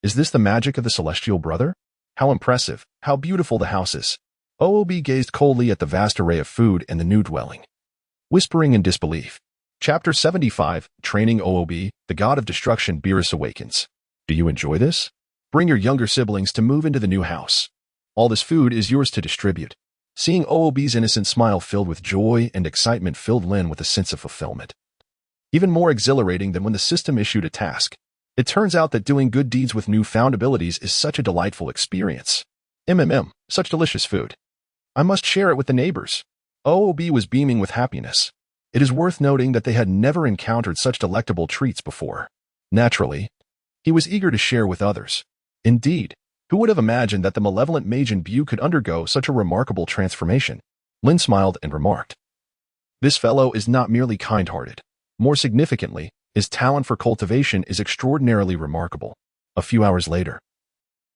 Is this the magic of the celestial brother? How impressive, how beautiful the house is. OOB gazed coldly at the vast array of food and the new dwelling, whispering in disbelief. Chapter 75, Training OOB, the God of Destruction Beerus Awakens. Do you enjoy this? Bring your younger siblings to move into the new house. All this food is yours to distribute. Seeing OOB's innocent smile filled with joy and excitement filled Lin with a sense of fulfillment. Even more exhilarating than when the system issued a task. It turns out that doing good deeds with newfound abilities is such a delightful experience. Such delicious food. I must share it with the neighbors. OOB was beaming with happiness. It is worth noting that they had never encountered such delectable treats before. Naturally, he was eager to share with others. Indeed, who would have imagined that the malevolent Majin Buu could undergo such a remarkable transformation? Lin smiled and remarked. This fellow is not merely kind-hearted. More significantly, his talent for cultivation is extraordinarily remarkable. A few hours later,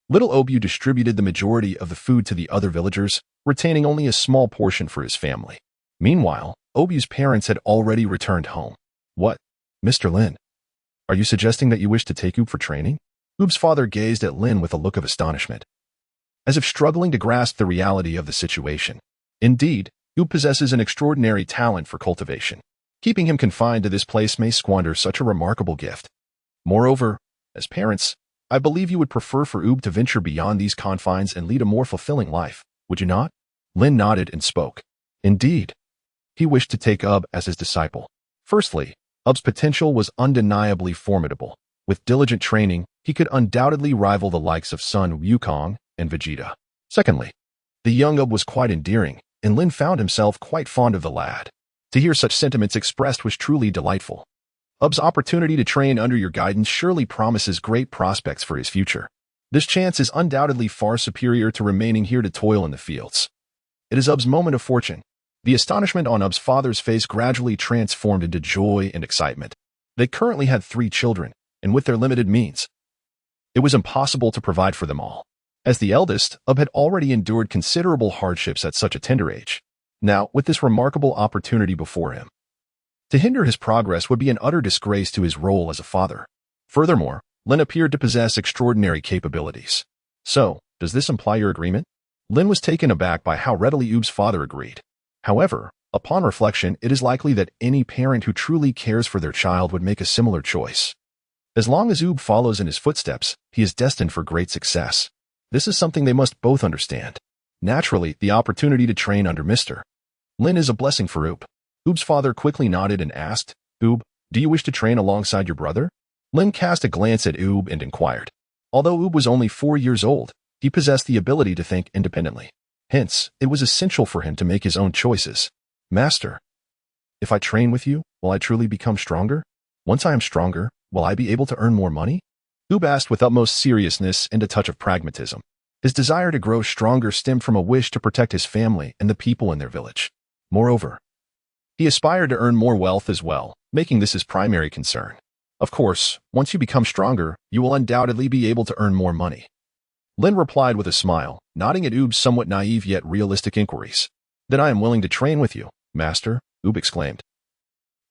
little Obu distributed the majority of the food to the other villagers, retaining only a small portion for his family. Meanwhile, Obu's parents had already returned home. What? Mr. Lin, are you suggesting that you wish to take Ub for training? Ub's father gazed at Lin with a look of astonishment, as if struggling to grasp the reality of the situation. Indeed, Ub possesses an extraordinary talent for cultivation. Keeping him confined to this place may squander such a remarkable gift. Moreover, as parents, I believe you would prefer for Ub to venture beyond these confines and lead a more fulfilling life, would you not? Lin nodded and spoke. Indeed. He wished to take Ub as his disciple. Firstly, Ub's potential was undeniably formidable. With diligent training, he could undoubtedly rival the likes of Sun Wukong and Vegeta. Secondly, the young Ub was quite endearing, and Lin found himself quite fond of the lad. To hear such sentiments expressed was truly delightful. Ub's opportunity to train under your guidance surely promises great prospects for his future. This chance is undoubtedly far superior to remaining here to toil in the fields. It is Ub's moment of fortune. The astonishment on Ub's father's face gradually transformed into joy and excitement. They currently had 3 children, and with their limited means, it was impossible to provide for them all. As the eldest, Ub had already endured considerable hardships at such a tender age. Now, with this remarkable opportunity before him, to hinder his progress would be an utter disgrace to his role as a father. Furthermore, Lin appeared to possess extraordinary capabilities. So, does this imply your agreement? Lin was taken aback by how readily Ub's father agreed. However, upon reflection, it is likely that any parent who truly cares for their child would make a similar choice. As long as Ub follows in his footsteps, he is destined for great success. This is something they must both understand. Naturally, the opportunity to train under Mr. Lin is a blessing for Ub. Ub's father quickly nodded and asked, Ub, do you wish to train alongside your brother? Lin cast a glance at Ub and inquired. Although Ub was only 4 years old, He possessed the ability to think independently. Hence, it was essential for him to make his own choices. Master, if I train with you, will I truly become stronger? Once I am stronger, will I be able to earn more money? Oob asked with utmost seriousness and a touch of pragmatism. His desire to grow stronger stemmed from a wish to protect his family and the people in their village. Moreover, he aspired to earn more wealth as well, making this his primary concern. Of course, once you become stronger, you will undoubtedly be able to earn more money. Lin replied with a smile, nodding at Oob's somewhat naive yet realistic inquiries. Then I am willing to train with you, Master, Oob exclaimed.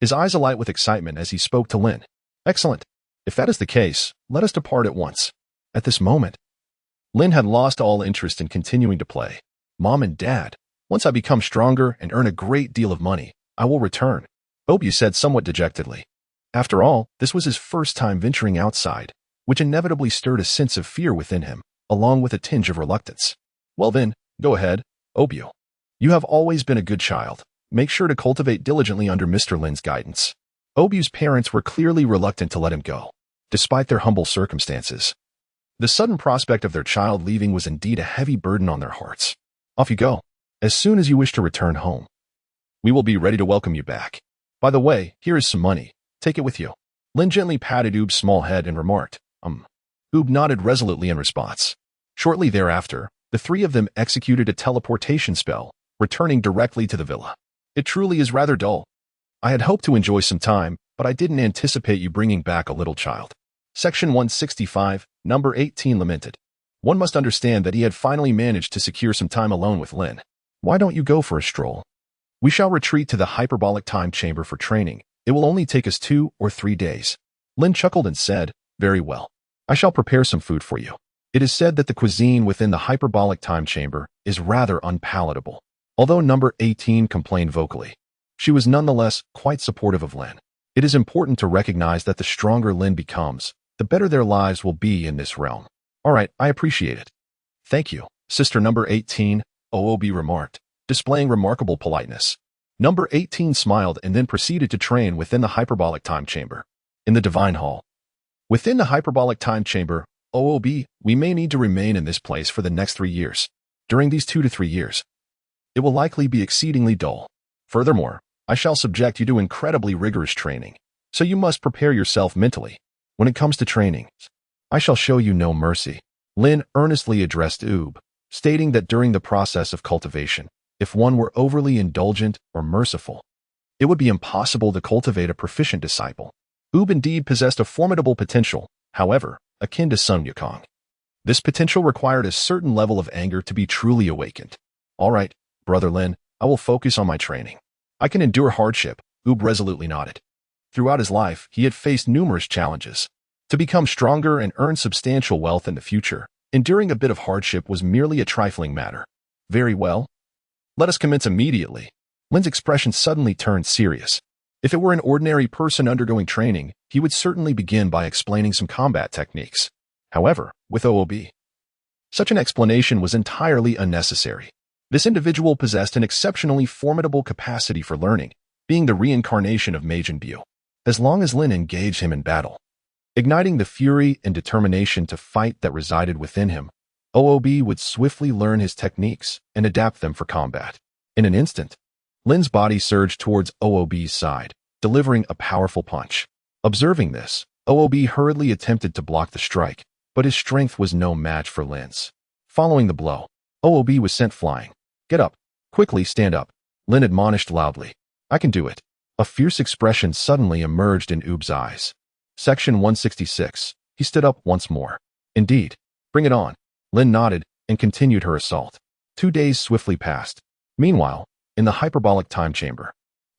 His eyes alight with excitement as he spoke to Lin. Excellent. If that is the case, let us depart at once. At this moment, Lin had lost all interest in continuing to play. Mom and Dad, once I become stronger and earn a great deal of money, I will return, Obi said somewhat dejectedly. After all, this was his first time venturing outside, which inevitably stirred a sense of fear within him, along with a tinge of reluctance. Well then, go ahead, Obio. You have always been a good child. Make sure to cultivate diligently under Mr. Lin's guidance. Obio's parents were clearly reluctant to let him go, despite their humble circumstances. The sudden prospect of their child leaving was indeed a heavy burden on their hearts. Off you go, as soon as you wish to return home. We will be ready to welcome you back. By the way, here is some money. Take it with you. Lin gently patted Oob's small head and remarked, Oob nodded resolutely in response. Shortly thereafter, the three of them executed a teleportation spell, returning directly to the villa. It truly is rather dull. I had hoped to enjoy some time, but I didn't anticipate you bringing back a little child. Section 165, number 18 lamented. One must understand that he had finally managed to secure some time alone with Lin. Why don't you go for a stroll? We shall retreat to the hyperbolic time chamber for training. It will only take us 2 or 3 days. Lin chuckled and said, Very well. I shall prepare some food for you. It is said that the cuisine within the hyperbolic time chamber is rather unpalatable. Although number 18 complained vocally, she was nonetheless quite supportive of Lin. It is important to recognize that the stronger Lin becomes, the better their lives will be in this realm. All right, I appreciate it. Thank you, Sister number 18, OOB remarked, displaying remarkable politeness. Number 18 smiled and then proceeded to train within the hyperbolic time chamber. In the Divine Hall. Within the hyperbolic time chamber, OOB, we may need to remain in this place for the next 3 years. During these 2 to 3 years, it will likely be exceedingly dull. Furthermore, I shall subject you to incredibly rigorous training, so you must prepare yourself mentally. When it comes to training, I shall show you no mercy. Lin earnestly addressed Oob, stating that during the process of cultivation, if one were overly indulgent or merciful, it would be impossible to cultivate a proficient disciple. Oob indeed possessed a formidable potential, however, akin to Sun Wukong. This potential required a certain level of anger to be truly awakened. All right, Brother Lin, I will focus on my training. I can endure hardship, Oob resolutely nodded. Throughout his life, he had faced numerous challenges. To become stronger and earn substantial wealth in the future, enduring a bit of hardship was merely a trifling matter. Very well. Let us commence immediately. Lin's expression suddenly turned serious. If it were an ordinary person undergoing training, he would certainly begin by explaining some combat techniques. However, with OOB, such an explanation was entirely unnecessary. This individual possessed an exceptionally formidable capacity for learning, being the reincarnation of Majin Buu. As long as Lin engaged him in battle, igniting the fury and determination to fight that resided within him, OOB would swiftly learn his techniques and adapt them for combat. In an instant, Lin's body surged towards OOB's side, delivering a powerful punch. Observing this, OOB hurriedly attempted to block the strike, but his strength was no match for Lin's. Following the blow, OOB was sent flying. Get up. Quickly stand up. Lin admonished loudly. I can do it. A fierce expression suddenly emerged in Oob's eyes. Section 166. He stood up once more. Indeed. Bring it on. Lin nodded and continued her assault. 2 days swiftly passed. Meanwhile, in the hyperbolic time chamber,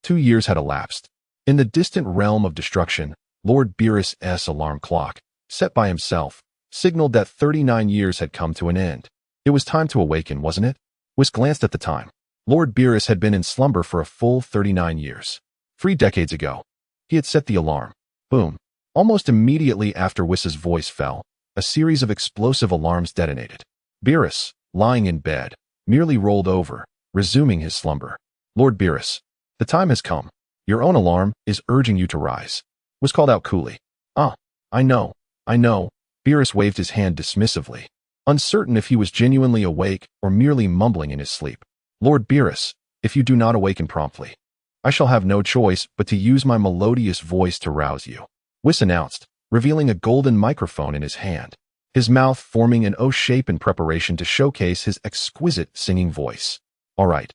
2 years had elapsed. In the distant realm of destruction, Lord Beerus' alarm clock, set by himself, signaled that 39 years had come to an end. It was time to awaken, wasn't it? Whis glanced at the time. Lord Beerus had been in slumber for a full 39 years. 3 decades ago, he had set the alarm. Boom. Almost immediately after Wiss's voice fell, a series of explosive alarms detonated. Beerus, lying in bed, merely rolled over, resuming his slumber. Lord Beerus, the time has come. Your own alarm is urging you to rise. Wiss called out coolly. I know. Beerus waved his hand dismissively. uncertain if he was genuinely awake or merely mumbling in his sleep. "Lord Beerus, if you do not awaken promptly, I shall have no choice but to use my melodious voice to rouse you," Whis announced, revealing a golden microphone in his hand, his mouth forming an O shape in preparation to showcase his exquisite singing voice. All right,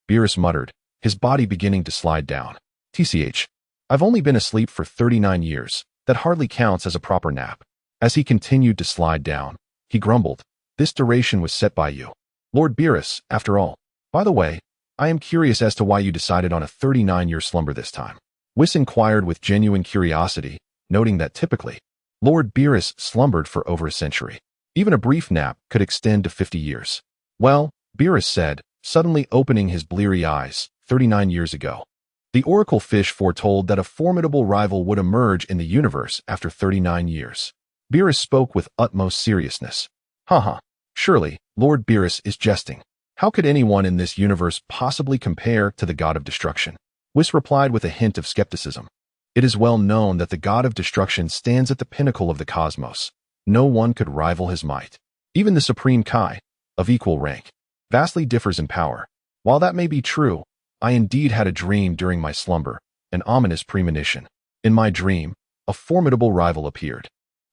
Beerus muttered, his body beginning to slide down. "TCH, I've only been asleep for 39 years. That hardly counts as a proper nap." As he continued to slide down, he grumbled, "This duration was set by you, Lord Beerus, after all. By the way, I am curious as to why you decided on a 39-year slumber this time." Whis inquired with genuine curiosity, noting that typically, Lord Beerus slumbered for over a century. Even a brief nap could extend to 50 years. "Well," Beerus said, suddenly opening his bleary eyes, 39 years ago, the Oracle Fish foretold that a formidable rival would emerge in the universe after 39 years. Beerus spoke with utmost seriousness. Haha, surely, Lord Beerus is jesting. How could anyone in this universe possibly compare to the God of Destruction? Whis replied with a hint of skepticism. It is well known that the God of Destruction stands at the pinnacle of the cosmos. No one could rival his might. Even the Supreme Kai, of equal rank, vastly differs in power. While that may be true, I indeed had a dream during my slumber, an ominous premonition. In my dream, a formidable rival appeared.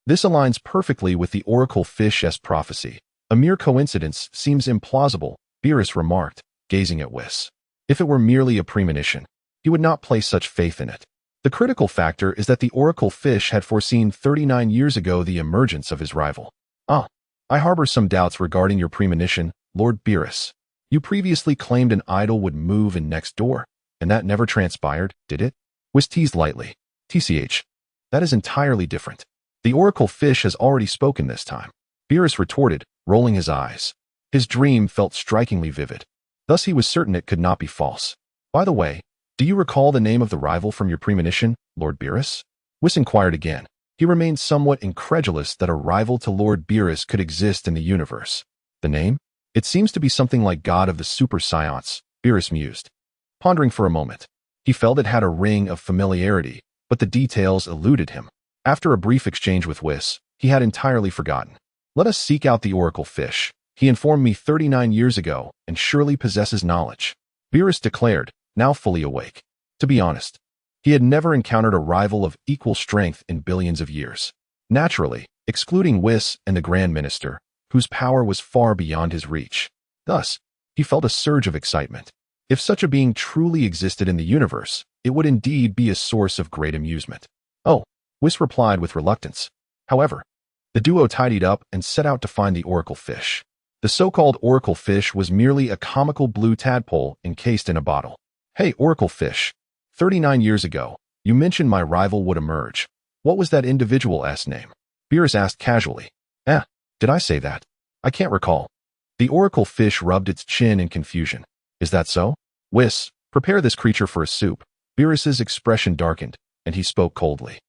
This aligns perfectly with the Oracle Fish's prophecy. A mere coincidence seems implausible, Beerus remarked, gazing at Whis. If it were merely a premonition, he would not place such faith in it. The critical factor is that the Oracle Fish had foreseen 39 years ago the emergence of his rival. I harbor some doubts regarding your premonition, Lord Beerus. You previously claimed an idol would move in next door, and that never transpired, did it? Whis teased lightly. TCH. That is entirely different. The Oracle Fish has already spoken this time. Beerus retorted, rolling his eyes. His dream felt strikingly vivid. Thus he was certain it could not be false. By the way, do you recall the name of the rival from your premonition, Lord Beerus? Whis inquired again. He remained somewhat incredulous that a rival to Lord Beerus could exist in the universe. The name? It seems to be something like God of the Super Saiyans, Beerus mused. Pondering for a moment, he felt it had a ring of familiarity, but the details eluded him. After a brief exchange with Whis, he had entirely forgotten. Let us seek out the Oracle Fish. He informed me 39 years ago and surely possesses knowledge. Beerus declared, now fully awake. To be honest, he had never encountered a rival of equal strength in billions of years. Naturally, excluding Whis and the Grand Minister, whose power was far beyond his reach. Thus, he felt a surge of excitement. If such a being truly existed in the universe, it would indeed be a source of great amusement. Oh, Whis replied with reluctance. However, the duo tidied up and set out to find the Oracle Fish. The so-called Oracle Fish was merely a comical blue tadpole encased in a bottle. Hey, Oracle Fish. 39 years ago, you mentioned my rival would emerge. What was that individual's name? Beerus asked casually. Did I say that? I can't recall. The Oracle Fish rubbed its chin in confusion. Is that so? Whis, prepare this creature for a soup. Beerus's expression darkened, and he spoke coldly.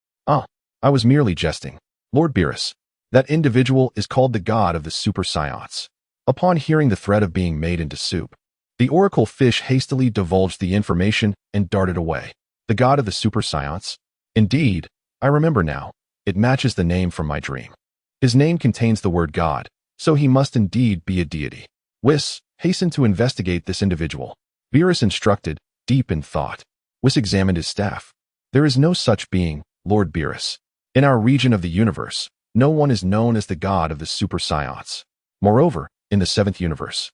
I was merely jesting. Lord Beerus, that individual is called the God of the Super Saiyans. Upon hearing the threat of being made into soup, the Oracle Fish hastily divulged the information and darted away. The God of the Super Saiyans? Indeed, I remember now. It matches the name from my dream. His name contains the word God, so he must indeed be a deity. Whis, hasten to investigate this individual. Beerus instructed, deep in thought. Whis examined his staff. There is no such being, Lord Beerus. In our region of the universe, no one is known as the God of the Super Saiyans. Moreover, in the 7th universe,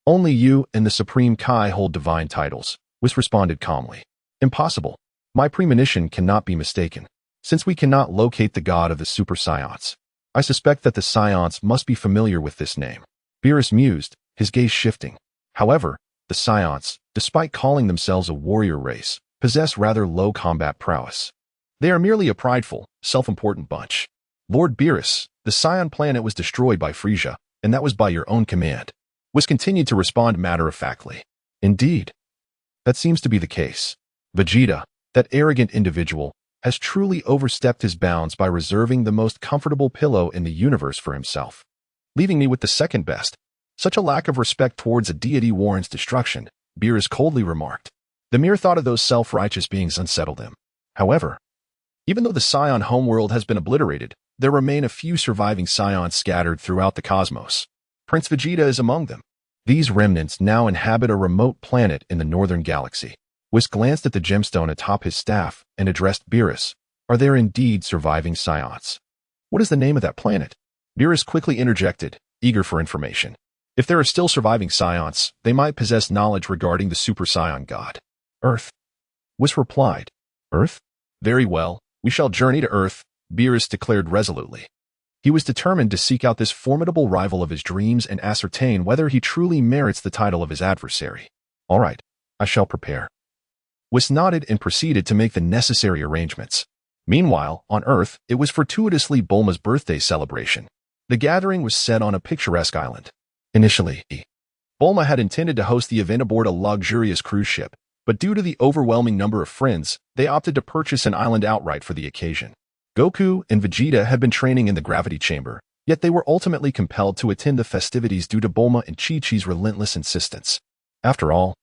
only you and the Supreme Kai hold divine titles, Whis responded calmly. Impossible. My premonition cannot be mistaken. Since we cannot locate the God of the Super Saiyans, I suspect that the Saiyans must be familiar with this name. Beerus mused, his gaze shifting. However, the Saiyans, despite calling themselves a warrior race, possess rather low combat prowess. They are merely a prideful, self-important bunch. Lord Beerus, the Saiyan planet was destroyed by Frieza, and that was by your own command. Whis continued to respond matter-of-factly. Indeed. That seems to be the case. Vegeta, that arrogant individual, has truly overstepped his bounds by reserving the most comfortable pillow in the universe for himself, leaving me with the second best. Such a lack of respect towards a deity warrants destruction, Beerus coldly remarked. The mere thought of those self-righteous beings unsettled him. However, even though the Saiyan homeworld has been obliterated, there remain a few surviving Saiyans scattered throughout the cosmos. Prince Vegeta is among them. These remnants now inhabit a remote planet in the northern galaxy. Whis glanced at the gemstone atop his staff and addressed Beerus. Are there indeed surviving Saiyans? What is the name of that planet? Beerus quickly interjected, eager for information. If there are still surviving Saiyans, they might possess knowledge regarding the Super Saiyan God. Earth. Whis replied. Earth? Very well, we shall journey to Earth, Beerus declared resolutely. He was determined to seek out this formidable rival of his dreams and ascertain whether he truly merits the title of his adversary. All right, I shall prepare. Whis nodded and proceeded to make the necessary arrangements. Meanwhile, on Earth, it was fortuitously Bulma's birthday celebration. The gathering was set on a picturesque island. Initially, Bulma had intended to host the event aboard a luxurious cruise ship, but due to the overwhelming number of friends, they opted to purchase an island outright for the occasion. Goku and Vegeta had been training in the gravity chamber, yet they were ultimately compelled to attend the festivities due to Bulma and Chi-Chi's relentless insistence. After all,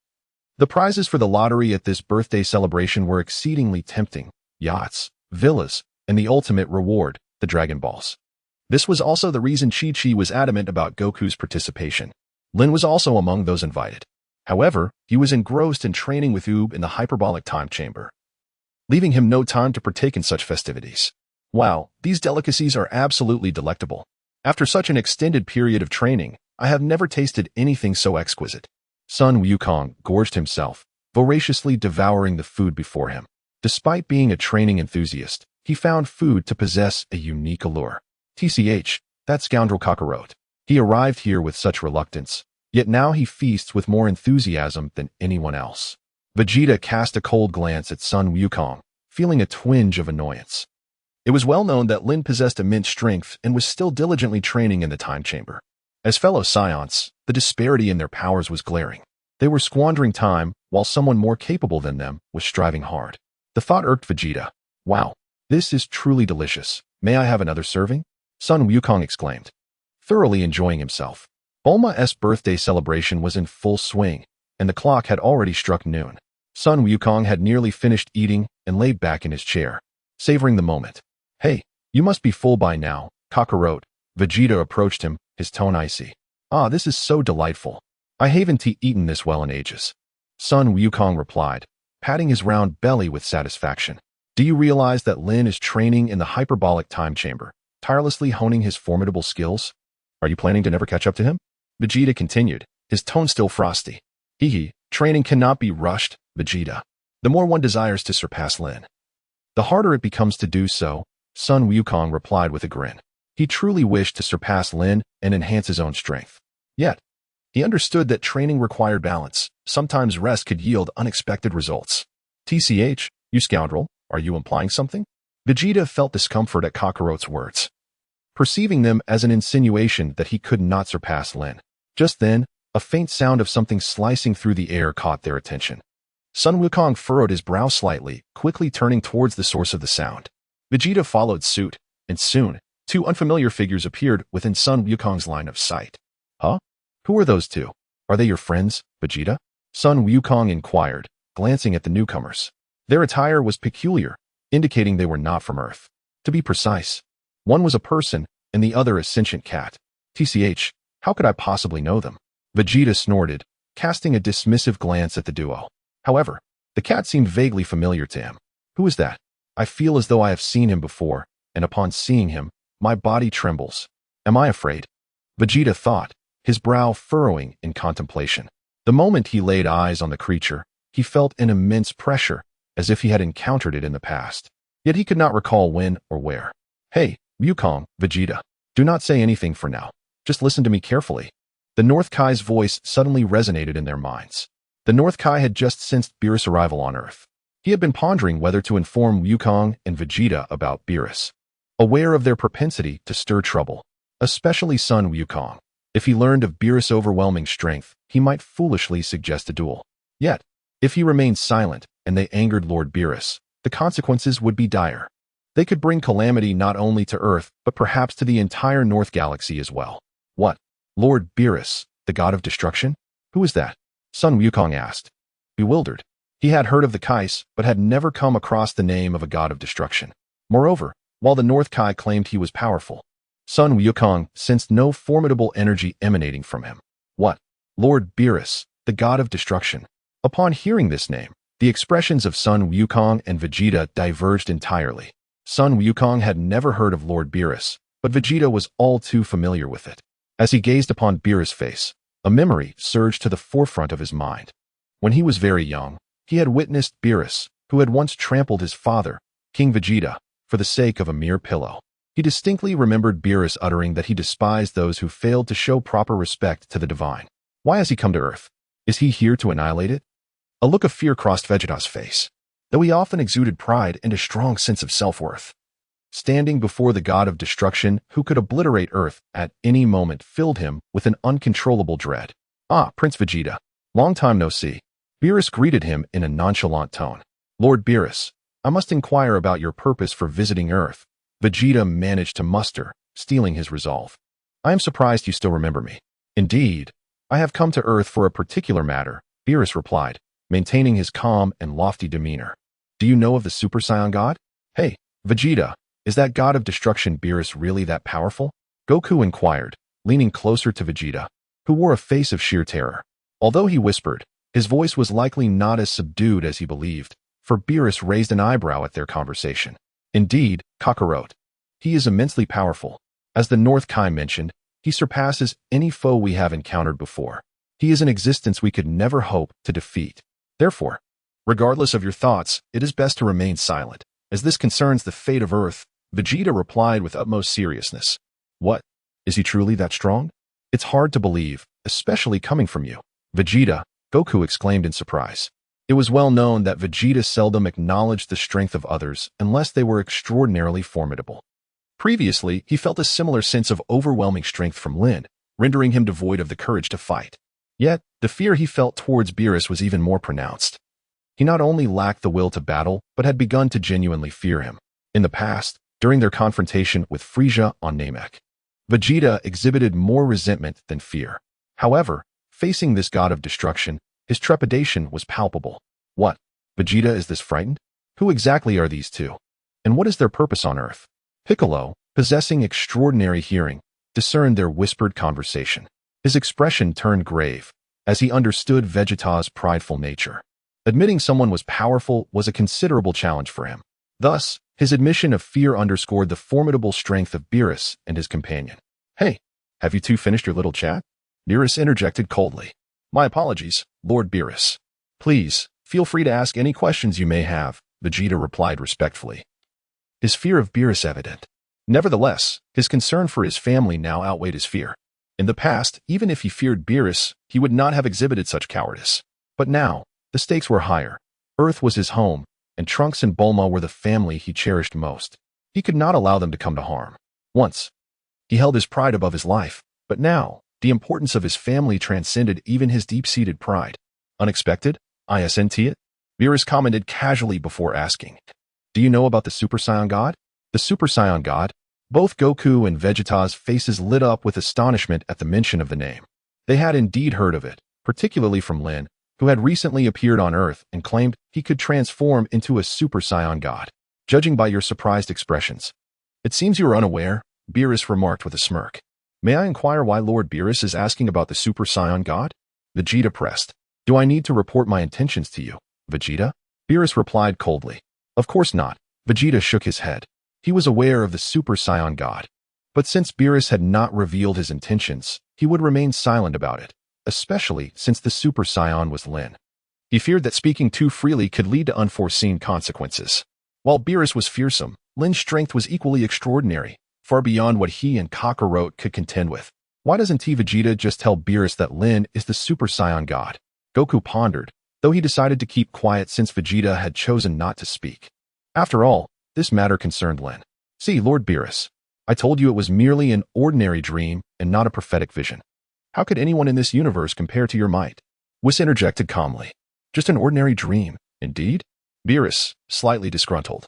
the prizes for the lottery at this birthday celebration were exceedingly tempting: yachts, villas, and the ultimate reward, the Dragon Balls. This was also the reason Chi-Chi was adamant about Goku's participation. Lin was also among those invited. However, he was engrossed in training with Oob in the hyperbolic time chamber, leaving him no time to partake in such festivities. Wow, these delicacies are absolutely delectable. After such an extended period of training, I have never tasted anything so exquisite. Sun Wukong gorged himself, voraciously devouring the food before him. Despite being a training enthusiast, he found food to possess a unique allure. TCH, that scoundrel Kakarot. He arrived here with such reluctance, yet now he feasts with more enthusiasm than anyone else. Vegeta cast a cold glance at Sun Wukong, feeling a twinge of annoyance. It was well known that Lin possessed immense strength and was still diligently training in the time chamber. As fellow Saiyans, the disparity in their powers was glaring. They were squandering time, while someone more capable than them was striving hard. The thought irked Vegeta. Wow, this is truly delicious. May I have another serving? Sun Wukong exclaimed, thoroughly enjoying himself. Bulma's birthday celebration was in full swing, and the clock had already struck noon. Sun Wukong had nearly finished eating and lay back in his chair, savoring the moment. Hey, you must be full by now, Kakarot. Vegeta approached him, his tone icy. Ah, this is so delightful. I haven't eaten this well in ages. Sun Wukong replied, patting his round belly with satisfaction. Do you realize that Lin is training in the hyperbolic time chamber, tirelessly honing his formidable skills? Are you planning to never catch up to him? Vegeta continued, his tone still frosty. Training cannot be rushed, Vegeta. The more one desires to surpass Lin, the harder it becomes to do so, Sun Wukong replied with a grin. He truly wished to surpass Lin and enhance his own strength. Yet, he understood that training required balance. Sometimes rest could yield unexpected results. TCH, you scoundrel, are you implying something? Vegeta felt discomfort at Kakarot's words, perceiving them as an insinuation that he could not surpass Lin. Just then, a faint sound of something slicing through the air caught their attention. Sun Wukong furrowed his brow slightly, quickly turning towards the source of the sound. Vegeta followed suit, and soon, two unfamiliar figures appeared within Sun Wukong's line of sight. Huh? Who are those two? Are they your friends, Vegeta? Sun Wukong inquired, glancing at the newcomers. Their attire was peculiar, indicating they were not from Earth. To be precise, one was a person, and the other a sentient cat. TCH, how could I possibly know them? Vegeta snorted, casting a dismissive glance at the duo. However, the cat seemed vaguely familiar to him. Who is that? I feel as though I have seen him before, and upon seeing him, my body trembles. Am I afraid? Vegeta thought, his brow furrowing in contemplation. The moment he laid eyes on the creature, he felt an immense pressure, as if he had encountered it in the past. Yet he could not recall when or where. Hey, Wukong, Vegeta, do not say anything for now. Just listen to me carefully. The North Kai's voice suddenly resonated in their minds. The North Kai had just sensed Beerus' arrival on Earth. He had been pondering whether to inform Wukong and Vegeta about Beerus, aware of their propensity to stir trouble, especially Sun Wukong. If he learned of Beerus' overwhelming strength, he might foolishly suggest a duel. Yet, if he remained silent and they angered Lord Beerus, the consequences would be dire. They could bring calamity not only to Earth, but perhaps to the entire North Galaxy as well. What? Lord Beerus, the god of destruction? Who is that? Sun Wukong asked. Bewildered. He had heard of the Kais, but had never come across the name of a god of destruction. Moreover, while the North Kai claimed he was powerful. Sun Wukong sensed no formidable energy emanating from him. What? Lord Beerus, the god of destruction. Upon hearing this name, the expressions of Sun Wukong and Vegeta diverged entirely. Sun Wukong had never heard of Lord Beerus, but Vegeta was all too familiar with it. As he gazed upon Beerus' face, a memory surged to the forefront of his mind. When he was very young, he had witnessed Beerus, who had once trampled his father, King Vegeta, for the sake of a mere pillow. He distinctly remembered Beerus uttering that he despised those who failed to show proper respect to the divine. Why has he come to Earth? Is he here to annihilate it? A look of fear crossed Vegeta's face, though he often exuded pride and a strong sense of self-worth. Standing before the god of destruction who could obliterate Earth at any moment filled him with an uncontrollable dread. Ah, Prince Vegeta. Long time no see. Beerus greeted him in a nonchalant tone. Lord Beerus, I must inquire about your purpose for visiting Earth. Vegeta managed to muster, stealing his resolve. I am surprised you still remember me. Indeed, I have come to Earth for a particular matter, Beerus replied, maintaining his calm and lofty demeanor. Do you know of the Super Saiyan God? Hey, Vegeta, is that god of destruction Beerus really that powerful? Goku inquired, leaning closer to Vegeta, who wore a face of sheer terror. Although he whispered, his voice was likely not as subdued as he believed, for Beerus raised an eyebrow at their conversation. Indeed, Kakarot. He is immensely powerful. As the North Kai mentioned, he surpasses any foe we have encountered before. He is an existence we could never hope to defeat. Therefore, regardless of your thoughts, it is best to remain silent. As this concerns the fate of Earth, Vegeta replied with utmost seriousness. What? Is he truly that strong? It's hard to believe, especially coming from you. Vegeta, Goku exclaimed in surprise. It was well known that Vegeta seldom acknowledged the strength of others unless they were extraordinarily formidable. Previously, he felt a similar sense of overwhelming strength from Lin, rendering him devoid of the courage to fight. Yet, the fear he felt towards Beerus was even more pronounced. He not only lacked the will to battle, but had begun to genuinely fear him. In the past, during their confrontation with Frieza on Namek, Vegeta exhibited more resentment than fear. However, facing this god of destruction, his trepidation was palpable. What? Vegeta is this frightened? Who exactly are these two? And what is their purpose on Earth? Piccolo, possessing extraordinary hearing, discerned their whispered conversation. His expression turned grave, as he understood Vegeta's prideful nature. Admitting someone was powerful was a considerable challenge for him. Thus, his admission of fear underscored the formidable strength of Beerus and his companion. Hey, have you two finished your little chat? Beerus interjected coldly. My apologies, Lord Beerus. Please, feel free to ask any questions you may have, Vegeta replied respectfully. His fear of Beerus evident. Nevertheless, his concern for his family now outweighed his fear. In the past, even if he feared Beerus, he would not have exhibited such cowardice. But now, the stakes were higher. Earth was his home, and Trunks and Bulma were the family he cherished most. He could not allow them to come to harm. Once, he held his pride above his life, but now, the importance of his family transcended even his deep-seated pride. Unexpected? Isn't it? Beerus commented casually before asking. Do you know about the Super Saiyan God? The Super Saiyan God? Both Goku and Vegeta's faces lit up with astonishment at the mention of the name. They had indeed heard of it, particularly from Lin, who had recently appeared on Earth and claimed he could transform into a Super Saiyan God. Judging by your surprised expressions, it seems you are unaware, Beerus remarked with a smirk. May I inquire why Lord Beerus is asking about the Super Saiyan God? Vegeta pressed. Do I need to report my intentions to you, Vegeta? Beerus replied coldly. Of course not. Vegeta shook his head. He was aware of the Super Saiyan God. But since Beerus had not revealed his intentions, he would remain silent about it, especially since the Super Saiyan was Lin. He feared that speaking too freely could lead to unforeseen consequences. While Beerus was fearsome, Lin's strength was equally extraordinary, far beyond what he and Kakarot could contend with. Why doesn't Vegeta just tell Beerus that Lin is the Super Saiyan God? Goku pondered, though he decided to keep quiet since Vegeta had chosen not to speak. After all, this matter concerned Lin. See, Lord Beerus, I told you it was merely an ordinary dream and not a prophetic vision. How could anyone in this universe compare to your might? Whis interjected calmly. Just an ordinary dream, indeed? Beerus, slightly disgruntled,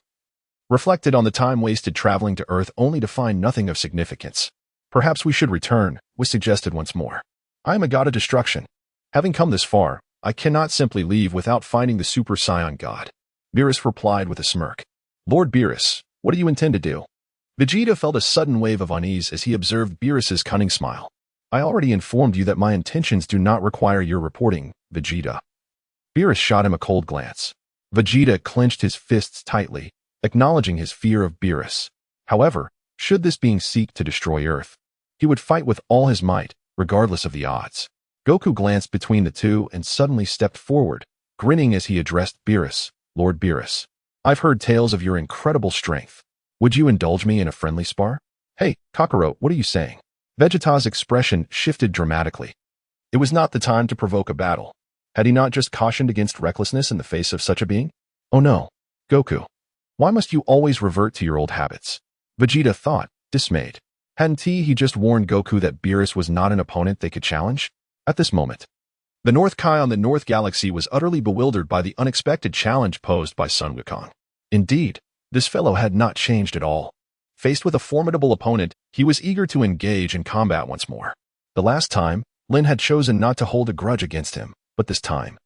reflected on the time wasted traveling to Earth only to find nothing of significance. Perhaps we should return, Whis suggested once more. I am a god of destruction. Having come this far, I cannot simply leave without finding the Super Saiyan God. Beerus replied with a smirk. Lord Beerus, what do you intend to do? Vegeta felt a sudden wave of unease as he observed Beerus's cunning smile. I already informed you that my intentions do not require your reporting, Vegeta. Beerus shot him a cold glance. Vegeta clenched his fists tightly, acknowledging his fear of Beerus. However, should this being seek to destroy Earth, he would fight with all his might, regardless of the odds. Goku glanced between the two and suddenly stepped forward, grinning as he addressed Beerus. Lord Beerus, I've heard tales of your incredible strength. Would you indulge me in a friendly spar? Hey, Kakarot, what are you saying? Vegeta's expression shifted dramatically. It was not the time to provoke a battle. Had he not just cautioned against recklessness in the face of such a being? Oh no, Goku. Why must you always revert to your old habits? Vegeta thought, dismayed. Hadn't he just warned Goku that Beerus was not an opponent they could challenge? At this moment, the North Kai on the North Galaxy was utterly bewildered by the unexpected challenge posed by Sun Wukong. Indeed, this fellow had not changed at all. Faced with a formidable opponent, he was eager to engage in combat once more. The last time, Lin had chosen not to hold a grudge against him, but this time,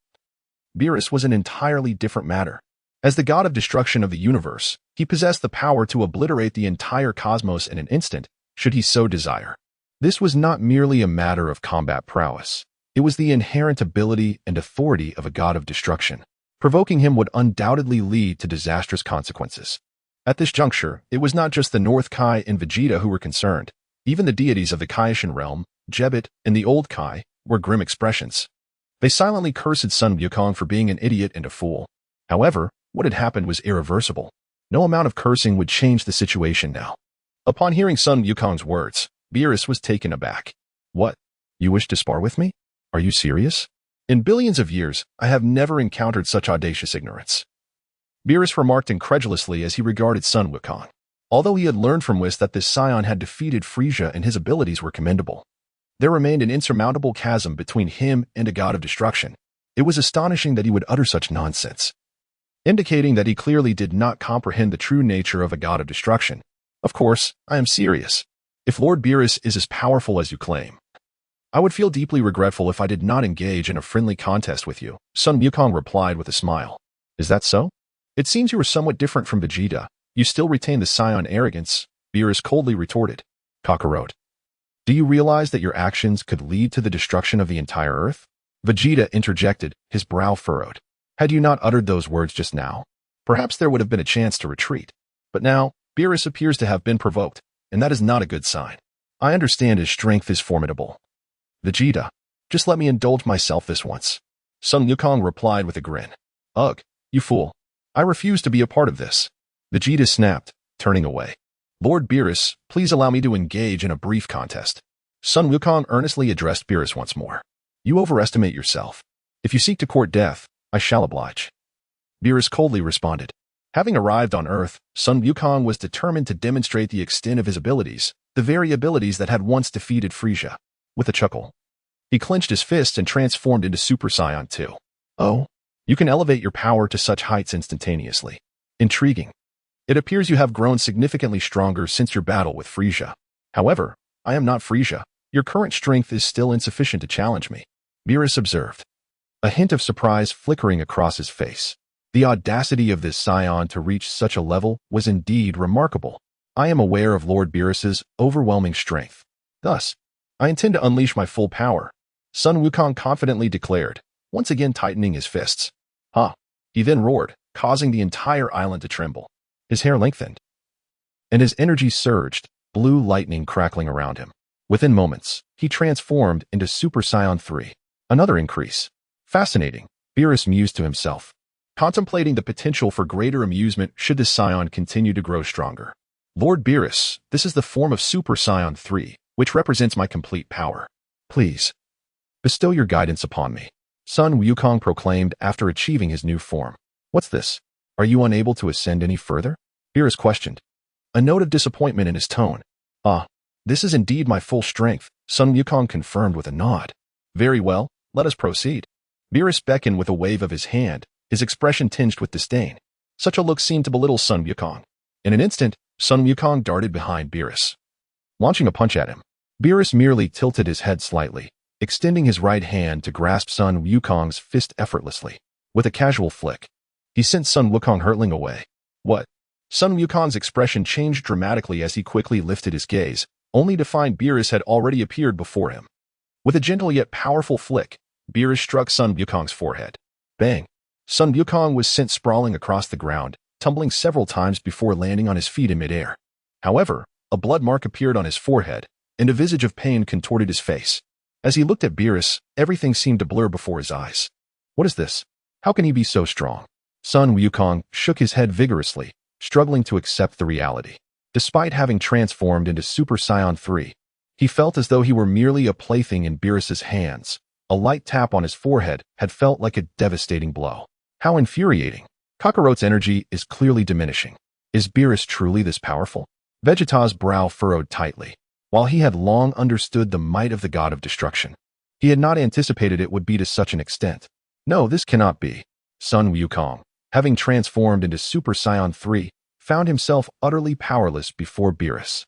Beerus was an entirely different matter. As the god of destruction of the universe, he possessed the power to obliterate the entire cosmos in an instant, should he so desire. This was not merely a matter of combat prowess. It was the inherent ability and authority of a god of destruction. Provoking him would undoubtedly lead to disastrous consequences. At this juncture, it was not just the North Kai and Vegeta who were concerned. Even the deities of the Kaishan realm, Jebbet and the Old Kai, were grim expressions. They silently cursed Sun Wukong for being an idiot and a fool. However, what had happened was irreversible. No amount of cursing would change the situation now. Upon hearing Sun Wukong's words, Beerus was taken aback. What? You wish to spar with me? Are you serious? In billions of years, I have never encountered such audacious ignorance. Beerus remarked incredulously as he regarded Sun Wukong. Although he had learned from Whis that this Saiyan had defeated Frieza and his abilities were commendable, there remained an insurmountable chasm between him and a god of destruction. It was astonishing that he would utter such nonsense, indicating that he clearly did not comprehend the true nature of a god of destruction. Of course, I am serious. If Lord Beerus is as powerful as you claim, I would feel deeply regretful if I did not engage in a friendly contest with you, Sun Wukong replied with a smile. Is that so? It seems you are somewhat different from Vegeta. You still retain the Saiyan arrogance, Beerus coldly retorted. Kakarot, do you realize that your actions could lead to the destruction of the entire Earth? Vegeta interjected, his brow furrowed. Had you not uttered those words just now, perhaps there would have been a chance to retreat. But now, Beerus appears to have been provoked, and that is not a good sign. I understand his strength is formidable. Vegeta, just let me indulge myself this once. Sun Wukong replied with a grin. Ugh, you fool. I refuse to be a part of this. Vegeta snapped, turning away. Lord Beerus, please allow me to engage in a brief contest. Sun Wukong earnestly addressed Beerus once more. You overestimate yourself. If you seek to court death, I shall oblige. Beerus coldly responded. Having arrived on Earth, Sun Wukong was determined to demonstrate the extent of his abilities, the very abilities that had once defeated Frieza. With a chuckle, he clenched his fists and transformed into Super Saiyan 2. Oh, you can elevate your power to such heights instantaneously. Intriguing. It appears you have grown significantly stronger since your battle with Frieza. However, I am not Frieza. Your current strength is still insufficient to challenge me, Beerus observed, a hint of surprise flickering across his face. The audacity of this Saiyan to reach such a level was indeed remarkable. I am aware of Lord Beerus's overwhelming strength. Thus, I intend to unleash my full power, Sun Wukong confidently declared, once again tightening his fists. Ha! He then roared, causing the entire island to tremble. His hair lengthened, and his energy surged, blue lightning crackling around him. Within moments, he transformed into Super Saiyan 3. Another increase. Fascinating, Beerus mused to himself, contemplating the potential for greater amusement should this Saiyan continue to grow stronger. Lord Beerus, this is the form of Super Saiyan 3, which represents my complete power. Please, bestow your guidance upon me, Sun Wukong proclaimed after achieving his new form. What's this? Are you unable to ascend any further? Beerus questioned, a note of disappointment in his tone. Ah, this is indeed my full strength, Sun Wukong confirmed with a nod. Very well, let us proceed. Beerus beckoned with a wave of his hand, his expression tinged with disdain. Such a look seemed to belittle Sun Wukong. In an instant, Sun Wukong darted behind Beerus, launching a punch at him. Beerus merely tilted his head slightly, extending his right hand to grasp Sun Wukong's fist effortlessly. With a casual flick, he sent Sun Wukong hurtling away. What? Sun Wukong's expression changed dramatically as he quickly lifted his gaze, only to find Beerus had already appeared before him. With a gentle yet powerful flick, Beerus struck Sun Wukong's forehead. Bang! Sun Wukong was sent sprawling across the ground, tumbling several times before landing on his feet in midair. However, a blood mark appeared on his forehead, and a visage of pain contorted his face. As he looked at Beerus, everything seemed to blur before his eyes. What is this? How can he be so strong? Sun Wukong shook his head vigorously, struggling to accept the reality. Despite having transformed into Super Saiyan 3, he felt as though he were merely a plaything in Beerus's hands. A light tap on his forehead had felt like a devastating blow. How infuriating. Kakarot's energy is clearly diminishing. Is Beerus truly this powerful? Vegeta's brow furrowed tightly. While he had long understood the might of the god of destruction, he had not anticipated it would be to such an extent. No, this cannot be. Sun Wukong, having transformed into Super Saiyan 3, found himself utterly powerless before Beerus.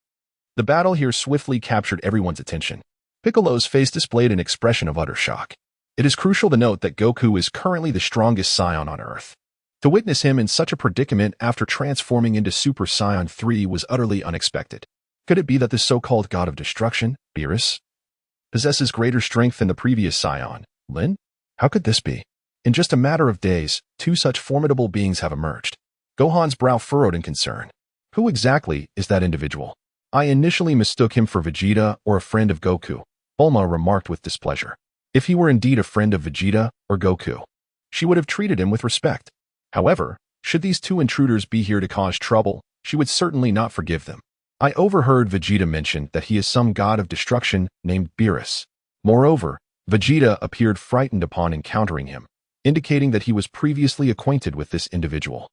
The battle here swiftly captured everyone's attention. Piccolo's face displayed an expression of utter shock. It is crucial to note that Goku is currently the strongest Saiyan on Earth. To witness him in such a predicament after transforming into Super Saiyan 3 was utterly unexpected. Could it be that this so-called god of destruction, Beerus, possesses greater strength than the previous Saiyan, Lin? How could this be? In just a matter of days, two such formidable beings have emerged. Gohan's brow furrowed in concern. Who exactly is that individual? I initially mistook him for Vegeta or a friend of Goku, Bulma remarked with displeasure. If he were indeed a friend of Vegeta or Goku, she would have treated him with respect. However, should these two intruders be here to cause trouble, she would certainly not forgive them. I overheard Vegeta mention that he is some god of destruction named Beerus. Moreover, Vegeta appeared frightened upon encountering him, indicating that he was previously acquainted with this individual,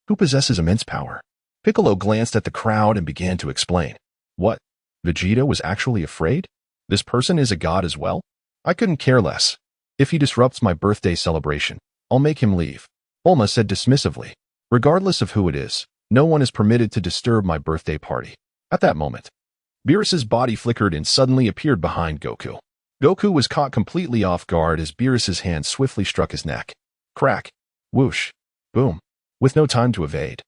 who possesses immense power. Piccolo glanced at the crowd and began to explain. What? Vegeta was actually afraid? This person is a god as well? I couldn't care less. If he disrupts my birthday celebration, I'll make him leave. Bulma said dismissively. Regardless of who it is, no one is permitted to disturb my birthday party. At that moment, Beerus's body flickered and suddenly appeared behind Goku. Goku was caught completely off guard as Beerus's hand swiftly struck his neck. Crack. Whoosh. Boom. With no time to evade,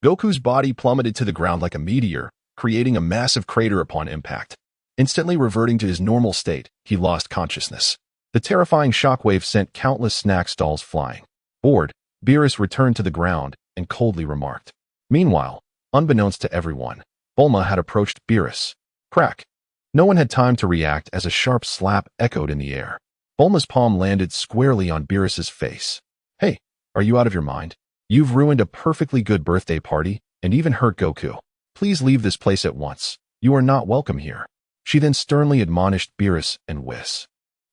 Goku's body plummeted to the ground like a meteor, creating a massive crater upon impact. Instantly reverting to his normal state, he lost consciousness. The terrifying shockwave sent countless snack stalls flying. Bored, Beerus returned to the ground and coldly remarked. Meanwhile, unbeknownst to everyone, Bulma had approached Beerus. Crack. No one had time to react as a sharp slap echoed in the air. Bulma's palm landed squarely on Beerus's face. Hey, are you out of your mind? You've ruined a perfectly good birthday party and even hurt Goku. Please leave this place at once. You are not welcome here. She then sternly admonished Beerus and Whis.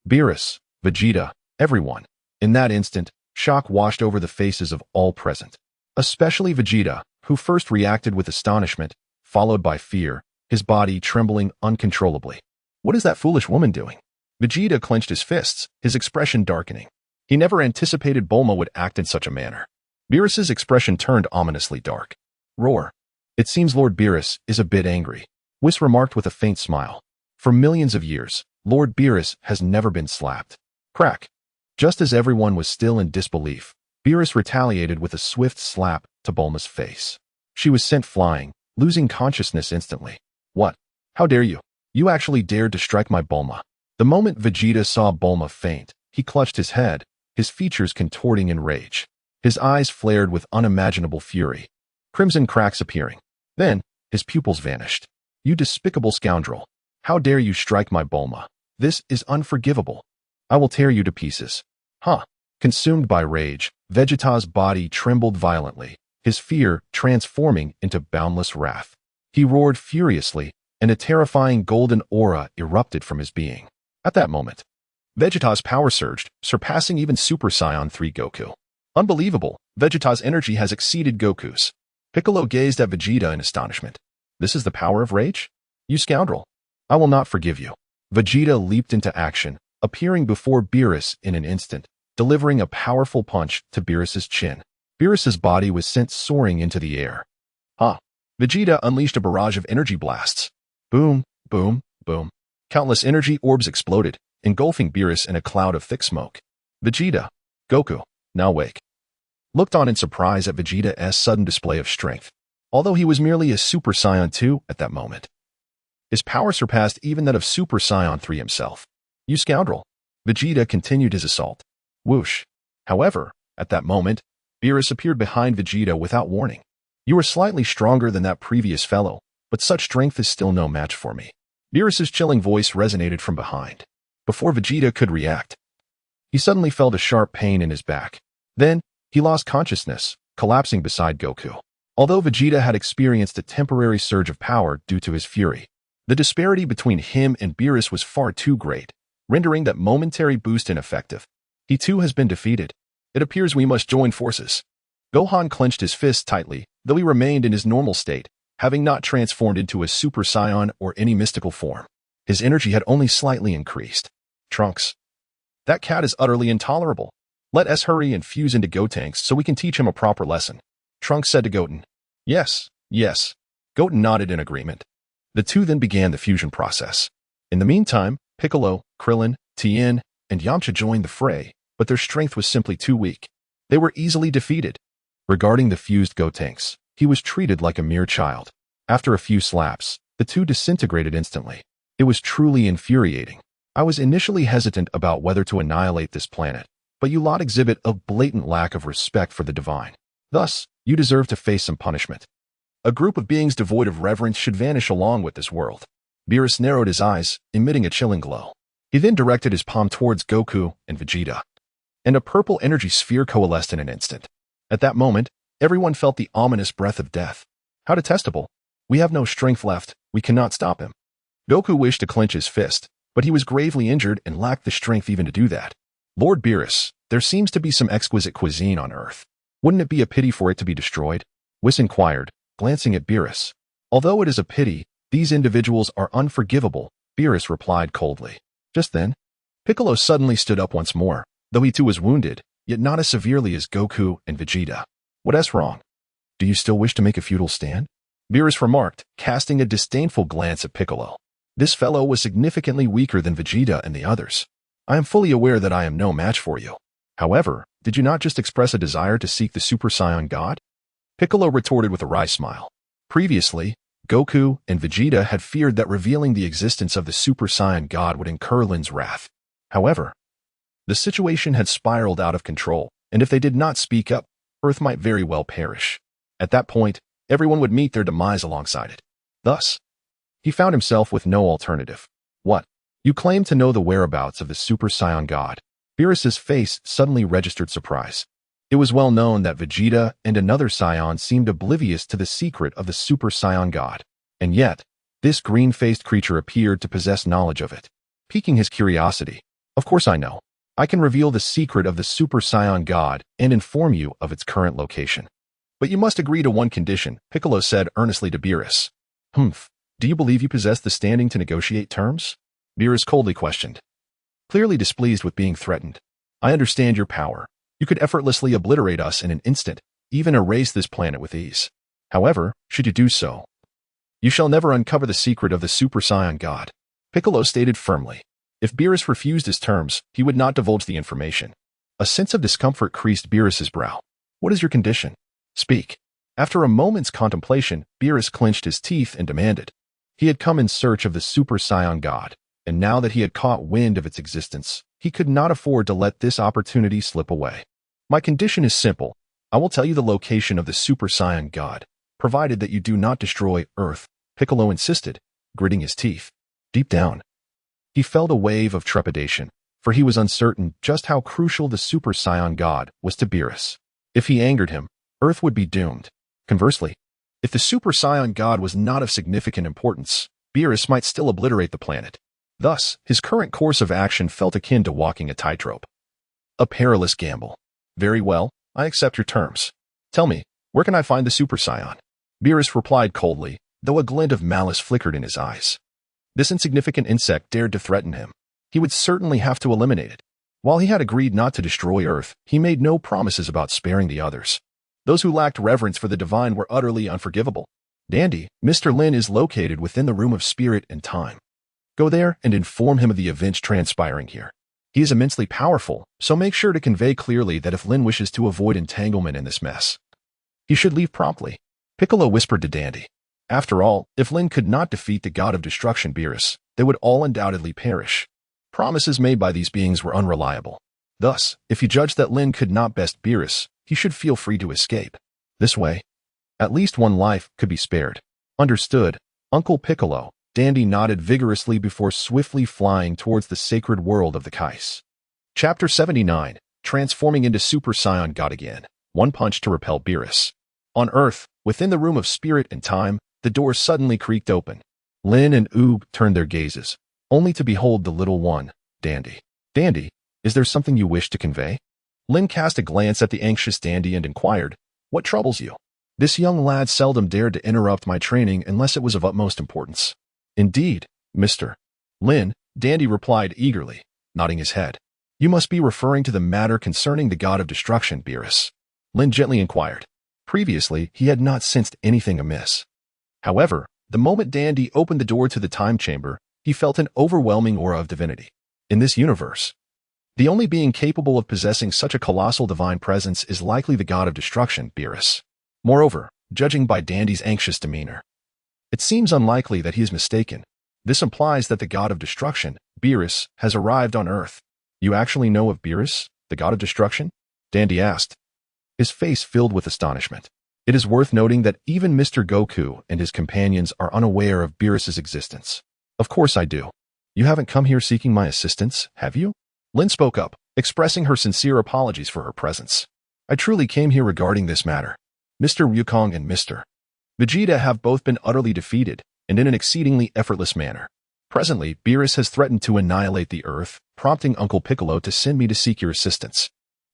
Beerus, Vegeta, everyone. In that instant, shock washed over the faces of all present. Especially Vegeta, who first reacted with astonishment, followed by fear, his body trembling uncontrollably. What is that foolish woman doing? Vegeta clenched his fists, his expression darkening. He never anticipated Bulma would act in such a manner. Beerus's expression turned ominously dark. Roar. It seems Lord Beerus is a bit angry, Whis remarked with a faint smile. For millions of years, Lord Beerus has never been slapped. Crack. Just as everyone was still in disbelief, Beerus retaliated with a swift slap to Bulma's face. She was sent flying, losing consciousness instantly. What? How dare you? You actually dared to strike my Bulma. The moment Vegeta saw Bulma faint, he clutched his head, his features contorting in rage. His eyes flared with unimaginable fury, crimson cracks appearing. Then, his pupils vanished. You despicable scoundrel. How dare you strike my Bulma? This is unforgivable. I will tear you to pieces. Huh. Consumed by rage, Vegeta's body trembled violently, his fear transforming into boundless wrath. He roared furiously, and a terrifying golden aura erupted from his being. At that moment, Vegeta's power surged, surpassing even Super Saiyan 3 Goku. Unbelievable, Vegeta's energy has exceeded Goku's. Piccolo gazed at Vegeta in astonishment. This is the power of rage? You scoundrel. I will not forgive you. Vegeta leaped into action, appearing before Beerus in an instant, delivering a powerful punch to Beerus's chin. Beerus's body was sent soaring into the air. Ha! Vegeta unleashed a barrage of energy blasts. Boom, boom, boom. Countless energy orbs exploded, engulfing Beerus in a cloud of thick smoke. Vegeta. Goku. Now wake. looked on in surprise at Vegeta's sudden display of strength, although he was merely a Super Saiyan 2 at that moment. His power surpassed even that of Super Saiyan 3 himself. "You scoundrel!" Vegeta continued his assault. Whoosh. However, at that moment, Beerus appeared behind Vegeta without warning. "You are slightly stronger than that previous fellow, but such strength is still no match for me." Beerus's chilling voice resonated from behind. Before Vegeta could react, he suddenly felt a sharp pain in his back. Then, he lost consciousness, collapsing beside Goku. Although Vegeta had experienced a temporary surge of power due to his fury, the disparity between him and Beerus was far too great, rendering that momentary boost ineffective. "He too has been defeated. It appears we must join forces." Gohan clenched his fists tightly, though he remained in his normal state, having not transformed into a Super Saiyan or any mystical form. His energy had only slightly increased. "Trunks, that cat is utterly intolerable. Let us hurry and fuse into Gotenks so we can teach him a proper lesson," Trunks said to Goten. Yes. Goten nodded in agreement. The two then began the fusion process. In the meantime, Piccolo, Krillin, Tien, and Yamcha joined the fray, but their strength was simply too weak. They were easily defeated. Regarding the fused Gotenks, he was treated like a mere child. After a few slaps, the two disintegrated instantly. It was truly infuriating. I was initially hesitant about whether to annihilate this planet, but you lot exhibit a blatant lack of respect for the divine. Thus, you deserve to face some punishment. A group of beings devoid of reverence should vanish along with this world. Beerus narrowed his eyes, emitting a chilling glow. He then directed his palm towards Goku and Vegeta, and a purple energy sphere coalesced in an instant. At that moment, everyone felt the ominous breath of death. How detestable. We have no strength left, we cannot stop him. Goku wished to clench his fist, but he was gravely injured and lacked the strength even to do that. Lord Beerus, there seems to be some exquisite cuisine on Earth. Wouldn't it be a pity for it to be destroyed? Whis inquired, glancing at Beerus. Although it is a pity, these individuals are unforgivable, Beerus replied coldly. Just then, Piccolo suddenly stood up once more, though he too was wounded, yet not as severely as Goku and Vegeta. What's wrong? Do you still wish to make a futile stand? Beerus remarked, casting a disdainful glance at Piccolo. This fellow was significantly weaker than Vegeta and the others. I am fully aware that I am no match for you. However, did you not just express a desire to seek the Super Saiyan God? Piccolo retorted with a wry smile. Previously, Goku and Vegeta had feared that revealing the existence of the Super Saiyan God would incur Lin's wrath. However, the situation had spiraled out of control, and if they did not speak up, Earth might very well perish. At that point, everyone would meet their demise alongside it. Thus, he found himself with no alternative. What? You claim to know the whereabouts of the Super Saiyan God? Beerus's face suddenly registered surprise. It was well known that Vegeta and another Saiyan seemed oblivious to the secret of the Super Saiyan God, and yet, this green-faced creature appeared to possess knowledge of it, piquing his curiosity. Of course I know. I can reveal the secret of the Super Saiyan God and inform you of its current location. But you must agree to one condition, Piccolo said earnestly to Beerus. Do you believe you possess the standing to negotiate terms? Beerus coldly questioned, clearly displeased with being threatened. I understand your power. You could effortlessly obliterate us in an instant, even erase this planet with ease. However, should you do so, you shall never uncover the secret of the Super Saiyan God, Piccolo stated firmly. If Beerus refused his terms, he would not divulge the information. A sense of discomfort creased Beerus's brow. What is your condition? Speak. After a moment's contemplation, Beerus clenched his teeth and demanded. He had come in search of the Super Saiyan God, and now that he had caught wind of its existence, he could not afford to let this opportunity slip away. My condition is simple. I will tell you the location of the Super Saiyan God, provided that you do not destroy Earth, Piccolo insisted, gritting his teeth. Deep down, he felt a wave of trepidation, for he was uncertain just how crucial the Super Saiyan God was to Beerus. If he angered him, Earth would be doomed. Conversely, if the Super Saiyan God was not of significant importance, Beerus might still obliterate the planet. Thus, his current course of action felt akin to walking a tightrope. A perilous gamble. Very well, I accept your terms. Tell me, where can I find the Super Saiyan? Beerus replied coldly, though a glint of malice flickered in his eyes. This insignificant insect dared to threaten him. He would certainly have to eliminate it. While he had agreed not to destroy Earth, he made no promises about sparing the others. Those who lacked reverence for the divine were utterly unforgivable. Dandy, Mr. Lin is located within the Room of Spirit and Time. Go there and inform him of the events transpiring here. He is immensely powerful, so make sure to convey clearly that if Lin wishes to avoid entanglement in this mess, he should leave promptly. Piccolo whispered to Dandy. After all, if Lin could not defeat the god of destruction Beerus, they would all undoubtedly perish. Promises made by these beings were unreliable. Thus, if he judged that Lin could not best Beerus, he should feel free to escape. This way, at least one life could be spared. Understood, Uncle Piccolo. Dandy nodded vigorously before swiftly flying towards the sacred world of the Kais. Chapter 79, Transforming into Super Saiyan God again. One punch to repel Beerus. On Earth, within the room of spirit and time, the door suddenly creaked open. Lin and Oog turned their gazes, only to behold the little one, Dandy. Dandy, is there something you wish to convey? Lin cast a glance at the anxious Dandy and inquired, what troubles you? This young lad seldom dared to interrupt my training unless it was of utmost importance. Indeed, Mr. Lin, Dandy replied eagerly, nodding his head. You must be referring to the matter concerning the god of destruction, Beerus. Lin gently inquired. Previously, he had not sensed anything amiss. However, the moment Dandy opened the door to the time chamber, he felt an overwhelming aura of divinity. In this universe, the only being capable of possessing such a colossal divine presence is likely the god of destruction, Beerus. Moreover, judging by Dandy's anxious demeanor, it seems unlikely that he is mistaken. This implies that the god of destruction, Beerus, has arrived on Earth. You actually know of Beerus, the god of destruction? Dandy asked, his face filled with astonishment. It is worth noting that even Mr. Goku and his companions are unaware of Beerus's existence. Of course I do. You haven't come here seeking my assistance, have you? Lin spoke up, expressing her sincere apologies for her presence. I truly came here regarding this matter. Mr. Wukong and Mr. Vegeta have both been utterly defeated, and in an exceedingly effortless manner. Presently, Beerus has threatened to annihilate the Earth, prompting Uncle Piccolo to send me to seek your assistance.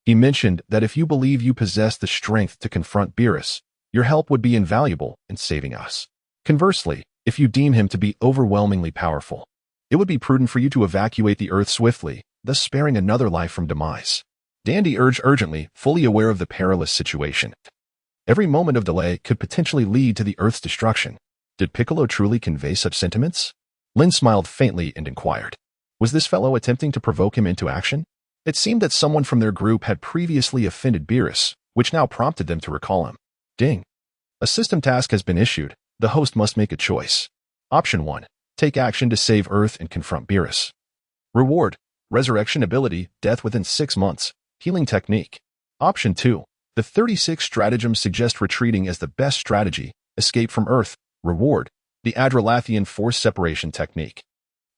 He mentioned that if you believe you possess the strength to confront Beerus, your help would be invaluable in saving us. Conversely, if you deem him to be overwhelmingly powerful, it would be prudent for you to evacuate the Earth swiftly, thus sparing another life from demise. Dandy urged urgently, fully aware of the perilous situation. Every moment of delay could potentially lead to the Earth's destruction. Did Piccolo truly convey such sentiments? Lin smiled faintly and inquired. Was this fellow attempting to provoke him into action? It seemed that someone from their group had previously offended Beerus, which now prompted them to recall him. Ding. A system task has been issued. The host must make a choice. Option 1. Take action to save Earth and confront Beerus. Reward. Resurrection ability, death within 6 months. Healing technique. Option 2. The 36 stratagems suggest retreating as the best strategy. Escape from Earth. Reward. The Adrelathian force separation technique.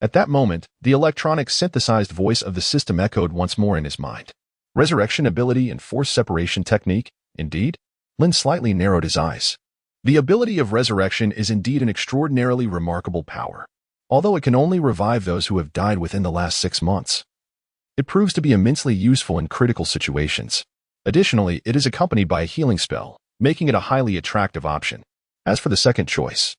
At that moment, the electronic synthesized voice of the system echoed once more in his mind. Resurrection ability and force separation technique, indeed? Lin slightly narrowed his eyes. The ability of resurrection is indeed an extraordinarily remarkable power, although it can only revive those who have died within the last 6 months. It proves to be immensely useful in critical situations. Additionally, it is accompanied by a healing spell, making it a highly attractive option. As for the second choice,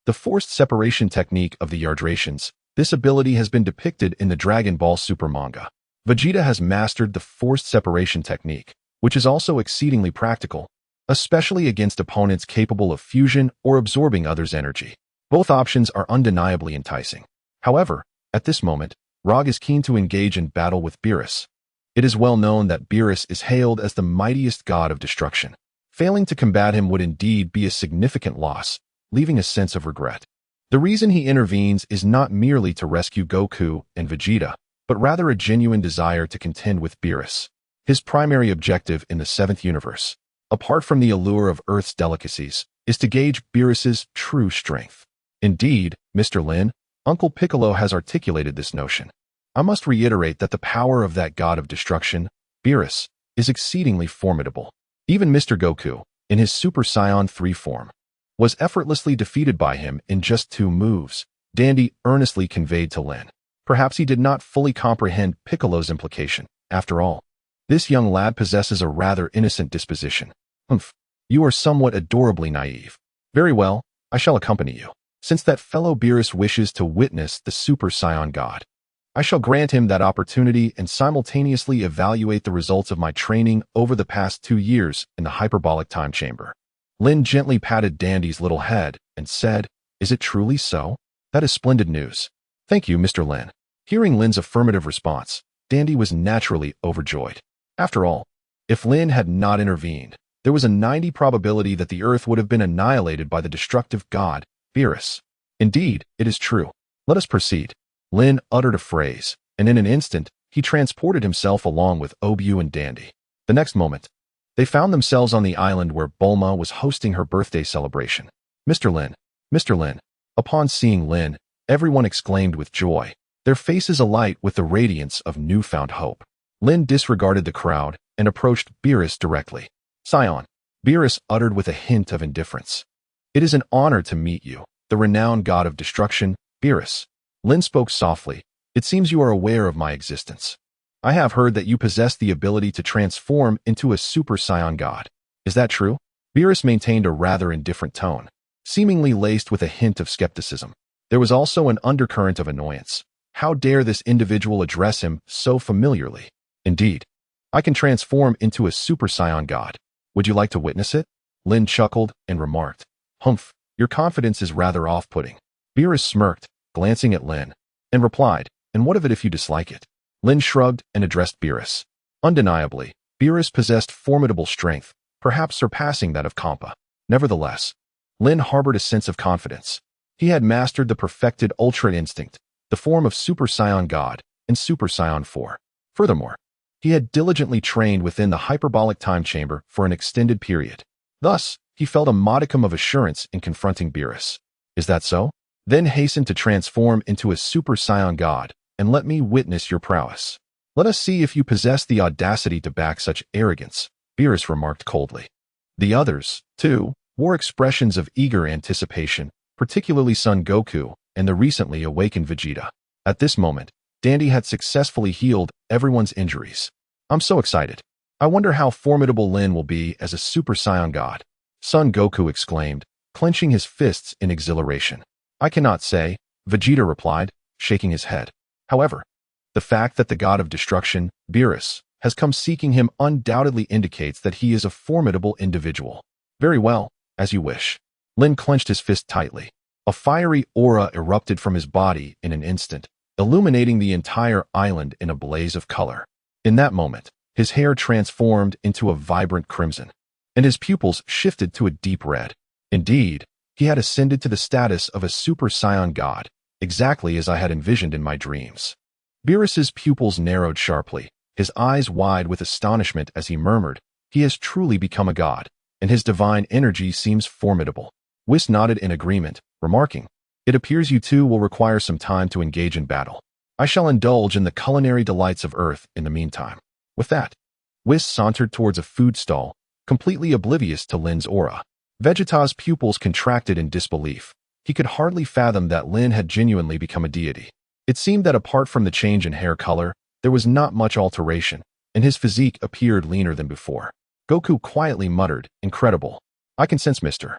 the forced separation technique of the Yardratians, this ability has been depicted in the Dragon Ball Super manga. Vegeta has mastered the forced separation technique, which is also exceedingly practical, especially against opponents capable of fusion or absorbing others' energy. Both options are undeniably enticing. However, at this moment, Rog is keen to engage in battle with Beerus. It is well known that Beerus is hailed as the mightiest god of destruction. Failing to combat him would indeed be a significant loss, leaving a sense of regret. The reason he intervenes is not merely to rescue Goku and Vegeta, but rather a genuine desire to contend with Beerus. His primary objective in the 7th universe, apart from the allure of Earth's delicacies, is to gauge Beerus's true strength. Indeed, Mr. Lin, Uncle Piccolo has articulated this notion. I must reiterate that the power of that god of destruction, Beerus, is exceedingly formidable. Even Mr. Goku, in his Super Saiyan 3 form, was effortlessly defeated by him in just 2 moves, Dandy earnestly conveyed to Lin. Perhaps he did not fully comprehend Piccolo's implication. After all, this young lad possesses a rather innocent disposition. Humph, you are somewhat adorably naive. Very well, I shall accompany you. Since that fellow Beerus wishes to witness the Super Saiyan God, I shall grant him that opportunity and simultaneously evaluate the results of my training over the past 2 years in the hyperbolic time chamber. Lin gently patted Dandy's little head and said, Is it truly so? That is splendid news. Thank you, Mr. Lin. Hearing Lin's affirmative response, Dandy was naturally overjoyed. After all, if Lin had not intervened, there was a 90% probability that the Earth would have been annihilated by the destructive god, Beerus. Indeed, it is true. Let us proceed. Lin uttered a phrase, and in an instant, he transported himself along with Obu and Dandy. The next moment, they found themselves on the island where Bulma was hosting her birthday celebration. Mr. Lin, Mr. Lin. Upon seeing Lin, everyone exclaimed with joy, their faces alight with the radiance of newfound hope. Lin disregarded the crowd and approached Beerus directly. Scion, Beerus uttered with a hint of indifference. It is an honor to meet you, the renowned god of destruction, Beerus. Lin spoke softly. It seems you are aware of my existence. I have heard that you possess the ability to transform into a Super Saiyan God. Is that true? Beerus maintained a rather indifferent tone, seemingly laced with a hint of skepticism. There was also an undercurrent of annoyance. How dare this individual address him so familiarly? Indeed, I can transform into a Super Saiyan God. Would you like to witness it? Lin chuckled and remarked, Humph, your confidence is rather off-putting. Beerus smirked, glancing at Lin, and replied, and what of it if you dislike it? Lin shrugged and addressed Beerus. Undeniably, Beerus possessed formidable strength, perhaps surpassing that of Cabba. Nevertheless, Lin harbored a sense of confidence. He had mastered the perfected Ultra Instinct, the form of Super Saiyan God, and Super Saiyan 4. Furthermore, he had diligently trained within the hyperbolic time chamber for an extended period. Thus, he felt a modicum of assurance in confronting Beerus. Is that so? Then hasten to transform into a Super Saiyan God, and let me witness your prowess. Let us see if you possess the audacity to back such arrogance, Beerus remarked coldly. The others, too, wore expressions of eager anticipation, particularly Son Goku and the recently awakened Vegeta. At this moment, Dandy had successfully healed everyone's injuries. I'm so excited. I wonder how formidable Lin will be as a Super Saiyan God. Son Goku exclaimed, clenching his fists in exhilaration. I cannot say, Vegeta replied, shaking his head. However, the fact that the god of destruction, Beerus, has come seeking him undoubtedly indicates that he is a formidable individual. Very well, as you wish. Lin clenched his fist tightly. A fiery aura erupted from his body in an instant, illuminating the entire island in a blaze of color. In that moment, his hair transformed into a vibrant crimson, and his pupils shifted to a deep red. Indeed, he had ascended to the status of a Super Saiyan God, exactly as I had envisioned in my dreams. Beerus's pupils narrowed sharply, his eyes wide with astonishment as he murmured, he has truly become a god, and his divine energy seems formidable. Whis nodded in agreement, remarking, it appears you two will require some time to engage in battle. I shall indulge in the culinary delights of Earth in the meantime. With that, Whis sauntered towards a food stall, completely oblivious to Lin's aura. Vegeta's pupils contracted in disbelief. He could hardly fathom that Lin had genuinely become a deity. It seemed that apart from the change in hair color, there was not much alteration, and his physique appeared leaner than before. Goku quietly muttered, incredible. I can sense Mr.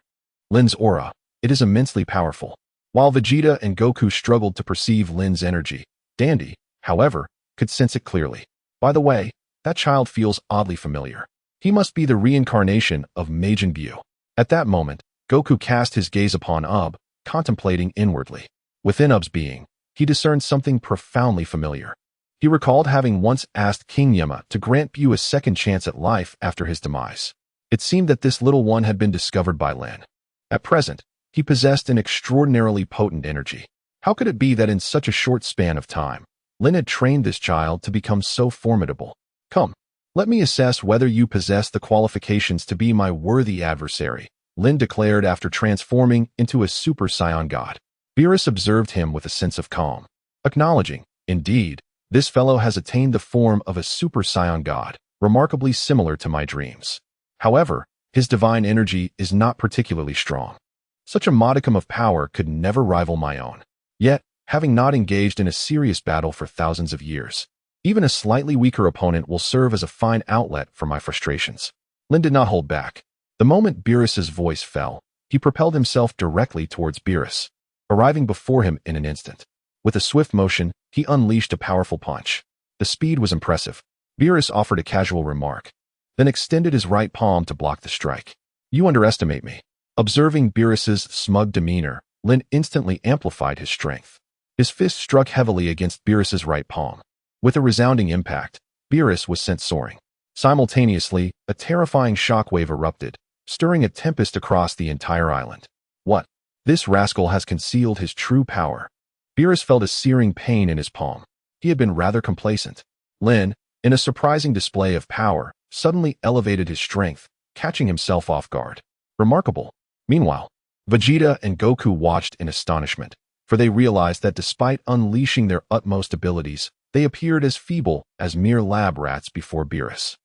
Lin's aura. It is immensely powerful. While Vegeta and Goku struggled to perceive Lin's energy, Dandy, however, could sense it clearly. By the way, that child feels oddly familiar. He must be the reincarnation of Majin Buu. At that moment, Goku cast his gaze upon Ub, contemplating inwardly. Within Ub's being, he discerned something profoundly familiar. He recalled having once asked King Yama to grant Buu a second chance at life after his demise. It seemed that this little one had been discovered by Lin. At present, he possessed an extraordinarily potent energy. How could it be that in such a short span of time, Lin had trained this child to become so formidable? Come, let me assess whether you possess the qualifications to be my worthy adversary, Lin declared after transforming into a Super Saiyan God. Beerus observed him with a sense of calm, acknowledging, indeed, this fellow has attained the form of a Super Saiyan God, remarkably similar to my dreams. However, his divine energy is not particularly strong. Such a modicum of power could never rival my own. Yet, having not engaged in a serious battle for thousands of years, even a slightly weaker opponent will serve as a fine outlet for my frustrations. Lin did not hold back. The moment Beerus's voice fell, he propelled himself directly towards Beerus, arriving before him in an instant. With a swift motion, he unleashed a powerful punch. The speed was impressive. Beerus offered a casual remark, then extended his right palm to block the strike. You underestimate me. Observing Beerus's smug demeanor, Lin instantly amplified his strength. His fist struck heavily against Beerus's right palm. With a resounding impact, Beerus was sent soaring. Simultaneously, a terrifying shockwave erupted, stirring a tempest across the entire island. What? This rascal has concealed his true power. Beerus felt a searing pain in his palm. He had been rather complacent. Lin, in a surprising display of power, suddenly elevated his strength, catching himself off guard. Remarkable. Meanwhile, Vegeta and Goku watched in astonishment, for they realized that despite unleashing their utmost abilities, they appeared as feeble as mere lab rats before Beerus.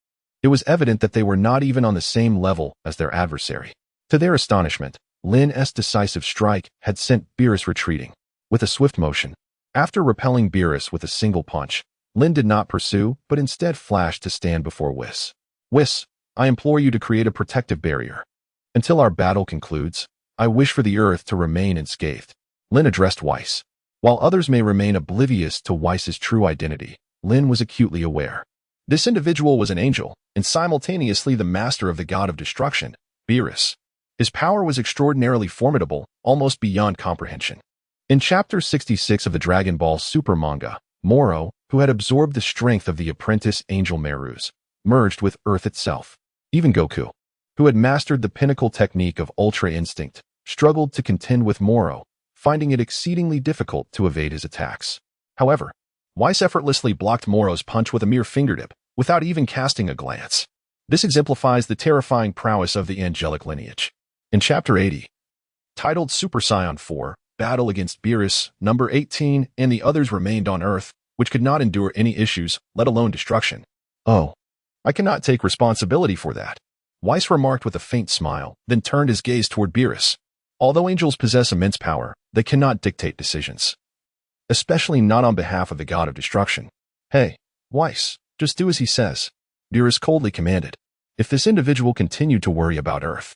It was evident that they were not even on the same level as their adversary. To their astonishment, Lin's decisive strike had sent Beerus retreating. With a swift motion, after repelling Beerus with a single punch, Lin did not pursue, but instead flashed to stand before Whis. Whis, I implore you to create a protective barrier. Until our battle concludes, I wish for the Earth to remain unscathed. Lin addressed Whis. While others may remain oblivious to Whis' true identity, Lin was acutely aware. This individual was an angel, and simultaneously the master of the god of destruction, Beerus. His power was extraordinarily formidable, almost beyond comprehension. In Chapter 66 of the Dragon Ball Super manga, Moro, who had absorbed the strength of the apprentice angel Merus, merged with Earth itself. Even Goku, who had mastered the pinnacle technique of Ultra Instinct, struggled to contend with Moro, finding it exceedingly difficult to evade his attacks. However, Whis effortlessly blocked Moro's punch with a mere fingertip, without even casting a glance. This exemplifies the terrifying prowess of the angelic lineage. In Chapter 80, titled Super Saiyan 4, Battle against Beerus, number 18, and the others remained on Earth, which could not endure any issues, let alone destruction. Oh, I cannot take responsibility for that. Whis remarked with a faint smile, then turned his gaze toward Beerus. Although angels possess immense power, they cannot dictate decisions. Especially not on behalf of the god of destruction. Hey, Whis, just do as he says, Beerus coldly commanded. If this individual continued to worry about Earth,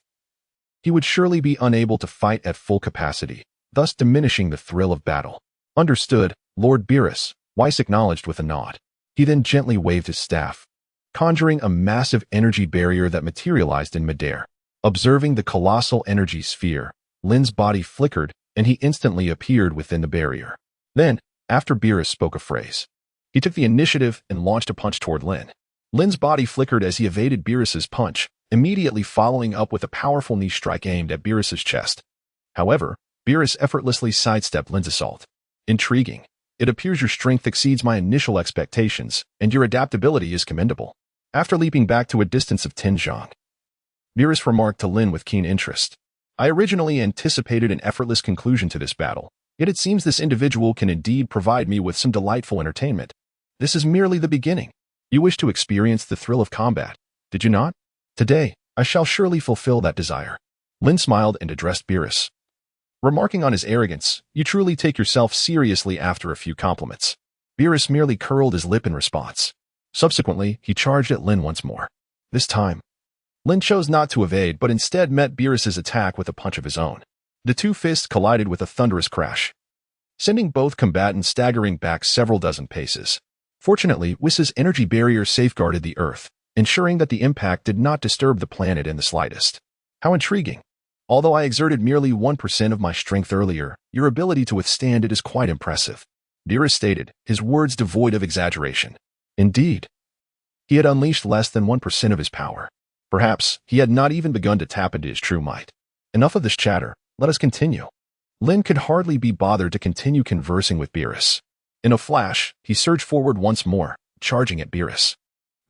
he would surely be unable to fight at full capacity, thus diminishing the thrill of battle. Understood, Lord Beerus, Whis acknowledged with a nod. He then gently waved his staff, conjuring a massive energy barrier that materialized in midair. Observing the colossal energy sphere, Lin's body flickered, and he instantly appeared within the barrier. Then, after Beerus spoke a phrase, he took the initiative and launched a punch toward Lin. Lin's body flickered as he evaded Beerus's punch, immediately following up with a powerful knee strike aimed at Beerus's chest. However, Beerus effortlessly sidestepped Lin's assault. Intriguing. It appears your strength exceeds my initial expectations, and your adaptability is commendable. After leaping back to a distance of 10 zhang, Beerus remarked to Lin with keen interest. I originally anticipated an effortless conclusion to this battle, yet it seems this individual can indeed provide me with some delightful entertainment. This is merely the beginning. You wish to experience the thrill of combat, did you not? Today, I shall surely fulfill that desire. Lin smiled and addressed Beerus. Remarking on his arrogance, you truly take yourself seriously after a few compliments. Beerus merely curled his lip in response. Subsequently, he charged at Lin once more. This time, Lin chose not to evade but instead met Beerus's attack with a punch of his own. The two fists collided with a thunderous crash, sending both combatants staggering back several dozen paces. Fortunately, Whis' energy barrier safeguarded the Earth, ensuring that the impact did not disturb the planet in the slightest. How intriguing. Although I exerted merely 1% of my strength earlier, your ability to withstand it is quite impressive. Beerus stated, his words devoid of exaggeration. Indeed, he had unleashed less than 1% of his power. Perhaps he had not even begun to tap into his true might. Enough of this chatter, let us continue. Lin could hardly be bothered to continue conversing with Beerus. In a flash, he surged forward once more, charging at Beerus.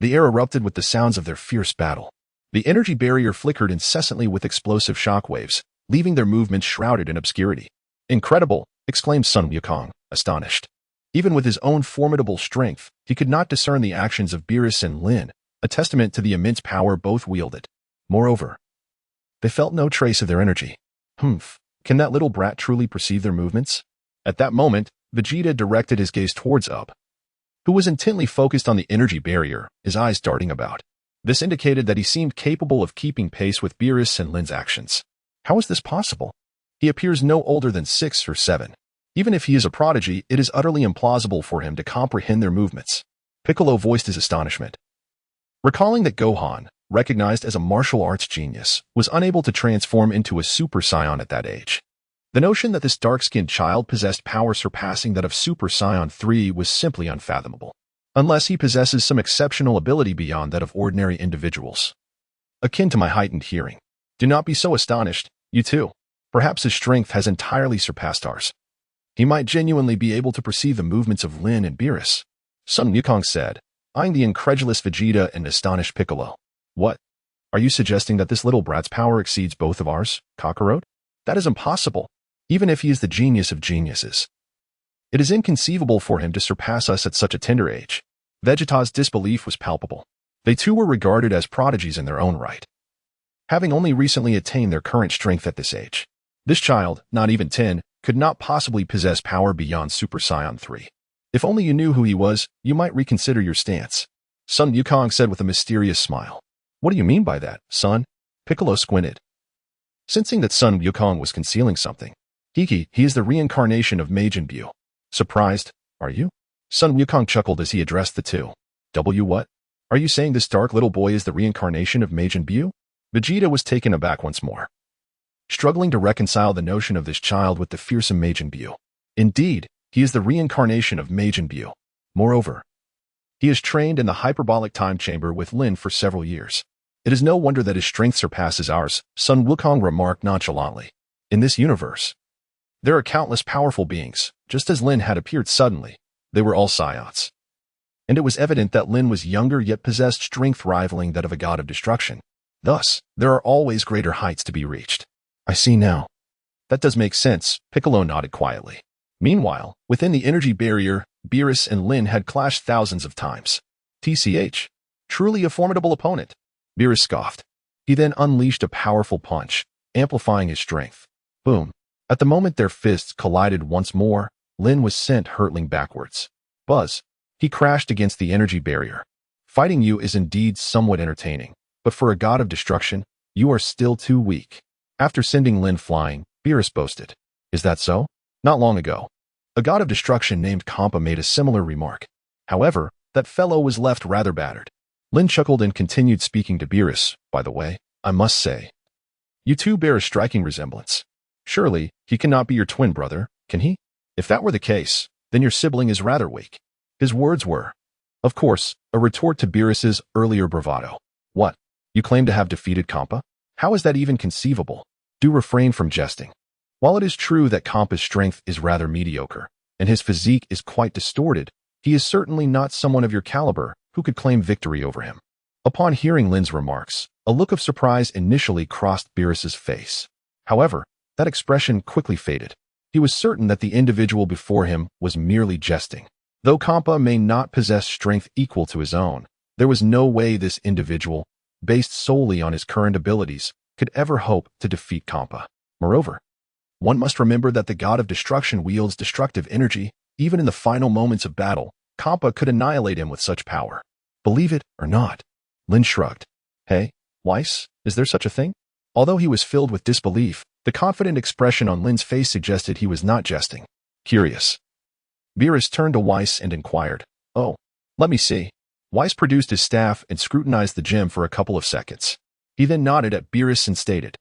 The air erupted with the sounds of their fierce battle. The energy barrier flickered incessantly with explosive shockwaves, leaving their movements shrouded in obscurity. Incredible, exclaimed Sun Wukong, astonished. Even with his own formidable strength, he could not discern the actions of Beerus and Lin, a testament to the immense power both wielded. Moreover, they felt no trace of their energy. Humph, can that little brat truly perceive their movements? At that moment, Vegeta directed his gaze towards Up, who was intently focused on the energy barrier, his eyes darting about. This indicated that he seemed capable of keeping pace with Beerus and Lin's actions. How is this possible? He appears no older than 6 or 7. Even if he is a prodigy, it is utterly implausible for him to comprehend their movements. Piccolo voiced his astonishment. Recalling that Gohan, recognized as a martial arts genius, was unable to transform into a Super Saiyan at that age. The notion that this dark-skinned child possessed power surpassing that of Super Saiyan 3 was simply unfathomable. unless he possesses some exceptional ability beyond that of ordinary individuals, akin to my heightened hearing. Do not be so astonished, you too. Perhaps his strength has entirely surpassed ours. He might genuinely be able to perceive the movements of Lin and Beerus, Sun Wukong said, eyeing the incredulous Vegeta and astonished Piccolo. What? Are you suggesting that this little brat's power exceeds both of ours, Kakarot? That is impossible, even if he is the genius of geniuses. It is inconceivable for him to surpass us at such a tender age. Vegeta's disbelief was palpable. They too were regarded as prodigies in their own right, having only recently attained their current strength at this age. This child, not even 10, could not possibly possess power beyond Super Saiyan 3. If only you knew who he was, you might reconsider your stance, Sun Wukong said with a mysterious smile. What do you mean by that, son? Piccolo squinted, sensing that Sun Wukong was concealing something. He is the reincarnation of Majin Buu. Surprised, are you? Sun Wukong chuckled as he addressed the two. What? Are you saying this dark little boy is the reincarnation of Majin Buu? Vegeta was taken aback once more, struggling to reconcile the notion of this child with the fearsome Majin Buu. Indeed, he is the reincarnation of Majin Buu. Moreover, he has trained in the hyperbolic time chamber with Lin for several years. It is no wonder that his strength surpasses ours, Sun Wukong remarked nonchalantly. In this universe, there are countless powerful beings. Just as Lin had appeared suddenly, they were all Saiyans. And it was evident that Lin was younger yet possessed strength rivaling that of a god of destruction. Thus, there are always greater heights to be reached. I see now. That does make sense, Piccolo nodded quietly. Meanwhile, within the energy barrier, Beerus and Lin had clashed thousands of times. TCH. Truly a formidable opponent. Beerus scoffed. He then unleashed a powerful punch, amplifying his strength. Boom. At the moment their fists collided once more, Lin was sent hurtling backwards. Buzz. He crashed against the energy barrier. Fighting you is indeed somewhat entertaining, but for a god of destruction, you are still too weak. After sending Lin flying, Beerus boasted. Is that so? Not long ago, a god of destruction named Cabba made a similar remark. However, that fellow was left rather battered. Lin chuckled and continued speaking to Beerus. By the way, I must say, you two bear a striking resemblance. Surely, he cannot be your twin brother, can he? If that were the case, then your sibling is rather weak. His words were, of course, a retort to Beerus's earlier bravado. What? You claim to have defeated Cabba? How is that even conceivable? Do refrain from jesting. While it is true that Cabba's strength is rather mediocre, and his physique is quite distorted, he is certainly not someone of your caliber who could claim victory over him. Upon hearing Lin's remarks, a look of surprise initially crossed Beerus's face. However, that expression quickly faded. He was certain that the individual before him was merely jesting. Though Cabba may not possess strength equal to his own, there was no way this individual, based solely on his current abilities, could ever hope to defeat Cabba. Moreover, one must remember that the god of destruction wields destructive energy. Even in the final moments of battle, Cabba could annihilate him with such power. Believe it or not. Lin shrugged. Hey, Weiss, is there such a thing? Although he was filled with disbelief, the confident expression on Lin's face suggested he was not jesting. Curious. Beerus turned to Weiss and inquired, Oh, let me see. Weiss produced his staff and scrutinized the gem for a couple of seconds. He then nodded at Beerus and stated,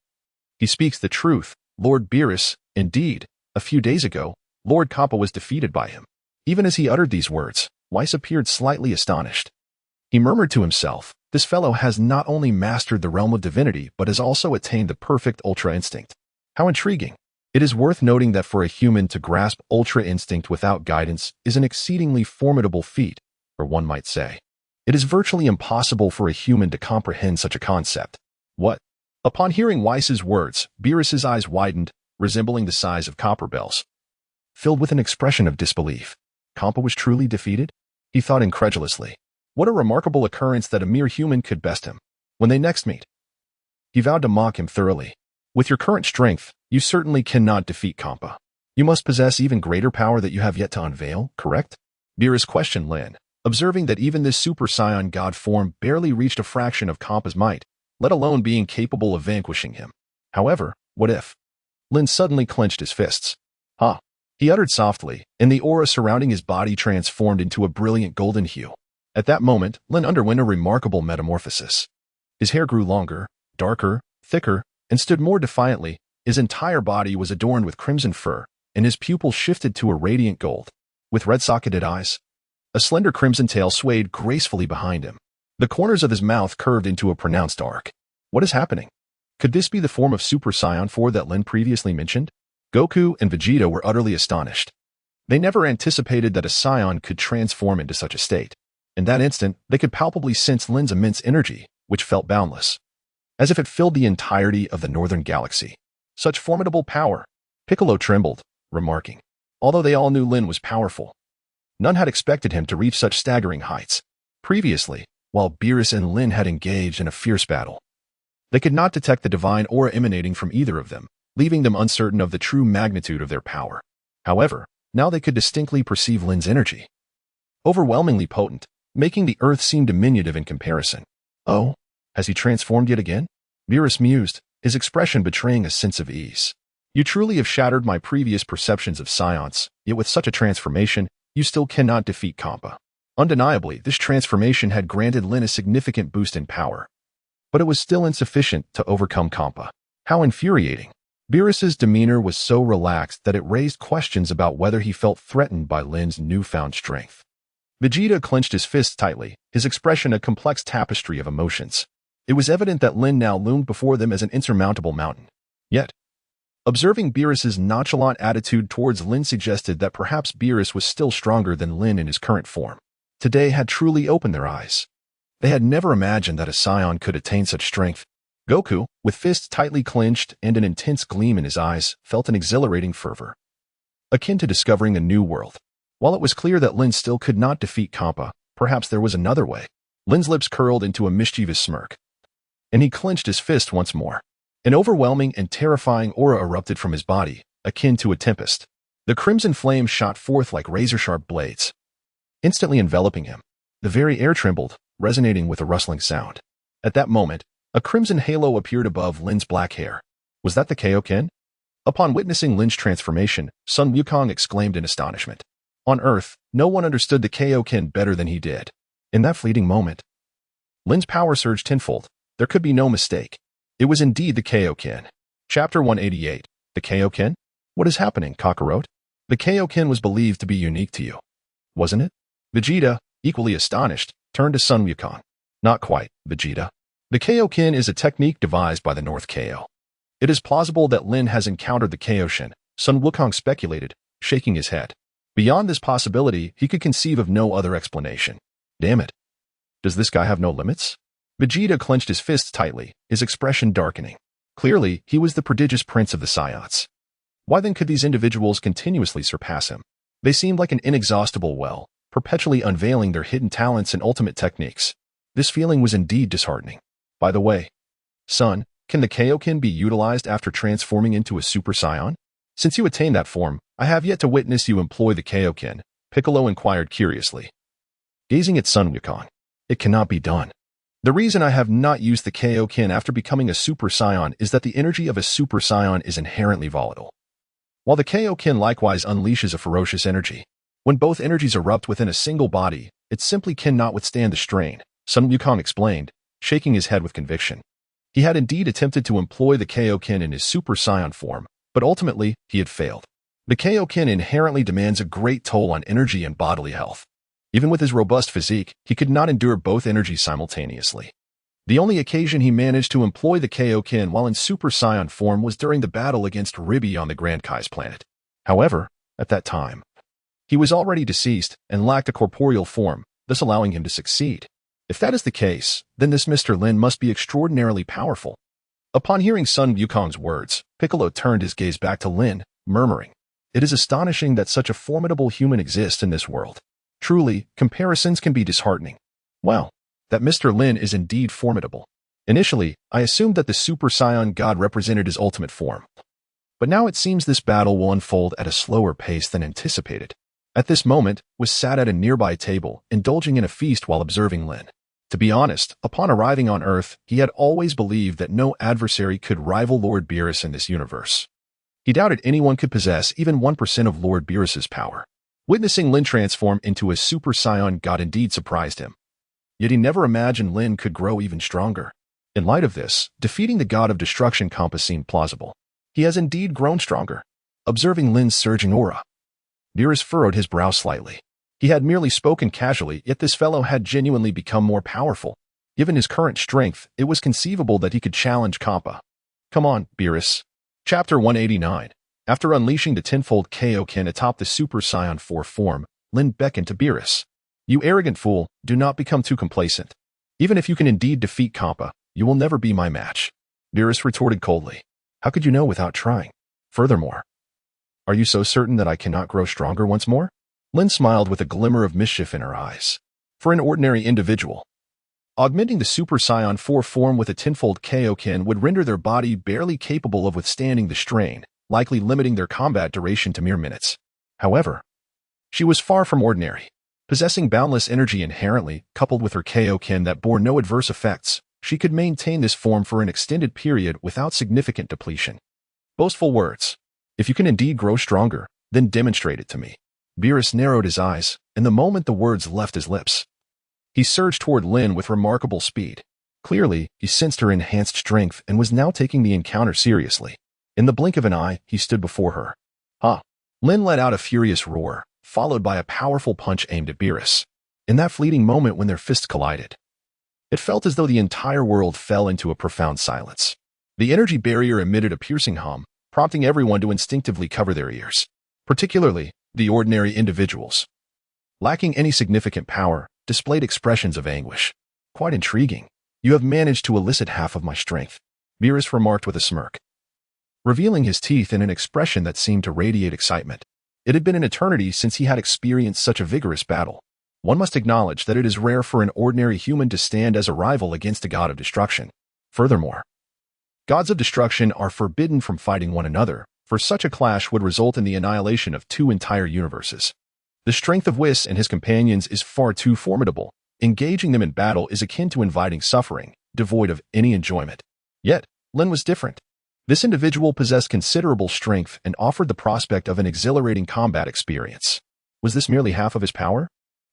He speaks the truth, Lord Beerus. Indeed, a few days ago, Lord Cabba was defeated by him. Even as he uttered these words, Weiss appeared slightly astonished. He murmured to himself, This fellow has not only mastered the realm of divinity but has also attained the perfect Ultra Instinct. How intriguing. It is worth noting that for a human to grasp Ultra Instinct without guidance is an exceedingly formidable feat, or one might say. It is virtually impossible for a human to comprehend such a concept. What? Upon hearing Weiss's words, Beerus's eyes widened, resembling the size of copper bells. Filled with an expression of disbelief. Cabba was truly defeated? He thought incredulously. What a remarkable occurrence that a mere human could best him. When they next meet, he vowed to mock him thoroughly. With your current strength, you certainly cannot defeat Cabba. You must possess even greater power that you have yet to unveil, correct? Beerus questioned Lin, observing that even this Super Saiyan God form barely reached a fraction of Cabba's might, let alone being capable of vanquishing him. However, what if? Lin suddenly clenched his fists. Ha! He uttered softly, and the aura surrounding his body transformed into a brilliant golden hue. At that moment, Lin underwent a remarkable metamorphosis. His hair grew longer, darker, thicker, and stood more defiantly. His entire body was adorned with crimson fur, and his pupils shifted to a radiant gold. With red-socketed eyes, A slender crimson tail swayed gracefully behind him. The corners of his mouth curved into a pronounced arc. What is happening? Could this be the form of Super Saiyan 4 that Lin previously mentioned? Goku and Vegeta were utterly astonished. They never anticipated that a Saiyan could transform into such a state. In that instant, they could palpably sense Lin's immense energy, which felt boundless, as if it filled the entirety of the northern galaxy. Such formidable power. Piccolo trembled, remarking, although they all knew Lin was powerful, none had expected him to reach such staggering heights. Previously, while Beerus and Lin had engaged in a fierce battle, they could not detect the divine aura emanating from either of them, leaving them uncertain of the true magnitude of their power. However, now they could distinctly perceive Lin's energy. Overwhelmingly potent, making the earth seem diminutive in comparison. Oh, has he transformed yet again? Beerus mused, his expression betraying a sense of ease. You truly have shattered my previous perceptions of science, yet with such a transformation, you still cannot defeat Cabba. Undeniably, this transformation had granted Lin a significant boost in power, but it was still insufficient to overcome Cabba. How infuriating. Beerus's demeanor was so relaxed that it raised questions about whether he felt threatened by Lin's newfound strength. Vegeta clenched his fists tightly, his expression a complex tapestry of emotions. It was evident that Lin now loomed before them as an insurmountable mountain. Yet, observing Beerus's nonchalant attitude towards Lin suggested that perhaps Beerus was still stronger than Lin in his current form. Today had truly opened their eyes. They had never imagined that a Saiyan could attain such strength. Goku, with fists tightly clenched and an intense gleam in his eyes, felt an exhilarating fervor, akin to discovering a new world. While it was clear that Lin still could not defeat Cabba, perhaps there was another way. Lin's lips curled into a mischievous smirk, and he clenched his fist once more. An overwhelming and terrifying aura erupted from his body, akin to a tempest. The crimson flame shot forth like razor-sharp blades, instantly enveloping him. The very air trembled, resonating with a rustling sound. At that moment, a crimson halo appeared above Lin's black hair. Was that the Kaioken? Upon witnessing Lin's transformation, Sun Wukong exclaimed in astonishment. On Earth, no one understood the Kaioken better than he did. In that fleeting moment, Lin's power surged tenfold. There could be no mistake. It was indeed the Kaioken. Chapter 188. The Kaioken? What is happening, Kakarot? The Kaioken was believed to be unique to you, wasn't it? Vegeta, equally astonished, turned to Sun Wukong. Not quite, Vegeta. The Kaioken is a technique devised by the North Kao. It is plausible that Lin has encountered the Kaioshin, Sun Wukong speculated, shaking his head. Beyond this possibility, he could conceive of no other explanation. Damn it. Does this guy have no limits? Vegeta clenched his fists tightly, his expression darkening. Clearly, he was the prodigious prince of the Saiyans. Why then could these individuals continuously surpass him? They seemed like an inexhaustible well, perpetually unveiling their hidden talents and ultimate techniques. This feeling was indeed disheartening. By the way, son, can the Kaioken be utilized after transforming into a Super Saiyan? Since you attain that form, I have yet to witness you employ the Kaioken, Piccolo inquired curiously. Gazing at Sun Wukong, it cannot be done. The reason I have not used the Kaioken after becoming a Super Saiyan is that the energy of a Super Saiyan is inherently volatile, while the Kaioken likewise unleashes a ferocious energy. When both energies erupt within a single body, it simply cannot withstand the strain, Sun Wukong explained, shaking his head with conviction. He had indeed attempted to employ the Kaioken in his Super Saiyan form, but ultimately, he had failed. The Kaioken inherently demands a great toll on energy and bodily health. Even with his robust physique, he could not endure both energies simultaneously. The only occasion he managed to employ the Kaioken while in Super Saiyan form was during the battle against Ribby on the Grand Kai's planet. However, at that time, he was already deceased and lacked a corporeal form, thus allowing him to succeed. If that is the case, then this Mr. Lin must be extraordinarily powerful. Upon hearing Sun Wukong's words, Piccolo turned his gaze back to Lin, murmuring, "It is astonishing that such a formidable human exists in this world. Truly, comparisons can be disheartening. Wow, that Mr. Lin is indeed formidable. Initially, I assumed that the Super Saiyan God represented his ultimate form. But now it seems this battle will unfold at a slower pace than anticipated." At this moment, was sat at a nearby table, indulging in a feast while observing Lin. To be honest, upon arriving on Earth, he had always believed that no adversary could rival Lord Beerus in this universe. He doubted anyone could possess even 1% of Lord Beerus's power. Witnessing Lin transform into a Super Saiyan God indeed surprised him. Yet he never imagined Lin could grow even stronger. In light of this, defeating the God of Destruction Cabba seemed plausible. He has indeed grown stronger. Observing Lin's surging aura, Beerus furrowed his brow slightly. He had merely spoken casually, yet this fellow had genuinely become more powerful. Given his current strength, it was conceivable that he could challenge Cabba. Come on, Beerus. Chapter 189. After unleashing the tenfold Kaioken atop the Super Saiyan 4 form, Lin beckoned to Beerus. You arrogant fool, do not become too complacent. Even if you can indeed defeat Cabba, you will never be my match. Beerus retorted coldly. How could you know without trying? Furthermore, are you so certain that I cannot grow stronger once more? Lin smiled with a glimmer of mischief in her eyes. For an ordinary individual, augmenting the Super Saiyan 4 form with a tenfold Kaioken would render their body barely capable of withstanding the strain, likely limiting their combat duration to mere minutes. However, she was far from ordinary. Possessing boundless energy inherently, coupled with her Kaioken that bore no adverse effects, she could maintain this form for an extended period without significant depletion. Boastful words. If you can indeed grow stronger, then demonstrate it to me. Beerus narrowed his eyes, and the moment the words left his lips, he surged toward Lin with remarkable speed. Clearly, he sensed her enhanced strength and was now taking the encounter seriously. In the blink of an eye, he stood before her. Ha! Lin let out a furious roar, followed by a powerful punch aimed at Beerus. In that fleeting moment when their fists collided, it felt as though the entire world fell into a profound silence. The energy barrier emitted a piercing hum, prompting everyone to instinctively cover their ears, particularly the ordinary individuals. Lacking any significant power, displayed expressions of anguish. Quite intriguing. You have managed to elicit half of my strength, Beerus remarked with a smirk, revealing his teeth in an expression that seemed to radiate excitement. It had been an eternity since he had experienced such a vigorous battle. One must acknowledge that it is rare for an ordinary human to stand as a rival against a god of destruction. Furthermore, gods of destruction are forbidden from fighting one another, for such a clash would result in the annihilation of two entire universes. The strength of Whis and his companions is far too formidable. Engaging them in battle is akin to inviting suffering, devoid of any enjoyment. Yet, Lin was different. This individual possessed considerable strength and offered the prospect of an exhilarating combat experience. Was this merely half of his power?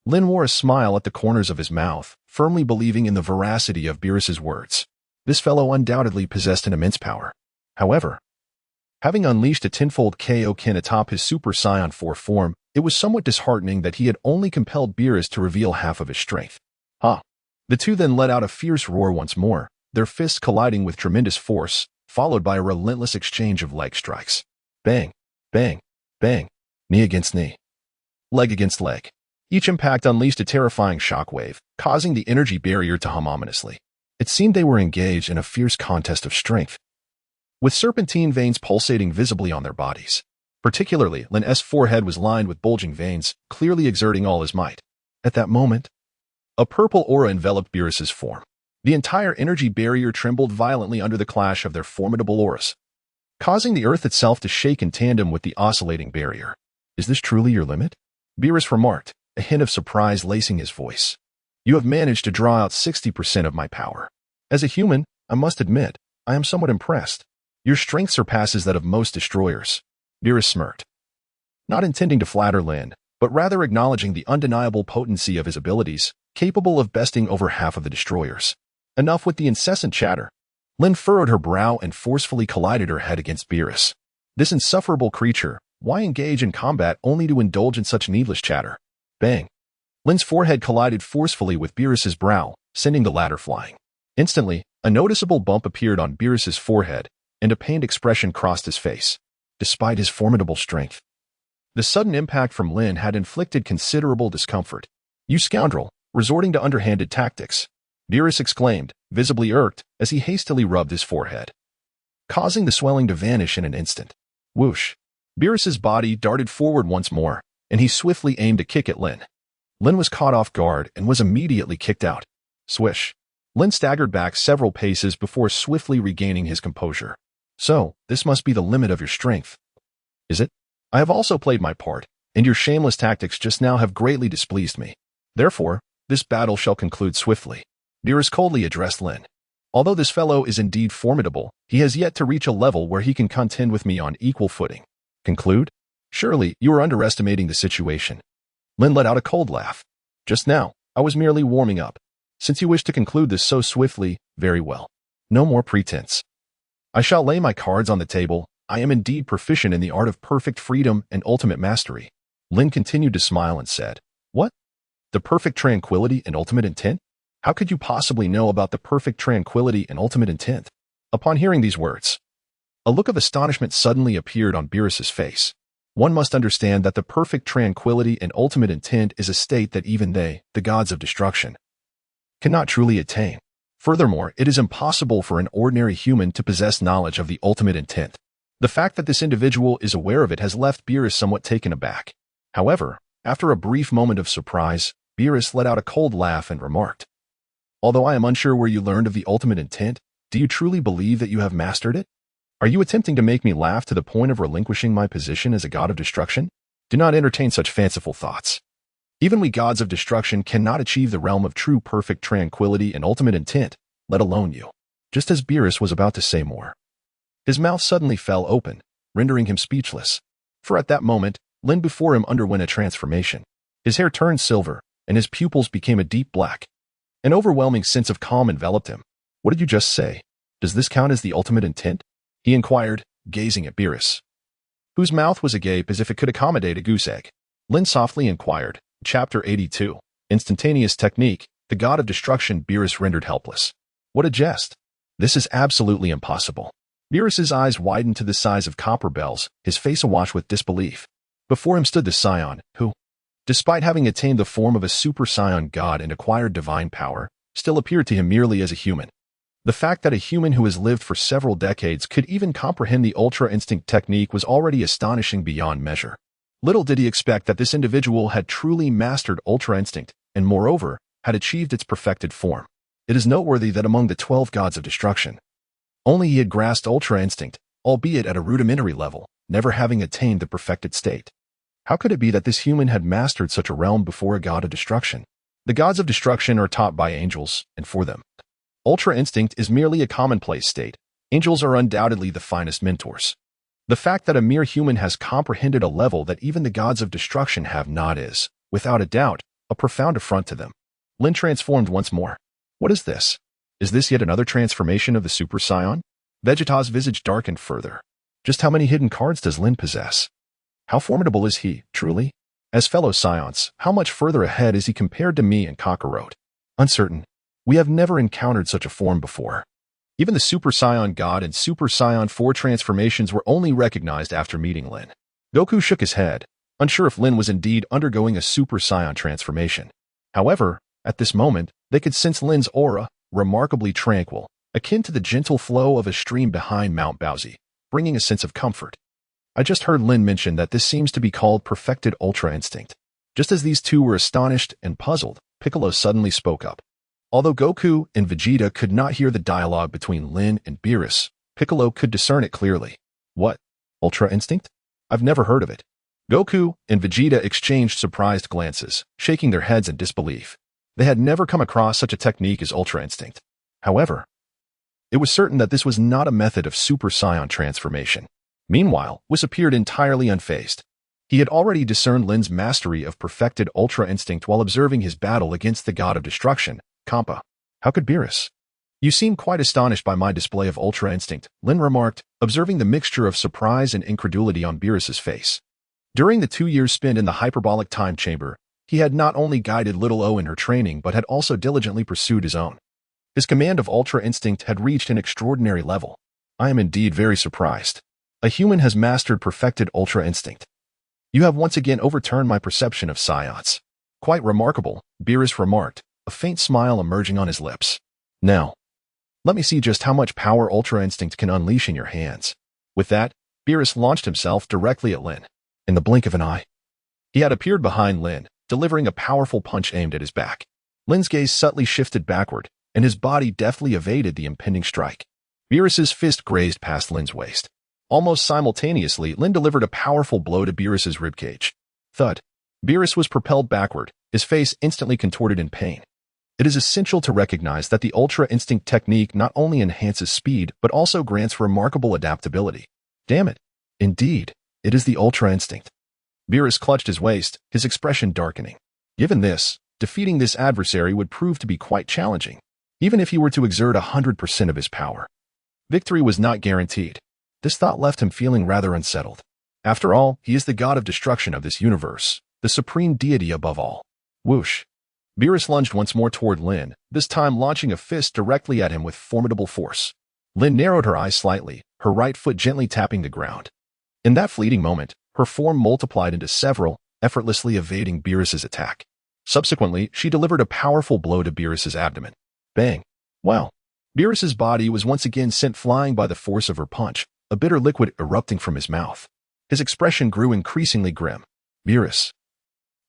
Lin wore a smile at the corners of his mouth, firmly believing in the veracity of Beerus's words. This fellow undoubtedly possessed an immense power. However, having unleashed a tenfold Kaioken atop his Super Saiyan 4 form, it was somewhat disheartening that he had only compelled Beerus to reveal half of his strength. The two then let out a fierce roar once more, their fists colliding with tremendous force, followed by a relentless exchange of leg strikes. Bang, bang, bang, knee against knee, leg against leg. Each impact unleashed a terrifying shockwave, causing the energy barrier to hum ominously. It seemed they were engaged in a fierce contest of strength, with serpentine veins pulsating visibly on their bodies. Particularly, Lin En's forehead was lined with bulging veins, clearly exerting all his might. At that moment, a purple aura enveloped Beerus's form. The entire energy barrier trembled violently under the clash of their formidable auras, causing the earth itself to shake in tandem with the oscillating barrier. Is this truly your limit? Beerus remarked, a hint of surprise lacing his voice. You have managed to draw out 60% of my power. As a human, I must admit, I am somewhat impressed. Your strength surpasses that of most destroyers. Beerus smirked, not intending to flatter Lin, but rather acknowledging the undeniable potency of his abilities, capable of besting over half of the destroyers. Enough with the incessant chatter. Lin furrowed her brow and forcefully collided her head against Beerus. This insufferable creature, why engage in combat only to indulge in such needless chatter? Bang. Lin's forehead collided forcefully with Beerus's brow, sending the latter flying. Instantly, a noticeable bump appeared on Beerus's forehead, and a pained expression crossed his face. Despite his formidable strength, the sudden impact from Lin had inflicted considerable discomfort. You scoundrel, resorting to underhanded tactics, Beerus exclaimed, visibly irked, as he hastily rubbed his forehead, causing the swelling to vanish in an instant. Whoosh! Beerus's body darted forward once more, and he swiftly aimed a kick at Lin. Lin was caught off guard and was immediately kicked out. Swish! Lin staggered back several paces before swiftly regaining his composure. So, this must be the limit of your strength. Is it? I have also played my part, and your shameless tactics just now have greatly displeased me. Therefore, this battle shall conclude swiftly. Beerus coldly addressed Lin. Although this fellow is indeed formidable, he has yet to reach a level where he can contend with me on equal footing. Conclude? Surely, you are underestimating the situation. Lin let out a cold laugh. Just now, I was merely warming up. Since you wish to conclude this so swiftly, very well. No more pretense. I shall lay my cards on the table. I am indeed proficient in the art of perfect freedom and ultimate mastery. Lin continued to smile and said, The perfect tranquility and ultimate intent? How could you possibly know about the perfect tranquility and ultimate intent? Upon hearing these words, a look of astonishment suddenly appeared on Beerus's face. One must understand that the perfect tranquility and ultimate intent is a state that even they, the gods of destruction, cannot truly attain. Furthermore, it is impossible for an ordinary human to possess knowledge of the ultimate intent. The fact that this individual is aware of it has left Beerus somewhat taken aback. However, after a brief moment of surprise, Beerus let out a cold laugh and remarked, "Although I am unsure where you learned of the ultimate intent, do you truly believe that you have mastered it? Are you attempting to make me laugh to the point of relinquishing my position as a god of destruction? Do not entertain such fanciful thoughts. Even we gods of destruction cannot achieve the realm of true perfect tranquility and ultimate intent, let alone you." Just as Beerus was about to say more, his mouth suddenly fell open, rendering him speechless. For at that moment, Lin before him underwent a transformation. His hair turned silver, and his pupils became a deep black. An overwhelming sense of calm enveloped him. "What did you just say? Does this count as the ultimate intent?" he inquired, gazing at Beerus, whose mouth was agape as if it could accommodate a goose egg. Lin softly inquired, Chapter 82, Instantaneous Technique, the god of destruction. Beerus rendered helpless. What a jest. This is absolutely impossible. Beerus's eyes widened to the size of copper bells, his face awash with disbelief. Before him stood the Saiyan, who, despite having attained the form of a Super Saiyan God and acquired divine power, still appeared to him merely as a human. The fact that a human who has lived for several decades could even comprehend the Ultra Instinct technique was already astonishing beyond measure. Little did he expect that this individual had truly mastered Ultra Instinct, and moreover, had achieved its perfected form. It is noteworthy that among the 12 gods of destruction, only he had grasped Ultra Instinct, albeit at a rudimentary level, never having attained the perfected state. How could it be that this human had mastered such a realm before a god of destruction? The gods of destruction are taught by angels, and for them, Ultra Instinct is merely a commonplace state. Angels are undoubtedly the finest mentors. The fact that a mere human has comprehended a level that even the gods of destruction have not is, without a doubt, a profound affront to them. Lin transformed once more. What is this? Is this yet another transformation of the Super Saiyan? Vegeta's visage darkened further. Just how many hidden cards does Lin possess? How formidable is he, truly? As fellow Saiyans, how much further ahead is he compared to me and Kakarot? Uncertain. We have never encountered such a form before. Even the Super Saiyan God and Super Saiyan 4 transformations were only recognized after meeting Lin. Goku shook his head, unsure if Lin was indeed undergoing a Super Saiyan transformation. However, at this moment, they could sense Lin's aura, remarkably tranquil, akin to the gentle flow of a stream behind Mount Baozi, bringing a sense of comfort. I just heard Lin mention that this seems to be called perfected Ultra Instinct. Just as these two were astonished and puzzled, Piccolo suddenly spoke up. Although Goku and Vegeta could not hear the dialogue between Lin and Beerus, Piccolo could discern it clearly. What? Ultra Instinct? I've never heard of it. Goku and Vegeta exchanged surprised glances, shaking their heads in disbelief. They had never come across such a technique as Ultra Instinct. However, it was certain that this was not a method of Super Saiyan transformation. Meanwhile, Whis appeared entirely unfazed. He had already discerned Lin's mastery of perfected Ultra Instinct while observing his battle against the god of destruction, Cabba. How could Beerus? You seem quite astonished by my display of Ultra Instinct, Lin remarked, observing the mixture of surprise and incredulity on Beerus's face. During the 2 years spent in the hyperbolic time chamber, he had not only guided Little O in her training but had also diligently pursued his own. His command of Ultra Instinct had reached an extraordinary level. I am indeed very surprised. A human has mastered perfected Ultra Instinct. You have once again overturned my perception of Saiyans. Quite remarkable, Beerus remarked, a faint smile emerging on his lips. Now, let me see just how much power Ultra Instinct can unleash in your hands. With that, Beerus launched himself directly at Lin. In the blink of an eye, he had appeared behind Lin, delivering a powerful punch aimed at his back. Lin's gaze subtly shifted backward, and his body deftly evaded the impending strike. Beerus's fist grazed past Lin's waist. Almost simultaneously, Lin delivered a powerful blow to Beerus's ribcage. Thud. Beerus was propelled backward, his face instantly contorted in pain. It is essential to recognize that the Ultra Instinct technique not only enhances speed but also grants remarkable adaptability. Damn it. Indeed, it is the Ultra Instinct. Beerus clutched his waist, his expression darkening. Given this, defeating this adversary would prove to be quite challenging, even if he were to exert 100% of his power. Victory was not guaranteed. This thought left him feeling rather unsettled. After all, he is the god of destruction of this universe, the supreme deity above all. Whoosh. Beerus lunged once more toward Lin, this time launching a fist directly at him with formidable force. Lin narrowed her eyes slightly, her right foot gently tapping the ground. In that fleeting moment, her form multiplied into several, effortlessly evading Beerus's attack. Subsequently, she delivered a powerful blow to Beerus's abdomen. Bang! Wow! Beerus's body was once again sent flying by the force of her punch, a bitter liquid erupting from his mouth. His expression grew increasingly grim. Beerus,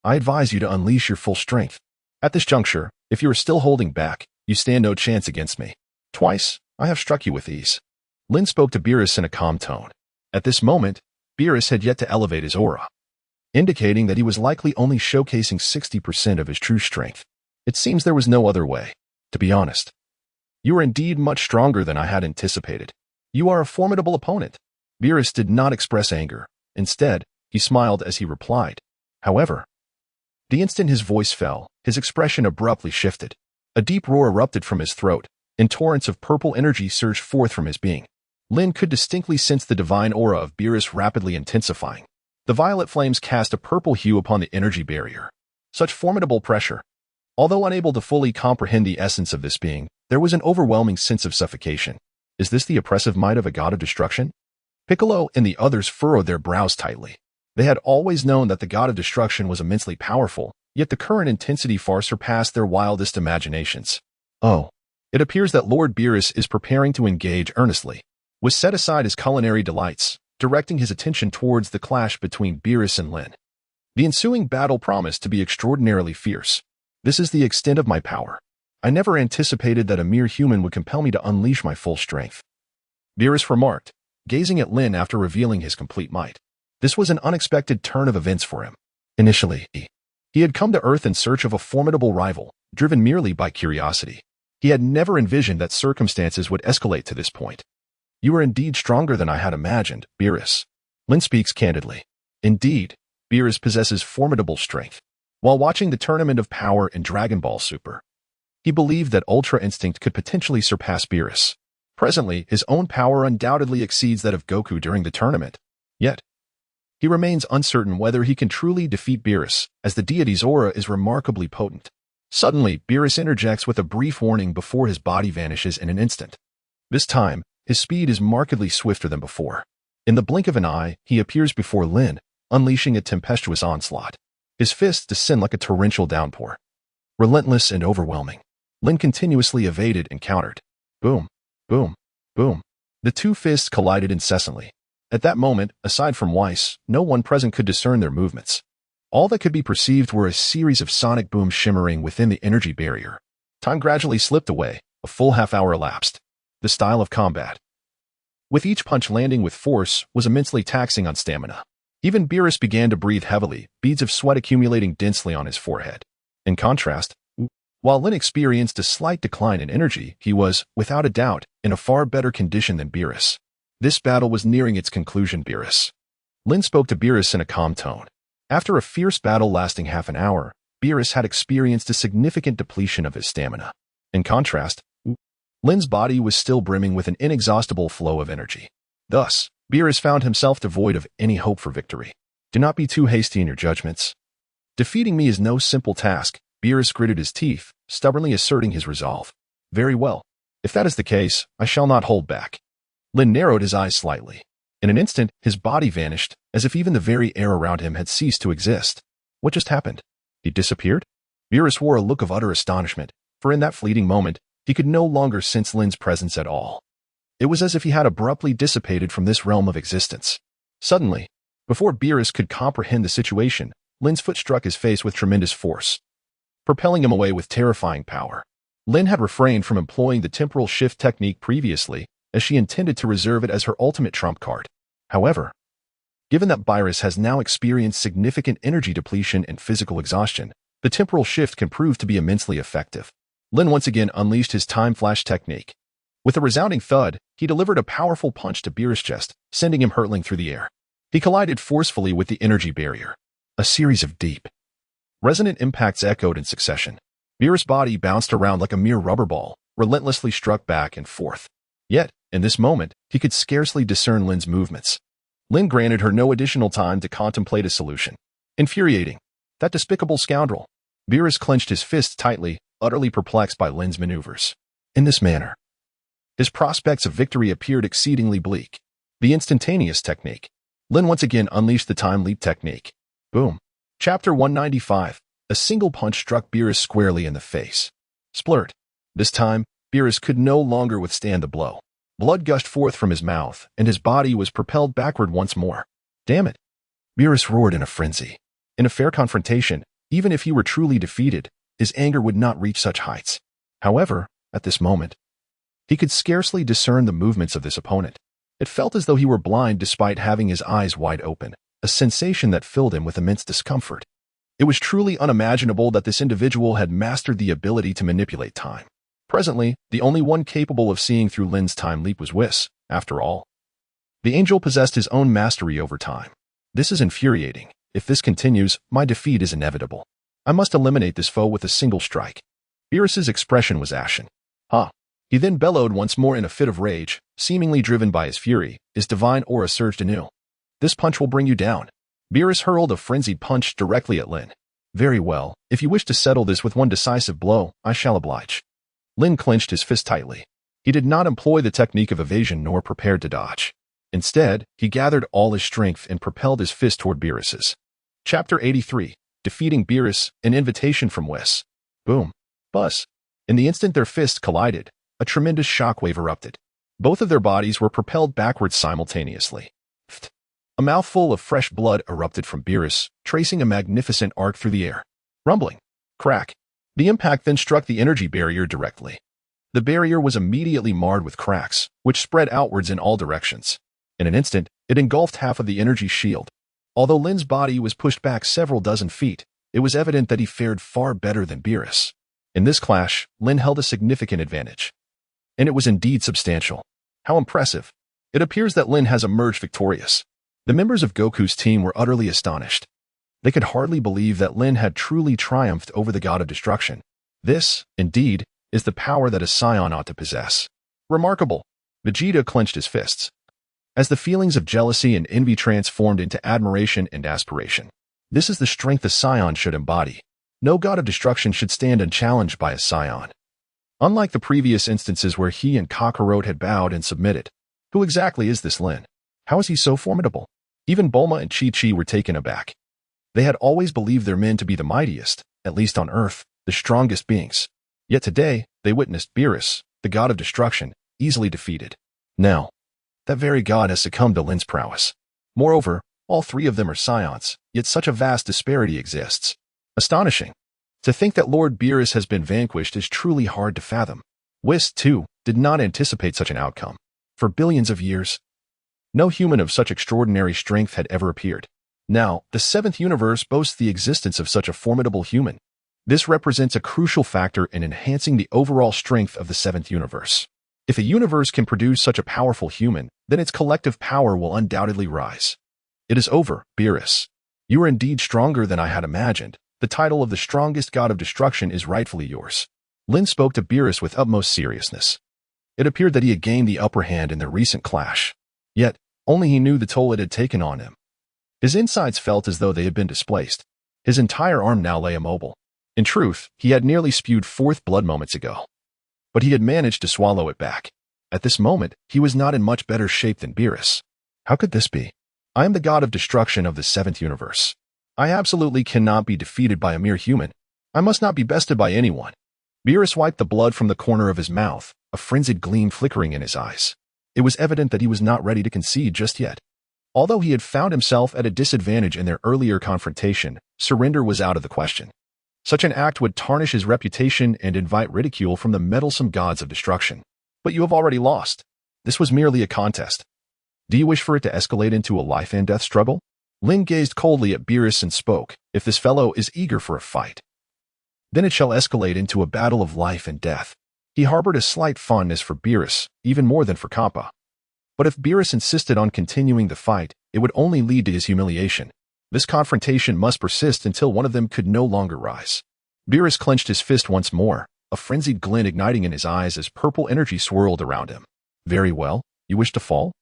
I advise you to unleash your full strength. At this juncture, if you are still holding back, you stand no chance against me. Twice, I have struck you with ease. Lin spoke to Beerus in a calm tone. At this moment, Beerus had yet to elevate his aura, indicating that he was likely only showcasing 60% of his true strength. It seems there was no other way, to be honest. You are indeed much stronger than I had anticipated. You are a formidable opponent. Beerus did not express anger. Instead, he smiled as he replied. However, the instant his voice fell, his expression abruptly shifted. A deep roar erupted from his throat, and torrents of purple energy surged forth from his being. Lin could distinctly sense the divine aura of Beerus rapidly intensifying. The violet flames cast a purple hue upon the energy barrier. Such formidable pressure. Although unable to fully comprehend the essence of this being, there was an overwhelming sense of suffocation. Is this the oppressive might of a god of destruction? Piccolo and the others furrowed their brows tightly. They had always known that the god of destruction was immensely powerful, yet the current intensity far surpassed their wildest imaginations. Oh, it appears that Lord Beerus is preparing to engage earnestly. Was set aside his culinary delights, directing his attention towards the clash between Beerus and Lin. The ensuing battle promised to be extraordinarily fierce. This is the extent of my power. I never anticipated that a mere human would compel me to unleash my full strength. Beerus remarked, gazing at Lin after revealing his complete might. This was an unexpected turn of events for him. Initially, he had come to Earth in search of a formidable rival, driven merely by curiosity. He had never envisioned that circumstances would escalate to this point. You are indeed stronger than I had imagined, Beerus. Lin speaks candidly. Indeed, Beerus possesses formidable strength. While watching the Tournament of Power in Dragon Ball Super, he believed that Ultra Instinct could potentially surpass Beerus. Presently, his own power undoubtedly exceeds that of Goku during the tournament. Yet, he remains uncertain whether he can truly defeat Beerus, as the deity's aura is remarkably potent. Suddenly, Beerus interjects with a brief warning before his body vanishes in an instant. This time, his speed is markedly swifter than before. In the blink of an eye, he appears before Lin, unleashing a tempestuous onslaught. His fists descend like a torrential downpour. Relentless and overwhelming, Lin continuously evaded and countered. Boom, boom, boom. The two fists collided incessantly. At that moment, aside from Weiss, no one present could discern their movements. All that could be perceived were a series of sonic booms shimmering within the energy barrier. Time gradually slipped away, a full half-hour elapsed. The style of combat, with each punch landing with force, was immensely taxing on stamina. Even Beerus began to breathe heavily, beads of sweat accumulating densely on his forehead. In contrast, while Lin experienced a slight decline in energy, he was, without a doubt, in a far better condition than Beerus. This battle was nearing its conclusion, Beerus. Lin spoke to Beerus in a calm tone. After a fierce battle lasting half an hour, Beerus had experienced a significant depletion of his stamina. In contrast, Lin's body was still brimming with an inexhaustible flow of energy. Thus, Beerus found himself devoid of any hope for victory. Do not be too hasty in your judgments. Defeating me is no simple task. Beerus gritted his teeth, stubbornly asserting his resolve. Very well. If that is the case, I shall not hold back. Lin narrowed his eyes slightly. In an instant, his body vanished, as if even the very air around him had ceased to exist. What just happened? He disappeared? Beerus wore a look of utter astonishment, for in that fleeting moment, he could no longer sense Lin's presence at all. It was as if he had abruptly dissipated from this realm of existence. Suddenly, before Beerus could comprehend the situation, Lin's foot struck his face with tremendous force, propelling him away with terrifying power. Lin had refrained from employing the temporal shift technique previously, as she intended to reserve it as her ultimate trump card. However, given that Beerus has now experienced significant energy depletion and physical exhaustion, the temporal shift can prove to be immensely effective. Lin once again unleashed his time flash technique. With a resounding thud, he delivered a powerful punch to Beerus' chest, sending him hurtling through the air. He collided forcefully with the energy barrier. A series of deep, resonant impacts echoed in succession. Beerus' body bounced around like a mere rubber ball, relentlessly struck back and forth. Yet, in this moment, he could scarcely discern Lin's movements. Lin granted her no additional time to contemplate a solution. Infuriating. That despicable scoundrel. Beerus clenched his fists tightly, utterly perplexed by Lin's maneuvers. In this manner, his prospects of victory appeared exceedingly bleak. The instantaneous technique. Lin once again unleashed the time leap technique. Boom. Chapter 195. A single punch struck Beerus squarely in the face. Splurt. This time, Beerus could no longer withstand the blow. Blood gushed forth from his mouth, and his body was propelled backward once more. Damn it. Beerus roared in a frenzy. In a fair confrontation, even if he were truly defeated, his anger would not reach such heights. However, at this moment, he could scarcely discern the movements of this opponent. It felt as though he were blind despite having his eyes wide open, a sensation that filled him with immense discomfort. It was truly unimaginable that this individual had mastered the ability to manipulate time. Presently, the only one capable of seeing through Lin's time leap was Whis, after all. The angel possessed his own mastery over time. This is infuriating. If this continues, my defeat is inevitable. I must eliminate this foe with a single strike. Beerus's expression was ashen. Ha! He then bellowed once more in a fit of rage, seemingly driven by his fury. His divine aura surged anew. This punch will bring you down. Beerus hurled a frenzied punch directly at Lin. Very well, if you wish to settle this with one decisive blow, I shall oblige. Lin clenched his fist tightly. He did not employ the technique of evasion nor prepared to dodge. Instead, he gathered all his strength and propelled his fist toward Beerus's. Chapter 83. Defeating Beerus, an invitation from Whis. Boom. Buzz. In the instant their fists collided, a tremendous shockwave erupted. Both of their bodies were propelled backwards simultaneously. A mouthful of fresh blood erupted from Beerus, tracing a magnificent arc through the air. Rumbling. Crack. The impact then struck the energy barrier directly. The barrier was immediately marred with cracks, which spread outwards in all directions. In an instant, it engulfed half of the energy shield. Although Lin's body was pushed back several dozen feet, it was evident that he fared far better than Beerus. In this clash, Lin held a significant advantage. And it was indeed substantial. How impressive. It appears that Lin has emerged victorious. The members of Goku's team were utterly astonished. They could hardly believe that Lin had truly triumphed over the god of destruction. This, indeed, is the power that a Saiyan ought to possess. Remarkable. Vegeta clenched his fists. As the feelings of jealousy and envy transformed into admiration and aspiration. This is the strength a Saiyan should embody. No god of destruction should stand unchallenged by a Saiyan. Unlike the previous instances where he and Kakarot had bowed and submitted. Who exactly is this Lin? How is he so formidable? Even Bulma and Chi-Chi were taken aback. They had always believed their men to be the mightiest, at least on Earth, the strongest beings. Yet today, they witnessed Beerus, the god of destruction, easily defeated. Now, that very god has succumbed to Lin's prowess. Moreover, all three of them are Saiyans, yet such a vast disparity exists. Astonishing. To think that Lord Beerus has been vanquished is truly hard to fathom. Whis, too, did not anticipate such an outcome. For billions of years, no human of such extraordinary strength had ever appeared. Now, the seventh universe boasts the existence of such a formidable human. This represents a crucial factor in enhancing the overall strength of the seventh universe. If a universe can produce such a powerful human, then its collective power will undoubtedly rise. It is over, Beerus. You are indeed stronger than I had imagined. The title of the strongest god of destruction is rightfully yours. Lin spoke to Beerus with utmost seriousness. It appeared that he had gained the upper hand in their recent clash. Yet, only he knew the toll it had taken on him. His insides felt as though they had been displaced. His entire arm now lay immobile. In truth, he had nearly spewed forth blood moments ago. But he had managed to swallow it back. At this moment, he was not in much better shape than Beerus. How could this be? I am the god of destruction of the seventh universe. I absolutely cannot be defeated by a mere human. I must not be bested by anyone. Beerus wiped the blood from the corner of his mouth, a frenzied gleam flickering in his eyes. It was evident that he was not ready to concede just yet. Although he had found himself at a disadvantage in their earlier confrontation, surrender was out of the question. Such an act would tarnish his reputation and invite ridicule from the meddlesome gods of destruction. But you have already lost. This was merely a contest. Do you wish for it to escalate into a life-and-death struggle? Lin gazed coldly at Beerus and spoke, if this fellow is eager for a fight, then it shall escalate into a battle of life and death. He harbored a slight fondness for Beerus, even more than for Cabba. But if Beerus insisted on continuing the fight, it would only lead to his humiliation. This confrontation must persist until one of them could no longer rise. Beerus clenched his fist once more, a frenzied glint igniting in his eyes as purple energy swirled around him. Very well, you wish to fall?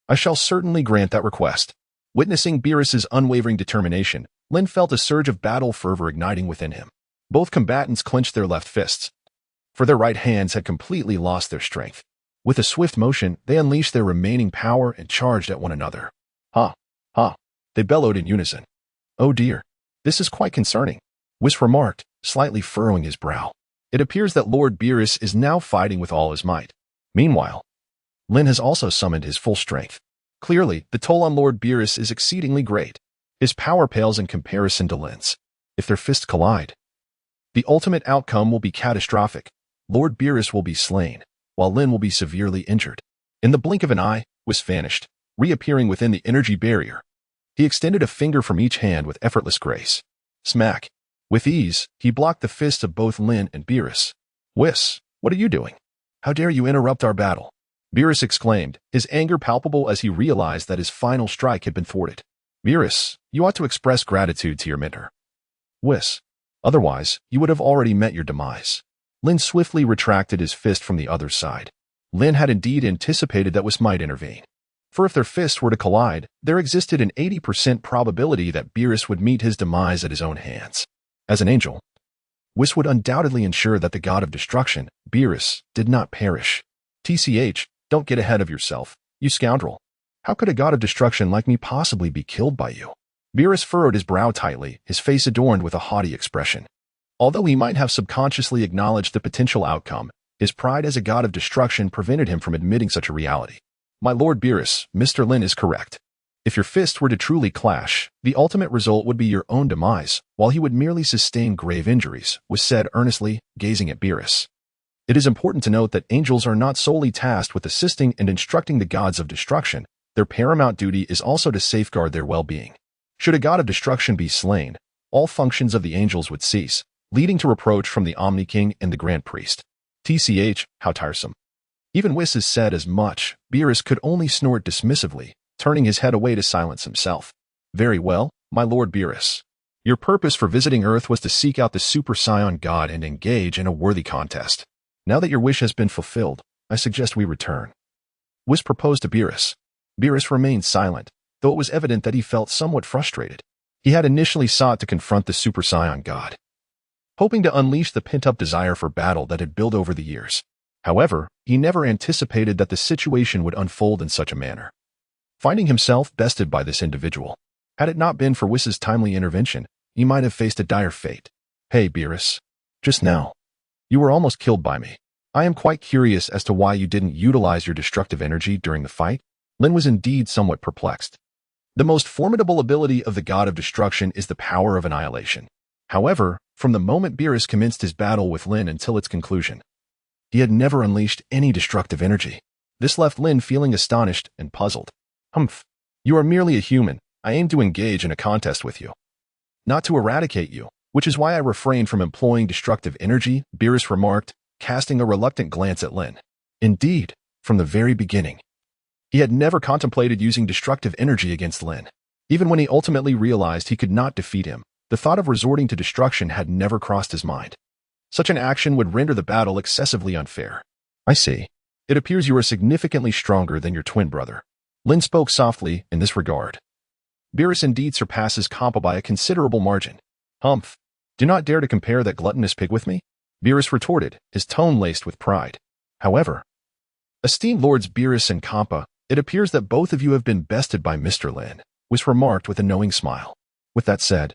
I shall certainly grant that request. Witnessing Beerus's unwavering determination, Lin felt a surge of battle fervor igniting within him. Both combatants clenched their left fists, for their right hands had completely lost their strength. With a swift motion, they unleashed their remaining power and charged at one another. Ha! Ha! They bellowed in unison. Oh dear, this is quite concerning, Whis remarked, slightly furrowing his brow. It appears that Lord Beerus is now fighting with all his might. Meanwhile, Lin has also summoned his full strength. Clearly, the toll on Lord Beerus is exceedingly great. His power pales in comparison to Lin's. If their fists collide, the ultimate outcome will be catastrophic. Lord Beerus will be slain, while Lin will be severely injured. In the blink of an eye, Whis vanished, reappearing within the energy barrier. He extended a finger from each hand with effortless grace. Smack! With ease, he blocked the fists of both Lin and Beerus. Whis, what are you doing? How dare you interrupt our battle? Beerus exclaimed, his anger palpable as he realized that his final strike had been thwarted. Beerus, you ought to express gratitude to your mentor. Whis, otherwise, you would have already met your demise. Lin swiftly retracted his fist from the other side. Lin had indeed anticipated that Whis might intervene. For if their fists were to collide, there existed an 80% probability that Beerus would meet his demise at his own hands. As an angel, Whis would undoubtedly ensure that the god of destruction, Beerus, did not perish. TCH, don't get ahead of yourself, you scoundrel. How could a god of destruction like me possibly be killed by you? Beerus furrowed his brow tightly, his face adorned with a haughty expression. Although he might have subconsciously acknowledged the potential outcome, his pride as a god of destruction prevented him from admitting such a reality. My Lord Beerus, Mr. Lin is correct. If your fists were to truly clash, the ultimate result would be your own demise, while he would merely sustain grave injuries, was said earnestly, gazing at Beerus. It is important to note that angels are not solely tasked with assisting and instructing the gods of destruction. Their paramount duty is also to safeguard their well-being. Should a god of destruction be slain, all functions of the angels would cease, leading to reproach from the Omni King and the Grand Priest. TCH, how tiresome. Even Whis has said as much. Beerus could only snort dismissively, turning his head away to silence himself. Very well, my Lord Beerus. Your purpose for visiting Earth was to seek out the Super Saiyan God and engage in a worthy contest. Now that your wish has been fulfilled, I suggest we return. Whis proposed to Beerus. Beerus remained silent, though it was evident that he felt somewhat frustrated. He had initially sought to confront the Super Saiyan God, hoping to unleash the pent-up desire for battle that had built over the years. However, he never anticipated that the situation would unfold in such a manner. Finding himself bested by this individual, had it not been for Whis' timely intervention, he might have faced a dire fate. Hey, Beerus. Just now, you were almost killed by me. I am quite curious as to why you didn't utilize your destructive energy during the fight. Lin was indeed somewhat perplexed. The most formidable ability of the god of destruction is the power of annihilation. However, from the moment Beerus commenced his battle with Lin until its conclusion, he had never unleashed any destructive energy. This left Lin feeling astonished and puzzled. Humph. You are merely a human. I aim to engage in a contest with you, not to eradicate you, which is why I refrained from employing destructive energy, Beerus remarked, casting a reluctant glance at Lin. Indeed, from the very beginning, he had never contemplated using destructive energy against Lin. Even when he ultimately realized he could not defeat him, the thought of resorting to destruction had never crossed his mind. Such an action would render the battle excessively unfair. I see. It appears you are significantly stronger than your twin brother. Lin spoke softly in this regard. Beerus indeed surpasses Cabba by a considerable margin. Humph. Do not dare to compare that gluttonous pig with me? Beerus retorted, his tone laced with pride. However, esteemed Lords Beerus and Cabba, it appears that both of you have been bested by Mr. Lin, was remarked with a knowing smile. With that said,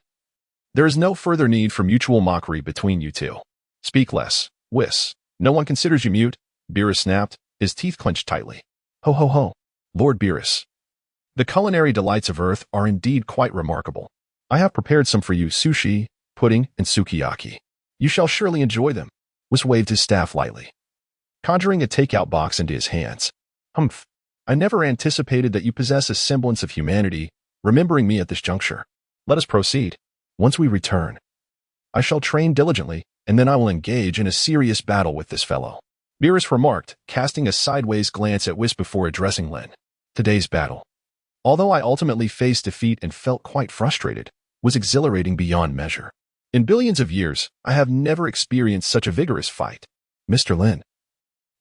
there is no further need for mutual mockery between you two. Speak less, Whis. No one considers you mute, Beerus snapped, his teeth clenched tightly. Ho ho ho, Lord Beerus. The culinary delights of Earth are indeed quite remarkable. I have prepared some for you, sushi, pudding, and sukiyaki. You shall surely enjoy them. Whis waved his staff lightly, conjuring a takeout box into his hands. Humph. I never anticipated that you possess a semblance of humanity, remembering me at this juncture. Let us proceed. Once we return, I shall train diligently, and then I will engage in a serious battle with this fellow. Beerus remarked, casting a sideways glance at Whis before addressing Lin. Today's battle, although I ultimately faced defeat and felt quite frustrated, was exhilarating beyond measure. In billions of years, I have never experienced such a vigorous fight. Mr. Lin.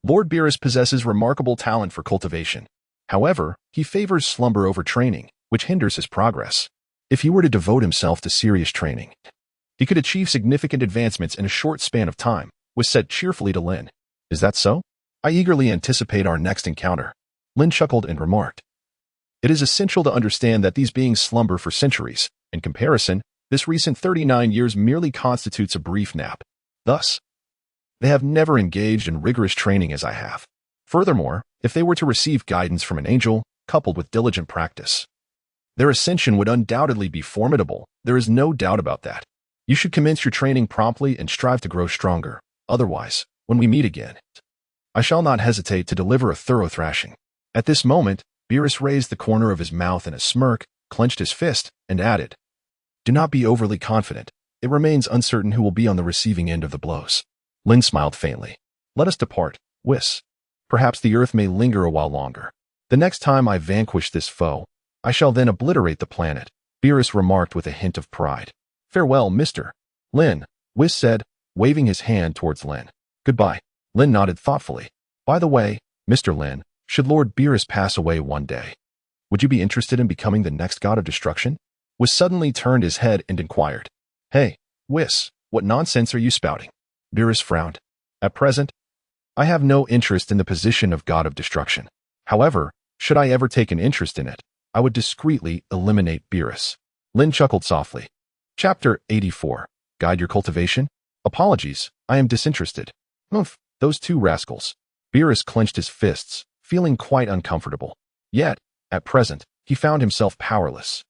Lord Beerus possesses remarkable talent for cultivation. However, he favors slumber over training, which hinders his progress. If he were to devote himself to serious training, He could achieve significant advancements in a short span of time, was said cheerfully to Lin. Is that so? I eagerly anticipate our next encounter. Lin chuckled and remarked. It is essential to understand that these beings slumber for centuries. In comparison, this recent 39 years merely constitutes a brief nap. Thus, they have never engaged in rigorous training as I have. Furthermore, if they were to receive guidance from an angel, coupled with diligent practice, their ascension would undoubtedly be formidable. There is no doubt about that. You should commence your training promptly and strive to grow stronger. Otherwise, when we meet again, I shall not hesitate to deliver a thorough thrashing. At this moment, Beerus raised the corner of his mouth in a smirk, clenched his fist, and added, Do not be overly confident. It remains uncertain who will be on the receiving end of the blows. Lin smiled faintly. Let us depart, Whis. Perhaps the earth may linger a while longer. The next time I vanquish this foe, I shall then obliterate the planet, Beerus remarked with a hint of pride. Farewell, Mr. Lin, Whis said, waving his hand towards Lin. Goodbye. Lin nodded thoughtfully. By the way, Mr. Lin, should Lord Beerus pass away one day, would you be interested in becoming the next god of destruction? Whis suddenly turned his head and inquired. Hey, Whis, what nonsense are you spouting? Beerus frowned. At present, I have no interest in the position of god of destruction. However, should I ever take an interest in it, I would discreetly eliminate Beerus. Lin chuckled softly. Chapter 84. Guide your cultivation? Apologies, I am disinterested. Oomph, those two rascals. Beerus clenched his fists, feeling quite uncomfortable. Yet, at present, he found himself powerless.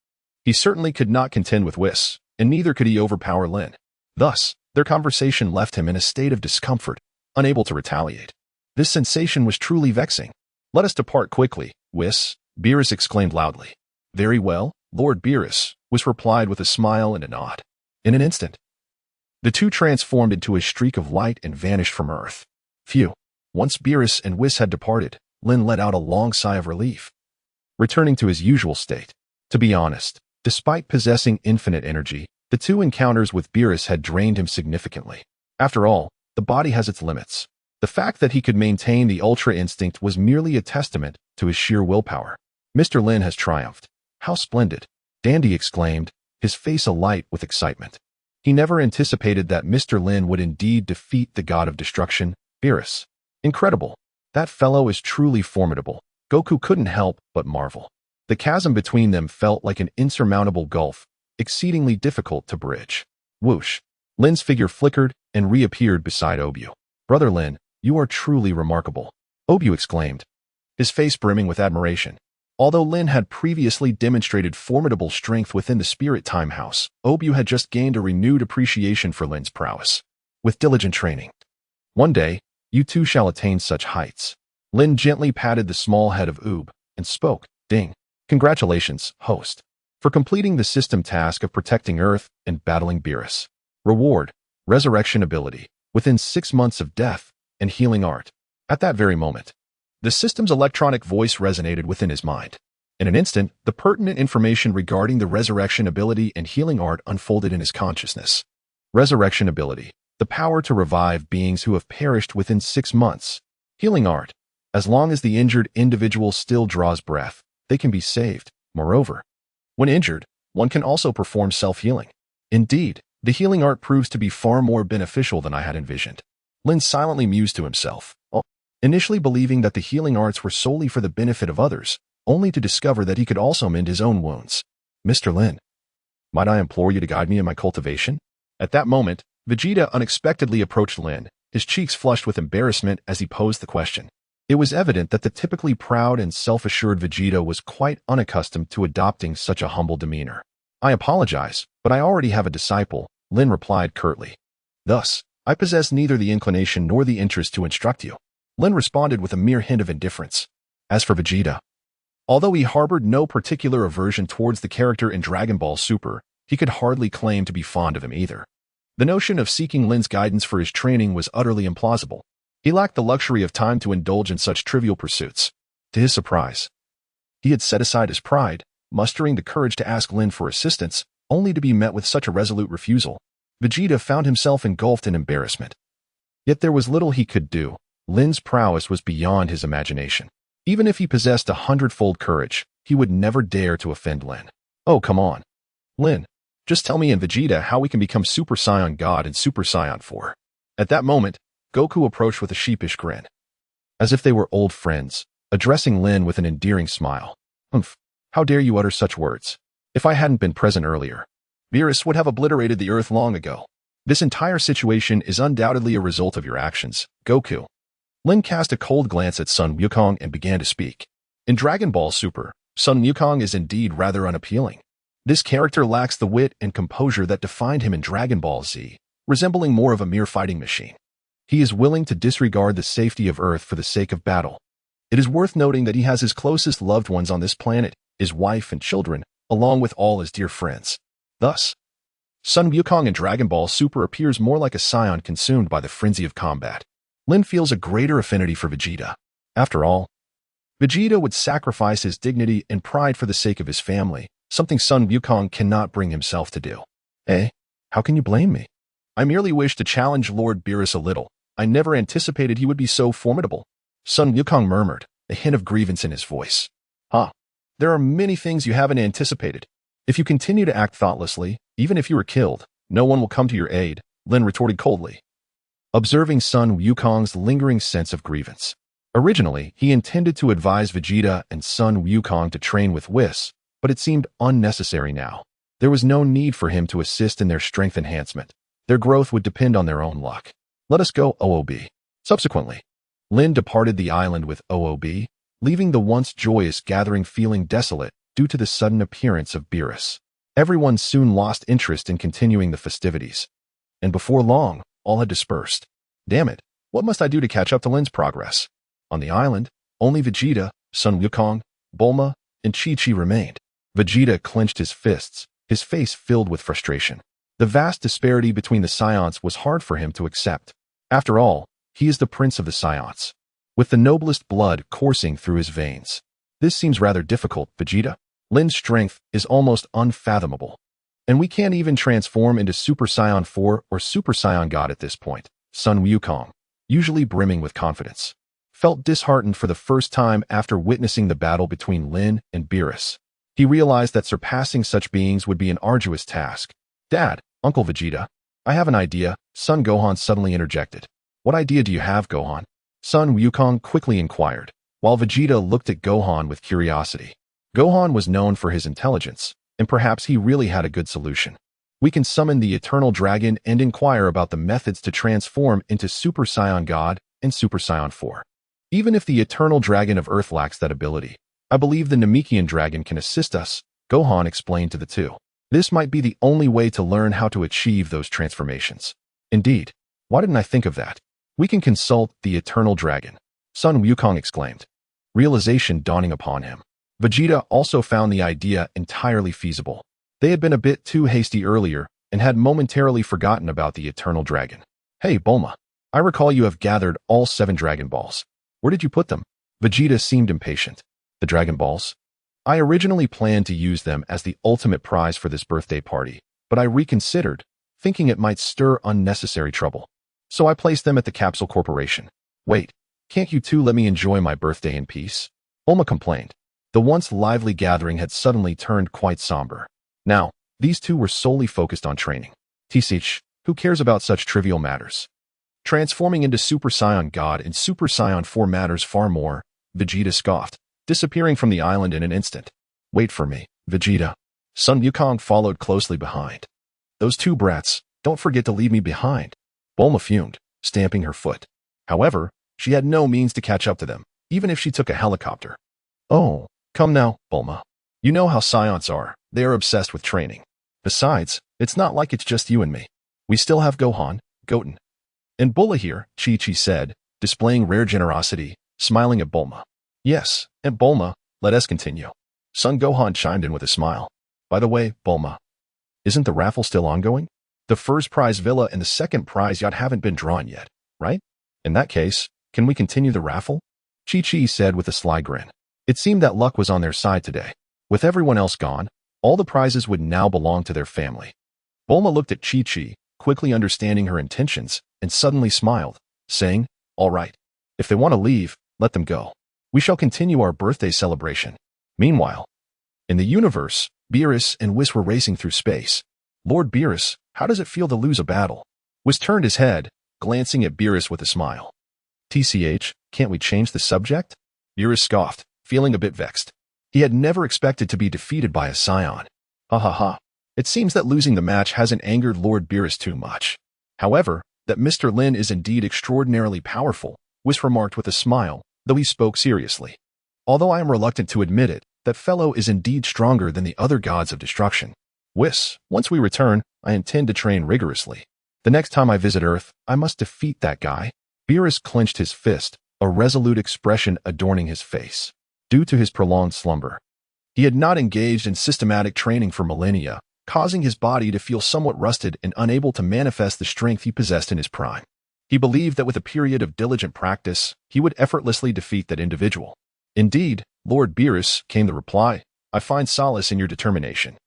He certainly could not contend with Whis, and neither could he overpower Lin. Thus, their conversation left him in a state of discomfort, unable to retaliate. This sensation was truly vexing. Let us depart quickly, Whis, Beerus exclaimed loudly. Very well, Lord Beerus, Whis replied with a smile and a nod. In an instant, the two transformed into a streak of light and vanished from Earth. Phew. Once Beerus and Whis had departed, Lin let out a long sigh of relief, returning to his usual state. To be honest, despite possessing infinite energy, the two encounters with Beerus had drained him significantly. After all, the body has its limits. The fact that he could maintain the Ultra Instinct was merely a testament to his sheer willpower. Mr. Lin has triumphed. How splendid! Dandy exclaimed, his face alight with excitement. He never anticipated that Mr. Lin would indeed defeat the god of destruction, Beerus. Incredible. That fellow is truly formidable. Goku couldn't help but marvel. The chasm between them felt like an insurmountable gulf, exceedingly difficult to bridge. Whoosh. Lin's figure flickered and reappeared beside Obu. Brother Lin, you are truly remarkable, Obu exclaimed, his face brimming with admiration. Although Lin had previously demonstrated formidable strength within the Spirit Time House, Obu had just gained a renewed appreciation for Lin's prowess. With diligent training, one day, you too shall attain such heights. Lin gently patted the small head of Oob and spoke, Ding. Congratulations, host, for completing the system task of protecting Earth and battling Beerus. Reward, resurrection ability, within 6 months of death, and healing art. At that very moment, the system's electronic voice resonated within his mind. In an instant, the pertinent information regarding the resurrection ability and healing art unfolded in his consciousness. Resurrection ability, the power to revive beings who have perished within 6 months. Healing art, as long as the injured individual still draws breath, they can be saved. Moreover, when injured, one can also perform self-healing. Indeed, the healing art proves to be far more beneficial than I had envisioned. Lin silently mused to himself, initially believing that the healing arts were solely for the benefit of others, only to discover that he could also mend his own wounds. Mr. Lin, might I implore you to guide me in my cultivation? At that moment, Vegeta unexpectedly approached Lin, his cheeks flushed with embarrassment as he posed the question. It was evident that the typically proud and self-assured Vegeta was quite unaccustomed to adopting such a humble demeanor. I apologize, but I already have a disciple, Lin replied curtly. Thus, I possess neither the inclination nor the interest to instruct you. Lin responded with a mere hint of indifference. As for Vegeta, although he harbored no particular aversion towards the character in Dragon Ball Super, he could hardly claim to be fond of him either. The notion of seeking Lin's guidance for his training was utterly implausible. He lacked the luxury of time to indulge in such trivial pursuits. To his surprise, he had set aside his pride, mustering the courage to ask Lin for assistance, only to be met with such a resolute refusal. Vegeta found himself engulfed in embarrassment. Yet there was little he could do. Lin's prowess was beyond his imagination. Even if he possessed 100-fold courage, he would never dare to offend Lin. Oh, come on. Lin, Just tell me and Vegeta how we can become Super Saiyan God and Super Saiyan 4. At that moment, Goku approached with a sheepish grin, as if they were old friends, addressing Lin with an endearing smile. Humph, how dare you utter such words? If I hadn't been present earlier, Beerus would have obliterated the Earth long ago. This entire situation is undoubtedly a result of your actions, Goku. Lin cast a cold glance at Sun Wukong and began to speak. In Dragon Ball Super, Sun Wukong is indeed rather unappealing. This character lacks the wit and composure that defined him in Dragon Ball Z, resembling more of a mere fighting machine. He is willing to disregard the safety of Earth for the sake of battle. It is worth noting that he has his closest loved ones on this planet, his wife and children, along with all his dear friends. Thus, Sun Wukong in Dragon Ball Super appears more like a Saiyan consumed by the frenzy of combat. Lin feels a greater affinity for Vegeta. After all, Vegeta would sacrifice his dignity and pride for the sake of his family, something Sun Wukong cannot bring himself to do. Eh? How can you blame me? I merely wish to challenge Lord Beerus a little. I never anticipated he would be so formidable. Sun Wukong murmured, a hint of grievance in his voice. There are many things you haven't anticipated. If you continue to act thoughtlessly, even if you are killed, no one will come to your aid, Lin retorted coldly, observing Sun Wukong's lingering sense of grievance. Originally, he intended to advise Vegeta and Sun Wukong to train with Whis, but it seemed unnecessary now. There was no need for him to assist in their strength enhancement. Their growth would depend on their own luck. Let us go, OOB. Subsequently, Lin departed the island with OOB, leaving the once joyous gathering feeling desolate due to the sudden appearance of Beerus. Everyone soon lost interest in continuing the festivities, and before long, all had dispersed. Damn it, what must I do to catch up to Lin's progress? On the island, only Vegeta, Sun Wukong, Bulma, and Chi-Chi remained. Vegeta clenched his fists, his face filled with frustration. The vast disparity between the Saiyans was hard for him to accept. After all, he is the prince of the Saiyans, with the noblest blood coursing through his veins. This seems rather difficult, Vegeta. Lin's strength is almost unfathomable, and we can't even transform into Super Saiyan 4 or Super Saiyan God at this point. Sun Wukong, usually brimming with confidence, felt disheartened for the first time after witnessing the battle between Lin and Beerus. He realized that surpassing such beings would be an arduous task. Dad, Uncle Vegeta, I have an idea, Son Gohan suddenly interjected. What idea do you have, Gohan? Sun Wukong quickly inquired, while Vegeta looked at Gohan with curiosity. Gohan was known for his intelligence, and perhaps he really had a good solution. We can summon the Eternal Dragon and inquire about the methods to transform into Super Saiyan God and Super Saiyan 4. Even if the Eternal Dragon of Earth lacks that ability, I believe the Namekian Dragon can assist us, Gohan explained to the two. This might be the only way to learn how to achieve those transformations. Indeed, why didn't I think of that? We can consult the Eternal Dragon, Sun Wukong exclaimed, realization dawning upon him. Vegeta also found the idea entirely feasible. They had been a bit too hasty earlier and had momentarily forgotten about the Eternal Dragon. Hey, Bulma, I recall you have gathered all 7 Dragon Balls. Where did you put them? Vegeta seemed impatient. The Dragon Balls? I originally planned to use them as the ultimate prize for this birthday party, but I reconsidered, thinking it might stir unnecessary trouble. So I placed them at the Capsule Corporation. Wait, can't you two let me enjoy my birthday in peace? Bulma complained. The once lively gathering had suddenly turned quite somber. Now, these two were solely focused on training. Tisich, who cares about such trivial matters? Transforming into Super Saiyan God and Super Saiyan 4 matters far more, Vegeta scoffed, disappearing from the island in an instant. Wait for me, Vegeta. Sun Wukong followed closely behind. Those two brats, don't forget to leave me behind. Bulma fumed, stamping her foot. However, she had no means to catch up to them, even if she took a helicopter. Oh, come now, Bulma. You know how Saiyans are. They are obsessed with training. Besides, it's not like it's just you and me. We still have Gohan, Goten, and Bulla here, Chi-Chi said, displaying rare generosity, smiling at Bulma. Yes, and Bulma, let us continue. Son Gohan chimed in with a smile. By the way, Bulma, isn't the raffle still ongoing? The first prize villa and the second prize yacht haven't been drawn yet, right? In that case, can we continue the raffle? Chi-Chi said with a sly grin. It seemed that luck was on their side today. With everyone else gone, all the prizes would now belong to their family. Bulma looked at Chi-Chi, quickly understanding her intentions, and suddenly smiled, saying, all right, if they want to leave, let them go. We shall continue our birthday celebration. Meanwhile, in the universe, Beerus and Whis were racing through space. Lord Beerus, how does it feel to lose a battle? Whis turned his head, glancing at Beerus with a smile. TCH, can't we change the subject? Beerus scoffed, feeling a bit vexed. He had never expected to be defeated by a Saiyan. Ha ha ha. It seems that losing the match hasn't angered Lord Beerus too much. However, that Mr. Lin is indeed extraordinarily powerful, Whis remarked with a smile, though he spoke seriously. Although I am reluctant to admit it, that fellow is indeed stronger than the other gods of destruction. Whis, once we return, I intend to train rigorously. The next time I visit Earth, I must defeat that guy. Beerus clenched his fist, a resolute expression adorning his face. Due to his prolonged slumber, he had not engaged in systematic training for millennia, causing his body to feel somewhat rusted and unable to manifest the strength he possessed in his prime. He believed that with a period of diligent practice, he would effortlessly defeat that individual. Indeed, Lord Beerus, came the reply, I find solace in your determination.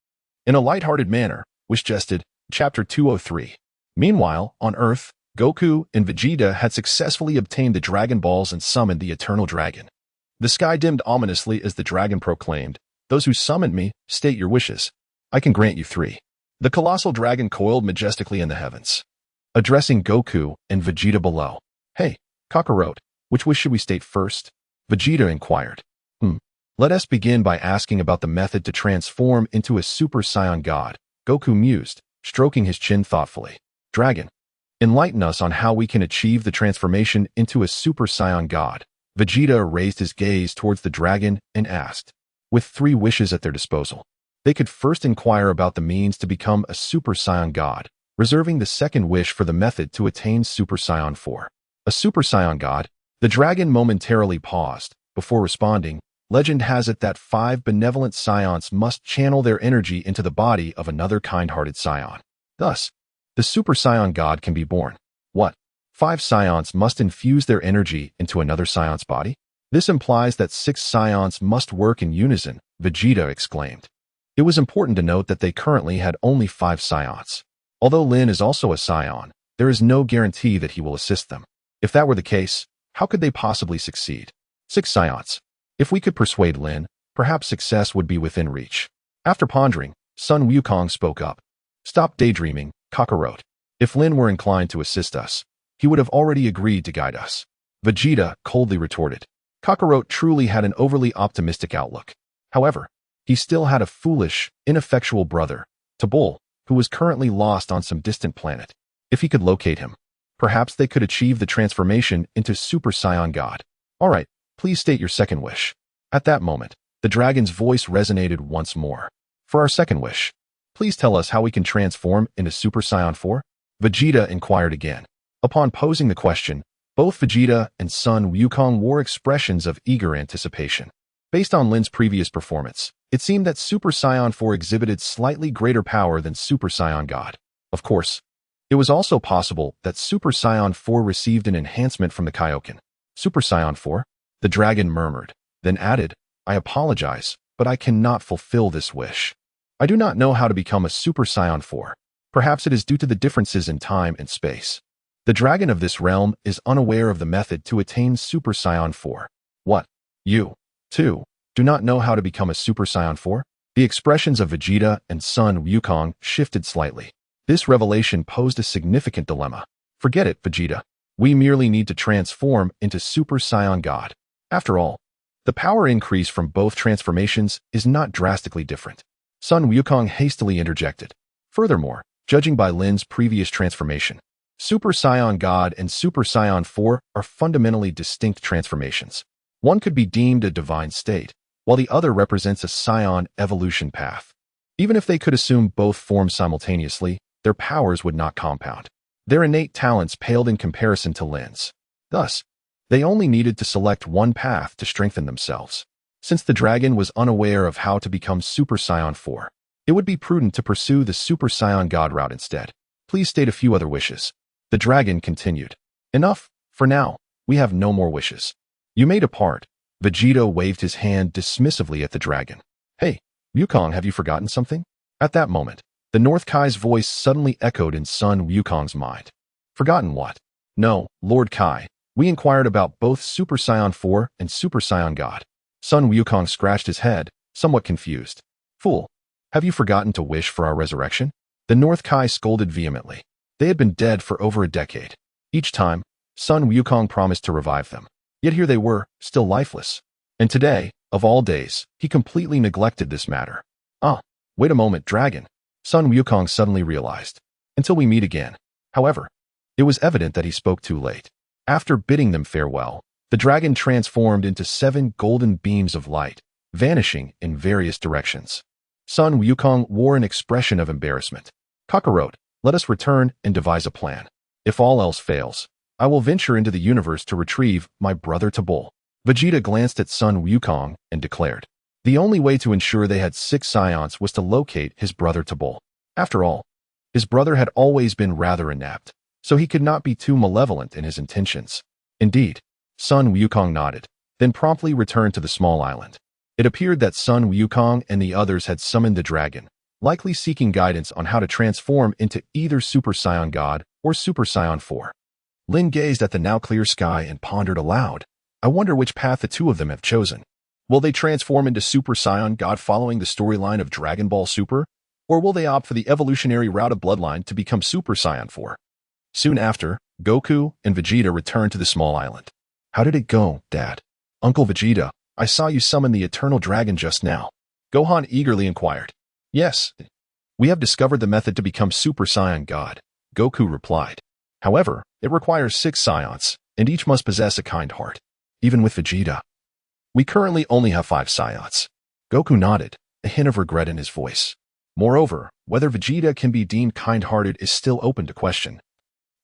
In a light-hearted manner, Whis jested, Chapter 203. Meanwhile, on Earth, Goku and Vegeta had successfully obtained the Dragon Balls and summoned the Eternal Dragon. The sky dimmed ominously as the dragon proclaimed, Those who summoned me, state your wishes. I can grant you 3. The colossal dragon coiled majestically in the heavens, addressing Goku and Vegeta below. Hey, Kakarot, which wish should we state first? Vegeta inquired. Let us begin by asking about the method to transform into a Super Saiyan God, Goku mused, stroking his chin thoughtfully. Dragon, enlighten us on how we can achieve the transformation into a Super Saiyan God. Vegeta raised his gaze towards the dragon and asked. With 3 wishes at their disposal, they could first inquire about the means to become a Super Saiyan God, reserving the second wish for the method to attain Super Saiyan 4. A Super Saiyan God? The dragon momentarily paused. Before responding, legend has it that 5 benevolent Saiyans must channel their energy into the body of another kind-hearted Saiyan. Thus, the Super Saiyan God can be born. What? 5 Saiyans must infuse their energy into another Saiyan's body? This implies that 6 Saiyans must work in unison, Vegeta exclaimed. It was important to note that they currently had only 5 Saiyans. Although Lin is also a Saiyan, there is no guarantee that he will assist them. If that were the case, how could they possibly succeed? 6 Saiyans. If we could persuade Lin, perhaps success would be within reach. After pondering, Sun Wukong spoke up. Stop daydreaming, Kakarot. If Lin were inclined to assist us, he would have already agreed to guide us. Vegeta coldly retorted. Kakarot truly had an overly optimistic outlook. However, he still had a foolish, ineffectual brother, Toppo, who was currently lost on some distant planet. If he could locate him, perhaps they could achieve the transformation into Super Saiyan God. All right, please state your second wish. At that moment, the dragon's voice resonated once more. For our second wish, please tell us how we can transform into Super Saiyan 4? Vegeta inquired again. Upon posing the question, both Vegeta and Sun Wukong wore expressions of eager anticipation. Based on Lin's previous performance, it seemed that Super Saiyan 4 exhibited slightly greater power than Super Saiyan God. Of course, it was also possible that Super Saiyan 4 received an enhancement from the Kaioken. Super Saiyan 4? The dragon murmured, then added, I apologize, but I cannot fulfill this wish. I do not know how to become a Super Saiyan 4. Perhaps it is due to the differences in time and space. The dragon of this realm is unaware of the method to attain Super Saiyan 4. What? You, too, do not know how to become a Super Saiyan 4? The expressions of Vegeta and Sun Wukong shifted slightly. This revelation posed a significant dilemma. Forget it, Vegeta. We merely need to transform into Super Saiyan God. After all, the power increase from both transformations is not drastically different. Sun Wukong hastily interjected. Furthermore, judging by Lin's previous transformation, Super Saiyan God and Super Saiyan 4 are fundamentally distinct transformations. One could be deemed a divine state, while the other represents a Saiyan evolution path. Even if they could assume both forms simultaneously, their powers would not compound. Their innate talents paled in comparison to Lin's. Thus, they only needed to select one path to strengthen themselves. Since the dragon was unaware of how to become Super Saiyan 4, it would be prudent to pursue the Super Saiyan God route instead. Please state a few other wishes. The dragon continued. Enough, for now, we have no more wishes. You may depart. Vegeta waved his hand dismissively at the dragon. Hey, Wukong, have you forgotten something? At that moment, the North Kai's voice suddenly echoed in Sun Wukong's mind. Forgotten what? No, Lord Kai. We inquired about both Super Saiyan 4 and Super Saiyan God. Sun Wukong scratched his head, somewhat confused. Fool, have you forgotten to wish for our resurrection? The North Kai scolded vehemently. They had been dead for over a decade. Each time, Sun Wukong promised to revive them. Yet here they were, still lifeless. And today, of all days, he completely neglected this matter. Ah, wait a moment, dragon. Sun Wukong suddenly realized. Until we meet again. However, it was evident that he spoke too late. After bidding them farewell, the dragon transformed into 7 golden beams of light, vanishing in various directions. Sun Wukong wore an expression of embarrassment. Kakarot, let us return and devise a plan. If all else fails, I will venture into the universe to retrieve my brother Toppo. Vegeta glanced at Sun Wukong and declared, the only way to ensure they had 6 Saiyans was to locate his brother Toppo. After all, his brother had always been rather inept, so he could not be too malevolent in his intentions. Indeed, Sun Wukong nodded, then promptly returned to the small island. It appeared that Sun Wukong and the others had summoned the dragon, likely seeking guidance on how to transform into either Super Saiyan God or Super Saiyan 4. Lin gazed at the now clear sky and pondered aloud. I wonder which path the two of them have chosen. Will they transform into Super Saiyan God following the storyline of Dragon Ball Super? Or will they opt for the evolutionary route of bloodline to become Super Saiyan 4? Soon after, Goku and Vegeta returned to the small island. How did it go, Dad? Uncle Vegeta, I saw you summon the Eternal Dragon just now. Gohan eagerly inquired. Yes, we have discovered the method to become Super Saiyan God, Goku replied. However, it requires 6 Saiyans, and each must possess a kind heart. Even with Vegeta, we currently only have 5 Saiyans. Goku nodded, a hint of regret in his voice. Moreover, whether Vegeta can be deemed kind-hearted is still open to question,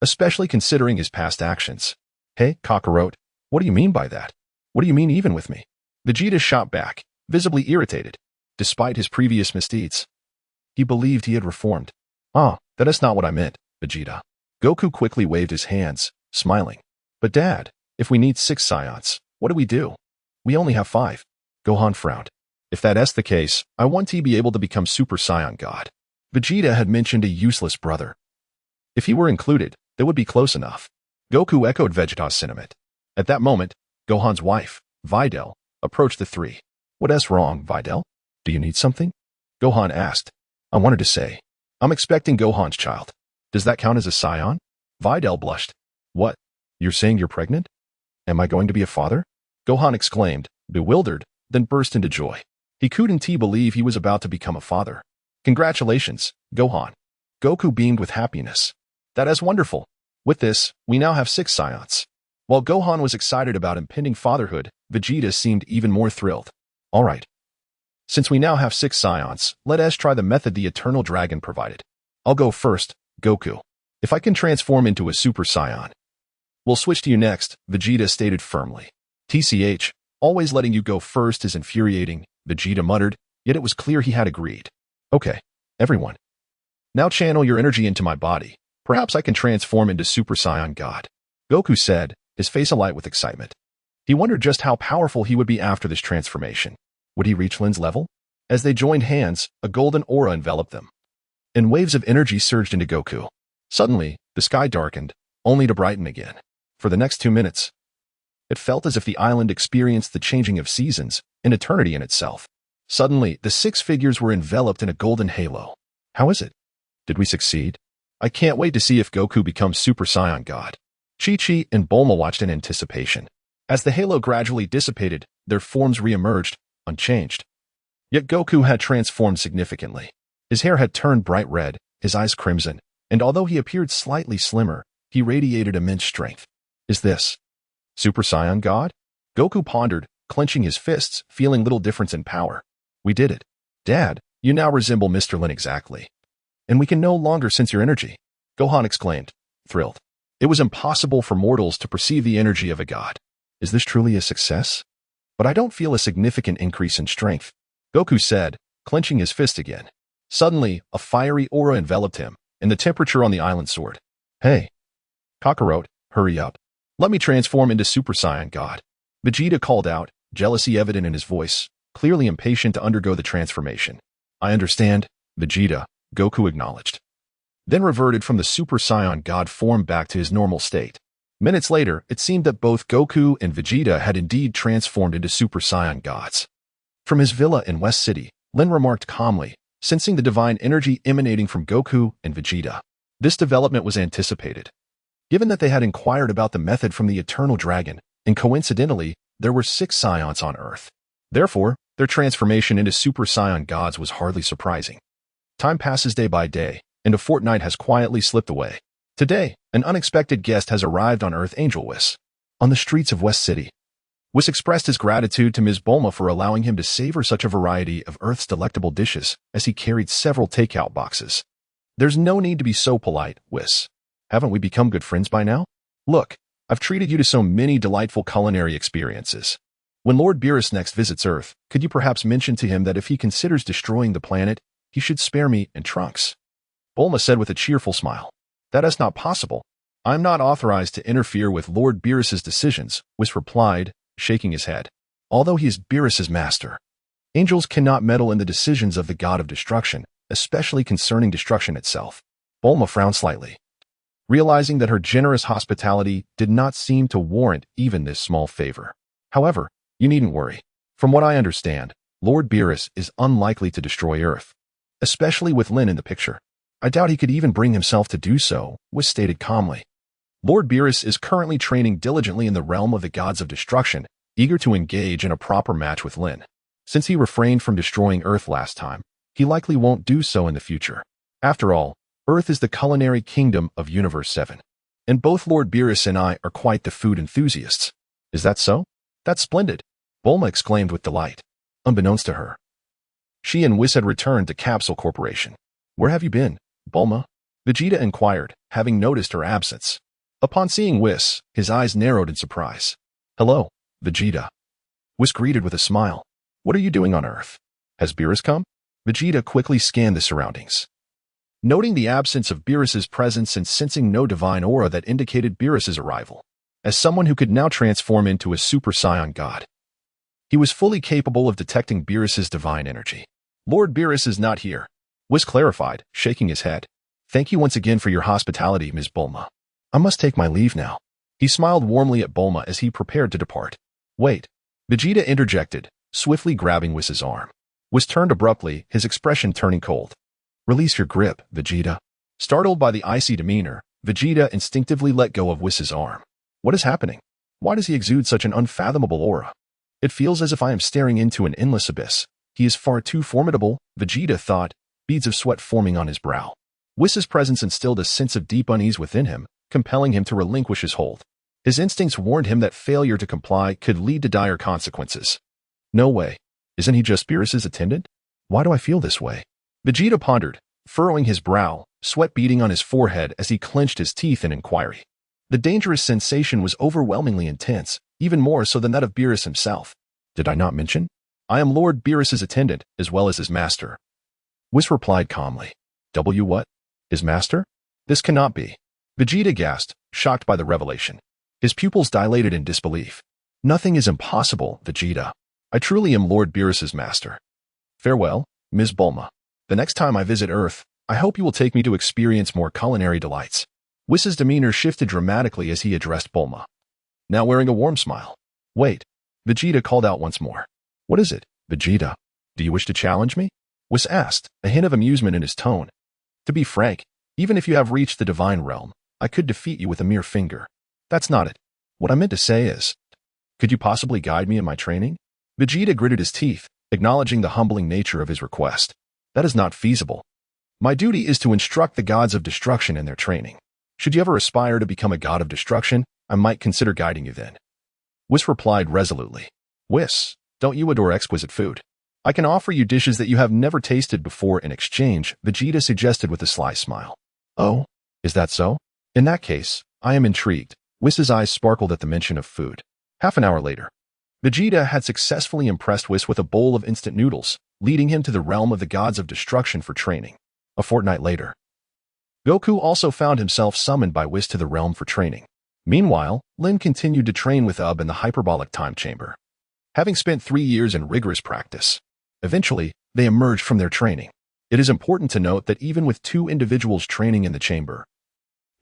especially considering his past actions. Hey, Kakarot, what do you mean by that? What do you mean even with me? Vegeta shot back, visibly irritated. Despite his previous misdeeds, he believed he had reformed. Ah, that is not what I meant, Vegeta. Goku quickly waved his hands, smiling. But Dad, if we need 6 Saiyans, what do we do? We only have 5. Gohan frowned. If that's the case, I want to be able to become Super Saiyan God. Vegeta had mentioned a useless brother. If he were included, that would be close enough. Goku echoed Vegeta's sentiment. At that moment, Gohan's wife, Videl, approached the three. What's wrong, Videl? Do you need something? Gohan asked. I wanted to say, I'm expecting Gohan's child. Does that count as a Saiyan? Videl blushed. What? You're saying you're pregnant? Am I going to be a father? Gohan exclaimed, bewildered, then burst into joy. He couldn't believe he was about to become a father. Congratulations, Gohan. Goku beamed with happiness. That is wonderful. With this, we now have 6 Saiyans. While Gohan was excited about impending fatherhood, Vegeta seemed even more thrilled. All right. Since we now have 6 Saiyans, let us try the method the Eternal Dragon provided. I'll go first, Goku. If I can transform into a Super Saiyan, we'll switch to you next, Vegeta stated firmly. TCH, always letting you go first is infuriating, Vegeta muttered, yet it was clear he had agreed. Okay, everyone. Now channel your energy into my body. Perhaps I can transform into Super Saiyan God. Goku said, his face alight with excitement. He wondered just how powerful he would be after this transformation. Would he reach Lin's level? As they joined hands, a golden aura enveloped them, and waves of energy surged into Goku. Suddenly, the sky darkened, only to brighten again. For the next 2 minutes, it felt as if the island experienced the changing of seasons, an eternity in itself. Suddenly, the 6 figures were enveloped in a golden halo. How is it? Did we succeed? I can't wait to see if Goku becomes Super Saiyan God. Chi-Chi and Bulma watched in anticipation. As the halo gradually dissipated, their forms re-emerged, unchanged. Yet Goku had transformed significantly. His hair had turned bright red, his eyes crimson, and although he appeared slightly slimmer, he radiated immense strength. Is this Super Saiyan God? Goku pondered, clenching his fists, feeling little difference in power. We did it. Dad, you now resemble Mr. Lin exactly. And we can no longer sense your energy. Gohan exclaimed, thrilled. It was impossible for mortals to perceive the energy of a god. Is this truly a success? But I don't feel a significant increase in strength, Goku said, clenching his fist again. Suddenly, a fiery aura enveloped him, and the temperature on the island soared. Hey, Kakarot, hurry up. Let me transform into Super Saiyan God. Vegeta called out, jealousy evident in his voice, clearly impatient to undergo the transformation. I understand, Vegeta, Goku acknowledged. Then reverted from the Super Saiyan God form back to his normal state. Minutes later, it seemed that both Goku and Vegeta had indeed transformed into Super Saiyan Gods. From his villa in West City, Lin remarked calmly, sensing the divine energy emanating from Goku and Vegeta. This development was anticipated, given that they had inquired about the method from the Eternal Dragon, and coincidentally, there were 6 Saiyans on Earth. Therefore, their transformation into Super Saiyan gods was hardly surprising. Time passes day by day, and a fortnight has quietly slipped away. Today, an unexpected guest has arrived on Earth, Angel Whis. On the streets of West City, Whis expressed his gratitude to Ms. Bulma for allowing him to savor such a variety of Earth's delectable dishes as he carried several takeout boxes. There's no need to be so polite, Whis. Haven't we become good friends by now? Look, I've treated you to so many delightful culinary experiences. When Lord Beerus next visits Earth, could you perhaps mention to him that if he considers destroying the planet, he should spare me and Trunks? Bulma said with a cheerful smile. That is not possible. I'm not authorized to interfere with Lord Beerus's decisions, Whis replied, shaking his head. Although he is Beerus's master, angels cannot meddle in the decisions of the god of destruction, especially concerning destruction itself. Bulma frowned slightly, realizing that her generous hospitality did not seem to warrant even this small favor. However, you needn't worry. From what I understand, Lord Beerus is unlikely to destroy Earth, especially with Lin in the picture. I doubt he could even bring himself to do so, Whis stated calmly. Lord Beerus is currently training diligently in the realm of the gods of destruction, eager to engage in a proper match with Lin. Since he refrained from destroying Earth last time, he likely won't do so in the future. After all, Earth is the culinary kingdom of Universe 7. And both Lord Beerus and I are quite the food enthusiasts. Is that so? That's splendid, Bulma exclaimed with delight. Unbeknownst to her, she and Whis had returned to Capsule Corporation. Where have you been, Bulma? Vegeta inquired, having noticed her absence. Upon seeing Whis, his eyes narrowed in surprise. Hello, Vegeta. Whis greeted with a smile. What are you doing on Earth? Has Beerus come? Vegeta quickly scanned the surroundings, noting the absence of Beerus's presence and sensing no divine aura that indicated Beerus's arrival. As someone who could now transform into a Super Saiyan God, he was fully capable of detecting Beerus's divine energy. Lord Beerus is not here, Whis clarified, shaking his head. Thank you once again for your hospitality, Ms. Bulma. I must take my leave now. He smiled warmly at Bulma as he prepared to depart. Wait, Vegeta interjected, swiftly grabbing Whis's arm. Whis turned abruptly, his expression turning cold. Release your grip, Vegeta. Startled by the icy demeanor, Vegeta instinctively let go of Whis's arm. What is happening? Why does he exude such an unfathomable aura? It feels as if I am staring into an endless abyss. He is far too formidable, Vegeta thought, beads of sweat forming on his brow. Whis's presence instilled a sense of deep unease within him, compelling him to relinquish his hold. His instincts warned him that failure to comply could lead to dire consequences. No way. Isn't he just Beerus's attendant? Why do I feel this way? Vegeta pondered, furrowing his brow, sweat beading on his forehead as he clenched his teeth in inquiry. The dangerous sensation was overwhelmingly intense, even more so than that of Beerus himself. Did I not mention? I am Lord Beerus's attendant, as well as his master. Whis replied calmly. What? His master? This cannot be. Vegeta gasped, shocked by the revelation. His pupils dilated in disbelief. Nothing is impossible, Vegeta. I truly am Lord Beerus's master. Farewell, Ms. Bulma. The next time I visit Earth, I hope you will take me to experience more culinary delights. Whis's demeanor shifted dramatically as he addressed Bulma, now wearing a warm smile. Wait, Vegeta called out once more. What is it, Vegeta? Do you wish to challenge me? Whis asked, a hint of amusement in his tone. To be frank, even if you have reached the divine realm, I could defeat you with a mere finger. That's not it. What I meant to say is, could you possibly guide me in my training? Vegeta gritted his teeth, acknowledging the humbling nature of his request. That is not feasible. My duty is to instruct the gods of destruction in their training. Should you ever aspire to become a god of destruction, I might consider guiding you then. Whis replied resolutely. Whis, don't you adore exquisite food? I can offer you dishes that you have never tasted before in exchange, Vegeta suggested with a sly smile. Oh, is that so? In that case, I am intrigued. Whis's eyes sparkled at the mention of food. Half an hour later, Vegeta had successfully impressed Whis with a bowl of instant noodles, leading him to the realm of the gods of destruction for training. A fortnight later, Goku also found himself summoned by Whis to the realm for training. Meanwhile, Lin continued to train with Ub in the hyperbolic time chamber. Having spent 3 years in rigorous practice, eventually, they emerged from their training. It is important to note that even with 2 individuals training in the chamber,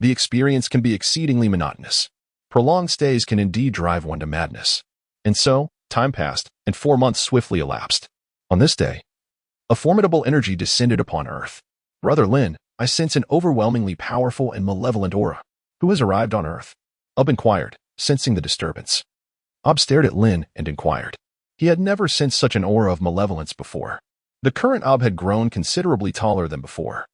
the experience can be exceedingly monotonous. Prolonged stays can indeed drive one to madness. And so, time passed, and 4 months swiftly elapsed. On this day, A formidable energy descended upon Earth. Brother Lin, I sense an overwhelmingly powerful and malevolent aura. Who has arrived on Earth? Ub inquired, sensing the disturbance. Ob stared at Lin and inquired. He had never sensed such an aura of malevolence before. The current Ob had grown considerably taller than before.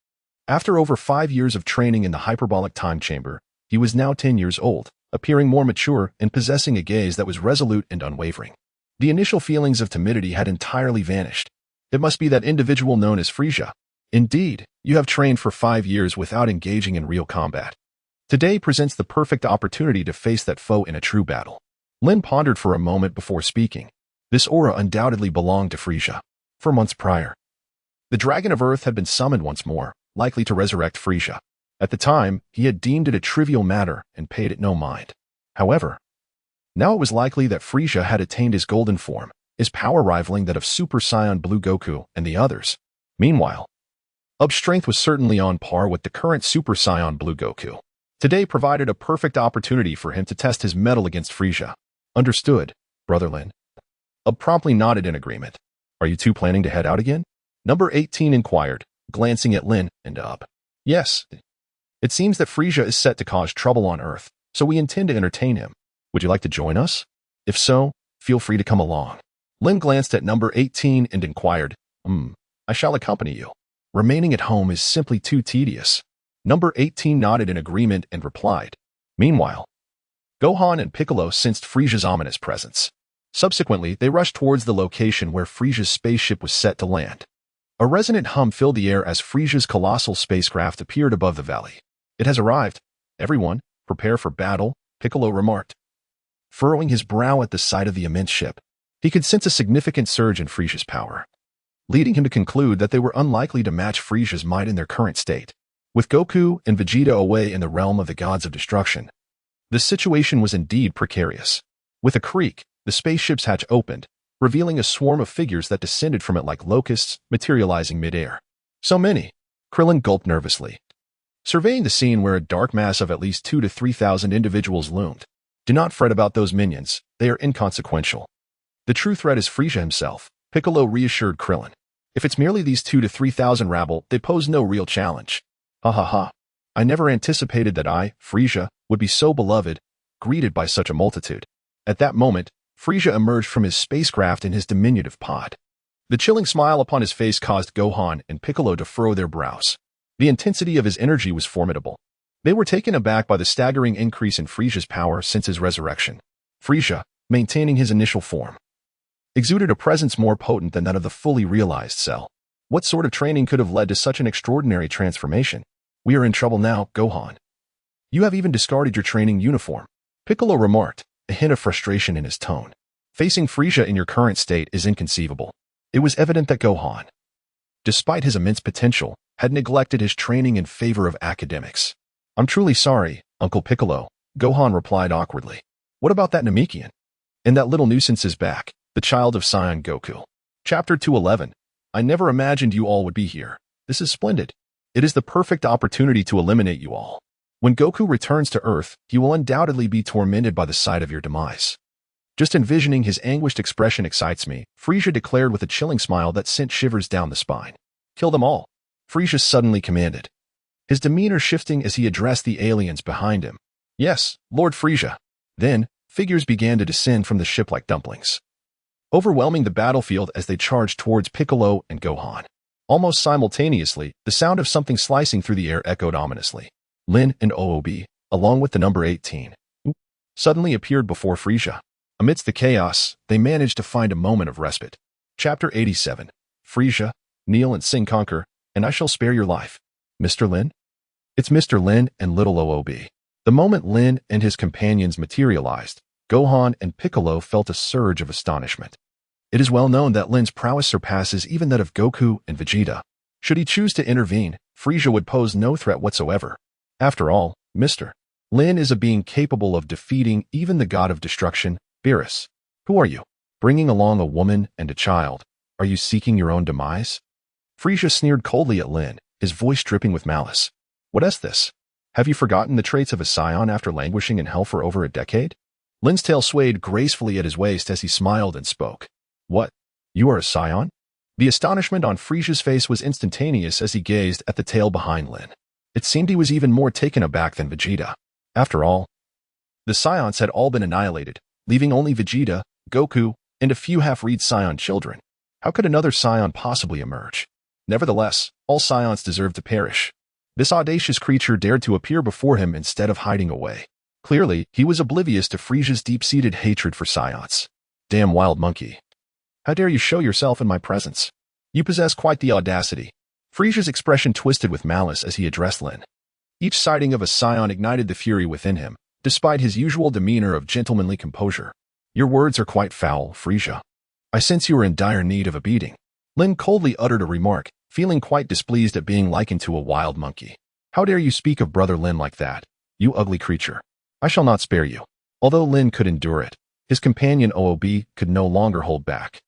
After over 5 years of training in the hyperbolic time chamber, he was now 10 years old, appearing more mature and possessing a gaze that was resolute and unwavering. The initial feelings of timidity had entirely vanished. It must be that individual known as Frieza. Indeed, you have trained for 5 years without engaging in real combat. Today presents the perfect opportunity to face that foe in a true battle. Lin pondered for a moment before speaking. This aura undoubtedly belonged to Frieza. For months prior, the Dragon of Earth had been summoned once more, likely to resurrect Frieza. At the time, he had deemed it a trivial matter and paid it no mind. However, now it was likely that Frieza had attained his golden form, his power rivaling that of Super Saiyan Blue Goku and the others. Meanwhile, Ub's strength was certainly on par with the current Super Saiyan Blue Goku. Today provided a perfect opportunity for him to test his mettle against Frieza. Understood, Brother Lin. Ub promptly nodded in agreement. Are you two planning to head out again? Number 18 inquired, glancing at Lin and Ub. Yes. It seems that Frieza is set to cause trouble on Earth, so we intend to entertain him. Would you like to join us? If so, feel free to come along. Lin glanced at number 18 and inquired, I shall accompany you. Remaining at home is simply too tedious. Number 18 nodded in agreement and replied. Meanwhile, Gohan and Piccolo sensed Frieza's ominous presence. Subsequently, they rushed towards the location where Frieza's spaceship was set to land. A resonant hum filled the air as Frieza's colossal spacecraft appeared above the valley. It has arrived. Everyone, prepare for battle, Piccolo remarked. Furrowing his brow at the sight of the immense ship, he could sense a significant surge in Frieza's power, leading him to conclude that they were unlikely to match Frieza's might in their current state. With Goku and Vegeta away in the realm of the gods of destruction, the situation was indeed precarious. With a creak, the spaceship's hatch opened, revealing a swarm of figures that descended from it like locusts, materializing midair. So many. Krillin gulped nervously, surveying the scene where a dark mass of at least 2,000 to 3,000 individuals loomed. Do not fret about those minions, they are inconsequential. The true threat is Frieza himself, Piccolo reassured Krillin. If it's merely these 2,000 to 3,000 rabble, they pose no real challenge. Ha ha ha. I never anticipated that I, Frieza, would be so beloved, greeted by such a multitude. At that moment, Frieza emerged from his spacecraft in his diminutive pod. The chilling smile upon his face caused Gohan and Piccolo to furrow their brows. The intensity of his energy was formidable. They were taken aback by the staggering increase in Frieza's power since his resurrection. Frieza, maintaining his initial form, exuded a presence more potent than that of the fully realized Cell. What sort of training could have led to such an extraordinary transformation? We are in trouble now, Gohan. You have even discarded your training uniform, Piccolo remarked, a hint of frustration in his tone. Facing Frieza in your current state is inconceivable. It was evident that Gohan, despite his immense potential, had neglected his training in favor of academics. I'm truly sorry, Uncle Piccolo, Gohan replied awkwardly. What about that Namekian? And that little nuisance is back, the child of Saiyan Goku. Chapter 211. I never imagined you all would be here. This is splendid. It is the perfect opportunity to eliminate you all. When Goku returns to Earth, he will undoubtedly be tormented by the sight of your demise. Just envisioning his anguished expression excites me, Frieza declared with a chilling smile that sent shivers down the spine. Kill them all, Frieza suddenly commanded, his demeanor shifting as he addressed the aliens behind him. Yes, Lord Frieza. Then, figures began to descend from the ship like dumplings, overwhelming the battlefield as they charged towards Piccolo and Gohan. Almost simultaneously, the sound of something slicing through the air echoed ominously. Lin and OOB, along with the number 18, suddenly appeared before Frieza. Amidst the chaos, they managed to find a moment of respite. Chapter 87. Frieza, kneel and sing conquer, and I shall spare your life. Mr. Lin? It's Mr. Lin and little OOB. The moment Lin and his companions materialized, Gohan and Piccolo felt a surge of astonishment. It is well known that Lin's prowess surpasses even that of Goku and Vegeta. Should he choose to intervene, Frieza would pose no threat whatsoever. After all, Mr. Lin is a being capable of defeating even the god of destruction, Beerus. Who are you? Bringing along a woman and a child. Are you seeking your own demise? Frieza sneered coldly at Lin, his voice dripping with malice. What is this? Have you forgotten the traits of a Saiyan after languishing in hell for over a decade? Lin's tail swayed gracefully at his waist as he smiled and spoke. What? You are a Saiyan? The astonishment on Frieza's face was instantaneous as he gazed at the tail behind Lin. It seemed he was even more taken aback than Vegeta. After all, the Saiyans had all been annihilated, leaving only Vegeta, Goku, and a few half-breed Saiyan children. How could another Saiyan possibly emerge? Nevertheless, all Saiyans deserved to perish. This audacious creature dared to appear before him instead of hiding away. Clearly, he was oblivious to Frieza's deep-seated hatred for Saiyans. Damn wild monkey. How dare you show yourself in my presence? You possess quite the audacity. Frieza's expression twisted with malice as he addressed Lin. Each sighting of a Saiyan ignited the fury within him, despite his usual demeanor of gentlemanly composure. Your words are quite foul, Frieza. I sense you are in dire need of a beating. Lin coldly uttered a remark, feeling quite displeased at being likened to a wild monkey. How dare you speak of brother Lin like that, you ugly creature? I shall not spare you. Although Lin could endure it, his companion OOB could no longer hold back.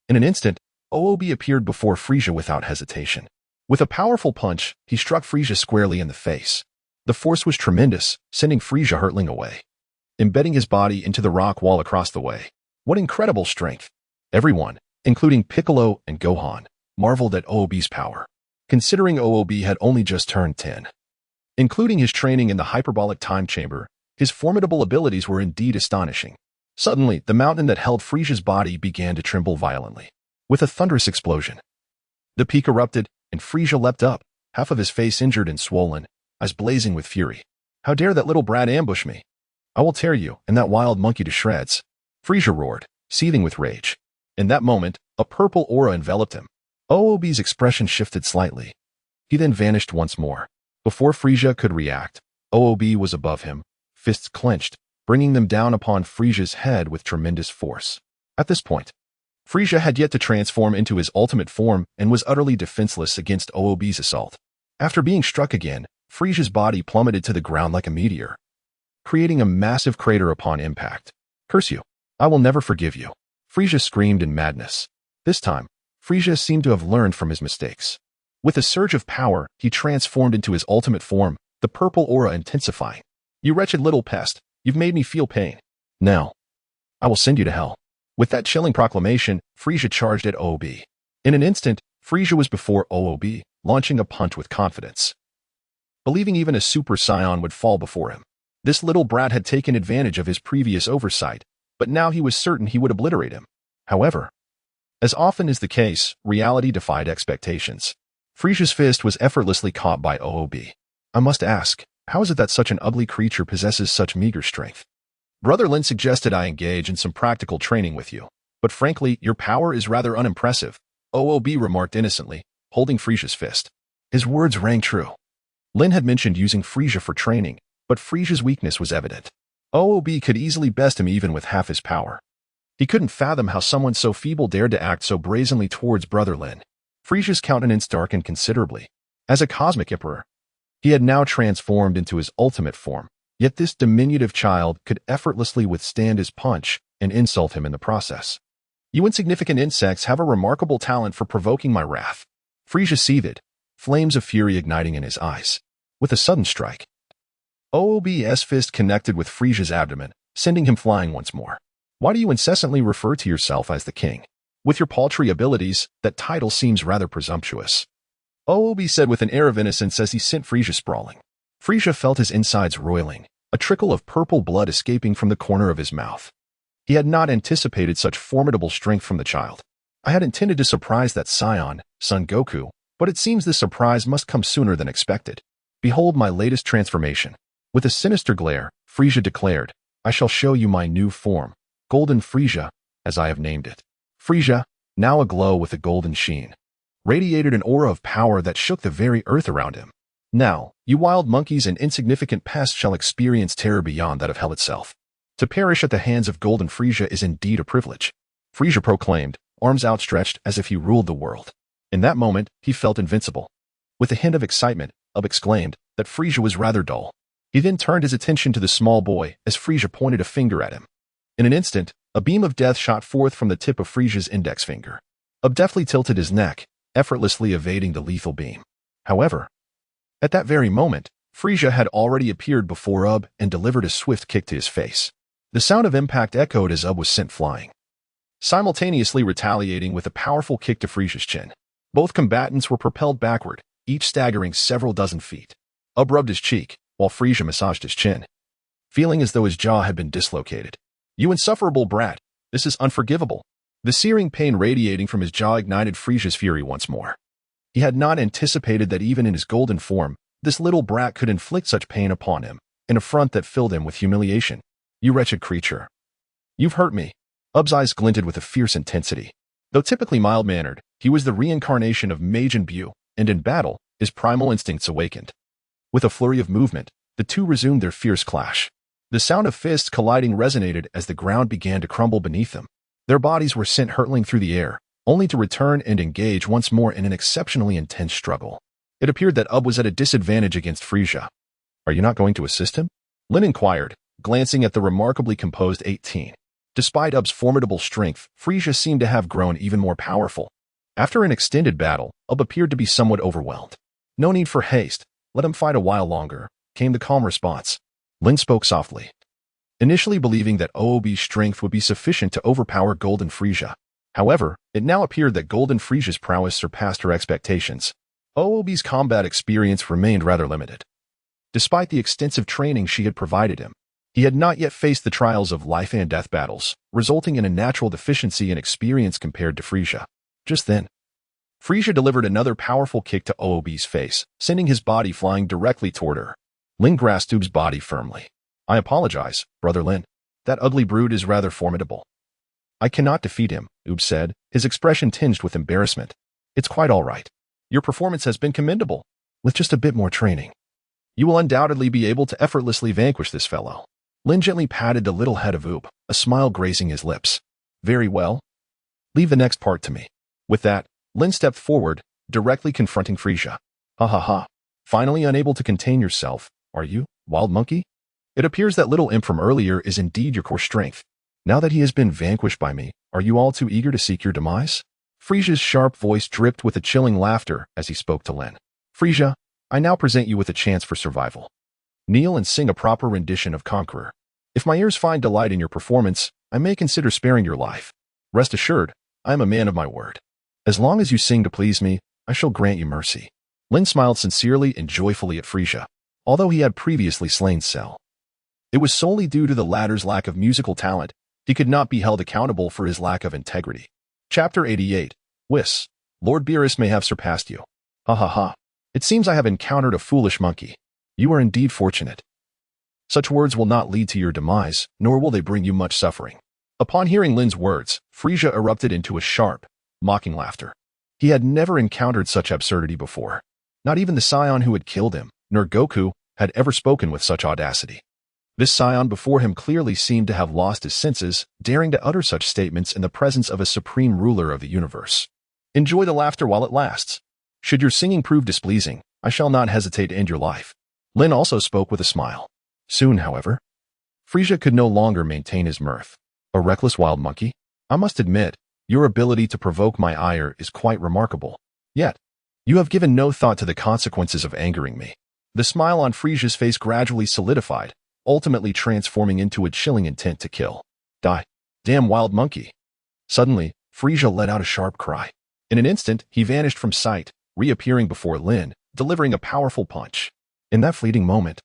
In an instant, OOB appeared before Frieza without hesitation. With a powerful punch, he struck Frieza squarely in the face. The force was tremendous, sending Frieza hurtling away, embedding his body into the rock wall across the way. What incredible strength! Everyone, including Piccolo and Gohan, marveled at OOB's power, considering OOB had only just turned 10. Including his training in the hyperbolic time chamber, his formidable abilities were indeed astonishing. Suddenly, the mountain that held Frieza's body began to tremble violently. With a thunderous explosion, the peak erupted, and Frieza leapt up, half of his face injured and swollen, eyes blazing with fury. How dare that little brat ambush me? I will tear you and that wild monkey to shreds. Frieza roared, seething with rage. In that moment, a purple aura enveloped him. OOB's expression shifted slightly. He then vanished once more. Before Frieza could react, OOB was above him, fists clenched, bringing them down upon Frieza's head with tremendous force. At this point, Frieza had yet to transform into his ultimate form and was utterly defenseless against OOB's assault. After being struck again, Frieza's body plummeted to the ground like a meteor, creating a massive crater upon impact. Curse you! I will never forgive you! Frieza screamed in madness. This time, Frieza seemed to have learned from his mistakes. With a surge of power, he transformed into his ultimate form, the purple aura intensifying. You wretched little pest, you've made me feel pain. Now, I will send you to hell. With that chilling proclamation, Frieza charged at OOB. In an instant, Frieza was before OOB, launching a punch with confidence, believing even a Super Saiyan would fall before him. This little brat had taken advantage of his previous oversight, but now he was certain he would obliterate him. However, as often is the case, reality defied expectations. Frieza's fist was effortlessly caught by OOB. I must ask, how is it that such an ugly creature possesses such meager strength? Brother Lin suggested I engage in some practical training with you, but frankly, your power is rather unimpressive, OOB remarked innocently, holding Frieza's fist. His words rang true. Lin had mentioned using Frieza for training, but Frieza's weakness was evident. OOB could easily best him even with half his power. He couldn't fathom how someone so feeble dared to act so brazenly towards Brother Lin. Frieza's countenance darkened considerably. As a cosmic emperor, he had now transformed into his ultimate form, yet this diminutive child could effortlessly withstand his punch and insult him in the process. You insignificant insects have a remarkable talent for provoking my wrath. Frieza seethed, flames of fury igniting in his eyes. With a sudden strike, OOB's fist connected with Frieza's abdomen, sending him flying once more. Why do you incessantly refer to yourself as the king? With your paltry abilities, that title seems rather presumptuous. OOB said with an air of innocence as he sent Frieza sprawling. Frieza felt his insides roiling, a trickle of purple blood escaping from the corner of his mouth. He had not anticipated such formidable strength from the child. I had intended to surprise that Saiyan, Son Goku, but it seems this surprise must come sooner than expected. Behold my latest transformation. With a sinister glare, Frieza declared, I shall show you my new form, Golden Frieza, as I have named it. Frieza, now aglow with a golden sheen, radiated an aura of power that shook the very earth around him. Now, you wild monkeys and insignificant pests shall experience terror beyond that of hell itself. To perish at the hands of Golden Frieza is indeed a privilege. Frieza proclaimed, arms outstretched as if he ruled the world. In that moment, he felt invincible. With a hint of excitement, Ub exclaimed that Frieza was rather dull. He then turned his attention to the small boy as Frieza pointed a finger at him. In an instant, a beam of death shot forth from the tip of Frieza's index finger. Ub deftly tilted his neck, effortlessly evading the lethal beam. However, at that very moment, Frieza had already appeared before Ub and delivered a swift kick to his face. The sound of impact echoed as Ub was sent flying. simultaneously retaliating with a powerful kick to Frieza's chin. Both combatants were propelled backward, each staggering several dozen feet. Ub rubbed his cheek, while Frieza massaged his chin, feeling as though his jaw had been dislocated. "You insufferable brat! This is unforgivable." The searing pain radiating from his jaw ignited Frieza's fury once more. He had not anticipated that even in his golden form, this little brat could inflict such pain upon him, an affront that filled him with humiliation. "You wretched creature. You've hurt me." Ub's eyes glinted with a fierce intensity. Though typically mild-mannered, he was the reincarnation of Majin Buu, and in battle, his primal instincts awakened. With a flurry of movement, the two resumed their fierce clash. The sound of fists colliding resonated as the ground began to crumble beneath them. Their bodies were sent hurtling through the air, only to return and engage once more in an exceptionally intense struggle. It appeared that Ub was at a disadvantage against Frieza. "Are you not going to assist him?" Lin inquired, glancing at the remarkably composed 18. Despite Ub's formidable strength, Frieza seemed to have grown even more powerful. After an extended battle, Ub appeared to be somewhat overwhelmed. "No need for haste. Let him fight a while longer," came the calm response. Lin spoke softly, initially believing that OOB's strength would be sufficient to overpower Golden Frieza. However, it now appeared that Golden Frieza's prowess surpassed her expectations. OOB's combat experience remained rather limited. Despite the extensive training she had provided him, he had not yet faced the trials of life and death battles, resulting in a natural deficiency in experience compared to Frieza. Just then, Frieza delivered another powerful kick to OOB's face, sending his body flying directly toward her. Lin grasped Ub's body firmly. "I apologize, Brother Lin. That ugly brute is rather formidable." "I cannot defeat him," Ub said, his expression tinged with embarrassment. "It's quite all right. Your performance has been commendable. With just a bit more training, you will undoubtedly be able to effortlessly vanquish this fellow." Lin gently patted the little head of Ub, a smile grazing his lips. "Very well. Leave the next part to me." With that, Lin stepped forward, directly confronting Frieza. "Ha ha ha. Finally unable to contain yourself, are you, wild monkey? It appears that little imp from earlier is indeed your core strength. Now that he has been vanquished by me, are you all too eager to seek your demise?" Frieza's sharp voice dripped with a chilling laughter as he spoke to Lin. "Frieza, I now present you with a chance for survival. Kneel and sing a proper rendition of Conqueror. If my ears find delight in your performance, I may consider sparing your life. Rest assured, I am a man of my word. As long as you sing to please me, I shall grant you mercy." Lin smiled sincerely and joyfully at Frieza, although he had previously slain Cell. It was solely due to the latter's lack of musical talent. He could not be held accountable for his lack of integrity. Chapter 88. Whis. Lord Beerus may have surpassed you. Ha ha ha. It seems I have encountered a foolish monkey. You are indeed fortunate. Such words will not lead to your demise, nor will they bring you much suffering. Upon hearing Lin's words, Frieza erupted into a sharp, mocking laughter. He had never encountered such absurdity before. Not even the Saiyan who had killed him, nor Goku, had ever spoken with such audacity. This Saiyan before him clearly seemed to have lost his senses, daring to utter such statements in the presence of a supreme ruler of the universe. Enjoy the laughter while it lasts. Should your singing prove displeasing, I shall not hesitate to end your life. Lin also spoke with a smile. Soon, however, Frieza could no longer maintain his mirth. A reckless wild monkey? I must admit, your ability to provoke my ire is quite remarkable. Yet, you have given no thought to the consequences of angering me. The smile on Frieza's face gradually solidified, ultimately transforming into a chilling intent to kill. Die. Damn wild monkey. Suddenly, Frieza let out a sharp cry. In an instant, he vanished from sight, reappearing before Lin, delivering a powerful punch. In that fleeting moment,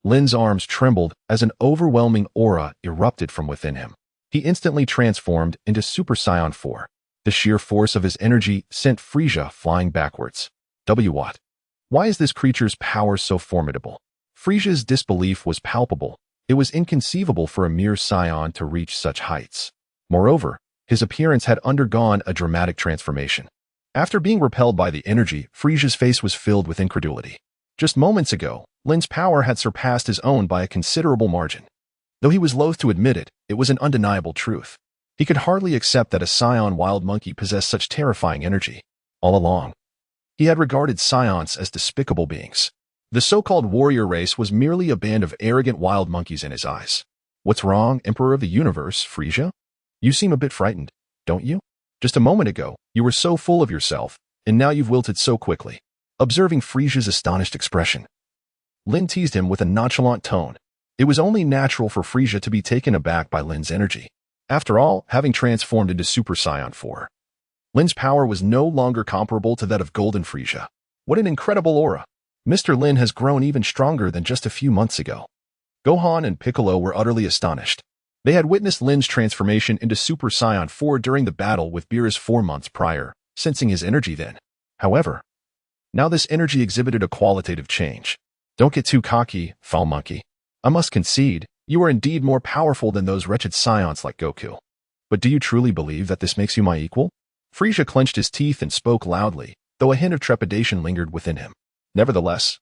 Lin's arms trembled as an overwhelming aura erupted from within him. He instantly transformed into Super Saiyan 4. The sheer force of his energy sent Frieza flying backwards. What? Why is this creature's power so formidable? Frieza's disbelief was palpable. It was inconceivable for a mere Saiyan to reach such heights. Moreover, his appearance had undergone a dramatic transformation. After being repelled by the energy, Frieza's face was filled with incredulity. Just moments ago, Lin's power had surpassed his own by a considerable margin. Though he was loath to admit it, it was an undeniable truth. He could hardly accept that a Saiyan wild monkey possessed such terrifying energy. All along, he had regarded Saiyans as despicable beings. The so-called warrior race was merely a band of arrogant wild monkeys in his eyes. What's wrong, Emperor of the Universe, Frieza? You seem a bit frightened, don't you? Just a moment ago, you were so full of yourself, and now you've wilted so quickly. Observing Frieza's astonished expression, Lin teased him with a nonchalant tone. It was only natural for Frieza to be taken aback by Lin's energy. After all, having transformed into Super Saiyan 4, Lin's power was no longer comparable to that of Golden Frieza. What an incredible aura! Mr. Lin has grown even stronger than just a few months ago. Gohan and Piccolo were utterly astonished. They had witnessed Lin's transformation into Super Saiyan 4 during the battle with Beerus 4 months prior, sensing his energy then. However, now this energy exhibited a qualitative change. Don't get too cocky, foul monkey. I must concede, you are indeed more powerful than those wretched Saiyans like Goku. But do you truly believe that this makes you my equal? Frieza clenched his teeth and spoke loudly, though a hint of trepidation lingered within him. Nevertheless,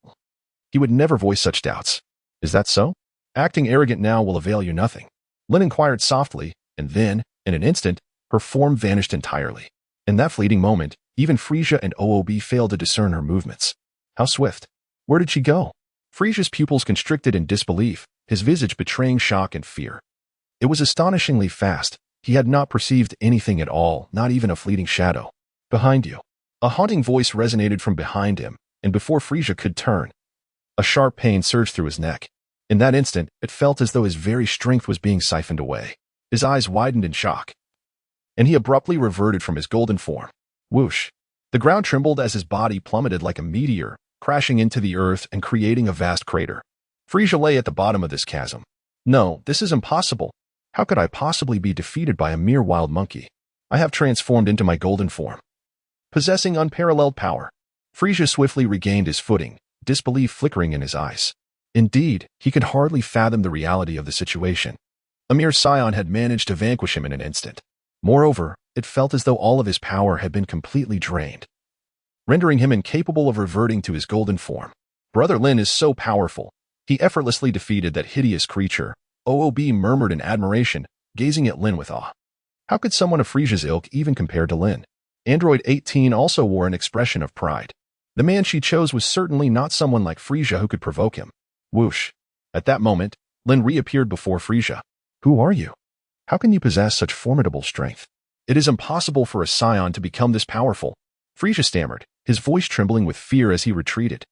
he would never voice such doubts. Is that so? Acting arrogant now will avail you nothing. Lin inquired softly, and then, in an instant, her form vanished entirely. In that fleeting moment, even Frieza and OOB failed to discern her movements. How swift. Where did she go? Frieza's pupils constricted in disbelief, his visage betraying shock and fear. It was astonishingly fast. He had not perceived anything at all, not even a fleeting shadow. Behind you. A haunting voice resonated from behind him, and before Frieza could turn, a sharp pain surged through his neck. In that instant, it felt as though his very strength was being siphoned away. His eyes widened in shock, and he abruptly reverted from his golden form. Whoosh! The ground trembled as his body plummeted like a meteor, crashing into the earth and creating a vast crater. Frieza lay at the bottom of this chasm. No, this is impossible. How could I possibly be defeated by a mere wild monkey? I have transformed into my golden form, possessing unparalleled power. Frieza swiftly regained his footing, disbelief flickering in his eyes. Indeed, he could hardly fathom the reality of the situation. A mere Saiyan had managed to vanquish him in an instant. Moreover, it felt as though all of his power had been completely drained, rendering him incapable of reverting to his golden form. Brother Lin is so powerful. He effortlessly defeated that hideous creature. OOB murmured in admiration, gazing at Lin with awe. How could someone of Frieza's ilk even compare to Lin? Android 18 also wore an expression of pride. The man she chose was certainly not someone like Frieza who could provoke him. Whoosh! At that moment, Lin reappeared before Frieza. Who are you? How can you possess such formidable strength? It is impossible for a Saiyan to become this powerful. Frieza stammered, his voice trembling with fear as he retreated.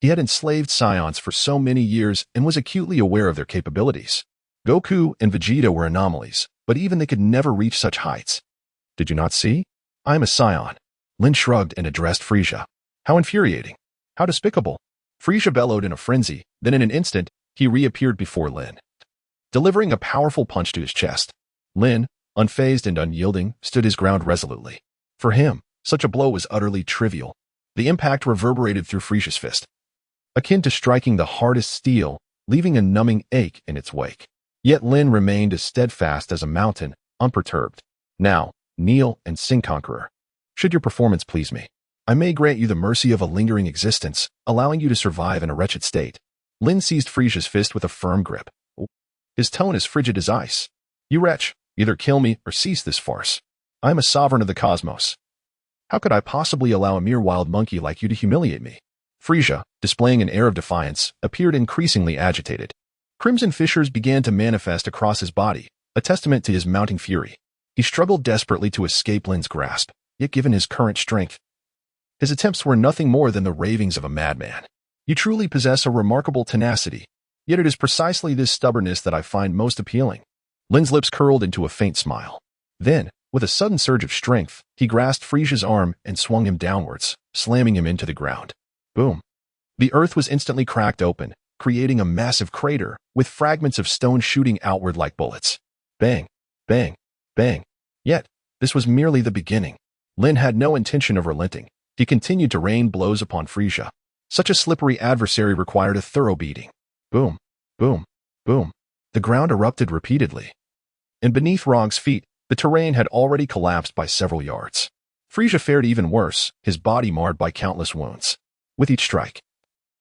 He had enslaved Saiyans for so many years and was acutely aware of their capabilities. Goku and Vegeta were anomalies, but even they could never reach such heights. Did you not see? I am a Saiyan. Lin shrugged and addressed Frieza. How infuriating. How despicable. Frieza bellowed in a frenzy, then in an instant, he reappeared before Lin, delivering a powerful punch to his chest. Lin, unfazed and unyielding, stood his ground resolutely. For him, such a blow was utterly trivial. The impact reverberated through Frieza's fist, akin to striking the hardest steel, leaving a numbing ache in its wake. Yet Lin remained as steadfast as a mountain, unperturbed. Now, kneel and sing, Conqueror. Should your performance please me, I may grant you the mercy of a lingering existence, allowing you to survive in a wretched state. Lin seized Frieza's fist with a firm grip. His tone as frigid as ice. You wretch, either kill me or cease this farce. I am a sovereign of the cosmos. How could I possibly allow a mere wild monkey like you to humiliate me? Frieza, displaying an air of defiance, appeared increasingly agitated. Crimson fissures began to manifest across his body, a testament to his mounting fury. He struggled desperately to escape Lin's grasp, yet given his current strength, his attempts were nothing more than the ravings of a madman. You truly possess a remarkable tenacity, yet it is precisely this stubbornness that I find most appealing. Lin's lips curled into a faint smile. Then, with a sudden surge of strength, he grasped Frieza's arm and swung him downwards, slamming him into the ground. Boom. The earth was instantly cracked open, creating a massive crater, with fragments of stone shooting outward like bullets. Bang, bang, bang. Yet, this was merely the beginning. Lin had no intention of relenting. He continued to rain blows upon Frieza. Such a slippery adversary required a thorough beating. Boom, boom, boom. The ground erupted repeatedly, and beneath Rong's feet, the terrain had already collapsed by several yards. Frieza fared even worse, his body marred by countless wounds. With each strike,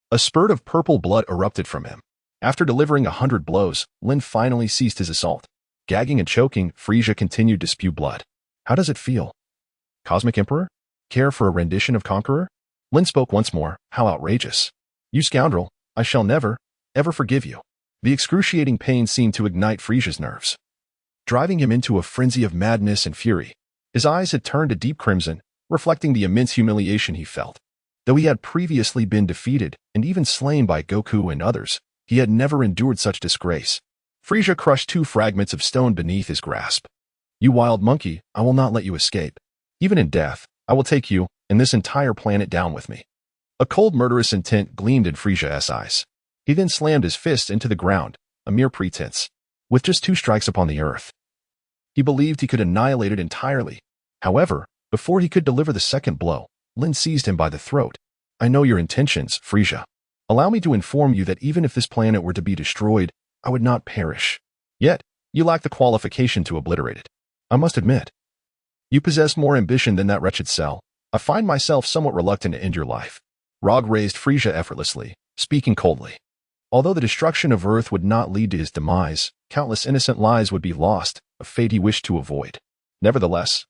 a spurt of purple blood erupted from him. After delivering 100 blows, Lin finally ceased his assault. Gagging and choking, Frieza continued to spew blood. How does it feel? Cosmic Emperor? Care for a rendition of Conqueror? Lin spoke once more. How outrageous. You scoundrel, I shall never, ever forgive you. The excruciating pain seemed to ignite Frieza's nerves, driving him into a frenzy of madness and fury. His eyes had turned a deep crimson, reflecting the immense humiliation he felt. Though he had previously been defeated and even slain by Goku and others, he had never endured such disgrace. Frieza crushed 2 fragments of stone beneath his grasp. You wild monkey, I will not let you escape. Even in death, I will take you and this entire planet down with me. A cold murderous intent gleamed in Frieza's eyes. He then slammed his fist into the ground, a mere pretense. With just 2 strikes upon the earth, he believed he could annihilate it entirely. However, before he could deliver the second blow, Lin seized him by the throat. I know your intentions, Frieza. Allow me to inform you that even if this planet were to be destroyed, I would not perish. Yet, you lack the qualification to obliterate it. I must admit, you possess more ambition than that wretched Cell. I find myself somewhat reluctant to end your life. Rog raised Frieza effortlessly, speaking coldly. Although the destruction of Earth would not lead to his demise, countless innocent lives would be lost, a fate he wished to avoid. Nevertheless,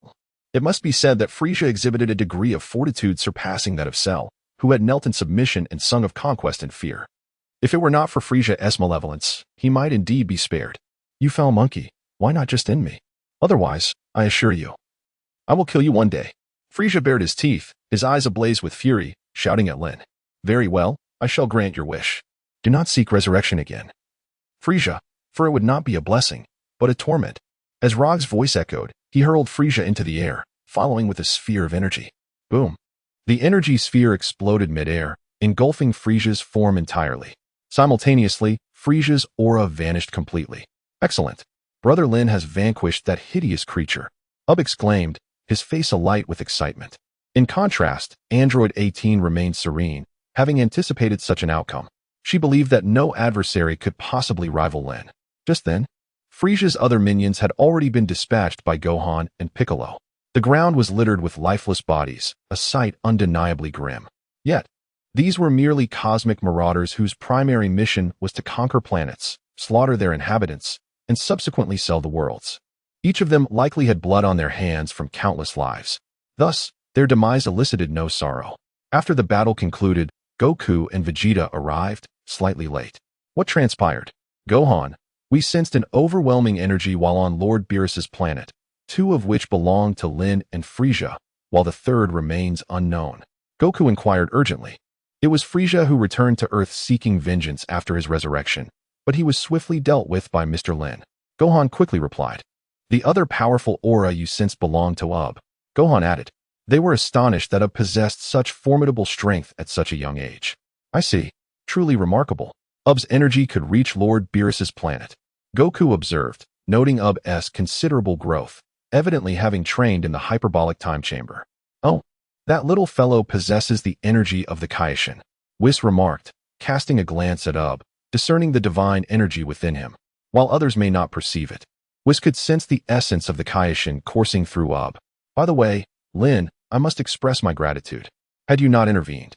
it must be said that Frieza exhibited a degree of fortitude surpassing that of Cell, who had knelt in submission and sung of conquest and fear. If it were not for Frieza's malevolence, he might indeed be spared. You foul monkey, why not just end me? Otherwise, I assure you, I will kill you one day. Frieza bared his teeth, his eyes ablaze with fury, shouting at Lin. Very well, I shall grant your wish. Do not seek resurrection again, Frieza, for it would not be a blessing, but a torment. As Rog's voice echoed, he hurled Frieza into the air, following with a sphere of energy. Boom. The energy sphere exploded mid-air, engulfing Frieza's form entirely. Simultaneously, Frieza's aura vanished completely. Excellent. Brother Lin has vanquished that hideous creature. Ub exclaimed, his face alight with excitement. In contrast, Android 18 remained serene, having anticipated such an outcome. She believed that no adversary could possibly rival Lin. Just then, Frieza's other minions had already been dispatched by Gohan and Piccolo. The ground was littered with lifeless bodies, a sight undeniably grim. Yet, these were merely cosmic marauders whose primary mission was to conquer planets, slaughter their inhabitants, and subsequently sell the worlds. Each of them likely had blood on their hands from countless lives. Thus, their demise elicited no sorrow. After the battle concluded, Goku and Vegeta arrived, slightly late. What transpired? Gohan, we sensed an overwhelming energy while on Lord Beerus's planet, 2 of which belonged to Lin and Frieza, while the third remains unknown. Goku inquired urgently. It was Frieza who returned to Earth seeking vengeance after his resurrection, but he was swiftly dealt with by Mr. Lin. Gohan quickly replied. The other powerful aura you sensed belonged to Ub. Gohan added. They were astonished that Ub possessed such formidable strength at such a young age. I see. Truly remarkable. Ub's energy could reach Lord Beerus's planet. Goku observed, noting Ub's considerable growth, evidently having trained in the hyperbolic time chamber. Oh, that little fellow possesses the energy of the Kaishin, Whis remarked, casting a glance at Ub, discerning the divine energy within him. While others may not perceive it, Whis could sense the essence of the Kaishin coursing through Ub. By the way, Lin, I must express my gratitude. Had you not intervened,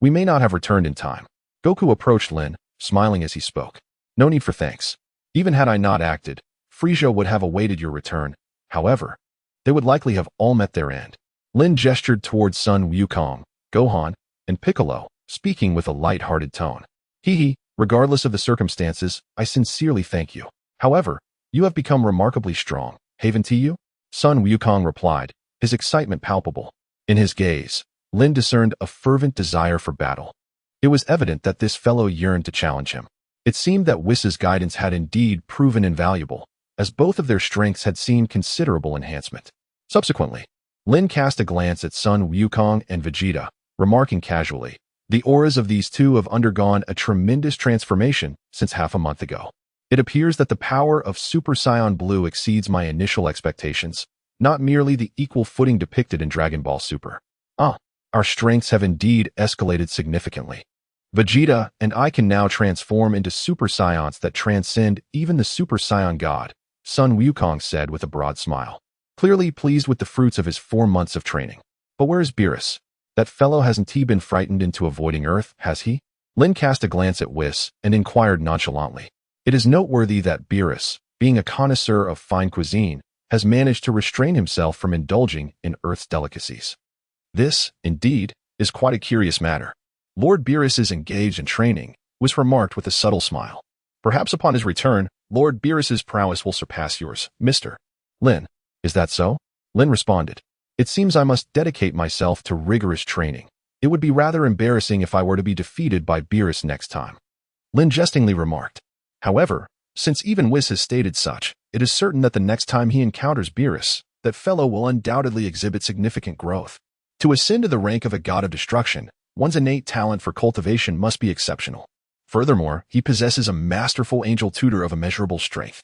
we may not have returned in time. Goku approached Lin, smiling as he spoke. No need for thanks. Even had I not acted, Frieza would have awaited your return. However, they would likely have all met their end. Lin gestured towards Sun Wukong, Gohan, and Piccolo, speaking with a light-hearted tone. Hee, regardless of the circumstances, I sincerely thank you. However, you have become remarkably strong, haven't you? Sun Wukong replied, his excitement palpable. In his gaze, Lin discerned a fervent desire for battle. It was evident that this fellow yearned to challenge him. It seemed that Whis' guidance had indeed proven invaluable, as both of their strengths had seen considerable enhancement. Subsequently, Lin cast a glance at Sun Wukong and Vegeta, remarking casually, the auras of these two have undergone a tremendous transformation since half a month ago. It appears that the power of Super Saiyan Blue exceeds my initial expectations, not merely the equal footing depicted in Dragon Ball Super. Our strengths have indeed escalated significantly. Vegeta and I can now transform into Super Saiyans that transcend even the Super Saiyan God, Sun Wukong said with a broad smile, clearly pleased with the fruits of his 4 months of training. But where is Beerus? That fellow hasn't he been frightened into avoiding Earth, has he? Lin cast a glance at Whis and inquired nonchalantly. It is noteworthy that Beerus, being a connoisseur of fine cuisine, has managed to restrain himself from indulging in Earth's delicacies. This, indeed, is quite a curious matter. Lord Beerus is engaged in training, was remarked with a subtle smile. Perhaps upon his return, Lord Beerus's prowess will surpass yours, Mr. Lin. Is that so? Lin responded. It seems I must dedicate myself to rigorous training. It would be rather embarrassing if I were to be defeated by Beerus next time. Lin jestingly remarked. However, since even Whis has stated such, it is certain that the next time he encounters Beerus, that fellow will undoubtedly exhibit significant growth. To ascend to the rank of a god of destruction, one's innate talent for cultivation must be exceptional. Furthermore, he possesses a masterful angel tutor of immeasurable strength.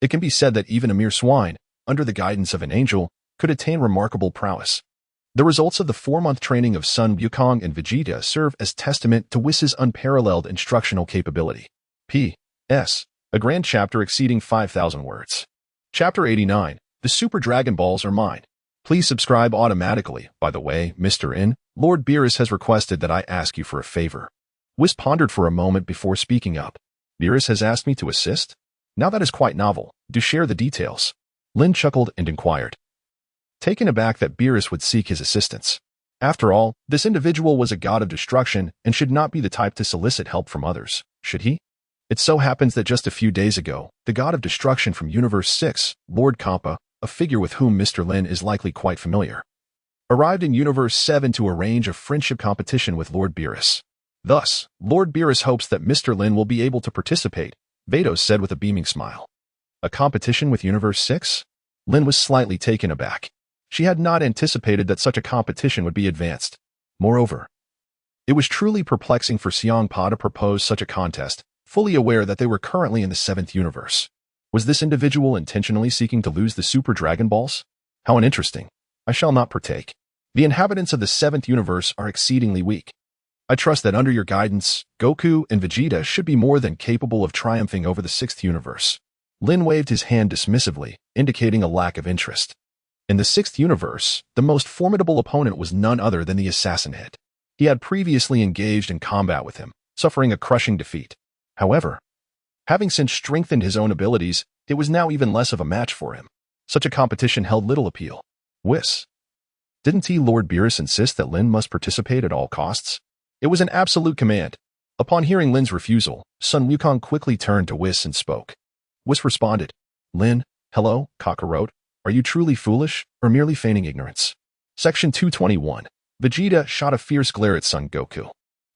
It can be said that even a mere swine, under the guidance of an angel, could attain remarkable prowess. The results of the 4-month training of Sun Wukong and Vegeta serve as testament to Whis' unparalleled instructional capability. P.S. A grand chapter exceeding 5,000 words. Chapter 89. The Super Dragon Balls are mine. Please subscribe automatically. By the way, Mr. En, Lord Beerus has requested that I ask you for a favor. Whis pondered for a moment before speaking up. Beerus has asked me to assist? Now that is quite novel. Do share the details. Lin chuckled and inquired, taken aback that Beerus would seek his assistance. After all, this individual was a god of destruction and should not be the type to solicit help from others, should he? It so happens that just a few days ago, the god of destruction from Universe 6, Lord Cabba, a figure with whom Mr. Lin is likely quite familiar, arrived in Universe 7 to arrange a friendship competition with Lord Beerus. Thus, Lord Beerus hopes that Mr. Lin will be able to participate, Vados said with a beaming smile. A competition with Universe 6? Lin was slightly taken aback. She had not anticipated that such a competition would be advanced. Moreover, it was truly perplexing for Saiyan God to propose such a contest, fully aware that they were currently in the 7th universe. Was this individual intentionally seeking to lose the Super Dragon Balls? How uninteresting. I shall not partake. The inhabitants of the 7th universe are exceedingly weak. I trust that under your guidance, Goku and Vegeta should be more than capable of triumphing over the 6th universe. Lin waved his hand dismissively, indicating a lack of interest. In the 6th universe, the most formidable opponent was none other than the Assassin Head. He had previously engaged in combat with him, suffering a crushing defeat. However, having since strengthened his own abilities, it was now even less of a match for him. Such a competition held little appeal. Whis. Didn't Lord Beerus insist that Lin must participate at all costs? It was an absolute command. Upon hearing Lin's refusal, Sun Wukong quickly turned to Whis and spoke. Whis responded, Lin, hello, Kakarot. Are you truly foolish, or merely feigning ignorance? Section 221. Vegeta shot a fierce glare at Son Goku.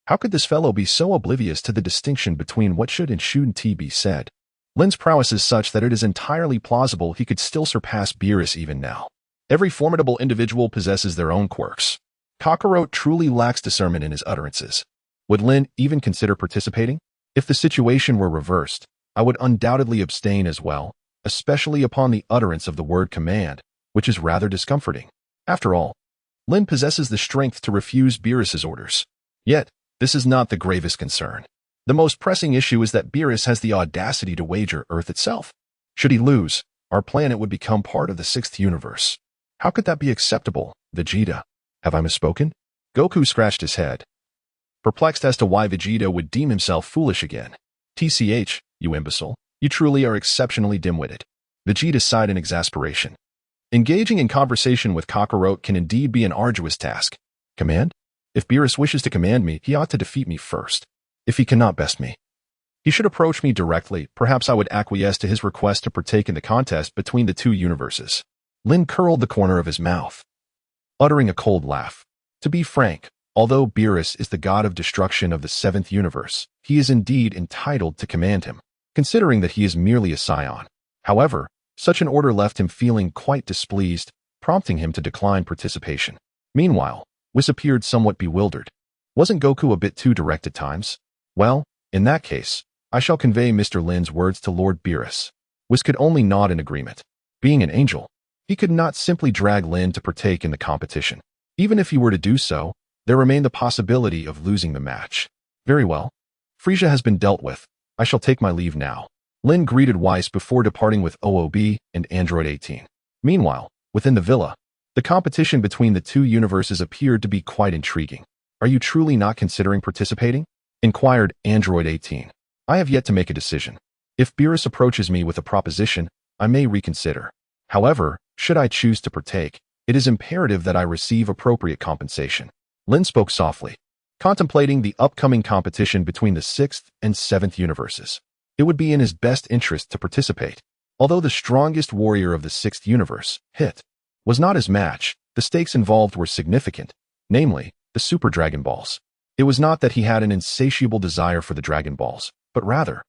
How could this fellow be so oblivious to the distinction between what should and shouldn't be said? Lin's prowess is such that it is entirely plausible he could still surpass Beerus even now. Every formidable individual possesses their own quirks. Kakarot truly lacks discernment in his utterances. Would Lin even consider participating? If the situation were reversed, I would undoubtedly abstain as well, especially upon the utterance of the word command, which is rather discomforting. After all, Lin possesses the strength to refuse Beerus's orders. Yet, this is not the gravest concern. The most pressing issue is that Beerus has the audacity to wager Earth itself. Should he lose, our planet would become part of the 6th universe. How could that be acceptable, Vegeta? Have I misspoken? Goku scratched his head, perplexed as to why Vegeta would deem himself foolish again. TCH, you imbecile. You truly are exceptionally dim-witted. Vegeta sighed in exasperation. Engaging in conversation with Kakarot can indeed be an arduous task. Command? If Beerus wishes to command me, he ought to defeat me first. If he cannot best me, he should approach me directly. Perhaps I would acquiesce to his request to partake in the contest between the 2 universes. Lin curled the corner of his mouth, uttering a cold laugh. To be frank, although Beerus is the god of destruction of the 7th universe, he is indeed entitled to command him, considering that he is merely a Saiyan. However, such an order left him feeling quite displeased, prompting him to decline participation. Meanwhile, Whis appeared somewhat bewildered. Wasn't Goku a bit too direct at times? Well, in that case, I shall convey Mr. Lin's words to Lord Beerus. Whis could only nod in agreement. Being an angel, he could not simply drag Lin to partake in the competition. Even if he were to do so, there remained the possibility of losing the match. Very well. Frieza has been dealt with. I shall take my leave now. Lin greeted Whis before departing with OOB and Android 18. Meanwhile, within the villa, the competition between the 2 universes appeared to be quite intriguing. Are you truly not considering participating? Inquired Android 18. I have yet to make a decision. If Beerus approaches me with a proposition, I may reconsider. However, should I choose to partake, it is imperative that I receive appropriate compensation. Lin spoke softly, contemplating the upcoming competition between the 6th and 7th universes. It would be in his best interest to participate. Although the strongest warrior of the 6th universe, Hit, was not his match, the stakes involved were significant, namely, the Super Dragon Balls. It was not that he had an insatiable desire for the Dragon Balls, but rather,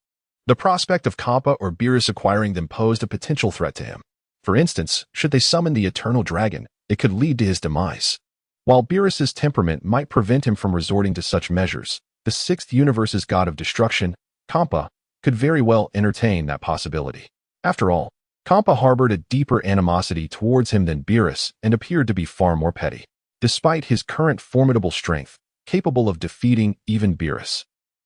The prospect of Cabba or Beerus acquiring them posed a potential threat to him. For instance, should they summon the Eternal Dragon, it could lead to his demise. While Beerus's temperament might prevent him from resorting to such measures, the Sixth Universe's god of destruction, Cabba, could very well entertain that possibility. After all, Cabba harbored a deeper animosity towards him than Beerus and appeared to be far more petty. Despite his current formidable strength, capable of defeating even Beerus,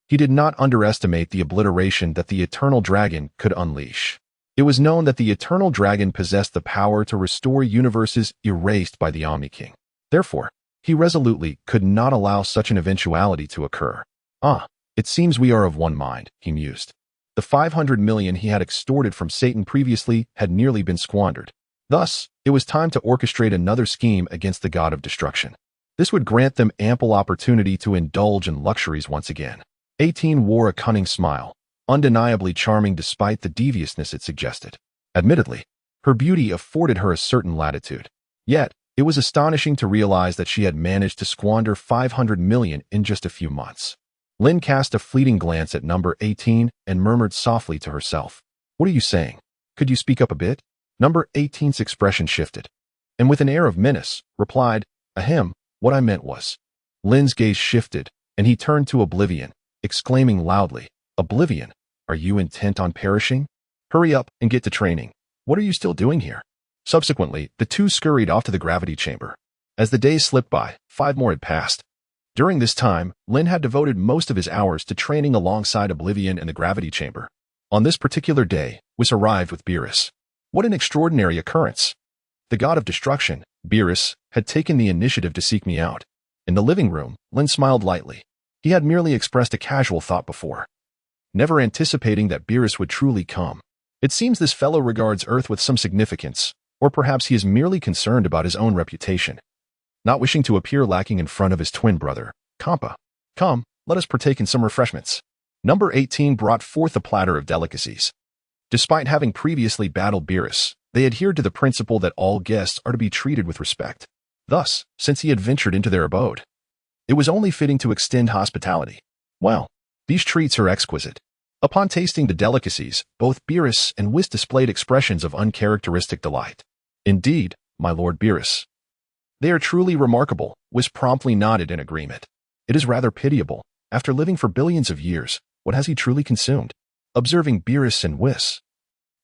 he did not underestimate the obliteration that the Eternal Dragon could unleash. It was known that the Eternal Dragon possessed the power to restore universes erased by the Omni King. Therefore, he resolutely could not allow such an eventuality to occur. It seems we are of one mind, he mused. The 500 million he had extorted from Satan previously had nearly been squandered. Thus, it was time to orchestrate another scheme against the god of destruction. This would grant them ample opportunity to indulge in luxuries once again. 18 wore a cunning smile, undeniably charming despite the deviousness it suggested. Admittedly, her beauty afforded her a certain latitude. Yet, it was astonishing to realize that she had managed to squander 500 million in just a few months. Lin cast a fleeting glance at number 18 and murmured softly to herself, "What are you saying? Could you speak up a bit?" Number 18's expression shifted, and with an air of menace, replied, "Ahem, what I meant was." Lin's gaze shifted, and he turned to Oblivion, exclaiming loudly, "Oblivion, are you intent on perishing? Hurry up and get to training. What are you still doing here?" Subsequently, the two scurried off to the gravity chamber. As the days slipped by, 5 more had passed. During this time, Lin had devoted most of his hours to training alongside Oblivion in the gravity chamber. On this particular day, Whis arrived with Beerus. What an extraordinary occurrence! The god of destruction, Beerus, had taken the initiative to seek me out. In the living room, Lin smiled lightly. He had merely expressed a casual thought before, never anticipating that Beerus would truly come. It seems this fellow regards Earth with some significance, or perhaps he is merely concerned about his own reputation, not wishing to appear lacking in front of his twin brother, Cabba. "Come, let us partake in some refreshments." Number 18 brought forth a platter of delicacies. Despite having previously battled Beerus, they adhered to the principle that all guests are to be treated with respect. Thus, since he had ventured into their abode, it was only fitting to extend hospitality. Well, these treats are exquisite. Upon tasting the delicacies, both Beerus and Whis displayed expressions of uncharacteristic delight. "Indeed, my lord Beerus, they are truly remarkable," Whis promptly nodded in agreement. "It is rather pitiable. After living for billions of years, what has he truly consumed?" Observing Beerus and Whis,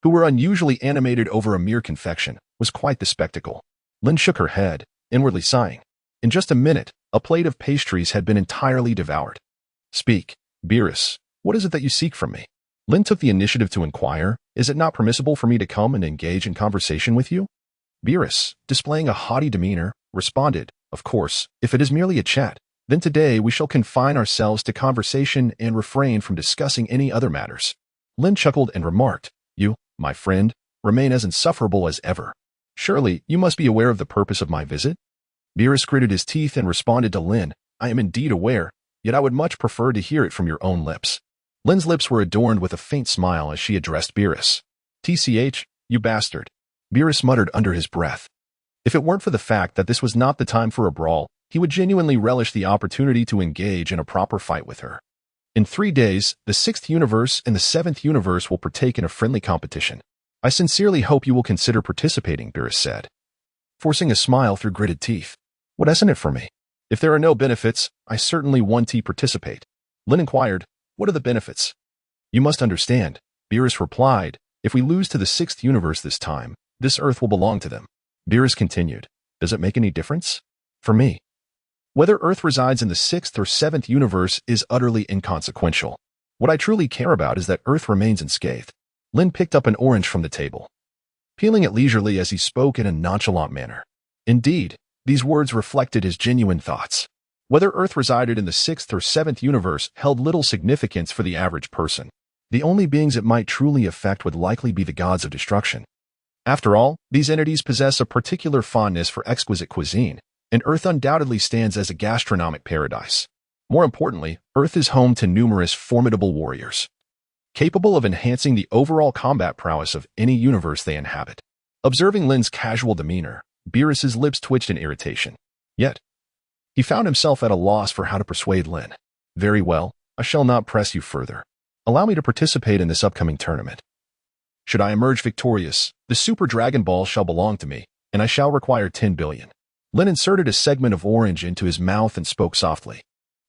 who were unusually animated over a mere confection, was quite the spectacle. Lin shook her head, inwardly sighing. In just a minute, a plate of pastries had been entirely devoured. "Speak, Beerus, what is it that you seek from me?" Lin took the initiative to inquire, "Is it not permissible for me to come and engage in conversation with you?" Beerus, displaying a haughty demeanor, responded, "Of course, if it is merely a chat, then today we shall confine ourselves to conversation and refrain from discussing any other matters." Lin chuckled and remarked, "You, my friend, remain as insufferable as ever. Surely you must be aware of the purpose of my visit?" Beerus gritted his teeth and responded to Lin, "I am indeed aware, yet I would much prefer to hear it from your own lips." Lin's lips were adorned with a faint smile as she addressed Beerus. "TCH, you bastard," Beerus muttered under his breath. If it weren't for the fact that this was not the time for a brawl, he would genuinely relish the opportunity to engage in a proper fight with her. In 3 days, the 6th universe and the 7th universe will partake in a friendly competition. "I sincerely hope you will consider participating," Beerus said, forcing a smile through gritted teeth. "What isn't it for me? If there are no benefits, I certainly want to participate." Lin inquired, "What are the benefits?" "You must understand," Beerus replied, "if we lose to the 6th universe this time, this Earth will belong to them." Beerus continued, "Does it make any difference? For me, whether Earth resides in the 6th or 7th universe is utterly inconsequential. What I truly care about is that Earth remains unscathed." Lin picked up an orange from the table, peeling it leisurely as he spoke in a nonchalant manner. Indeed, these words reflected his genuine thoughts. Whether Earth resided in the 6th or 7th universe held little significance for the average person. The only beings it might truly affect would likely be the gods of destruction. After all, these entities possess a particular fondness for exquisite cuisine, and Earth undoubtedly stands as a gastronomic paradise. More importantly, Earth is home to numerous formidable warriors, capable of enhancing the overall combat prowess of any universe they inhabit. Observing Lin's casual demeanor, Beerus's lips twitched in irritation. Yet, he found himself at a loss for how to persuade Lin. "Very well, I shall not press you further. Allow me to participate in this upcoming tournament. Should I emerge victorious, the Super Dragon Ball shall belong to me, and I shall require 10 billion. Lin inserted a segment of orange into his mouth and spoke softly.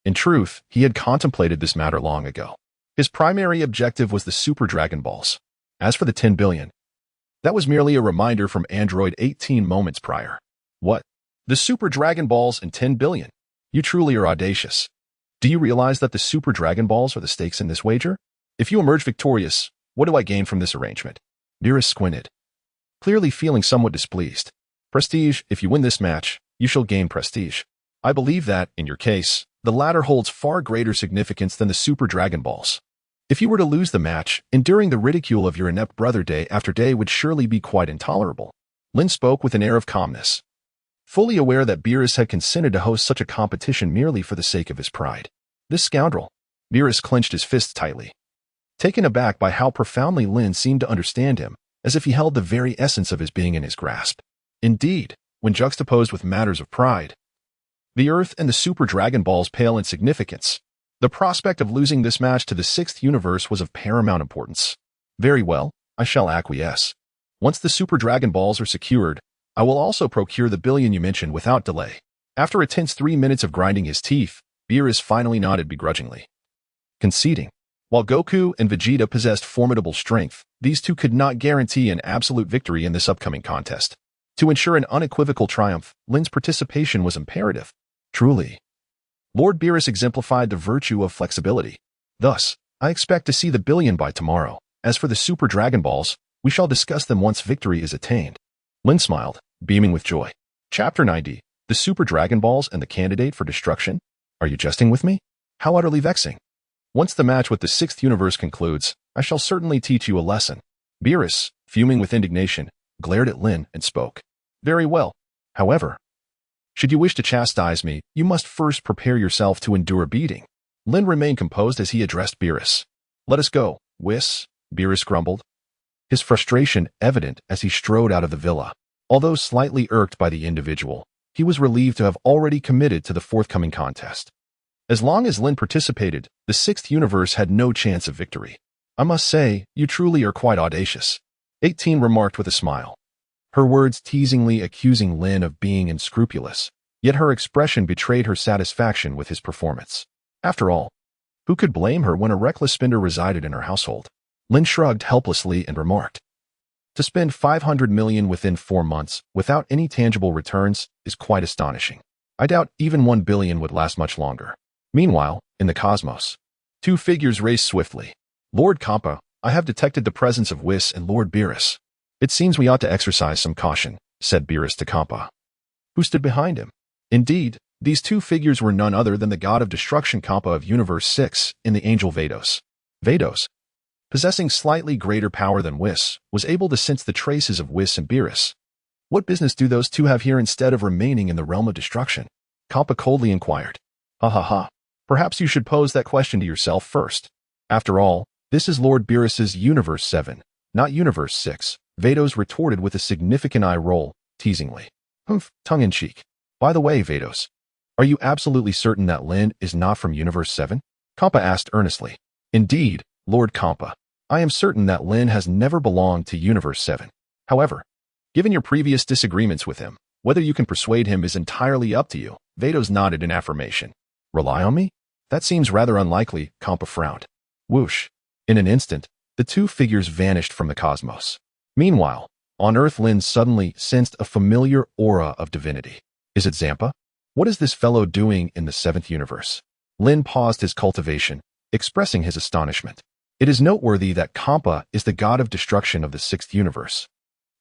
In truth, he had contemplated this matter long ago. His primary objective was the Super Dragon Balls. As for the 10 billion, that was merely a reminder from Android 18 moments prior. What? The Super Dragon Balls and 10 billion? You truly are audacious. Do you realize that the Super Dragon Balls are the stakes in this wager? If you emerge victorious, what do I gain from this arrangement? Beerus squinted, clearly feeling somewhat displeased. Prestige. If you win this match, you shall gain prestige. I believe that, in your case, the latter holds far greater significance than the Super Dragon Balls. If you were to lose the match, enduring the ridicule of your inept brother day after day would surely be quite intolerable. Lin spoke with an air of calmness, fully aware that Beerus had consented to host such a competition merely for the sake of his pride. This scoundrel. Beerus clenched his fists tightly, taken aback by how profoundly Lin seemed to understand him, as if he held the very essence of his being in his grasp. Indeed, when juxtaposed with matters of pride, the Earth and the Super Dragon Balls pale in significance. The prospect of losing this match to the Sixth Universe was of paramount importance. Very well, I shall acquiesce. Once the Super Dragon Balls are secured, I will also procure the billion you mentioned without delay. After a tense 3 minutes of grinding his teeth, Beerus finally nodded begrudgingly, conceding. While Goku and Vegeta possessed formidable strength, these two could not guarantee an absolute victory in this upcoming contest. To ensure an unequivocal triumph, Lin's participation was imperative. Truly, Lord Beerus exemplified the virtue of flexibility. Thus, I expect to see the billion by tomorrow. As for the Super Dragon Balls, we shall discuss them once victory is attained. Lin smiled, beaming with joy. Chapter 90. The Super Dragon Balls and the Candidate for Destruction? Are you jesting with me? How utterly vexing. Once the match with the Sixth Universe concludes, I shall certainly teach you a lesson. Beerus, fuming with indignation, glared at Lin and spoke. Very well. However, should you wish to chastise me, you must first prepare yourself to endure a beating. Lin remained composed as he addressed Beerus. Let us go, Whis, Beerus grumbled, his frustration evident as he strode out of the villa. Although slightly irked by the individual, he was relieved to have already committed to the forthcoming contest. As long as Lin participated, the Sixth Universe had no chance of victory. I must say, you truly are quite audacious, 18 remarked with a smile, her words teasingly accusing Lin of being unscrupulous, yet her expression betrayed her satisfaction with his performance. After all, who could blame her when a reckless spender resided in her household? Lin shrugged helplessly and remarked, to spend 500 million within 4 months without any tangible returns is quite astonishing. I doubt even 1 billion would last much longer. Meanwhile, in the cosmos, two figures raced swiftly. Lord Cabba, I have detected the presence of Whis and Lord Beerus. It seems we ought to exercise some caution, said Beerus to Cabba, who stood behind him. Indeed, these two figures were none other than the god of destruction Cabba of Universe 6 and the angel Vados. Vados, possessing slightly greater power than Whis, was able to sense the traces of Whis and Beerus. What business do those two have here instead of remaining in the realm of destruction? Cabba coldly inquired. Ha ha ha. Perhaps you should pose that question to yourself first. After all, this is Lord Beerus's Universe 7, not Universe 6, Vados retorted with a significant eye roll, teasingly. Humph, tongue-in-cheek. By the way, Vados, are you absolutely certain that Lin is not from Universe 7? Cabba asked earnestly. Indeed, Lord Cabba, I am certain that Lin has never belonged to Universe 7. However, given your previous disagreements with him, whether you can persuade him is entirely up to you. Vados nodded in affirmation. Rely on me? That seems rather unlikely, Cabba frowned. Whoosh. In an instant, the two figures vanished from the cosmos. Meanwhile, on Earth, Lin suddenly sensed a familiar aura of divinity. Is it Zampa? What is this fellow doing in the 7th universe? Lin paused his cultivation, expressing his astonishment. It is noteworthy that Cabba is the god of destruction of the 6th universe.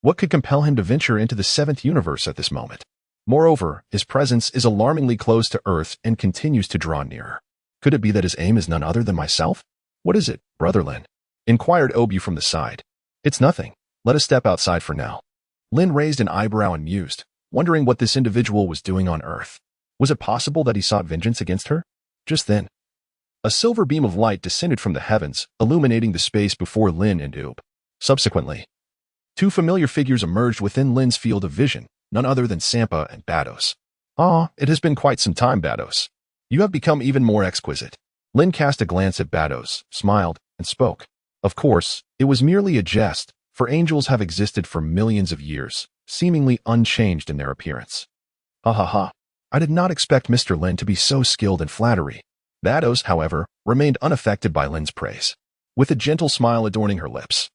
What could compel him to venture into the 7th universe at this moment? Moreover, his presence is alarmingly close to Earth and continues to draw nearer. Could it be that his aim is none other than myself? What is it, Brother Lin? Inquired Obi from the side. It's nothing. Let us step outside for now. Lin raised an eyebrow and mused, wondering what this individual was doing on Earth. Was it possible that he sought vengeance against her? Just then, a silver beam of light descended from the heavens, illuminating the space before Lin and Oob. Subsequently, two familiar figures emerged within Lin's field of vision, none other than Sampa and Vados. Ah, it has been quite some time, Vados. You have become even more exquisite. Lin cast a glance at Vados, smiled, and spoke. Of course, it was merely a jest, for angels have existed for millions of years, seemingly unchanged in their appearance. Ha ha ha. I did not expect Mr. Lin to be so skilled in flattery. Vados, however, remained unaffected by Lin's praise, with a gentle smile adorning her lips.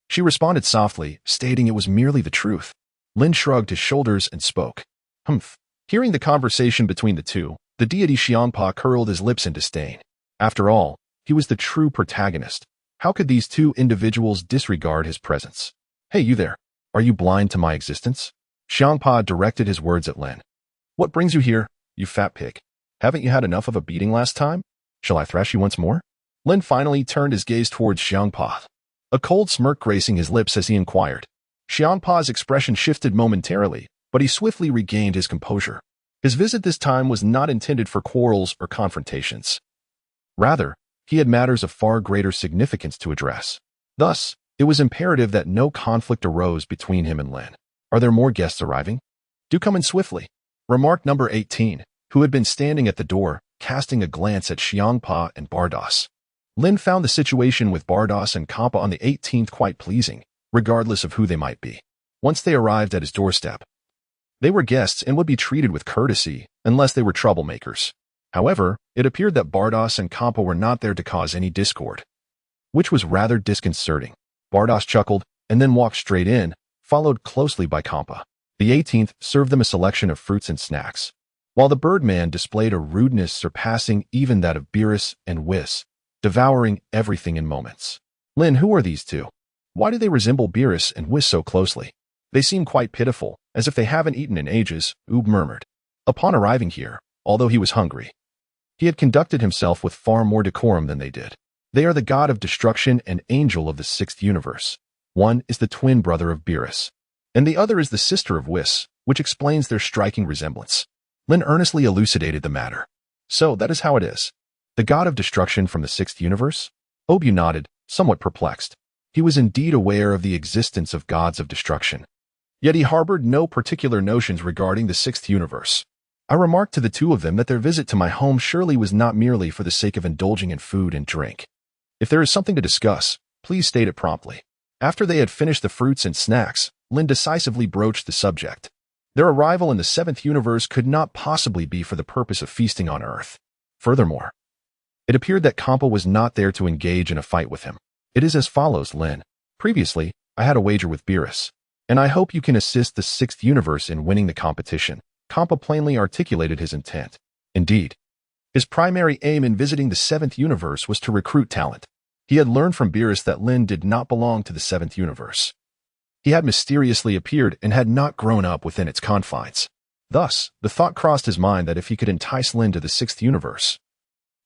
She responded softly, stating it was merely the truth. Lin shrugged his shoulders and spoke. Humph. Hearing the conversation between the two, the deity Xiangpa curled his lips in disdain. After all, he was the true protagonist. How could these two individuals disregard his presence? Hey, you there. Are you blind to my existence? Xiangpa directed his words at Lin. What brings you here, you fat pig? Haven't you had enough of a beating last time? Shall I thrash you once more? Lin finally turned his gaze towards Xiangpa, a cold smirk gracing his lips as he inquired. Xiangpa's expression shifted momentarily, but he swiftly regained his composure. His visit this time was not intended for quarrels or confrontations. Rather, he had matters of far greater significance to address. Thus, it was imperative that no conflict arose between him and Lin. Are there more guests arriving? Do come in swiftly, remarked number 18, who had been standing at the door, casting a glance at Xiangpa and Bardos. Lin found the situation with Bardos and Cabba on the 18th quite pleasing, regardless of who they might be. Once they arrived at his doorstep, they were guests and would be treated with courtesy, unless they were troublemakers. However, it appeared that Bardos and Cabba were not there to cause any discord, which was rather disconcerting. Bardos chuckled and then walked straight in, followed closely by Cabba. The 18th served them a selection of fruits and snacks, while the Birdman displayed a rudeness surpassing even that of Beerus and Whis, devouring everything in moments. Lin, who are these two? Why do they resemble Beerus and Whis so closely? They seem quite pitiful, as if they haven't eaten in ages, Oob murmured. Upon arriving here, although he was hungry, he had conducted himself with far more decorum than they did. They are the god of destruction and angel of the sixth universe. One is the twin brother of Beerus, and the other is the sister of Whis, which explains their striking resemblance. Lin earnestly elucidated the matter. So that is how it is. The god of destruction from the sixth universe? Obu nodded, somewhat perplexed. He was indeed aware of the existence of gods of destruction, yet he harbored no particular notions regarding the sixth universe. I remarked to the two of them that their visit to my home surely was not merely for the sake of indulging in food and drink. If there is something to discuss, please state it promptly. After they had finished the fruits and snacks, Lin decisively broached the subject. Their arrival in the seventh universe could not possibly be for the purpose of feasting on Earth. Furthermore, it appeared that Cabba was not there to engage in a fight with him. It is as follows, Lin. Previously, I had a wager with Beerus, and I hope you can assist the sixth universe in winning the competition. Cabba plainly articulated his intent. Indeed, his primary aim in visiting the seventh universe was to recruit talent. He had learned from Beerus that Lin did not belong to the seventh universe. He had mysteriously appeared and had not grown up within its confines. Thus, the thought crossed his mind that if he could entice Lin to the sixth universe,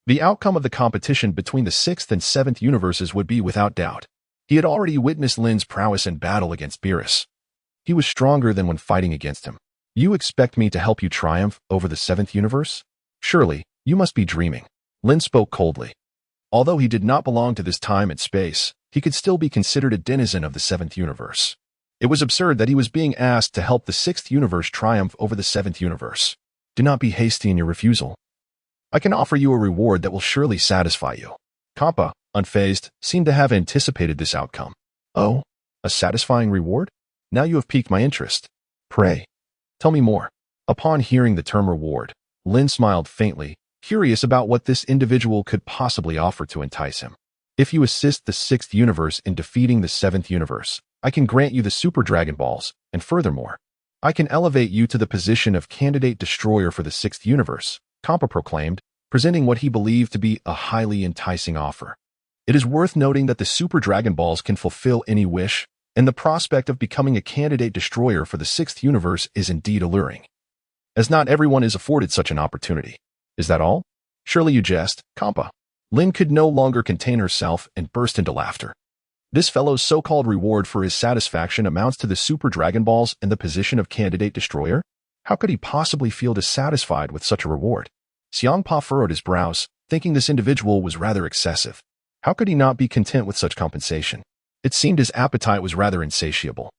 the outcome of the competition between the sixth and seventh universes would be without doubt. He had already witnessed Lin's prowess in battle against Beerus. He was stronger than when fighting against him. You expect me to help you triumph over the seventh universe? Surely, you must be dreaming. Lin spoke coldly. Although he did not belong to this time and space, he could still be considered a denizen of the seventh universe. It was absurd that he was being asked to help the sixth universe triumph over the seventh universe. Do not be hasty in your refusal. I can offer you a reward that will surely satisfy you. Cabba, unfazed, seemed to have anticipated this outcome. Oh, a satisfying reward? Now you have piqued my interest. Pray, tell me more. Upon hearing the term reward, Lin smiled faintly, curious about what this individual could possibly offer to entice him. If you assist the sixth universe in defeating the seventh universe, I can grant you the Super Dragon Balls, and furthermore, I can elevate you to the position of candidate destroyer for the sixth universe, Cabba proclaimed, presenting what he believed to be a highly enticing offer. It is worth noting that the Super Dragon Balls can fulfill any wish, and the prospect of becoming a candidate destroyer for the sixth universe is indeed alluring, as not everyone is afforded such an opportunity. Is that all? Surely you jest, Cabba. Lin could no longer contain herself and burst into laughter. This fellow's so-called reward for his satisfaction amounts to the Super Dragon Balls and the position of candidate destroyer? How could he possibly feel dissatisfied with such a reward? Xiangpa furrowed his brows, thinking this individual was rather excessive. How could he not be content with such compensation? It seemed his appetite was rather insatiable.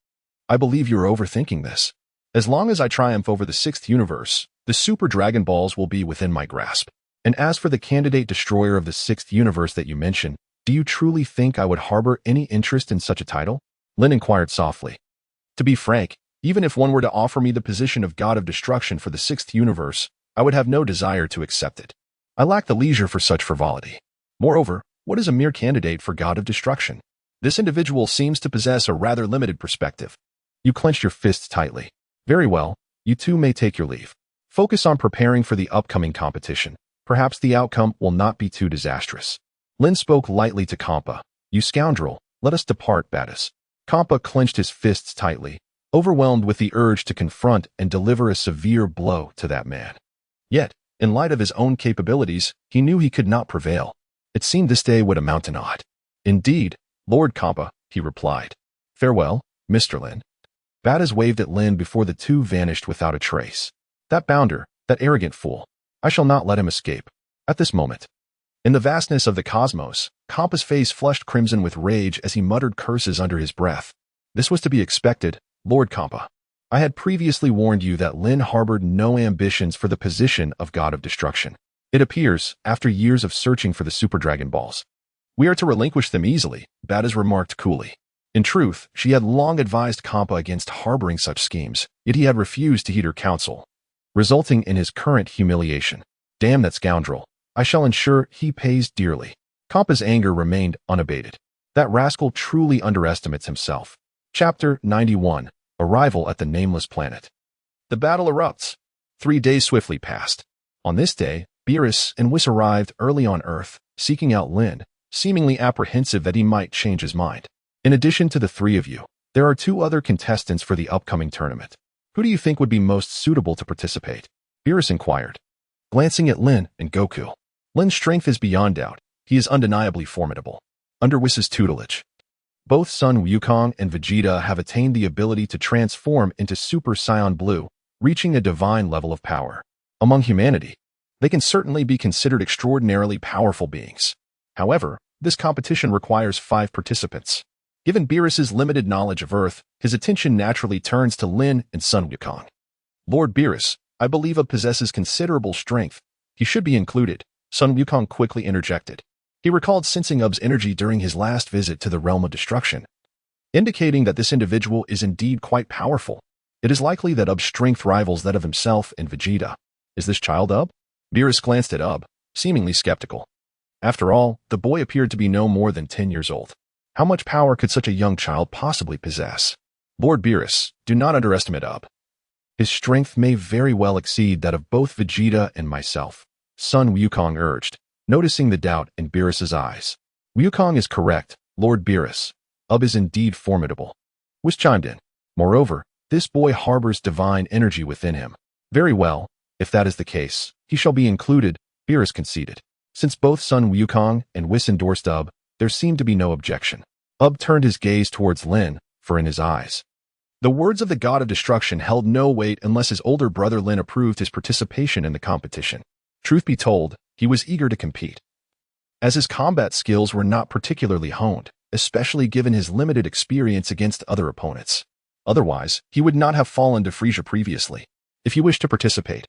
I believe you are overthinking this. As long as I triumph over the sixth universe, the Super Dragon Balls will be within my grasp. And as for the candidate destroyer of the sixth universe that you mentioned, Do you truly think I would harbor any interest in such a title? Lin inquired softly. To be frank, even if one were to offer me the position of God of Destruction for the sixth universe, I would have no desire to accept it. I lack the leisure for such frivolity. Moreover, what is a mere candidate for God of Destruction? This individual seems to possess a rather limited perspective. You clenched your fists tightly. Very well, you two may take your leave. Focus on preparing for the upcoming competition. Perhaps the outcome will not be too disastrous. Lin spoke lightly to Cabba. You scoundrel, let us depart, Beerus. Cabba clenched his fists tightly, overwhelmed with the urge to confront and deliver a severe blow to that man. Yet, in light of his own capabilities, he knew he could not prevail. It seemed this day would amount to naught. Indeed, Lord Cabba, he replied. Farewell, Mr. Lin. Beerus waved at Lin before the two vanished without a trace. That bounder, that arrogant fool. I shall not let him escape. At this moment. In the vastness of the cosmos, Cabba's face flushed crimson with rage as he muttered curses under his breath. This was to be expected, Lord Cabba. I had previously warned you that Lin harbored no ambitions for the position of God of Destruction. It appears, after years of searching for the Super Dragon Balls, we are to relinquish them easily, Beerus remarked coolly. In truth, she had long advised Cabba against harboring such schemes, yet he had refused to heed her counsel, resulting in his current humiliation. Damn that scoundrel. I shall ensure he pays dearly. Cabba's anger remained unabated. That rascal truly underestimates himself. Chapter 91. Arrival at the Nameless Planet. The battle erupts. 3 days swiftly passed. On this day, Beerus and Whis arrived early on Earth, seeking out Lin, seemingly apprehensive that he might change his mind. In addition to the three of you, there are 2 other contestants for the upcoming tournament. Who do you think would be most suitable to participate? Beerus inquired, glancing at Lin and Goku. Lin's strength is beyond doubt. He is undeniably formidable. Under Whis' tutelage, both Sun Wukong and Vegeta have attained the ability to transform into Super Saiyan Blue, reaching a divine level of power. Among humanity, they can certainly be considered extraordinarily powerful beings. However, this competition requires 5 participants. Given Beerus' limited knowledge of Earth, his attention naturally turns to Lin and Sun Wukong. Lord Beerus, I believe possesses considerable strength. He should be included, Sun Wukong quickly interjected. He recalled sensing Ub's energy during his last visit to the realm of destruction, indicating that this individual is indeed quite powerful. It is likely that Ub's strength rivals that of himself and Vegeta. Is this child Ub? Beerus glanced at Ub, seemingly skeptical. After all, the boy appeared to be no more than 10 years old. How much power could such a young child possibly possess? Lord Beerus, do not underestimate Ub. His strength may very well exceed that of both Vegeta and myself, Sun Wukong urged, noticing the doubt in Beerus' eyes. Wukong is correct, Lord Beerus. Ub is indeed formidable. Whis chimed in. Moreover, this boy harbors divine energy within him. Very well, if that is the case, he shall be included, Beerus conceded. Since both Sun Wukong and Whis endorsed Ub, there seemed to be no objection. Ub turned his gaze towards Lin, for in his eyes, the words of the God of Destruction held no weight unless his older brother Lin approved his participation in the competition. Truth be told, he was eager to compete, as his combat skills were not particularly honed, especially given his limited experience against other opponents. Otherwise, he would not have fallen to Frieza previously. If you wish to participate,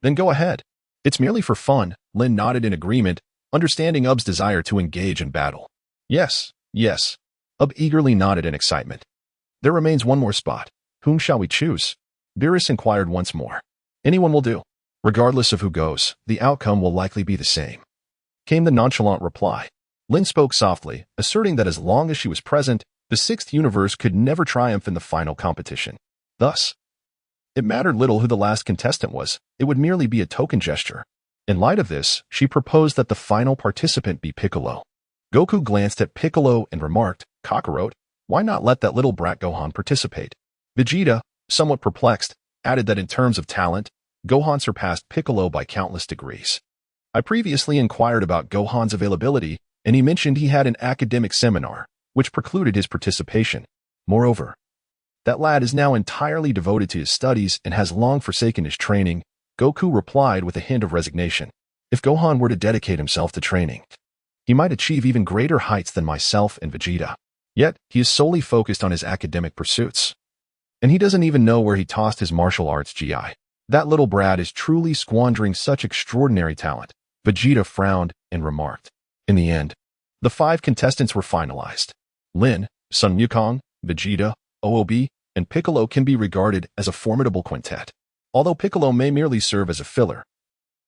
then go ahead. It's merely for fun, Lin nodded in agreement, understanding Ub's desire to engage in battle. Yes, yes. Ub eagerly nodded in excitement. There remains one more spot. Whom shall we choose? Beerus inquired once more. Anyone will do. Regardless of who goes, the outcome will likely be the same, came the nonchalant reply. Lin spoke softly, asserting that as long as she was present, the sixth universe could never triumph in the final competition. Thus, it mattered little who the last contestant was, it would merely be a token gesture. In light of this, she proposed that the final participant be Piccolo. Goku glanced at Piccolo and remarked, Kakarot, why not let that little brat Gohan participate? Vegeta, somewhat perplexed, added that in terms of talent, Gohan surpassed Piccolo by countless degrees. I previously inquired about Gohan's availability, and he mentioned he had an academic seminar, which precluded his participation. Moreover, that lad is now entirely devoted to his studies and has long forsaken his training, Goku replied with a hint of resignation. If Gohan were to dedicate himself to training, he might achieve even greater heights than myself and Vegeta. Yet, he is solely focused on his academic pursuits. And he doesn't even know where he tossed his martial arts GI. That little brat is truly squandering such extraordinary talent. Vegeta frowned and remarked. In the end, The 5 contestants were finalized. Lin, Sun Wukong, Vegeta, OOB, and Piccolo can be regarded as a formidable quintet. Although Piccolo may merely serve as a filler,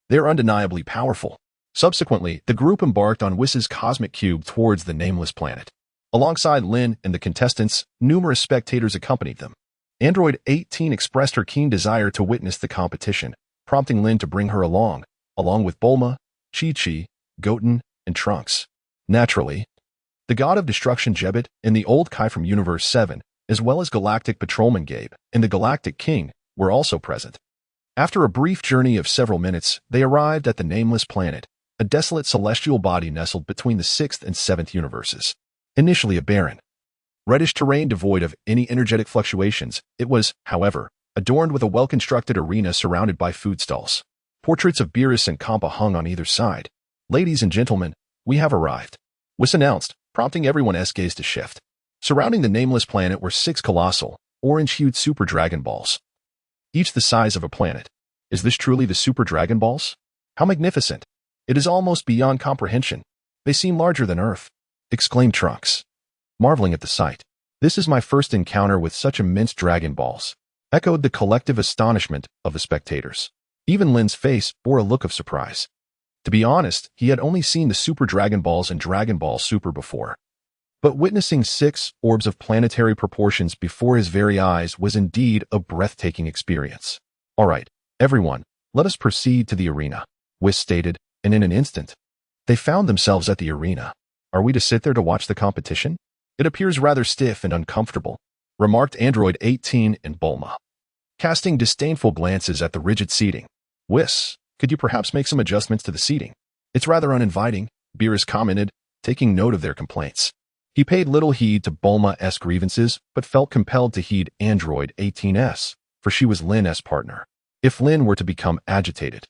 they're undeniably powerful. Subsequently, the group embarked on Whis' cosmic cube towards the nameless planet. Alongside Lin and the contestants, numerous spectators accompanied them. Android 18 expressed her keen desire to witness the competition, prompting Lin to bring her along with Bulma, Chi-Chi, Goten, and Trunks. Naturally, the God of Destruction Jebbet and the old Kai from Universe 7, as well as Galactic Patrolman Gabe and the Galactic King, were also present. After a brief journey of several minutes, they arrived at the nameless planet, a desolate celestial body nestled between the 6th and 7th universes. Initially a barren, reddish terrain devoid of any energetic fluctuations, it was, however, adorned with a well-constructed arena surrounded by food stalls. Portraits of Beerus and Cabba hung on either side. "Ladies and gentlemen, we have arrived," Whis announced, prompting everyone's gaze to shift. Surrounding the nameless planet were 6 colossal, orange-hued Super Dragon Balls, each the size of a planet. Is this truly the Super Dragon Balls? How magnificent! It is almost beyond comprehension. They seem larger than Earth, exclaimed Trunks, marveling at the sight. "This is my first encounter with such immense Dragon Balls," echoed the collective astonishment of the spectators. Even Lin's face bore a look of surprise. To be honest, he had only seen the Super Dragon Balls and Dragon Ball Super before. But witnessing 6 orbs of planetary proportions before his very eyes was indeed a breathtaking experience. "All right, everyone, let us proceed to the arena," Whis stated, and in an instant, they found themselves at the arena. "Are we to sit there to watch the competition? It appears rather stiff and uncomfortable," remarked Android 18 and Bulma, casting disdainful glances at the rigid seating. "Whis, could you perhaps make some adjustments to the seating? It's rather uninviting," Beerus commented, taking note of their complaints. He paid little heed to Bulma's grievances, but felt compelled to heed Android 18's, for she was Lin's partner. If Lin were to become agitated,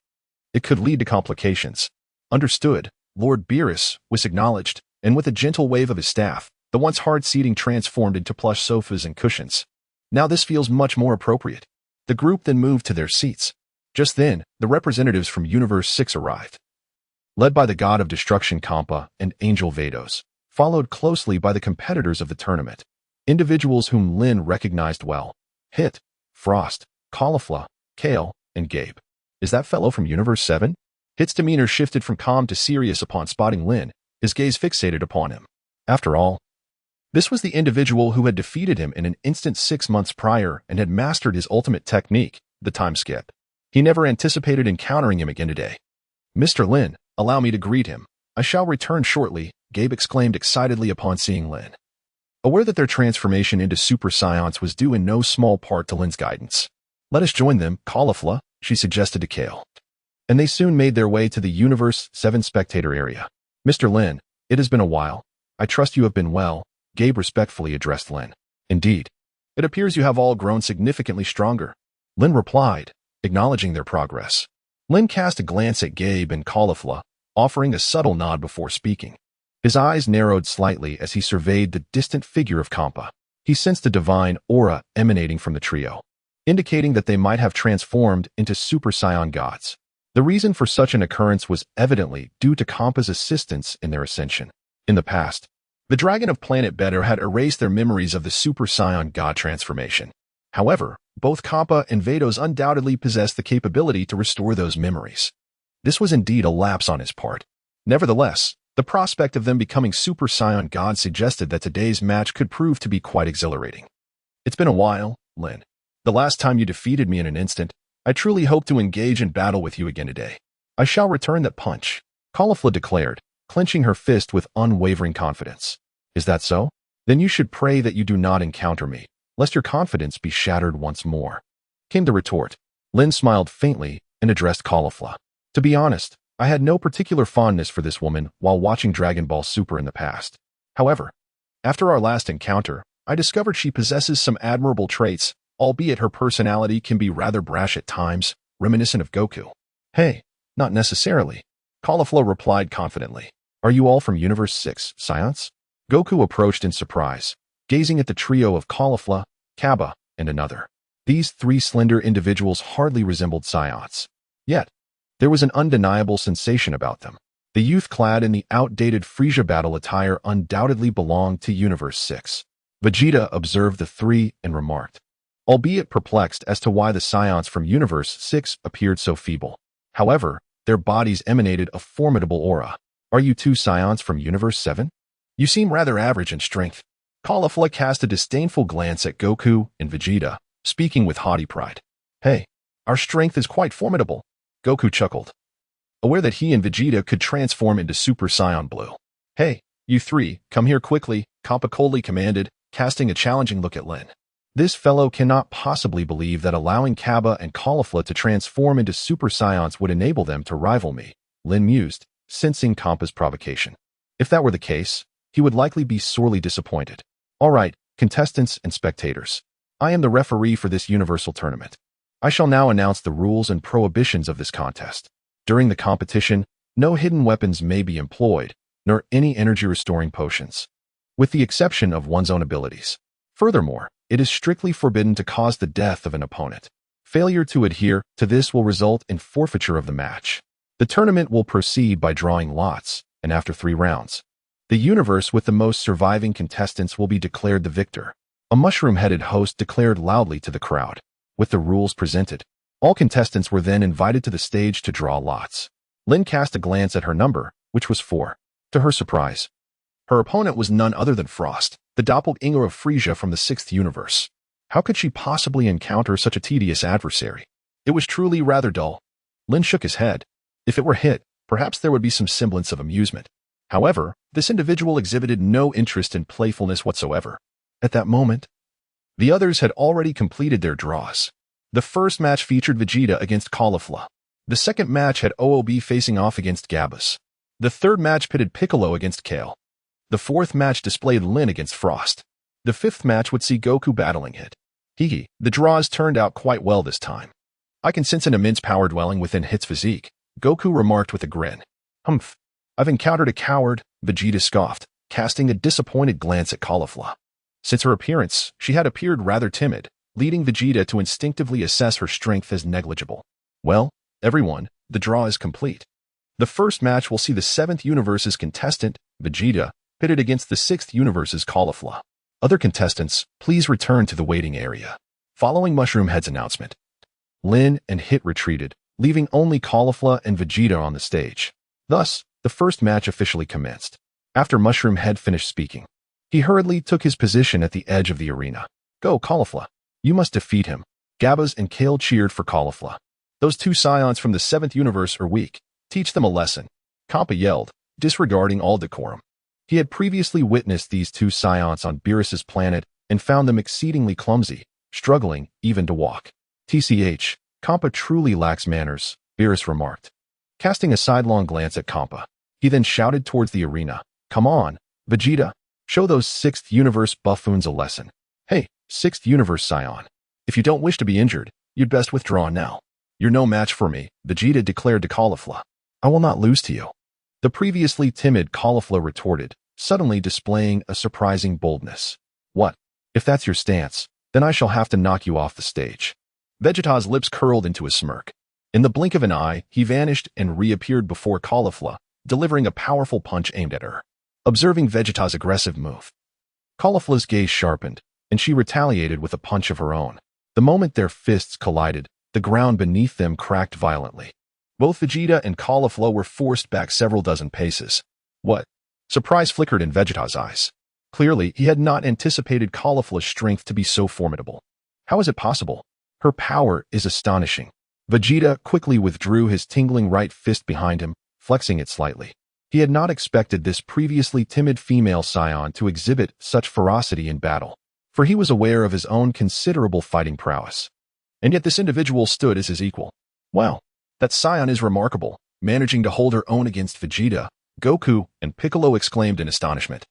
it could lead to complications. "Understood," Lord Beerus was acknowledged, and with a gentle wave of his staff, the once hard seating transformed into plush sofas and cushions. "Now this feels much more appropriate." The group then moved to their seats. Just then, the representatives from Universe 6 arrived, led by the God of Destruction Cabba and Angel Vados, followed closely by the competitors of the tournament, individuals whom Lin recognized well: Hit, Frost, Caulifla, Kale, and Gabe. "Is that fellow from Universe 7? Hit's demeanor shifted from calm to serious upon spotting Lin, his gaze fixated upon him. After all, this was the individual who had defeated him in an instant 6 months prior and had mastered his ultimate technique, the time skip. He never anticipated encountering him again today. "Mr. Lin, allow me to greet him. I shall return shortly," Gabe exclaimed excitedly upon seeing Lin, aware that their transformation into Super Saiyans was due in no small part to Lin's guidance. "Let us join them, Caulifla," she suggested to Kale. And they soon made their way to the Universe 7 spectator area. "Mr. Lin, it has been a while. I trust you have been well," Gabe respectfully addressed Lin. "Indeed. It appears you have all grown significantly stronger," Lin replied, acknowledging their progress. Lin cast a glance at Gabe and Caulifla, offering a subtle nod before speaking. His eyes narrowed slightly as he surveyed the distant figure of Cabba. He sensed a divine aura emanating from the trio, indicating that they might have transformed into Super Saiyan gods. The reason for such an occurrence was evidently due to Cabba's assistance in their ascension. In the past, the Dragon of Planet Beta had erased their memories of the Super Saiyan God transformation. However, both Cabba and Vados undoubtedly possessed the capability to restore those memories. This was indeed a lapse on his part. Nevertheless, the prospect of them becoming Super Saiyan gods suggested that today's match could prove to be quite exhilarating. "It's been a while, Lin. The last time you defeated me in an instant, I truly hope to engage in battle with you again today. I shall return that punch," Caulifla declared, clenching her fist with unwavering confidence. "Is that so? Then you should pray that you do not encounter me, lest your confidence be shattered once more," came the retort. Lin smiled faintly and addressed Caulifla. "To be honest, I had no particular fondness for this woman while watching Dragon Ball Super in the past. However, after our last encounter, I discovered she possesses some admirable traits, albeit her personality can be rather brash at times, reminiscent of Goku." "Hey, not necessarily," Caulifla replied confidently. "Are you all from Universe 6, Science?" Goku approached in surprise, gazing at the trio of Caulifla, Cabba, and another. These 3 slender individuals hardly resembled Science. Yet, there was an undeniable sensation about them. The youth clad in the outdated Frieza battle attire undoubtedly belonged to Universe 6. Vegeta observed the three and remarked, albeit perplexed as to why the Saiyans from Universe 6 appeared so feeble. However, their bodies emanated a formidable aura. Are you two Saiyans from Universe 7? You seem rather average in strength. Caulifla cast a disdainful glance at Goku and Vegeta, speaking with haughty pride. Hey, our strength is quite formidable. Goku chuckled, aware that he and Vegeta could transform into Super Saiyan Blue. Hey, you three, come here quickly, Cabba coldly commanded, casting a challenging look at Lin. This fellow cannot possibly believe that allowing Cabba and Caulifla to transform into Super Saiyans would enable them to rival me, Lin mused, sensing Cabba's provocation. If that were the case, he would likely be sorely disappointed. All right, contestants and spectators. I am the referee for this universal tournament. I shall now announce the rules and prohibitions of this contest. During the competition, no hidden weapons may be employed, nor any energy-restoring potions, with the exception of one's own abilities. Furthermore, it is strictly forbidden to cause the death of an opponent. Failure to adhere to this will result in forfeiture of the match. The tournament will proceed by drawing lots, and after 3 rounds, the universe with the most surviving contestants will be declared the victor. A mushroom-headed host declared loudly to the crowd. With the rules presented, all contestants were then invited to the stage to draw lots. Lin cast a glance at her number, which was 4. To her surprise, her opponent was none other than Frost, the doppelganger of Frieza from the 6th universe. How could she possibly encounter such a tedious adversary? It was truly rather dull. Lin shook his head. If it were hit, perhaps there would be some semblance of amusement. However, this individual exhibited no interest in playfulness whatsoever. At that moment, the others had already completed their draws. The first match featured Vegeta against Caulifla. The second match had OOB facing off against Gabus. The third match pitted Piccolo against Kale. The fourth match displayed Lin against Frost. The fifth match would see Goku battling Hit. Hee, the draws turned out quite well this time. I can sense an immense power dwelling within Hit's physique, Goku remarked with a grin. Humph. I've encountered a coward, Vegeta scoffed, casting a disappointed glance at Caulifla. Since her appearance, she had appeared rather timid, leading Vegeta to instinctively assess her strength as negligible. Well, everyone, the draw is complete. The first match will see the 7th universe's contestant, Vegeta, pitted against the 6th universe's Caulifla. Other contestants, please return to the waiting area. Following Mushroom Head's announcement, Lin and Hit retreated, leaving only Caulifla and Vegeta on the stage. Thus, the first match officially commenced. After Mushroom Head finished speaking, he hurriedly took his position at the edge of the arena. Go, Caulifla. You must defeat him. Gabas and Kale cheered for Caulifla. Those two Saiyans from the 7th universe are weak. Teach them a lesson. Cabba yelled, disregarding all decorum. He had previously witnessed these two Saiyans on Beerus's planet and found them exceedingly clumsy, struggling even to walk. TCH, Cabba truly lacks manners, Beerus remarked. Casting a sidelong glance at Cabba, he then shouted towards the arena. Come on, Vegeta. Show those 6th universe buffoons a lesson. Hey, 6th universe Saiyan. If you don't wish to be injured, you'd best withdraw now. You're no match for me, Vegeta declared to Caulifla. I will not lose to you. The previously timid Caulifla retorted, suddenly displaying a surprising boldness. What? If that's your stance, then I shall have to knock you off the stage. Vegeta's lips curled into a smirk. In the blink of an eye, he vanished and reappeared before Caulifla, delivering a powerful punch aimed at her. Observing Vegeta's aggressive move, Caulifla's gaze sharpened, and she retaliated with a punch of her own. The moment their fists collided, the ground beneath them cracked violently. Both Vegeta and Caulifla were forced back several dozen paces. What? Surprise flickered in Vegeta's eyes. Clearly, he had not anticipated Caulifla's strength to be so formidable. How is it possible? Her power is astonishing. Vegeta quickly withdrew his tingling right fist behind him, flexing it slightly. He had not expected this previously timid female Saiyan to exhibit such ferocity in battle, for he was aware of his own considerable fighting prowess. And yet this individual stood as his equal. Wow, that Saiyan is remarkable, managing to hold her own against Vegeta, Goku, and Piccolo exclaimed in astonishment.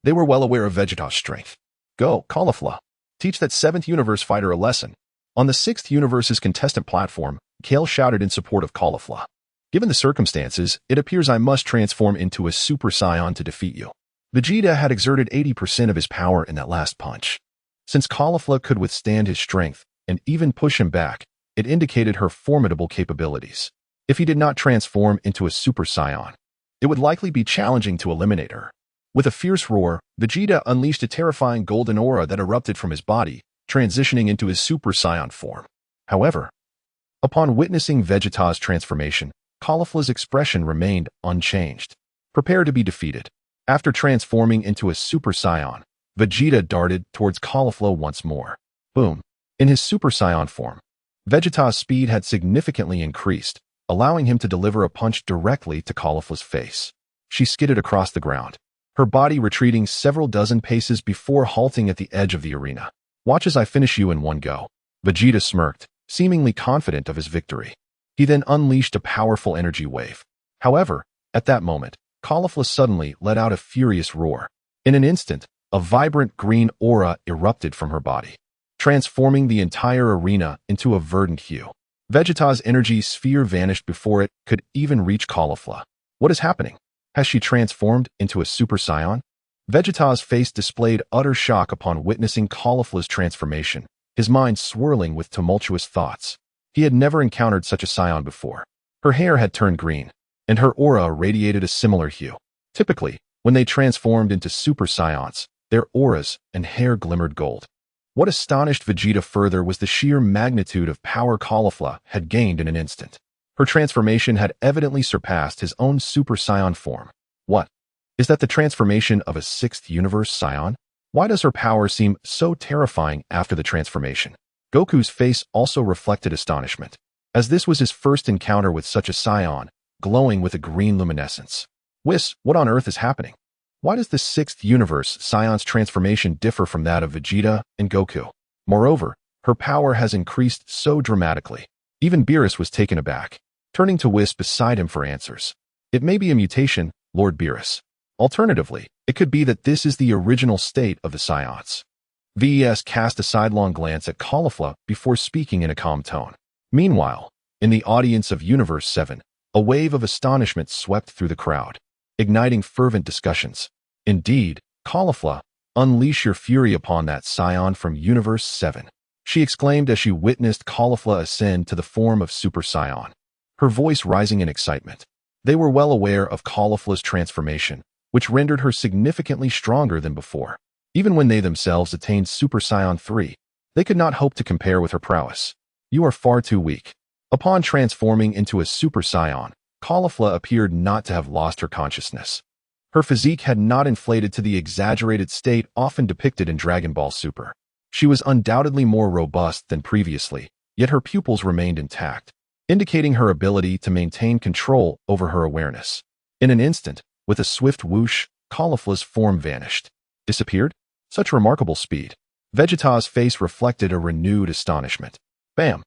They were well aware of Vegeta's strength. Go, Caulifla. Teach that 7th universe fighter a lesson. On the 6th universe's contestant platform, Kale shouted in support of Caulifla. Given the circumstances, it appears I must transform into a Super Saiyan to defeat you. Vegeta had exerted 80% of his power in that last punch. Since Caulifla could withstand his strength and even push him back, it indicated her formidable capabilities. If he did not transform into a Super Saiyan, it would likely be challenging to eliminate her. With a fierce roar, Vegeta unleashed a terrifying golden aura that erupted from his body, transitioning into his Super Saiyan form. However, upon witnessing Vegeta's transformation, Caulifla's expression remained unchanged. Prepare to be defeated. After transforming into a Super Saiyan, Vegeta darted towards Caulifla once more. Boom. In his Super Saiyan form, Vegeta's speed had significantly increased, allowing him to deliver a punch directly to Caulifla's face. She skidded across the ground, her body retreating several dozen paces before halting at the edge of the arena. Watch as I finish you in one go. Vegeta smirked, seemingly confident of his victory. He then unleashed a powerful energy wave. However, at that moment, Caulifla suddenly let out a furious roar. In an instant, a vibrant green aura erupted from her body, transforming the entire arena into a verdant hue. Vegeta's energy sphere vanished before it could even reach Caulifla. What is happening? Has she transformed into a Super Saiyan? Vegeta's face displayed utter shock upon witnessing Caulifla's transformation, his mind swirling with tumultuous thoughts. He had never encountered such a Saiyan before. Her hair had turned green, and her aura radiated a similar hue. Typically, when they transformed into Super Saiyans, their auras and hair glimmered gold. What astonished Vegeta further was the sheer magnitude of power Caulifla had gained in an instant. Her transformation had evidently surpassed his own Super Saiyan form. What? Is that the transformation of a sixth universe Saiyan? Why does her power seem so terrifying after the transformation? Goku's face also reflected astonishment, as this was his first encounter with such a Saiyan, glowing with a green luminescence. Whis, what on earth is happening? Why does the sixth universe Saiyan's transformation differ from that of Vegeta and Goku? Moreover, her power has increased so dramatically. Even Beerus was taken aback, turning to Whis beside him for answers. It may be a mutation, Lord Beerus. Alternatively, it could be that this is the original state of the Saiyans. VES cast a sidelong glance at Caulifla before speaking in a calm tone. Meanwhile, in the audience of Universe 7, a wave of astonishment swept through the crowd, igniting fervent discussions. Indeed, Caulifla, unleash your fury upon that Saiyan from Universe 7, she exclaimed as she witnessed Caulifla ascend to the form of Super Saiyan, her voice rising in excitement. They were well aware of Caulifla's transformation, which rendered her significantly stronger than before. Even when they themselves attained Super Saiyan 3, they could not hope to compare with her prowess. You are far too weak. Upon transforming into a Super Saiyan, Caulifla appeared not to have lost her consciousness. Her physique had not inflated to the exaggerated state often depicted in Dragon Ball Super. She was undoubtedly more robust than previously, yet her pupils remained intact, indicating her ability to maintain control over her awareness. In an instant, with a swift whoosh, Caulifla's form vanished. Disappeared? Such remarkable speed. Vegeta's face reflected a renewed astonishment. Bam!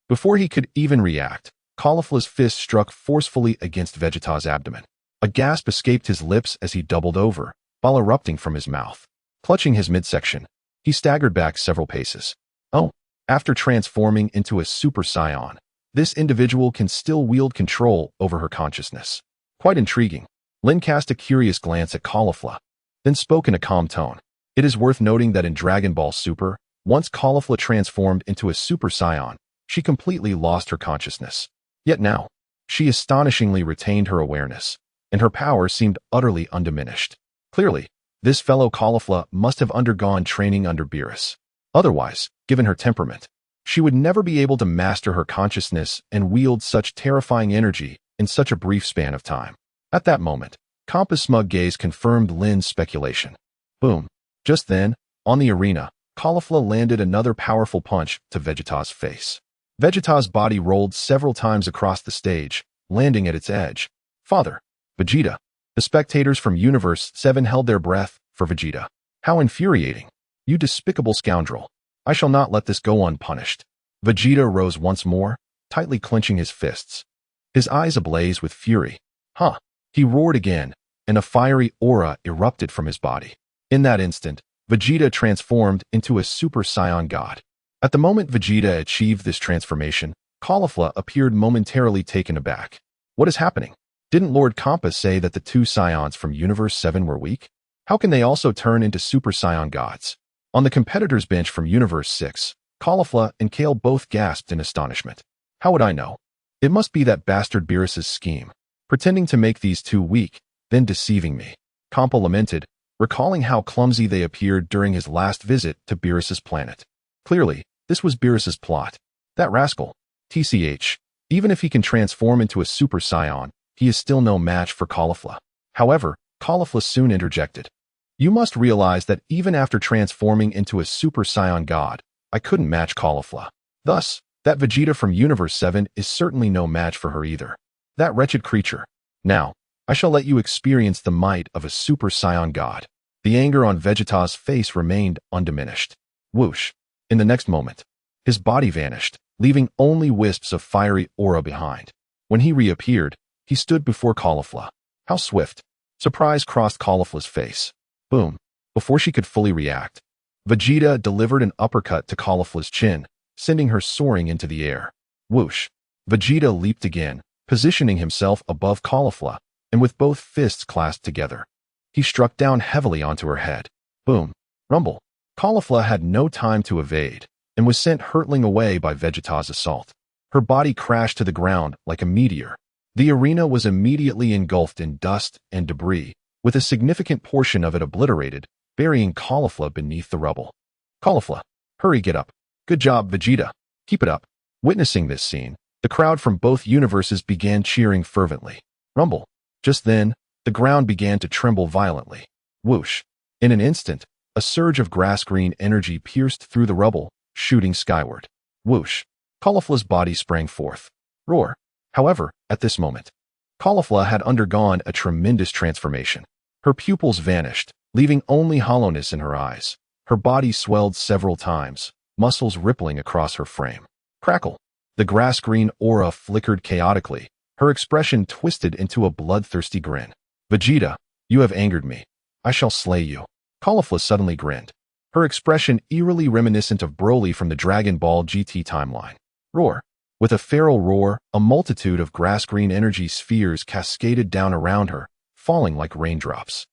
Before he could even react, Caulifla's fist struck forcefully against Vegeta's abdomen. A gasp escaped his lips as he doubled over, while erupting from his mouth. Clutching his midsection, he staggered back several paces. Oh, after transforming into a Super Saiyan, this individual can still wield control over her consciousness. Quite intriguing. Lin cast a curious glance at Caulifla, then spoke in a calm tone. It is worth noting that in Dragon Ball Super, once Caulifla transformed into a Super Saiyan, she completely lost her consciousness. Yet now, she astonishingly retained her awareness, and her power seemed utterly undiminished. Clearly, this fellow Caulifla must have undergone training under Beerus. Otherwise, given her temperament, she would never be able to master her consciousness and wield such terrifying energy in such a brief span of time. At that moment, Campa's smug gaze confirmed Lin's speculation. Boom. Just then, on the arena, Caulifla landed another powerful punch to Vegeta's face. Vegeta's body rolled several times across the stage, landing at its edge. Father, Vegeta. The spectators from Universe 7 held their breath for Vegeta. How infuriating. You despicable scoundrel. I shall not let this go unpunished. Vegeta rose once more, tightly clenching his fists, his eyes ablaze with fury. Huh. He roared again, and a fiery aura erupted from his body. In that instant, Vegeta transformed into a Super Saiyan God. At the moment Vegeta achieved this transformation, Caulifla appeared momentarily taken aback. What is happening? Didn't Lord Campa say that the two Saiyans from Universe 7 were weak? How can they also turn into Super Saiyan gods? On the competitors' bench from Universe 6, Caulifla and Kale both gasped in astonishment. How would I know? It must be that bastard Beerus's scheme. Pretending to make these two weak, then deceiving me. Cabba lamented, recalling how clumsy they appeared during his last visit to Beerus's planet. Clearly, this was Beerus's plot. That rascal. TCH. Even if he can transform into a Super Saiyan, he is still no match for Caulifla. However, Caulifla soon interjected. You must realize that even after transforming into a Super Saiyan God, I couldn't match Caulifla. Thus, that Vegeta from Universe 7 is certainly no match for her either. That wretched creature. Now, I shall let you experience the might of a Super Saiyan God. The anger on Vegeta's face remained undiminished. Whoosh. In the next moment, his body vanished, leaving only wisps of fiery aura behind. When he reappeared, he stood before Caulifla. How swift. Surprise crossed Caulifla's face. Boom. Before she could fully react, Vegeta delivered an uppercut to Caulifla's chin, sending her soaring into the air. Whoosh. Vegeta leaped again, positioning himself above Caulifla, and with both fists clasped together, he struck down heavily onto her head. Boom. Rumble. Caulifla had no time to evade, and was sent hurtling away by Vegeta's assault. Her body crashed to the ground like a meteor. The arena was immediately engulfed in dust and debris, with a significant portion of it obliterated, burying Caulifla beneath the rubble. Caulifla, hurry, get up. Good job, Vegeta. Keep it up. Witnessing this scene, the crowd from both universes began cheering fervently. Rumble. Just then, the ground began to tremble violently. Whoosh. In an instant, a surge of grass-green energy pierced through the rubble, shooting skyward. Whoosh. Caulifla's body sprang forth. Roar. However, at this moment, Caulifla had undergone a tremendous transformation. Her pupils vanished, leaving only hollowness in her eyes. Her body swelled several times, muscles rippling across her frame. Crackle. The grass-green aura flickered chaotically, her expression twisted into a bloodthirsty grin. Vegeta, you have angered me. I shall slay you. Caulifla suddenly grinned, her expression eerily reminiscent of Broly from the Dragon Ball GT timeline. Roar. With a feral roar, a multitude of grass-green energy spheres cascaded down around her, falling like raindrops.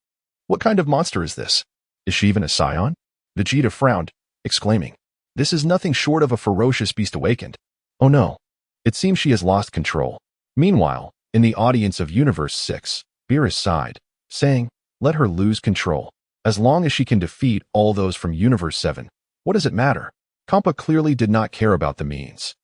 What kind of monster is this? Is she even a Saiyan? Vegeta frowned, exclaiming, this is nothing short of a ferocious beast awakened. Oh no. It seems she has lost control. Meanwhile, in the audience of Universe 6, Beerus sighed, saying, let her lose control. As long as she can defeat all those from Universe 7, what does it matter? Cabba clearly did not care about the means.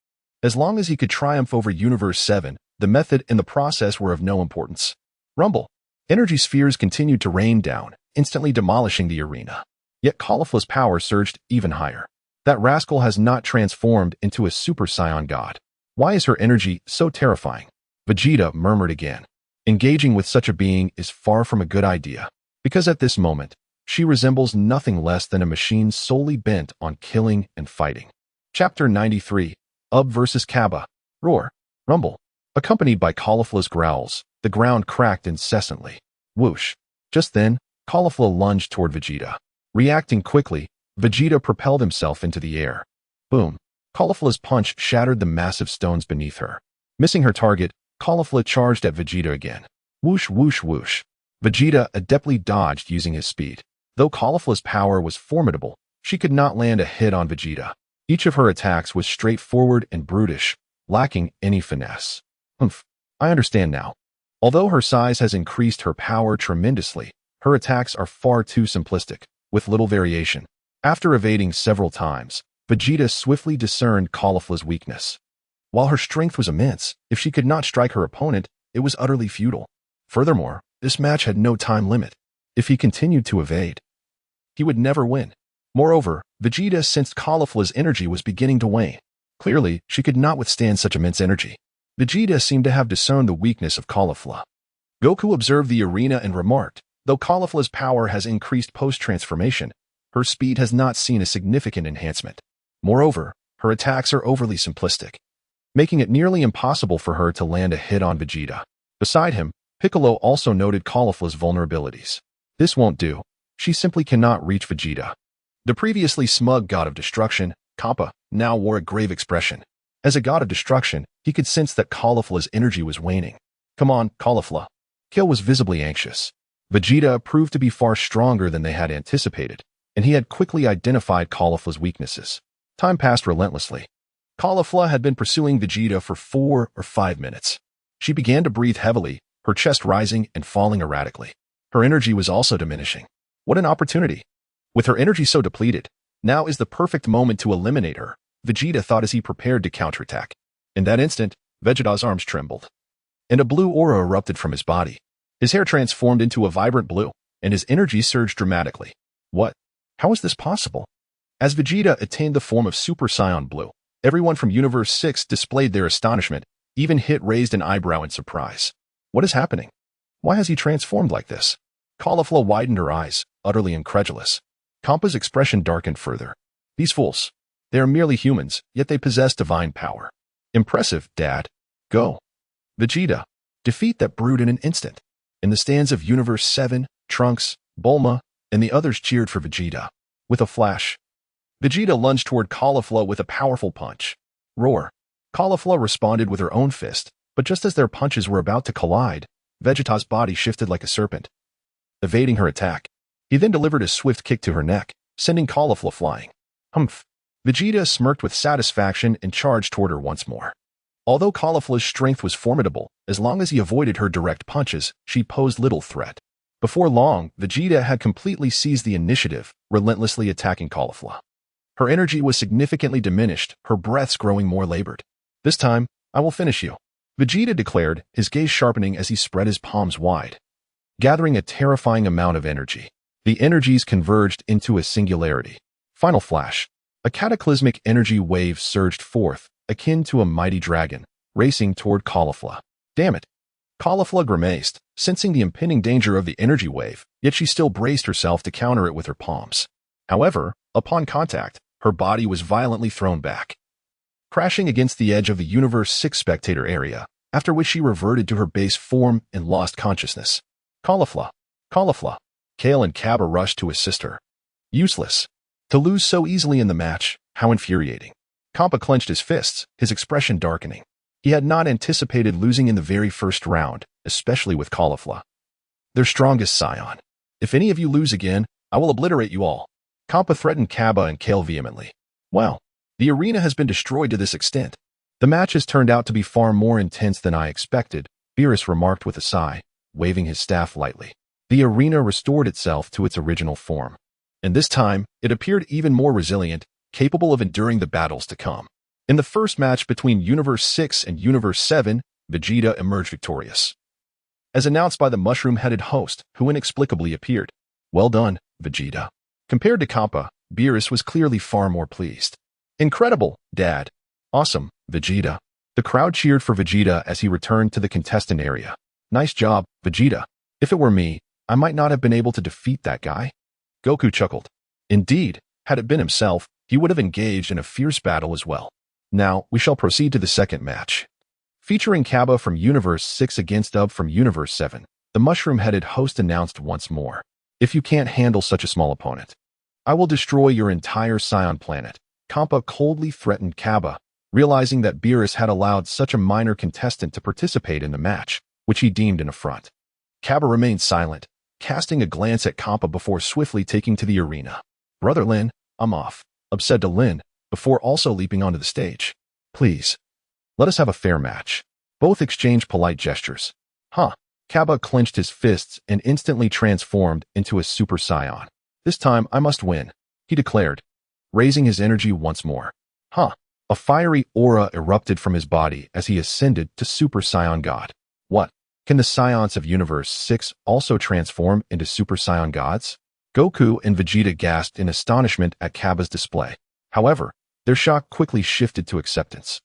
As long as he could triumph over Universe 7, the method and the process were of no importance. Rumble. Energy spheres continued to rain down, instantly demolishing the arena. Yet Caulifla's power surged even higher. That rascal has not transformed into a Super Saiyan God. Why is her energy so terrifying? Vegeta murmured again. Engaging with such a being is far from a good idea, because at this moment, she resembles nothing less than a machine solely bent on killing and fighting. Chapter 93. vs. Cabba. Roar. Rumble. Accompanied by Caulifla's growls, the ground cracked incessantly. Whoosh. Just then, Caulifla lunged toward Vegeta. Reacting quickly, Vegeta propelled himself into the air. Boom. Caulifla's punch shattered the massive stones beneath her. Missing her target, Caulifla charged at Vegeta again. Whoosh, whoosh, whoosh. Vegeta adeptly dodged using his speed. Though Caulifla's power was formidable, she could not land a hit on Vegeta. Each of her attacks was straightforward and brutish, lacking any finesse. I understand now. Although her size has increased her power tremendously, her attacks are far too simplistic, with little variation. After evading several times, Vegeta swiftly discerned Caulifla's weakness. While her strength was immense, if she could not strike her opponent, it was utterly futile. Furthermore, this match had no time limit. If he continued to evade, he would never win. Moreover, Vegeta sensed Caulifla's energy was beginning to wane. Clearly, she could not withstand such immense energy. Vegeta seemed to have discerned the weakness of Caulifla. Goku observed the arena and remarked, though Caulifla's power has increased post-transformation, her speed has not seen a significant enhancement. Moreover, her attacks are overly simplistic, making it nearly impossible for her to land a hit on Vegeta. Beside him, Piccolo also noted Caulifla's vulnerabilities. This won't do. She simply cannot reach Vegeta. The previously smug god of destruction, Cabba, now wore a grave expression. As a god of destruction, he could sense that Caulifla's energy was waning. Come on, Caulifla. Kill was visibly anxious. Vegeta proved to be far stronger than they had anticipated, and he had quickly identified Caulifla's weaknesses. Time passed relentlessly. Caulifla had been pursuing Vegeta for 4 or 5 minutes. She began to breathe heavily, her chest rising and falling erratically. Her energy was also diminishing. What an opportunity! With her energy so depleted, now is the perfect moment to eliminate her, Vegeta thought as he prepared to counterattack. In that instant, Vegeta's arms trembled, and a blue aura erupted from his body. His hair transformed into a vibrant blue, and his energy surged dramatically. What? How is this possible? As Vegeta attained the form of Super Saiyan Blue, everyone from Universe 6 displayed their astonishment, even Hit raised an eyebrow in surprise. What is happening? Why has he transformed like this? Caulifla widened her eyes, utterly incredulous. Campa's expression darkened further. These fools. They are merely humans, yet they possess divine power. Impressive, Dad. Go. Vegeta. Defeat that brute in an instant. In the stands of Universe 7, Trunks, Bulma, and the others cheered for Vegeta. With a flash, Vegeta lunged toward Caulifla with a powerful punch. Roar. Caulifla responded with her own fist, but just as their punches were about to collide, Vegeta's body shifted like a serpent, evading her attack. He then delivered a swift kick to her neck, sending Caulifla flying. Humph. Vegeta smirked with satisfaction and charged toward her once more. Although Caulifla's strength was formidable, as long as he avoided her direct punches, she posed little threat. Before long, Vegeta had completely seized the initiative, relentlessly attacking Caulifla. Her energy was significantly diminished, her breaths growing more labored. This time, I will finish you, Vegeta declared, his gaze sharpening as he spread his palms wide, gathering a terrifying amount of energy. The energies converged into a singularity. Final flash. A cataclysmic energy wave surged forth, akin to a mighty dragon, racing toward Caulifla. Damn it! Caulifla grimaced, sensing the impending danger of the energy wave, yet she still braced herself to counter it with her palms. However, upon contact, her body was violently thrown back, crashing against the edge of the Universe 6 spectator area, after which she reverted to her base form and lost consciousness. Caulifla! Caulifla! Kale and Cabba rushed to assist her. Useless. To lose so easily in the match, how infuriating. Campa clenched his fists, his expression darkening. He had not anticipated losing in the very first round, especially with Caulifla, their strongest Saiyan. If any of you lose again, I will obliterate you all. Campa threatened Cabba and Kale vehemently. Well, the arena has been destroyed to this extent. The match has turned out to be far more intense than I expected, Beerus remarked with a sigh, waving his staff lightly. The arena restored itself to its original form, and this time, it appeared even more resilient, capable of enduring the battles to come. In the first match between Universe 6 and Universe 7, Vegeta emerged victorious, as announced by the mushroom-headed host, who inexplicably appeared. Well done, Vegeta. Compared to Campa, Beerus was clearly far more pleased. Incredible, Dad. Awesome, Vegeta. The crowd cheered for Vegeta as he returned to the contestant area. Nice job, Vegeta. If it were me, I might not have been able to defeat that guy. Goku chuckled. Indeed, had it been himself, he would have engaged in a fierce battle as well. Now, we shall proceed to the second match. Featuring Cabba from Universe 6 against Ub from Universe 7, the mushroom-headed host announced once more. If you can't handle such a small opponent, I will destroy your entire Saiyan planet. Campa coldly threatened Cabba, realizing that Beerus had allowed such a minor contestant to participate in the match, which he deemed an affront. Cabba remained silent, casting a glance at Campa before swiftly taking to the arena. Brother Lin, I'm off, Ub said to Lin, before also leaping onto the stage. Please, let us have a fair match. Both exchanged polite gestures. Huh. Cabba clenched his fists and instantly transformed into a Super Saiyan. This time I must win, he declared, raising his energy once more. Huh. A fiery aura erupted from his body as he ascended to Super Saiyan God. What? Can the Saiyans of Universe 6 also transform into Super Saiyan Gods? Goku and Vegeta gasped in astonishment at Cabba's display. However, their shock quickly shifted to acceptance.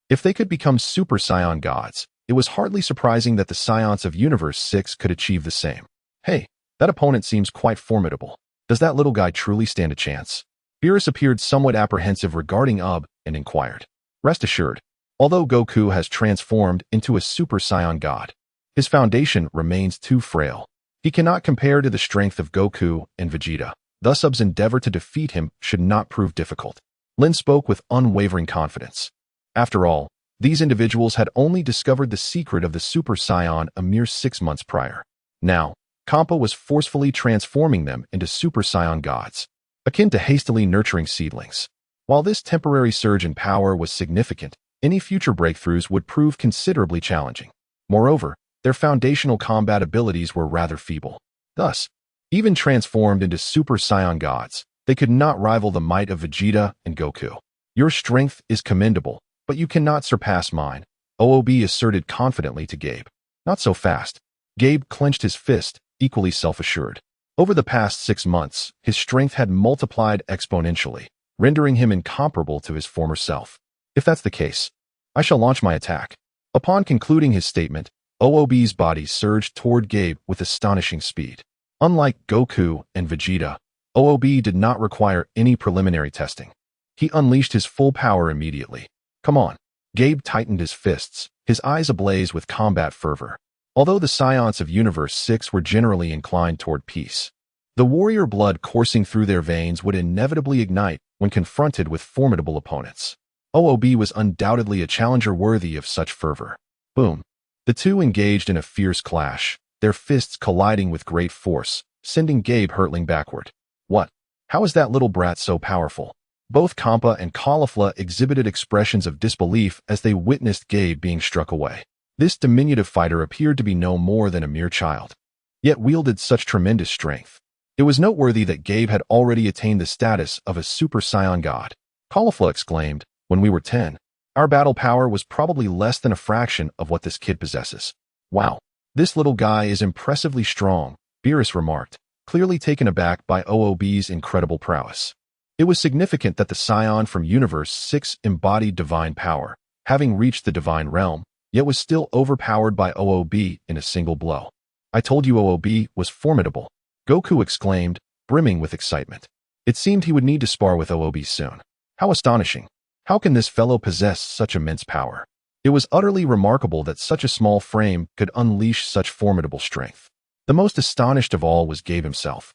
If they could become Super Saiyan Gods, it was hardly surprising that the Saiyans of Universe 6 could achieve the same. Hey, that opponent seems quite formidable. Does that little guy truly stand a chance? Beerus appeared somewhat apprehensive regarding Ub and inquired. Rest assured, although Goku has transformed into a Super Saiyan God, his foundation remains too frail. He cannot compare to the strength of Goku and Vegeta. Thus Ub's endeavor to defeat him should not prove difficult. Lin spoke with unwavering confidence. After all, these individuals had only discovered the secret of the Super Saiyan a mere 6 months prior. Now, Campa was forcefully transforming them into Super Saiyan Gods, akin to hastily nurturing seedlings. While this temporary surge in power was significant, any future breakthroughs would prove considerably challenging. Moreover, their foundational combat abilities were rather feeble. Thus, even transformed into Super Saiyan Gods, they could not rival the might of Vegeta and Goku. Your strength is commendable, but you cannot surpass mine, OOB asserted confidently to Gabe. Not so fast. Gabe clenched his fist, equally self-assured. Over the past 6 months, his strength had multiplied exponentially, rendering him incomparable to his former self. If that's the case, I shall launch my attack. Upon concluding his statement, OOB's body surged toward Gabe with astonishing speed. Unlike Goku and Vegeta, OOB did not require any preliminary testing. He unleashed his full power immediately. Come on. Gabe tightened his fists, his eyes ablaze with combat fervor. Although the Saiyans of Universe 6 were generally inclined toward peace, the warrior blood coursing through their veins would inevitably ignite when confronted with formidable opponents. OOB was undoubtedly a challenger worthy of such fervor. Boom. The two engaged in a fierce clash, their fists colliding with great force, sending Gabe hurtling backward. What? How is that little brat so powerful? Both Cabba and Caulifla exhibited expressions of disbelief as they witnessed Gabe being struck away. This diminutive fighter appeared to be no more than a mere child, yet wielded such tremendous strength. It was noteworthy that Gabe had already attained the status of a Super Saiyan God. Caulifla exclaimed, "When we were 10, our battle power was probably less than a fraction of what this kid possesses." Wow, this little guy is impressively strong, Beerus remarked, clearly taken aback by OOB's incredible prowess. It was significant that the Saiyan from Universe 6 embodied divine power, having reached the divine realm, yet was still overpowered by OOB in a single blow. I told you OOB was formidable, Goku exclaimed, brimming with excitement. It seemed he would need to spar with OOB soon. How astonishing! How can this fellow possess such immense power? It was utterly remarkable that such a small frame could unleash such formidable strength. The most astonished of all was Gabe himself,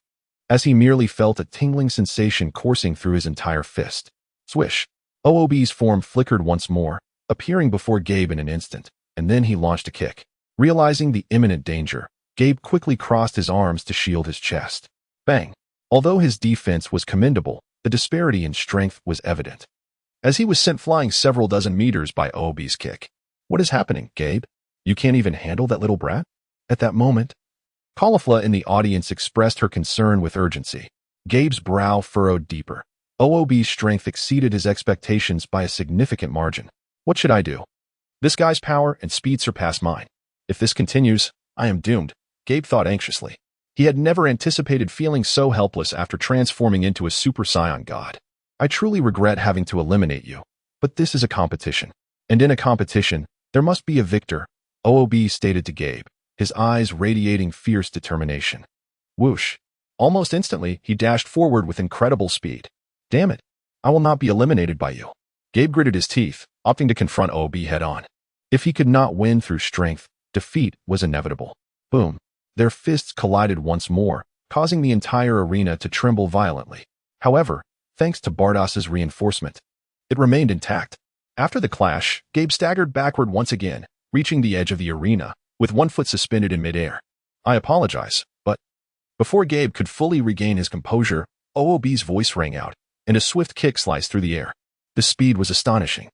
as he merely felt a tingling sensation coursing through his entire fist. Swish! OOB's form flickered once more, appearing before Gabe in an instant, and then he launched a kick. Realizing the imminent danger, Gabe quickly crossed his arms to shield his chest. Bang! Although his defense was commendable, the disparity in strength was evident, as he was sent flying several dozen meters by OOB's kick. What is happening, Gabe? You can't even handle that little brat? At that moment, Caulifla in the audience expressed her concern with urgency. Gabe's brow furrowed deeper. OOB's strength exceeded his expectations by a significant margin. What should I do? This guy's power and speed surpass mine. If this continues, I am doomed, Gabe thought anxiously. He had never anticipated feeling so helpless after transforming into a Super Saiyan God. I truly regret having to eliminate you, but this is a competition. And in a competition, there must be a victor, OOB stated to Gabe, his eyes radiating fierce determination. Whoosh! Almost instantly, he dashed forward with incredible speed. Damn it! I will not be eliminated by you. Gabe gritted his teeth, opting to confront OOB head-on. If he could not win through strength, defeat was inevitable. Boom! Their fists collided once more, causing the entire arena to tremble violently. However, thanks to Bardos's reinforcement, it remained intact. After the clash, Gabe staggered backward once again, reaching the edge of the arena, with one foot suspended in midair. I apologize, but before Gabe could fully regain his composure, OOB's voice rang out, and a swift kick sliced through the air. The speed was astonishing,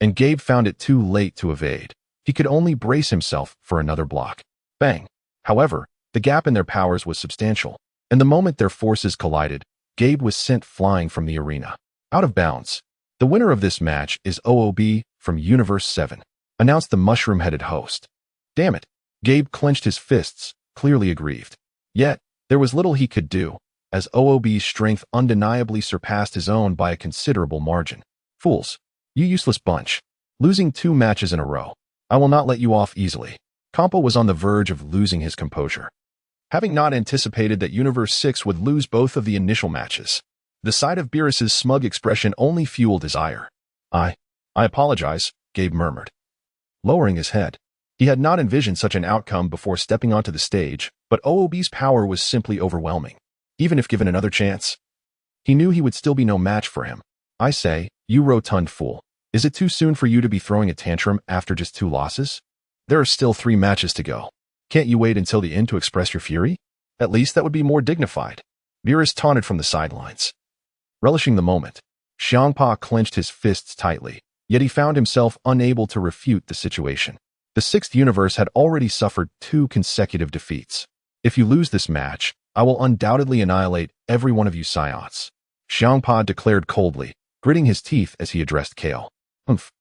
and Gabe found it too late to evade. He could only brace himself for another block. Bang! However, the gap in their powers was substantial, and the moment their forces collided, Gabe was sent flying from the arena. Out of bounds. The winner of this match is OOB from Universe 7, announced the mushroom-headed host. Damn it! Gabe clenched his fists, clearly aggrieved. Yet, there was little he could do, as OOB's strength undeniably surpassed his own by a considerable margin. Fools! You useless bunch! Losing 2 matches in a row. I will not let you off easily. Cabba was on the verge of losing his composure, having not anticipated that Universe 6 would lose both of the initial matches. The sight of Beerus's smug expression only fueled his ire. I apologize, Gabe murmured, lowering his head. He had not envisioned such an outcome before stepping onto the stage, but OOB's power was simply overwhelming. Even if given another chance, he knew he would still be no match for him. I say, you rotund fool, is it too soon for you to be throwing a tantrum after just 2 losses? There are still 3 matches to go. Can't you wait until the end to express your fury? At least that would be more dignified. Beerus taunted from the sidelines. Relishing the moment, Xiangpa clenched his fists tightly, yet he found himself unable to refute the situation. The sixth universe had already suffered 2 consecutive defeats. If you lose this match, I will undoubtedly annihilate every one of you Saiyans, Xiangpa declared coldly, gritting his teeth as he addressed Kale. Humph.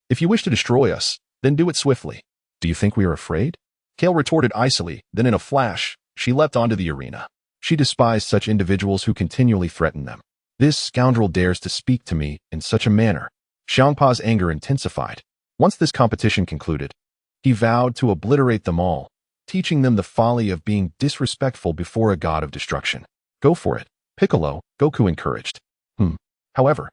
If you wish to destroy us, then do it swiftly. Do you think we are afraid? Kale retorted icily, then in a flash, she leapt onto the arena. She despised such individuals who continually threaten them. This scoundrel dares to speak to me in such a manner. Xiangpa's anger intensified. Once this competition concluded, he vowed to obliterate them all, teaching them the folly of being disrespectful before a god of destruction. Go for it, Piccolo, Goku encouraged. However,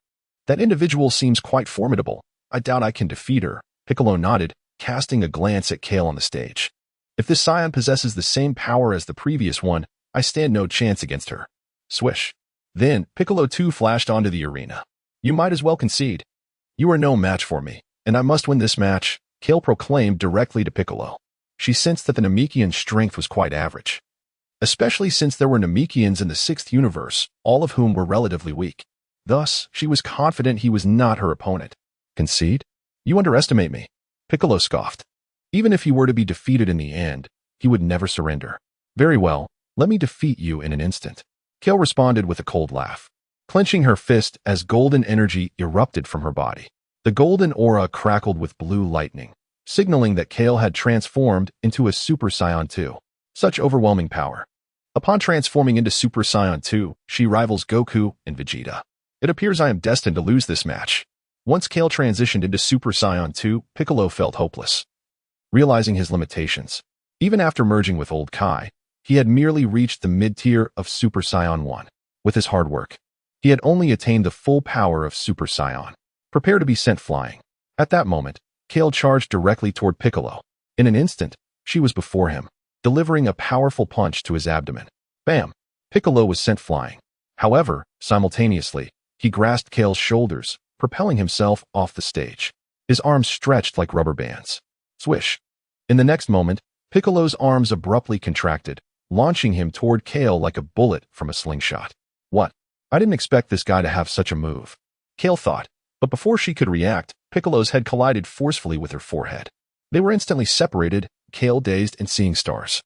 that individual seems quite formidable. I doubt I can defeat her, Piccolo nodded, casting a glance at Kale on the stage. If this Saiyan possesses the same power as the previous one, I stand no chance against her. Swish. Then, Piccolo too flashed onto the arena. You might as well concede. You are no match for me, and I must win this match, Kale proclaimed directly to Piccolo. She sensed that the Namekian's strength was quite average, especially since there were Namekians in the sixth universe, all of whom were relatively weak. Thus, she was confident he was not her opponent. Concede? You underestimate me, Piccolo scoffed. Even if he were to be defeated in the end, he would never surrender. Very well, let me defeat you in an instant. Kale responded with a cold laugh, clenching her fist as golden energy erupted from her body. The golden aura crackled with blue lightning, signaling that Kale had transformed into a Super Saiyan 2. Such overwhelming power. Upon transforming into Super Saiyan 2, she rivals Goku and Vegeta. It appears I am destined to lose this match. Once Kale transitioned into Super Saiyan 2, Piccolo felt hopeless. Realizing his limitations, even after merging with Old Kai, he had merely reached the mid-tier of Super Saiyan 1. With his hard work, he had only attained the full power of Super Saiyan. Prepare to be sent flying. At that moment, Kale charged directly toward Piccolo. In an instant, she was before him, delivering a powerful punch to his abdomen. Bam! Piccolo was sent flying. However, simultaneously, he grasped Kale's shoulders, propelling himself off the stage. His arms stretched like rubber bands. Swish. In the next moment, Piccolo's arms abruptly contracted, launching him toward Kale like a bullet from a slingshot. What? I didn't expect this guy to have such a move, Kale thought, but before she could react, Piccolo's head collided forcefully with her forehead. They were instantly separated, Kale dazed and seeing stars.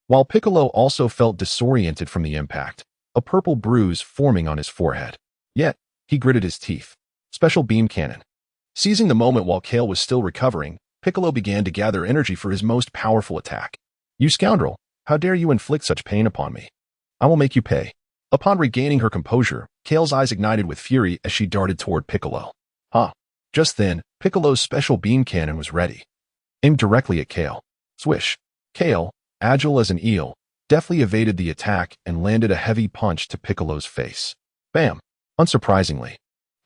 While Piccolo also felt disoriented from the impact, a purple bruise forming on his forehead. Yet, he gritted his teeth. Special beam cannon. Seizing the moment while Kale was still recovering, Piccolo began to gather energy for his most powerful attack. You scoundrel, how dare you inflict such pain upon me? I will make you pay. Upon regaining her composure, Kale's eyes ignited with fury as she darted toward Piccolo. Just then, Piccolo's special beam cannon was ready. Aimed directly at Kale. Swish. Kale, agile as an eel, deftly evaded the attack and landed a heavy punch to Piccolo's face. Bam! Unsurprisingly,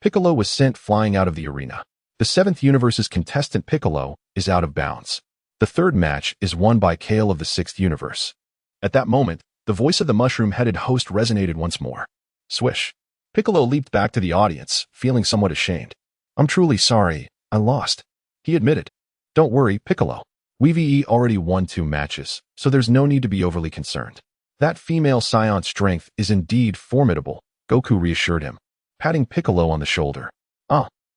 Piccolo was sent flying out of the arena. The seventh universe's contestant Piccolo is out of bounds. The third match is won by Kale of the sixth universe. At that moment, the voice of the mushroom-headed host resonated once more. Swish. Piccolo leaped back to the audience, feeling somewhat ashamed. I'm truly sorry, I lost, he admitted. Don't worry, Piccolo. We already won 2 matches, so there's no need to be overly concerned. That female Saiyan's strength is indeed formidable, Goku reassured him, patting Piccolo on the shoulder.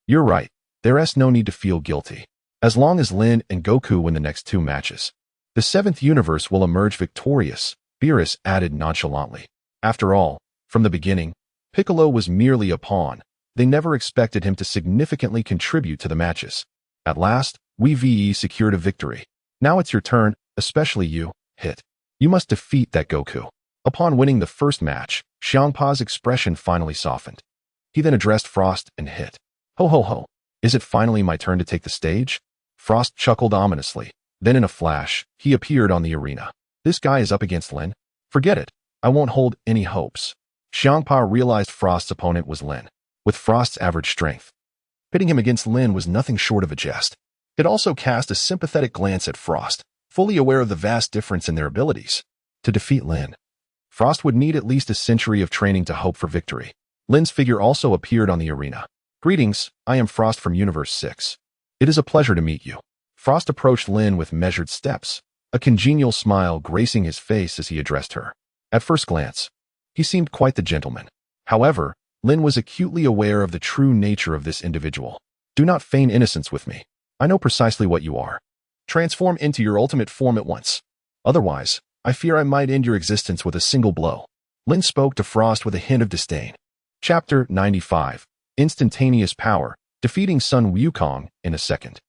You're right. There's no need to feel guilty. As long as Lin and Goku win the next 2 matches, the seventh universe will emerge victorious, Beerus added nonchalantly. After all, from the beginning, Piccolo was merely a pawn. They never expected him to significantly contribute to the matches. At last, we secured a victory. Now it's your turn, especially you, Hit. You must defeat that Goku. Upon winning the first match, Xiangpa's expression finally softened. He then addressed Frost and Hit. Ho ho ho. Is it finally my turn to take the stage? Frost chuckled ominously. Then in a flash, he appeared on the arena. This guy is up against Lin? Forget it. I won't hold any hopes. Xiangpa realized Frost's opponent was Lin, with Frost's average strength. Pitting him against Lin was nothing short of a jest. It also cast a sympathetic glance at Frost, fully aware of the vast difference in their abilities. To defeat Lin, Frost would need at least a century of training to hope for victory. Lin's figure also appeared on the arena. Greetings, I am Frost from Universe 6. It is a pleasure to meet you. Frost approached Lin with measured steps, a congenial smile gracing his face as he addressed her. At first glance, he seemed quite the gentleman. However, Lin was acutely aware of the true nature of this individual. Do not feign innocence with me. I know precisely what you are. Transform into your ultimate form at once. Otherwise, I fear I might end your existence with a single blow. Lin spoke to Frost with a hint of disdain. Chapter 95. Instantaneous Power, Defeating Sun Wukong in a Second.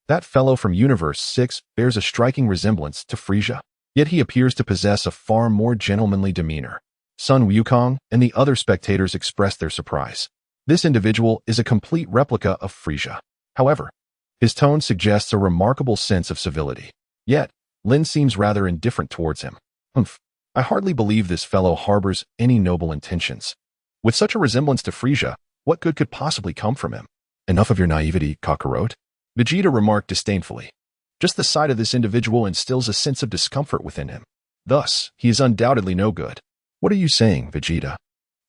That fellow from Universe 6 bears a striking resemblance to Frieza, yet he appears to possess a far more gentlemanly demeanor. Sun Wukong and the other spectators expressed their surprise. This individual is a complete replica of Frieza. However, his tone suggests a remarkable sense of civility. Yet, Lin seems rather indifferent towards him. I hardly believe this fellow harbors any noble intentions. With such a resemblance to Frieza, what good could possibly come from him? Enough of your naivety, Kakarot, Vegeta remarked disdainfully. Just the sight of this individual instills a sense of discomfort within him. Thus, he is undoubtedly no good. What are you saying, Vegeta?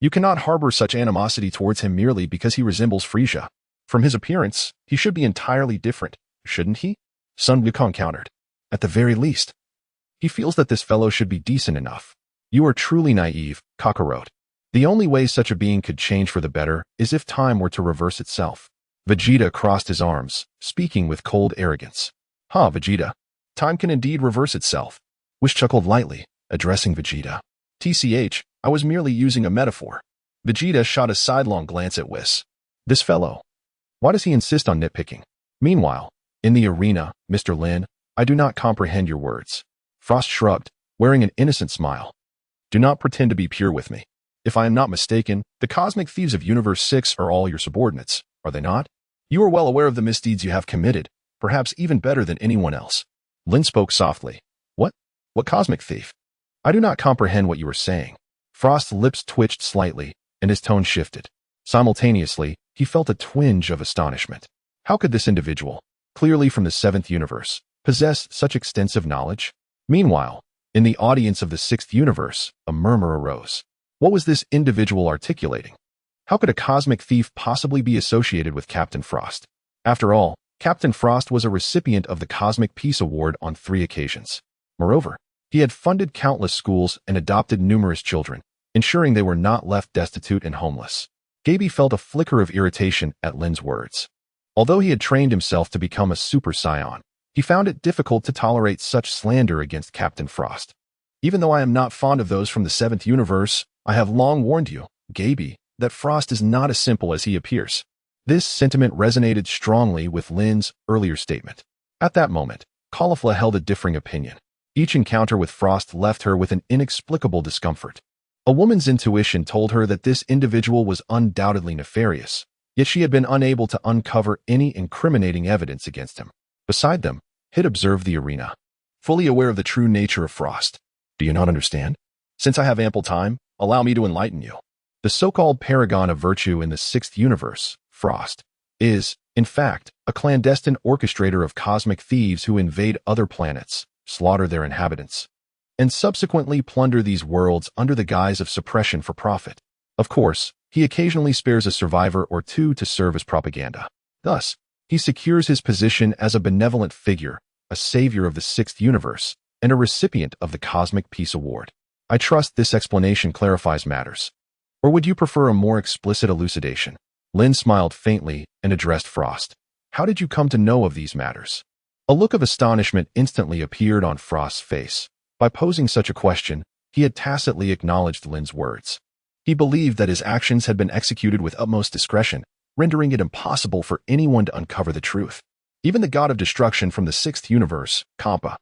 You cannot harbor such animosity towards him merely because he resembles Frieza. From his appearance, he should be entirely different, shouldn't he? Sun Wukong countered. At the very least, he feels that this fellow should be decent enough. You are truly naive, Kakarot. The only way such a being could change for the better is if time were to reverse itself. Vegeta crossed his arms, speaking with cold arrogance. Vegeta. Time can indeed reverse itself. Whis chuckled lightly, addressing Vegeta. TCH, I was merely using a metaphor. Vegeta shot a sidelong glance at Whis. This fellow. Why does he insist on nitpicking? Meanwhile, in the arena, Mr. Lin, I do not comprehend your words. Frost shrugged, wearing an innocent smile. Do not pretend to be pure with me. If I am not mistaken, the cosmic thieves of Universe 6 are all your subordinates, are they not? You are well aware of the misdeeds you have committed, perhaps even better than anyone else. Lin spoke softly. What? What cosmic thief? I do not comprehend what you are saying. Frost's lips twitched slightly, and his tone shifted. Simultaneously, he felt a twinge of astonishment. How could this individual, clearly from the 7th universe, possess such extensive knowledge? Meanwhile, in the audience of the 6th universe, a murmur arose. What was this individual articulating? How could a cosmic thief possibly be associated with Captain Frost? After all, Captain Frost was a recipient of the Cosmic Peace Award on 3 occasions. Moreover, he had funded countless schools and adopted numerous children, ensuring they were not left destitute and homeless. Gaby felt a flicker of irritation at Lin's words. Although he had trained himself to become a Super Saiyan, he found it difficult to tolerate such slander against Captain Frost. Even though I am not fond of those from the 7th universe, I have long warned you, Gaby, that Frost is not as simple as he appears. This sentiment resonated strongly with Lin's earlier statement. At that moment, Caulifla held a differing opinion. Each encounter with Frost left her with an inexplicable discomfort. A woman's intuition told her that this individual was undoubtedly nefarious, yet she had been unable to uncover any incriminating evidence against him. Beside them, Hit observed the arena, fully aware of the true nature of Frost. Do you not understand? Since I have ample time, allow me to enlighten you. The so-called paragon of virtue in the 6th universe, Frost, is, in fact, a clandestine orchestrator of cosmic thieves who invade other planets, slaughter their inhabitants, and subsequently plunder these worlds under the guise of suppression for profit. Of course, he occasionally spares a survivor or two to serve as propaganda. Thus, he secures his position as a benevolent figure, a savior of the 6th universe, and a recipient of the Cosmic Peace Award. I trust this explanation clarifies matters. Or would you prefer a more explicit elucidation? Lin smiled faintly and addressed Frost. How did you come to know of these matters? A look of astonishment instantly appeared on Frost's face. By posing such a question, he had tacitly acknowledged Lin's words. He believed that his actions had been executed with utmost discretion, rendering it impossible for anyone to uncover the truth. Even the god of destruction from the 6th universe, Cabba,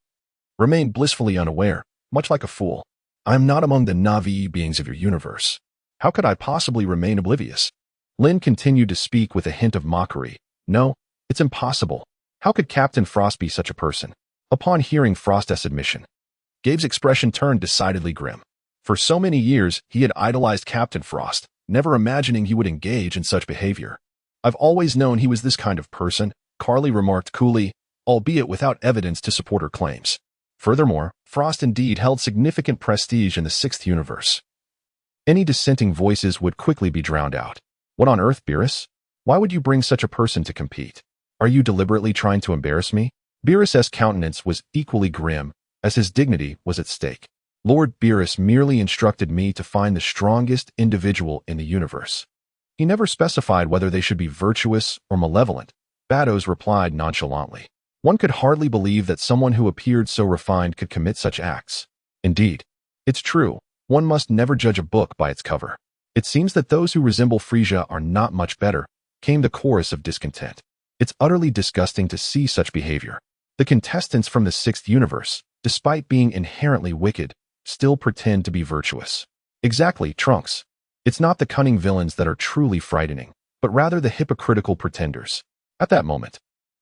remained blissfully unaware, much like a fool. I am not among the Navi beings of your universe. How could I possibly remain oblivious? Lin continued to speak with a hint of mockery. No, it's impossible. How could Captain Frost be such a person? Upon hearing Frost's admission, Gabe's expression turned decidedly grim. For so many years, he had idolized Captain Frost, never imagining he would engage in such behavior. I've always known he was this kind of person, Carly remarked coolly, albeit without evidence to support her claims. Furthermore, Frost indeed held significant prestige in the 6th universe. Any dissenting voices would quickly be drowned out. What on earth, Beerus? Why would you bring such a person to compete? Are you deliberately trying to embarrass me? Beerus's countenance was equally grim, as his dignity was at stake. Lord Beerus merely instructed me to find the strongest individual in the universe. He never specified whether they should be virtuous or malevolent. Bados replied nonchalantly. One could hardly believe that someone who appeared so refined could commit such acts. Indeed, it's true, one must never judge a book by its cover. It seems that those who resemble Frieza are not much better, came the chorus of discontent. It's utterly disgusting to see such behavior. The contestants from the 6th universe, despite being inherently wicked, still pretend to be virtuous. Exactly, Trunks. It's not the cunning villains that are truly frightening, but rather the hypocritical pretenders. At that moment,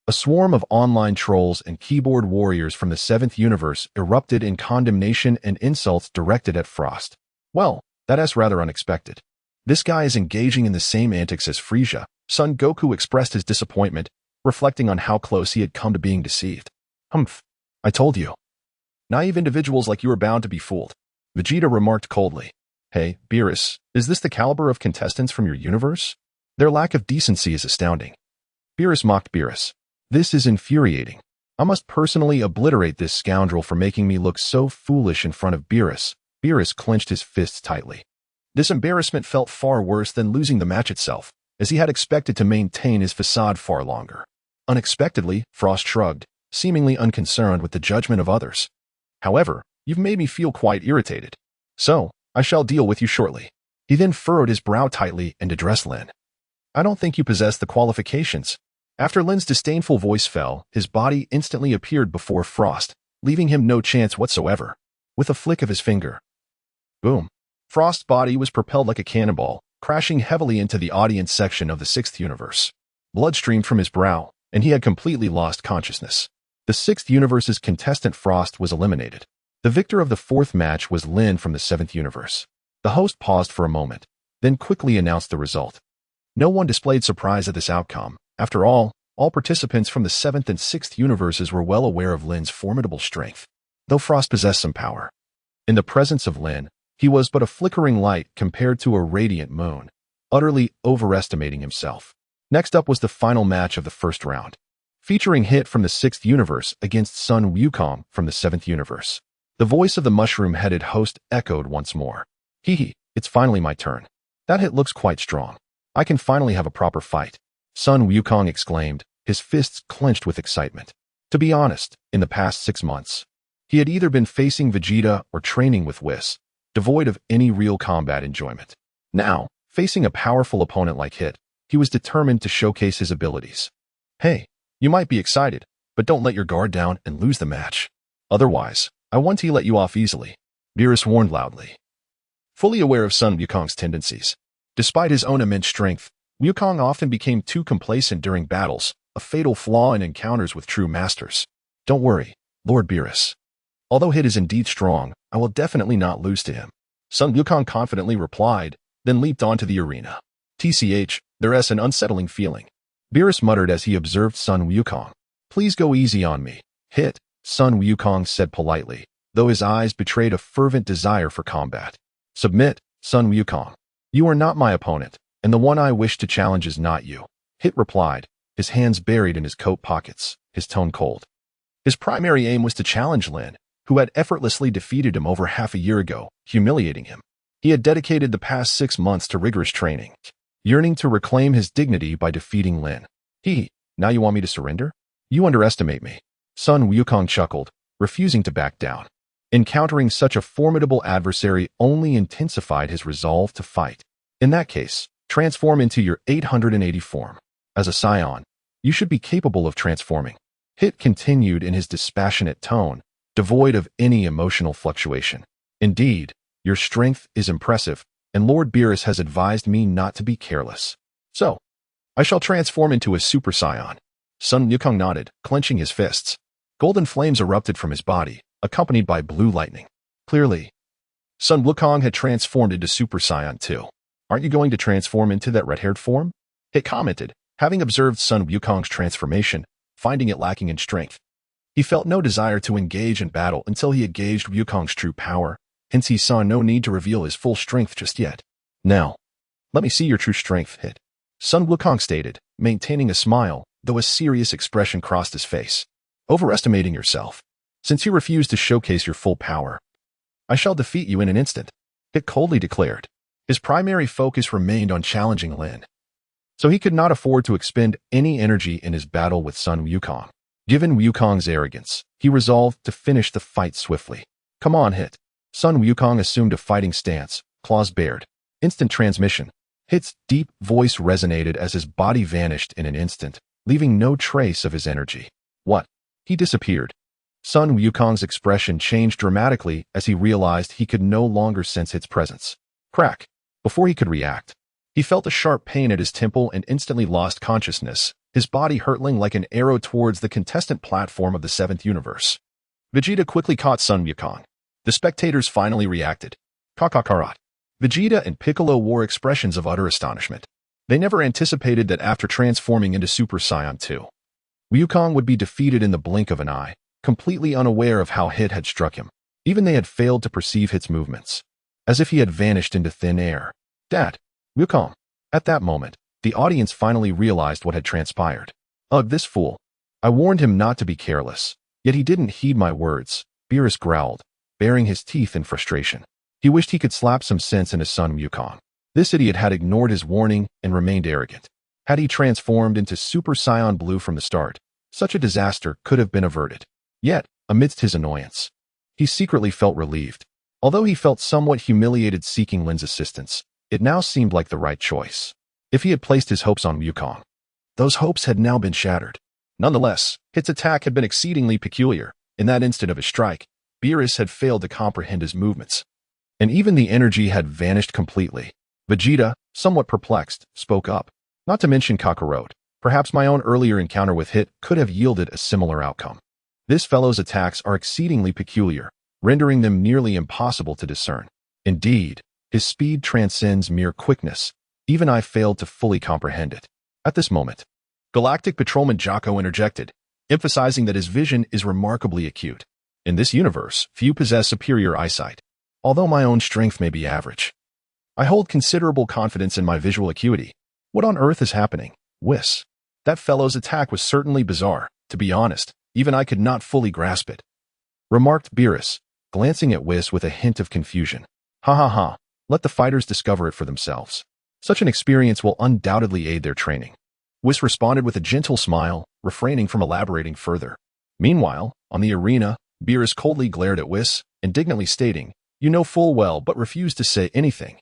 a swarm of online trolls and keyboard warriors from the 7th universe erupted in condemnation and insults directed at Frost. Well, that's rather unexpected. This guy is engaging in the same antics as Frieza. Son Goku expressed his disappointment, reflecting on how close he had come to being deceived. Humph, I told you. Naive individuals like you are bound to be fooled. Vegeta remarked coldly. Hey, Beerus, is this the caliber of contestants from your universe? Their lack of decency is astounding. Beerus mocked Beerus. This is infuriating. I must personally obliterate this scoundrel for making me look so foolish in front of Beerus. Beerus clenched his fists tightly. This embarrassment felt far worse than losing the match itself, as he had expected to maintain his facade far longer. Unexpectedly, Frost shrugged, seemingly unconcerned with the judgment of others. However, you've made me feel quite irritated. So, I shall deal with you shortly. He then furrowed his brow tightly and addressed Lin. I don't think you possess the qualifications. After Lin's disdainful voice fell, his body instantly appeared before Frost, leaving him no chance whatsoever. With a flick of his finger. Boom. Frost's body was propelled like a cannonball, crashing heavily into the audience section of the 6th universe. Blood streamed from his brow, and he had completely lost consciousness. The 6th universe's contestant Frost was eliminated. The victor of the 4th match was Lin from the 7th universe. The host paused for a moment, then quickly announced the result. No one displayed surprise at this outcome. After all participants from the 7th and 6th universes were well aware of Lin's formidable strength, though Frost possessed some power. In the presence of Lin, he was but a flickering light compared to a radiant moon, utterly overestimating himself. Next up was the final match of the first round, featuring Hit from the 6th universe against Sun Wukong from the 7th universe. The voice of the mushroom-headed host echoed once more. Hee, it's finally my turn. That Hit looks quite strong. I can finally have a proper fight. Sun Wukong exclaimed, his fists clenched with excitement. To be honest, in the past 6 months, he had either been facing Vegeta or training with Whis, devoid of any real combat enjoyment. Now, facing a powerful opponent like Hit, he was determined to showcase his abilities. Hey, you might be excited, but don't let your guard down and lose the match. Otherwise, I want to let you off easily, Beerus warned loudly. Fully aware of Sun Wukong's tendencies, despite his own immense strength, Wukong often became too complacent during battles, a fatal flaw in encounters with true masters. Don't worry, Lord Beerus. Although Hit is indeed strong, I will definitely not lose to him. Sun Wukong confidently replied, then leaped onto the arena. TCH, there's an unsettling feeling. Beerus muttered as he observed Sun Wukong. Please go easy on me, Hit, Sun Wukong said politely, though his eyes betrayed a fervent desire for combat. Submit, Sun Wukong. You are not my opponent, and the one I wish to challenge is not you, Hit replied, his hands buried in his coat pockets, his tone cold. His primary aim was to challenge Lin, who had effortlessly defeated him over half a year ago, humiliating him. He had dedicated the past 6 months to rigorous training, yearning to reclaim his dignity by defeating Lin. Now you want me to surrender? You underestimate me. Sun Wukong chuckled, refusing to back down. Encountering such a formidable adversary only intensified his resolve to fight. In that case, transform into your 880 form. As a Saiyan, you should be capable of transforming. Hit continued in his dispassionate tone, devoid of any emotional fluctuation. Indeed, your strength is impressive, and Lord Beerus has advised me not to be careless. So, I shall transform into a Super Saiyan. Sun Wukong nodded, clenching his fists. Golden flames erupted from his body, accompanied by blue lightning. Clearly, Sun Wukong had transformed into Super Saiyan too. Aren't you going to transform into that red-haired form? Hit commented, having observed Sun Wukong's transformation, finding it lacking in strength. He felt no desire to engage in battle until he had gauged Wukong's true power, hence he saw no need to reveal his full strength just yet. Now, let me see your true strength, Hit. Sun Wukong stated, maintaining a smile, though a serious expression crossed his face. Overestimating yourself. Since you refuse to showcase your full power, I shall defeat you in an instant, Hit coldly declared. His primary focus remained on challenging Lin, so he could not afford to expend any energy in his battle with Sun Wukong. Given Wukong's arrogance, he resolved to finish the fight swiftly. Come on, Hit. Sun Wukong assumed a fighting stance, claws bared. Instant transmission. Hit's deep voice resonated as his body vanished in an instant, leaving no trace of his energy. What? He disappeared. Sun Wukong's expression changed dramatically as he realized he could no longer sense Hit's presence. Crack. Before he could react, he felt a sharp pain at his temple and instantly lost consciousness, his body hurtling like an arrow towards the contestant platform of the 7th universe. Vegeta quickly caught Sun Wukong. The spectators finally reacted. Kakakarat. Vegeta and Piccolo wore expressions of utter astonishment. They never anticipated that after transforming into Super Saiyan 2, Wukong would be defeated in the blink of an eye, completely unaware of how Hit had struck him. Even they had failed to perceive Hit's movements, as if he had vanished into thin air. Dad, Wukong. At that moment, the audience finally realized what had transpired. Ugh, this fool. I warned him not to be careless, yet he didn't heed my words, Beerus growled, baring his teeth in frustration. He wished he could slap some sense into Sun Wukong. This idiot had ignored his warning and remained arrogant. Had he transformed into Super Saiyan Blue from the start, such a disaster could have been averted. Yet, amidst his annoyance, he secretly felt relieved. Although he felt somewhat humiliated seeking Lin's assistance, it now seemed like the right choice. If he had placed his hopes on Wukong, those hopes had now been shattered. Nonetheless, Hit's attack had been exceedingly peculiar. In that instant of his strike, Beerus had failed to comprehend his movements, and even the energy had vanished completely. Vegeta, somewhat perplexed, spoke up. Not to mention Kakarot, perhaps my own earlier encounter with Hit could have yielded a similar outcome. This fellow's attacks are exceedingly peculiar, rendering them nearly impossible to discern. Indeed, his speed transcends mere quickness. Even I failed to fully comprehend it. At this moment, Galactic Patrolman Jocko interjected, emphasizing that his vision is remarkably acute. In this universe, few possess superior eyesight. Although my own strength may be average, I hold considerable confidence in my visual acuity. What on earth is happening? Whis. That fellow's attack was certainly bizarre. To be honest, even I could not fully grasp it, remarked Beerus, glancing at Whis with a hint of confusion. Ha ha ha, let the fighters discover it for themselves. Such an experience will undoubtedly aid their training. Whis responded with a gentle smile, refraining from elaborating further. Meanwhile, on the arena, Beerus coldly glared at Whis, indignantly stating, "You know full well but refuse to say anything.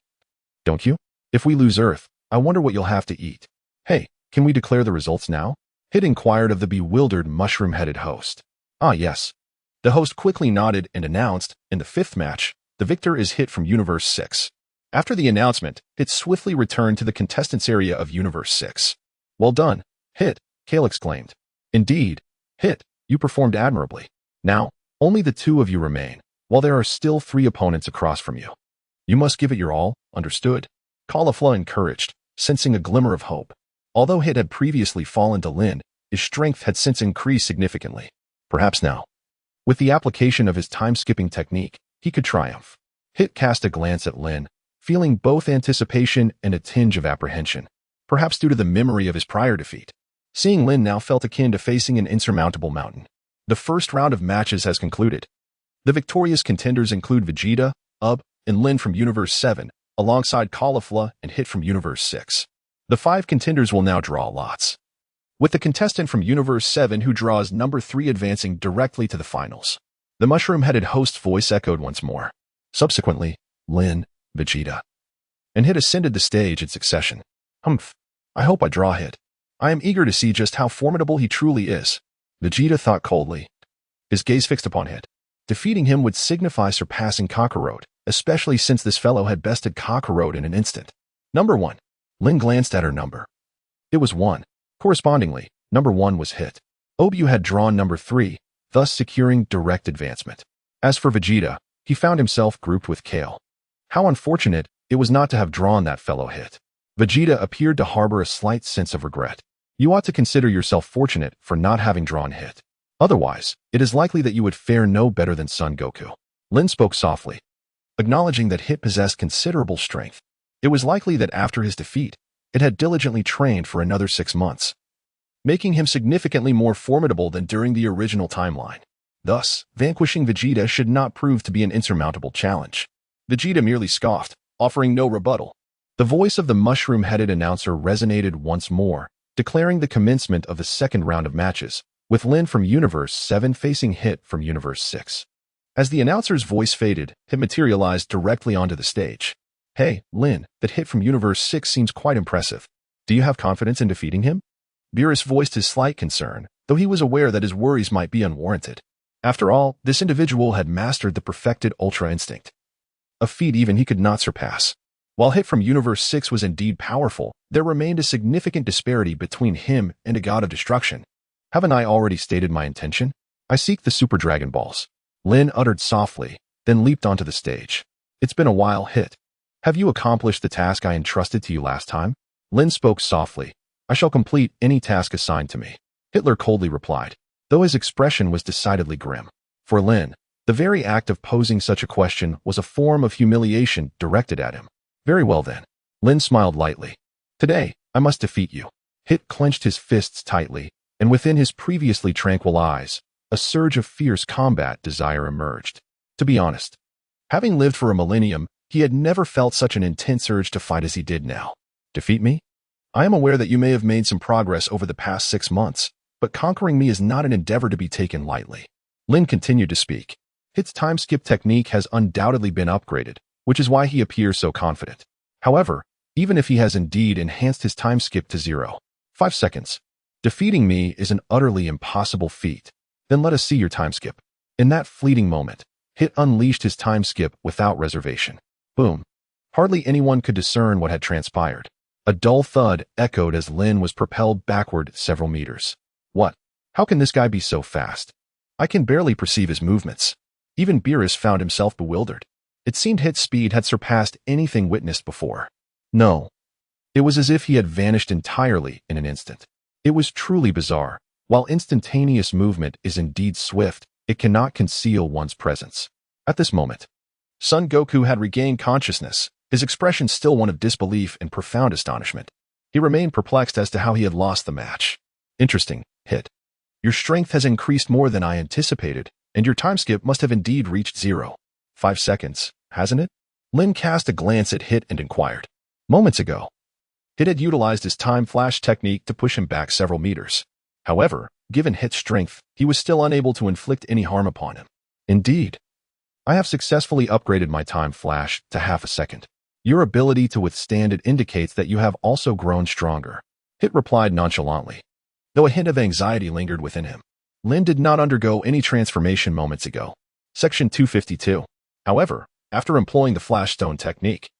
Don't you? If we lose Earth, I wonder what you'll have to eat." Hey, can we declare the results now? Hit inquired of the bewildered mushroom-headed host. Ah yes. The host quickly nodded and announced, in the 5th match, the victor is Hit from Universe 6. After the announcement, Hit swiftly returned to the contestants area of Universe 6. Well done, Hit, Kale exclaimed. Indeed, Hit, you performed admirably. Now, only the 2 of you remain, while there are still 3 opponents across from you. You must give it your all, understood? Caulifla encouraged, sensing a glimmer of hope. Although Hit had previously fallen to Lin, his strength had since increased significantly. Perhaps now, with the application of his time-skipping technique, he could triumph. Hit cast a glance at Lin, feeling both anticipation and a tinge of apprehension, perhaps due to the memory of his prior defeat. Seeing Lin now felt akin to facing an insurmountable mountain. The first round of matches has concluded. The victorious contenders include Vegeta, and Lin from Universe 7, alongside Caulifla and Hit from Universe 6. The 5 contenders will now draw lots, with the contestant from Universe 7 who draws number 3 advancing directly to the finals. The mushroom-headed host's voice echoed once more. Subsequently, Lin, Vegeta, and Hit ascended the stage in succession. Humph. I hope I draw Hit. I am eager to see just how formidable he truly is. Vegeta thought coldly, his gaze fixed upon Hit. Defeating him would signify surpassing Kakarot, especially since this fellow had bested Kakarot in an instant. Number 1. Lin glanced at her number. It was 1. Correspondingly, number 1 was Hit. Obu had drawn number 3, thus securing direct advancement. As for Vegeta, he found himself grouped with Kale. How unfortunate it was not to have drawn that fellow Hit. Vegeta appeared to harbor a slight sense of regret. You ought to consider yourself fortunate for not having drawn Hit. Otherwise, it is likely that you would fare no better than Son Goku. Lin spoke softly, acknowledging that Hit possessed considerable strength. It was likely that after his defeat, it had diligently trained for another 6 months, making him significantly more formidable than during the original timeline. Thus, vanquishing Vegeta should not prove to be an insurmountable challenge. Vegeta merely scoffed, offering no rebuttal. The voice of the mushroom-headed announcer resonated once more, declaring the commencement of the second round of matches, with Lin from Universe 7 facing Hit from Universe 6. As the announcer's voice faded, Hit materialized directly onto the stage. "Hey, Lin, that Hit from Universe 6 seems quite impressive. Do you have confidence in defeating him?" Beerus voiced his slight concern, though he was aware that his worries might be unwarranted. After all, this individual had mastered the perfected Ultra Instinct, a feat even he could not surpass. While Hit from Universe 6 was indeed powerful, there remained a significant disparity between him and a god of destruction. "Haven't I already stated my intention? I seek the Super Dragon Balls," Lin uttered softly, then leaped onto the stage. "It's been a while, Hit. Have you accomplished the task I entrusted to you last time?" Lin spoke softly. "I shall complete any task assigned to me," Hitler coldly replied, though his expression was decidedly grim. For Lin, the very act of posing such a question was a form of humiliation directed at him. "Very well then." Lin smiled lightly. "Today, I must defeat you." Hit clenched his fists tightly, and within his previously tranquil eyes, a surge of fierce combat desire emerged. To be honest, having lived for a millennium, he had never felt such an intense urge to fight as he did now. "Defeat me? I am aware that you may have made some progress over the past 6 months, but conquering me is not an endeavor to be taken lightly." Lin continued to speak. Hit's time skip technique has undoubtedly been upgraded, which is why he appears so confident. However, even if he has indeed enhanced his time skip to 0.5 seconds, defeating me is an utterly impossible feat. Then let us see your time skip. In that fleeting moment, Hit unleashed his time skip without reservation. Boom. Hardly anyone could discern what had transpired. A dull thud echoed as Lin was propelled backward several meters. "What? How can this guy be so fast? I can barely perceive his movements." Even Beerus found himself bewildered. It seemed Hit's speed had surpassed anything witnessed before. No. It was as if he had vanished entirely in an instant. It was truly bizarre. While instantaneous movement is indeed swift, it cannot conceal one's presence. At this moment, Son Goku had regained consciousness, his expression still one of disbelief and profound astonishment. He remained perplexed as to how he had lost the match. "Interesting, Hit. Your strength has increased more than I anticipated, and your time skip must have indeed reached 0.5 seconds, hasn't it?" Lin cast a glance at Hit and inquired. Moments ago, Hit had utilized his time flash technique to push him back several meters. However, given Hit's strength, he was still unable to inflict any harm upon him. "Indeed. I have successfully upgraded my time flash to 0.5 second. Your ability to withstand it indicates that you have also grown stronger," Hit replied nonchalantly. Though a hint of anxiety lingered within him, Lin did not undergo any transformation moments ago. Section 252. However, after employing the Flash Stone technique,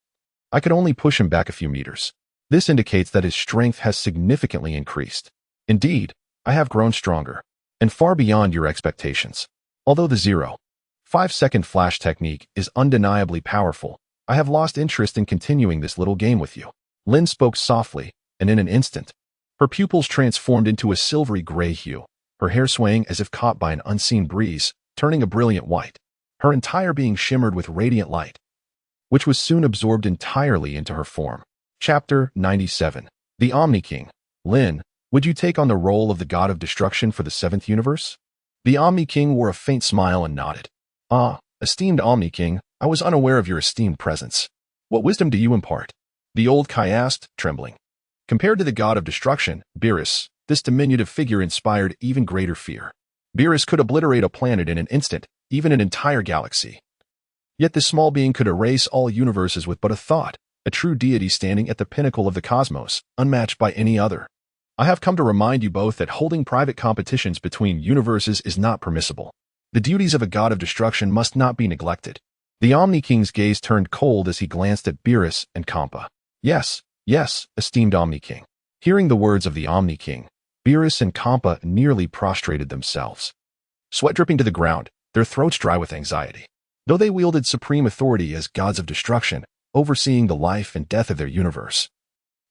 I could only push him back a few meters. This indicates that his strength has significantly increased. Indeed, I have grown stronger, and far beyond your expectations. Although the 0.5 second flash technique is undeniably powerful, I have lost interest in continuing this little game with you." Lin spoke softly, and in an instant, her pupils transformed into a silvery gray hue, her hair swaying as if caught by an unseen breeze, turning a brilliant white. Her entire being shimmered with radiant light, which was soon absorbed entirely into her form. Chapter 97. The Omni King. "Lin, would you take on the role of the god of destruction for the 7th universe?" The Omni King wore a faint smile and nodded. "Ah, esteemed Omni King, I was unaware of your esteemed presence. What wisdom do you impart?" The old Kai asked, trembling. Compared to the god of destruction, Beerus, this diminutive figure inspired even greater fear. Beerus could obliterate a planet in an instant, even an entire galaxy. Yet this small being could erase all universes with but a thought, a true deity standing at the pinnacle of the cosmos, unmatched by any other. "I have come to remind you both that holding private competitions between universes is not permissible. The duties of a god of destruction must not be neglected." The Omni King's gaze turned cold as he glanced at Beerus and Cabba. Yes, esteemed Omni King." Hearing the words of the Omni King, Beerus and Cabba nearly prostrated themselves. Sweat dripping to the ground, their throats dry with anxiety. Though they wielded supreme authority as gods of destruction, overseeing the life and death of their universe,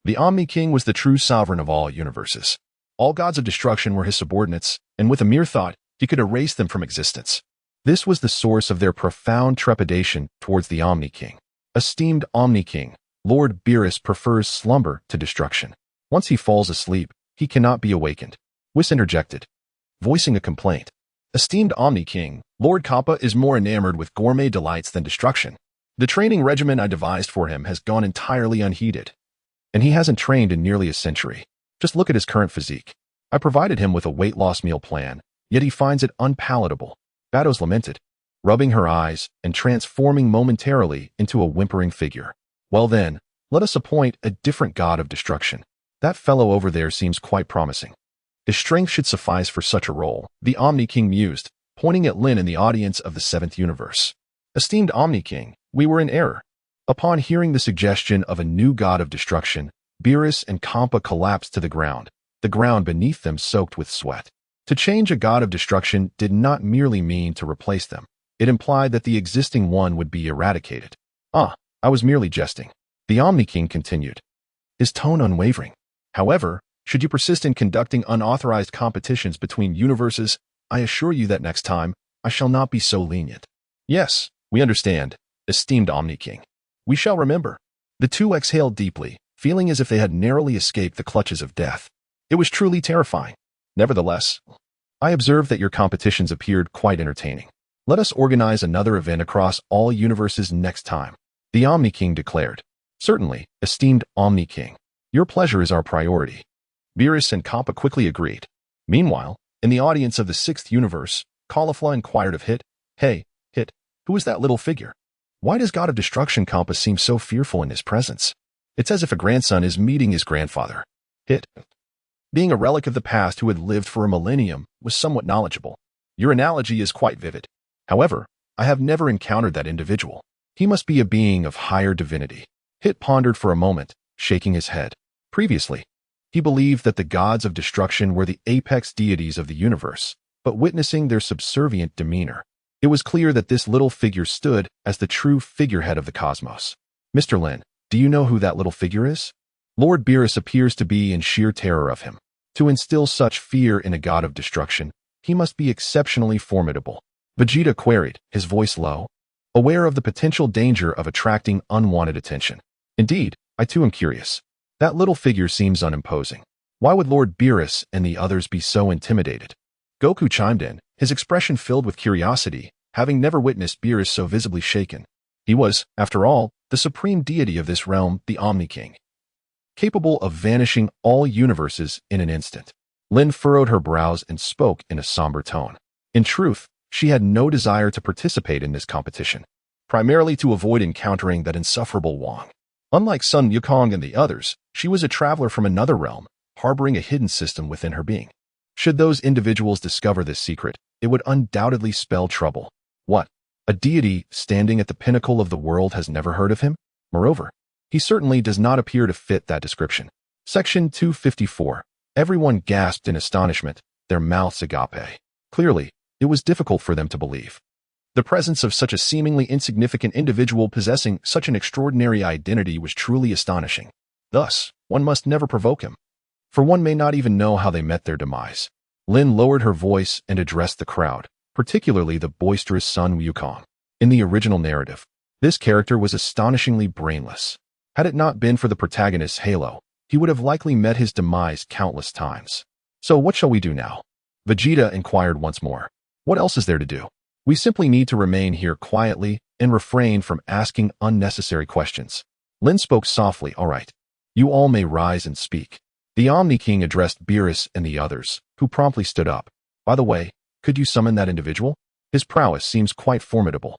the Omni King was the true sovereign of all universes. All gods of destruction were his subordinates, and with a mere thought, he could erase them from existence. This was the source of their profound trepidation towards the Omni King. "Esteemed Omni King, Lord Beerus prefers slumber to destruction. Once he falls asleep, he cannot be awakened." Whis interjected, voicing a complaint. "Esteemed Omni King, Lord Cabba is more enamored with gourmet delights than destruction. The training regimen I devised for him has gone entirely unheeded, and he hasn't trained in nearly a century. Just look at his current physique. I provided him with a weight loss meal plan, yet he finds it unpalatable. Batos lamented, rubbing her eyes and transforming momentarily into a whimpering figure. Well then, let us appoint a different god of destruction. That fellow over there seems quite promising. His strength should suffice for such a role, the Omni King mused, pointing at Lin in the audience of the 7th universe. Esteemed Omni King, we were in error. Upon hearing the suggestion of a new god of destruction, Beerus and Cabba collapsed to the ground beneath them soaked with sweat. To change a god of destruction did not merely mean to replace them. It implied that the existing one would be eradicated. I was merely jesting. The Omni King continued, his tone unwavering. However, should you persist in conducting unauthorized competitions between universes, I assure you that next time, I shall not be so lenient. Yes, we understand, esteemed Omni King. We shall remember. The two exhaled deeply, feeling as if they had narrowly escaped the clutches of death. It was truly terrifying. Nevertheless, I observed that your competitions appeared quite entertaining. Let us organize another event across all universes next time, the Omni King declared. Certainly, esteemed Omni King. Your pleasure is our priority. Beerus and Cabba quickly agreed. Meanwhile, in the audience of the 6th universe, Caulifla inquired of Hit, Hey, Hit, who is that little figure? Why does God of Destruction Cabba seem so fearful in his presence? It's as if a grandson is meeting his grandfather. Hit, being a relic of the past who had lived for a millennium, was somewhat knowledgeable. Your analogy is quite vivid. However, I have never encountered that individual. He must be a being of higher divinity. Hit pondered for a moment, shaking his head. Previously, he believed that the gods of destruction were the apex deities of the universe, but witnessing their subservient demeanor, it was clear that this little figure stood as the true figurehead of the cosmos. Mr. Lin, do you know who that little figure is? Lord Beerus appears to be in sheer terror of him. To instill such fear in a god of destruction, he must be exceptionally formidable. Vegeta queried, his voice low, aware of the potential danger of attracting unwanted attention. Indeed, I too am curious. That little figure seems unimposing. Why would Lord Beerus and the others be so intimidated? Goku chimed in, his expression filled with curiosity, having never witnessed Beerus so visibly shaken. He was, after all, the supreme deity of this realm, the Omni King, capable of vanishing all universes in an instant. Lin furrowed her brows and spoke in a somber tone. In truth, she had no desire to participate in this competition, primarily to avoid encountering that insufferable Wong. Unlike Sun Wukong and the others, she was a traveler from another realm, harboring a hidden system within her being. Should those individuals discover this secret, it would undoubtedly spell trouble. What? A deity standing at the pinnacle of the world has never heard of him? Moreover, he certainly does not appear to fit that description. Section 254. Everyone gasped in astonishment, their mouths agape. Clearly, it was difficult for them to believe. The presence of such a seemingly insignificant individual possessing such an extraordinary identity was truly astonishing. Thus, one must never provoke him, for one may not even know how they met their demise. Lin lowered her voice and addressed the crowd, particularly the boisterous Sun Wukong. In the original narrative, this character was astonishingly brainless. Had it not been for the protagonist's halo, he would have likely met his demise countless times. So what shall we do now? Vegeta inquired once more. What else is there to do? We simply need to remain here quietly and refrain from asking unnecessary questions. Lin spoke softly, all right. You all may rise and speak. The Omni King addressed Beerus and the others, who promptly stood up. By the way, could you summon that individual? His prowess seems quite formidable,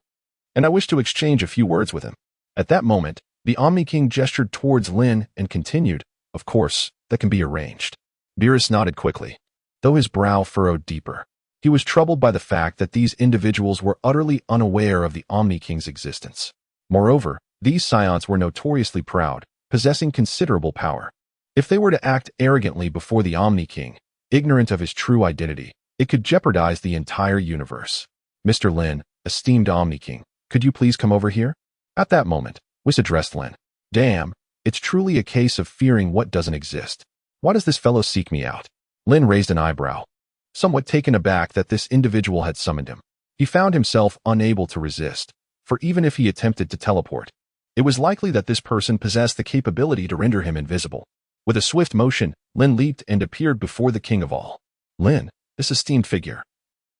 and I wish to exchange a few words with him. At that moment, the Omni King gestured towards Lin and continued, of course, that can be arranged. Beerus nodded quickly, though his brow furrowed deeper. He was troubled by the fact that these individuals were utterly unaware of the Omni King's existence. Moreover, these Saiyans were notoriously proud, possessing considerable power. If they were to act arrogantly before the Omni King, ignorant of his true identity, it could jeopardize the entire universe. Mr. Lin, esteemed Omni King, could you please come over here? At that moment, Whis addressed Lin. Damn, it's truly a case of fearing what doesn't exist. Why does this fellow seek me out? Lin raised an eyebrow, somewhat taken aback that this individual had summoned him. He found himself unable to resist, for even if he attempted to teleport, it was likely that this person possessed the capability to render him invisible. With a swift motion, Lin leaped and appeared before the king of all. Lin, this esteemed figure,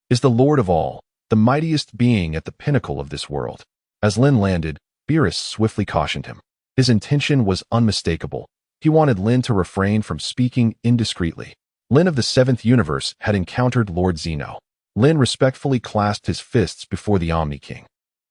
is the Lord of all, the mightiest being at the pinnacle of this world. As Lin landed, Beerus swiftly cautioned him. His intention was unmistakable. He wanted Lin to refrain from speaking indiscreetly. Lin of the 7th universe had encountered Lord Zeno. Lin respectfully clasped his fists before the Omni King.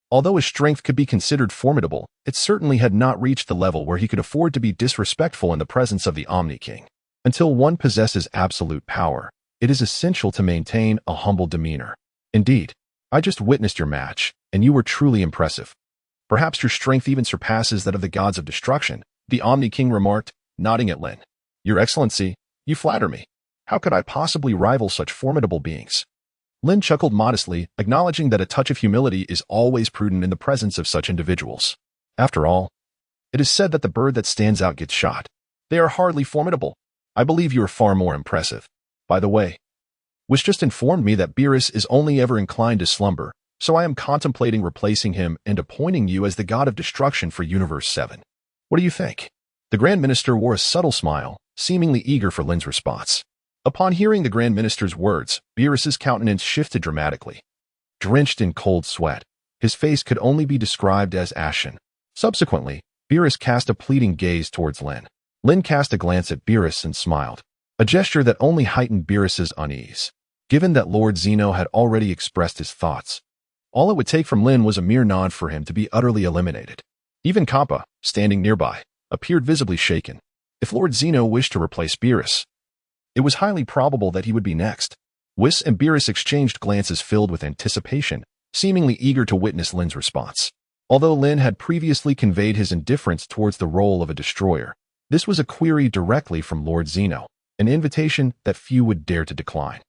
Although his strength could be considered formidable, it certainly had not reached the level where he could afford to be disrespectful in the presence of the Omni King. Until one possesses absolute power, it is essential to maintain a humble demeanor. Indeed, I just witnessed your match, and you were truly impressive. Perhaps your strength even surpasses that of the gods of destruction, the Omni King remarked, nodding at Lin. Your Excellency, you flatter me. How could I possibly rival such formidable beings? Lin chuckled modestly, acknowledging that a touch of humility is always prudent in the presence of such individuals. After all, it is said that the bird that stands out gets shot. They are hardly formidable. I believe you are far more impressive. By the way, Wish just informed me that Beerus is only ever inclined to slumber, so I am contemplating replacing him and appointing you as the god of destruction for Universe 7. What do you think? The Grand Minister wore a subtle smile, seemingly eager for Lin's response. Upon hearing the Grand Minister's words, Beerus's countenance shifted dramatically. Drenched in cold sweat, his face could only be described as ashen. Subsequently, Beerus cast a pleading gaze towards Lin. Lin cast a glance at Beerus and smiled, a gesture that only heightened Beerus's unease. Given that Lord Zeno had already expressed his thoughts, all it would take from Lin was a mere nod for him to be utterly eliminated. Even Cabba, standing nearby, appeared visibly shaken. If Lord Zeno wished to replace Beerus, it was highly probable that he would be next. Whis and Beerus exchanged glances filled with anticipation, seemingly eager to witness Lin's response. Although Lin had previously conveyed his indifference towards the role of a destroyer, this was a query directly from Lord Zeno, an invitation that few would dare to decline.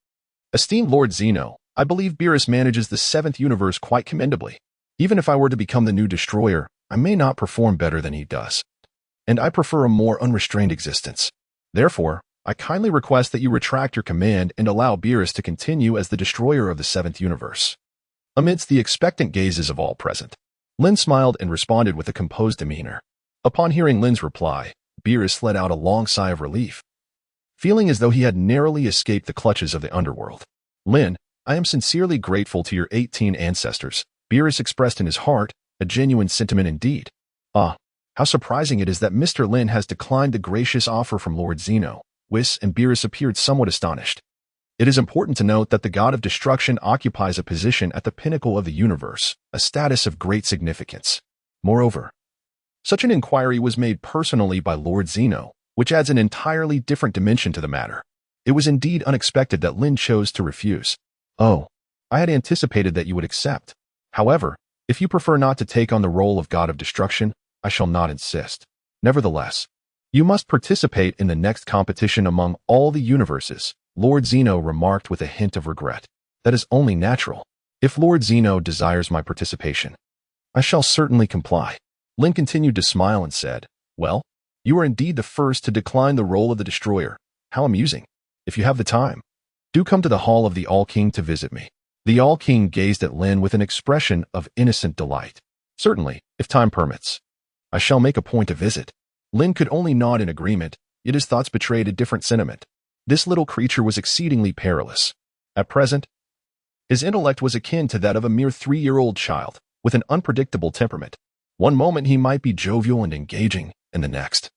Esteemed Lord Zeno, I believe Beerus manages the 7th universe quite commendably. Even if I were to become the new destroyer, I may not perform better than he does. And I prefer a more unrestrained existence. Therefore, I kindly request that you retract your command and allow Beerus to continue as the destroyer of the 7th universe. Amidst the expectant gazes of all present, Lin smiled and responded with a composed demeanor. Upon hearing Lin's reply, Beerus let out a long sigh of relief, feeling as though he had narrowly escaped the clutches of the underworld. Lin, I am sincerely grateful to your 18 ancestors, Beerus expressed in his heart, a genuine sentiment indeed. Ah, how surprising it is that Mr. Lin has declined the gracious offer from Lord Zeno. Whis and Beerus appeared somewhat astonished. It is important to note that the god of destruction occupies a position at the pinnacle of the universe, a status of great significance. Moreover, such an inquiry was made personally by Lord Zeno, which adds an entirely different dimension to the matter. It was indeed unexpected that Lin chose to refuse. Oh, I had anticipated that you would accept. However, if you prefer not to take on the role of god of destruction, I shall not insist. Nevertheless, you must participate in the next competition among all the universes, Lord Zeno remarked with a hint of regret. That is only natural. If Lord Zeno desires my participation, I shall certainly comply. Lin continued to smile and said, well, you are indeed the first to decline the role of the destroyer. How amusing. If you have the time, do come to the hall of the All-King to visit me. The All-King gazed at Lin with an expression of innocent delight. Certainly, if time permits. I shall make a point to visit. Lin could only nod in agreement, yet his thoughts betrayed a different sentiment. This little creature was exceedingly perilous. At present, his intellect was akin to that of a mere 3-year-old child, with an unpredictable temperament. One moment he might be jovial and engaging, and the next,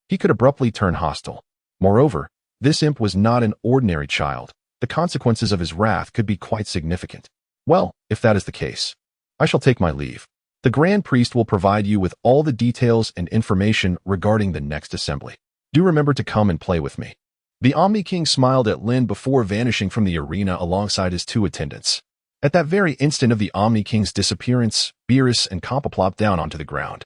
he could abruptly turn hostile. Moreover, this imp was not an ordinary child. The consequences of his wrath could be quite significant. Well, if that is the case, I shall take my leave. The Grand Priest will provide you with all the details and information regarding the next assembly. Do remember to come and play with me. The Omni King smiled at Lin before vanishing from the arena alongside his 2 attendants. At that very instant of the Omni King's disappearance, Beerus and Cabba plopped down onto the ground.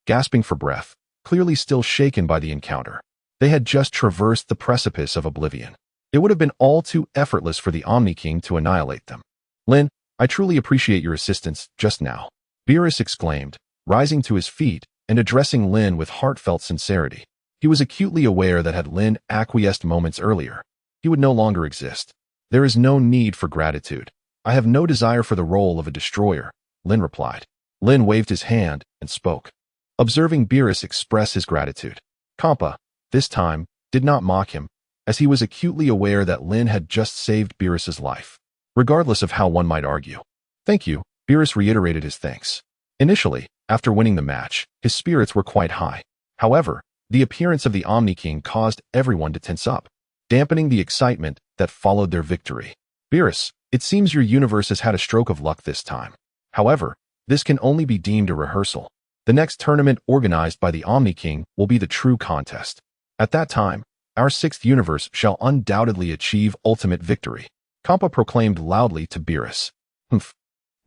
Gasping for breath, clearly still shaken by the encounter, they had just traversed the precipice of oblivion. It would have been all too effortless for the Omni King to annihilate them. Lin, I truly appreciate your assistance just now, Beerus exclaimed, rising to his feet and addressing Lin with heartfelt sincerity. He was acutely aware that had Lin acquiesced moments earlier, he would no longer exist. There is no need for gratitude. I have no desire for the role of a destroyer, Lin replied. Lin waved his hand and spoke, observing Beerus express his gratitude. Cabba, this time, did not mock him, as he was acutely aware that Lin had just saved Beerus's life, regardless of how one might argue. Thank you, Beerus reiterated his thanks. Initially, after winning the match, his spirits were quite high. However, the appearance of the Omni King caused everyone to tense up. dampening the excitement that followed their victory. Beerus, it seems your universe has had a stroke of luck this time. However, this can only be deemed a rehearsal. The next tournament organized by the Omni King will be the true contest. At that time, our sixth universe shall undoubtedly achieve ultimate victory. Cabba proclaimed loudly to Beerus. Humph.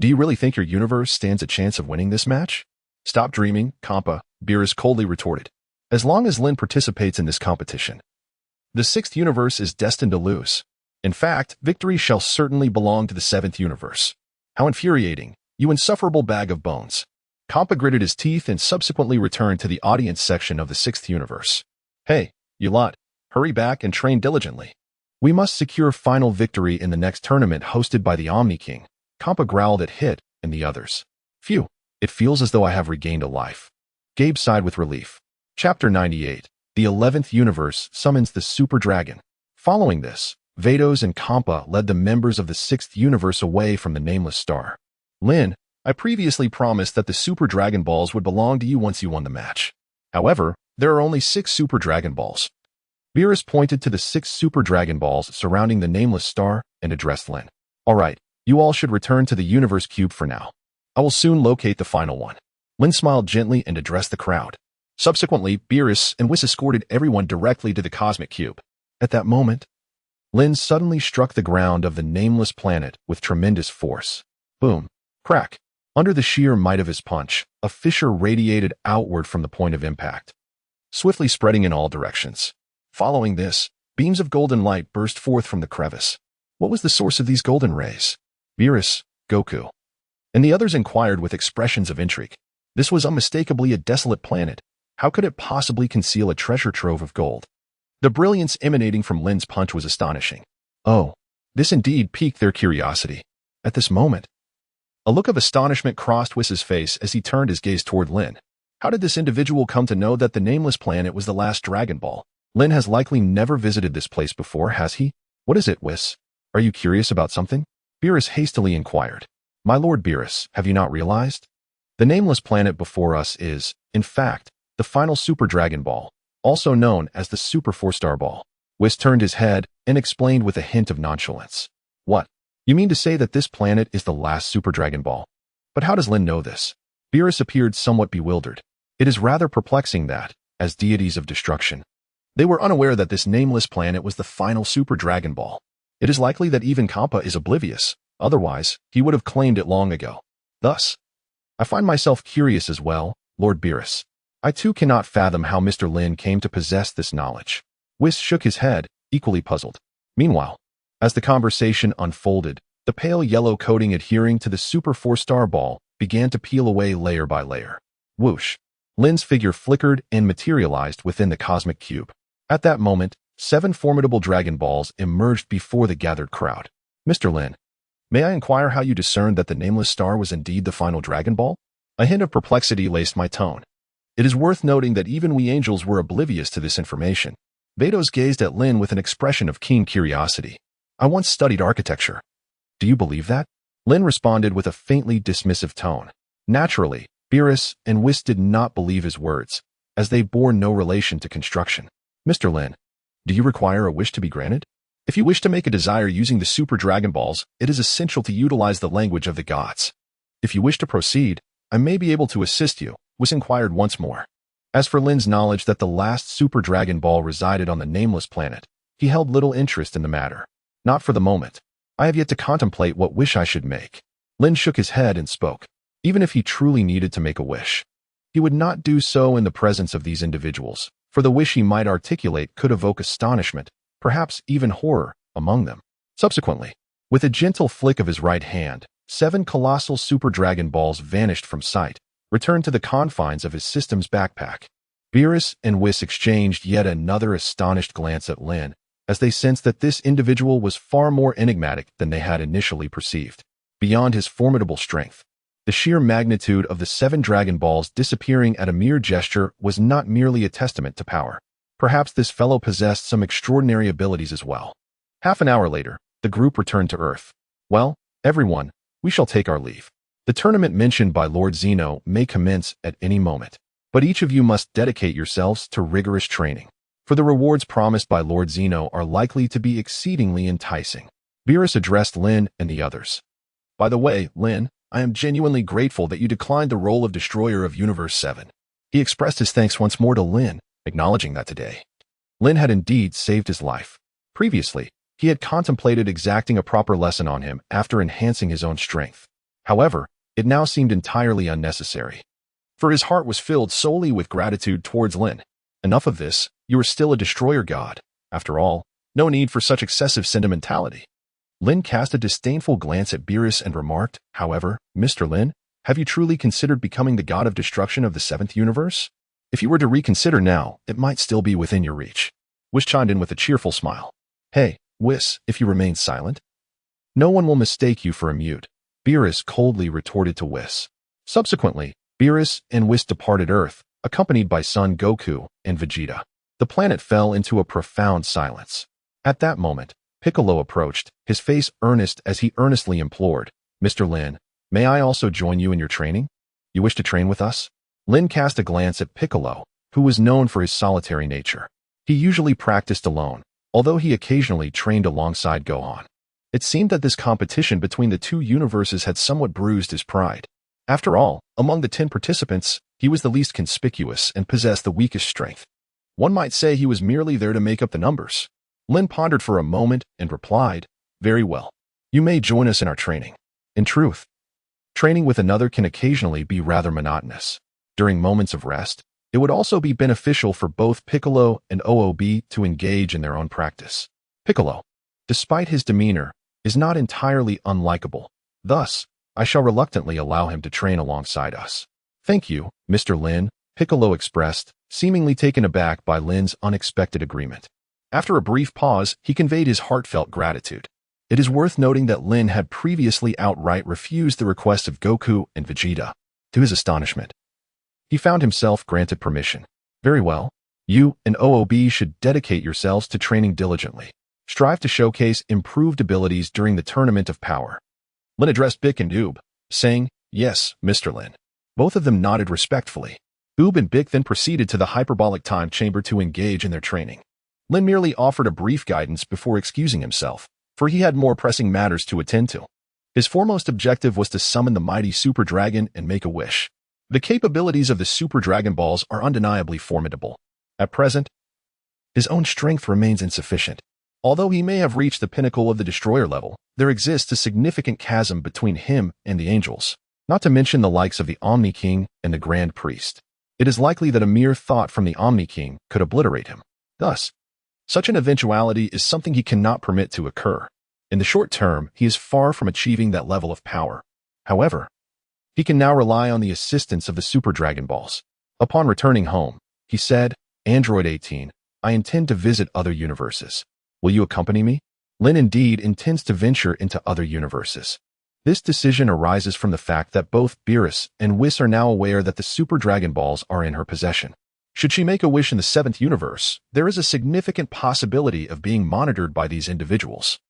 Do you really think your universe stands a chance of winning this match? Stop dreaming, Cabba, Beerus coldly retorted. As long as Lin participates in this competition, the sixth universe is destined to lose. In fact, victory shall certainly belong to the seventh universe. How infuriating, you insufferable bag of bones. Cabba gritted his teeth and subsequently returned to the audience section of the sixth universe. Hey, you lot, hurry back and train diligently. We must secure final victory in the next tournament hosted by the Omni King. Cabba growled at Hit and the others. Phew, it feels as though I have regained a life. Gabe sighed with relief. Chapter 98. The 11th Universe summons the Super Dragon. Following this, Vados and Cabba led the members of the 6th Universe away from the Nameless Star. Lin, I previously promised that the Super Dragon Balls would belong to you once you won the match. However, there are only 6 Super Dragon Balls. Beerus pointed to the 6 Super Dragon Balls surrounding the Nameless Star and addressed Lin. Alright, you all should return to the Universe Cube for now. I will soon locate the final one. Lin smiled gently and addressed the crowd. Subsequently, Beerus and Whis escorted everyone directly to the Cosmic Cube. At that moment, Lin suddenly struck the ground of the nameless planet with tremendous force. Boom. Crack. Under the sheer might of his punch, a fissure radiated outward from the point of impact, swiftly spreading in all directions. Following this, beams of golden light burst forth from the crevice. What was the source of these golden rays? Beerus, Goku, and the others inquired with expressions of intrigue. This was unmistakably a desolate planet. How could it possibly conceal a treasure trove of gold? The brilliance emanating from Lin's punch was astonishing. Oh, this indeed piqued their curiosity. At this moment, a look of astonishment crossed Whis' face as he turned his gaze toward Lin. How did this individual come to know that the nameless planet was the last Dragon Ball? Lin has likely never visited this place before, has he? What is it, Whis? Are you curious about something? Beerus hastily inquired. My lord Beerus, have you not realized? The nameless planet before us is, in fact, the final Super Dragon Ball, also known as the Super 4-Star Ball. Whis turned his head and explained with a hint of nonchalance. What? You mean to say that this planet is the last Super Dragon Ball? But how does Lin know this? Beerus appeared somewhat bewildered. It is rather perplexing that, as deities of destruction, they were unaware that this nameless planet was the final Super Dragon Ball. It is likely that even Cabba is oblivious, otherwise, he would have claimed it long ago. Thus, I find myself curious as well, Lord Beerus. I too cannot fathom how Mr. Lin came to possess this knowledge. Whis shook his head, equally puzzled. Meanwhile, as the conversation unfolded, the pale yellow coating adhering to the Super 4-Star Ball began to peel away layer by layer. Whoosh! Lin's figure flickered and materialized within the cosmic cube. At that moment, 7 formidable Dragon Balls emerged before the gathered crowd. Mr. Lin, may I inquire how you discerned that the Nameless Star was indeed the final Dragon Ball? A hint of perplexity laced my tone. It is worth noting that even we angels were oblivious to this information. Vados gazed at Lin with an expression of keen curiosity. I once studied architecture. Do you believe that? Lin responded with a faintly dismissive tone. Naturally, Beerus and Whis did not believe his words, as they bore no relation to construction. Mr. Lin, do you require a wish to be granted? If you wish to make a desire using the Super Dragon Balls, it is essential to utilize the language of the gods. If you wish to proceed, I may be able to assist you, Whis inquired once more. As for Lin's knowledge that the last Super Dragon Ball resided on the nameless planet, he held little interest in the matter. Not for the moment. I have yet to contemplate what wish I should make. Lin shook his head and spoke. Even if he truly needed to make a wish, he would not do so in the presence of these individuals, for the wish he might articulate could evoke astonishment, perhaps even horror, among them. Subsequently, with a gentle flick of his right hand, 7 colossal Super Dragon Balls vanished from sight, returned to the confines of his system's backpack. Beerus and Whis exchanged yet another astonished glance at Lin, as they sensed that this individual was far more enigmatic than they had initially perceived. Beyond his formidable strength, the sheer magnitude of the 7 Dragon Balls disappearing at a mere gesture was not merely a testament to power. Perhaps this fellow possessed some extraordinary abilities as well. Half an hour later, the group returned to Earth. Well, everyone, we shall take our leave. The tournament mentioned by Lord Zeno may commence at any moment, but each of you must dedicate yourselves to rigorous training. for the rewards promised by Lord Zeno are likely to be exceedingly enticing. Beerus addressed Lin and the others. By the way, Lin, I am genuinely grateful that you declined the role of Destroyer of Universe 7. He expressed his thanks once more to Lin, acknowledging that today, Lin had indeed saved his life. Previously, he had contemplated exacting a proper lesson on him after enhancing his own strength. However, it now seemed entirely unnecessary. For his heart was filled solely with gratitude towards Lin. Enough of this, you are still a Destroyer God. After all, no need for such excessive sentimentality. Lin cast a disdainful glance at Beerus and remarked, however, Mr. Lin, have you truly considered becoming the god of destruction of the 7th universe? If you were to reconsider now, it might still be within your reach. Whis chimed in with a cheerful smile. Hey, Whis, if you remain silent, no one will mistake you for a mute. Beerus coldly retorted to Whis. Subsequently, Beerus and Whis departed Earth, accompanied by Son Goku and Vegeta. The planet fell into a profound silence. At that moment, Piccolo approached, his face earnest as he earnestly implored, Mr. Lin, may I also join you in your training? You wish to train with us? Lin cast a glance at Piccolo, who was known for his solitary nature. He usually practiced alone, although he occasionally trained alongside Gohan. It seemed that this competition between the two universes had somewhat bruised his pride. After all, among the 10 participants, he was the least conspicuous and possessed the weakest strength. One might say he was merely there to make up the numbers. Lin pondered for a moment and replied, very well. You may join us in our training. In truth, training with another can occasionally be rather monotonous. During moments of rest, it would also be beneficial for both Piccolo and OOB to engage in their own practice. Piccolo, despite his demeanor, is not entirely unlikable. Thus, I shall reluctantly allow him to train alongside us. Thank you, Mr. Lin, Piccolo expressed, seemingly taken aback by Lin's unexpected agreement. After a brief pause, he conveyed his heartfelt gratitude. It is worth noting that Lin had previously outright refused the request of Goku and Vegeta. To his astonishment, he found himself granted permission. Very well. You and OOB should dedicate yourselves to training diligently. Strive to showcase improved abilities during the Tournament of Power. Lin addressed Bick and Oob, saying, Yes, Mr. Lin. Both of them nodded respectfully. Oob and Bick then proceeded to the hyperbolic time chamber to engage in their training. Lin merely offered a brief guidance before excusing himself, for he had more pressing matters to attend to. His foremost objective was to summon the mighty Super Dragon and make a wish. The capabilities of the Super Dragon Balls are undeniably formidable. At present, his own strength remains insufficient. Although he may have reached the pinnacle of the Destroyer level, there exists a significant chasm between him and the angels, not to mention the likes of the Omni King and the Grand Priest. It is likely that a mere thought from the Omni King could obliterate him. Thus, such an eventuality is something he cannot permit to occur. In the short term, he is far from achieving that level of power. However, he can now rely on the assistance of the Super Dragon Balls. Upon returning home, he said, Android 18, I intend to visit other universes. Will you accompany me? Lin indeed intends to venture into other universes. This decision arises from the fact that both Beerus and Whis are now aware that the Super Dragon Balls are in her possession. Should she make a wish in the 7th universe, there is a significant possibility of being monitored by these individuals.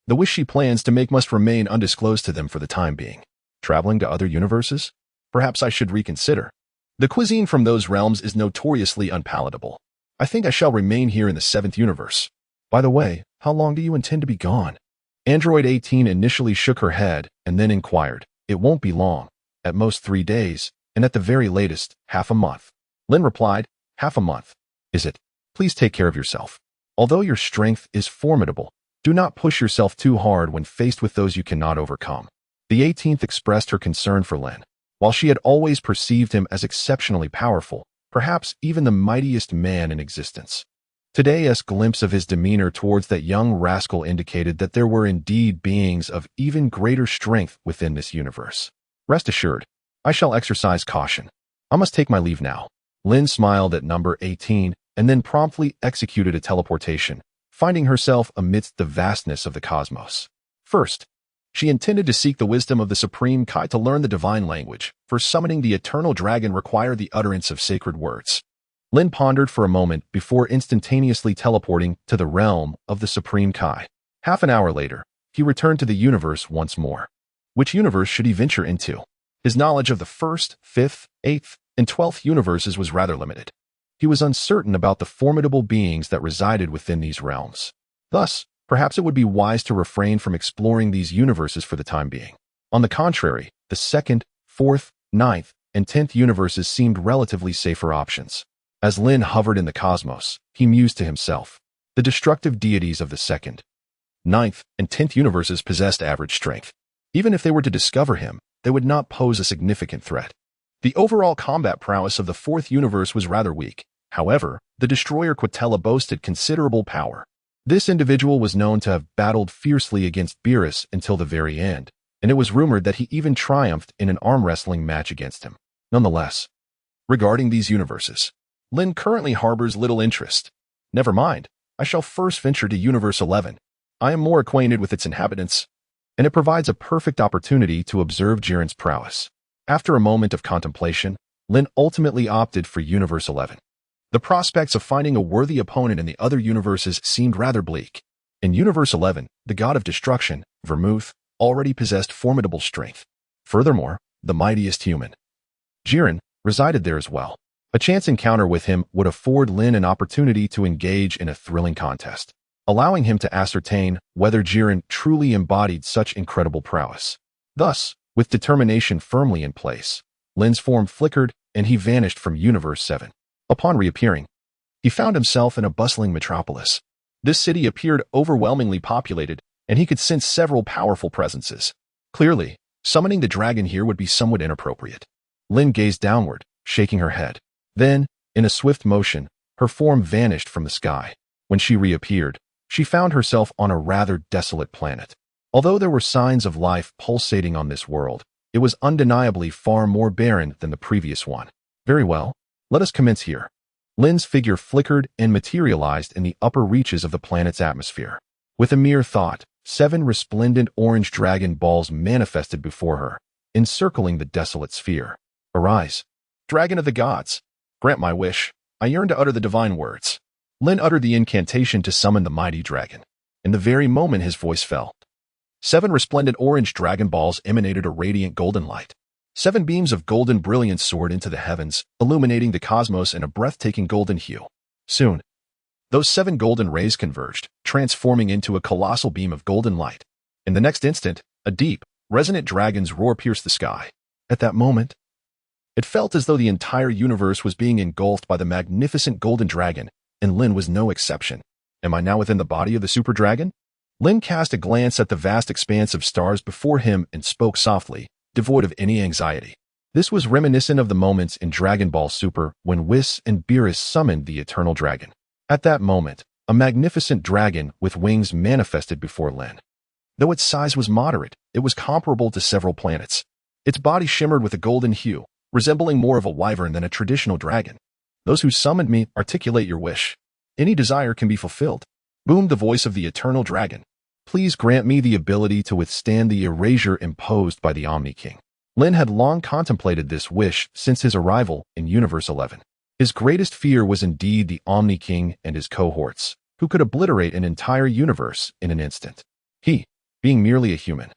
The wish she plans to make must remain undisclosed to them for the time being. Traveling to other universes? Perhaps I should reconsider. The cuisine from those realms is notoriously unpalatable. I think I shall remain here in the 7th universe. By the way, how long do you intend to be gone? Android 18 initially shook her head and then inquired. It won't be long. At most 3 days, and at the very latest, half a month. Lin replied, half a month. Is it? Please take care of yourself. Although your strength is formidable, do not push yourself too hard when faced with those you cannot overcome. The 18th expressed her concern for Lin. While she had always perceived him as exceptionally powerful, perhaps even the mightiest man in existence, today's glimpse of his demeanor towards that young rascal indicated that there were indeed beings of even greater strength within this universe. Rest assured, I shall exercise caution. I must take my leave now. Lin smiled at number 18 and then promptly executed a teleportation, finding herself amidst the vastness of the cosmos. First, she intended to seek the wisdom of the Supreme Kai to learn the divine language, for summoning the eternal dragon required the utterance of sacred words. Lin pondered for a moment before instantaneously teleporting to the realm of the Supreme Kai. Half an hour later, he returned to the universe once more. Which universe should he venture into? His knowledge of the 1st, 5th, 8th, and 12th universes was rather limited. he was uncertain about the formidable beings that resided within these realms. Thus, perhaps it would be wise to refrain from exploring these universes for the time being. On the contrary, the 2nd, 4th, 9th, and 10th universes seemed relatively safer options. As Lin hovered in the cosmos, he mused to himself. The destructive deities of the 2nd, 9th, and 10th universes possessed average strength. Even if they were to discover him, they would not pose a significant threat. The overall combat prowess of the 4th universe was rather weak. However, the destroyer Quatella boasted considerable power. This individual was known to have battled fiercely against Beerus until the very end, and it was rumored that he even triumphed in an arm wrestling match against him. Nonetheless, regarding these universes, Lin currently harbors little interest. Never mind, I shall first venture to Universe 11. I am more acquainted with its inhabitants, and it provides a perfect opportunity to observe Jiren's prowess. After a moment of contemplation, Lin ultimately opted for Universe 11. The prospects of finding a worthy opponent in the other universes seemed rather bleak. In Universe 11, the god of destruction, Vermouth, already possessed formidable strength. Furthermore, the mightiest human, Jiren, resided there as well. A chance encounter with him would afford Lin an opportunity to engage in a thrilling contest, allowing him to ascertain whether Jiren truly embodied such incredible prowess. Thus, with determination firmly in place, Lin's form flickered and he vanished from Universe 7. Upon reappearing, he found himself in a bustling metropolis. This city appeared overwhelmingly populated, and he could sense several powerful presences. Clearly, summoning the dragon here would be somewhat inappropriate. Lin gazed downward, shaking her head. Then, in a swift motion, her form vanished from the sky. When she reappeared, she found herself on a rather desolate planet. Although there were signs of life pulsating on this world, it was undeniably far more barren than the previous one. Very well, let us commence here. Lin's figure flickered and materialized in the upper reaches of the planet's atmosphere. With a mere thought, 7 resplendent orange dragon balls manifested before her, encircling the desolate sphere. Arise, dragon of the gods, grant my wish. I yearn to utter the divine words. Lin uttered the incantation to summon the mighty dragon. In the very moment his voice fell, 7 resplendent orange dragon balls emanated a radiant golden light. 7 beams of golden brilliance soared into the heavens, illuminating the cosmos in a breathtaking golden hue. Soon, those 7 golden rays converged, transforming into a colossal beam of golden light. In the next instant, a deep, resonant dragon's roar pierced the sky. At that moment, it felt as though the entire universe was being engulfed by the magnificent golden dragon, and Lin was no exception. Am I now within the body of the super dragon? Lin cast a glance at the vast expanse of stars before him and spoke softly, devoid of any anxiety. This was reminiscent of the moments in Dragon Ball Super when Whis and Beerus summoned the Eternal Dragon. At that moment, a magnificent dragon with wings manifested before Lin. Though its size was moderate, it was comparable to several planets. Its body shimmered with a golden hue, resembling more of a wyvern than a traditional dragon. Those who summoned me, articulate your wish. Any desire can be fulfilled, boomed the voice of the Eternal Dragon. Please grant me the ability to withstand the erasure imposed by the Omni King. Lin had long contemplated this wish since his arrival in Universe 11. His greatest fear was indeed the Omni King and his cohorts, who could obliterate an entire universe in an instant. He, being merely a human,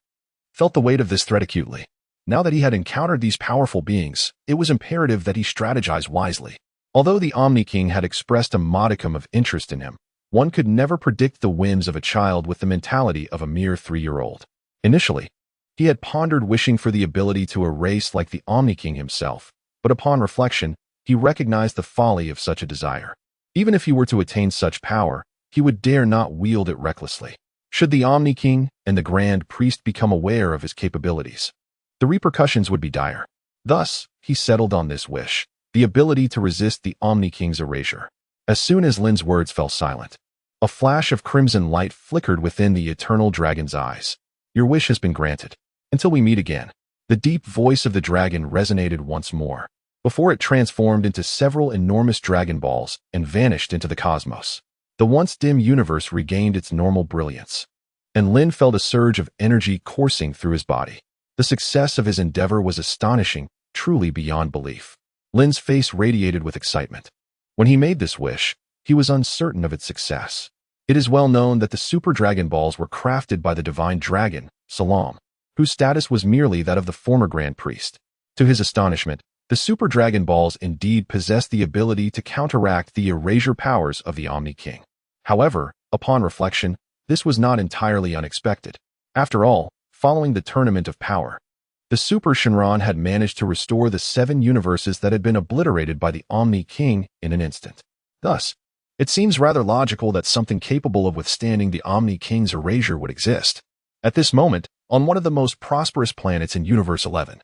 felt the weight of this threat acutely. Now that he had encountered these powerful beings, it was imperative that he strategize wisely. Although the Omni King had expressed a modicum of interest in him, one could never predict the whims of a child with the mentality of a mere 3-year-old. Initially, he had pondered wishing for the ability to erase like the Omni King himself, but upon reflection, he recognized the folly of such a desire. Even if he were to attain such power, he would dare not wield it recklessly. Should the Omni King and the Grand Priest become aware of his capabilities, the repercussions would be dire. Thus, he settled on this wish, the ability to resist the Omni King's erasure. As soon as Lin's words fell silent, a flash of crimson light flickered within the Eternal Dragon's eyes. Your wish has been granted. Until we meet again. The deep voice of the dragon resonated once more, before it transformed into several enormous dragon balls and vanished into the cosmos. The once dim universe regained its normal brilliance, and Lin felt a surge of energy coursing through his body. The success of his endeavor was astonishing, truly beyond belief. Lin's face radiated with excitement. When he made this wish, he was uncertain of its success. It is well known that the Super Dragon Balls were crafted by the divine dragon, Salam, whose status was merely that of the former Grand Priest. To his astonishment, The Super Dragon Balls indeed possessed the ability to counteract the erasure powers of the Omni King. However, upon reflection, this was not entirely unexpected. After all, following the Tournament of Power, the Super Shenron had managed to restore the 7 universes that had been obliterated by the Omni King in an instant. Thus, it seems rather logical that something capable of withstanding the Omni King's erasure would exist. At this moment, on one of the most prosperous planets in Universe 11,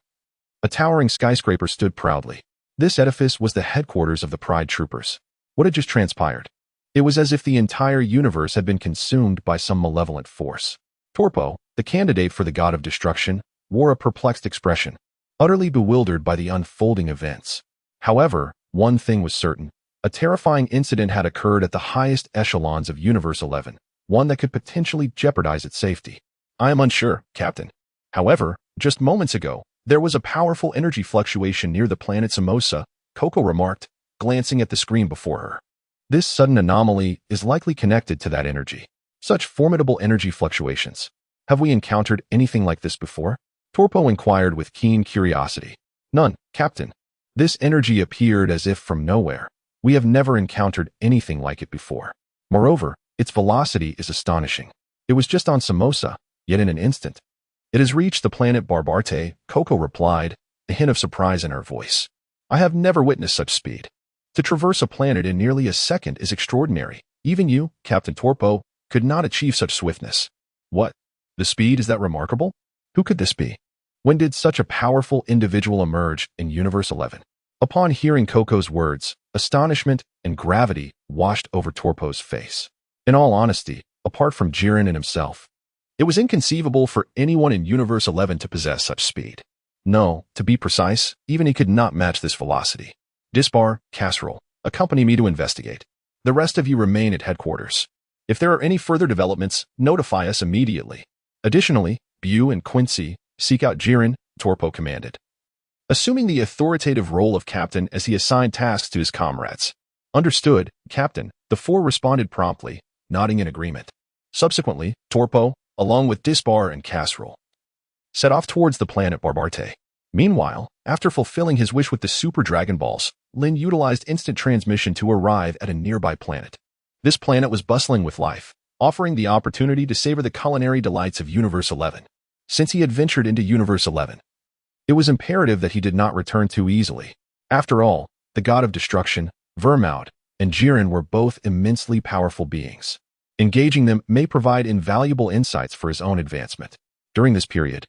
a towering skyscraper stood proudly. This edifice was the headquarters of the Pride Troopers. What had just transpired? It was as if the entire universe had been consumed by some malevolent force. Toppo, the candidate for the God of Destruction, wore a perplexed expression, utterly bewildered by the unfolding events. However, one thing was certain. A terrifying incident had occurred at the highest echelons of Universe 11, one that could potentially jeopardize its safety. I am unsure, Captain. However, just moments ago, there was a powerful energy fluctuation near the planet Samosa, Coco remarked, glancing at the screen before her. This sudden anomaly is likely connected to that energy. Such formidable energy fluctuations. Have we encountered anything like this before? Toppo inquired with keen curiosity. None, Captain. This energy appeared as if from nowhere. We have never encountered anything like it before. Moreover, its velocity is astonishing. It was just on Samosa, yet in an instant. It has reached the planet Barbarte, Coco replied, a hint of surprise in her voice. I have never witnessed such speed. To traverse a planet in nearly a second is extraordinary. Even you, Captain Toppo, could not achieve such swiftness. What? The speed is that remarkable? Who could this be? When did such a powerful individual emerge in Universe 11? Upon hearing Coco's words, astonishment and gravity washed over Toppo's face. In all honesty, apart from Jiren and himself, it was inconceivable for anyone in Universe 11 to possess such speed. No, to be precise, even he could not match this velocity. Disbar, Casserole, accompany me to investigate. The rest of you remain at headquarters. If there are any further developments, notify us immediately. Additionally, Bu and Quincy, seek out Jiren, Toppo commanded, assuming the authoritative role of captain as he assigned tasks to his comrades. Understood, Captain, the 4 responded promptly, nodding in agreement. Subsequently, Toppo, along with Disbar and Casserole, set off towards the planet Barbarte. Meanwhile, after fulfilling his wish with the Super Dragon Balls, Lin utilized instant transmission to arrive at a nearby planet. This planet was bustling with life, offering the opportunity to savor the culinary delights of Universe 11. Since he had ventured into Universe 11, it was imperative that he did not return too easily. After all, the God of Destruction, Vermaud, and Jiren were both immensely powerful beings. Engaging them may provide invaluable insights for his own advancement. During this period,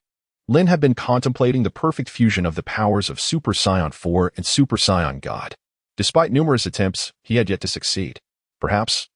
Lin had been contemplating the perfect fusion of the powers of Super Saiyan 4 and Super Saiyan God. Despite numerous attempts, he had yet to succeed. Perhaps,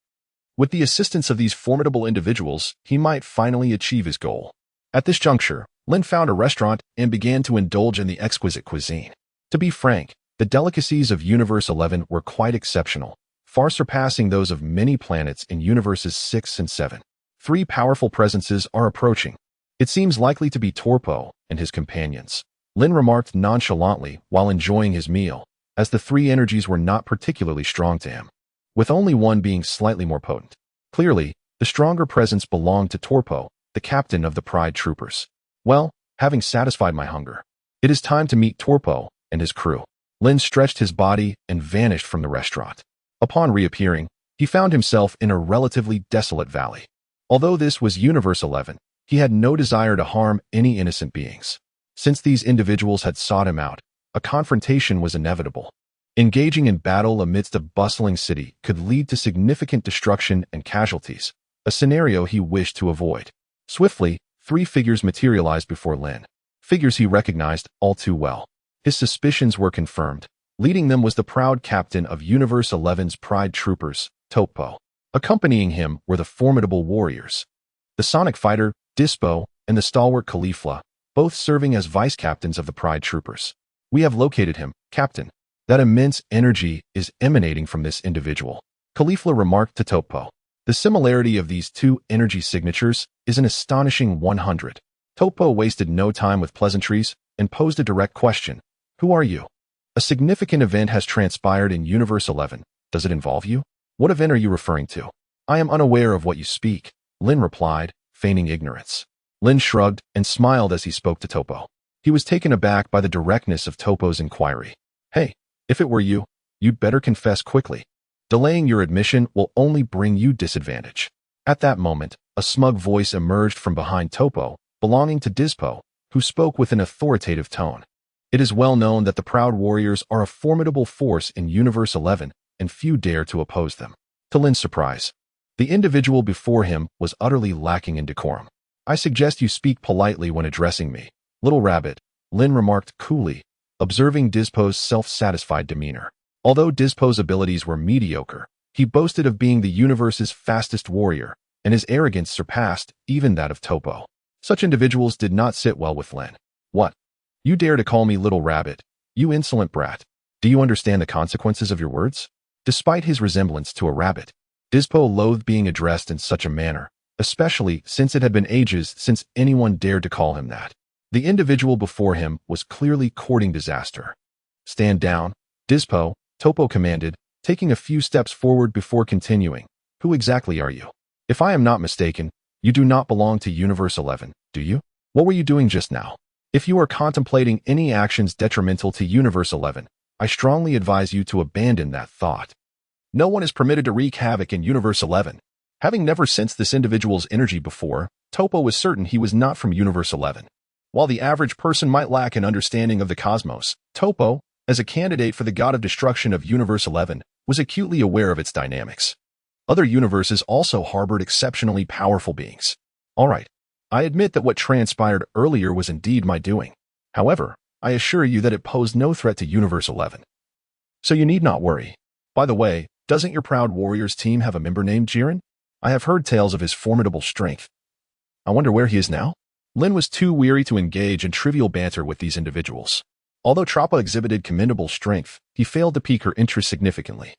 with the assistance of these formidable individuals, he might finally achieve his goal. At this juncture, Lin found a restaurant and began to indulge in the exquisite cuisine. To be frank, the delicacies of Universe 11 were quite exceptional, far surpassing those of many planets in Universes 6 and 7. 3 powerful presences are approaching. It seems likely to be Toppo and his companions, Lin remarked nonchalantly while enjoying his meal, as the 3 energies were not particularly strong to him, with only one being slightly more potent. Clearly, the stronger presence belonged to Toppo, the captain of the Pride Troopers. Well, having satisfied my hunger, it is time to meet Toppo and his crew. Lin stretched his body and vanished from the restaurant. Upon reappearing, he found himself in a relatively desolate valley. Although this was Universe 11, he had no desire to harm any innocent beings. Since these individuals had sought him out, a confrontation was inevitable. Engaging in battle amidst a bustling city could lead to significant destruction and casualties, a scenario he wished to avoid. Swiftly, 3 figures materialized before Lin. Figures he recognized all too well. His suspicions were confirmed. Leading them was the proud captain of Universe 11's Pride Troopers, Toppo. Accompanying him were the formidable warriors, the Sonic Fighter, Dispo, and the stalwart Caulifla, both serving as vice-captains of the Pride Troopers. We have located him, Captain. That immense energy is emanating from this individual, Caulifla remarked to Toppo. The similarity of these 2 energy signatures is an astonishing 100. Toppo wasted no time with pleasantries and posed a direct question. Who are you? A significant event has transpired in Universe 11. Does it involve you? What event are you referring to? I am unaware of what you speak, Lin replied, feigning ignorance. Lin shrugged and smiled as he spoke to Toppo. He was taken aback by the directness of Toppo's inquiry. Hey, if it were you, you'd better confess quickly. Delaying your admission will only bring you disadvantage. At that moment, a smug voice emerged from behind Toppo, belonging to Dizpo, who spoke with an authoritative tone. It is well known that the Proud Warriors are a formidable force in Universe 11, and few dare to oppose them. To Lin's surprise, the individual before him was utterly lacking in decorum. I suggest you speak politely when addressing me, little rabbit, Lin remarked coolly, observing Dizpo's self-satisfied demeanor. Although Dizpo's abilities were mediocre, he boasted of being the universe's fastest warrior, and his arrogance surpassed even that of Toppo. Such individuals did not sit well with Lin. What? You dare to call me little rabbit, you insolent brat. Do you understand the consequences of your words? Despite his resemblance to a rabbit, Dizpo loathed being addressed in such a manner, especially since it had been ages since anyone dared to call him that. The individual before him was clearly courting disaster. Stand down, Dizpo, Toppo commanded, taking a few steps forward before continuing. Who exactly are you? If I am not mistaken, you do not belong to Universe 11, do you? What were you doing just now? If you are contemplating any actions detrimental to Universe 11, I strongly advise you to abandon that thought. No one is permitted to wreak havoc in Universe 11. Having never sensed this individual's energy before, Toppo was certain he was not from Universe 11. While the average person might lack an understanding of the cosmos, Toppo, as a candidate for the God of Destruction of Universe 11, was acutely aware of its dynamics. Other universes also harbored exceptionally powerful beings. All right, I admit that what transpired earlier was indeed my doing. However, I assure you that it posed no threat to Universe 11. So you need not worry. By the way, doesn't your Proud Warriors team have a member named Jiren? I have heard tales of his formidable strength. I wonder where he is now? Lin was too weary to engage in trivial banter with these individuals. Although Toppo exhibited commendable strength, he failed to pique her interest significantly.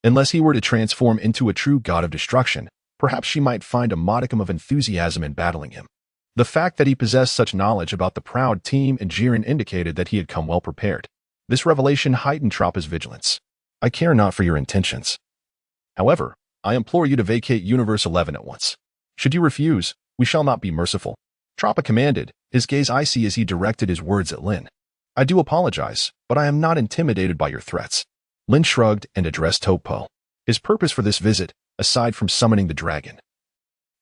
Unless he were to transform into a true God of Destruction, perhaps she might find a modicum of enthusiasm in battling him. The fact that he possessed such knowledge about the Proud team and Jiren indicated that he had come well prepared. This revelation heightened Toppo's vigilance. I care not for your intentions. However, I implore you to vacate Universe 11 at once. Should you refuse, we shall not be merciful. Toppo commanded, his gaze icy as he directed his words at Lin. I do apologize, but I am not intimidated by your threats. Lin shrugged and addressed Toppo. His purpose for this visit, aside from summoning the dragon,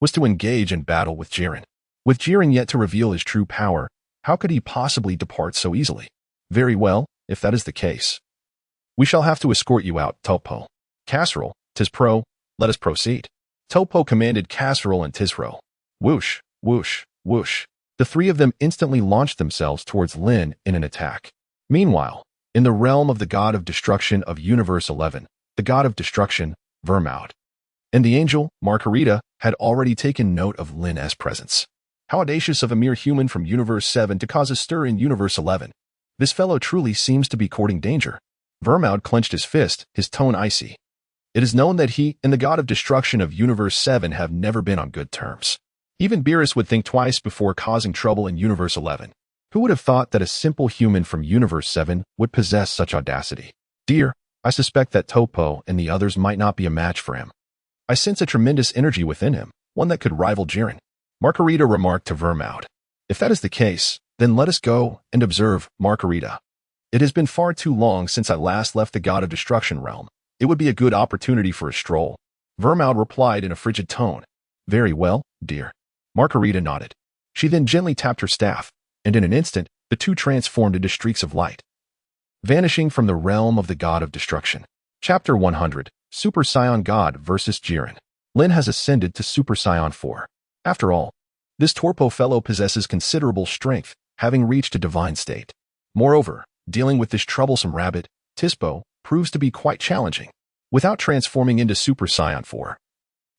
was to engage in battle with Jiren. With Jiren yet to reveal his true power, how could he possibly depart so easily? Very well, if that is the case. We shall have to escort you out, Toppo. Casserole, Tispro, let us proceed. Toppo commanded Casserole and Tispro. Whoosh, whoosh, whoosh. The three of them instantly launched themselves towards Lin in an attack. Meanwhile, in the realm of the God of Destruction of Universe 11, the God of Destruction, Vermaud, and the angel, Margarita, had already taken note of Lin's presence. How audacious of a mere human from Universe 7 to cause a stir in Universe 11. This fellow truly seems to be courting danger. Vermaud clenched his fist, his tone icy. It is known that he and the God of Destruction of Universe 7 have never been on good terms. Even Beerus would think twice before causing trouble in Universe 11. Who would have thought that a simple human from Universe 7 would possess such audacity? Dear, I suspect that Toppo and the others might not be a match for him. I sense a tremendous energy within him, one that could rival Jiren. Margarita remarked to Vermaud. If that is the case, then let us go and observe, Margarita. It has been far too long since I last left the God of Destruction realm. It would be a good opportunity for a stroll. Vermaud replied in a frigid tone. Very well, dear. Margarita nodded. She then gently tapped her staff, and in an instant, the two transformed into streaks of light, vanishing from the realm of the God of Destruction. Chapter 100, Super Saiyan God vs. Jiren. Lin has ascended to Super Saiyan 4. After all, this Toppo fellow possesses considerable strength, having reached a divine state. Moreover, dealing with this troublesome rabbit, Toppo, proves to be quite challenging. Without transforming into Super Saiyan 4,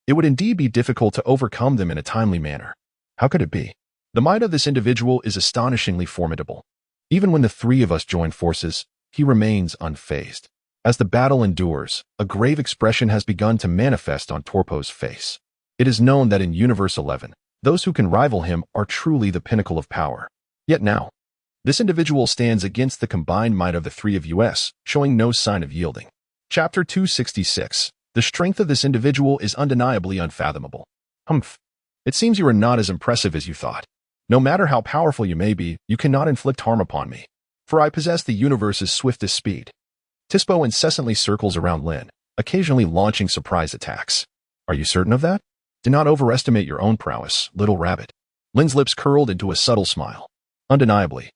it would indeed be difficult to overcome them in a timely manner. How could it be? The might of this individual is astonishingly formidable. Even when the three of us join forces, he remains unfazed. As the battle endures, a grave expression has begun to manifest on Toppo's face. It is known that in Universe 11, those who can rival him are truly the pinnacle of power. Yet now, this individual stands against the combined might of the three of us, showing no sign of yielding. Chapter 266. The strength of this individual is undeniably unfathomable. Humph. It seems you are not as impressive as you thought. No matter how powerful you may be, you cannot inflict harm upon me. for I possess the universe's swiftest speed. Toppo incessantly circles around Lin, occasionally launching surprise attacks. Are you certain of that? Do not overestimate your own prowess, little rabbit. Lin's lips curled into a subtle smile. Undeniably,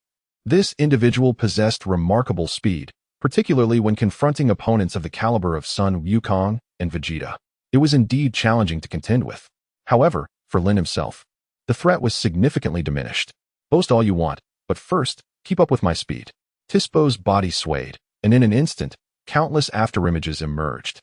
this individual possessed remarkable speed, particularly when confronting opponents of the caliber of Sun Wukong and Vegeta. It was indeed challenging to contend with. However, for Lin himself, the threat was significantly diminished. Boast all you want, but first, keep up with my speed. Toppo's body swayed, and in an instant, countless afterimages emerged.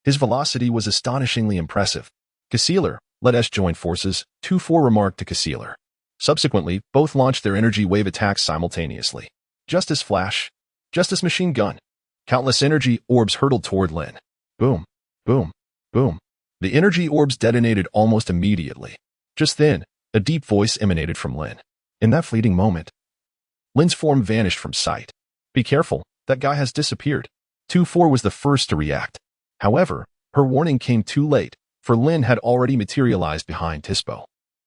His velocity was astonishingly impressive. Caecilier, let us join forces, 2-4 remarked to Caecilier. Subsequently, both launched their energy wave attacks simultaneously. Justice Flash, Justice Machine Gun. Countless energy orbs hurtled toward Lin. Boom, boom, boom. The energy orbs detonated almost immediately. Just then, a deep voice emanated from Lin. In that fleeting moment, Lin's form vanished from sight. Be careful, that guy has disappeared. 2-4 was the first to react. However, her warning came too late, for Lin had already materialized behind Toppo.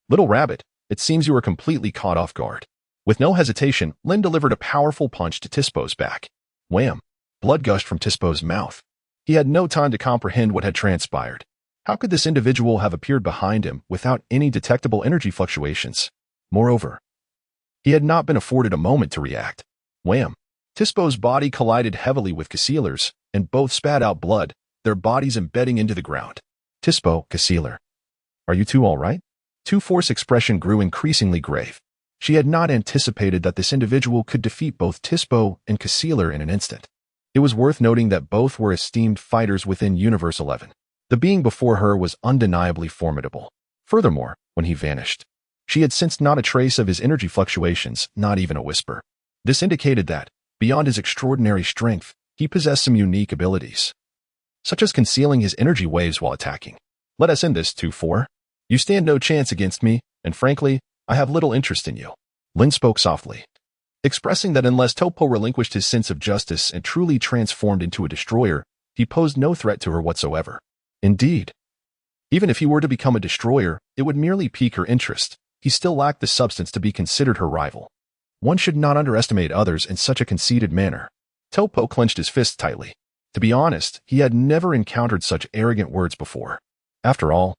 Little rabbit, it seems you were completely caught off guard. With no hesitation, Lin delivered a powerful punch to Toppo's back. Wham! Blood gushed from Toppo's mouth. He had no time to comprehend what had transpired. How could this individual have appeared behind him without any detectable energy fluctuations? Moreover, he had not been afforded a moment to react. Wham! Toppo's body collided heavily with Caecilier's, and both spat out blood, their bodies embedding into the ground. Toppo, Caecilier. Are you two all right? 2-4's expression grew increasingly grave. She had not anticipated that this individual could defeat both Toppo and Caecilier in an instant. It was worth noting that both were esteemed fighters within Universe 11. The being before her was undeniably formidable. Furthermore, when he vanished, she had sensed not a trace of his energy fluctuations, not even a whisper. This indicated that, beyond his extraordinary strength, he possessed some unique abilities, such as concealing his energy waves while attacking. Let us end this, 2-4. You stand no chance against me, and frankly, I have little interest in you. Lin spoke softly, expressing that unless Toppo relinquished his sense of justice and truly transformed into a destroyer, he posed no threat to her whatsoever. Indeed, even if he were to become a destroyer, it would merely pique her interest. He still lacked the substance to be considered her rival. One should not underestimate others in such a conceited manner. Toppo clenched his fists tightly. To be honest, he had never encountered such arrogant words before. After all,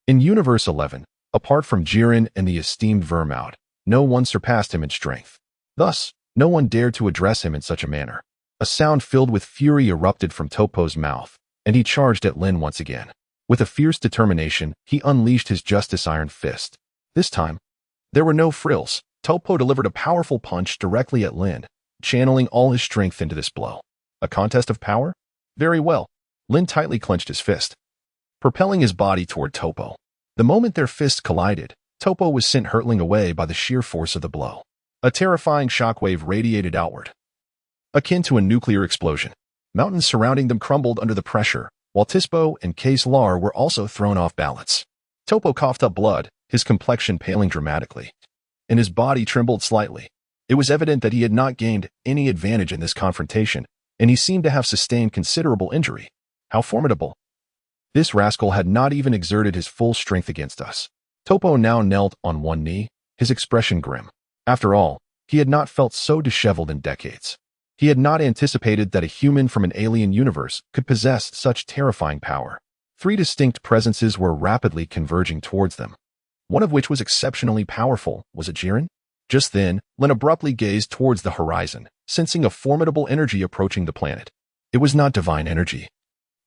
in Universe 11, apart from Jiren and the esteemed Vermoud, no one surpassed him in strength. Thus, no one dared to address him in such a manner. A sound filled with fury erupted from Toppo's mouth, and he charged at Lin once again. With a fierce determination, he unleashed his Justice Iron Fist. This time, there were no frills. Toppo delivered a powerful punch directly at Lin, channeling all his strength into this blow. A contest of power? Very well. Lin tightly clenched his fist, propelling his body toward Toppo. The moment their fists collided, Toppo was sent hurtling away by the sheer force of the blow. A terrifying shockwave radiated outward, akin to a nuclear explosion. Mountains surrounding them crumbled under the pressure, while Toppo and Caecilier were also thrown off balance. Toppo coughed up blood, his complexion paling dramatically, and his body trembled slightly. It was evident that he had not gained any advantage in this confrontation, and he seemed to have sustained considerable injury. How formidable! This rascal had not even exerted his full strength against us. Toppo now knelt on one knee, his expression grim. After all, he had not felt so disheveled in decades. He had not anticipated that a human from an alien universe could possess such terrifying power. 3 distinct presences were rapidly converging towards them, one of which was exceptionally powerful. Was it Jiren? Just then, Lin abruptly gazed towards the horizon, sensing a formidable energy approaching the planet. It was not divine energy.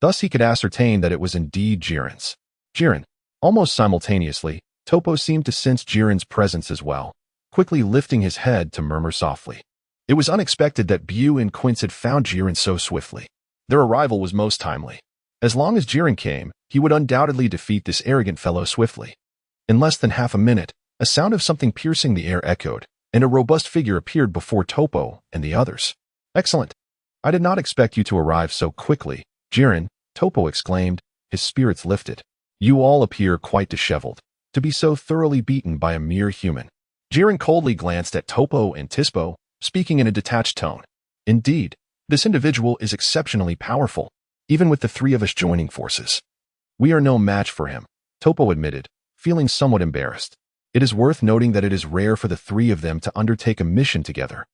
Thus he could ascertain that it was indeed Jiren's. Jiren. Almost simultaneously, Toppo seemed to sense Jiren's presence as well, quickly lifting his head to murmur softly. It was unexpected that Bu and Quince had found Jiren so swiftly. Their arrival was most timely. As long as Jiren came, he would undoubtedly defeat this arrogant fellow swiftly. In less than half a minute, a sound of something piercing the air echoed, and a robust figure appeared before Toppo and the others. Excellent. I did not expect you to arrive so quickly, Jiren, Toppo exclaimed, his spirits lifted. You all appear quite disheveled, to be so thoroughly beaten by a mere human. Jiren coldly glanced at Toppo and Toppo, speaking in a detached tone. Indeed, this individual is exceptionally powerful, even with the 3 of us joining forces. We are no match for him, Toppo admitted, feeling somewhat embarrassed. It is worth noting that it is rare for the 3 of them to undertake a mission together.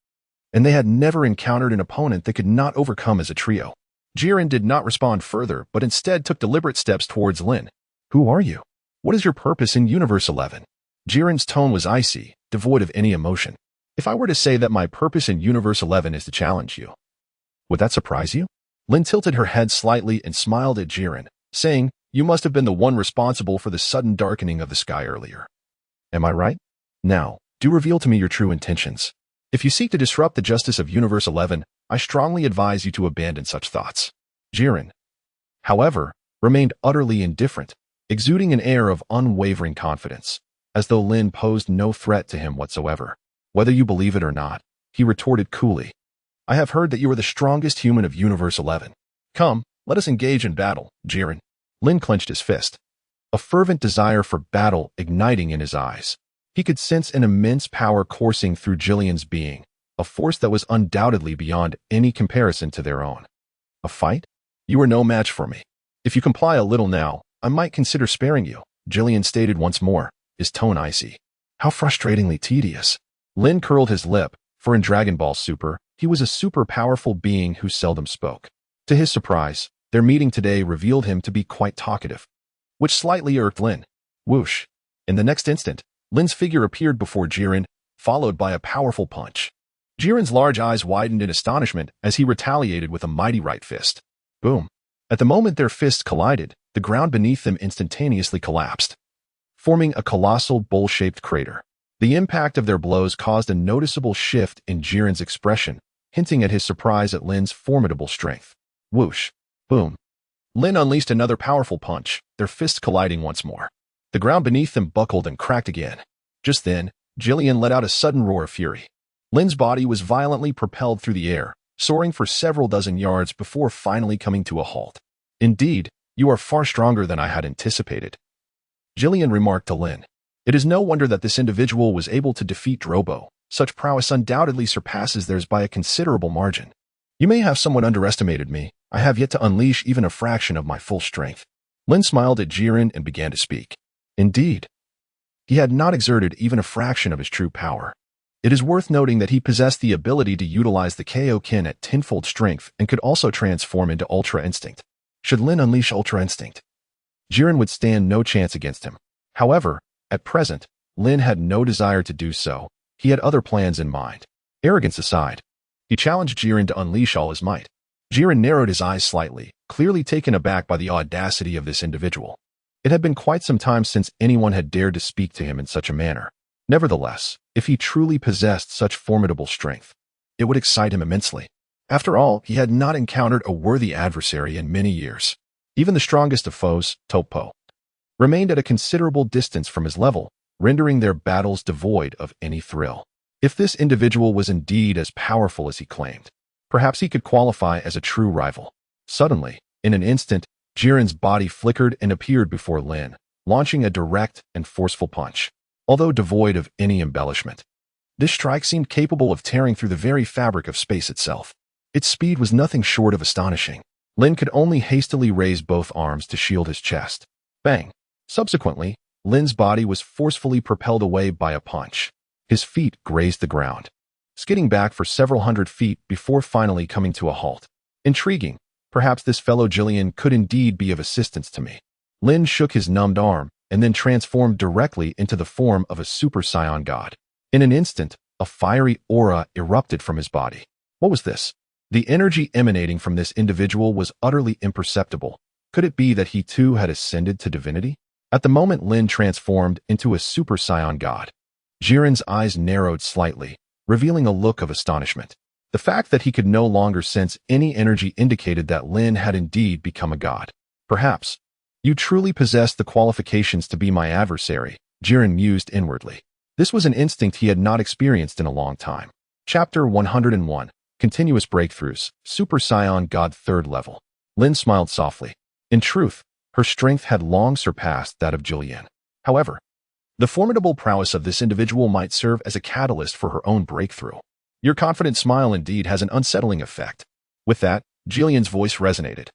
and they had never encountered an opponent they could not overcome as a trio. Jiren did not respond further, but instead took deliberate steps towards Lin. Who are you? What is your purpose in Universe 11? Jiren's tone was icy, devoid of any emotion. If I were to say that my purpose in Universe 11 is to challenge you, would that surprise you? Lin tilted her head slightly and smiled at Jiren, saying, you must have been the one responsible for the sudden darkening of the sky earlier. Am I right? Now, do reveal to me your true intentions. If you seek to disrupt the justice of Universe 11, I strongly advise you to abandon such thoughts. Jiren, however, remained utterly indifferent, exuding an air of unwavering confidence, as though Lin posed no threat to him whatsoever. Whether you believe it or not, he retorted coolly. I have heard that you are the strongest human of Universe 11. Come, let us engage in battle, Jiren. Lin clenched his fist, a fervent desire for battle igniting in his eyes. He could sense an immense power coursing through Jillian's being, a force that was undoubtedly beyond any comparison to their own. A fight? You are no match for me. If you comply a little now, I might consider sparing you, Jillian stated once more, his tone icy. How frustratingly tedious. Lin curled his lip, for in Dragon Ball Super, he was a super powerful being who seldom spoke. To his surprise, their meeting today revealed him to be quite talkative, which slightly irked Lin. Whoosh. In the next instant, Lin's figure appeared before Jiren, followed by a powerful punch. Jiren's large eyes widened in astonishment as he retaliated with a mighty right fist. Boom. At the moment their fists collided, the ground beneath them instantaneously collapsed, forming a colossal bowl-shaped crater. The impact of their blows caused a noticeable shift in Jiren's expression, hinting at his surprise at Lin's formidable strength. Whoosh. Boom. Lin unleashed another powerful punch, their fists colliding once more. The ground beneath them buckled and cracked again. Just then, Jillian let out a sudden roar of fury. Lin's body was violently propelled through the air, soaring for several dozen yards before finally coming to a halt. Indeed, you are far stronger than I had anticipated, Jillian remarked to Lin. It is no wonder that this individual was able to defeat Drobo. Such prowess undoubtedly surpasses theirs by a considerable margin. You may have somewhat underestimated me. I have yet to unleash even a fraction of my full strength. Lin smiled at Jiren and began to speak. Indeed, he had not exerted even a fraction of his true power. It is worth noting that he possessed the ability to utilize the Kaioken at tenfold strength and could also transform into Ultra Instinct. Should Lin unleash Ultra Instinct, Jiren would stand no chance against him. However, at present, Lin had no desire to do so. He had other plans in mind. Arrogance aside, he challenged Jiren to unleash all his might. Jiren narrowed his eyes slightly, clearly taken aback by the audacity of this individual. It had been quite some time since anyone had dared to speak to him in such a manner. Nevertheless, if he truly possessed such formidable strength, it would excite him immensely. After all, he had not encountered a worthy adversary in many years. Even the strongest of foes, Toppo, remained at a considerable distance from his level, rendering their battles devoid of any thrill. If this individual was indeed as powerful as he claimed, perhaps he could qualify as a true rival. Suddenly, in an instant, Jiren's body flickered and appeared before Lin, launching a direct and forceful punch. Although devoid of any embellishment, this strike seemed capable of tearing through the very fabric of space itself. Its speed was nothing short of astonishing. Lin could only hastily raise both arms to shield his chest. Bang! Subsequently, Lin's body was forcefully propelled away by a punch. His feet grazed the ground, skidding back for several hundred feet before finally coming to a halt. Intriguing. Perhaps this fellow Jillian could indeed be of assistance to me. Lin shook his numbed arm and then transformed directly into the form of a Super Saiyan God. In an instant, a fiery aura erupted from his body. What was this? The energy emanating from this individual was utterly imperceptible. Could it be that he too had ascended to divinity? At the moment Lin transformed into a Super Saiyan God, Jiren's eyes narrowed slightly, revealing a look of astonishment. The fact that he could no longer sense any energy indicated that Lin had indeed become a god. Perhaps, you truly possess the qualifications to be my adversary, Jiren mused inwardly. This was an instinct he had not experienced in a long time. Chapter 101, Continuous Breakthroughs, Super Saiyan God 3rd Level. Lin smiled softly. In truth, her strength had long surpassed that of Jillian. However, the formidable prowess of this individual might serve as a catalyst for her own breakthrough. Your confident smile indeed has an unsettling effect. With that, Jillian's voice resonated,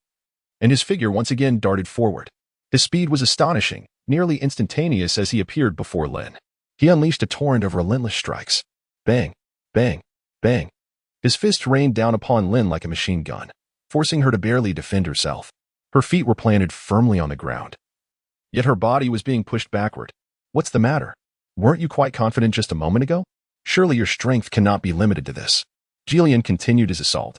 and his figure once again darted forward. His speed was astonishing, nearly instantaneous as he appeared before Lin. He unleashed a torrent of relentless strikes. Bang, bang, bang. His fist rained down upon Lin like a machine gun, forcing her to barely defend herself. Her feet were planted firmly on the ground. Yet her body was being pushed backward. What's the matter? Weren't you quite confident just a moment ago? Surely your strength cannot be limited to this. Jiren continued his assault,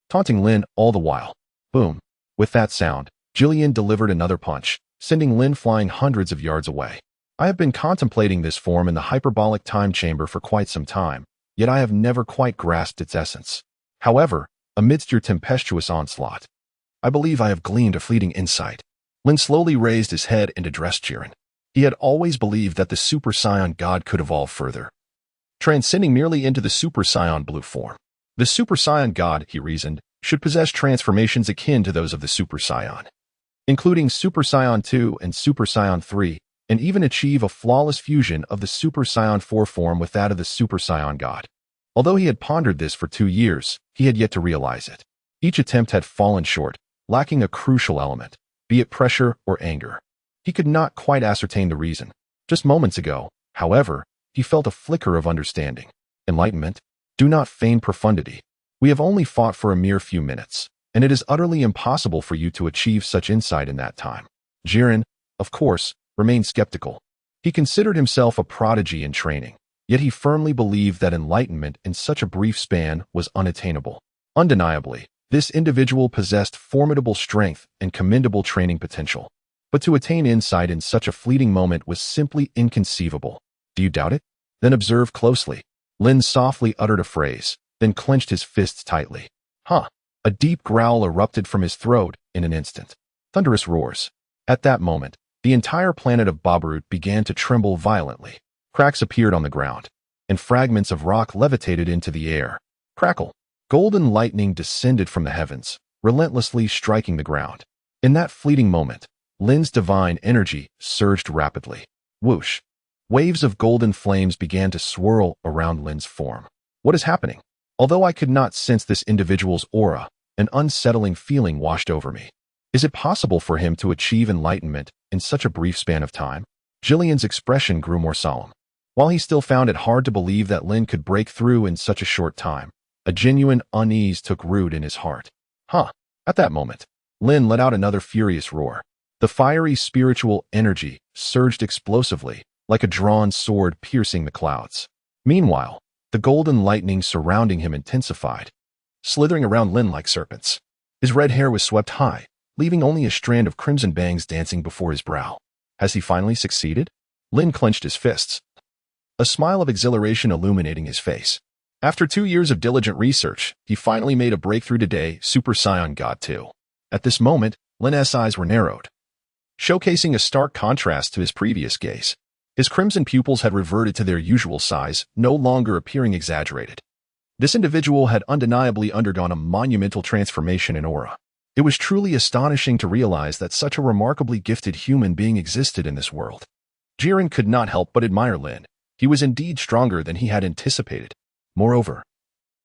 taunting Lin all the while. Boom. With that sound, Jiren delivered another punch, sending Lin flying hundreds of yards away. I have been contemplating this form in the hyperbolic time chamber for quite some time, yet I have never quite grasped its essence. However, amidst your tempestuous onslaught, I believe I have gleaned a fleeting insight. Lin slowly raised his head and addressed Jiren. He had always believed that the Super Saiyan God could evolve further, transcending merely into the Super Saiyan Blue form. The Super Saiyan God, he reasoned, should possess transformations akin to those of the Super Saiyan, including Super Saiyan 2 and Super Saiyan 3, and even achieve a flawless fusion of the Super Saiyan 4 form with that of the Super Saiyan God. Although he had pondered this for 2 years, he had yet to realize it. Each attempt had fallen short, lacking a crucial element, be it pressure or anger. He could not quite ascertain the reason. Just moments ago, however, he felt a flicker of understanding. Enlightenment? Do not feign profundity. We have only fought for a mere few minutes, and it is utterly impossible for you to achieve such insight in that time. Jiren, of course, remained skeptical. He considered himself a prodigy in training, yet he firmly believed that enlightenment in such a brief span was unattainable. Undeniably, this individual possessed formidable strength and commendable training potential. But to attain insight in such a fleeting moment was simply inconceivable. Do you doubt it? Then observe closely. Lin softly uttered a phrase, then clenched his fists tightly. Huh! A deep growl erupted from his throat in an instant. Thunderous roars. At that moment, the entire planet of Babarut began to tremble violently. Cracks appeared on the ground, and fragments of rock levitated into the air. Crackle! Golden lightning descended from the heavens, relentlessly striking the ground. In that fleeting moment, Lin's divine energy surged rapidly. Whoosh! Waves of golden flames began to swirl around Lin's form. What is happening? Although I could not sense this individual's aura, an unsettling feeling washed over me. Is it possible for him to achieve enlightenment in such a brief span of time? Jiren's expression grew more solemn. While he still found it hard to believe that Lin could break through in such a short time, a genuine unease took root in his heart. Huh! At that moment, Lin let out another furious roar. The fiery spiritual energy surged explosively, like a drawn sword piercing the clouds. Meanwhile, the golden lightning surrounding him intensified, slithering around Lin like serpents. His red hair was swept high, leaving only a strand of crimson bangs dancing before his brow. Has he finally succeeded? Lin clenched his fists, a smile of exhilaration illuminating his face. After 2 years of diligent research, he finally made a breakthrough today, Super Saiyan God 2. At this moment, Lin's eyes were narrowed, showcasing a stark contrast to his previous gaze. His crimson pupils had reverted to their usual size, no longer appearing exaggerated. This individual had undeniably undergone a monumental transformation in aura. It was truly astonishing to realize that such a remarkably gifted human being existed in this world. Jiren could not help but admire Lin. He was indeed stronger than he had anticipated. Moreover,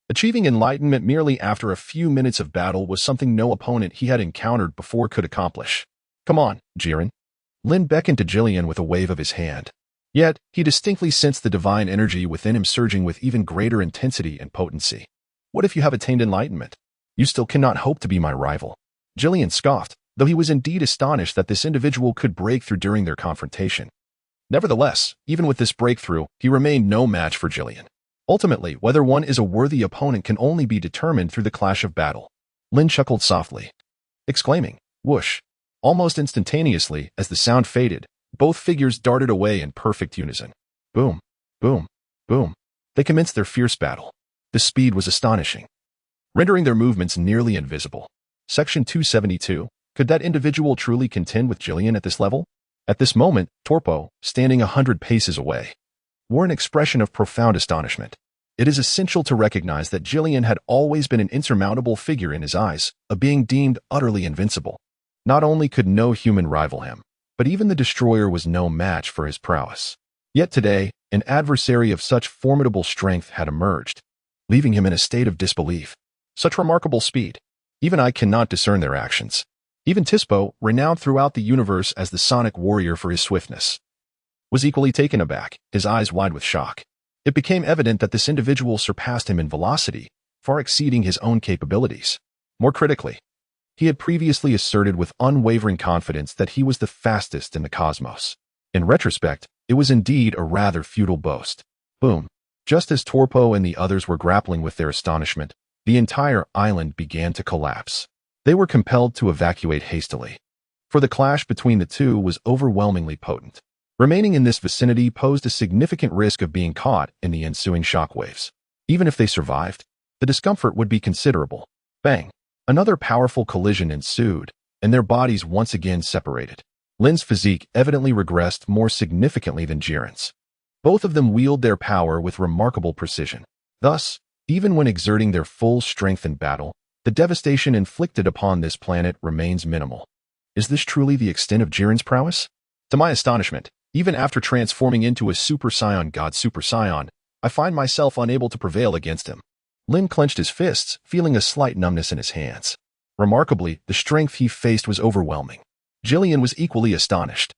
achieving enlightenment merely after a few minutes of battle was something no opponent he had encountered before could accomplish. Come on, Jiren. Lin beckoned to Jiren with a wave of his hand. Yet, he distinctly sensed the divine energy within him surging with even greater intensity and potency. What if you have attained enlightenment? You still cannot hope to be my rival. Jiren scoffed, though he was indeed astonished that this individual could break through during their confrontation. Nevertheless, even with this breakthrough, he remained no match for Jiren. Ultimately, whether one is a worthy opponent can only be determined through the clash of battle. Lin chuckled softly, exclaiming, whoosh. Almost instantaneously, as the sound faded, both figures darted away in perfect unison. Boom, boom, boom. They commenced their fierce battle. The speed was astonishing, rendering their movements nearly invisible. Section 272. Could that individual truly contend with Jiren at this level? At this moment, Toppo, standing 100 paces away, wore an expression of profound astonishment. It is essential to recognize that Jiren had always been an insurmountable figure in his eyes, a being deemed utterly invincible. Not only could no human rival him, but even the Destroyer was no match for his prowess. Yet today, an adversary of such formidable strength had emerged, leaving him in a state of disbelief. Such remarkable speed. Even I cannot discern their actions. Even Toppo, renowned throughout the universe as the Sonic Warrior for his swiftness, was equally taken aback, his eyes wide with shock. It became evident that this individual surpassed him in velocity, far exceeding his own capabilities. More critically, he had previously asserted with unwavering confidence that he was the fastest in the cosmos. In retrospect, it was indeed a rather futile boast. Boom. Just as Toppo and the others were grappling with their astonishment, the entire island began to collapse. They were compelled to evacuate hastily, for the clash between the two was overwhelmingly potent. Remaining in this vicinity posed a significant risk of being caught in the ensuing shockwaves. Even if they survived, the discomfort would be considerable. Bang! Another powerful collision ensued, and their bodies once again separated. Lin's physique evidently regressed more significantly than Jiren's. Both of them wield their power with remarkable precision. Thus, even when exerting their full strength in battle, the devastation inflicted upon this planet remains minimal. Is this truly the extent of Jiren's prowess? To my astonishment, even after transforming into a Super Saiyan God Super Saiyan, I find myself unable to prevail against him. Lin clenched his fists, feeling a slight numbness in his hands. Remarkably, the strength he faced was overwhelming. Jiren was equally astonished.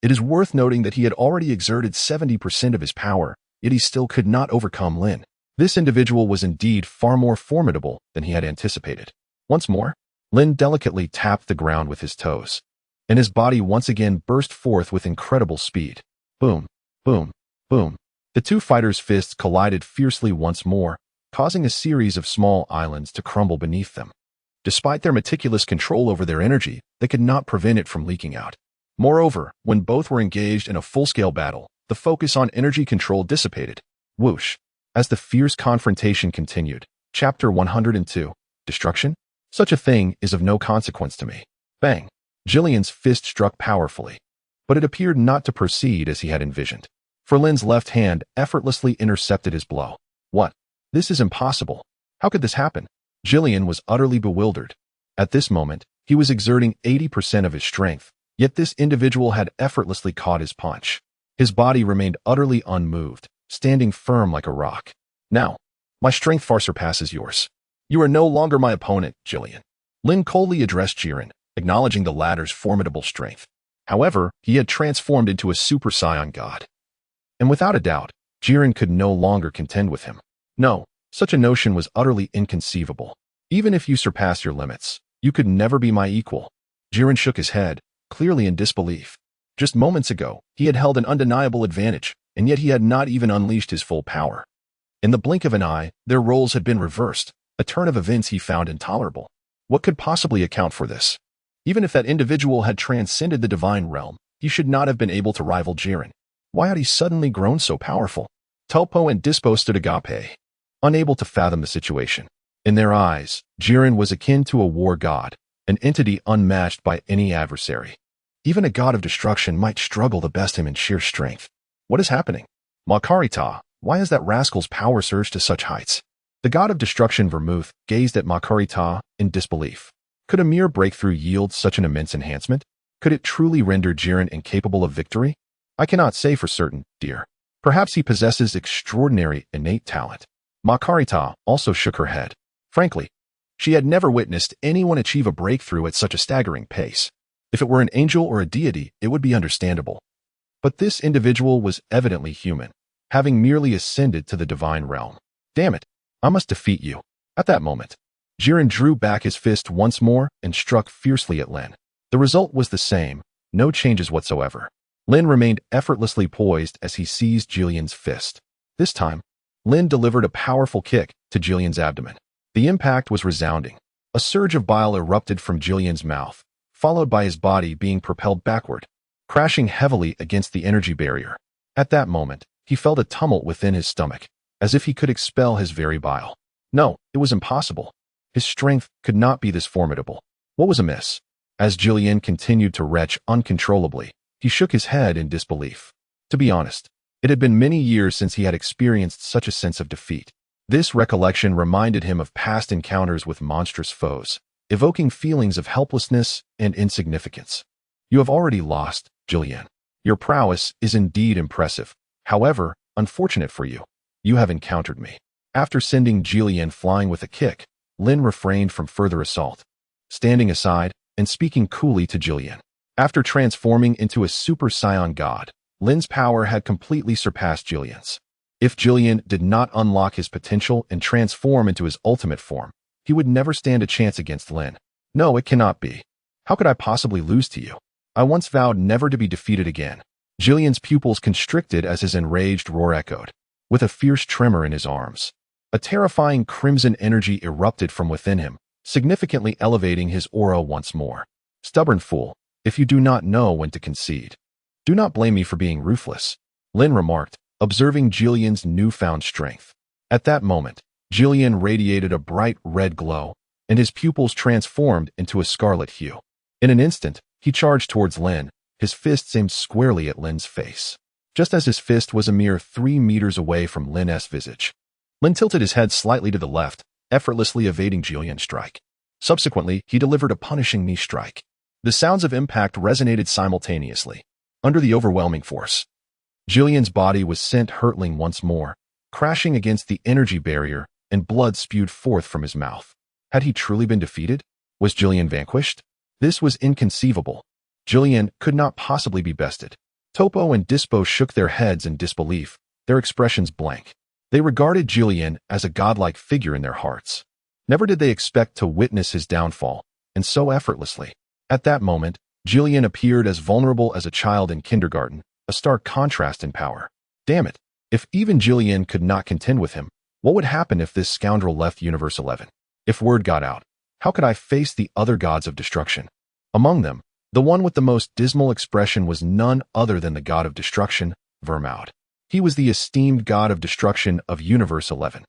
It is worth noting that he had already exerted 70% of his power, yet he still could not overcome Lin. This individual was indeed far more formidable than he had anticipated. Once more, Lin delicately tapped the ground with his toes, and his body once again burst forth with incredible speed. Boom, boom, boom. The two fighters' fists collided fiercely once more, causing a series of small islands to crumble beneath them. Despite their meticulous control over their energy, they could not prevent it from leaking out. Moreover, when both were engaged in a full-scale battle, the focus on energy control dissipated. Whoosh! As the fierce confrontation continued, Chapter 102, Destruction? Such a thing is of no consequence to me. Bang! Jiren's fist struck powerfully, but it appeared not to proceed as he had envisioned. For Lin's left hand effortlessly intercepted his blow. What? This is impossible. How could this happen? Jiren was utterly bewildered. At this moment, he was exerting 80% of his strength, yet this individual had effortlessly caught his punch. His body remained utterly unmoved, standing firm like a rock. Now, my strength far surpasses yours. You are no longer my opponent, Jiren. Lin coldly addressed Jiren, acknowledging the latter's formidable strength. However, he had transformed into a Super Saiyan God. And without a doubt, Jiren could no longer contend with him. No, such a notion was utterly inconceivable. Even if you surpass your limits, you could never be my equal. Jiren shook his head, clearly in disbelief. Just moments ago, he had held an undeniable advantage, and yet he had not even unleashed his full power. In the blink of an eye, their roles had been reversed, a turn of events he found intolerable. What could possibly account for this? Even if that individual had transcended the divine realm, he should not have been able to rival Jiren. Why had he suddenly grown so powerful? Toppo and Dispo stood agape, unable to fathom the situation. In their eyes, Jiren was akin to a war god, an entity unmatched by any adversary. Even a god of destruction might struggle to best him in sheer strength. What is happening? Makarita, why has that rascal's power surged to such heights? The god of destruction Vermouth gazed at Makarita in disbelief. Could a mere breakthrough yield such an immense enhancement? Could it truly render Jiren incapable of victory? I cannot say for certain, dear. Perhaps he possesses extraordinary innate talent. Makarita also shook her head. Frankly, she had never witnessed anyone achieve a breakthrough at such a staggering pace. If it were an angel or a deity, it would be understandable. But this individual was evidently human, having merely ascended to the divine realm. Damn it, I must defeat you. At that moment, Jiren drew back his fist once more and struck fiercely at Lin. The result was the same, no changes whatsoever. Lin remained effortlessly poised as he seized Jiren's fist. This time, Lin delivered a powerful kick to Jiren's abdomen. The impact was resounding. A surge of bile erupted from Jiren's mouth, followed by his body being propelled backward, crashing heavily against the energy barrier. At that moment, he felt a tumult within his stomach, as if he could expel his very bile. No, it was impossible. His strength could not be this formidable. What was amiss? As Jiren continued to retch uncontrollably, he shook his head in disbelief. To be honest, it had been many years since he had experienced such a sense of defeat. This recollection reminded him of past encounters with monstrous foes, evoking feelings of helplessness and insignificance. You have already lost, Jiren. Your prowess is indeed impressive. However, unfortunate for you, you have encountered me. After sending Jiren flying with a kick, Lin refrained from further assault, standing aside and speaking coolly to Jiren. After transforming into a Super Saiyan God, Lin's power had completely surpassed Jiren's. If Jiren did not unlock his potential and transform into his ultimate form, he would never stand a chance against Lin. No, it cannot be. How could I possibly lose to you? I once vowed never to be defeated again. Jiren's pupils constricted as his enraged roar echoed, with a fierce tremor in his arms. A terrifying crimson energy erupted from within him, significantly elevating his aura once more. Stubborn fool, if you do not know when to concede. Do not blame me for being ruthless, Lin remarked, observing Jiren's newfound strength. At that moment, Jiren radiated a bright red glow, and his pupils transformed into a scarlet hue. In an instant, he charged towards Lin, his fists aimed squarely at Lin's face. Just as his fist was a mere 3 meters away from Lin's visage, Lin tilted his head slightly to the left, effortlessly evading Jiren's strike. Subsequently, he delivered a punishing knee strike. The sounds of impact resonated simultaneously. Under the overwhelming force, Jiren's body was sent hurtling once more, crashing against the energy barrier, and blood spewed forth from his mouth. Had he truly been defeated? Was Jiren vanquished? This was inconceivable. Jiren could not possibly be bested. Toppo and Dispo shook their heads in disbelief, their expressions blank. They regarded Jiren as a godlike figure in their hearts. Never did they expect to witness his downfall, and so effortlessly. At that moment, Jiren appeared as vulnerable as a child in kindergarten, a stark contrast in power. Damn it! If even Jiren could not contend with him, what would happen if this scoundrel left Universe 11? If word got out, how could I face the other gods of destruction? Among them, the one with the most dismal expression was none other than the god of destruction, Vermaud. He was the esteemed god of destruction of Universe 11.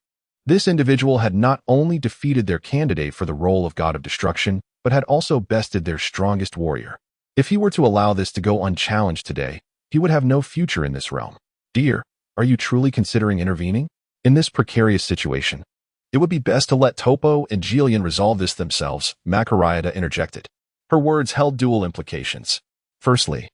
This individual had not only defeated their candidate for the role of god of destruction, but had also bested their strongest warrior. If he were to allow this to go unchallenged today, he would have no future in this realm. Dear, are you truly considering intervening? In this precarious situation, it would be best to let Toppo and Jiren resolve this themselves, Marauders interjected. Her words held dual implications. Firstly,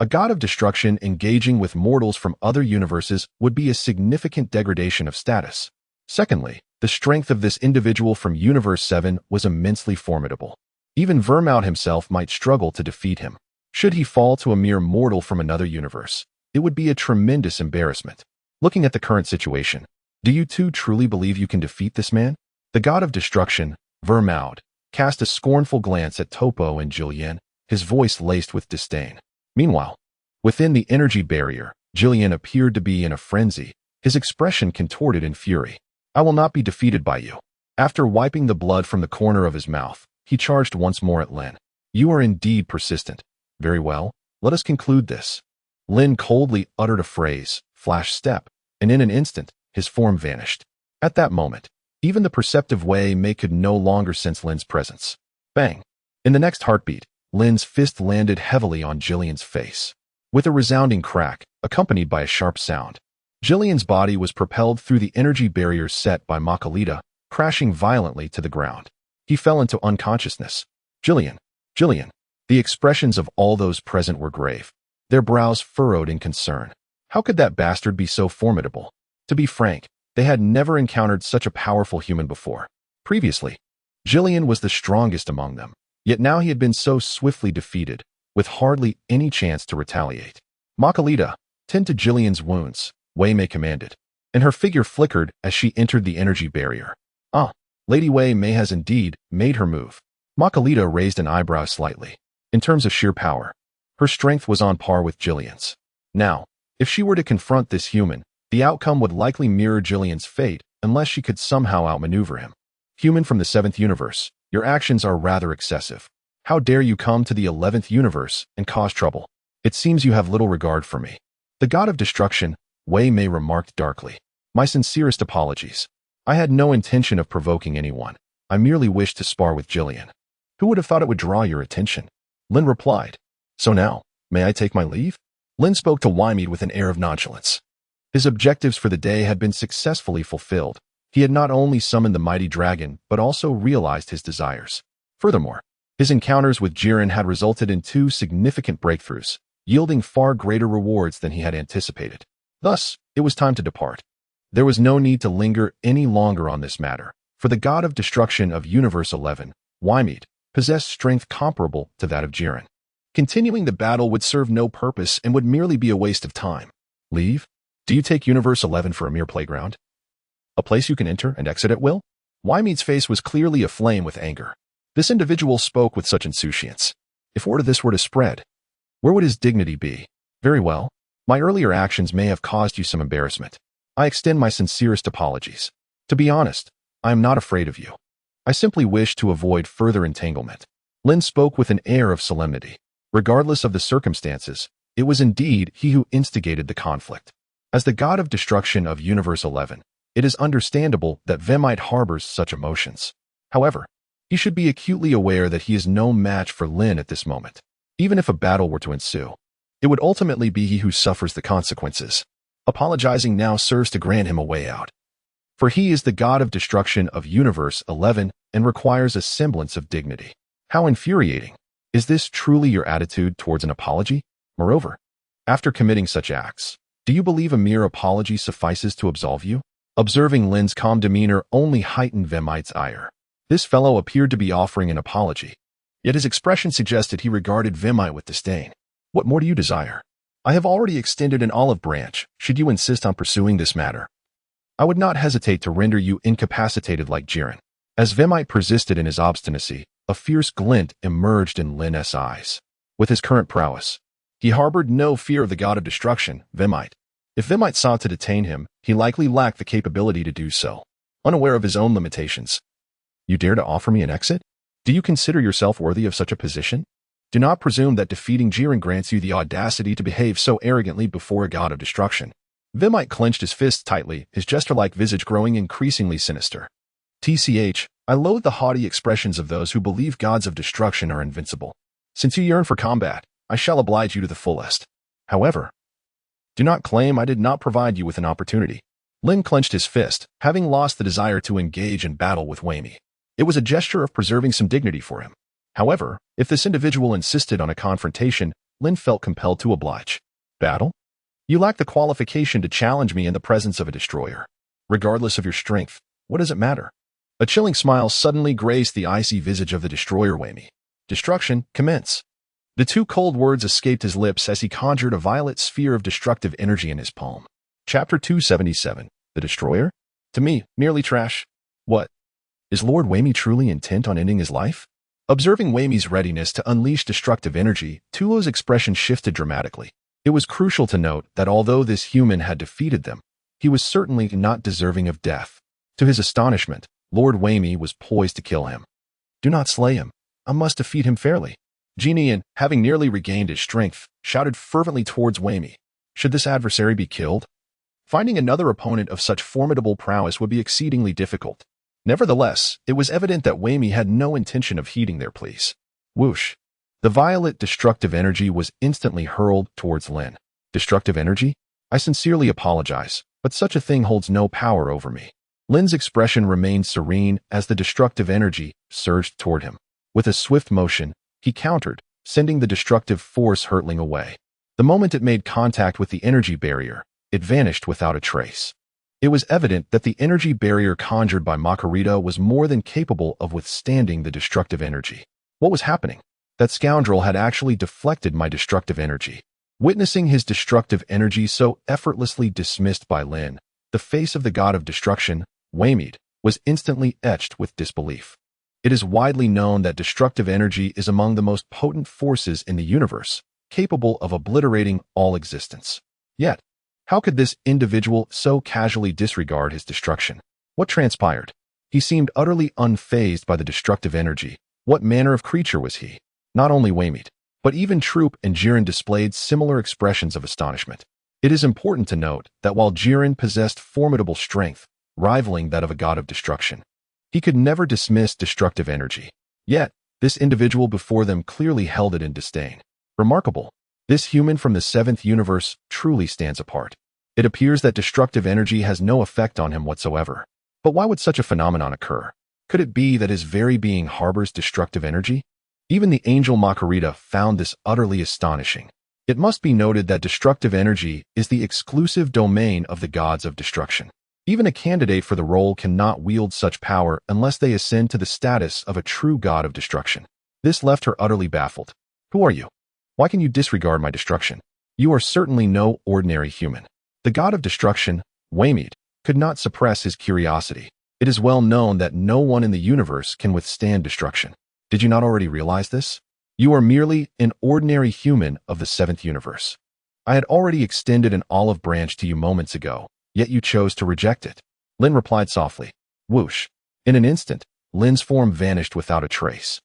a god of destruction engaging with mortals from other universes would be a significant degradation of status. Secondly, the strength of this individual from Universe 7 was immensely formidable. Even Vermaud himself might struggle to defeat him. Should he fall to a mere mortal from another universe, it would be a tremendous embarrassment. Looking at the current situation, do you two truly believe you can defeat this man? The god of destruction, Vermaud, cast a scornful glance at Toppo and Jiren, his voice laced with disdain. Meanwhile, within the energy barrier, Jiren appeared to be in a frenzy, his expression contorted in fury. I will not be defeated by you. After wiping the blood from the corner of his mouth, he charged once more at Lin. You are indeed persistent. Very well, let us conclude this. Lin coldly uttered a phrase, flash step, and in an instant, his form vanished. At that moment, even the perceptive Wei Mei could no longer sense Lin's presence. Bang! In the next heartbeat, Lin's fist landed heavily on Jiren's face. With a resounding crack, accompanied by a sharp sound, Jiren's body was propelled through the energy barriers set by Makalita, crashing violently to the ground. He fell into unconsciousness. Jiren! The expressions of all those present were grave, their brows furrowed in concern. How could that bastard be so formidable? To be frank, they had never encountered such a powerful human before. Previously, Jiren was the strongest among them, yet now he had been so swiftly defeated, with hardly any chance to retaliate. Makalita, tend to Jiren's wounds, Wei Mei commanded, and her figure flickered as she entered the energy barrier. Ah, Lady Wei Mei has indeed made her move. Makalita raised an eyebrow slightly. In terms of sheer power, her strength was on par with Jiren's. Now, if she were to confront this human, the outcome would likely mirror Jiren's fate unless she could somehow outmaneuver him. Human from the 7th universe, your actions are rather excessive. How dare you come to the 11th universe and cause trouble? It seems you have little regard for me. The god of destruction, Wei Mei remarked darkly. My sincerest apologies. I had no intention of provoking anyone. I merely wished to spar with Jiren. Who would have thought it would draw your attention? Lin replied. So now, may I take my leave? Lin spoke to Wymead with an air of nonchalance. His objectives for the day had been successfully fulfilled. He had not only summoned the mighty dragon, but also realized his desires. Furthermore, his encounters with Jiren had resulted in 2 significant breakthroughs, yielding far greater rewards than he had anticipated. Thus, it was time to depart. There was no need to linger any longer on this matter, for the god of destruction of Universe 11, Wymead, possessed strength comparable to that of Jiren. Continuing the battle would serve no purpose and would merely be a waste of time. Leave? Do you take Universe 11 for a mere playground? A place you can enter and exit at will? Wymeet's face was clearly aflame with anger. This individual spoke with such insouciance. If word of this were to spread, where would his dignity be? Very well. My earlier actions may have caused you some embarrassment. I extend my sincerest apologies. To be honest, I am not afraid of you. I simply wish to avoid further entanglement. Lin spoke with an air of solemnity. Regardless of the circumstances, it was indeed he who instigated the conflict. As the god of destruction of Universe 11, it is understandable that Vegeta harbors such emotions. However, he should be acutely aware that he is no match for Lin at this moment. Even if a battle were to ensue, it would ultimately be he who suffers the consequences. Apologizing now serves to grant him a way out. For he is the god of destruction of Universe 11 and requires a semblance of dignity. How infuriating. Is this truly your attitude towards an apology? Moreover, after committing such acts, do you believe a mere apology suffices to absolve you? Observing Lin's calm demeanor only heightened Vegeta's ire. This fellow appeared to be offering an apology, yet his expression suggested he regarded Vegeta with disdain. What more do you desire? I have already extended an olive branch, should you insist on pursuing this matter. I would not hesitate to render you incapacitated like Jiren. As Vegeta persisted in his obstinacy, a fierce glint emerged in Lin's eyes. With his current prowess, he harbored no fear of the god of destruction, Vegeta. If Vegeta sought to detain him, he likely lacked the capability to do so. Unaware of his own limitations. You dare to offer me an exit? Do you consider yourself worthy of such a position? Do not presume that defeating Jiren grants you the audacity to behave so arrogantly before a god of destruction. Vegeta clenched his fists tightly, his jester-like visage growing increasingly sinister. TCH, I loathe the haughty expressions of those who believe gods of destruction are invincible. Since you yearn for combat, I shall oblige you to the fullest. However, do not claim I did not provide you with an opportunity. Lin clenched his fist, having lost the desire to engage in battle with Wei. It was a gesture of preserving some dignity for him. However, if this individual insisted on a confrontation, Lin felt compelled to oblige. Battle? You lack the qualification to challenge me in the presence of a destroyer. Regardless of your strength, what does it matter? A chilling smile suddenly graced the icy visage of the destroyer Wei. Destruction, commence. The two cold words escaped his lips as he conjured a violet sphere of destructive energy in his palm. Chapter 277. The Destroyer? To me, merely trash. What? Is Lord Wei truly intent on ending his life? Observing Wei's readiness to unleash destructive energy, Tulo's expression shifted dramatically. It was crucial to note that although this human had defeated them, he was certainly not deserving of death. To his astonishment, Lord Wei was poised to kill him. Do not slay him. I must defeat him fairly. Lin En, having nearly regained his strength, shouted fervently towards Wei. Should this adversary be killed? Finding another opponent of such formidable prowess would be exceedingly difficult. Nevertheless, it was evident that Wei had no intention of heeding their pleas. Whoosh. The violet destructive energy was instantly hurled towards Lin. Destructive energy? I sincerely apologize, but such a thing holds no power over me. Lin's expression remained serene as the destructive energy surged toward him. With a swift motion, he countered, sending the destructive force hurtling away. The moment it made contact with the energy barrier, it vanished without a trace. It was evident that the energy barrier conjured by Makurita was more than capable of withstanding the destructive energy. What was happening? That scoundrel had actually deflected my destructive energy. Witnessing his destructive energy so effortlessly dismissed by Lin, the face of the god of destruction, Wei, was instantly etched with disbelief. It is widely known that destructive energy is among the most potent forces in the universe, capable of obliterating all existence. Yet, how could this individual so casually disregard his destruction? What transpired? He seemed utterly unfazed by the destructive energy. What manner of creature was he? Not only Wei, but even Troop and Jiren displayed similar expressions of astonishment. It is important to note that while Jiren possessed formidable strength, rivaling that of a god of destruction, he could never dismiss destructive energy. Yet, this individual before them clearly held it in disdain. Remarkable. This human from the 7th universe truly stands apart. It appears that destructive energy has no effect on him whatsoever. But why would such a phenomenon occur? Could it be that his very being harbors destructive energy? Even the angel Makurita found this utterly astonishing. It must be noted that destructive energy is the exclusive domain of the gods of destruction. Even a candidate for the role cannot wield such power unless they ascend to the status of a true god of destruction. This left her utterly baffled. Who are you? Why can you disregard my destruction? You are certainly no ordinary human. The god of destruction, Waymede, could not suppress his curiosity. It is well known that no one in the universe can withstand destruction. Did you not already realize this? You are merely an ordinary human of the 7th universe. I had already extended an olive branch to you moments ago, yet you chose to reject it. Lin replied softly. Whoosh. In an instant, Lin's form vanished without a trace.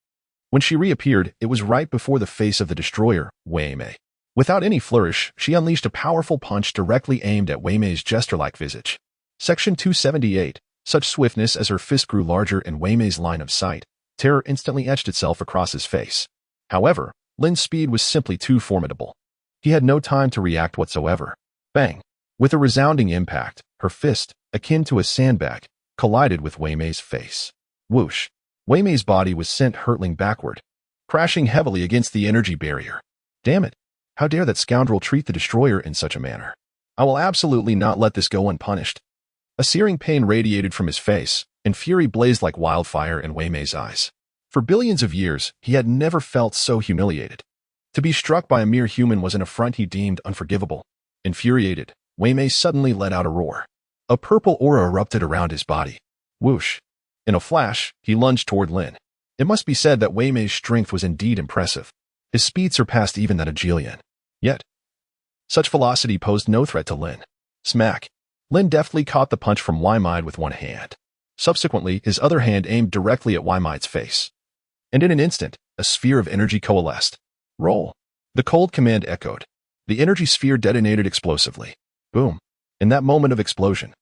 When she reappeared, it was right before the face of the destroyer, Waymede. Without any flourish, she unleashed a powerful punch directly aimed at Waymade's jester-like visage. Section 278. Such swiftness as her fist grew larger in Waymade's line of sight, terror instantly etched itself across his face. However, Lin's speed was simply too formidable. He had no time to react whatsoever. Bang! With a resounding impact, her fist, akin to a sandbag, collided with Waymade's face. Whoosh! Waymade's body was sent hurtling backward, crashing heavily against the energy barrier. Damn it! How dare that scoundrel treat the destroyer in such a manner? I will absolutely not let this go unpunished. A searing pain radiated from his face, and fury blazed like wildfire in Waymade's eyes. For billions of years, he had never felt so humiliated. To be struck by a mere human was an affront he deemed unforgivable. Infuriated, Waymade suddenly let out a roar. A purple aura erupted around his body. Whoosh! In a flash, he lunged toward Lin. It must be said that Waymade's strength was indeed impressive. His speed surpassed even that of Jiren. Yet, such velocity posed no threat to Lin. Smack! Lin deftly caught the punch from Waymade with one hand. Subsequently, his other hand aimed directly at Waymade's face. And in an instant, a sphere of energy coalesced. Roll! The cold command echoed. The energy sphere detonated explosively. Boom! In that moment of explosion,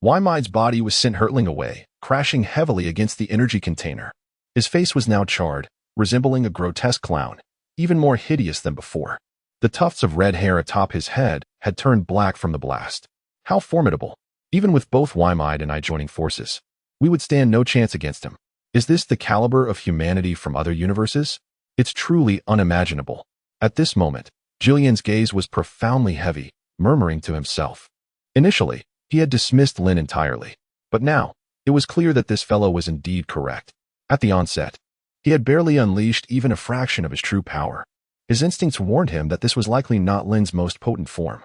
Waymade's body was sent hurtling away, crashing heavily against the energy container. His face was now charred, resembling a grotesque clown, even more hideous than before. The tufts of red hair atop his head had turned black from the blast. How formidable! Even with both Waymade and I joining forces, we would stand no chance against him. Is this the caliber of humanity from other universes? It's truly unimaginable. At this moment, Jiren's gaze was profoundly heavy, murmuring to himself. Initially, he had dismissed Lin entirely, but now, it was clear that this fellow was indeed correct. At the onset, he had barely unleashed even a fraction of his true power. His instincts warned him that this was likely not Lin's most potent form.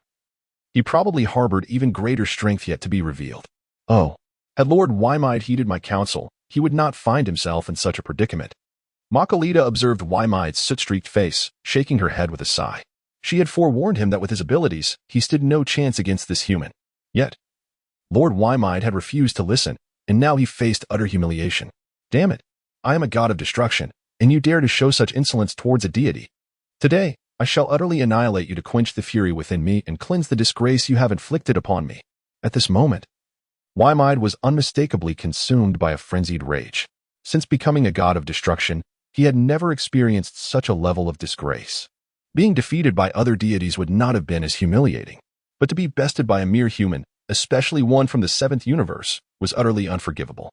He probably harbored even greater strength yet to be revealed. Oh, had Lord Waymade heeded my counsel, he would not find himself in such a predicament. Makalita observed Waymade's soot-streaked face, shaking her head with a sigh. She had forewarned him that with his abilities, he stood no chance against this human. Yet, Lord Waymade had refused to listen, and now he faced utter humiliation. Damn it! I am a god of destruction, and you dare to show such insolence towards a deity. Today, I shall utterly annihilate you to quench the fury within me and cleanse the disgrace you have inflicted upon me. At this moment, Waymade was unmistakably consumed by a frenzied rage. Since becoming a god of destruction, he had never experienced such a level of disgrace. Being defeated by other deities would not have been as humiliating, but to be bested by a mere human, especially one from the 7th universe, was utterly unforgivable.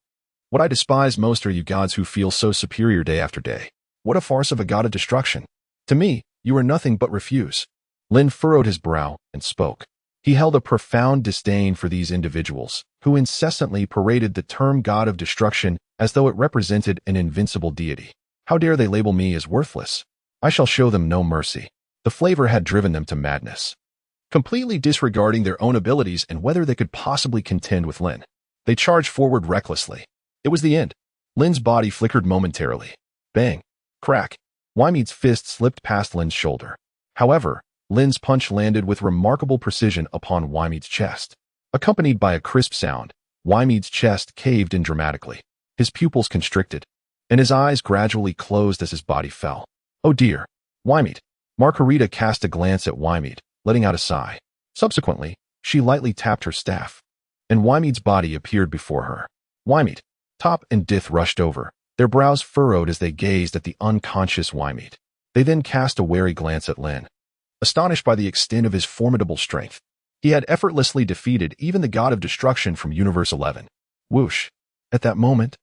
What I despise most are you gods who feel so superior day after day. What a farce of a god of destruction. To me, you are nothing but refuse. Lin furrowed his brow and spoke. He held a profound disdain for these individuals, who incessantly paraded the term god of destruction as though it represented an invincible deity. How dare they label me as worthless? I shall show them no mercy. The flavor had driven them to madness. Completely disregarding their own abilities and whether they could possibly contend with Lin, they charged forward recklessly. It was the end. Lin's body flickered momentarily. Bang! Crack! Waymade's fist slipped past Lin's shoulder. However, Lin's punch landed with remarkable precision upon Waymade's chest. Accompanied by a crisp sound, Waymade's chest caved in dramatically. His pupils constricted, and his eyes gradually closed as his body fell. Oh dear! Waymade! Margarita cast a glance at Waymade, letting out a sigh. Subsequently, she lightly tapped her staff, and Waymade's body appeared before her. Waymade, Top and Dith rushed over, their brows furrowed as they gazed at the unconscious Waymade. They then cast a wary glance at Lin. Astonished by the extent of his formidable strength, he had effortlessly defeated even the god of destruction from Universe 11. Whoosh! At that moment,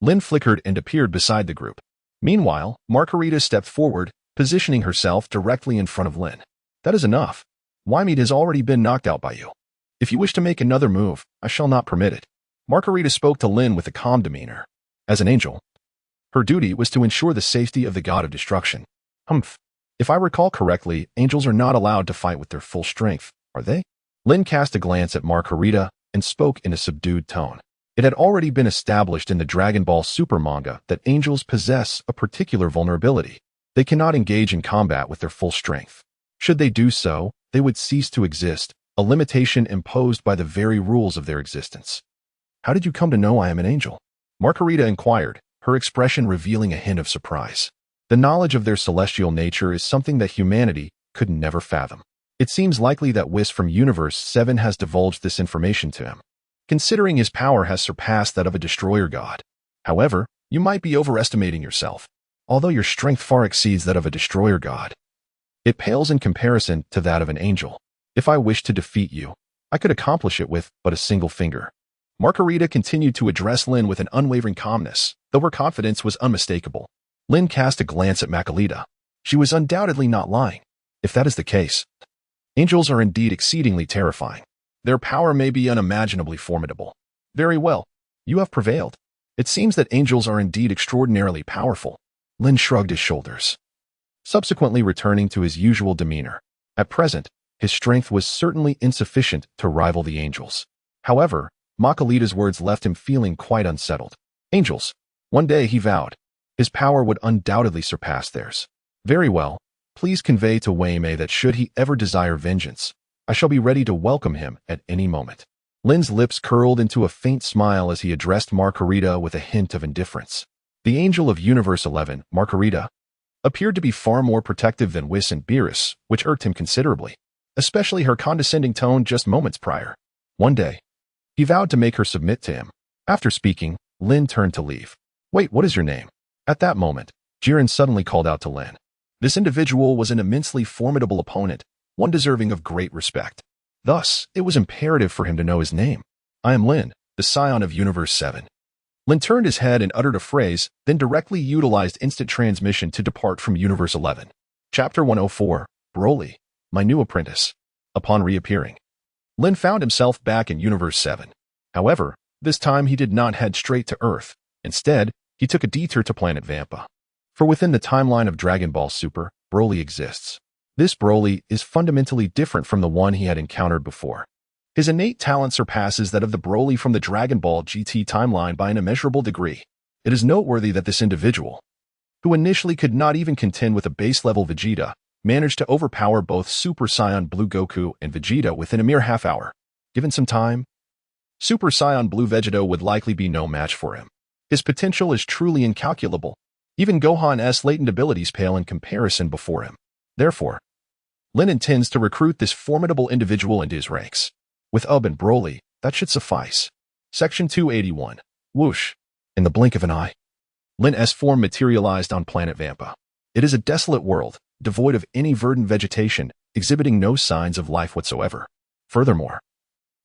Lin flickered and appeared beside the group. Meanwhile, Margarita stepped forward, positioning herself directly in front of Lin. That is enough. Waymade has already been knocked out by you. If you wish to make another move, I shall not permit it. Margarita spoke to Lin with a calm demeanor. As an angel, her duty was to ensure the safety of the god of destruction. Humph. If I recall correctly, angels are not allowed to fight with their full strength, are they? Lin cast a glance at Margarita and spoke in a subdued tone. It had already been established in the Dragon Ball Super manga that angels possess a particular vulnerability. They cannot engage in combat with their full strength. Should they do so, they would cease to exist, a limitation imposed by the very rules of their existence. How did you come to know I am an angel? Margarita inquired, her expression revealing a hint of surprise. The knowledge of their celestial nature is something that humanity could never fathom. It seems likely that Whis from Universe 7 has divulged this information to him, considering his power has surpassed that of a destroyer god. However, you might be overestimating yourself. Although your strength far exceeds that of a destroyer god, it pales in comparison to that of an angel. If I wished to defeat you, I could accomplish it with but a single finger. Margarita continued to address Lin with an unwavering calmness, though her confidence was unmistakable. Lin cast a glance at Margarita. She was undoubtedly not lying. If that is the case, angels are indeed exceedingly terrifying. Their power may be unimaginably formidable. Very well, you have prevailed. It seems that angels are indeed extraordinarily powerful. Lin shrugged his shoulders, subsequently returning to his usual demeanor. At present, his strength was certainly insufficient to rival the angels. However, Margarita's words left him feeling quite unsettled. Angels. One day, he vowed, his power would undoubtedly surpass theirs. Very well, please convey to Wei-Mei that should he ever desire vengeance, I shall be ready to welcome him at any moment. Lin's lips curled into a faint smile as he addressed Margarita with a hint of indifference. The angel of Universe 11, Margarita, appeared to be far more protective than Whis and Beerus, which irked him considerably, especially her condescending tone just moments prior. One day, he vowed to make her submit to him. After speaking, Lin turned to leave. Wait, what is your name? At that moment, Jiren suddenly called out to Lin. This individual was an immensely formidable opponent, one deserving of great respect. Thus, it was imperative for him to know his name. I am Lin, the scion of Universe 7. Lin turned his head and uttered a phrase, then directly utilized instant transmission to depart from Universe 11. Chapter 104, Broly, my new apprentice. Upon reappearing, Lin found himself back in Universe 7. However, this time he did not head straight to Earth. Instead, he took a detour to planet Vampa. For within the timeline of Dragon Ball Super, Broly exists. This Broly is fundamentally different from the one he had encountered before. His innate talent surpasses that of the Broly from the Dragon Ball GT timeline by an immeasurable degree. It is noteworthy that this individual, who initially could not even contend with a base-level Vegeta, managed to overpower both Super Saiyan Blue Goku and Vegeta within a mere half hour. Given some time, Super Saiyan Blue Vegeta would likely be no match for him. His potential is truly incalculable. Even Gohan's latent abilities pale in comparison before him. Therefore, Lin intends to recruit this formidable individual into his ranks. With and Broly, that should suffice. Section 281. Whoosh. In the blink of an eye, Lin's form materialized on planet Vampa. It is a desolate world, devoid of any verdant vegetation, exhibiting no signs of life whatsoever. Furthermore,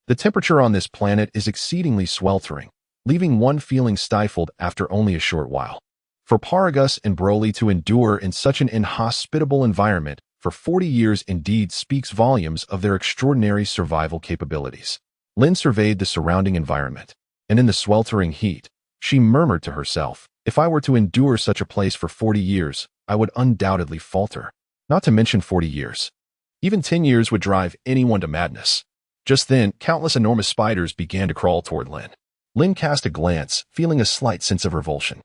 the temperature on this planet is exceedingly sweltering, leaving one feeling stifled after only a short while. For Paragus and Broly to endure in such an inhospitable environment for 40 years indeed speaks volumes of their extraordinary survival capabilities. Lin surveyed the surrounding environment, and in the sweltering heat, she murmured to herself, if I were to endure such a place for 40 years, I would undoubtedly falter. Not to mention 40 years. Even 10 years would drive anyone to madness. Just then, countless enormous spiders began to crawl toward Lin. Lin cast a glance, feeling a slight sense of revulsion.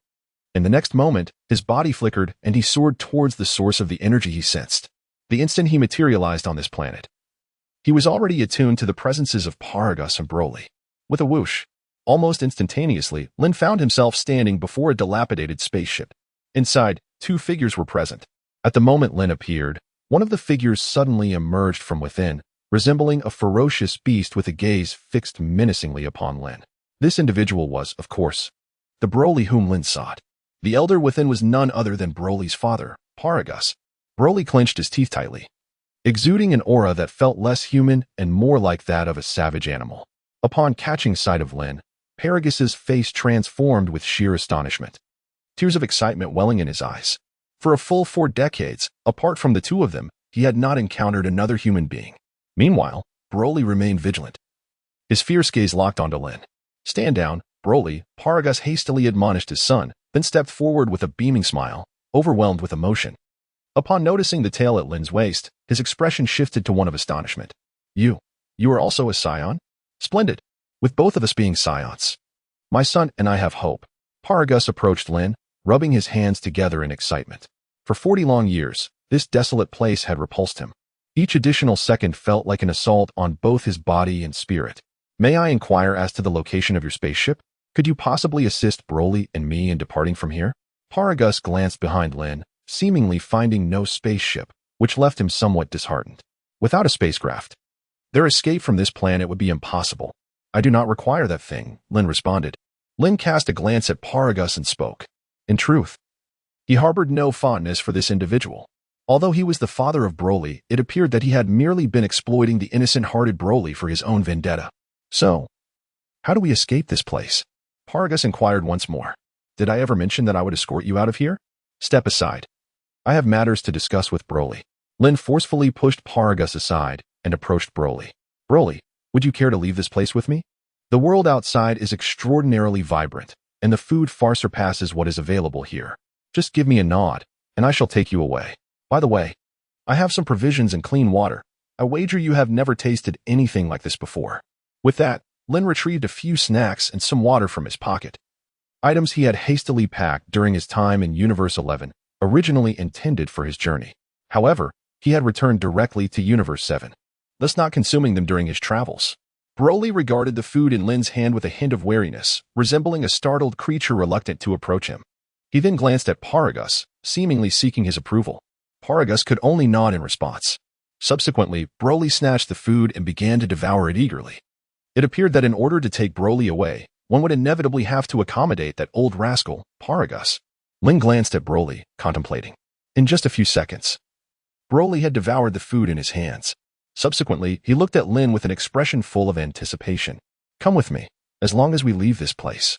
In the next moment, his body flickered and he soared towards the source of the energy he sensed. The instant he materialized on this planet, he was already attuned to the presences of Paragus and Broly. With a whoosh, almost instantaneously, Lin found himself standing before a dilapidated spaceship. Inside, two figures were present. At the moment Lin appeared, one of the figures suddenly emerged from within, resembling a ferocious beast with a gaze fixed menacingly upon Lin. This individual was, of course, the Broly whom Lin sought. The elder within was none other than Broly's father, Paragus. Broly clenched his teeth tightly, exuding an aura that felt less human and more like that of a savage animal. Upon catching sight of Lin, Paragus's face transformed with sheer astonishment, tears of excitement welling in his eyes. For a full 4 decades, apart from the two of them, he had not encountered another human being. Meanwhile, Broly remained vigilant. His fierce gaze locked onto Lin. Stand down, Broly, Paragus hastily admonished his son, then stepped forward with a beaming smile, overwhelmed with emotion. Upon noticing the tail at Lin's waist, his expression shifted to one of astonishment. You You are also a Scion? Splendid. With both of us being Scions. My son and I have hope. Paragus approached Lin, rubbing his hands together in excitement. For 40 long years, this desolate place had repulsed him. Each additional second felt like an assault on both his body and spirit. May I inquire as to the location of your spaceship? Could you possibly assist Broly and me in departing from here? Paragus glanced behind Lin, seemingly finding no spaceship, which left him somewhat disheartened. Without a spacecraft, their escape from this planet would be impossible. I do not require that thing, Lin responded. Lin cast a glance at Paragus and spoke. In truth, he harbored no fondness for this individual. Although he was the father of Broly, it appeared that he had merely been exploiting the innocent-hearted Broly for his own vendetta. So, how do we escape this place? Paragus inquired once more. Did I ever mention that I would escort you out of here? Step aside. I have matters to discuss with Broly. Lin forcefully pushed Paragus aside and approached Broly. Broly, would you care to leave this place with me? The world outside is extraordinarily vibrant, and the food far surpasses what is available here. Just give me a nod, and I shall take you away. By the way, I have some provisions and clean water. I wager you have never tasted anything like this before. With that, Lin retrieved a few snacks and some water from his pocket. Items he had hastily packed during his time in Universe 11, originally intended for his journey. However, he had returned directly to Universe 7, thus not consuming them during his travels. Broly regarded the food in Lin's hand with a hint of wariness, resembling a startled creature reluctant to approach him. He then glanced at Paragus, seemingly seeking his approval. Paragus could only nod in response. Subsequently, Broly snatched the food and began to devour it eagerly. It appeared that in order to take Broly away, one would inevitably have to accommodate that old rascal, Paragus. Lin glanced at Broly, contemplating. In just a few seconds, Broly had devoured the food in his hands. Subsequently, he looked at Lin with an expression full of anticipation. Come with me, as long as we leave this place.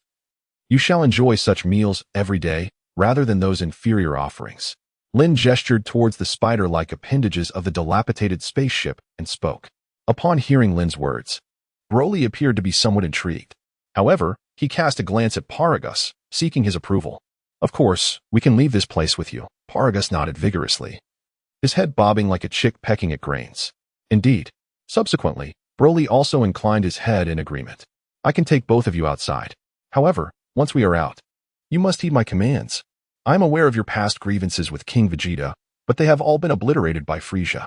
You shall enjoy such meals every day, rather than those inferior offerings. Lin gestured towards the spider-like appendages of the dilapidated spaceship and spoke. Upon hearing Lin's words, Broly appeared to be somewhat intrigued. However, he cast a glance at Paragus, seeking his approval. Of course, we can leave this place with you. Paragus nodded vigorously, his head bobbing like a chick pecking at grains. Indeed. Subsequently, Broly also inclined his head in agreement. I can take both of you outside. However, once we are out, you must heed my commands. I am aware of your past grievances with King Vegeta, but they have all been obliterated by Frieza.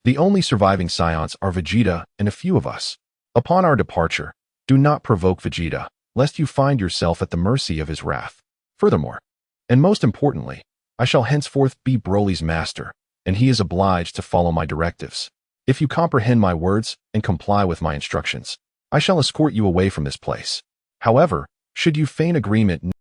The only surviving Scions are Vegeta and a few of us. Upon our departure, do not provoke Vegeta, lest you find yourself at the mercy of his wrath. Furthermore, and most importantly, I shall henceforth be Broly's master, and he is obliged to follow my directives. If you comprehend my words and comply with my instructions, I shall escort you away from this place. However, should you feign agreement